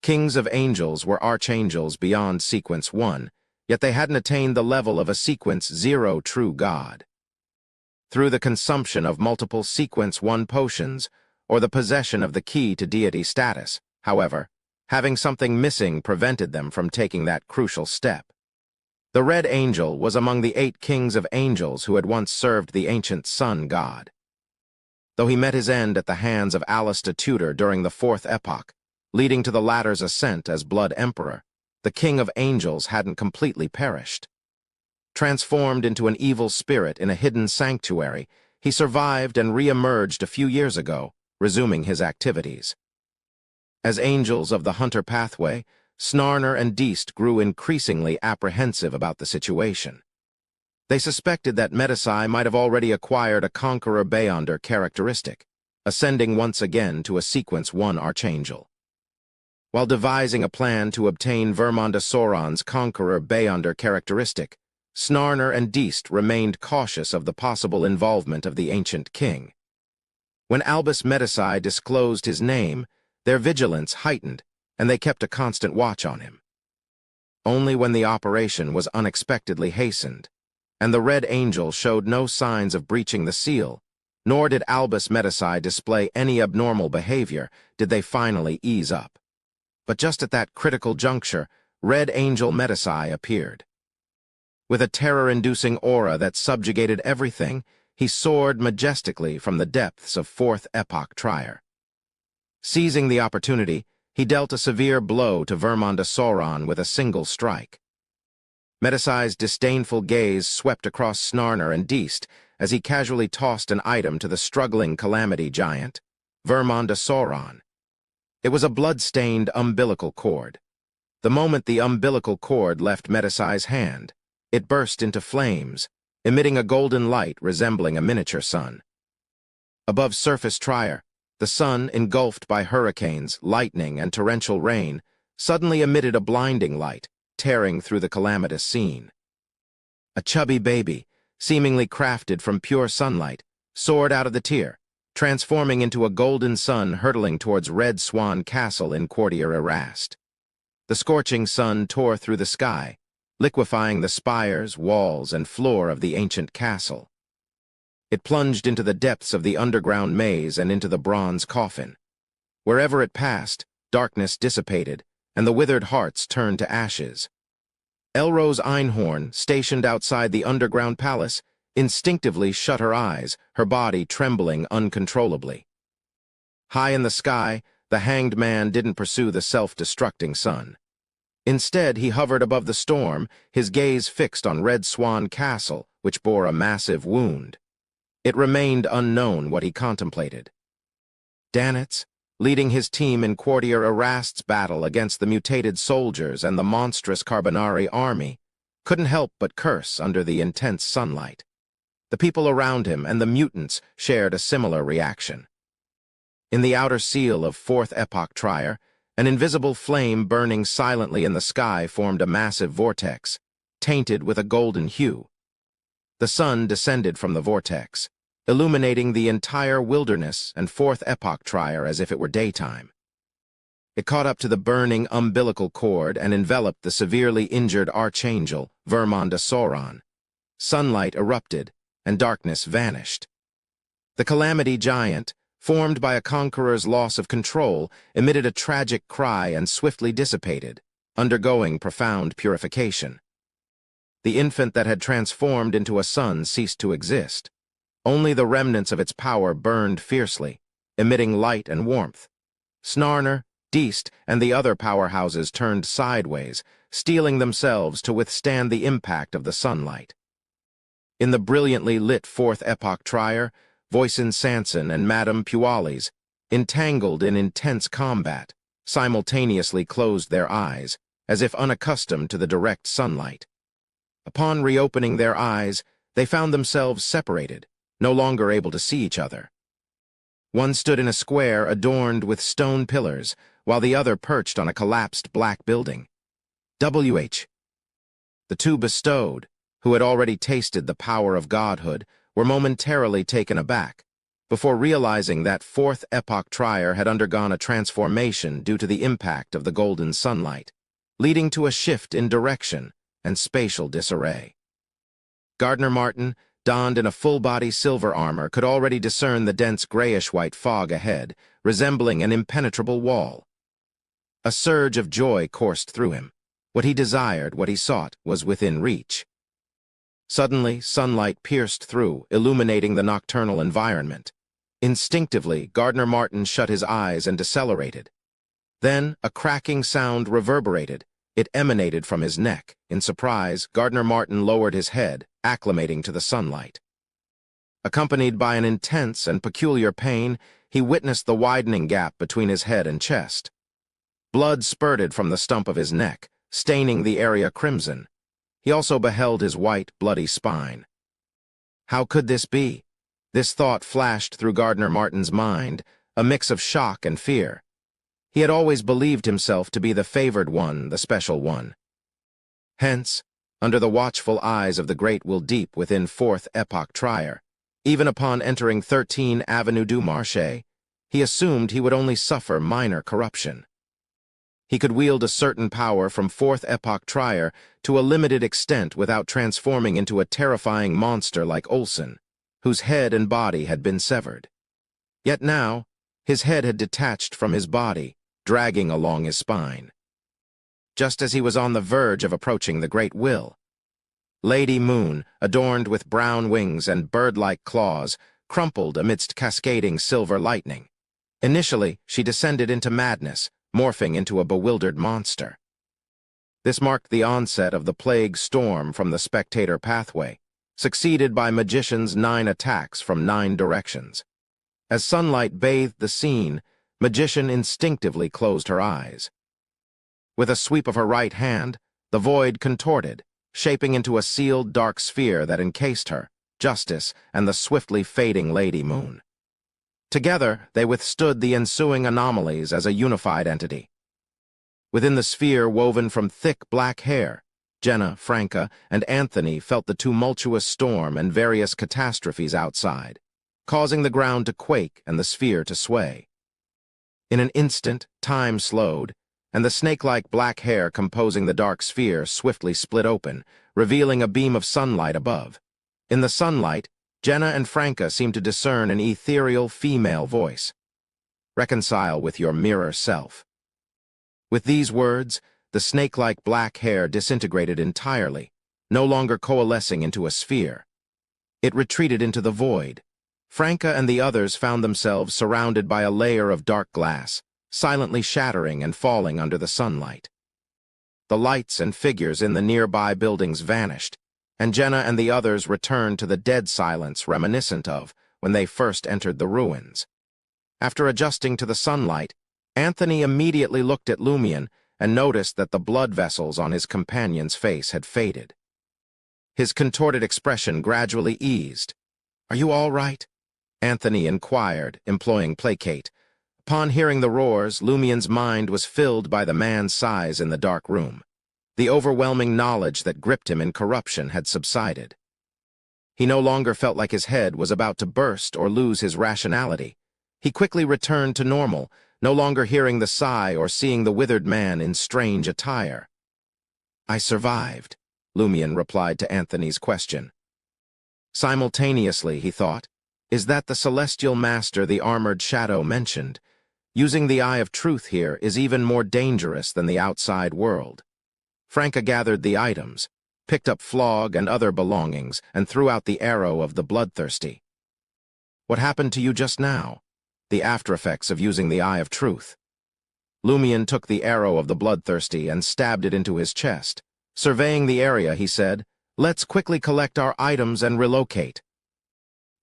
Kings of Angels were archangels beyond Sequence 1, yet they hadn't attained the level of a Sequence 0 true god. Through the consumption of multiple Sequence 1 potions, or the possession of the key to deity status, however, having something missing prevented them from taking that crucial step. The Red Angel was among the 8 kings of angels who had once served the ancient sun god. Though he met his end at the hands of Alistair Tudor during the Fourth Epoch, leading to the latter's ascent as Blood Emperor, the King of Angels hadn't completely perished. Transformed into an evil spirit in a hidden sanctuary, he survived and re-emerged a few years ago, resuming his activities. As angels of the Hunter pathway, Snarner and Deist grew increasingly apprehensive about the situation. They suspected that Medicai might have already acquired a Conqueror Beyonder characteristic, ascending once again to a Sequence 1 archangel. While devising a plan to obtain Vermonda Sauron's Conqueror Beyonder characteristic, Snarner and Deist remained cautious of the possible involvement of the ancient king. When Albus Medicai disclosed his name, their vigilance heightened, and they kept a constant watch on him. Only when the operation was unexpectedly hastened, and the Red Angel showed no signs of breaching the seal, nor did Albus Medicai display any abnormal behavior, did they finally ease up. But just at that critical juncture, Red Angel Medicai appeared. With a terror-inducing aura that subjugated everything, he soared majestically from the depths of Fourth Epoch Trier. Seizing the opportunity, he dealt a severe blow to Vermonda Sauron with a single strike. Medicai's disdainful gaze swept across Snarner and Deist as he casually tossed an item to the struggling calamity giant, Vermonda Sauron. It was a blood-stained umbilical cord. The moment the umbilical cord left Medicai's hand, it burst into flames, emitting a golden light resembling a miniature sun. Above surface Trier, the sun, engulfed by hurricanes, lightning, and torrential rain, suddenly emitted a blinding light, tearing through the calamitous scene. A chubby baby, seemingly crafted from pure sunlight, soared out of the tier, transforming into a golden sun hurtling towards Red Swan Castle in Quartier Erast. The scorching sun tore through the sky, liquefying the spires, walls, and floor of the ancient castle. It plunged into the depths of the underground maze and into the bronze coffin. Wherever it passed, darkness dissipated, and the withered hearts turned to ashes. Elrose Einhorn, stationed outside the underground palace, instinctively shut her eyes, her body trembling uncontrollably. High in the sky, the hanged man didn't pursue the self-destructing sun. Instead, he hovered above the storm, his gaze fixed on Red Swan Castle, which bore a massive wound. It remained unknown what he contemplated. Danitz, leading his team in Quartier Erast's battle against the mutated soldiers and the monstrous Carbonari army, couldn't help but curse under the intense sunlight. The people around him and the mutants shared a similar reaction. In the outer seal of Fourth Epoch Trier, an invisible flame burning silently in the sky formed a massive vortex, tainted with a golden hue. The sun descended from the vortex, illuminating the entire wilderness and Fourth Epoch Trier as if it were daytime. It caught up to the burning umbilical cord and enveloped the severely injured archangel, Vermonda Sauron. Sunlight erupted, and darkness vanished. The calamity giant, formed by a conqueror's loss of control, emitted a tragic cry and swiftly dissipated, undergoing profound purification. The infant that had transformed into a sun ceased to exist. Only the remnants of its power burned fiercely, emitting light and warmth. Snarner, Deist, and the other powerhouses turned sideways, steeling themselves to withstand the impact of the sunlight. In the brilliantly lit Fourth Epoch Trier, Voisin Sanson and Madame Pualis, entangled in intense combat, simultaneously closed their eyes, as if unaccustomed to the direct sunlight. Upon reopening their eyes, they found themselves separated, no longer able to see each other. One stood in a square adorned with stone pillars, while the other perched on a collapsed black building. W.H. The two bestowed, who had already tasted the power of godhood, were momentarily taken aback, before realizing that Fourth Epoch Trier had undergone a transformation due to the impact of the golden sunlight, leading to a shift in direction and spatial disarray. Gardner Martin, donned in a full-body silver armor, could already discern the dense grayish-white fog ahead, resembling an impenetrable wall. A surge of joy coursed through him. What he desired, what he sought, was within reach. Suddenly, sunlight pierced through, illuminating the nocturnal environment. Instinctively, Gardner Martin shut his eyes and decelerated. Then, a cracking sound reverberated. It emanated from his neck. In surprise, Gardner Martin lowered his head, acclimating to the sunlight. Accompanied by an intense and peculiar pain, he witnessed the widening gap between his head and chest. Blood spurted from the stump of his neck, staining the area crimson. He also beheld his white, bloody spine. How could this be? This thought flashed through Gardner Martin's mind, a mix of shock and fear. He had always believed himself to be the favored one, the special one. Hence, under the watchful eyes of the great will deep within Fourth Epoch Trier, even upon entering 13 Avenue du Marché, he assumed he would only suffer minor corruption. He could wield a certain power from Fourth Epoch Trier to a limited extent without transforming into a terrifying monster like Olsen, whose head and body had been severed. Yet now, his head had detached from his body, dragging along his spine. Just as he was on the verge of approaching the Great Will, Lady Moon, adorned with brown wings and bird-like claws, crumpled amidst cascading silver lightning. Initially, she descended into madness, morphing into a bewildered monster. This marked the onset of the plague storm from the spectator pathway, succeeded by Magician's 9 attacks from 9 directions. As sunlight bathed the scene, Magician instinctively closed her eyes. With a sweep of her right hand, the void contorted, shaping into a sealed dark sphere that encased her, Justice, and the swiftly fading Lady Moon. Together, they withstood the ensuing anomalies as a unified entity. Within the sphere woven from thick black hair, Jenna, Franca, and Anthony felt the tumultuous storm and various catastrophes outside, causing the ground to quake and the sphere to sway. In an instant, time slowed, and the snake-like black hair composing the dark sphere swiftly split open, revealing a beam of sunlight above. In the sunlight, Jenna and Franca seemed to discern an ethereal female voice. "Reconcile with your mirror self." With these words, the snake-like black hair disintegrated entirely, no longer coalescing into a sphere. It retreated into the void. Franca and the others found themselves surrounded by a layer of dark glass, silently shattering and falling under the sunlight. The lights and figures in the nearby buildings vanished, and Jenna and the others returned to the dead silence reminiscent of when they first entered the ruins. After adjusting to the sunlight, Anthony immediately looked at Lumion and noticed that the blood vessels on his companion's face had faded. His contorted expression gradually eased. "Are you all right?" Anthony inquired, employing placate. Upon hearing the roars, Lumion's mind was filled by the man's size in the dark room. The overwhelming knowledge that gripped him in corruption had subsided. He no longer felt like his head was about to burst or lose his rationality. He quickly returned to normal, no longer hearing the sigh or seeing the withered man in strange attire. "I survived," Lumion replied to Anthony's question. Simultaneously, he thought, is that the celestial master the armored shadow mentioned? Using the eye of truth here is even more dangerous than the outside world. Franca gathered the items, picked up Flog and other belongings, and threw out the arrow of the bloodthirsty. "What happened to you just now?" The after-effects of using the eye of truth. Lumion took the arrow of the bloodthirsty and stabbed it into his chest. Surveying the area, he said, Let's quickly collect our items and relocate.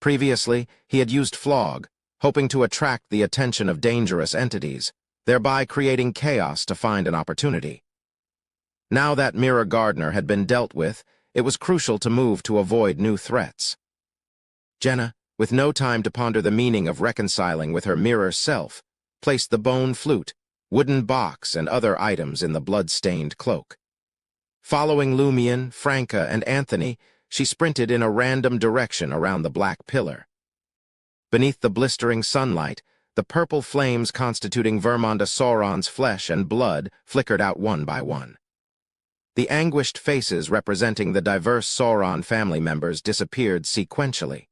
Previously, he had used flog, hoping to attract the attention of dangerous entities, thereby creating chaos to find an opportunity. Now that Mirror Gardener had been dealt with, it was crucial to move to avoid new threats. Jenna, with no time to ponder the meaning of reconciling with her mirror self, placed the bone flute, wooden box, and other items in the blood-stained cloak. Following Lumion, Franca, and Anthony, she sprinted in a random direction around the black pillar. Beneath the blistering sunlight, the purple flames constituting Vermonda Sauron's flesh and blood flickered out one by one. The anguished faces representing the diverse Sauron family members disappeared sequentially.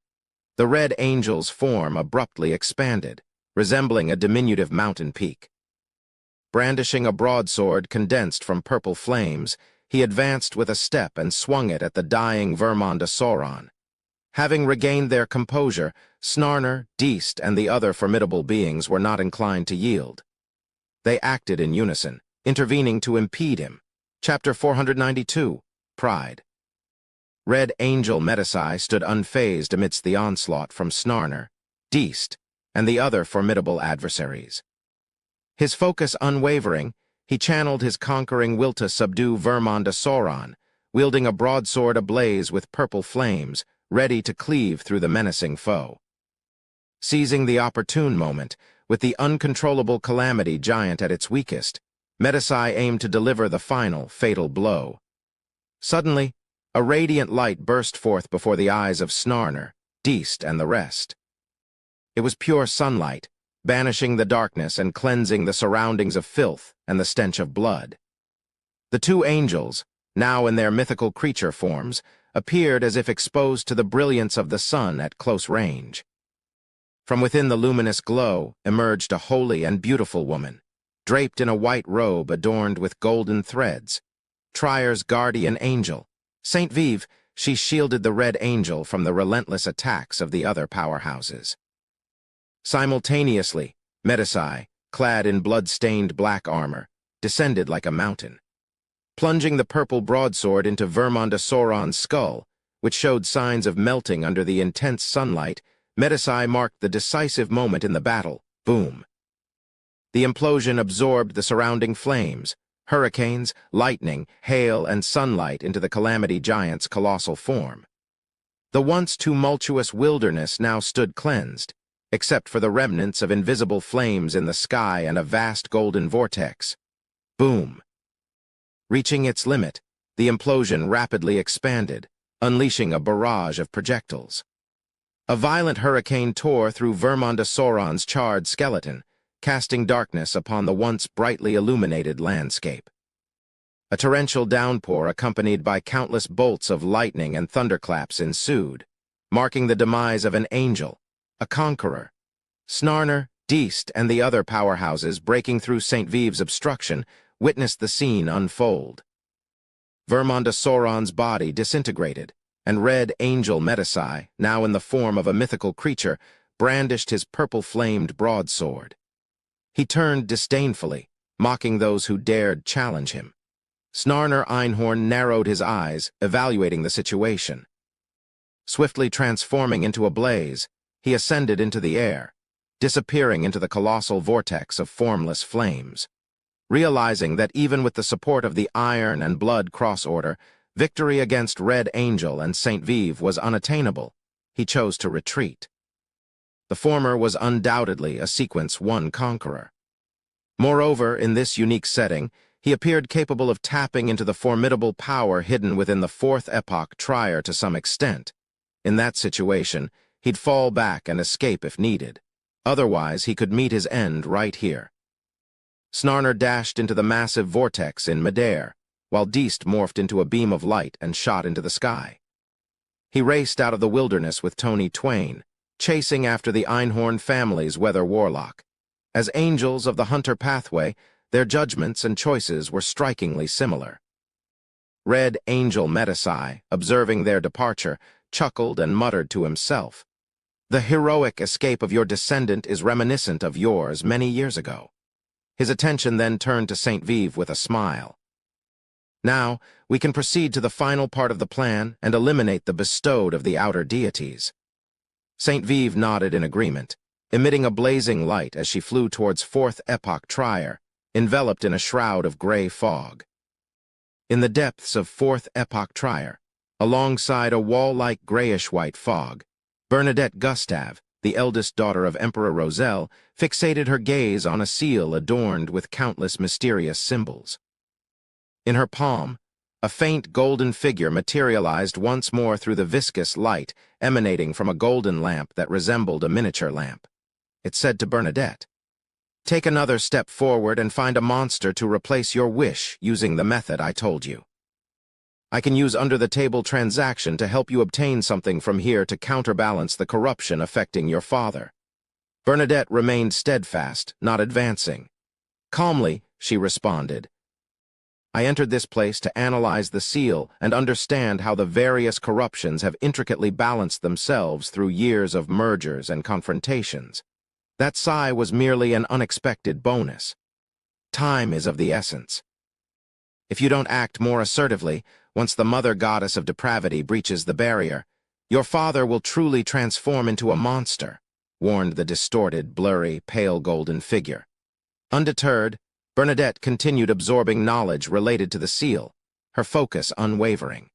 The Red Angel's form abruptly expanded, resembling a diminutive mountain peak. Brandishing a broadsword condensed from purple flames, he advanced with a step and swung it at the dying Vermonda Sauron. Having regained their composure, Snarner, Deist, and the other formidable beings were not inclined to yield. They acted in unison, intervening to impede him. Chapter 492, Pride. Red Angel Metasai stood unfazed amidst the onslaught from Snarner, Deist, and the other formidable adversaries. His focus unwavering, he channeled his conquering will to subdue Vermonda Sauron, wielding a broadsword ablaze with purple flames, ready to cleave through the menacing foe. Seizing the opportune moment, with the uncontrollable calamity giant at its weakest, Metasai aimed to deliver the final, fatal blow. Suddenly, a radiant light burst forth before the eyes of Snarner, Deist, and the rest. It was pure sunlight, banishing the darkness and cleansing the surroundings of filth and the stench of blood. The two angels, now in their mythical creature forms, appeared as if exposed to the brilliance of the sun at close range. From within the luminous glow emerged a holy and beautiful woman, draped in a white robe adorned with golden threads. Tryre's guardian angel, Saint Vive, she shielded the Red Angel from the relentless attacks of the other powerhouses. Simultaneously, Metasai, clad in blood-stained black armor, descended like a mountain. Plunging the purple broadsword into Vermonda Sauron's skull, which showed signs of melting under the intense sunlight, Metasai marked the decisive moment in the battle. Boom! The implosion absorbed the surrounding flames, hurricanes, lightning, hail, and sunlight into the Calamity Giant's colossal form. The once tumultuous wilderness now stood cleansed, except for the remnants of invisible flames in the sky and a vast golden vortex. Boom! Reaching its limit, the implosion rapidly expanded, unleashing a barrage of projectiles. A violent hurricane tore through Vermonda Sauron's charred skeleton, casting darkness upon the once brightly illuminated landscape. A torrential downpour accompanied by countless bolts of lightning and thunderclaps ensued, marking the demise of an angel, a conqueror. Snarner, Deist, and the other powerhouses breaking through St. Vive's obstruction witnessed the scene unfold. Vermonda Sauron's body disintegrated, and Red Angel Metasai, now in the form of a mythical creature, brandished his purple-flamed broadsword. He turned disdainfully, mocking those who dared challenge him. Snarner Einhorn narrowed his eyes, evaluating the situation. Swiftly transforming into a blaze, he ascended into the air, disappearing into the colossal vortex of formless flames. Realizing that even with the support of the Iron and Blood Cross Order, victory against Red Angel and St. Vive was unattainable, he chose to retreat. The former was undoubtedly a Sequence 1 conqueror. Moreover, in this unique setting, he appeared capable of tapping into the formidable power hidden within the Fourth Epoch Trier to some extent. In that situation, he'd fall back and escape if needed. Otherwise, he could meet his end right here. Snarner dashed into the massive vortex in midair, while Deist morphed into a beam of light and shot into the sky. He raced out of the wilderness with Tony Twain, chasing after the Einhorn family's weather warlock. As angels of the Hunter pathway, their judgments and choices were strikingly similar. Red Angel Metasai, observing their departure, chuckled and muttered to himself, "The heroic escape of your descendant is reminiscent of yours many years ago." His attention then turned to St. Vive with a smile. Now, we can proceed to the final part of the plan and eliminate the bestowed of the outer deities. St. Vive nodded in agreement, emitting a blazing light as she flew towards Fourth Epoch Trier, enveloped in a shroud of gray fog. In the depths of Fourth Epoch Trier, alongside a wall-like grayish-white fog, Bernadette Gustave, the eldest daughter of Emperor Roselle, fixated her gaze on a seal adorned with countless mysterious symbols. In her palm, a faint golden figure materialized once more through the viscous light emanating from a golden lamp that resembled a miniature lamp. It said to Bernadette, "Take another step forward and find a monster to replace your wish using the method I told you. I can use under-the-table transaction to help you obtain something from here to counterbalance the corruption affecting your father." Bernadette remained steadfast, not advancing. Calmly, she responded, "I entered this place to analyze the seal and understand how the various corruptions have intricately balanced themselves through years of mergers and confrontations. That sigh was merely an unexpected bonus. Time is of the essence. If you don't act more assertively, once the mother goddess of depravity breaches the barrier, your father will truly transform into a monster," warned the distorted, blurry, pale golden figure. Undeterred, Bernadette continued absorbing knowledge related to the seal, her focus unwavering.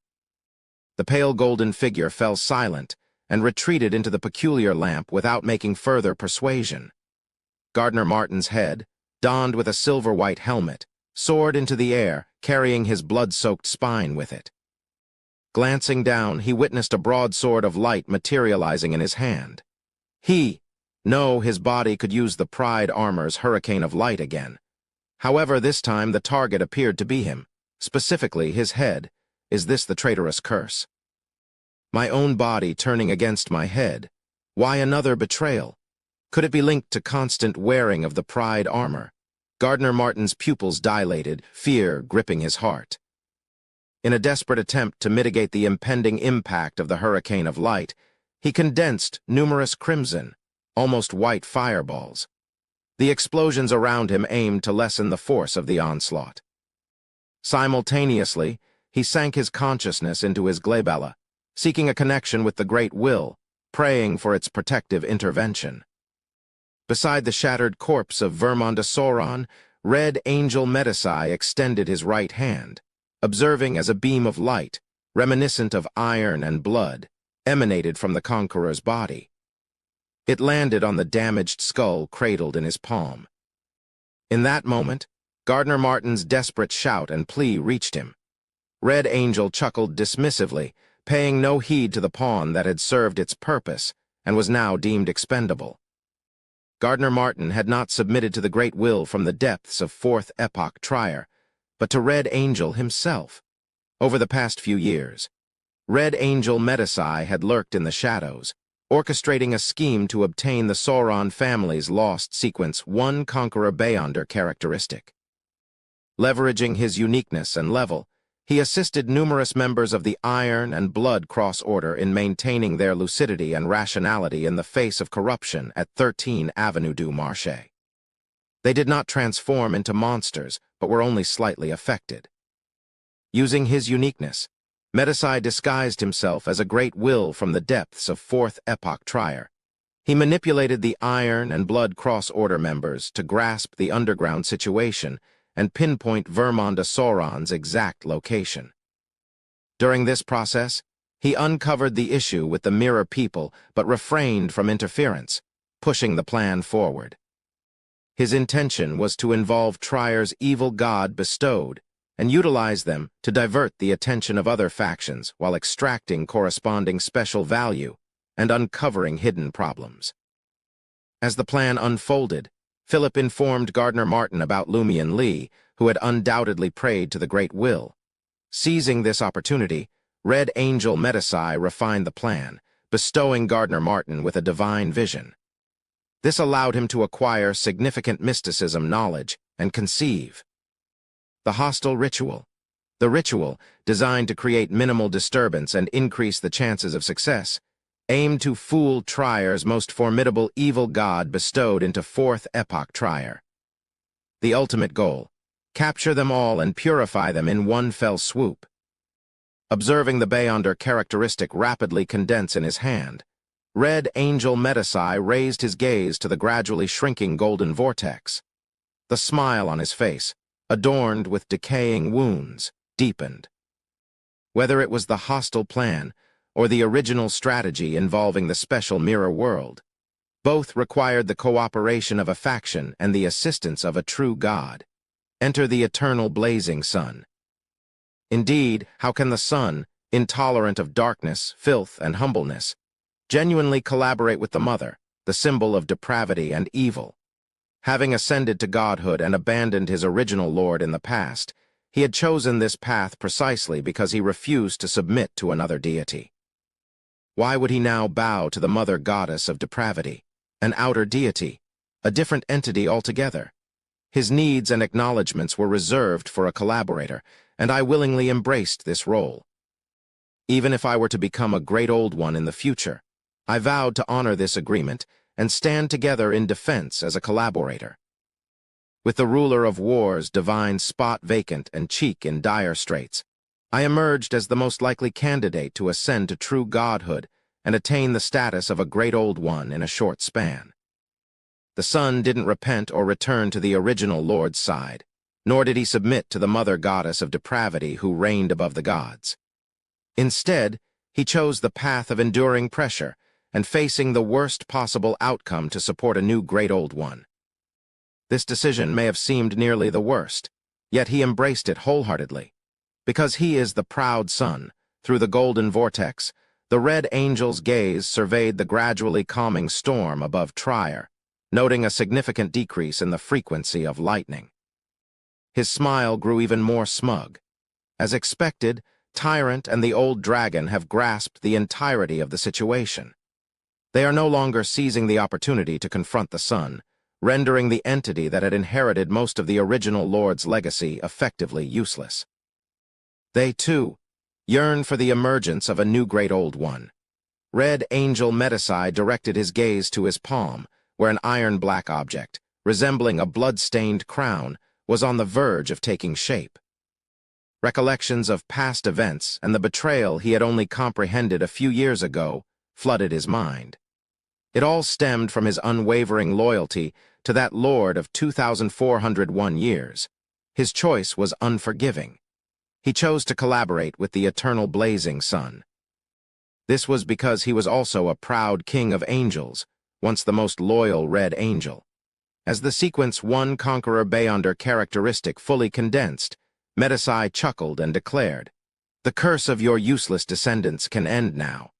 The pale golden figure fell silent and retreated into the peculiar lamp without making further persuasion. Gardner Martin's head, donned with a silver-white helmet, soared into the air, carrying his blood-soaked spine with it. Glancing down, he witnessed a broadsword of light materializing in his hand. His body could use the Pride armor's hurricane of light again. However, this time the target appeared to be him, specifically his head. Is this the traitorous curse? My own body turning against my head. Why another betrayal? Could it be linked to constant wearing of the Pride armor? Gardner Martin's pupils dilated, fear gripping his heart. In a desperate attempt to mitigate the impending impact of the hurricane of light, he condensed numerous crimson, almost white fireballs. The explosions around him aimed to lessen the force of the onslaught. Simultaneously, he sank his consciousness into his glabella, seeking a connection with the Great Will, praying for its protective intervention. Beside the shattered corpse of Vermonda Sauron, Red Angel Medicai extended his right hand, observing as a beam of light, reminiscent of iron and blood, emanated from the conqueror's body. It landed on the damaged skull cradled in his palm. In that moment, Gardner Martin's desperate shout and plea reached him. Red Angel chuckled dismissively, paying no heed to the pawn that had served its purpose and was now deemed expendable. Gardner Martin had not submitted to the Great Will from the depths of Fourth Epoch Trier, but to Red Angel himself. Over the past few years, Red Angel Medicai had lurked in the shadows, orchestrating a scheme to obtain the Sauron family's lost sequence One Conqueror Beyonder characteristic. Leveraging his uniqueness and level, he assisted numerous members of the Iron and Blood Cross Order in maintaining their lucidity and rationality in the face of corruption at 13 Avenue du Marché. They did not transform into monsters, but were only slightly affected. Using his uniqueness, Medicai disguised himself as a Great Will from the depths of Fourth Epoch Trier. He manipulated the Iron and Blood Cross Order members to grasp the underground situation and pinpoint Vermonda Sauron's exact location. During this process, he uncovered the issue with the Mirror people but refrained from interference, pushing the plan forward. His intention was to involve Trier's evil god bestowed and utilize them to divert the attention of other factions while extracting corresponding special value and uncovering hidden problems. As the plan unfolded, Philip informed Gardner Martin about Lumion Lee, who had undoubtedly prayed to the Great Will. Seizing this opportunity, Red Angel Medicai refined the plan, bestowing Gardner Martin with a divine vision. This allowed him to acquire significant mysticism knowledge and conceive the hostile ritual. The ritual, designed to create minimal disturbance and increase the chances of success, aimed to fool Trier's most formidable evil god bestowed into Fourth Epoch Trier. The ultimate goal, Capture them all and purify them in one fell swoop. Observing the Beyonder characteristic rapidly condense in his hand, Red Angel Metasai raised his gaze to the gradually shrinking golden vortex. The smile on his face, adorned with decaying wounds, deepened. Whether it was the hostile plan or the original strategy involving the special mirror world, both required the cooperation of a faction and the assistance of a true god. Enter the eternal blazing sun. Indeed, how can the sun, intolerant of darkness, filth, and humbleness, genuinely collaborate with the mother, the symbol of depravity and evil? Having ascended to godhood and abandoned his original lord in the past, he had chosen this path precisely because he refused to submit to another deity. Why would he now bow to the mother goddess of depravity, an outer deity, a different entity altogether? His needs and acknowledgments were reserved for a collaborator, and I willingly embraced this role. Even if I were to become a great old one in the future, I vowed to honor this agreement and stand together in defense as a collaborator. With the ruler of war's divine spot vacant and cheek in dire straits, I emerged as the most likely candidate to ascend to true godhood and attain the status of a great old one in a short span. The sun didn't repent or return to the original Lord's side, nor did he submit to the mother goddess of depravity who reigned above the gods. Instead, he chose the path of enduring pressure and facing the worst possible outcome to support a new great old one. This decision may have seemed nearly the worst, yet he embraced it wholeheartedly. Because he is the proud sun, through the golden vortex, the red angel's gaze surveyed the gradually calming storm above Trier, noting a significant decrease in the frequency of lightning. His smile grew even more smug. As expected, Tyrant and the old dragon have grasped the entirety of the situation. They are no longer seizing the opportunity to confront the sun, rendering the entity that had inherited most of the original Lord's legacy effectively useless. They, too, yearn for the emergence of a new great old one. Red Angel Metasai directed his gaze to his palm, where an iron-black object, resembling a blood-stained crown, was on the verge of taking shape. Recollections of past events and the betrayal he had only comprehended a few years ago flooded his mind. It all stemmed from his unwavering loyalty to that lord of 2,401 years. His choice was unforgiving. He chose to collaborate with the eternal blazing sun. This was because he was also a proud king of angels, once the most loyal red angel. As the sequence One Conqueror Beyonder characteristic fully condensed, Metasai chuckled and declared, "The curse of your useless descendants can end now."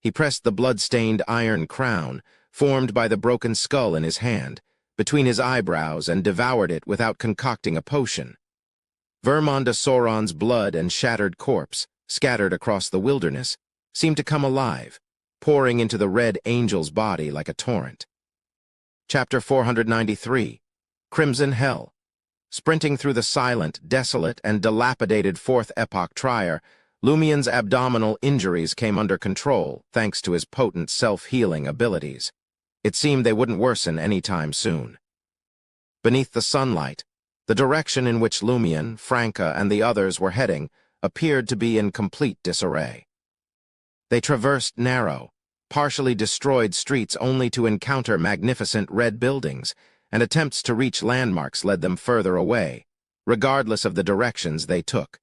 He pressed the blood-stained iron crown, formed by the broken skull in his hand, between his eyebrows and devoured it without concocting a potion. Vermonda Sauron's blood and shattered corpse, scattered across the wilderness, seemed to come alive, pouring into the red angel's body like a torrent. Chapter 493, Crimson Hell. Sprinting through the silent, desolate, and dilapidated Fourth Epoch Trier, Lumien's abdominal injuries came under control thanks to his potent self-healing abilities. It seemed they wouldn't worsen any time soon. Beneath the sunlight, the direction in which Lumien, Franca, and the others were heading appeared to be in complete disarray. They traversed narrow, partially destroyed streets only to encounter magnificent red buildings, and attempts to reach landmarks led them further away, regardless of the directions they took.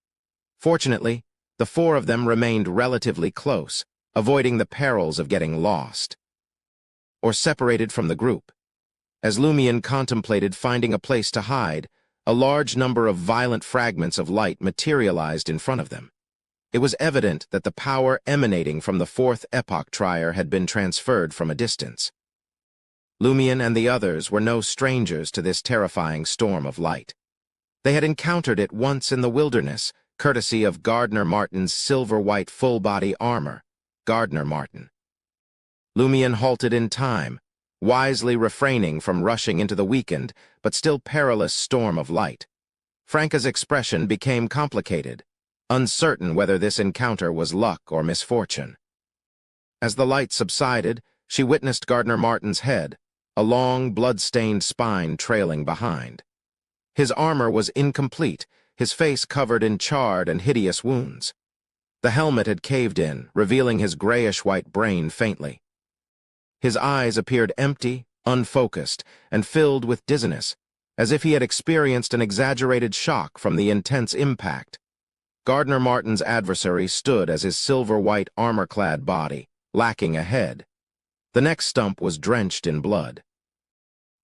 Fortunately, the four of them remained relatively close, avoiding the perils of getting lost or separated from the group. As Lumien contemplated finding a place to hide, a large number of violent fragments of light materialized in front of them. It was evident that the power emanating from the Fourth Epoch Trier had been transferred from a distance. Lumien and the others were no strangers to this terrifying storm of light. They had encountered it once in the wilderness, courtesy of Gardner Martin's silver-white full-body armor, Gardner Martin. Lumien halted in time, wisely refraining from rushing into the weakened but still perilous storm of light. Franca's expression became complicated, uncertain whether this encounter was luck or misfortune. As the light subsided, she witnessed Gardner Martin's head, a long, blood-stained spine trailing behind. His armor was incomplete, his face covered in charred and hideous wounds. The helmet had caved in, revealing his grayish-white brain faintly. His eyes appeared empty, unfocused, and filled with dizziness, as if he had experienced an exaggerated shock from the intense impact. Gardner Martin's adversary stood as his silver-white armor-clad body, lacking a head. The next stump was drenched in blood.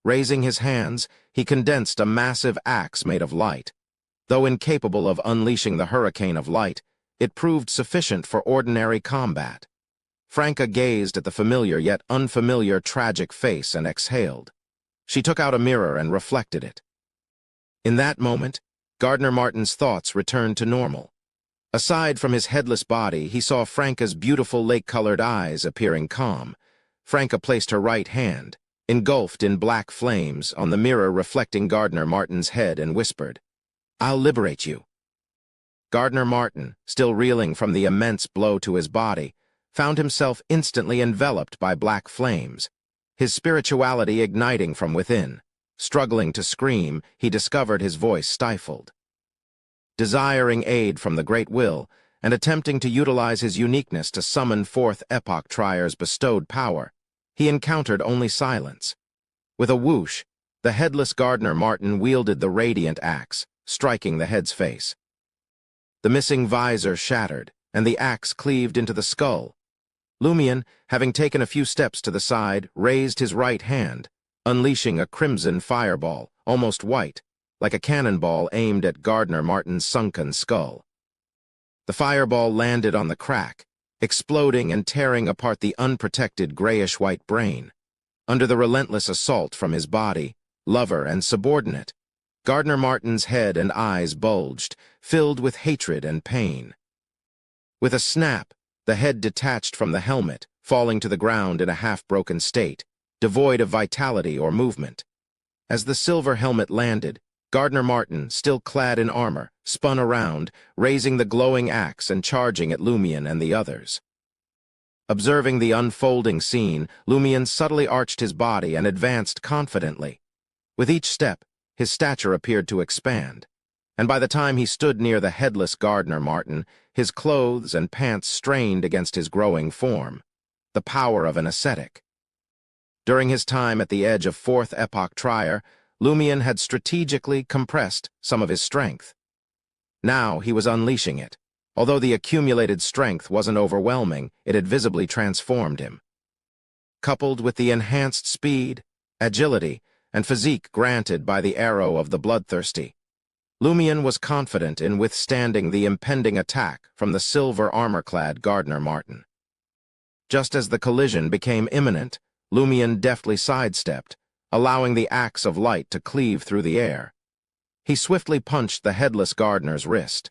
Raising his hands, he condensed a massive axe made of light. Though incapable of unleashing the hurricane of light, it proved sufficient for ordinary combat. Franca gazed at the familiar yet unfamiliar tragic face and exhaled. She took out a mirror and reflected it. In that moment, Gardner Martin's thoughts returned to normal. Aside from his headless body, he saw Franca's beautiful lake-colored eyes appearing calm. Franca placed her right hand, engulfed in black flames, on the mirror reflecting Gardner Martin's head and whispered, "I'll liberate you." Gardner Martin, still reeling from the immense blow to his body, found himself instantly enveloped by black flames, his spirituality igniting from within. Struggling to scream, he discovered his voice stifled. Desiring aid from the Great Will, and attempting to utilize his uniqueness to summon Fourth Epoch Trier's bestowed power, he encountered only silence. With a whoosh, the headless Gardner Martin wielded the radiant axe, striking the head's face. The missing visor shattered, and the axe cleaved into the skull. Lumion, having taken a few steps to the side, raised his right hand, unleashing a crimson fireball, almost white, like a cannonball aimed at Gardner Martin's sunken skull. The fireball landed on the crack, exploding and tearing apart the unprotected grayish-white brain. Under the relentless assault from his body, lover and subordinate, Gardner Martin's head and eyes bulged, filled with hatred and pain. With a snap, the head detached from the helmet, falling to the ground in a half-broken state, devoid of vitality or movement. As the silver helmet landed, Gardner Martin, still clad in armor, spun around, raising the glowing axe and charging at Lumion and the others. Observing the unfolding scene, Lumion subtly arched his body and advanced confidently. With each step, his stature appeared to expand, and by the time he stood near the headless Gardner Martin, his clothes and pants strained against his growing form. The power of an ascetic. During his time at the edge of Fourth Epoch Trier, Lumion had strategically compressed some of his strength. Now he was unleashing it. Although the accumulated strength wasn't overwhelming, it had visibly transformed him. Coupled with the enhanced speed, agility, and physique granted by the arrow of the bloodthirsty, Lumion was confident in withstanding the impending attack from the silver armor-clad Gardner Martin. Just as the collision became imminent, Lumion deftly sidestepped, allowing the axe of light to cleave through the air. He swiftly punched the headless Gardner's wrist.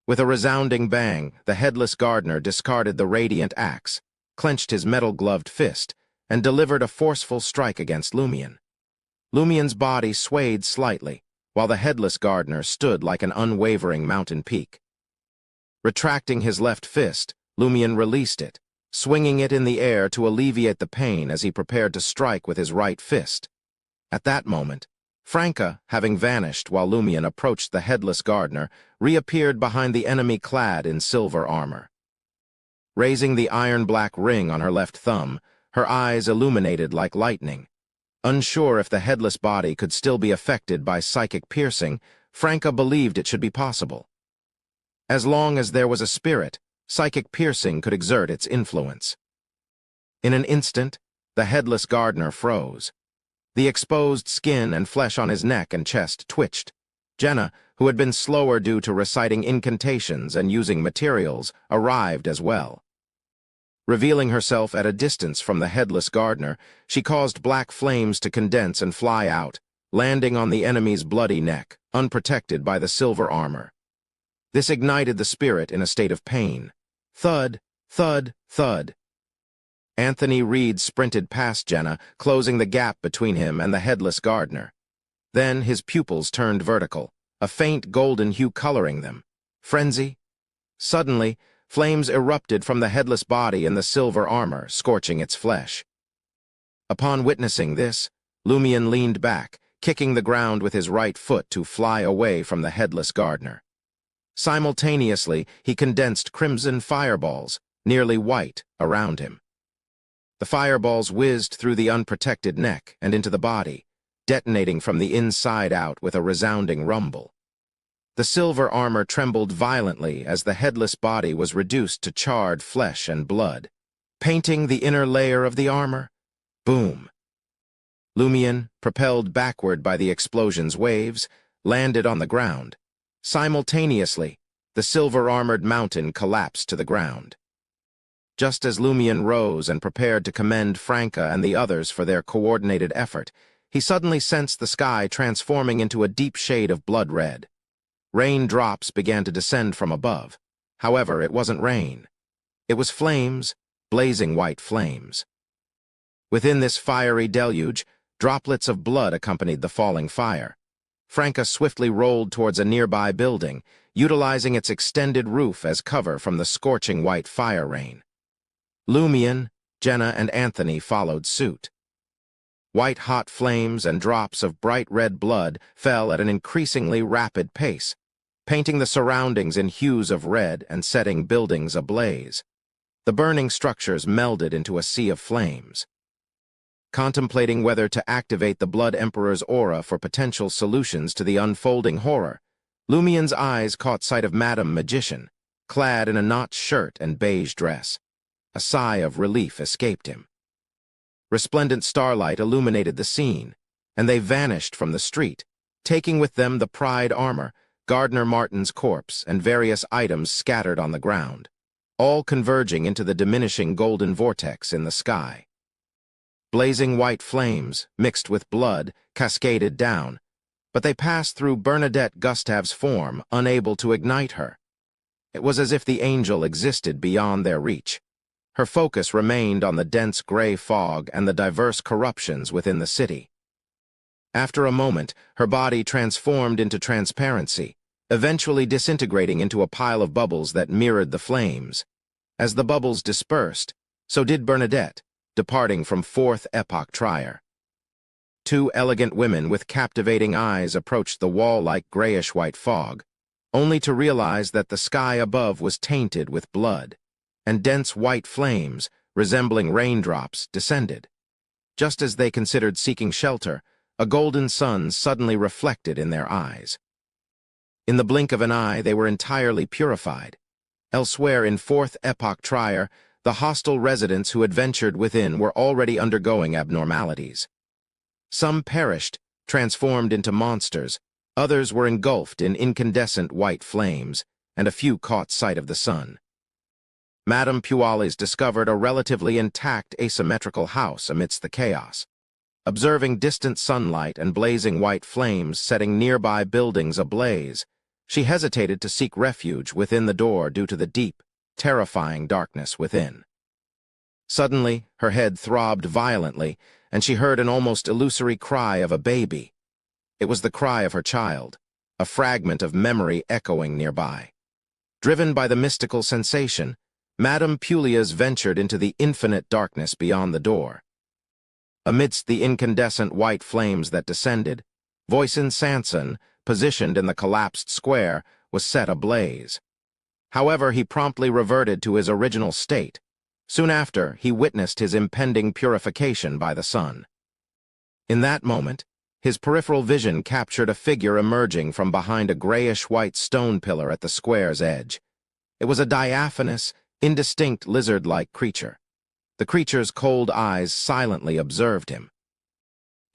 With a resounding bang, the headless Gardner discarded the radiant axe, clenched his metal-gloved fist, and delivered a forceful strike against Lumion. Lumion's body swayed slightly, while the headless Gardner stood like an unwavering mountain peak. Retracting his left fist, Lumion released it, swinging it in the air to alleviate the pain as he prepared to strike with his right fist. At that moment, Franca, having vanished while Lumion approached the headless Gardner, reappeared behind the enemy clad in silver armor. Raising the iron-black ring on her left thumb, her eyes illuminated like lightning. Unsure if the headless body could still be affected by psychic piercing, Franca believed it should be possible. As long as there was a spirit, psychic piercing could exert its influence. In an instant, the headless Gardner froze. The exposed skin and flesh on his neck and chest twitched. Jenna, who had been slower due to reciting incantations and using materials, arrived as well. Revealing herself at a distance from the headless Gardner, she caused black flames to condense and fly out, landing on the enemy's bloody neck, unprotected by the silver armor. This ignited the spirit in a state of pain. Thud, thud, thud. Anthony Reed sprinted past Jenna, closing the gap between him and the headless Gardner. Then his pupils turned vertical, a faint golden hue coloring them. Frenzy? Suddenly, flames erupted from the headless body and the silver armor, scorching its flesh. Upon witnessing this, Lumion leaned back, kicking the ground with his right foot to fly away from the headless gardener. Simultaneously, he condensed crimson fireballs, nearly white, around him. The fireballs whizzed through the unprotected neck and into the body, detonating from the inside out with a resounding rumble. The silver armor trembled violently as the headless body was reduced to charred flesh and blood. Painting the inner layer of the armor? Boom! Lumion, propelled backward by the explosion's waves, landed on the ground. Simultaneously, the silver-armored mountain collapsed to the ground. Just as Lumion rose and prepared to commend Franca and the others for their coordinated effort, he suddenly sensed the sky transforming into a deep shade of blood red. Raindrops began to descend from above. However, it wasn't rain. It was flames, blazing white flames. Within this fiery deluge, droplets of blood accompanied the falling fire. Franca swiftly rolled towards a nearby building, utilizing its extended roof as cover from the scorching white fire rain. Lumion, Jenna, and Anthony followed suit. White-hot flames and drops of bright red blood fell at an increasingly rapid pace, painting the surroundings in hues of red and setting buildings ablaze. The burning structures melded into a sea of flames. Contemplating whether to activate the Blood Emperor's aura for potential solutions to the unfolding horror, Lumion's eyes caught sight of Madame Magician, clad in a notched shirt and beige dress. A sigh of relief escaped him. Resplendent starlight illuminated the scene, and they vanished from the street, taking with them the Pride armor, Gardner Martin's corpse, and various items scattered on the ground, all converging into the diminishing golden vortex in the sky. Blazing white flames, mixed with blood, cascaded down, but they passed through Bernadette Gustave's form, unable to ignite her. It was as if the angel existed beyond their reach. Her focus remained on the dense gray fog and the diverse corruptions within the city. After a moment, her body transformed into transparency, eventually disintegrating into a pile of bubbles that mirrored the flames. As the bubbles dispersed, so did Bernadette, departing from Fourth Epoch Trier. Two elegant women with captivating eyes approached the wall-like grayish-white fog, only to realize that the sky above was tainted with blood, and dense white flames, resembling raindrops, descended. Just as they considered seeking shelter, a golden sun suddenly reflected in their eyes. In the blink of an eye, they were entirely purified. Elsewhere in Fourth Epoch Trier, the hostile residents who had ventured within were already undergoing abnormalities. Some perished, transformed into monsters, others were engulfed in incandescent white flames, and a few caught sight of the sun. Madame Puales discovered a relatively intact asymmetrical house amidst the chaos. Observing distant sunlight and blazing white flames setting nearby buildings ablaze, she hesitated to seek refuge within the door due to the deep, terrifying darkness within. Suddenly, her head throbbed violently, and she heard an almost illusory cry of a baby. It was the cry of her child, a fragment of memory echoing nearby. Driven by the mystical sensation, Madame Puales ventured into the infinite darkness beyond the door. Amidst the incandescent white flames that descended, Voisin Sanson, positioned in the collapsed square, was set ablaze. However, he promptly reverted to his original state. Soon after, he witnessed his impending purification by the sun. In that moment, his peripheral vision captured a figure emerging from behind a grayish-white stone pillar at the square's edge. It was a diaphanous, indistinct lizard-like creature. The creature's cold eyes silently observed him.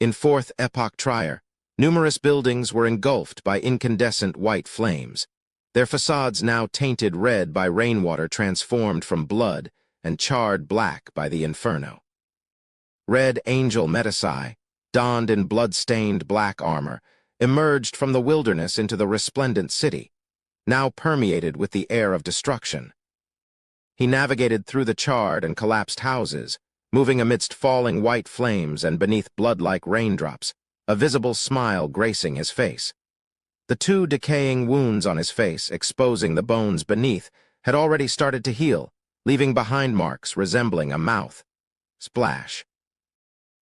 In Fourth Epoch Trier, numerous buildings were engulfed by incandescent white flames, their facades now tainted red by rainwater transformed from blood and charred black by the inferno. Red Angel Metasai, donned in blood-stained black armor, emerged from the wilderness into the resplendent city, now permeated with the air of destruction. He navigated through the charred and collapsed houses, moving amidst falling white flames and beneath blood-like raindrops, a visible smile gracing his face. The two decaying wounds on his face, exposing the bones beneath, had already started to heal, leaving behind marks resembling a mouth. Splash.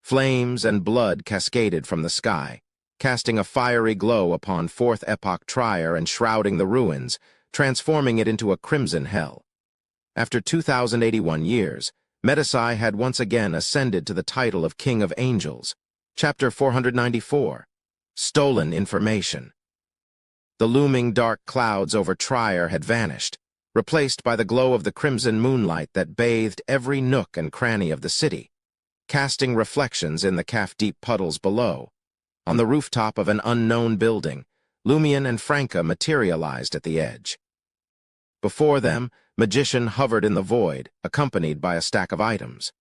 Flames and blood cascaded from the sky, casting a fiery glow upon Fourth Epoch Trier and shrouding the ruins, transforming it into a crimson hell. After 2,081 years, Metasai had once again ascended to the title of King of Angels. Chapter 494. Stolen Information. The looming dark clouds over Trier had vanished, replaced by the glow of the crimson moonlight that bathed every nook and cranny of the city, casting reflections in the calf-deep puddles below. On the rooftop of an unknown building, Lumion and Franca materialized at the edge. Before them, Magician hovered in the void, accompanied by a stack of items.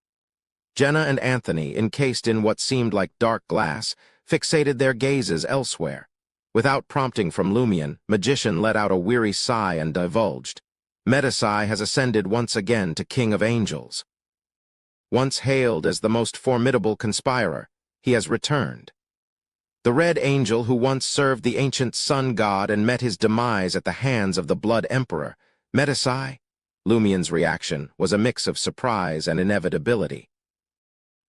Jenna and Anthony, encased in what seemed like dark glass, fixated their gazes elsewhere. Without prompting from Lumion, Magician let out a weary sigh and divulged, "Metasai has ascended once again to King of Angels. Once hailed as the most formidable conspirer, he has returned. The Red Angel who once served the ancient sun god and met his demise at the hands of the Blood Emperor, Metasai?" Lumion's reaction was a mix of surprise and inevitability.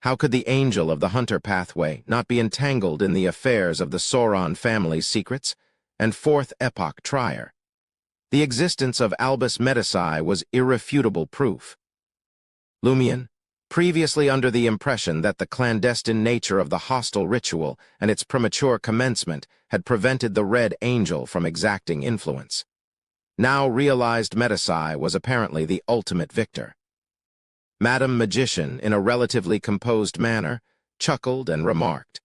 How could the angel of the Hunter pathway not be entangled in the affairs of the Sauron family's secrets and Fourth Epoch Trier? The existence of Albus Metasai was irrefutable proof. Lumion, previously under the impression that the clandestine nature of the hostile ritual and its premature commencement had prevented the Red Angel from exacting influence, now realized Metasai was apparently the ultimate victor. Madam Magician, in a relatively composed manner, chuckled and remarked,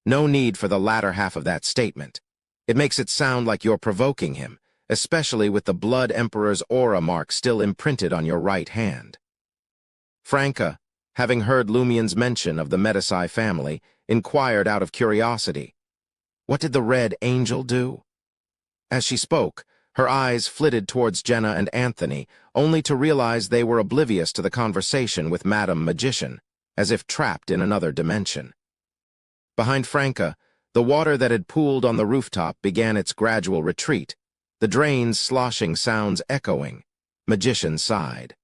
"No need for the latter half of that statement. It makes it sound like you're provoking him, especially with the Blood Emperor's aura mark still imprinted on your right hand." Franca, having heard Lumion's mention of the Metasai family, inquired out of curiosity, "What did the Red Angel do?" As she spoke, her eyes flitted towards Jenna and Anthony, only to realize they were oblivious to the conversation with Madam Magician, as if trapped in another dimension. Behind Franca, the water that had pooled on the rooftop began its gradual retreat, the drain's sloshing sounds echoing. Magician sighed.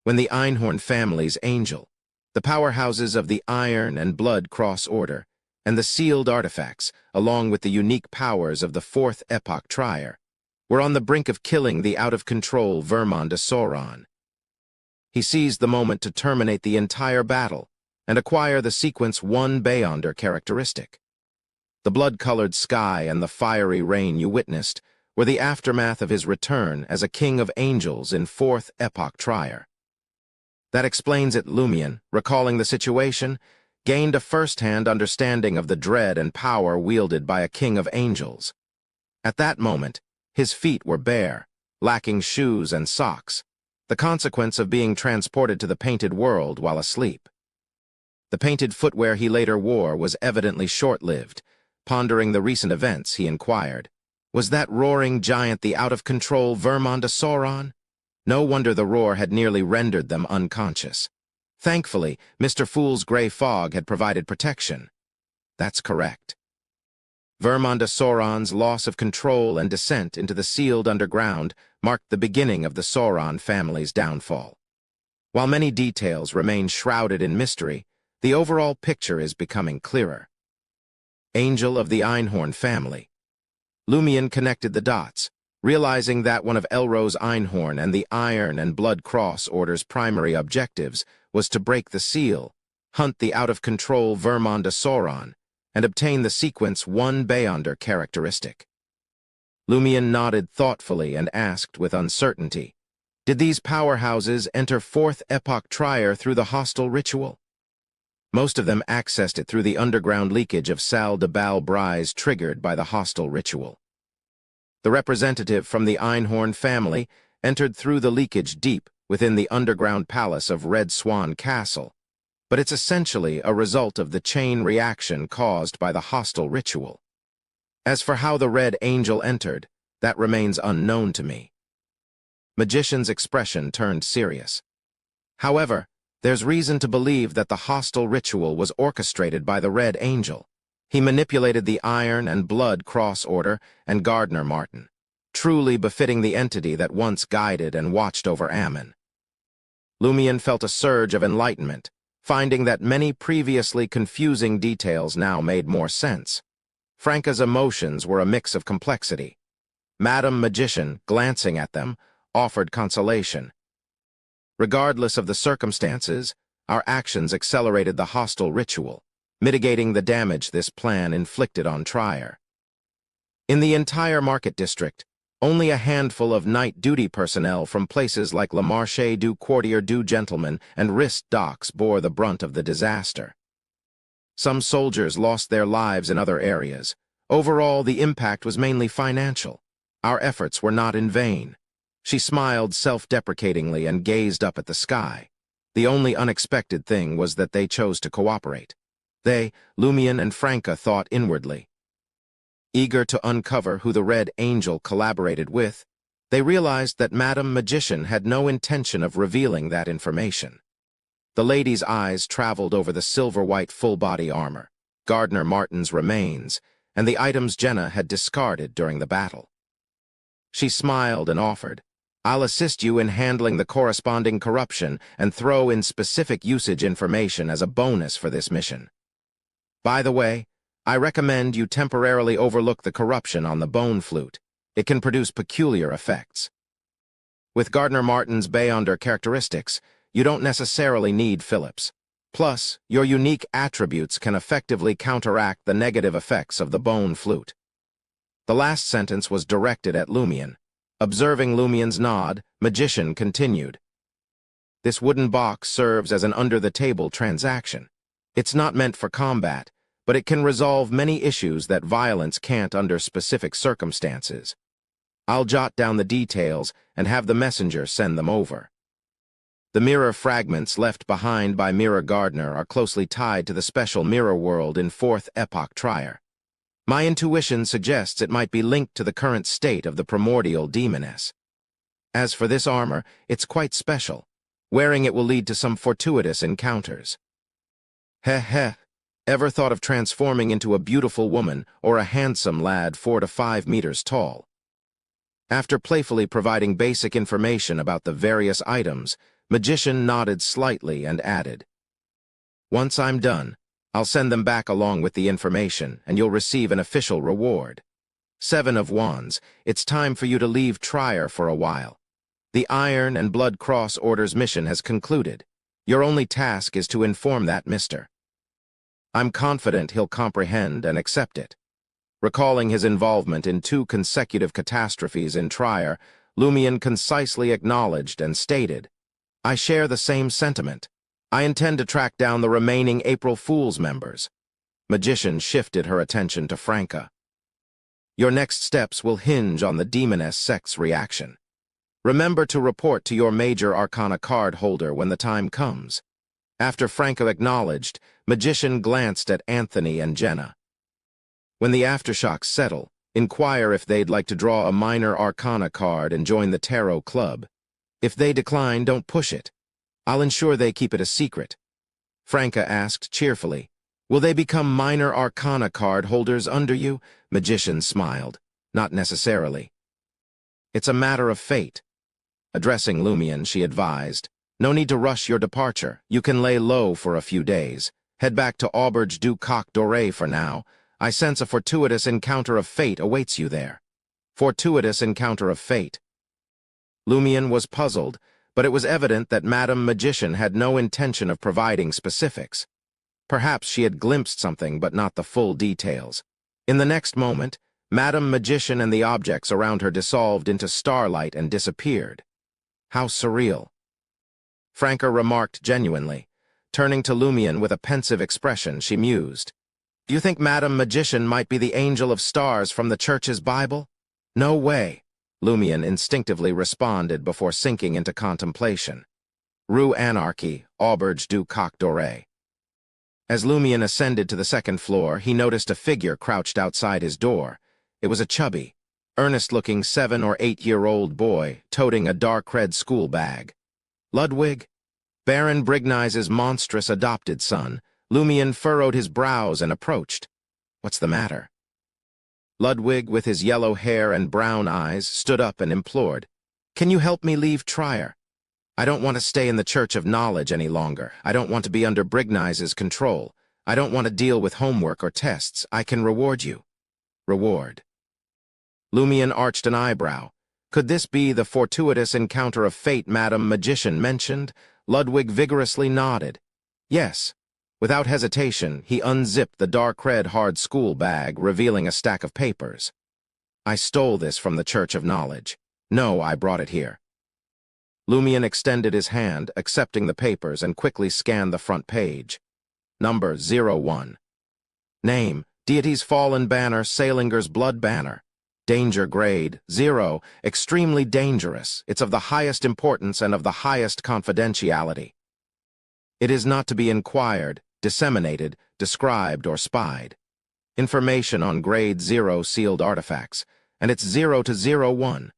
When the Einhorn family's angel, the powerhouses of the Iron and Blood Cross Order, and the sealed artifacts, along with the unique powers of the Fourth Epoch Trier, were on the brink of killing the out-of-control Vermond de Sauron. He seized the moment to terminate the entire battle and acquire the sequence 1 Beyonder characteristic. The blood-colored sky and the fiery rain you witnessed were the aftermath of his return as a King of Angels in Fourth Epoch Trier. That explains it. Lumion, recalling the situation, gained a first-hand understanding of the dread and power wielded by a King of Angels. At that moment, his feet were bare, lacking shoes and socks, the consequence of being transported to the painted world while asleep. The painted footwear he later wore was evidently short-lived. Pondering the recent events, he inquired, "Was that roaring giant the out-of-control Vermond de Sauron?" No wonder the roar had nearly rendered them unconscious. Thankfully, Mr. Fool's gray fog had provided protection. That's correct. Vermond de Sauron's loss of control and descent into the sealed underground marked the beginning of the Sauron family's downfall. While many details remain shrouded in mystery, the overall picture is becoming clearer. Angel of the Einhorn family. Lumion connected the dots, realizing that one of Elrose Einhorn and the Iron and Blood Cross Order's primary objectives was to break the seal, hunt the out-of-control Vermond de Sauron, and obtain the sequence 1 Beyonder characteristic. Lumion nodded thoughtfully and asked with uncertainty, "Did these powerhouses enter Fourth Epoch Trier through the hostile ritual?" Most of them accessed it through the underground leakage of Sal de Bal Brise triggered by the hostile ritual. The representative from the Einhorn family entered through the leakage deep within the underground palace of Red Swan Castle, but it's essentially a result of the chain reaction caused by the hostile ritual. As for how the Red Angel entered, that remains unknown to me. Magician's expression turned serious. However, there's reason to believe that the hostile ritual was orchestrated by the Red Angel. He manipulated the Iron and Blood Cross Order and Gardner Martin, truly befitting the entity that once guided and watched over Ammon. Lumion felt a surge of enlightenment, finding that many previously confusing details now made more sense. Franca's emotions were a mix of complexity. Madame Magician, glancing at them, offered consolation. Regardless of the circumstances, our actions accelerated the hostile ritual, mitigating the damage this plan inflicted on Trier. In the entire market district, only a handful of night duty personnel from places like Le Marché du Quartier du Gentleman and Rist docks bore the brunt of the disaster. Some soldiers lost their lives in other areas. Overall, the impact was mainly financial. Our efforts were not in vain. She smiled self-deprecatingly and gazed up at the sky. The only unexpected thing was that they chose to cooperate. They, Lumion and Franca, thought inwardly. Eager to uncover who the Red Angel collaborated with, they realized that Madame Magician had no intention of revealing that information. The lady's eyes traveled over the silver-white full-body armor, Gardner Martin's remains, and the items Jenna had discarded during the battle. She smiled and offered, "I'll assist you in handling the corresponding corruption and throw in specific usage information as a bonus for this mission. By the way, I recommend you temporarily overlook the corruption on the bone flute. It can produce peculiar effects. With Gardner Martin's Beyonder characteristics, you don't necessarily need Phillips. Plus, your unique attributes can effectively counteract the negative effects of the bone flute." The last sentence was directed at Lumion. Observing Lumion's nod, Magician continued. "This wooden box serves as an under-the-table transaction. It's not meant for combat, but it can resolve many issues that violence can't under specific circumstances. I'll jot down the details and have the messenger send them over." The mirror fragments left behind by Mirror Gardner are closely tied to the special mirror world in 4th Epoch Trier. My intuition suggests it might be linked to the current state of the primordial demoness. As for this armor, it's quite special. Wearing it will lead to some fortuitous encounters. Heh. Ever thought of transforming into a beautiful woman or a handsome lad 4 to 5 meters tall? After playfully providing basic information about the various items, Magician nodded slightly and added, "Once I'm done, I'll send them back along with the information, and you'll receive an official reward. 7 of Wands, it's time for you to leave Trier for a while. The Iron and Blood Cross Order's mission has concluded. Your only task is to inform that mister. I'm confident he'll comprehend and accept it." Recalling his involvement in 2 consecutive catastrophes in Trier, Lumion concisely acknowledged and stated, "I share the same sentiment. I intend to track down the remaining April Fool's members." Magician shifted her attention to Franca. "Your next steps will hinge on the demoness sect's reaction. Remember to report to your Major Arcana card holder when the time comes." After Franca acknowledged, Magician glanced at Anthony and Jenna. "When the aftershocks settle, inquire if they'd like to draw a minor Arcana card and join the Tarot Club. If they decline, don't push it. I'll ensure they keep it a secret." Franca asked cheerfully, "Will they become minor Arcana card holders under you?" Magician smiled. "Not necessarily. It's a matter of fate." Addressing Lumion, she advised, "No need to rush your departure. You can lay low for a few days. Head back to Auberge du Coq Doré for now. I sense a fortuitous encounter of fate awaits you there." Fortuitous encounter of fate. Lumion was puzzled, but it was evident that Madame Magician had no intention of providing specifics. Perhaps she had glimpsed something, but not the full details. In the next moment, Madame Magician and the objects around her dissolved into starlight and disappeared. How surreal. Franca remarked genuinely. Turning to Lumion with a pensive expression, she mused, "Do you think Madame Magician might be the angel of stars from the Church's Bible?" "No way," Lumion instinctively responded before sinking into contemplation. Rue Anarchy, Auberge du Coq Doré. As Lumion ascended to the 2nd floor, he noticed a figure crouched outside his door. It was a chubby, earnest-looking 7- or 8-year-old boy, toting a dark-red school bag. Ludwig? Baron Brignise's monstrous adopted son. Lumion furrowed his brows and approached. "What's the matter?" Ludwig, with his yellow hair and brown eyes, stood up and implored, "Can you help me leave Trier? I don't want to stay in the Church of Knowledge any longer. I don't want to be under Brignise's control. I don't want to deal with homework or tests. I can reward you." Reward. Lumion arched an eyebrow. Could this be the fortuitous encounter of fate Madam Magician mentioned? Ludwig vigorously nodded. Yes. Without hesitation, he unzipped the dark red hard school bag, revealing a stack of papers. I stole this from the Church of Knowledge. No, I brought it here. Lumion extended his hand, accepting the papers, and quickly scanned the front page. Number 01. Name, Deity's Fallen Banner, Salinger's Blood Banner. Danger grade, 0, extremely dangerous. It's of the highest importance and of the highest confidentiality. It is not to be inquired, disseminated, described, or spied. Information on grade 0 sealed artifacts, and it's 0 to 01.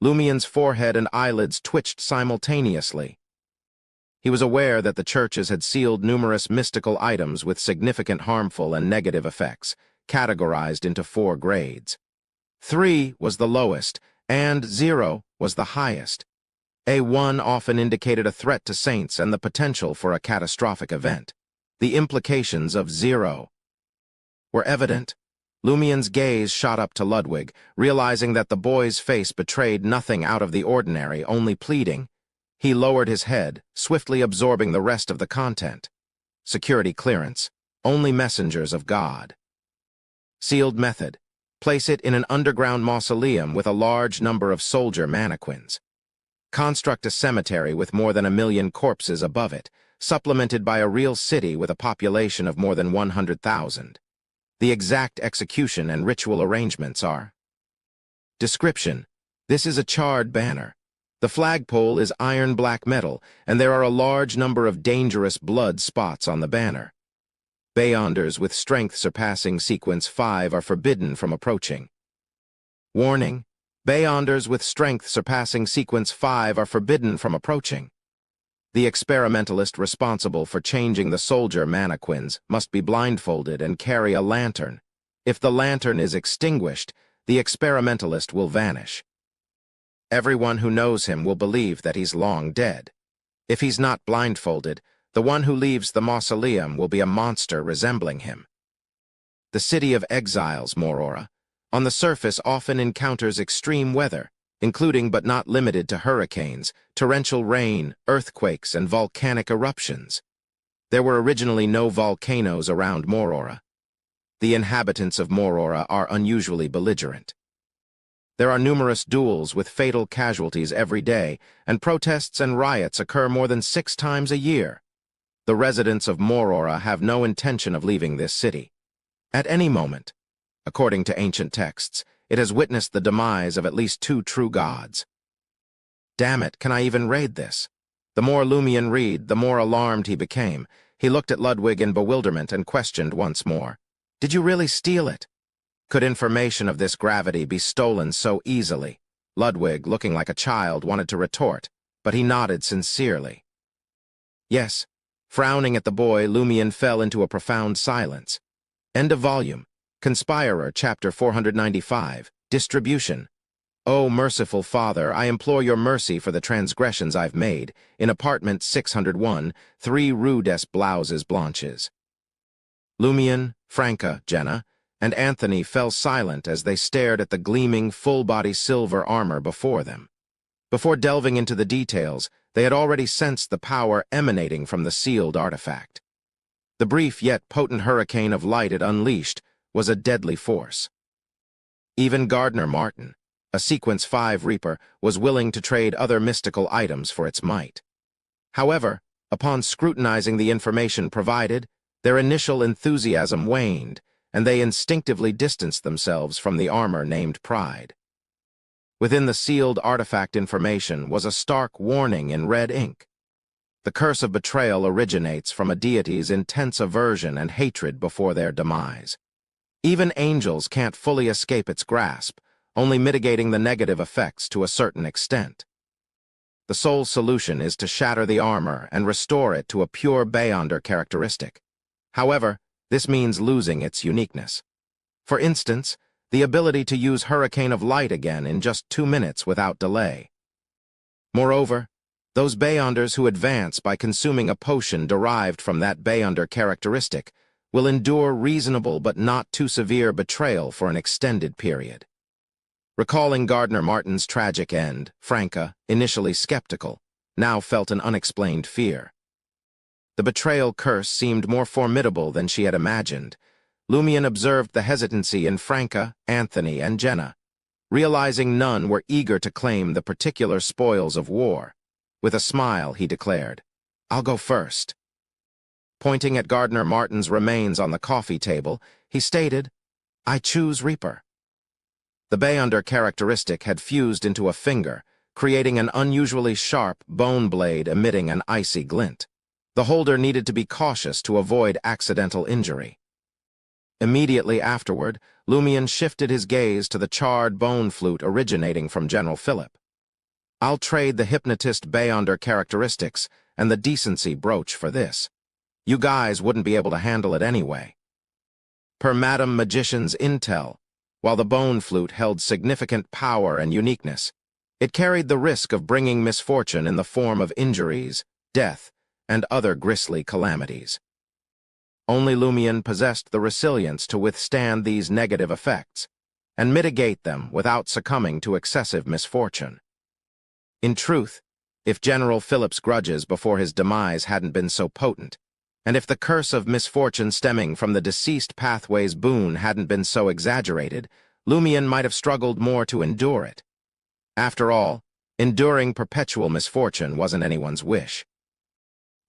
Lumion's forehead and eyelids twitched simultaneously. He was aware that the churches had sealed numerous mystical items with significant harmful and negative effects, categorized into 4 grades. 3 was the lowest, and 0 was the highest. A1 often indicated a threat to saints and the potential for a catastrophic event. The implications of 0 were evident. Lumion's gaze shot up to Ludwig, realizing that the boy's face betrayed nothing out of the ordinary, only pleading. He lowered his head, swiftly absorbing the rest of the content. Security clearance. Only messengers of God. Sealed method. Place it in an underground mausoleum with a large number of soldier mannequins. Construct a cemetery with more than 1 million corpses above it, supplemented by a real city with a population of more than 100,000. The exact execution and ritual arrangements are. Description. This is a charred banner. The flagpole is iron black metal, and there are a large number of dangerous blood spots on the banner. Beyonders with strength surpassing sequence 5 are forbidden from approaching. Warning. Beyonders with strength surpassing sequence 5 are forbidden from approaching. The experimentalist responsible for changing the soldier mannequins must be blindfolded and carry a lantern. If the lantern is extinguished, the experimentalist will vanish. Everyone who knows him will believe that he's long dead. If he's not blindfolded, the one who leaves the mausoleum will be a monster resembling him. The city of exiles, Morora, on the surface often encounters extreme weather, including but not limited to hurricanes, torrential rain, earthquakes, and volcanic eruptions. There were originally no volcanoes around Morora. The inhabitants of Morora are unusually belligerent. There are numerous duels with fatal casualties every day, and protests and riots occur more than 6 times a year. The residents of Morora have no intention of leaving this city. At any moment, according to ancient texts, it has witnessed the demise of at least 2 true gods. Damn it, can I even read this? The more Lumion read, the more alarmed he became. He looked at Ludwig in bewilderment and questioned once more. Did you really steal it? Could information of this gravity be stolen so easily? Ludwig, looking like a child, wanted to retort, but he nodded sincerely. Yes. Frowning at the boy, Lumion fell into a profound silence. End of volume. Conspirer, Chapter 495, Distribution. O merciful Father, I implore your mercy for the transgressions I've made, in apartment 601, 3 Rue des Blouses Blanches. Lumion, Franca, Jenna, and Anthony fell silent as they stared at the gleaming, full-body silver armor before them. Before delving into the details, they had already sensed the power emanating from the sealed artifact. The brief yet potent hurricane of light it unleashed was a deadly force. Even Gardner Martin, a Sequence 5 Reaper, was willing to trade other mystical items for its might. However, upon scrutinizing the information provided, their initial enthusiasm waned, and they instinctively distanced themselves from the armor named Pride. Within the sealed artifact information was a stark warning in red ink. The curse of betrayal originates from a deity's intense aversion and hatred before their demise. Even angels can't fully escape its grasp, only mitigating the negative effects to a certain extent. The sole solution is to shatter the armor and restore it to a pure Beyonder characteristic. However, this means losing its uniqueness. For instance, the ability to use Hurricane of Light again in just 2 minutes without delay. Moreover, those Beyonders who advance by consuming a potion derived from that Beyonder characteristic will endure reasonable but not too severe betrayal for an extended period. Recalling Gardner Martin's tragic end, Franca, initially skeptical, now felt an unexplained fear. The betrayal curse seemed more formidable than she had imagined. Lumion observed the hesitancy in Franca, Anthony, and Jenna, realizing none were eager to claim the particular spoils of war. With a smile, he declared, "I'll go first." Pointing at Gardner Martin's remains on the coffee table, he stated, "I choose Reaper." The Beyonder characteristic had fused into a finger, creating an unusually sharp bone blade emitting an icy glint. The holder needed to be cautious to avoid accidental injury. Immediately afterward, Lumion shifted his gaze to the charred bone flute originating from General Philip. "I'll trade the hypnotist Beyonder characteristics and the decency brooch for this. You guys wouldn't be able to handle it anyway." Per Madam Magician's intel, while the bone flute held significant power and uniqueness, it carried the risk of bringing misfortune in the form of injuries, death, and other grisly calamities. Only Lumion possessed the resilience to withstand these negative effects and mitigate them without succumbing to excessive misfortune. In truth, if General Philip's grudges before his demise hadn't been so potent, and if the curse of misfortune stemming from the deceased pathway's boon hadn't been so exaggerated, Lumion might have struggled more to endure it. After all, enduring perpetual misfortune wasn't anyone's wish.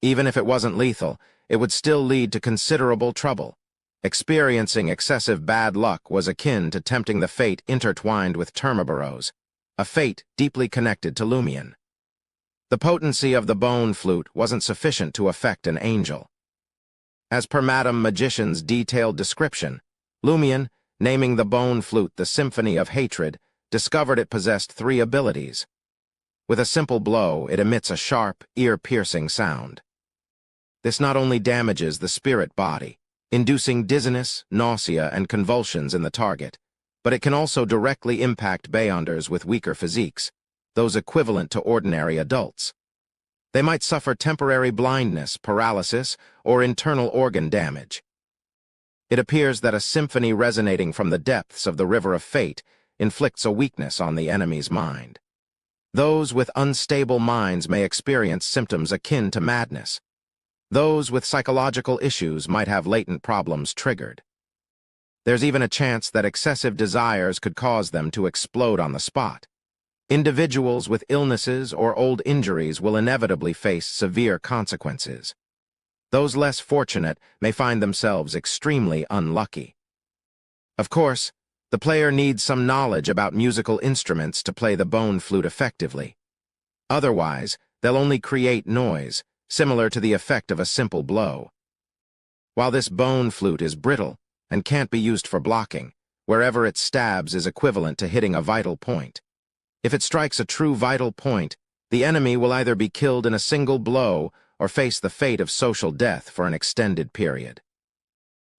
Even if it wasn't lethal, it would still lead to considerable trouble. Experiencing excessive bad luck was akin to tempting the fate intertwined with Termaboros, a fate deeply connected to Lumion. The potency of the bone flute wasn't sufficient to affect an angel. As per Madam Magician's detailed description, Lumion, naming the bone flute the Symphony of Hatred, discovered it possessed 3 abilities. With a simple blow, it emits a sharp, ear-piercing sound. This not only damages the spirit body, inducing dizziness, nausea, and convulsions in the target, but it can also directly impact Beyonders with weaker physiques, those equivalent to ordinary adults. They might suffer temporary blindness, paralysis, or internal organ damage. It appears that a symphony resonating from the depths of the River of Fate inflicts a weakness on the enemy's mind. Those with unstable minds may experience symptoms akin to madness. Those with psychological issues might have latent problems triggered. There's even a chance that excessive desires could cause them to explode on the spot. Individuals with illnesses or old injuries will inevitably face severe consequences. Those less fortunate may find themselves extremely unlucky. Of course, the player needs some knowledge about musical instruments to play the bone flute effectively. Otherwise, they'll only create noise, similar to the effect of a simple blow. While this bone flute is brittle and can't be used for blocking, wherever it stabs is equivalent to hitting a vital point. If it strikes a true vital point, the enemy will either be killed in a single blow or face the fate of social death for an extended period.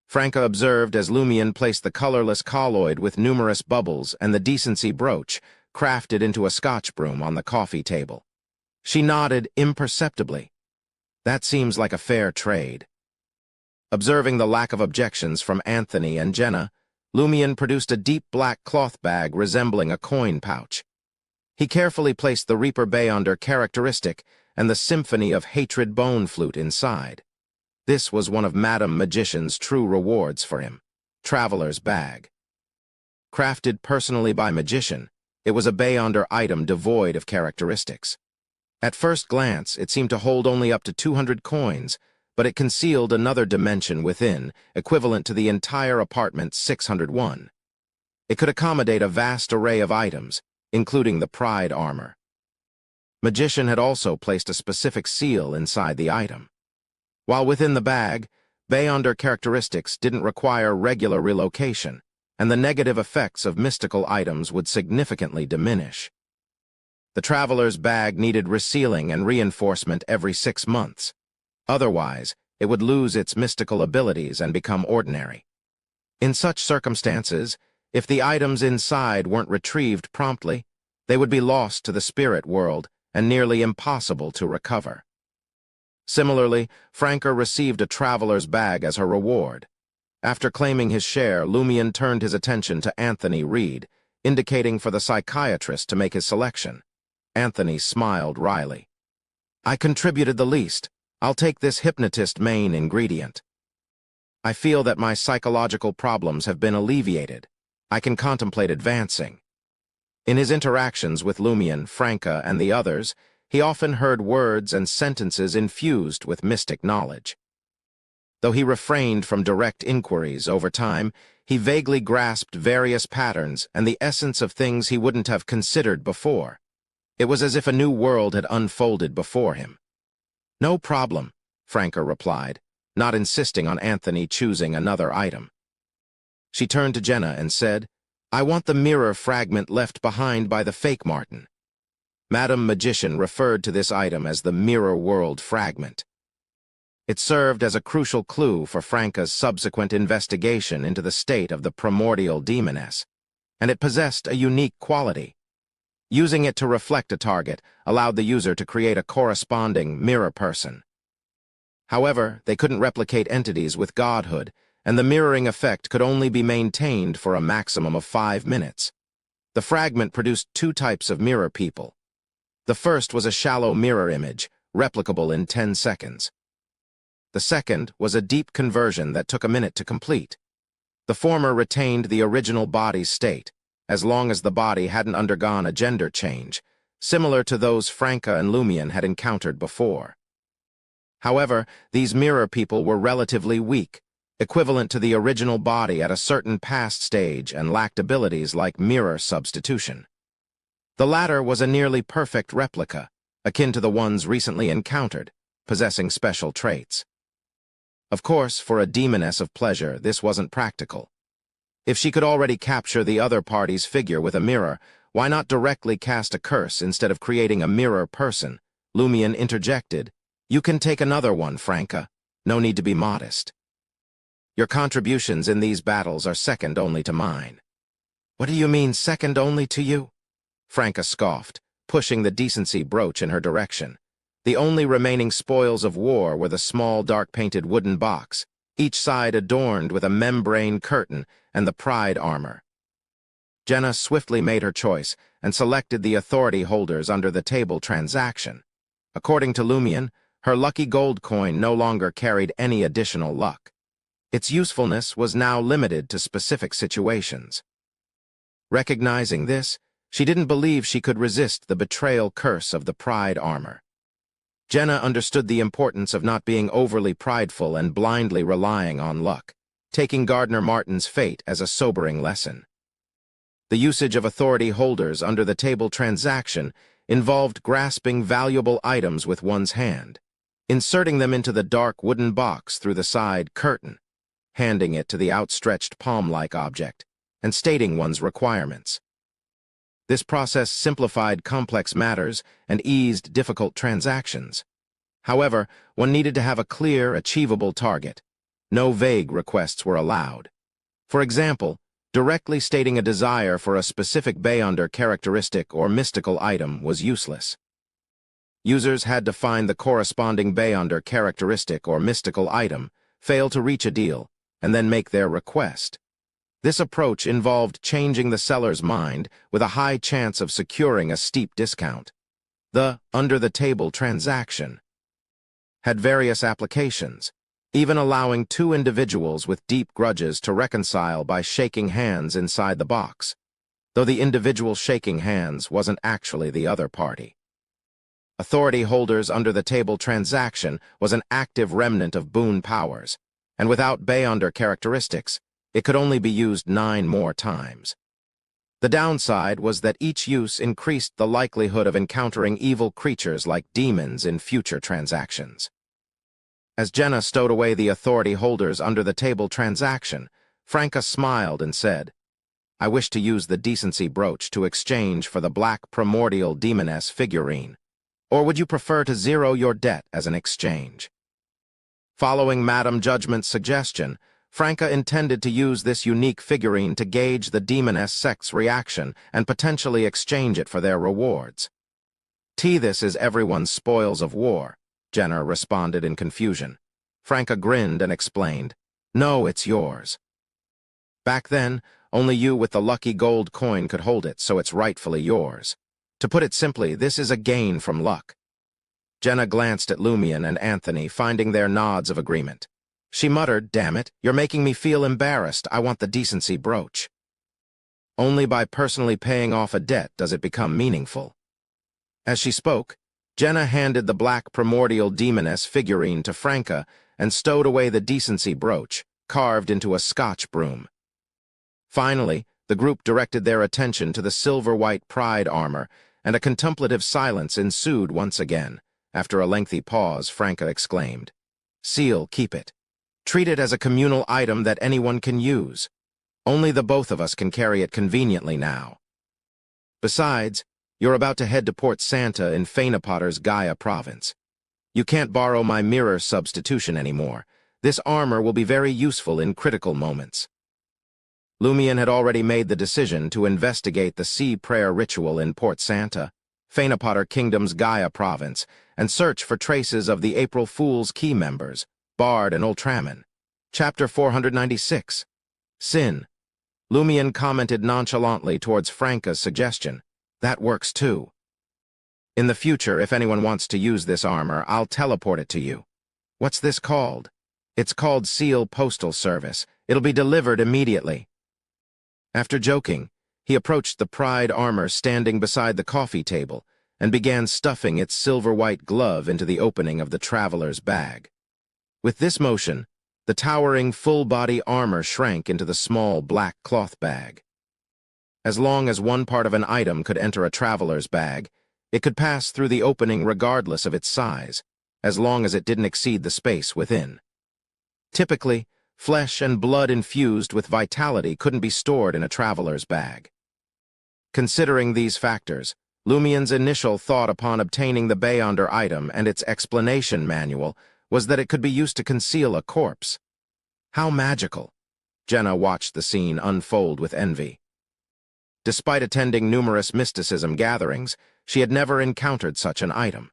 Franca observed as Lumion placed the colorless colloid with numerous bubbles and the decency brooch, crafted into a scotch broom, on the coffee table. She nodded imperceptibly. That seems like a fair trade. Observing the lack of objections from Anthony and Jenna, Lumion produced a deep black cloth bag resembling a coin pouch. He carefully placed the Reaper Beyonder characteristic and the Symphony of Hatred bone flute inside. This was one of Madam Magician's true rewards for him, Traveler's Bag. Crafted personally by Magician, it was a Beyonder item devoid of characteristics. At first glance, it seemed to hold only up to 200 coins, but it concealed another dimension within, equivalent to the entire apartment's 601. It could accommodate a vast array of items, including the Pride armor. Magician had also placed a specific seal inside the item. While within the bag, Beyonder characteristics didn't require regular relocation, and the negative effects of mystical items would significantly diminish. The Traveler's Bag needed resealing and reinforcement every 6 months. Otherwise, it would lose its mystical abilities and become ordinary. In such circumstances, if the items inside weren't retrieved promptly, they would be lost to the spirit world and nearly impossible to recover. Similarly, Franca received a Traveler's Bag as her reward. After claiming his share, Lumian turned his attention to Anthony Reed, indicating for the psychiatrist to make his selection. Anthony smiled wryly. "I contributed the least. I'll take this hypnotist main ingredient. I feel that my psychological problems have been alleviated. I can contemplate advancing." In his interactions with Lumian, Franca, and the others, he often heard words and sentences infused with mystic knowledge. Though he refrained from direct inquiries over time, he vaguely grasped various patterns and the essence of things he wouldn't have considered before. It was as if a new world had unfolded before him. "No problem," Franca replied, not insisting on Anthony choosing another item. She turned to Jenna and said, "I want the mirror fragment left behind by the fake Martin." Madam Magician referred to this item as the Mirror World fragment. It served as a crucial clue for Franca's subsequent investigation into the state of the primordial demoness, and it possessed a unique quality. Using it to reflect a target allowed the user to create a corresponding mirror person. However, they couldn't replicate entities with godhood, and the mirroring effect could only be maintained for a maximum of 5 minutes. The fragment produced 2 types of mirror people. The first was a shallow mirror image, replicable in 10 seconds. The second was a deep conversion that took a minute to complete. The former retained the original body's state, as long as the body hadn't undergone a gender change, similar to those Franca and Lumian had encountered before. However, these mirror people were relatively weak, equivalent to the original body at a certain past stage, and lacked abilities like mirror substitution. The latter was a nearly perfect replica, akin to the ones recently encountered, possessing special traits. Of course, for a demoness of pleasure, this wasn't practical. If she could already capture the other party's figure with a mirror, why not directly cast a curse instead of creating a mirror person? Lumian interjected, "You can take another one, Franca. No need to be modest. Your contributions in these battles are second only to mine." "What do you mean, second only to you?" Franca scoffed, pushing the decency brooch in her direction. The only remaining spoils of war were the small, dark-painted wooden box, each side adorned with a membrane curtain and the pride armor. Jenna swiftly made her choice and selected the authority holders under the table transaction. According to Lumian, her lucky gold coin no longer carried any additional luck. Its usefulness was now limited to specific situations. Recognizing this, she didn't believe she could resist the betrayal curse of the pride armor. Jenna understood the importance of not being overly prideful and blindly relying on luck, taking Gardner Martin's fate as a sobering lesson. The usage of authority holders under the table transaction involved grasping valuable items with one's hand, inserting them into the dark wooden box through the side curtain, handing it to the outstretched palm-like object, and stating one's requirements. This process simplified complex matters and eased difficult transactions. However, one needed to have a clear, achievable target. No vague requests were allowed. For example, directly stating a desire for a specific Beyonder characteristic or mystical item was useless. Users had to find the corresponding Beyonder characteristic or mystical item, fail to reach a deal, and then make their request. This approach involved changing the seller's mind with a high chance of securing a steep discount. The under-the-table transaction had various applications, even allowing 2 individuals with deep grudges to reconcile by shaking hands inside the box, though the individual shaking hands wasn't actually the other party. Authority holders under the table transaction was an active remnant of boon powers, and without Beyonder characteristics, it could only be used 9 more times. The downside was that each use increased the likelihood of encountering evil creatures like demons in future transactions. As Jenna stowed away the authority holders under the table transaction, Franca smiled and said, "I wish to use the decency brooch to exchange for the black primordial demoness figurine. Or would you prefer to zero your debt as an exchange?" Following Madam Judgment's suggestion, Franca intended to use this unique figurine to gauge the demoness sect's reaction and potentially exchange it for their rewards. "This is everyone's spoils of war," Jenna responded in confusion. Franca grinned and explained, No, it's yours. Back then, only you with the lucky gold coin could hold it, so it's rightfully yours. To put it simply, this is a gain from luck. Jenna glanced at Lumion and Anthony, finding their nods of agreement. She muttered, "Damn it, you're making me feel embarrassed. I want the decency brooch." Only by personally paying off a debt does it become meaningful. As she spoke, Jenna handed the black primordial demoness figurine to Franca and stowed away the decency brooch, carved into a Scotch broom. Finally, the group directed their attention to the silver-white pride armor, and a contemplative silence ensued once again. After a lengthy pause, Franca exclaimed, "Seal, keep it. Treat it as a communal item that anyone can use. Only the both of us can carry it conveniently now. Besides, you're about to head to Port Santa in Fainapotter's Gaia province. You can't borrow my mirror substitution anymore. This armor will be very useful in critical moments." Lumion had already made the decision to investigate the sea prayer ritual in Port Santa, Fainapotter Kingdom's Gaia province, and search for traces of the April Fool's Key members, Bard and Ultraman. Chapter 496. Sin. Lumion commented nonchalantly towards Franca's suggestion. "That works too. In the future, if anyone wants to use this armor, I'll teleport it to you." "What's this called?" "It's called Seal Postal Service. It'll be delivered immediately." After joking, he approached the pride armor standing beside the coffee table and began stuffing its silver-white glove into the opening of the traveler's bag. With this motion, the towering full-body armor shrank into the small black cloth bag. As long as one part of an item could enter a traveler's bag, it could pass through the opening regardless of its size, as long as it didn't exceed the space within. Typically, flesh and blood infused with vitality couldn't be stored in a traveler's bag. Considering these factors, Lumion's initial thought upon obtaining the Beyonder item and its explanation manual was that it could be used to conceal a corpse. How magical! Jenna watched the scene unfold with envy. Despite attending numerous mysticism gatherings, she had never encountered such an item.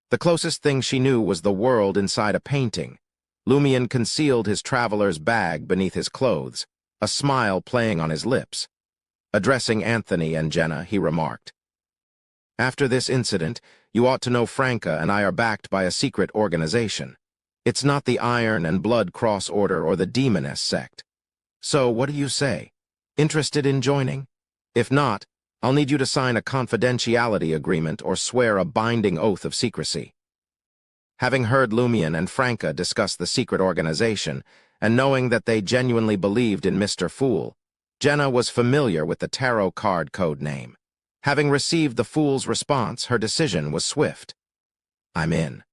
The closest thing she knew was the world inside a painting. Lumion concealed his traveler's bag beneath his clothes, a smile playing on his lips. Addressing Anthony and Jenna, he remarked, "After this incident, you ought to know Franca and I are backed by a secret organization. It's not the Iron and Blood Cross Order or the Demoness sect. So, what do you say? Interested in joining? If not, I'll need you to sign a confidentiality agreement or swear a binding oath of secrecy." Having heard Lumion and Franca discuss the secret organization, and knowing that they genuinely believed in Mr. Fool, Jenna was familiar with the tarot card code name. Having received the Fool's response, her decision was swift. "I'm in."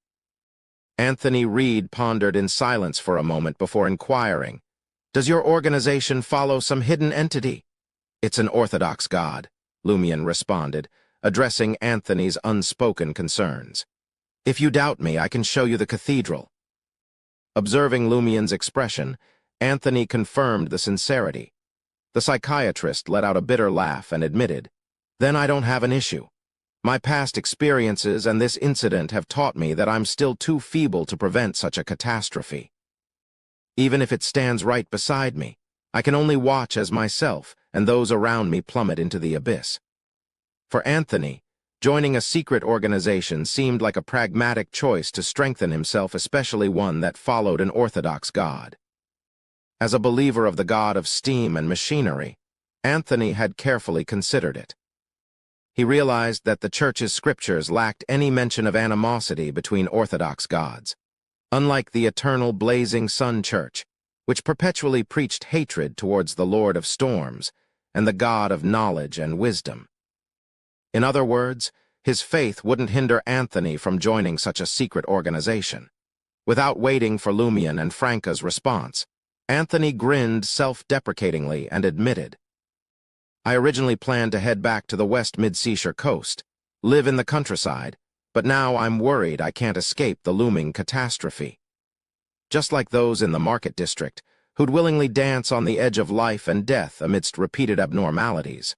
Anthony Reed pondered in silence for a moment before inquiring, "Does your organization follow some hidden entity?" "It's an Orthodox god," Lumion responded, addressing Anthony's unspoken concerns. "If you doubt me, I can show you the cathedral." Observing Lumion's expression, Anthony confirmed the sincerity. The psychiatrist let out a bitter laugh and admitted, "Then I don't have an issue. My past experiences and this incident have taught me that I'm still too feeble to prevent such a catastrophe. Even if it stands right beside me, I can only watch as myself and those around me plummet into the abyss." For Anthony, joining a secret organization seemed like a pragmatic choice to strengthen himself, especially one that followed an orthodox god. As a believer of the god of steam and machinery, Anthony had carefully considered it. He realized that the church's scriptures lacked any mention of animosity between orthodox gods, unlike the eternal blazing sun church, which perpetually preached hatred towards the Lord of Storms and the God of knowledge and wisdom. In other words, his faith wouldn't hinder Anthony from joining such a secret organization. Without waiting for Lumion and Franca's response, Anthony grinned self-deprecatingly and admitted, "I originally planned to head back to the West Mid-Seashore coast, live in the countryside, but now I'm worried I can't escape the looming catastrophe. Just like those in the market district, who'd willingly dance on the edge of life and death amidst repeated abnormalities.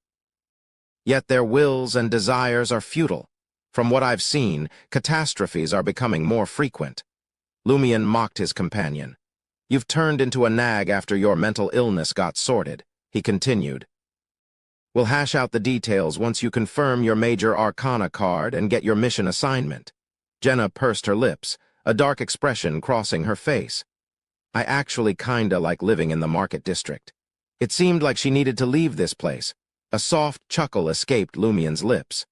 Yet their wills and desires are futile. From what I've seen, catastrophes are becoming more frequent." Lumion mocked his companion. You've turned into a nag after your mental illness got sorted, he continued. We'll hash out the details once you confirm your Major Arcana card and get your mission assignment. Jenna pursed her lips, a dark expression crossing her face. I actually kinda like living in the Market District. It seemed like she needed to leave this place. A soft chuckle escaped Lumien's lips.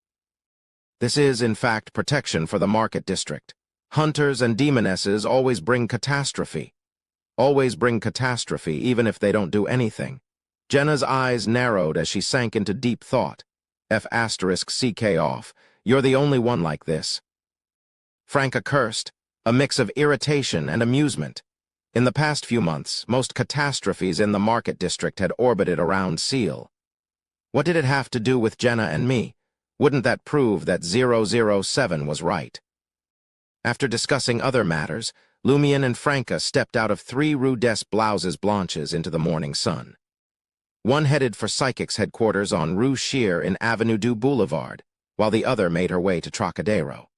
This is, in fact, protection for the Market District. Hunters and demonesses always bring catastrophe. Always bring catastrophe, even if they don't do anything. Jenna's eyes narrowed as she sank into deep thought. F***CK off. You're the only one like this. Franca cursed, a mix of irritation and amusement. In the past few months, most catastrophes in the Market District had orbited around Seal. What did it have to do with Jenna and me? Wouldn't that prove that 007 was right? After discussing other matters, Lumien and Franca stepped out of 3 Rue des Blouses Blanches into the morning sun. One headed for Psychic's headquarters on Rue Shear in Avenue du Boulevard, while the other made her way to Trocadero.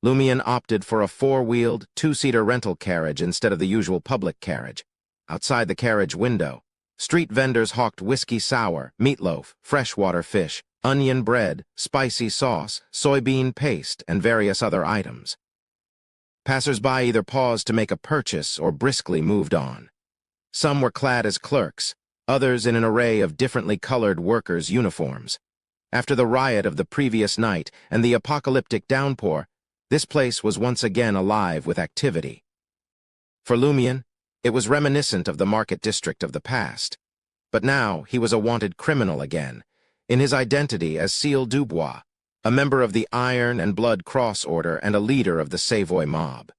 Lumien opted for a 4-wheeled, 2-seater rental carriage instead of the usual public carriage. Outside the carriage window, street vendors hawked whiskey sour, meatloaf, freshwater fish, onion bread, spicy sauce, soybean paste, and various other items. Passers-by either paused to make a purchase or briskly moved on. Some were clad as clerks, others in an array of differently colored workers' uniforms. After the riot of the previous night and the apocalyptic downpour, this place was once again alive with activity. For Lumien, it was reminiscent of the Market District of the past. But now he was a wanted criminal again, in his identity as Seal Dubois, a member of the Iron and Blood Cross Order and a leader of the Savoy mob.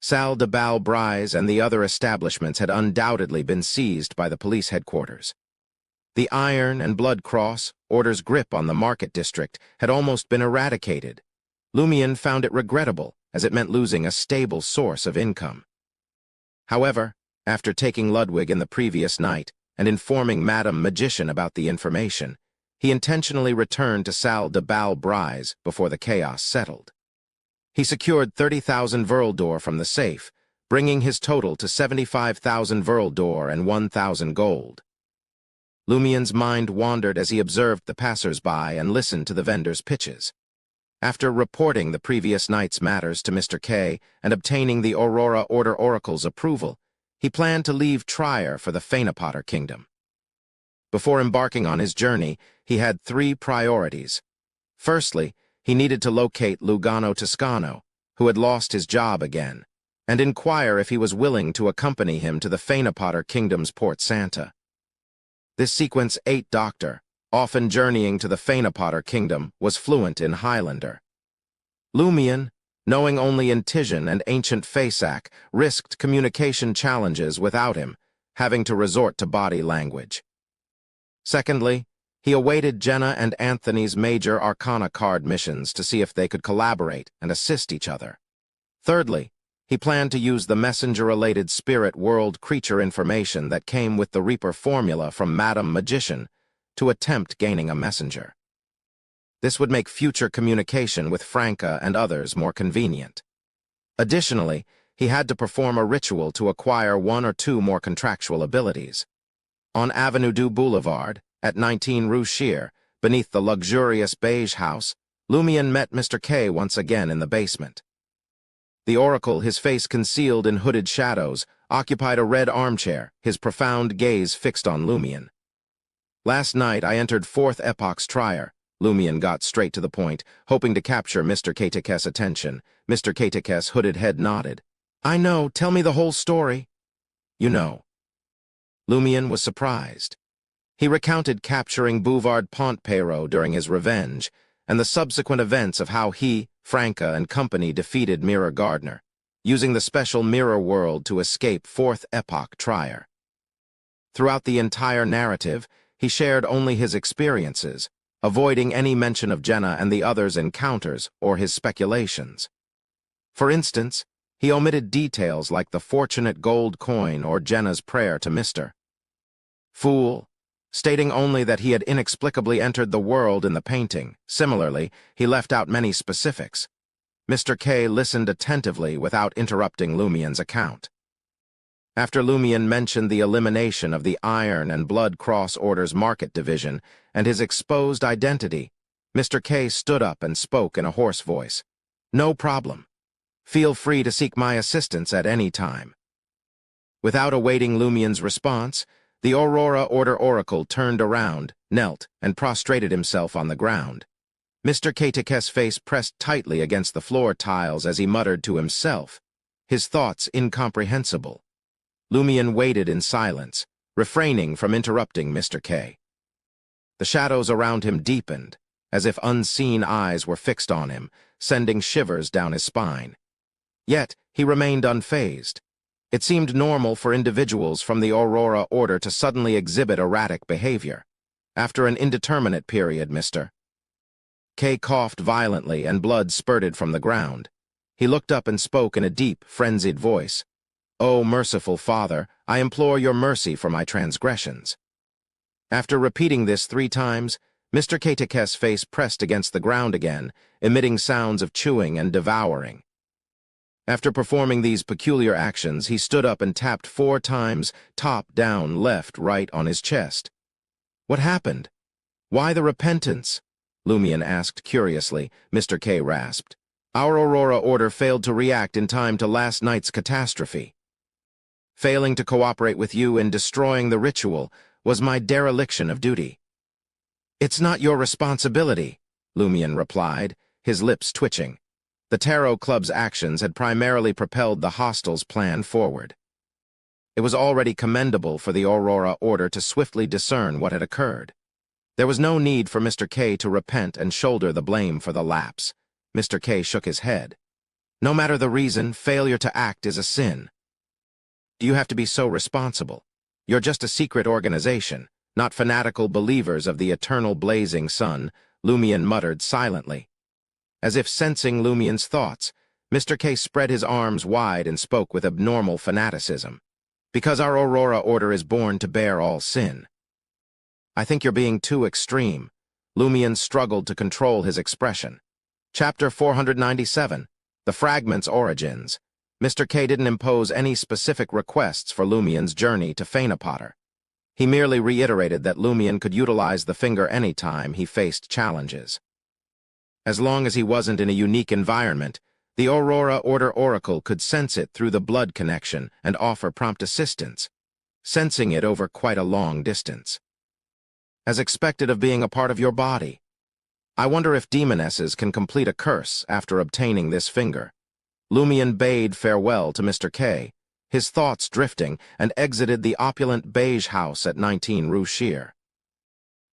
Salle de Bal Brise and the other establishments had undoubtedly been seized by the police headquarters. The Iron and Blood Cross Order's grip on the Market District had almost been eradicated. Lumien found it regrettable, as it meant losing a stable source of income. However, after taking Ludwig in the previous night and informing Madame Magician about the information, he intentionally returned to Salle de Bal Brise before the chaos settled. He secured 30,000 Verldor from the safe, bringing his total to 75,000 Verldor and 1,000 gold. Lumien's mind wandered as he observed the passers-by and listened to the vendors' pitches. After reporting the previous night's matters to Mr. K and obtaining the Aurora Order Oracle's approval, he planned to leave Trier for the Phaenopotter Kingdom. Before embarking on his journey, he had 3 priorities. Firstly, he needed to locate Lugano Toscano, who had lost his job again, and inquire if he was willing to accompany him to the Phaenopotter Kingdom's Port Santa. This Sequence 8 doctor, often journeying to the Phaenopotter Kingdom, was fluent in Highlander. Lumien, knowing only Intision and Ancient Faesac, risked communication challenges without him, having to resort to body language. Secondly, he awaited Jenna and Anthony's Major Arcana card missions to see if they could collaborate and assist each other. Thirdly, he planned to use the messenger-related spirit world creature information that came with the Reaper formula from Madame Magician to attempt gaining a messenger. This would make future communication with Franca and others more convenient. Additionally, he had to perform a ritual to acquire 1 or 2 more contractual abilities. On Avenue du Boulevard, at 19 Rue Shear, beneath the luxurious beige house, Lumien met Mr. K once again in the basement. The Oracle, his face concealed in hooded shadows, occupied a red armchair, his profound gaze fixed on Lumien. Last night I entered 4th Epoch's Trier. Lumien got straight to the point, hoping to capture Mr. Ktekes' attention. Mr. Ktekes' hooded head nodded. I know, tell me the whole story. You know. Lumien was surprised. He recounted capturing Bouvard Pontpeyro during his revenge, and the subsequent events of how he, Franca, and company defeated Mirror Gardner, using the special mirror world to escape 4th Epoch Trier. Throughout the entire narrative, he shared only his experiences, avoiding any mention of Jenna and the others' encounters or his speculations. For instance, he omitted details like the fortunate gold coin or Jenna's prayer to Mr. Fool, stating only that he had inexplicably entered the world in the painting. Similarly, he left out many specifics. Mr. K listened attentively without interrupting Lumien's account. After Lumion mentioned the elimination of the Iron and Blood Cross Order's market division and his exposed identity, Mr. K stood up and spoke in a hoarse voice. "No problem. Feel free to seek my assistance at any time." Without awaiting Lumion's response, the Aurora Order Oracle turned around, knelt, and prostrated himself on the ground. Mr. K-Tek's face pressed tightly against the floor tiles as he muttered to himself, his thoughts incomprehensible. Lumion waited in silence, refraining from interrupting Mr. K. The shadows around him deepened, as if unseen eyes were fixed on him, sending shivers down his spine. Yet he remained unfazed. It seemed normal for individuals from the Aurora Order to suddenly exhibit erratic behavior. After an indeterminate period, Mr. K coughed violently and blood spurted from the ground. He looked up and spoke in a deep, frenzied voice. "O merciful Father, I implore your mercy for my transgressions." After repeating this 3 times, Mr. K-Tek's face pressed against the ground again, emitting sounds of chewing and devouring. After performing these peculiar actions, he stood up and tapped 4 times, top, down, left, right on his chest. "What happened? Why the repentance?" Lumion asked curiously. Mr. K rasped. "Our Aurora Order failed to react in time to last night's catastrophe. Failing to cooperate with you in destroying the ritual was my dereliction of duty." "It's not your responsibility," Lumion replied, his lips twitching. The Tarot Club's actions had primarily propelled the Hostel's plan forward. It was already commendable for the Aurora Order to swiftly discern what had occurred. There was no need for Mr. K to repent and shoulder the blame for the lapse. Mr. K shook his head. "No matter the reason, failure to act is a sin. Do you have to be so responsible? You're just a secret organization, not fanatical believers of the eternal blazing sun," Lumion muttered silently. As if sensing Lumion's thoughts, Mr. K spread his arms wide and spoke with abnormal fanaticism. "Because our Aurora Order is born to bear all sin." "I think you're being too extreme." Lumion struggled to control his expression. Chapter 497, The Fragment's Origins. Mr. K didn't impose any specific requests for Lumion's journey to Fainapotter. He merely reiterated that Lumion could utilize the finger any time he faced challenges. As long as he wasn't in a unique environment, the Aurora Order Oracle could sense it through the blood connection and offer prompt assistance, sensing it over quite a long distance. "As expected of being a part of your body. I wonder if demonesses can complete a curse after obtaining this finger." Lumion bade farewell to Mr. K, his thoughts drifting, and exited the opulent beige house at 19 Rue Shear.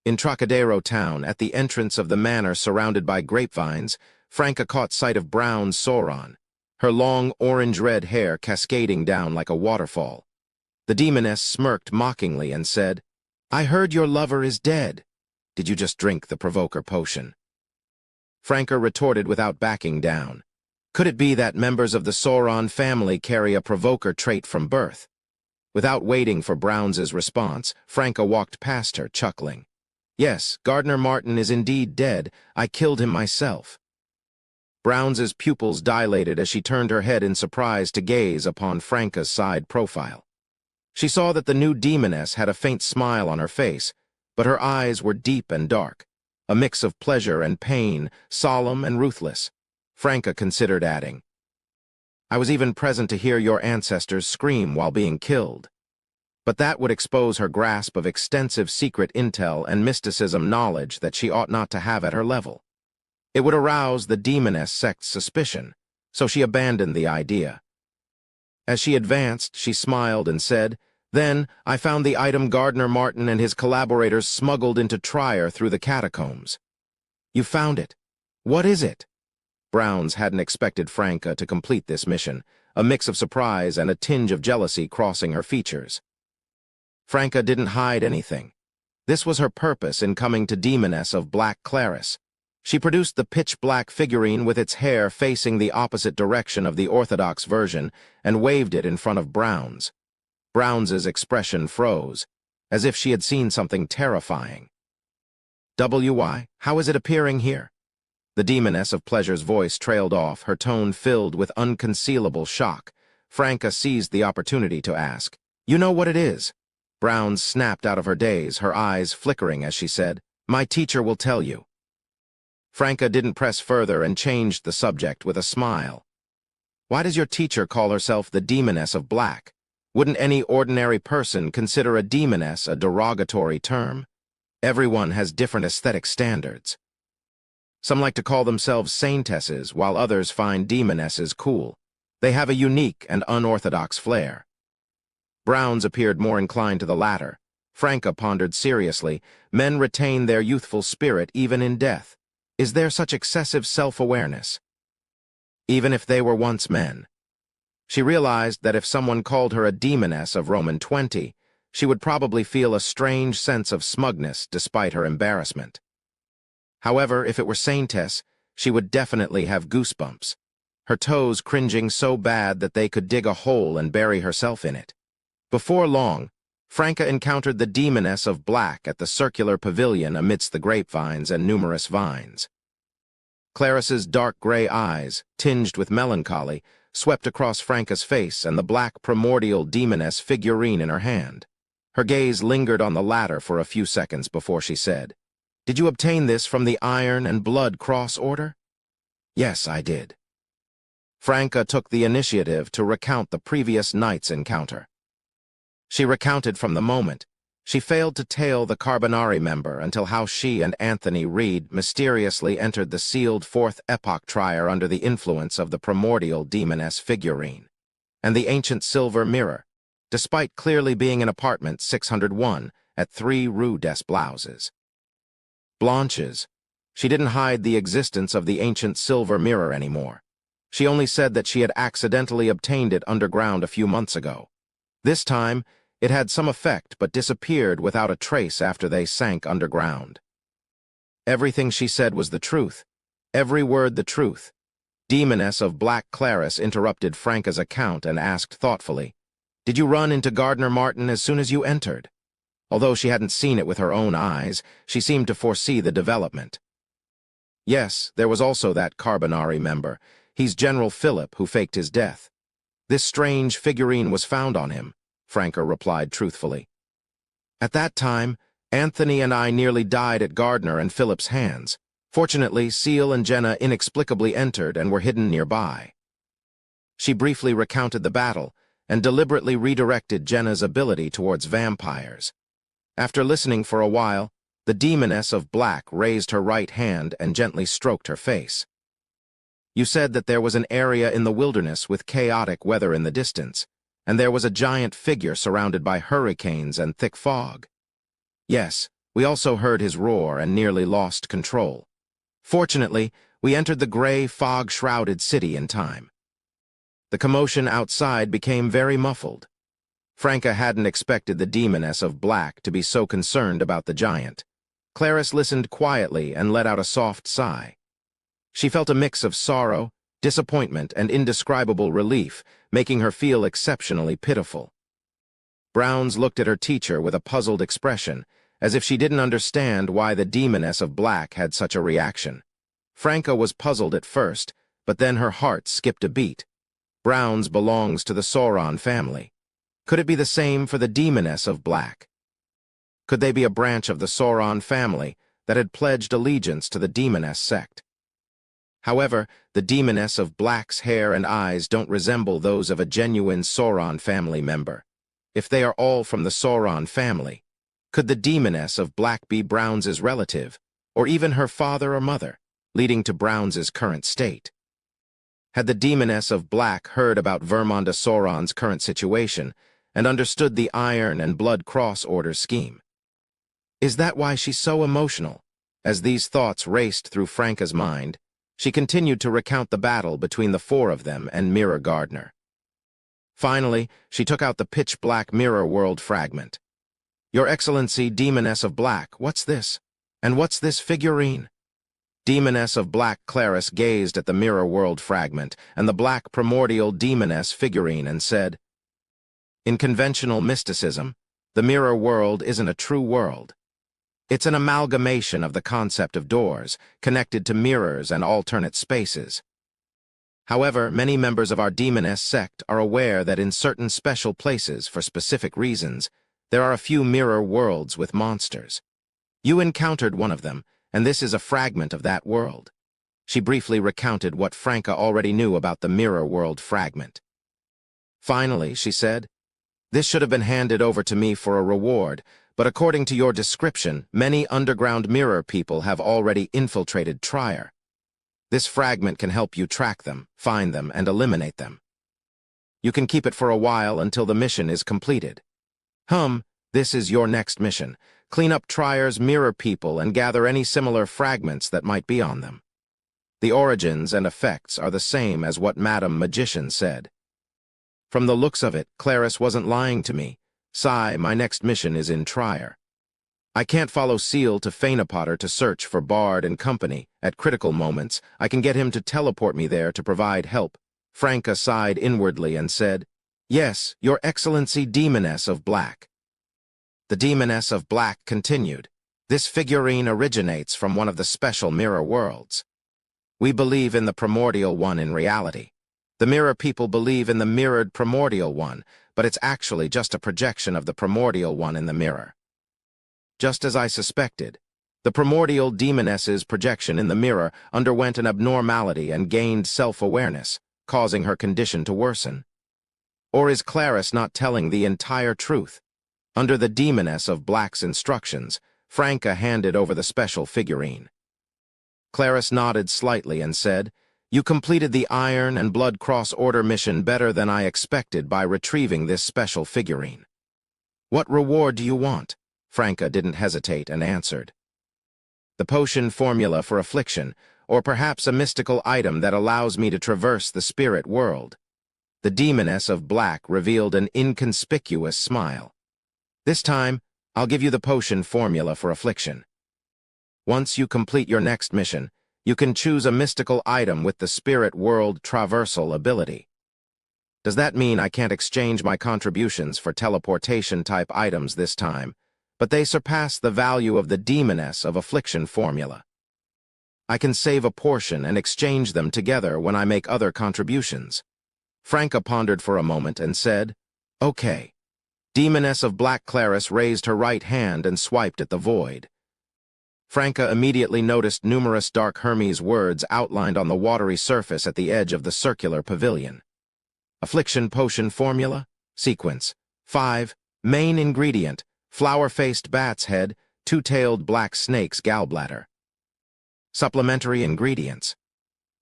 In Trocadero town, at the entrance of the manor surrounded by grapevines, Franca caught sight of Brown's Sauron, her long orange-red hair cascading down like a waterfall. The demoness smirked mockingly and said, "I heard your lover is dead. Did you just drink the provoker potion?" Franca retorted without backing down. Could it be that members of the Sauron family carry a provoker trait from birth? Without waiting for Brown's response, Franca walked past her, chuckling. "Yes, Gardner Martin is indeed dead. I killed him myself." Brown's pupils dilated as she turned her head in surprise to gaze upon Franca's side profile. She saw that the new demoness had a faint smile on her face, but her eyes were deep and dark, a mix of pleasure and pain, solemn and ruthless. Franca considered adding, "I was even present to hear your ancestors scream while being killed." But that would expose her grasp of extensive secret intel and mysticism knowledge that she ought not to have at her level. It would arouse the demoness sect's suspicion, so she abandoned the idea. As she advanced, she smiled and said, "Then, I found the item Gardner Martin and his collaborators smuggled into Trier through the catacombs." "You found it? What is it?" Brown's hadn't expected Franca to complete this mission, a mix of surprise and a tinge of jealousy crossing her features. Franca didn't hide anything. This was her purpose in coming to Demoness of Black Claris. She produced the pitch-black figurine with its hair facing the opposite direction of the orthodox version and waved it in front of Brown's. Brown's expression froze, as if she had seen something terrifying. "Why, how is it appearing here?" The Demoness of Pleasure's voice trailed off, her tone filled with unconcealable shock. Franca seized the opportunity to ask, "You know what it is?" Brown snapped out of her daze, her eyes flickering as she said, "My teacher will tell you." Franca didn't press further and changed the subject with a smile. "Why does your teacher call herself the Demoness of Black? Wouldn't any ordinary person consider a demoness a derogatory term? Everyone has different aesthetic standards. Some like to call themselves saintesses, while others find demonesses cool. They have a unique and unorthodox flair." Brown's appeared more inclined to the latter. Franca pondered seriously. Men retain their youthful spirit even in death. Is there such excessive self-awareness? Even if they were once men. She realized that if someone called her a demoness of Roman 20, she would probably feel a strange sense of smugness despite her embarrassment. However, if it were saintess, she would definitely have goosebumps, her toes cringing so bad that they could dig a hole and bury herself in it. Before long, Franca encountered the Demoness of Black at the circular pavilion amidst the grapevines and numerous vines. Clarice's dark gray eyes, tinged with melancholy, swept across Franca's face and the black primordial demoness figurine in her hand. Her gaze lingered on the latter for a few seconds before she said, "Did you obtain this from the Iron and Blood Cross Order?" "Yes, I did." Franca took the initiative to recount the previous night's encounter. She recounted from the moment. She failed to tail the Carbonari member until how she and Anthony Reed mysteriously entered the sealed Fourth Epoch Trier under the influence of the primordial demoness figurine and the ancient silver mirror, despite clearly being in apartment 601 at 3 Rue des Blouses. Blanche's. She didn't hide the existence of the ancient silver mirror anymore. She only said that she had accidentally obtained it underground a few months ago. This time, it had some effect but disappeared without a trace after they sank underground. Everything she said was the truth. Every word the truth. Demoness of Black Clarice interrupted Franca's account and asked thoughtfully, "Did you run into Gardner Martin as soon as you entered?" Although she hadn't seen it with her own eyes, she seemed to foresee the development. "Yes, there was also that Carbonari member. He's General Philip, who faked his death. This strange figurine was found on him," Franca replied truthfully. "At that time, Anthony and I nearly died at Gardner and Philip's hands. Fortunately, Seal and Jenna inexplicably entered and were hidden nearby." She briefly recounted the battle and deliberately redirected Jenna's ability towards vampires. After listening for a while, the Demoness of Black raised her right hand and gently stroked her face. "You said that there was an area in the wilderness with chaotic weather in the distance, and there was a giant figure surrounded by hurricanes and thick fog." "Yes, we also heard his roar and nearly lost control. Fortunately, we entered the gray, fog-shrouded city in time. The commotion outside became very muffled." Franca hadn't expected the Demoness of Black to be so concerned about the giant. Clarice listened quietly and let out a soft sigh. She felt a mix of sorrow, disappointment, and indescribable relief, making her feel exceptionally pitiful. Brown's looked at her teacher with a puzzled expression, as if she didn't understand why the Demoness of Black had such a reaction. Franca was puzzled at first, but then her heart skipped a beat. Brown's belongs to the Sauron family. Could it be the same for the Demoness of Black? Could they be a branch of the Sauron family that had pledged allegiance to the Demoness sect? However, the Demoness of Black's hair and eyes don't resemble those of a genuine Sauron family member. If they are all from the Sauron family, could the Demoness of Black be Brown's relative, or even her father or mother, leading to Brown's current state? Had the Demoness of Black heard about Vermonda Sauron's current situation and understood the Iron and Blood Cross Order scheme? Is that why she's so emotional? As these thoughts raced through Franca's mind, she continued to recount the battle between the four of them and Mirror Gardner. Finally, she took out the pitch-black mirror world fragment. "Your Excellency, Demoness of Black, what's this? And what's this figurine?" Demoness of Black Clarice gazed at the mirror world fragment and the black primordial demoness figurine and said, "In conventional mysticism, the mirror world isn't a true world. It's an amalgamation of the concept of doors, connected to mirrors and alternate spaces. However, many members of our demoness sect are aware that in certain special places, for specific reasons, there are a few mirror worlds with monsters. You encountered one of them, and this is a fragment of that world. She briefly recounted what Franca already knew about the mirror world fragment. Finally, she said, "This should have been handed over to me for a reward, but according to your description, many underground mirror people have already infiltrated Trier. This fragment can help you track them, find them, and eliminate them. You can keep it for a while until the mission is completed. This is your next mission. Clean up Trier's mirror people and gather any similar fragments that might be on them. The origins and effects are the same as what Madam Magician said." From the looks of it, Clarice wasn't lying to me. My next mission is in Trier. I can't follow Seal to Fainapotter to search for Bard and company. At critical moments, I can get him to teleport me there to provide help. Franca sighed inwardly and said, "Yes, Your Excellency Demoness of Black." The Demoness of Black continued, "This figurine originates from one of the special mirror worlds. We believe in the primordial one in reality. The mirror people believe in the mirrored primordial one, but it's actually just a projection of the primordial one in the mirror. Just as I suspected, the primordial demoness's projection in the mirror underwent an abnormality and gained self-awareness, causing her condition to worsen. Or is Clarice not telling the entire truth? Under the Demoness of Black's instructions, Franca handed over the special figurine. Clarice nodded slightly and said, "You completed the Iron and Blood Cross Order mission better than I expected by retrieving this special figurine. What reward do you want?" Franca didn't hesitate and answered, "The potion formula for affliction, or perhaps a mystical item that allows me to traverse the spirit world." The Demoness of Black revealed an inconspicuous smile. "This time, I'll give you the potion formula for affliction. Once you complete your next mission, you can choose a mystical item with the spirit world traversal ability. Does that mean I can't exchange my contributions for teleportation-type items this time, but they surpass the value of the Demoness of Affliction formula? I can save a portion and exchange them together when I make other contributions." Franca pondered for a moment and said, "Okay." Demoness of Black Clarice raised her right hand and swiped at the void. Franca immediately noticed numerous Dark Hermes words outlined on the watery surface at the edge of the circular pavilion. Affliction Potion Formula, Sequence 5, Main Ingredient, Flower-Faced Bat's Head, Two-Tailed Black Snake's Gallbladder. Supplementary Ingredients: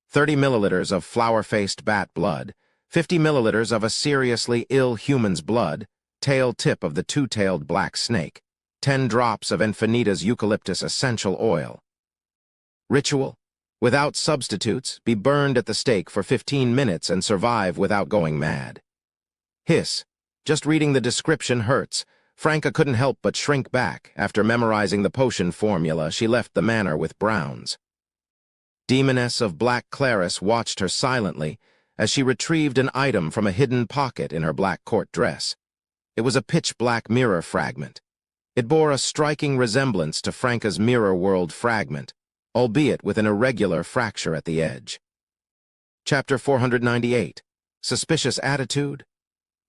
30 milliliters of flower-faced bat blood, 50 milliliters of a seriously ill human's blood, tail tip of the two-tailed black snake, 10 drops of Enfinita's eucalyptus essential oil. Ritual: without substitutes, be burned at the stake for 15 minutes and survive without going mad. Hiss. Just reading the description hurts. Franca couldn't help but shrink back. After memorizing the potion formula, she left the manor with Browns. Demoness of Black Clarice watched her silently as she retrieved an item from a hidden pocket in her black court dress. It was a pitch-black mirror fragment. It bore a striking resemblance to Franca's mirror world fragment, albeit with an irregular fracture at the edge. Chapter 498. Suspicious Attitude?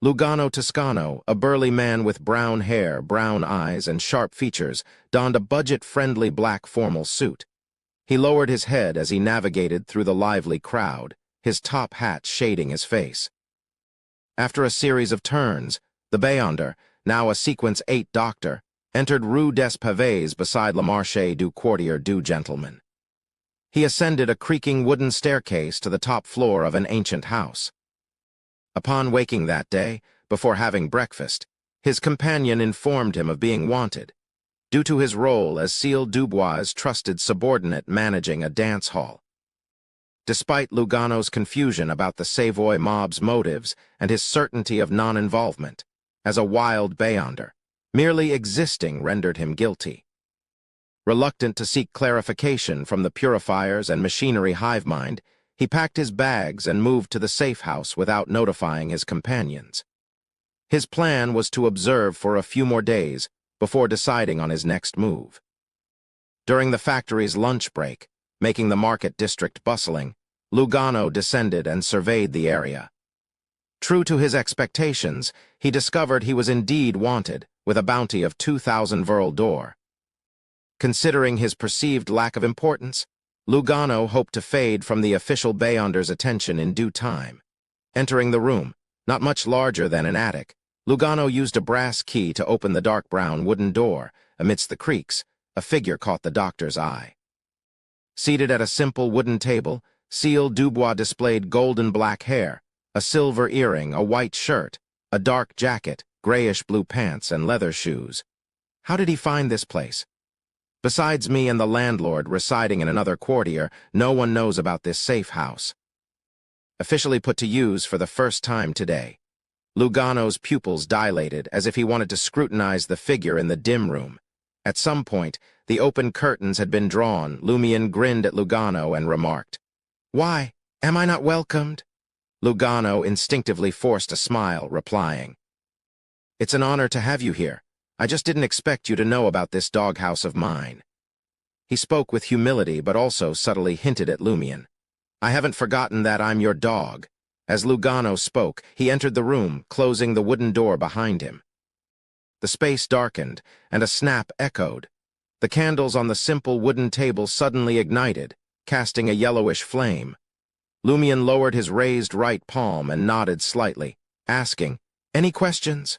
Lugano Toscano, a burly man with brown hair, brown eyes, and sharp features, donned a budget-friendly black formal suit. He lowered his head as he navigated through the lively crowd, his top hat shading his face. After a series of turns, the Beyonder, now a Sequence 8 doctor, entered Rue des Pavés beside Le Marché du Quartier du Gentleman. He ascended a creaking wooden staircase to the top floor of an ancient house. Upon waking that day, before having breakfast, his companion informed him of being wanted, due to his role as Cécile Dubois' trusted subordinate managing a dance hall. Despite Lugano's confusion about the Savoy mob's motives and his certainty of non-involvement, as a wild Beyonder, merely existing rendered him guilty. Reluctant to seek clarification from the purifiers and machinery hive mind, he packed his bags and moved to the safe house without notifying his companions. His plan was to observe for a few more days before deciding on his next move. During the factory's lunch break, making the market district bustling, Lugano descended and surveyed the area. True to his expectations, he discovered he was indeed wanted, with a bounty of 2,000 Vril d'Or. Considering his perceived lack of importance, Lugano hoped to fade from the official Beyonder's attention in due time. Entering the room, not much larger than an attic, Lugano used a brass key to open the dark brown wooden door. Amidst the creaks, a figure caught the doctor's eye. Seated at a simple wooden table, Cécile Dubois displayed golden black hair, a silver earring, a white shirt, a dark jacket, grayish-blue pants, and leather shoes. How did he find this place? Besides me and the landlord residing in another quartier, no one knows about this safe house. Officially put to use for the first time today. Lugano's pupils dilated as if he wanted to scrutinize the figure in the dim room. At some point, the open curtains had been drawn. Lumian grinned at Lugano and remarked, "Why, am I not welcomed?" Lugano instinctively forced a smile, replying, "It's an honor to have you here. I just didn't expect you to know about this doghouse of mine." He spoke with humility but also subtly hinted at Lumian. "I haven't forgotten that I'm your dog." As Lugano spoke, he entered the room, closing the wooden door behind him. The space darkened, and a snap echoed. The candles on the simple wooden table suddenly ignited, casting a yellowish flame. Lumian lowered his raised right palm and nodded slightly, asking, "Any questions?"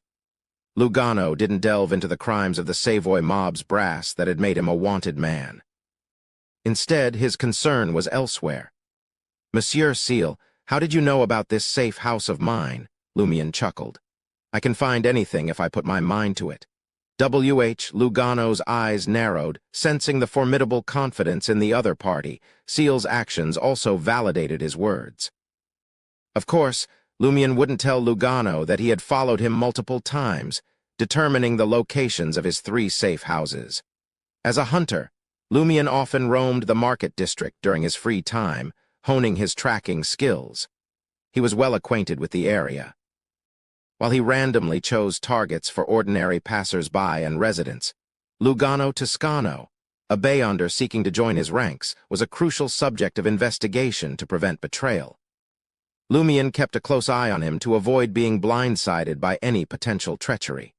Lugano didn't delve into the crimes of the Savoy mob's brass that had made him a wanted man. Instead, his concern was elsewhere. "Monsieur Cécile, how did you know about this safe house of mine?" Lumian chuckled. "I can find anything if I put my mind to it." Lugano's eyes narrowed, sensing the formidable confidence in the other party. Cécile's actions also validated his words. Of course, Lumian wouldn't tell Lugano that he had followed him multiple times, determining the locations of his 3 safe houses. As a hunter, Lumian often roamed the market district during his free time, honing his tracking skills. He was well acquainted with the area. While he randomly chose targets for ordinary passers-by and residents, Lugano Toscano, a Beyonder seeking to join his ranks, was a crucial subject of investigation to prevent betrayal. Lumian kept a close eye on him to avoid being blindsided by any potential treachery.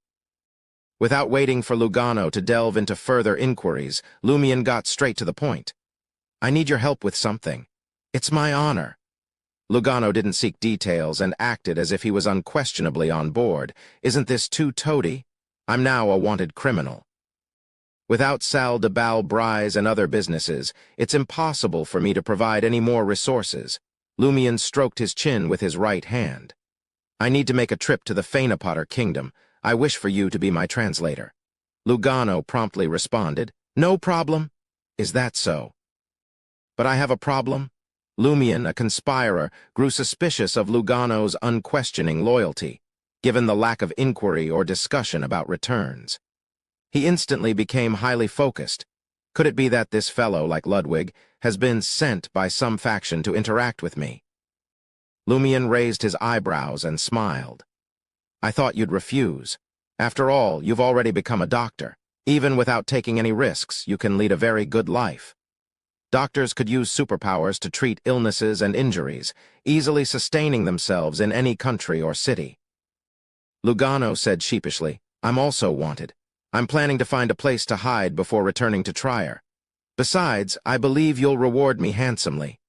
Without waiting for Lugano to delve into further inquiries, Lumian got straight to the point. "I need your help with something. It's my honor." Lugano didn't seek details and acted as if he was unquestionably on board. "Isn't this too toady? I'm now a wanted criminal. Without Salle de Bal-Brise and other businesses, it's impossible for me to provide any more resources." Lumian stroked his chin with his right hand. "I need to make a trip to the Fainapotter Kingdom. I wish for you to be my translator." Lugano promptly responded, "No problem." "Is that so?" "But I have a problem." Lumian, a conspirer, grew suspicious of Lugano's unquestioning loyalty, given the lack of inquiry or discussion about returns. He instantly became highly focused. Could it be that this fellow, like Ludwig, has been sent by some faction to interact with me? Lumian raised his eyebrows and smiled. "I thought you'd refuse. After all, you've already become a doctor. Even without taking any risks, you can lead a very good life. Doctors could use superpowers to treat illnesses and injuries, easily sustaining themselves in any country or city." Lugano said sheepishly, "I'm also wanted. I'm planning to find a place to hide before returning to Trier. Besides, I believe you'll reward me handsomely.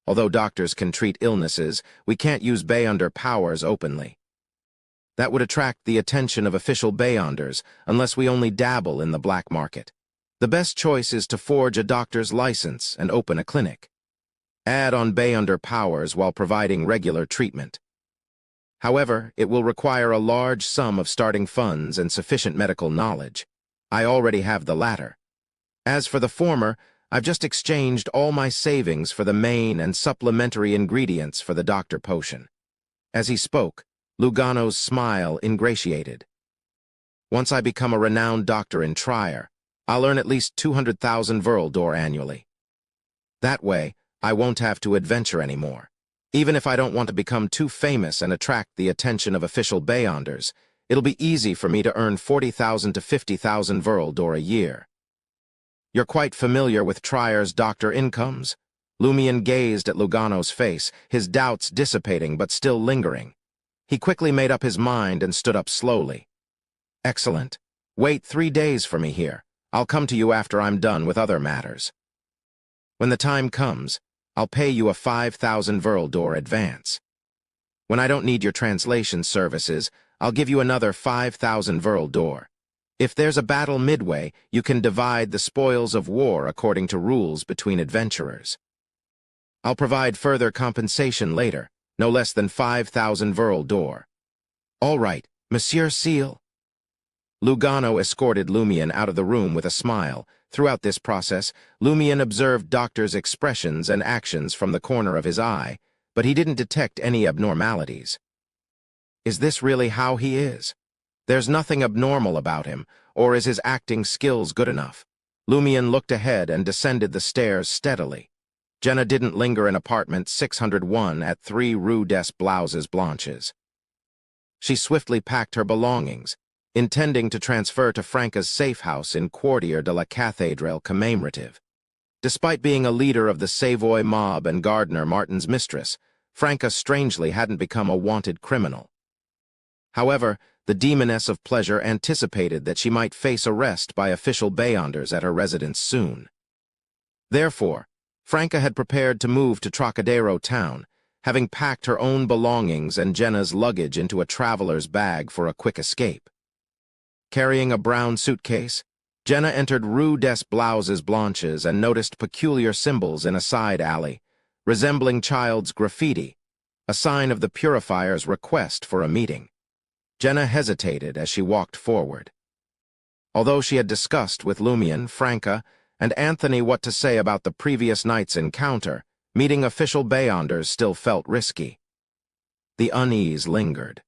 Although doctors can treat illnesses, we can't use Beyonder powers openly. That would attract the attention of official Beyonders unless we only dabble in the black market. The best choice is to forge a doctor's license and open a clinic. Add on Beyonder powers while providing regular treatment. However, it will require a large sum of starting funds and sufficient medical knowledge. I already have the latter. As for the former, I've just exchanged all my savings for the main and supplementary ingredients for the doctor potion." As he spoke, Lugano's smile ingratiated. "Once I become a renowned doctor in Trier, I'll earn at least 200,000 Vril d'Or annually. That way, I won't have to adventure anymore. Even if I don't want to become too famous and attract the attention of official Beyonders, it'll be easy for me to earn 40,000 to 50,000 Vril d'Or a year." "You're quite familiar with Trier's doctor incomes?" Lumian gazed at Lugano's face, his doubts dissipating but still lingering. He quickly made up his mind and stood up slowly. "Excellent. Wait 3 days for me here. I'll come to you after I'm done with other matters. When the time comes, I'll pay you a 5,000 Verldor advance. When I don't need your translation services, I'll give you another 5,000 Verldor. If there's a battle midway, you can divide the spoils of war according to rules between adventurers. I'll provide further compensation later, no less than 5,000 Verldor. All right, Monsieur Seal." Lugano escorted Lumian out of the room with a smile. Throughout this process, Lumian observed Doctor's expressions and actions from the corner of his eye, but he didn't detect any abnormalities. Is this really how he is? There's nothing abnormal about him, or is his acting skills good enough? Lumian looked ahead and descended the stairs steadily. Jenna didn't linger in apartment 601 at 3 Rue des Blouses Blanches. She swiftly packed her belongings, intending to transfer to Franca's safe house in Quartier de la Cathédrale commemorative. Despite being a leader of the Savoy mob and Gardner Martin's mistress, Franca strangely hadn't become a wanted criminal. However, the demoness of pleasure anticipated that she might face arrest by official Beyonders at her residence soon. Therefore, Franca had prepared to move to Trocadero town, having packed her own belongings and Jenna's luggage into a traveler's bag for a quick escape. Carrying a brown suitcase, Jenna entered Rue des Blouses Blanches and noticed peculiar symbols in a side alley, resembling child's graffiti, a sign of the purifier's request for a meeting. Jenna hesitated as she walked forward. Although she had discussed with Lumian, Franca, and Anthony what to say about the previous night's encounter, meeting official Beyonders still felt risky. The unease lingered.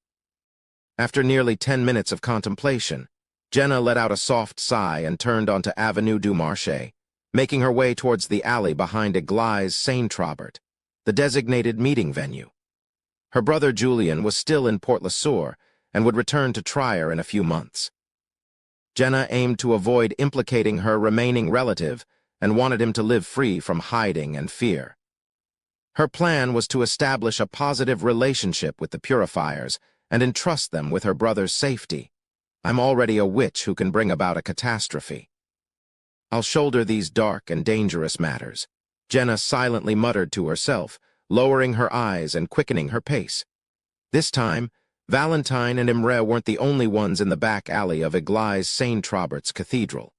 After nearly 10 minutes of contemplation, Jenna let out a soft sigh and turned onto Avenue du Marché, making her way towards the alley behind Église Saint-Trobert, the designated meeting venue. Her brother Julian was still in Port-le-Sueur and would return to Trier in a few months. Jenna aimed to avoid implicating her remaining relative and wanted him to live free from hiding and fear. Her plan was to establish a positive relationship with the purifiers and entrust them with her brother's safety. I'm already a witch who can bring about a catastrophe. I'll shoulder these dark and dangerous matters, Jenna silently muttered to herself, lowering her eyes and quickening her pace. This time, Valentine and Imre weren't the only ones in the back alley of Église Saint-Trobert's cathedral.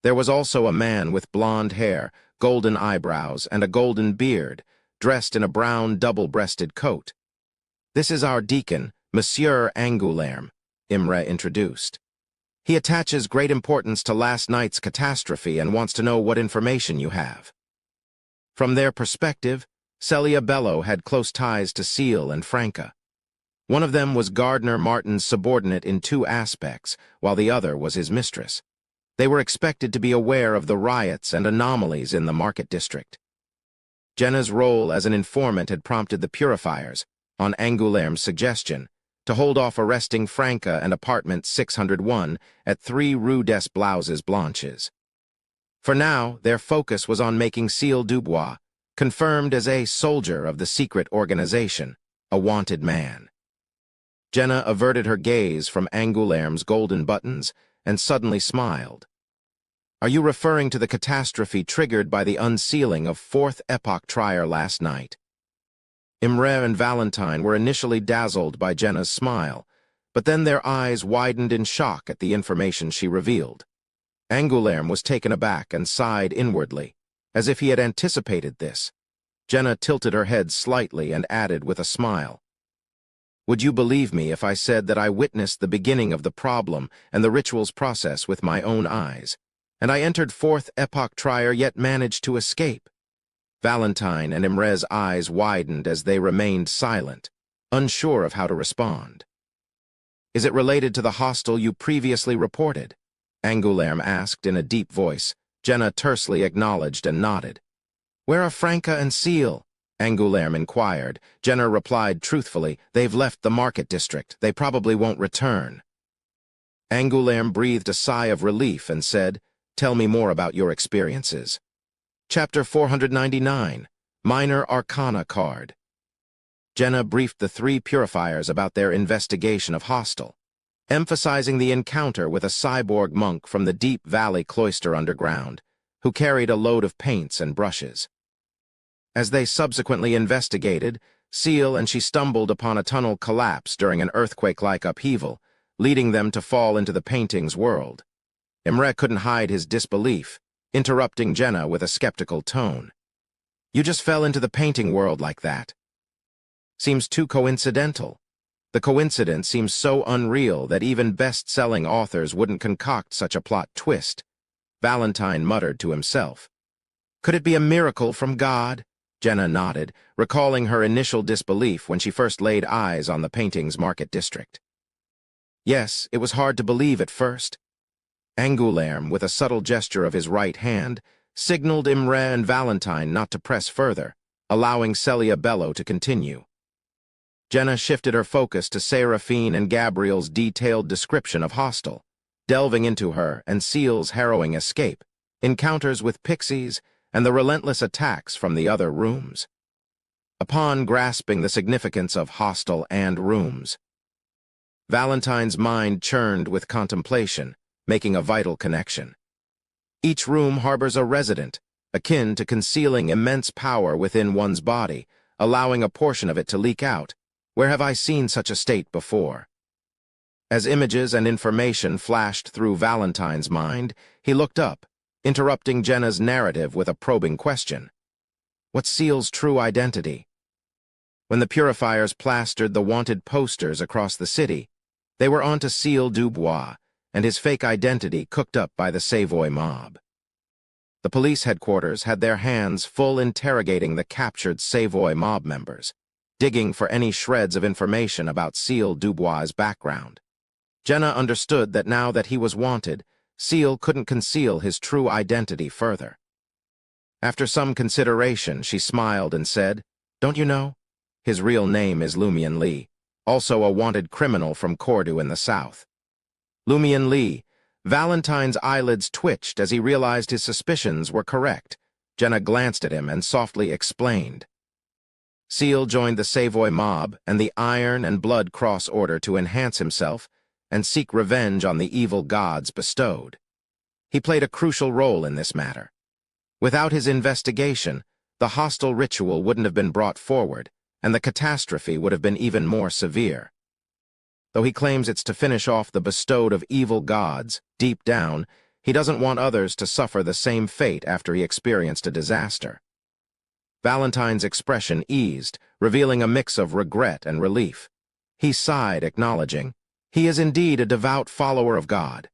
There was also a man with blonde hair, golden eyebrows, and a golden beard, dressed in a brown double-breasted coat. "This is our deacon, Monsieur Angoulême," Imre introduced. "He attaches great importance to last night's catastrophe and wants to know what information you have." From their perspective, Celia Bello had close ties to Seal and Franca. One of them was Gardner Martin's subordinate in 2 aspects, while the other was his mistress. They were expected to be aware of the riots and anomalies in the market district. Jenna's role as an informant had prompted the purifiers, on Angoulême's suggestion, to hold off arresting Franca and apartment 601 at 3 Rue des Blouses Blanches. For now, their focus was on making Seal Dubois, confirmed as a soldier of the secret organization, a wanted man. Jenna averted her gaze from Angoulême's golden buttons and suddenly smiled. "Are you referring to the catastrophe triggered by the unsealing of 4th Epoch Trier last night?" Imre and Valentine were initially dazzled by Jenna's smile, but then their eyes widened in shock at the information she revealed. Angoulême was taken aback and sighed inwardly, as if he had anticipated this. Jenna tilted her head slightly and added with a smile, "Would you believe me if I said that I witnessed the beginning of the problem and the ritual's process with my own eyes, and I entered 4th Epoch Trier yet managed to escape?" Valentine and Imre's eyes widened as they remained silent, unsure of how to respond. "Is it related to the hostel you previously reported?" Angoulême asked in a deep voice. Jenna tersely acknowledged and nodded. "Where are Franca and Seal?" Angoulême inquired. Jenna replied truthfully, "They've left the market district. They probably won't return." Angoulême breathed a sigh of relief and said, "Tell me more about your experiences." Chapter 499, Minor Arcana Card. Jenna briefed the three purifiers about their investigation of Hostel, emphasizing the encounter with a cyborg monk from the Deep Valley Cloister underground, who carried a load of paints and brushes. As they subsequently investigated, Seal and she stumbled upon a tunnel collapse during an earthquake-like upheaval, leading them to fall into the painting's world. Imre couldn't hide his disbelief, interrupting Jenna with a skeptical tone. "You just fell into the painting world like that. Seems too coincidental. The coincidence seems so unreal that even best-selling authors wouldn't concoct such a plot twist," Valentine muttered to himself. "Could it be a miracle from God?" Jenna nodded, recalling her initial disbelief when she first laid eyes on the painting's market district. Yes, it was hard to believe at first. Angoulême, with a subtle gesture of his right hand, signaled Imre and Valentine not to press further, allowing Celia Bello to continue. Jenna shifted her focus to Seraphine and Gabriel's detailed description of Hostel, delving into her and Seal's harrowing escape, encounters with pixies, and the relentless attacks from the other rooms. Upon grasping the significance of Hostel and rooms, Valentine's mind churned with contemplation, making a vital connection. Each room harbors a resident, akin to concealing immense power within one's body, allowing a portion of it to leak out. Where have I seen such a state before? As images and information flashed through Valentine's mind, he looked up, interrupting Jenna's narrative with a probing question. What's Seal's true identity? When the purifiers plastered the wanted posters across the city, they were onto Seal Dubois and his fake identity cooked up by the Savoy mob. The police headquarters had their hands full interrogating the captured Savoy mob members, digging for any shreds of information about Seal Dubois' background. Jenna understood that now that he was wanted, Seal couldn't conceal his true identity further. After some consideration, she smiled and said, "Don't you know? His real name is Lumian Lee, also a wanted criminal from Cordoue in the south." Lumian Lee. Valentine's eyelids twitched as he realized his suspicions were correct. Jenna glanced at him and softly explained. Seal joined the Savoy mob and the Iron and Blood Cross Order to enhance himself and seek revenge on the evil gods bestowed. He played a crucial role in this matter. Without his investigation, the hostile ritual wouldn't have been brought forward, and the catastrophe would have been even more severe. Though he claims it's to finish off the bestowed of evil gods, deep down, he doesn't want others to suffer the same fate after he experienced a disaster. Valentine's expression eased, revealing a mix of regret and relief. He sighed, acknowledging, he is indeed a devout follower of God.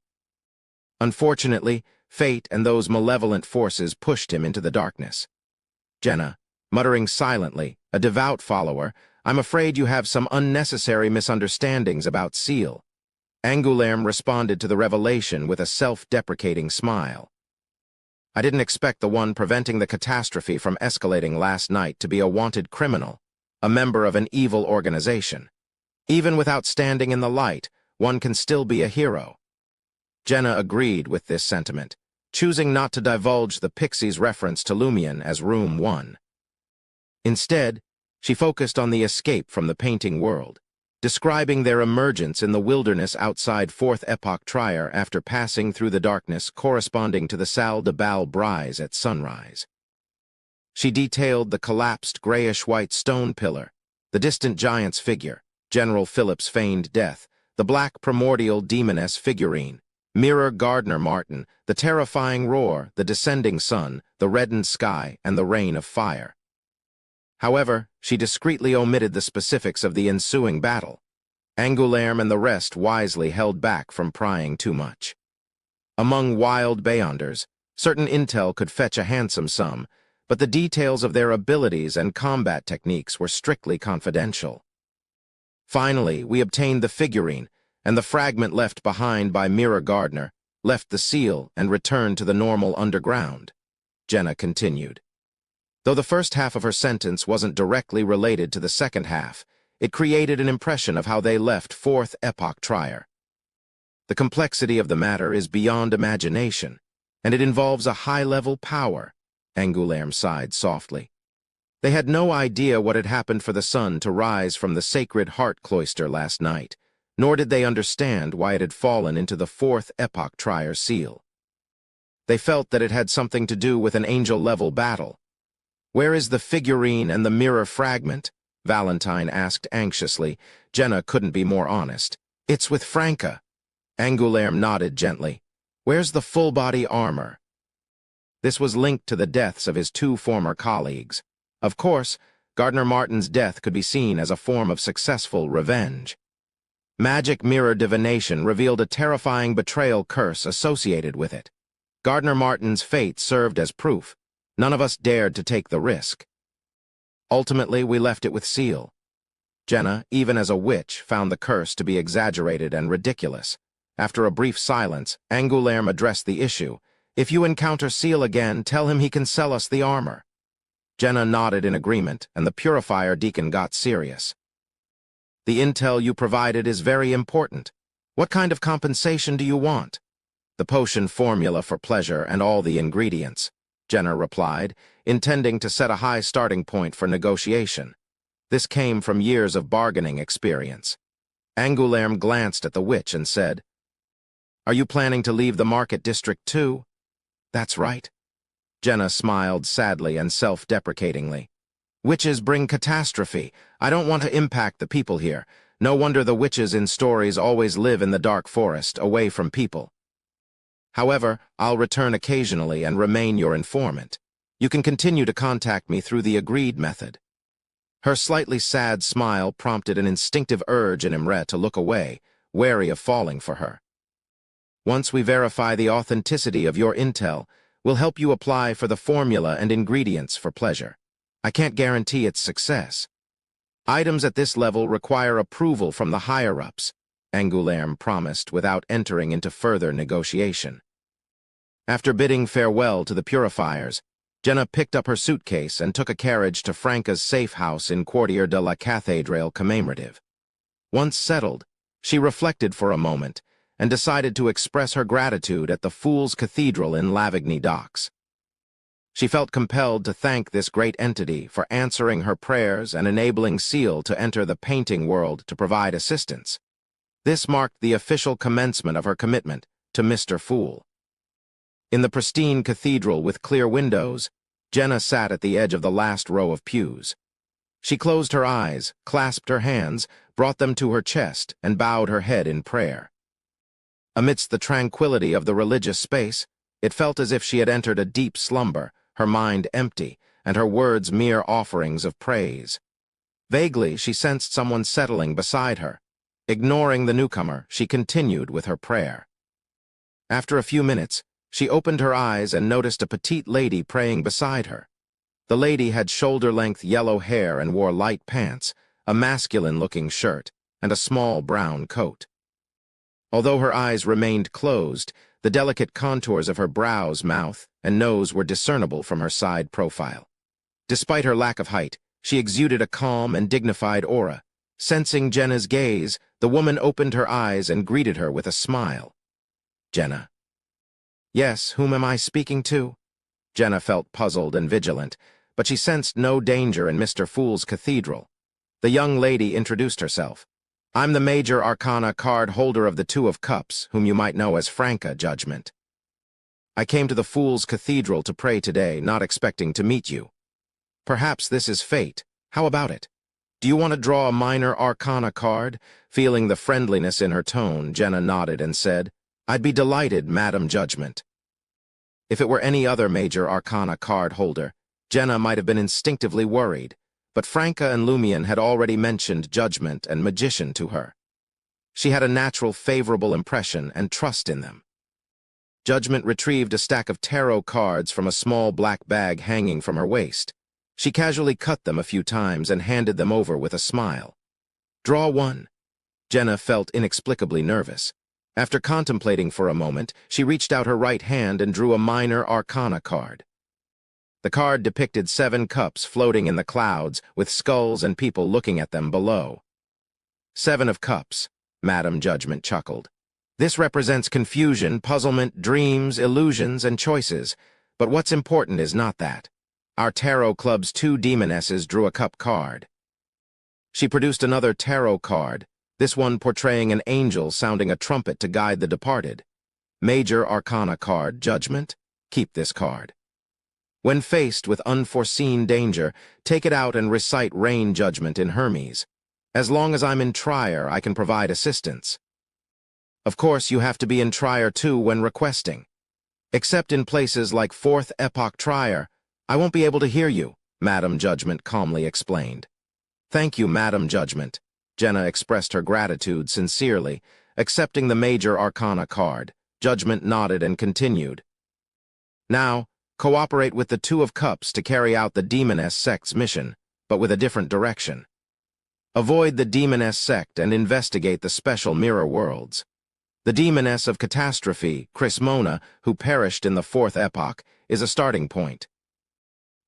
Unfortunately, fate and those malevolent forces pushed him into the darkness. Jenna, muttering silently, a devout follower, I'm afraid you have some unnecessary misunderstandings about Seal. Angoulême responded to the revelation with a self-deprecating smile. I didn't expect the one preventing the catastrophe from escalating last night to be a wanted criminal, a member of an evil organization. Even without standing in the light, one can still be a hero. Jenna agreed with this sentiment, choosing not to divulge the Pixie's reference to Lumian as Room 1. Instead, she focused on the escape from the painting world, describing their emergence in the wilderness outside Fourth Epoch Trier after passing through the darkness corresponding to the Salle de Bal Brise at sunrise. She detailed the collapsed grayish-white stone pillar, the distant giant's figure, General Philip's feigned death, the black primordial demoness figurine, Mirror Gardner Martin, the terrifying roar, the descending sun, the reddened sky, and the rain of fire. However, she discreetly omitted the specifics of the ensuing battle. Angoulême and the rest wisely held back from prying too much. Among wild Beyonders, certain intel could fetch a handsome sum, but the details of their abilities and combat techniques were strictly confidential. Finally, we obtained the figurine, and the fragment left behind by Mirror Gardner left the seal and returned to the normal underground, Jenna continued. Though the first half of her sentence wasn't directly related to the second half, it created an impression of how they left Fourth Epoch Trier. The complexity of the matter is beyond imagination, and it involves a high-level power, Angoulême sighed softly. They had no idea what had happened for the sun to rise from the Sacred Heart cloister last night, nor did they understand why it had fallen into the fourth Epoch Trier seal. They felt that it had something to do with an angel-level battle. "Where is the figurine and the mirror fragment?" Valentine asked anxiously. Jenna couldn't be more honest. "It's with Franca." Angoulême nodded gently. "Where's the full-body armor?" This was linked to the deaths of his two former colleagues. Of course, Gardner Martin's death could be seen as a form of successful revenge. Magic mirror divination revealed a terrifying betrayal curse associated with it. Gardner Martin's fate served as proof. None of us dared to take the risk. Ultimately, we left it with Seal. Jenna, even as a witch, found the curse to be exaggerated and ridiculous. After a brief silence, Angoulême addressed the issue. "If you encounter Seal again, tell him he can sell us the armor." Jenna nodded in agreement, and the purifier deacon got serious. "The intel you provided is very important. What kind of compensation do you want?" "The potion formula for pleasure and all the ingredients," Jenna replied, intending to set a high starting point for negotiation. This came from years of bargaining experience. Angoulême glanced at the witch and said, "Are you planning to leave the market district too?" "That's right." Jenna smiled sadly and self-deprecatingly. "Witches bring catastrophe. I don't want to impact the people here. No wonder the witches in stories always live in the dark forest, away from people. However, I'll return occasionally and remain your informant. You can continue to contact me through the agreed method." Her slightly sad smile prompted an instinctive urge in Imre to look away, wary of falling for her. "Once we verify the authenticity of your intel, we'll help you apply for the formula and ingredients for pleasure. I can't guarantee its success. Items at this level require approval from the higher-ups," Angoulême promised without entering into further negotiation. After bidding farewell to the purifiers, Jenna picked up her suitcase and took a carriage to Franca's safe house in Quartier de la Cathédrale commemorative. Once settled, she reflected for a moment and decided to express her gratitude at the Fool's Cathedral in Lavigny Docks. She felt compelled to thank this great entity for answering her prayers and enabling Seal to enter the painting world to provide assistance. This marked the official commencement of her commitment to Mr. Fool. In the pristine cathedral with clear windows, Jenna sat at the edge of the last row of pews. She closed her eyes, clasped her hands, brought them to her chest, and bowed her head in prayer. Amidst the tranquility of the religious space, it felt as if she had entered a deep slumber, her mind empty, and her words mere offerings of praise. Vaguely, she sensed someone settling beside her. Ignoring the newcomer, she continued with her prayer. After a few minutes, she opened her eyes and noticed a petite lady praying beside her. The lady had shoulder-length yellow hair and wore light pants, a masculine-looking shirt, and a small brown coat. Although her eyes remained closed, the delicate contours of her brows, mouth, and nose were discernible from her side profile. Despite her lack of height, she exuded a calm and dignified aura. Sensing Jenna's gaze, the woman opened her eyes and greeted her with a smile. "Jenna." "Yes, whom am I speaking to?" Jenna felt puzzled and vigilant, but she sensed no danger in Mr. Fool's Cathedral. The young lady introduced herself. "I'm the Major Arcana card holder of the Two of Cups, whom you might know as Franca, Judgment. I came to the Fool's Cathedral to pray today, not expecting to meet you. Perhaps this is fate. How about it? Do you want to draw a minor Arcana card?" Feeling the friendliness in her tone, Jenna nodded and said, "I'd be delighted, Madam Judgment." If it were any other Major Arcana card holder, Jenna might have been instinctively worried, but Franca and Lumion had already mentioned Judgment and Magician to her. She had a natural favorable impression and trust in them. Judgment retrieved a stack of tarot cards from a small black bag hanging from her waist. She casually cut them a few times and handed them over with a smile. "Draw one." Jenna felt inexplicably nervous. After contemplating for a moment, she reached out her right hand and drew a minor Arcana card. The card depicted 7 cups floating in the clouds, with skulls and people looking at them below. 7 of Cups, Madam Judgment chuckled. "This represents confusion, puzzlement, dreams, illusions, and choices. But what's important is not that. Our Tarot Club's 2 demonesses drew a cup card. She produced another tarot card, this one portraying an angel sounding a trumpet to guide the departed. Major Arcana card, Judgment. Keep this card. When faced with unforeseen danger, take it out and recite Rain Judgment in Hermes. As long as I'm in Trier, I can provide assistance. Of course, you have to be in Trier too when requesting. Except in places like 4th Epoch Trier, I won't be able to hear you, Madam Judgment calmly explained. Thank you, Madam Judgment. Jenna expressed her gratitude sincerely, accepting the Major Arcana card. Judgment nodded and continued. Now, cooperate with the 2 of Cups to carry out the Demoness sect's mission, but with a different direction. Avoid the Demoness sect and investigate the special mirror worlds. The Demoness of Catastrophe, Crismona, who perished in the 4th Epoch, is a starting point.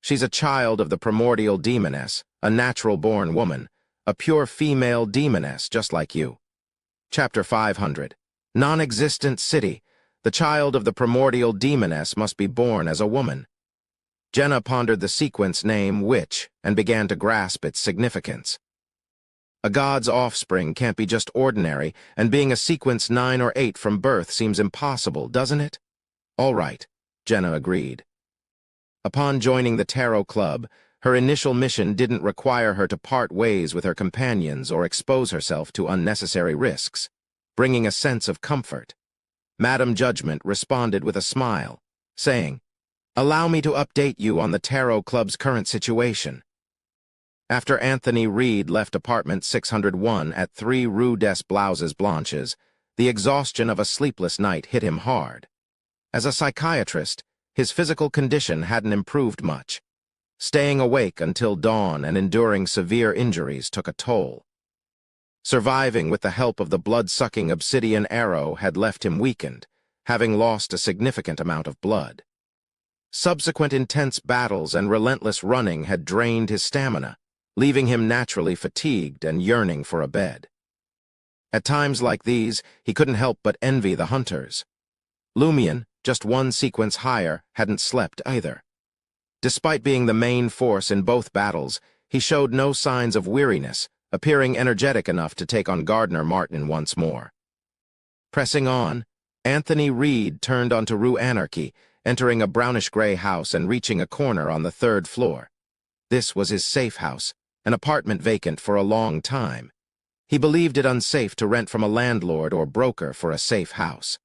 She's a child of the primordial Demoness, a natural-born woman, a pure female Demoness just like you. Chapter 500. Non-existent city. The child of the primordial Demoness must be born as a woman. Jenna pondered the sequence name Witch and began to grasp its significance. A god's offspring can't be just ordinary, and being a sequence 9 or 8 from birth seems impossible, doesn't it? All right, Jenna agreed. Upon joining the Tarot Club, her initial mission didn't require her to part ways with her companions or expose herself to unnecessary risks, bringing a sense of comfort. Madam Judgment responded with a smile, saying, "Allow me to update you on the Tarot Club's current situation." After Anthony Reed left apartment 601 at 3 Rue des Blouses Blanches, the exhaustion of a sleepless night hit him hard. As a psychiatrist, his physical condition hadn't improved much. Staying awake until dawn and enduring severe injuries took a toll. Surviving with the help of the blood-sucking obsidian arrow had left him weakened, having lost a significant amount of blood. Subsequent intense battles and relentless running had drained his stamina, leaving him naturally fatigued and yearning for a bed. At times like these, he couldn't help but envy the hunters. Lumion, just 1 sequence higher, hadn't slept either. Despite being the main force in both battles, he showed no signs of weariness, appearing energetic enough to take on Gardner Martin once more. Pressing on, Anthony Reed turned onto Rue Anarchy, entering a brownish-gray house and reaching a corner on the 3rd floor. This was his safe house, an apartment vacant for a long time. He believed it unsafe to rent from a landlord or broker for a safe house.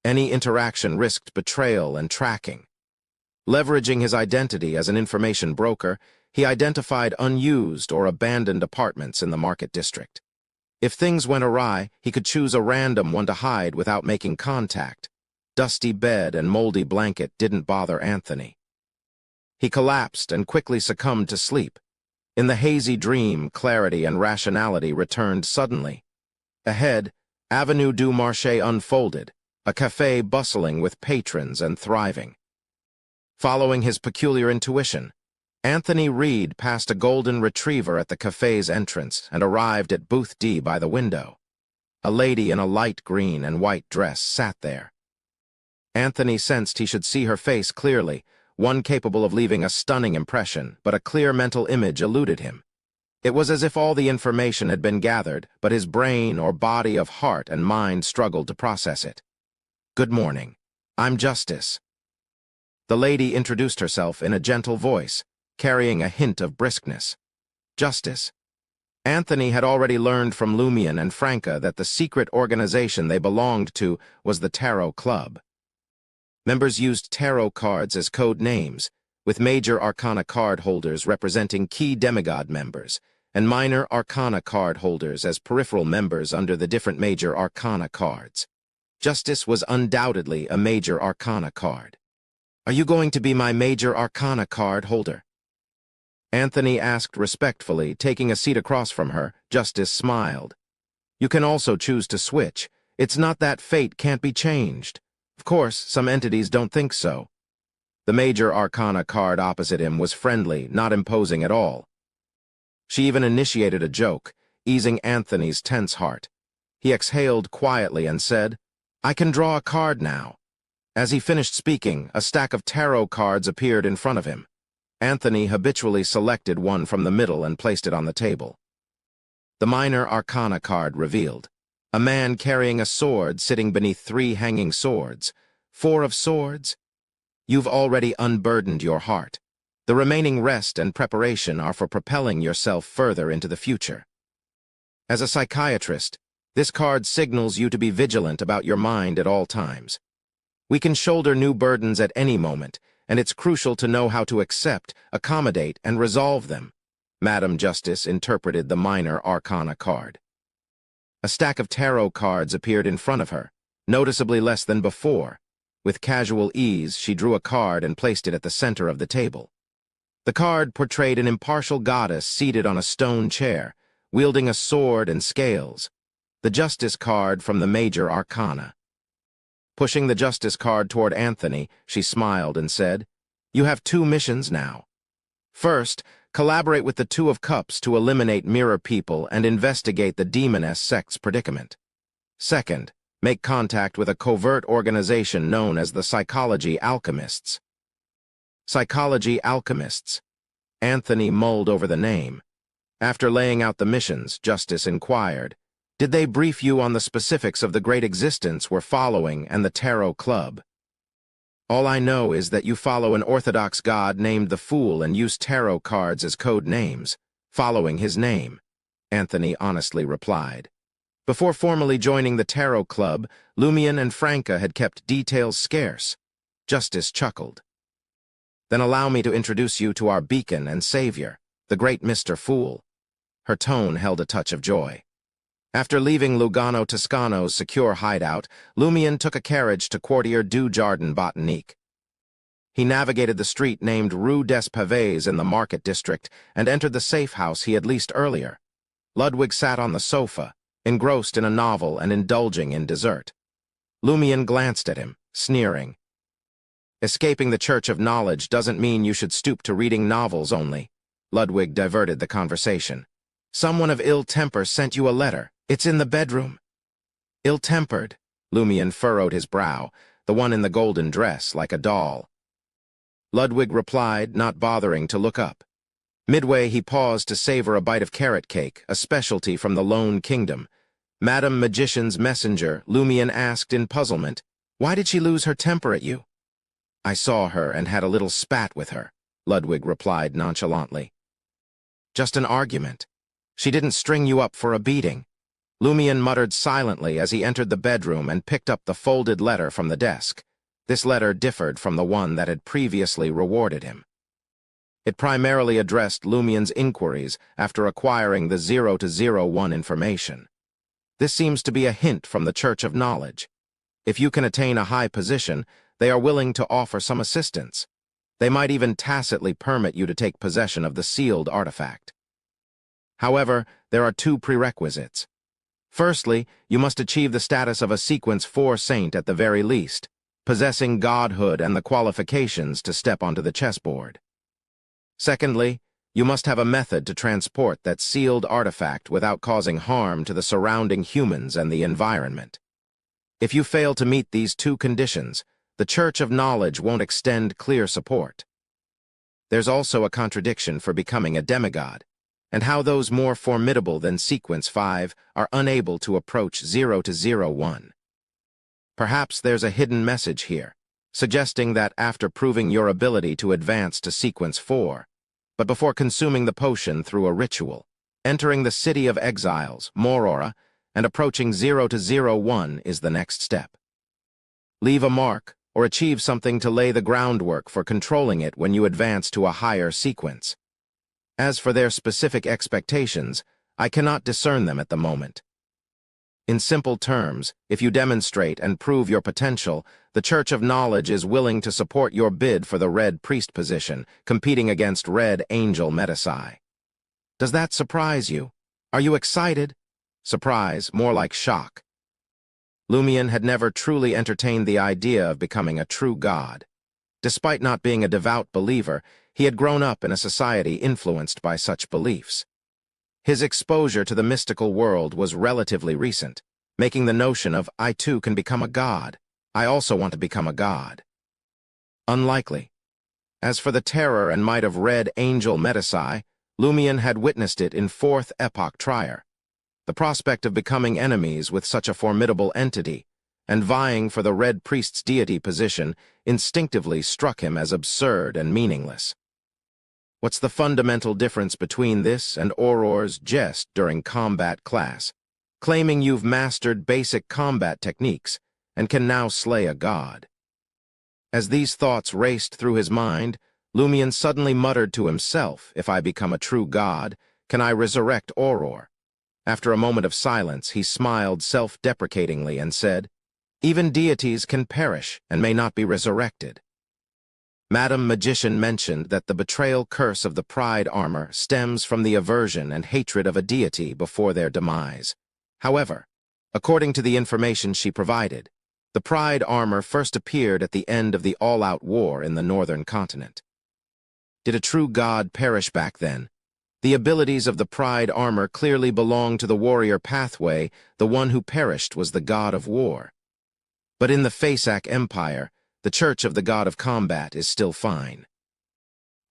Any interaction risked betrayal and tracking. Leveraging his identity as an information broker, he identified unused or abandoned apartments in the Market District. If things went awry, he could choose a random one to hide without making contact. Dusty bed and moldy blanket didn't bother Anthony. He collapsed and quickly succumbed to sleep. In the hazy dream, clarity and rationality returned suddenly. Ahead, Avenue du Marché unfolded, a café bustling with patrons and thriving. Following his peculiar intuition, Anthony Reed passed a golden retriever at the café's entrance and arrived at Booth D by the window. A lady in a light green and white dress sat there. Anthony sensed he should see her face clearly, one capable of leaving a stunning impression, but a clear mental image eluded him. It was as if all the information had been gathered, but his brain or body of heart and mind struggled to process it. "Good morning. I'm Justice." The lady introduced herself in a gentle voice, carrying a hint of briskness. Justice. Anthony had already learned from Lumion and Franca that the secret organization they belonged to was the Tarot Club. Members used tarot cards as code names, with major arcana card holders representing key demigod members, and minor arcana card holders as peripheral members under the different major arcana cards. Justice was undoubtedly a major arcana card. "Are you going to be my major arcana card holder?" Anthony asked respectfully, taking a seat across from her. Justice smiled. "You can also choose to switch. It's not that fate can't be changed. Of course, some entities don't think so." The major arcana card opposite him was friendly, not imposing at all. She even initiated a joke, easing Anthony's tense heart. He exhaled quietly and said, "I can draw a card now." As he finished speaking, a stack of tarot cards appeared in front of him. Anthony habitually selected one from the middle and placed it on the table. The Minor Arcana card revealed a man carrying a sword sitting beneath 3 hanging swords. 4 of swords? You've already unburdened your heart. The remaining rest and preparation are for propelling yourself further into the future. As a psychiatrist, this card signals you to be vigilant about your mind at all times. We can shoulder new burdens at any moment, and it's crucial to know how to accept, accommodate, and resolve them. Madam Justice interpreted the Minor Arcana card. A stack of tarot cards appeared in front of her, noticeably less than before. With casual ease, she drew a card and placed it at the center of the table. The card portrayed an impartial goddess seated on a stone chair, wielding a sword and scales. The Justice card from the Major Arcana. Pushing the Justice card toward Anthony, she smiled and said, "You have 2 missions now. First, collaborate with the 2 of Cups to eliminate mirror people and investigate the demoness sect's predicament. Second, make contact with a covert organization known as the Psychology Alchemists." Psychology Alchemists. Anthony mulled over the name. After laying out the missions, Justice inquired, "Did they brief you on the specifics of the great existence we're following and the Tarot Club?" "All I know is that you follow an orthodox god named the Fool and use tarot cards as code names, following his name," Anthony honestly replied. Before formally joining the Tarot Club, Lumion and Franca had kept details scarce. Justice chuckled. "Then allow me to introduce you to our beacon and savior, the great Mr. Fool." Her tone held a touch of joy. After leaving Lugano Toscano's secure hideout, Lumion took a carriage to Quartier du Jardin Botanique. He navigated the street named Rue des Pavés in the Market District and entered the safe house he had leased earlier. Ludwig sat on the sofa, engrossed in a novel and indulging in dessert. Lumion glanced at him, sneering. "Escaping the Church of Knowledge doesn't mean you should stoop to reading novels only." Ludwig diverted the conversation. "Someone of ill temper sent you a letter. It's in the bedroom." "Ill-tempered," Lumion furrowed his brow, "the one in the golden dress, like a doll." Ludwig replied, not bothering to look up. Midway, he paused to savor a bite of carrot cake, a specialty from the Lone Kingdom. "Madam Magician's messenger," Lumion asked in puzzlement, "why did she lose her temper at you?" "I saw her and had a little spat with her," Ludwig replied nonchalantly. "Just an argument. She didn't string you up for a beating." Lumion muttered silently as he entered the bedroom and picked up the folded letter from the desk. This letter differed from the one that had previously rewarded him. It primarily addressed Lumion's inquiries after acquiring the 0-01 information. This seems to be a hint from the Church of Knowledge. If you can attain a high position, they are willing to offer some assistance. They might even tacitly permit you to take possession of the sealed artifact. However, there are 2 prerequisites. Firstly, you must achieve the status of a Sequence 4 saint at the very least, possessing godhood and the qualifications to step onto the chessboard. Secondly, you must have a method to transport that sealed artifact without causing harm to the surrounding humans and the environment. If you fail to meet these 2 conditions, the Church of Knowledge won't extend clear support. There's also a contradiction for becoming a demigod, and how those more formidable than Sequence 5 are unable to approach 0-01. Perhaps there's a hidden message here, suggesting that after proving your ability to advance to Sequence 4, but before consuming the potion through a ritual, entering the City of Exiles, Morora, and approaching 0-01 is the next step. Leave a mark, or achieve something to lay the groundwork for controlling it when you advance to a higher sequence. As for their specific expectations, I cannot discern them at the moment. In simple terms, if you demonstrate and prove your potential, the Church of Knowledge is willing to support your bid for the Red Priest position, competing against Red Angel Metasai. Does that surprise you? Are you excited? Surprise, more like shock. Lumion had never truly entertained the idea of becoming a true god. Despite not being a devout believer, he had grown up in a society influenced by such beliefs. His exposure to the mystical world was relatively recent, making the notion of "I too can become a god" I also want to become a god. Unlikely. As for the terror and might of Red Angel Metasai, Lumion had witnessed it in Fourth Epoch Trier. The prospect of becoming enemies with such a formidable entity, and vying for the Red Priest's deity position, instinctively struck him as absurd and meaningless. What's the fundamental difference between this and Auror's jest during combat class, claiming you've mastered basic combat techniques and can now slay a god? As these thoughts raced through his mind, Lumion suddenly muttered to himself, if I become a true god, can I resurrect Auror? After a moment of silence, he smiled self-deprecatingly and said, even deities can perish and may not be resurrected. Madam Magician mentioned that the betrayal curse of the pride armor stems from the aversion and hatred of a deity before their demise. However, according to the information she provided, the pride armor first appeared at the end of the all-out war in the northern continent. Did a true god perish back then? The abilities of the pride armor clearly belong to the warrior pathway. The one who perished was the god of war. But in the Fasak Empire, the Church of the God of Combat is still fine.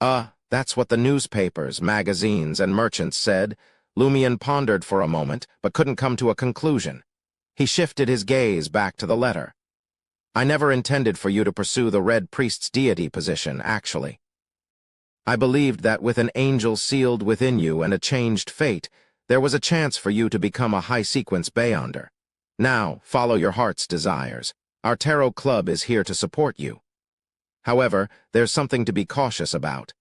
That's what the newspapers, magazines, and merchants said. Lumion pondered for a moment, but couldn't come to a conclusion. He shifted his gaze back to the letter. I never intended for you to pursue the Red Priest's deity position, actually. I believed that with an angel sealed within you and a changed fate, there was a chance for you to become a high-sequence Beyonder. Now, follow your heart's desires. Our tarot club is here to support you. However, there's something to be cautious about.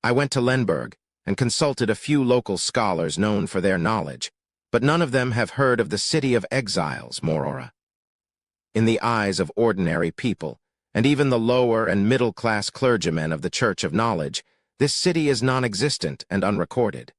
I went to Lenberg and consulted a few local scholars known for their knowledge, but none of them have heard of the City of Exiles, Morora. In the eyes of ordinary people, and even the lower and middle-class clergymen of the Church of Knowledge, this city is non-existent and unrecorded.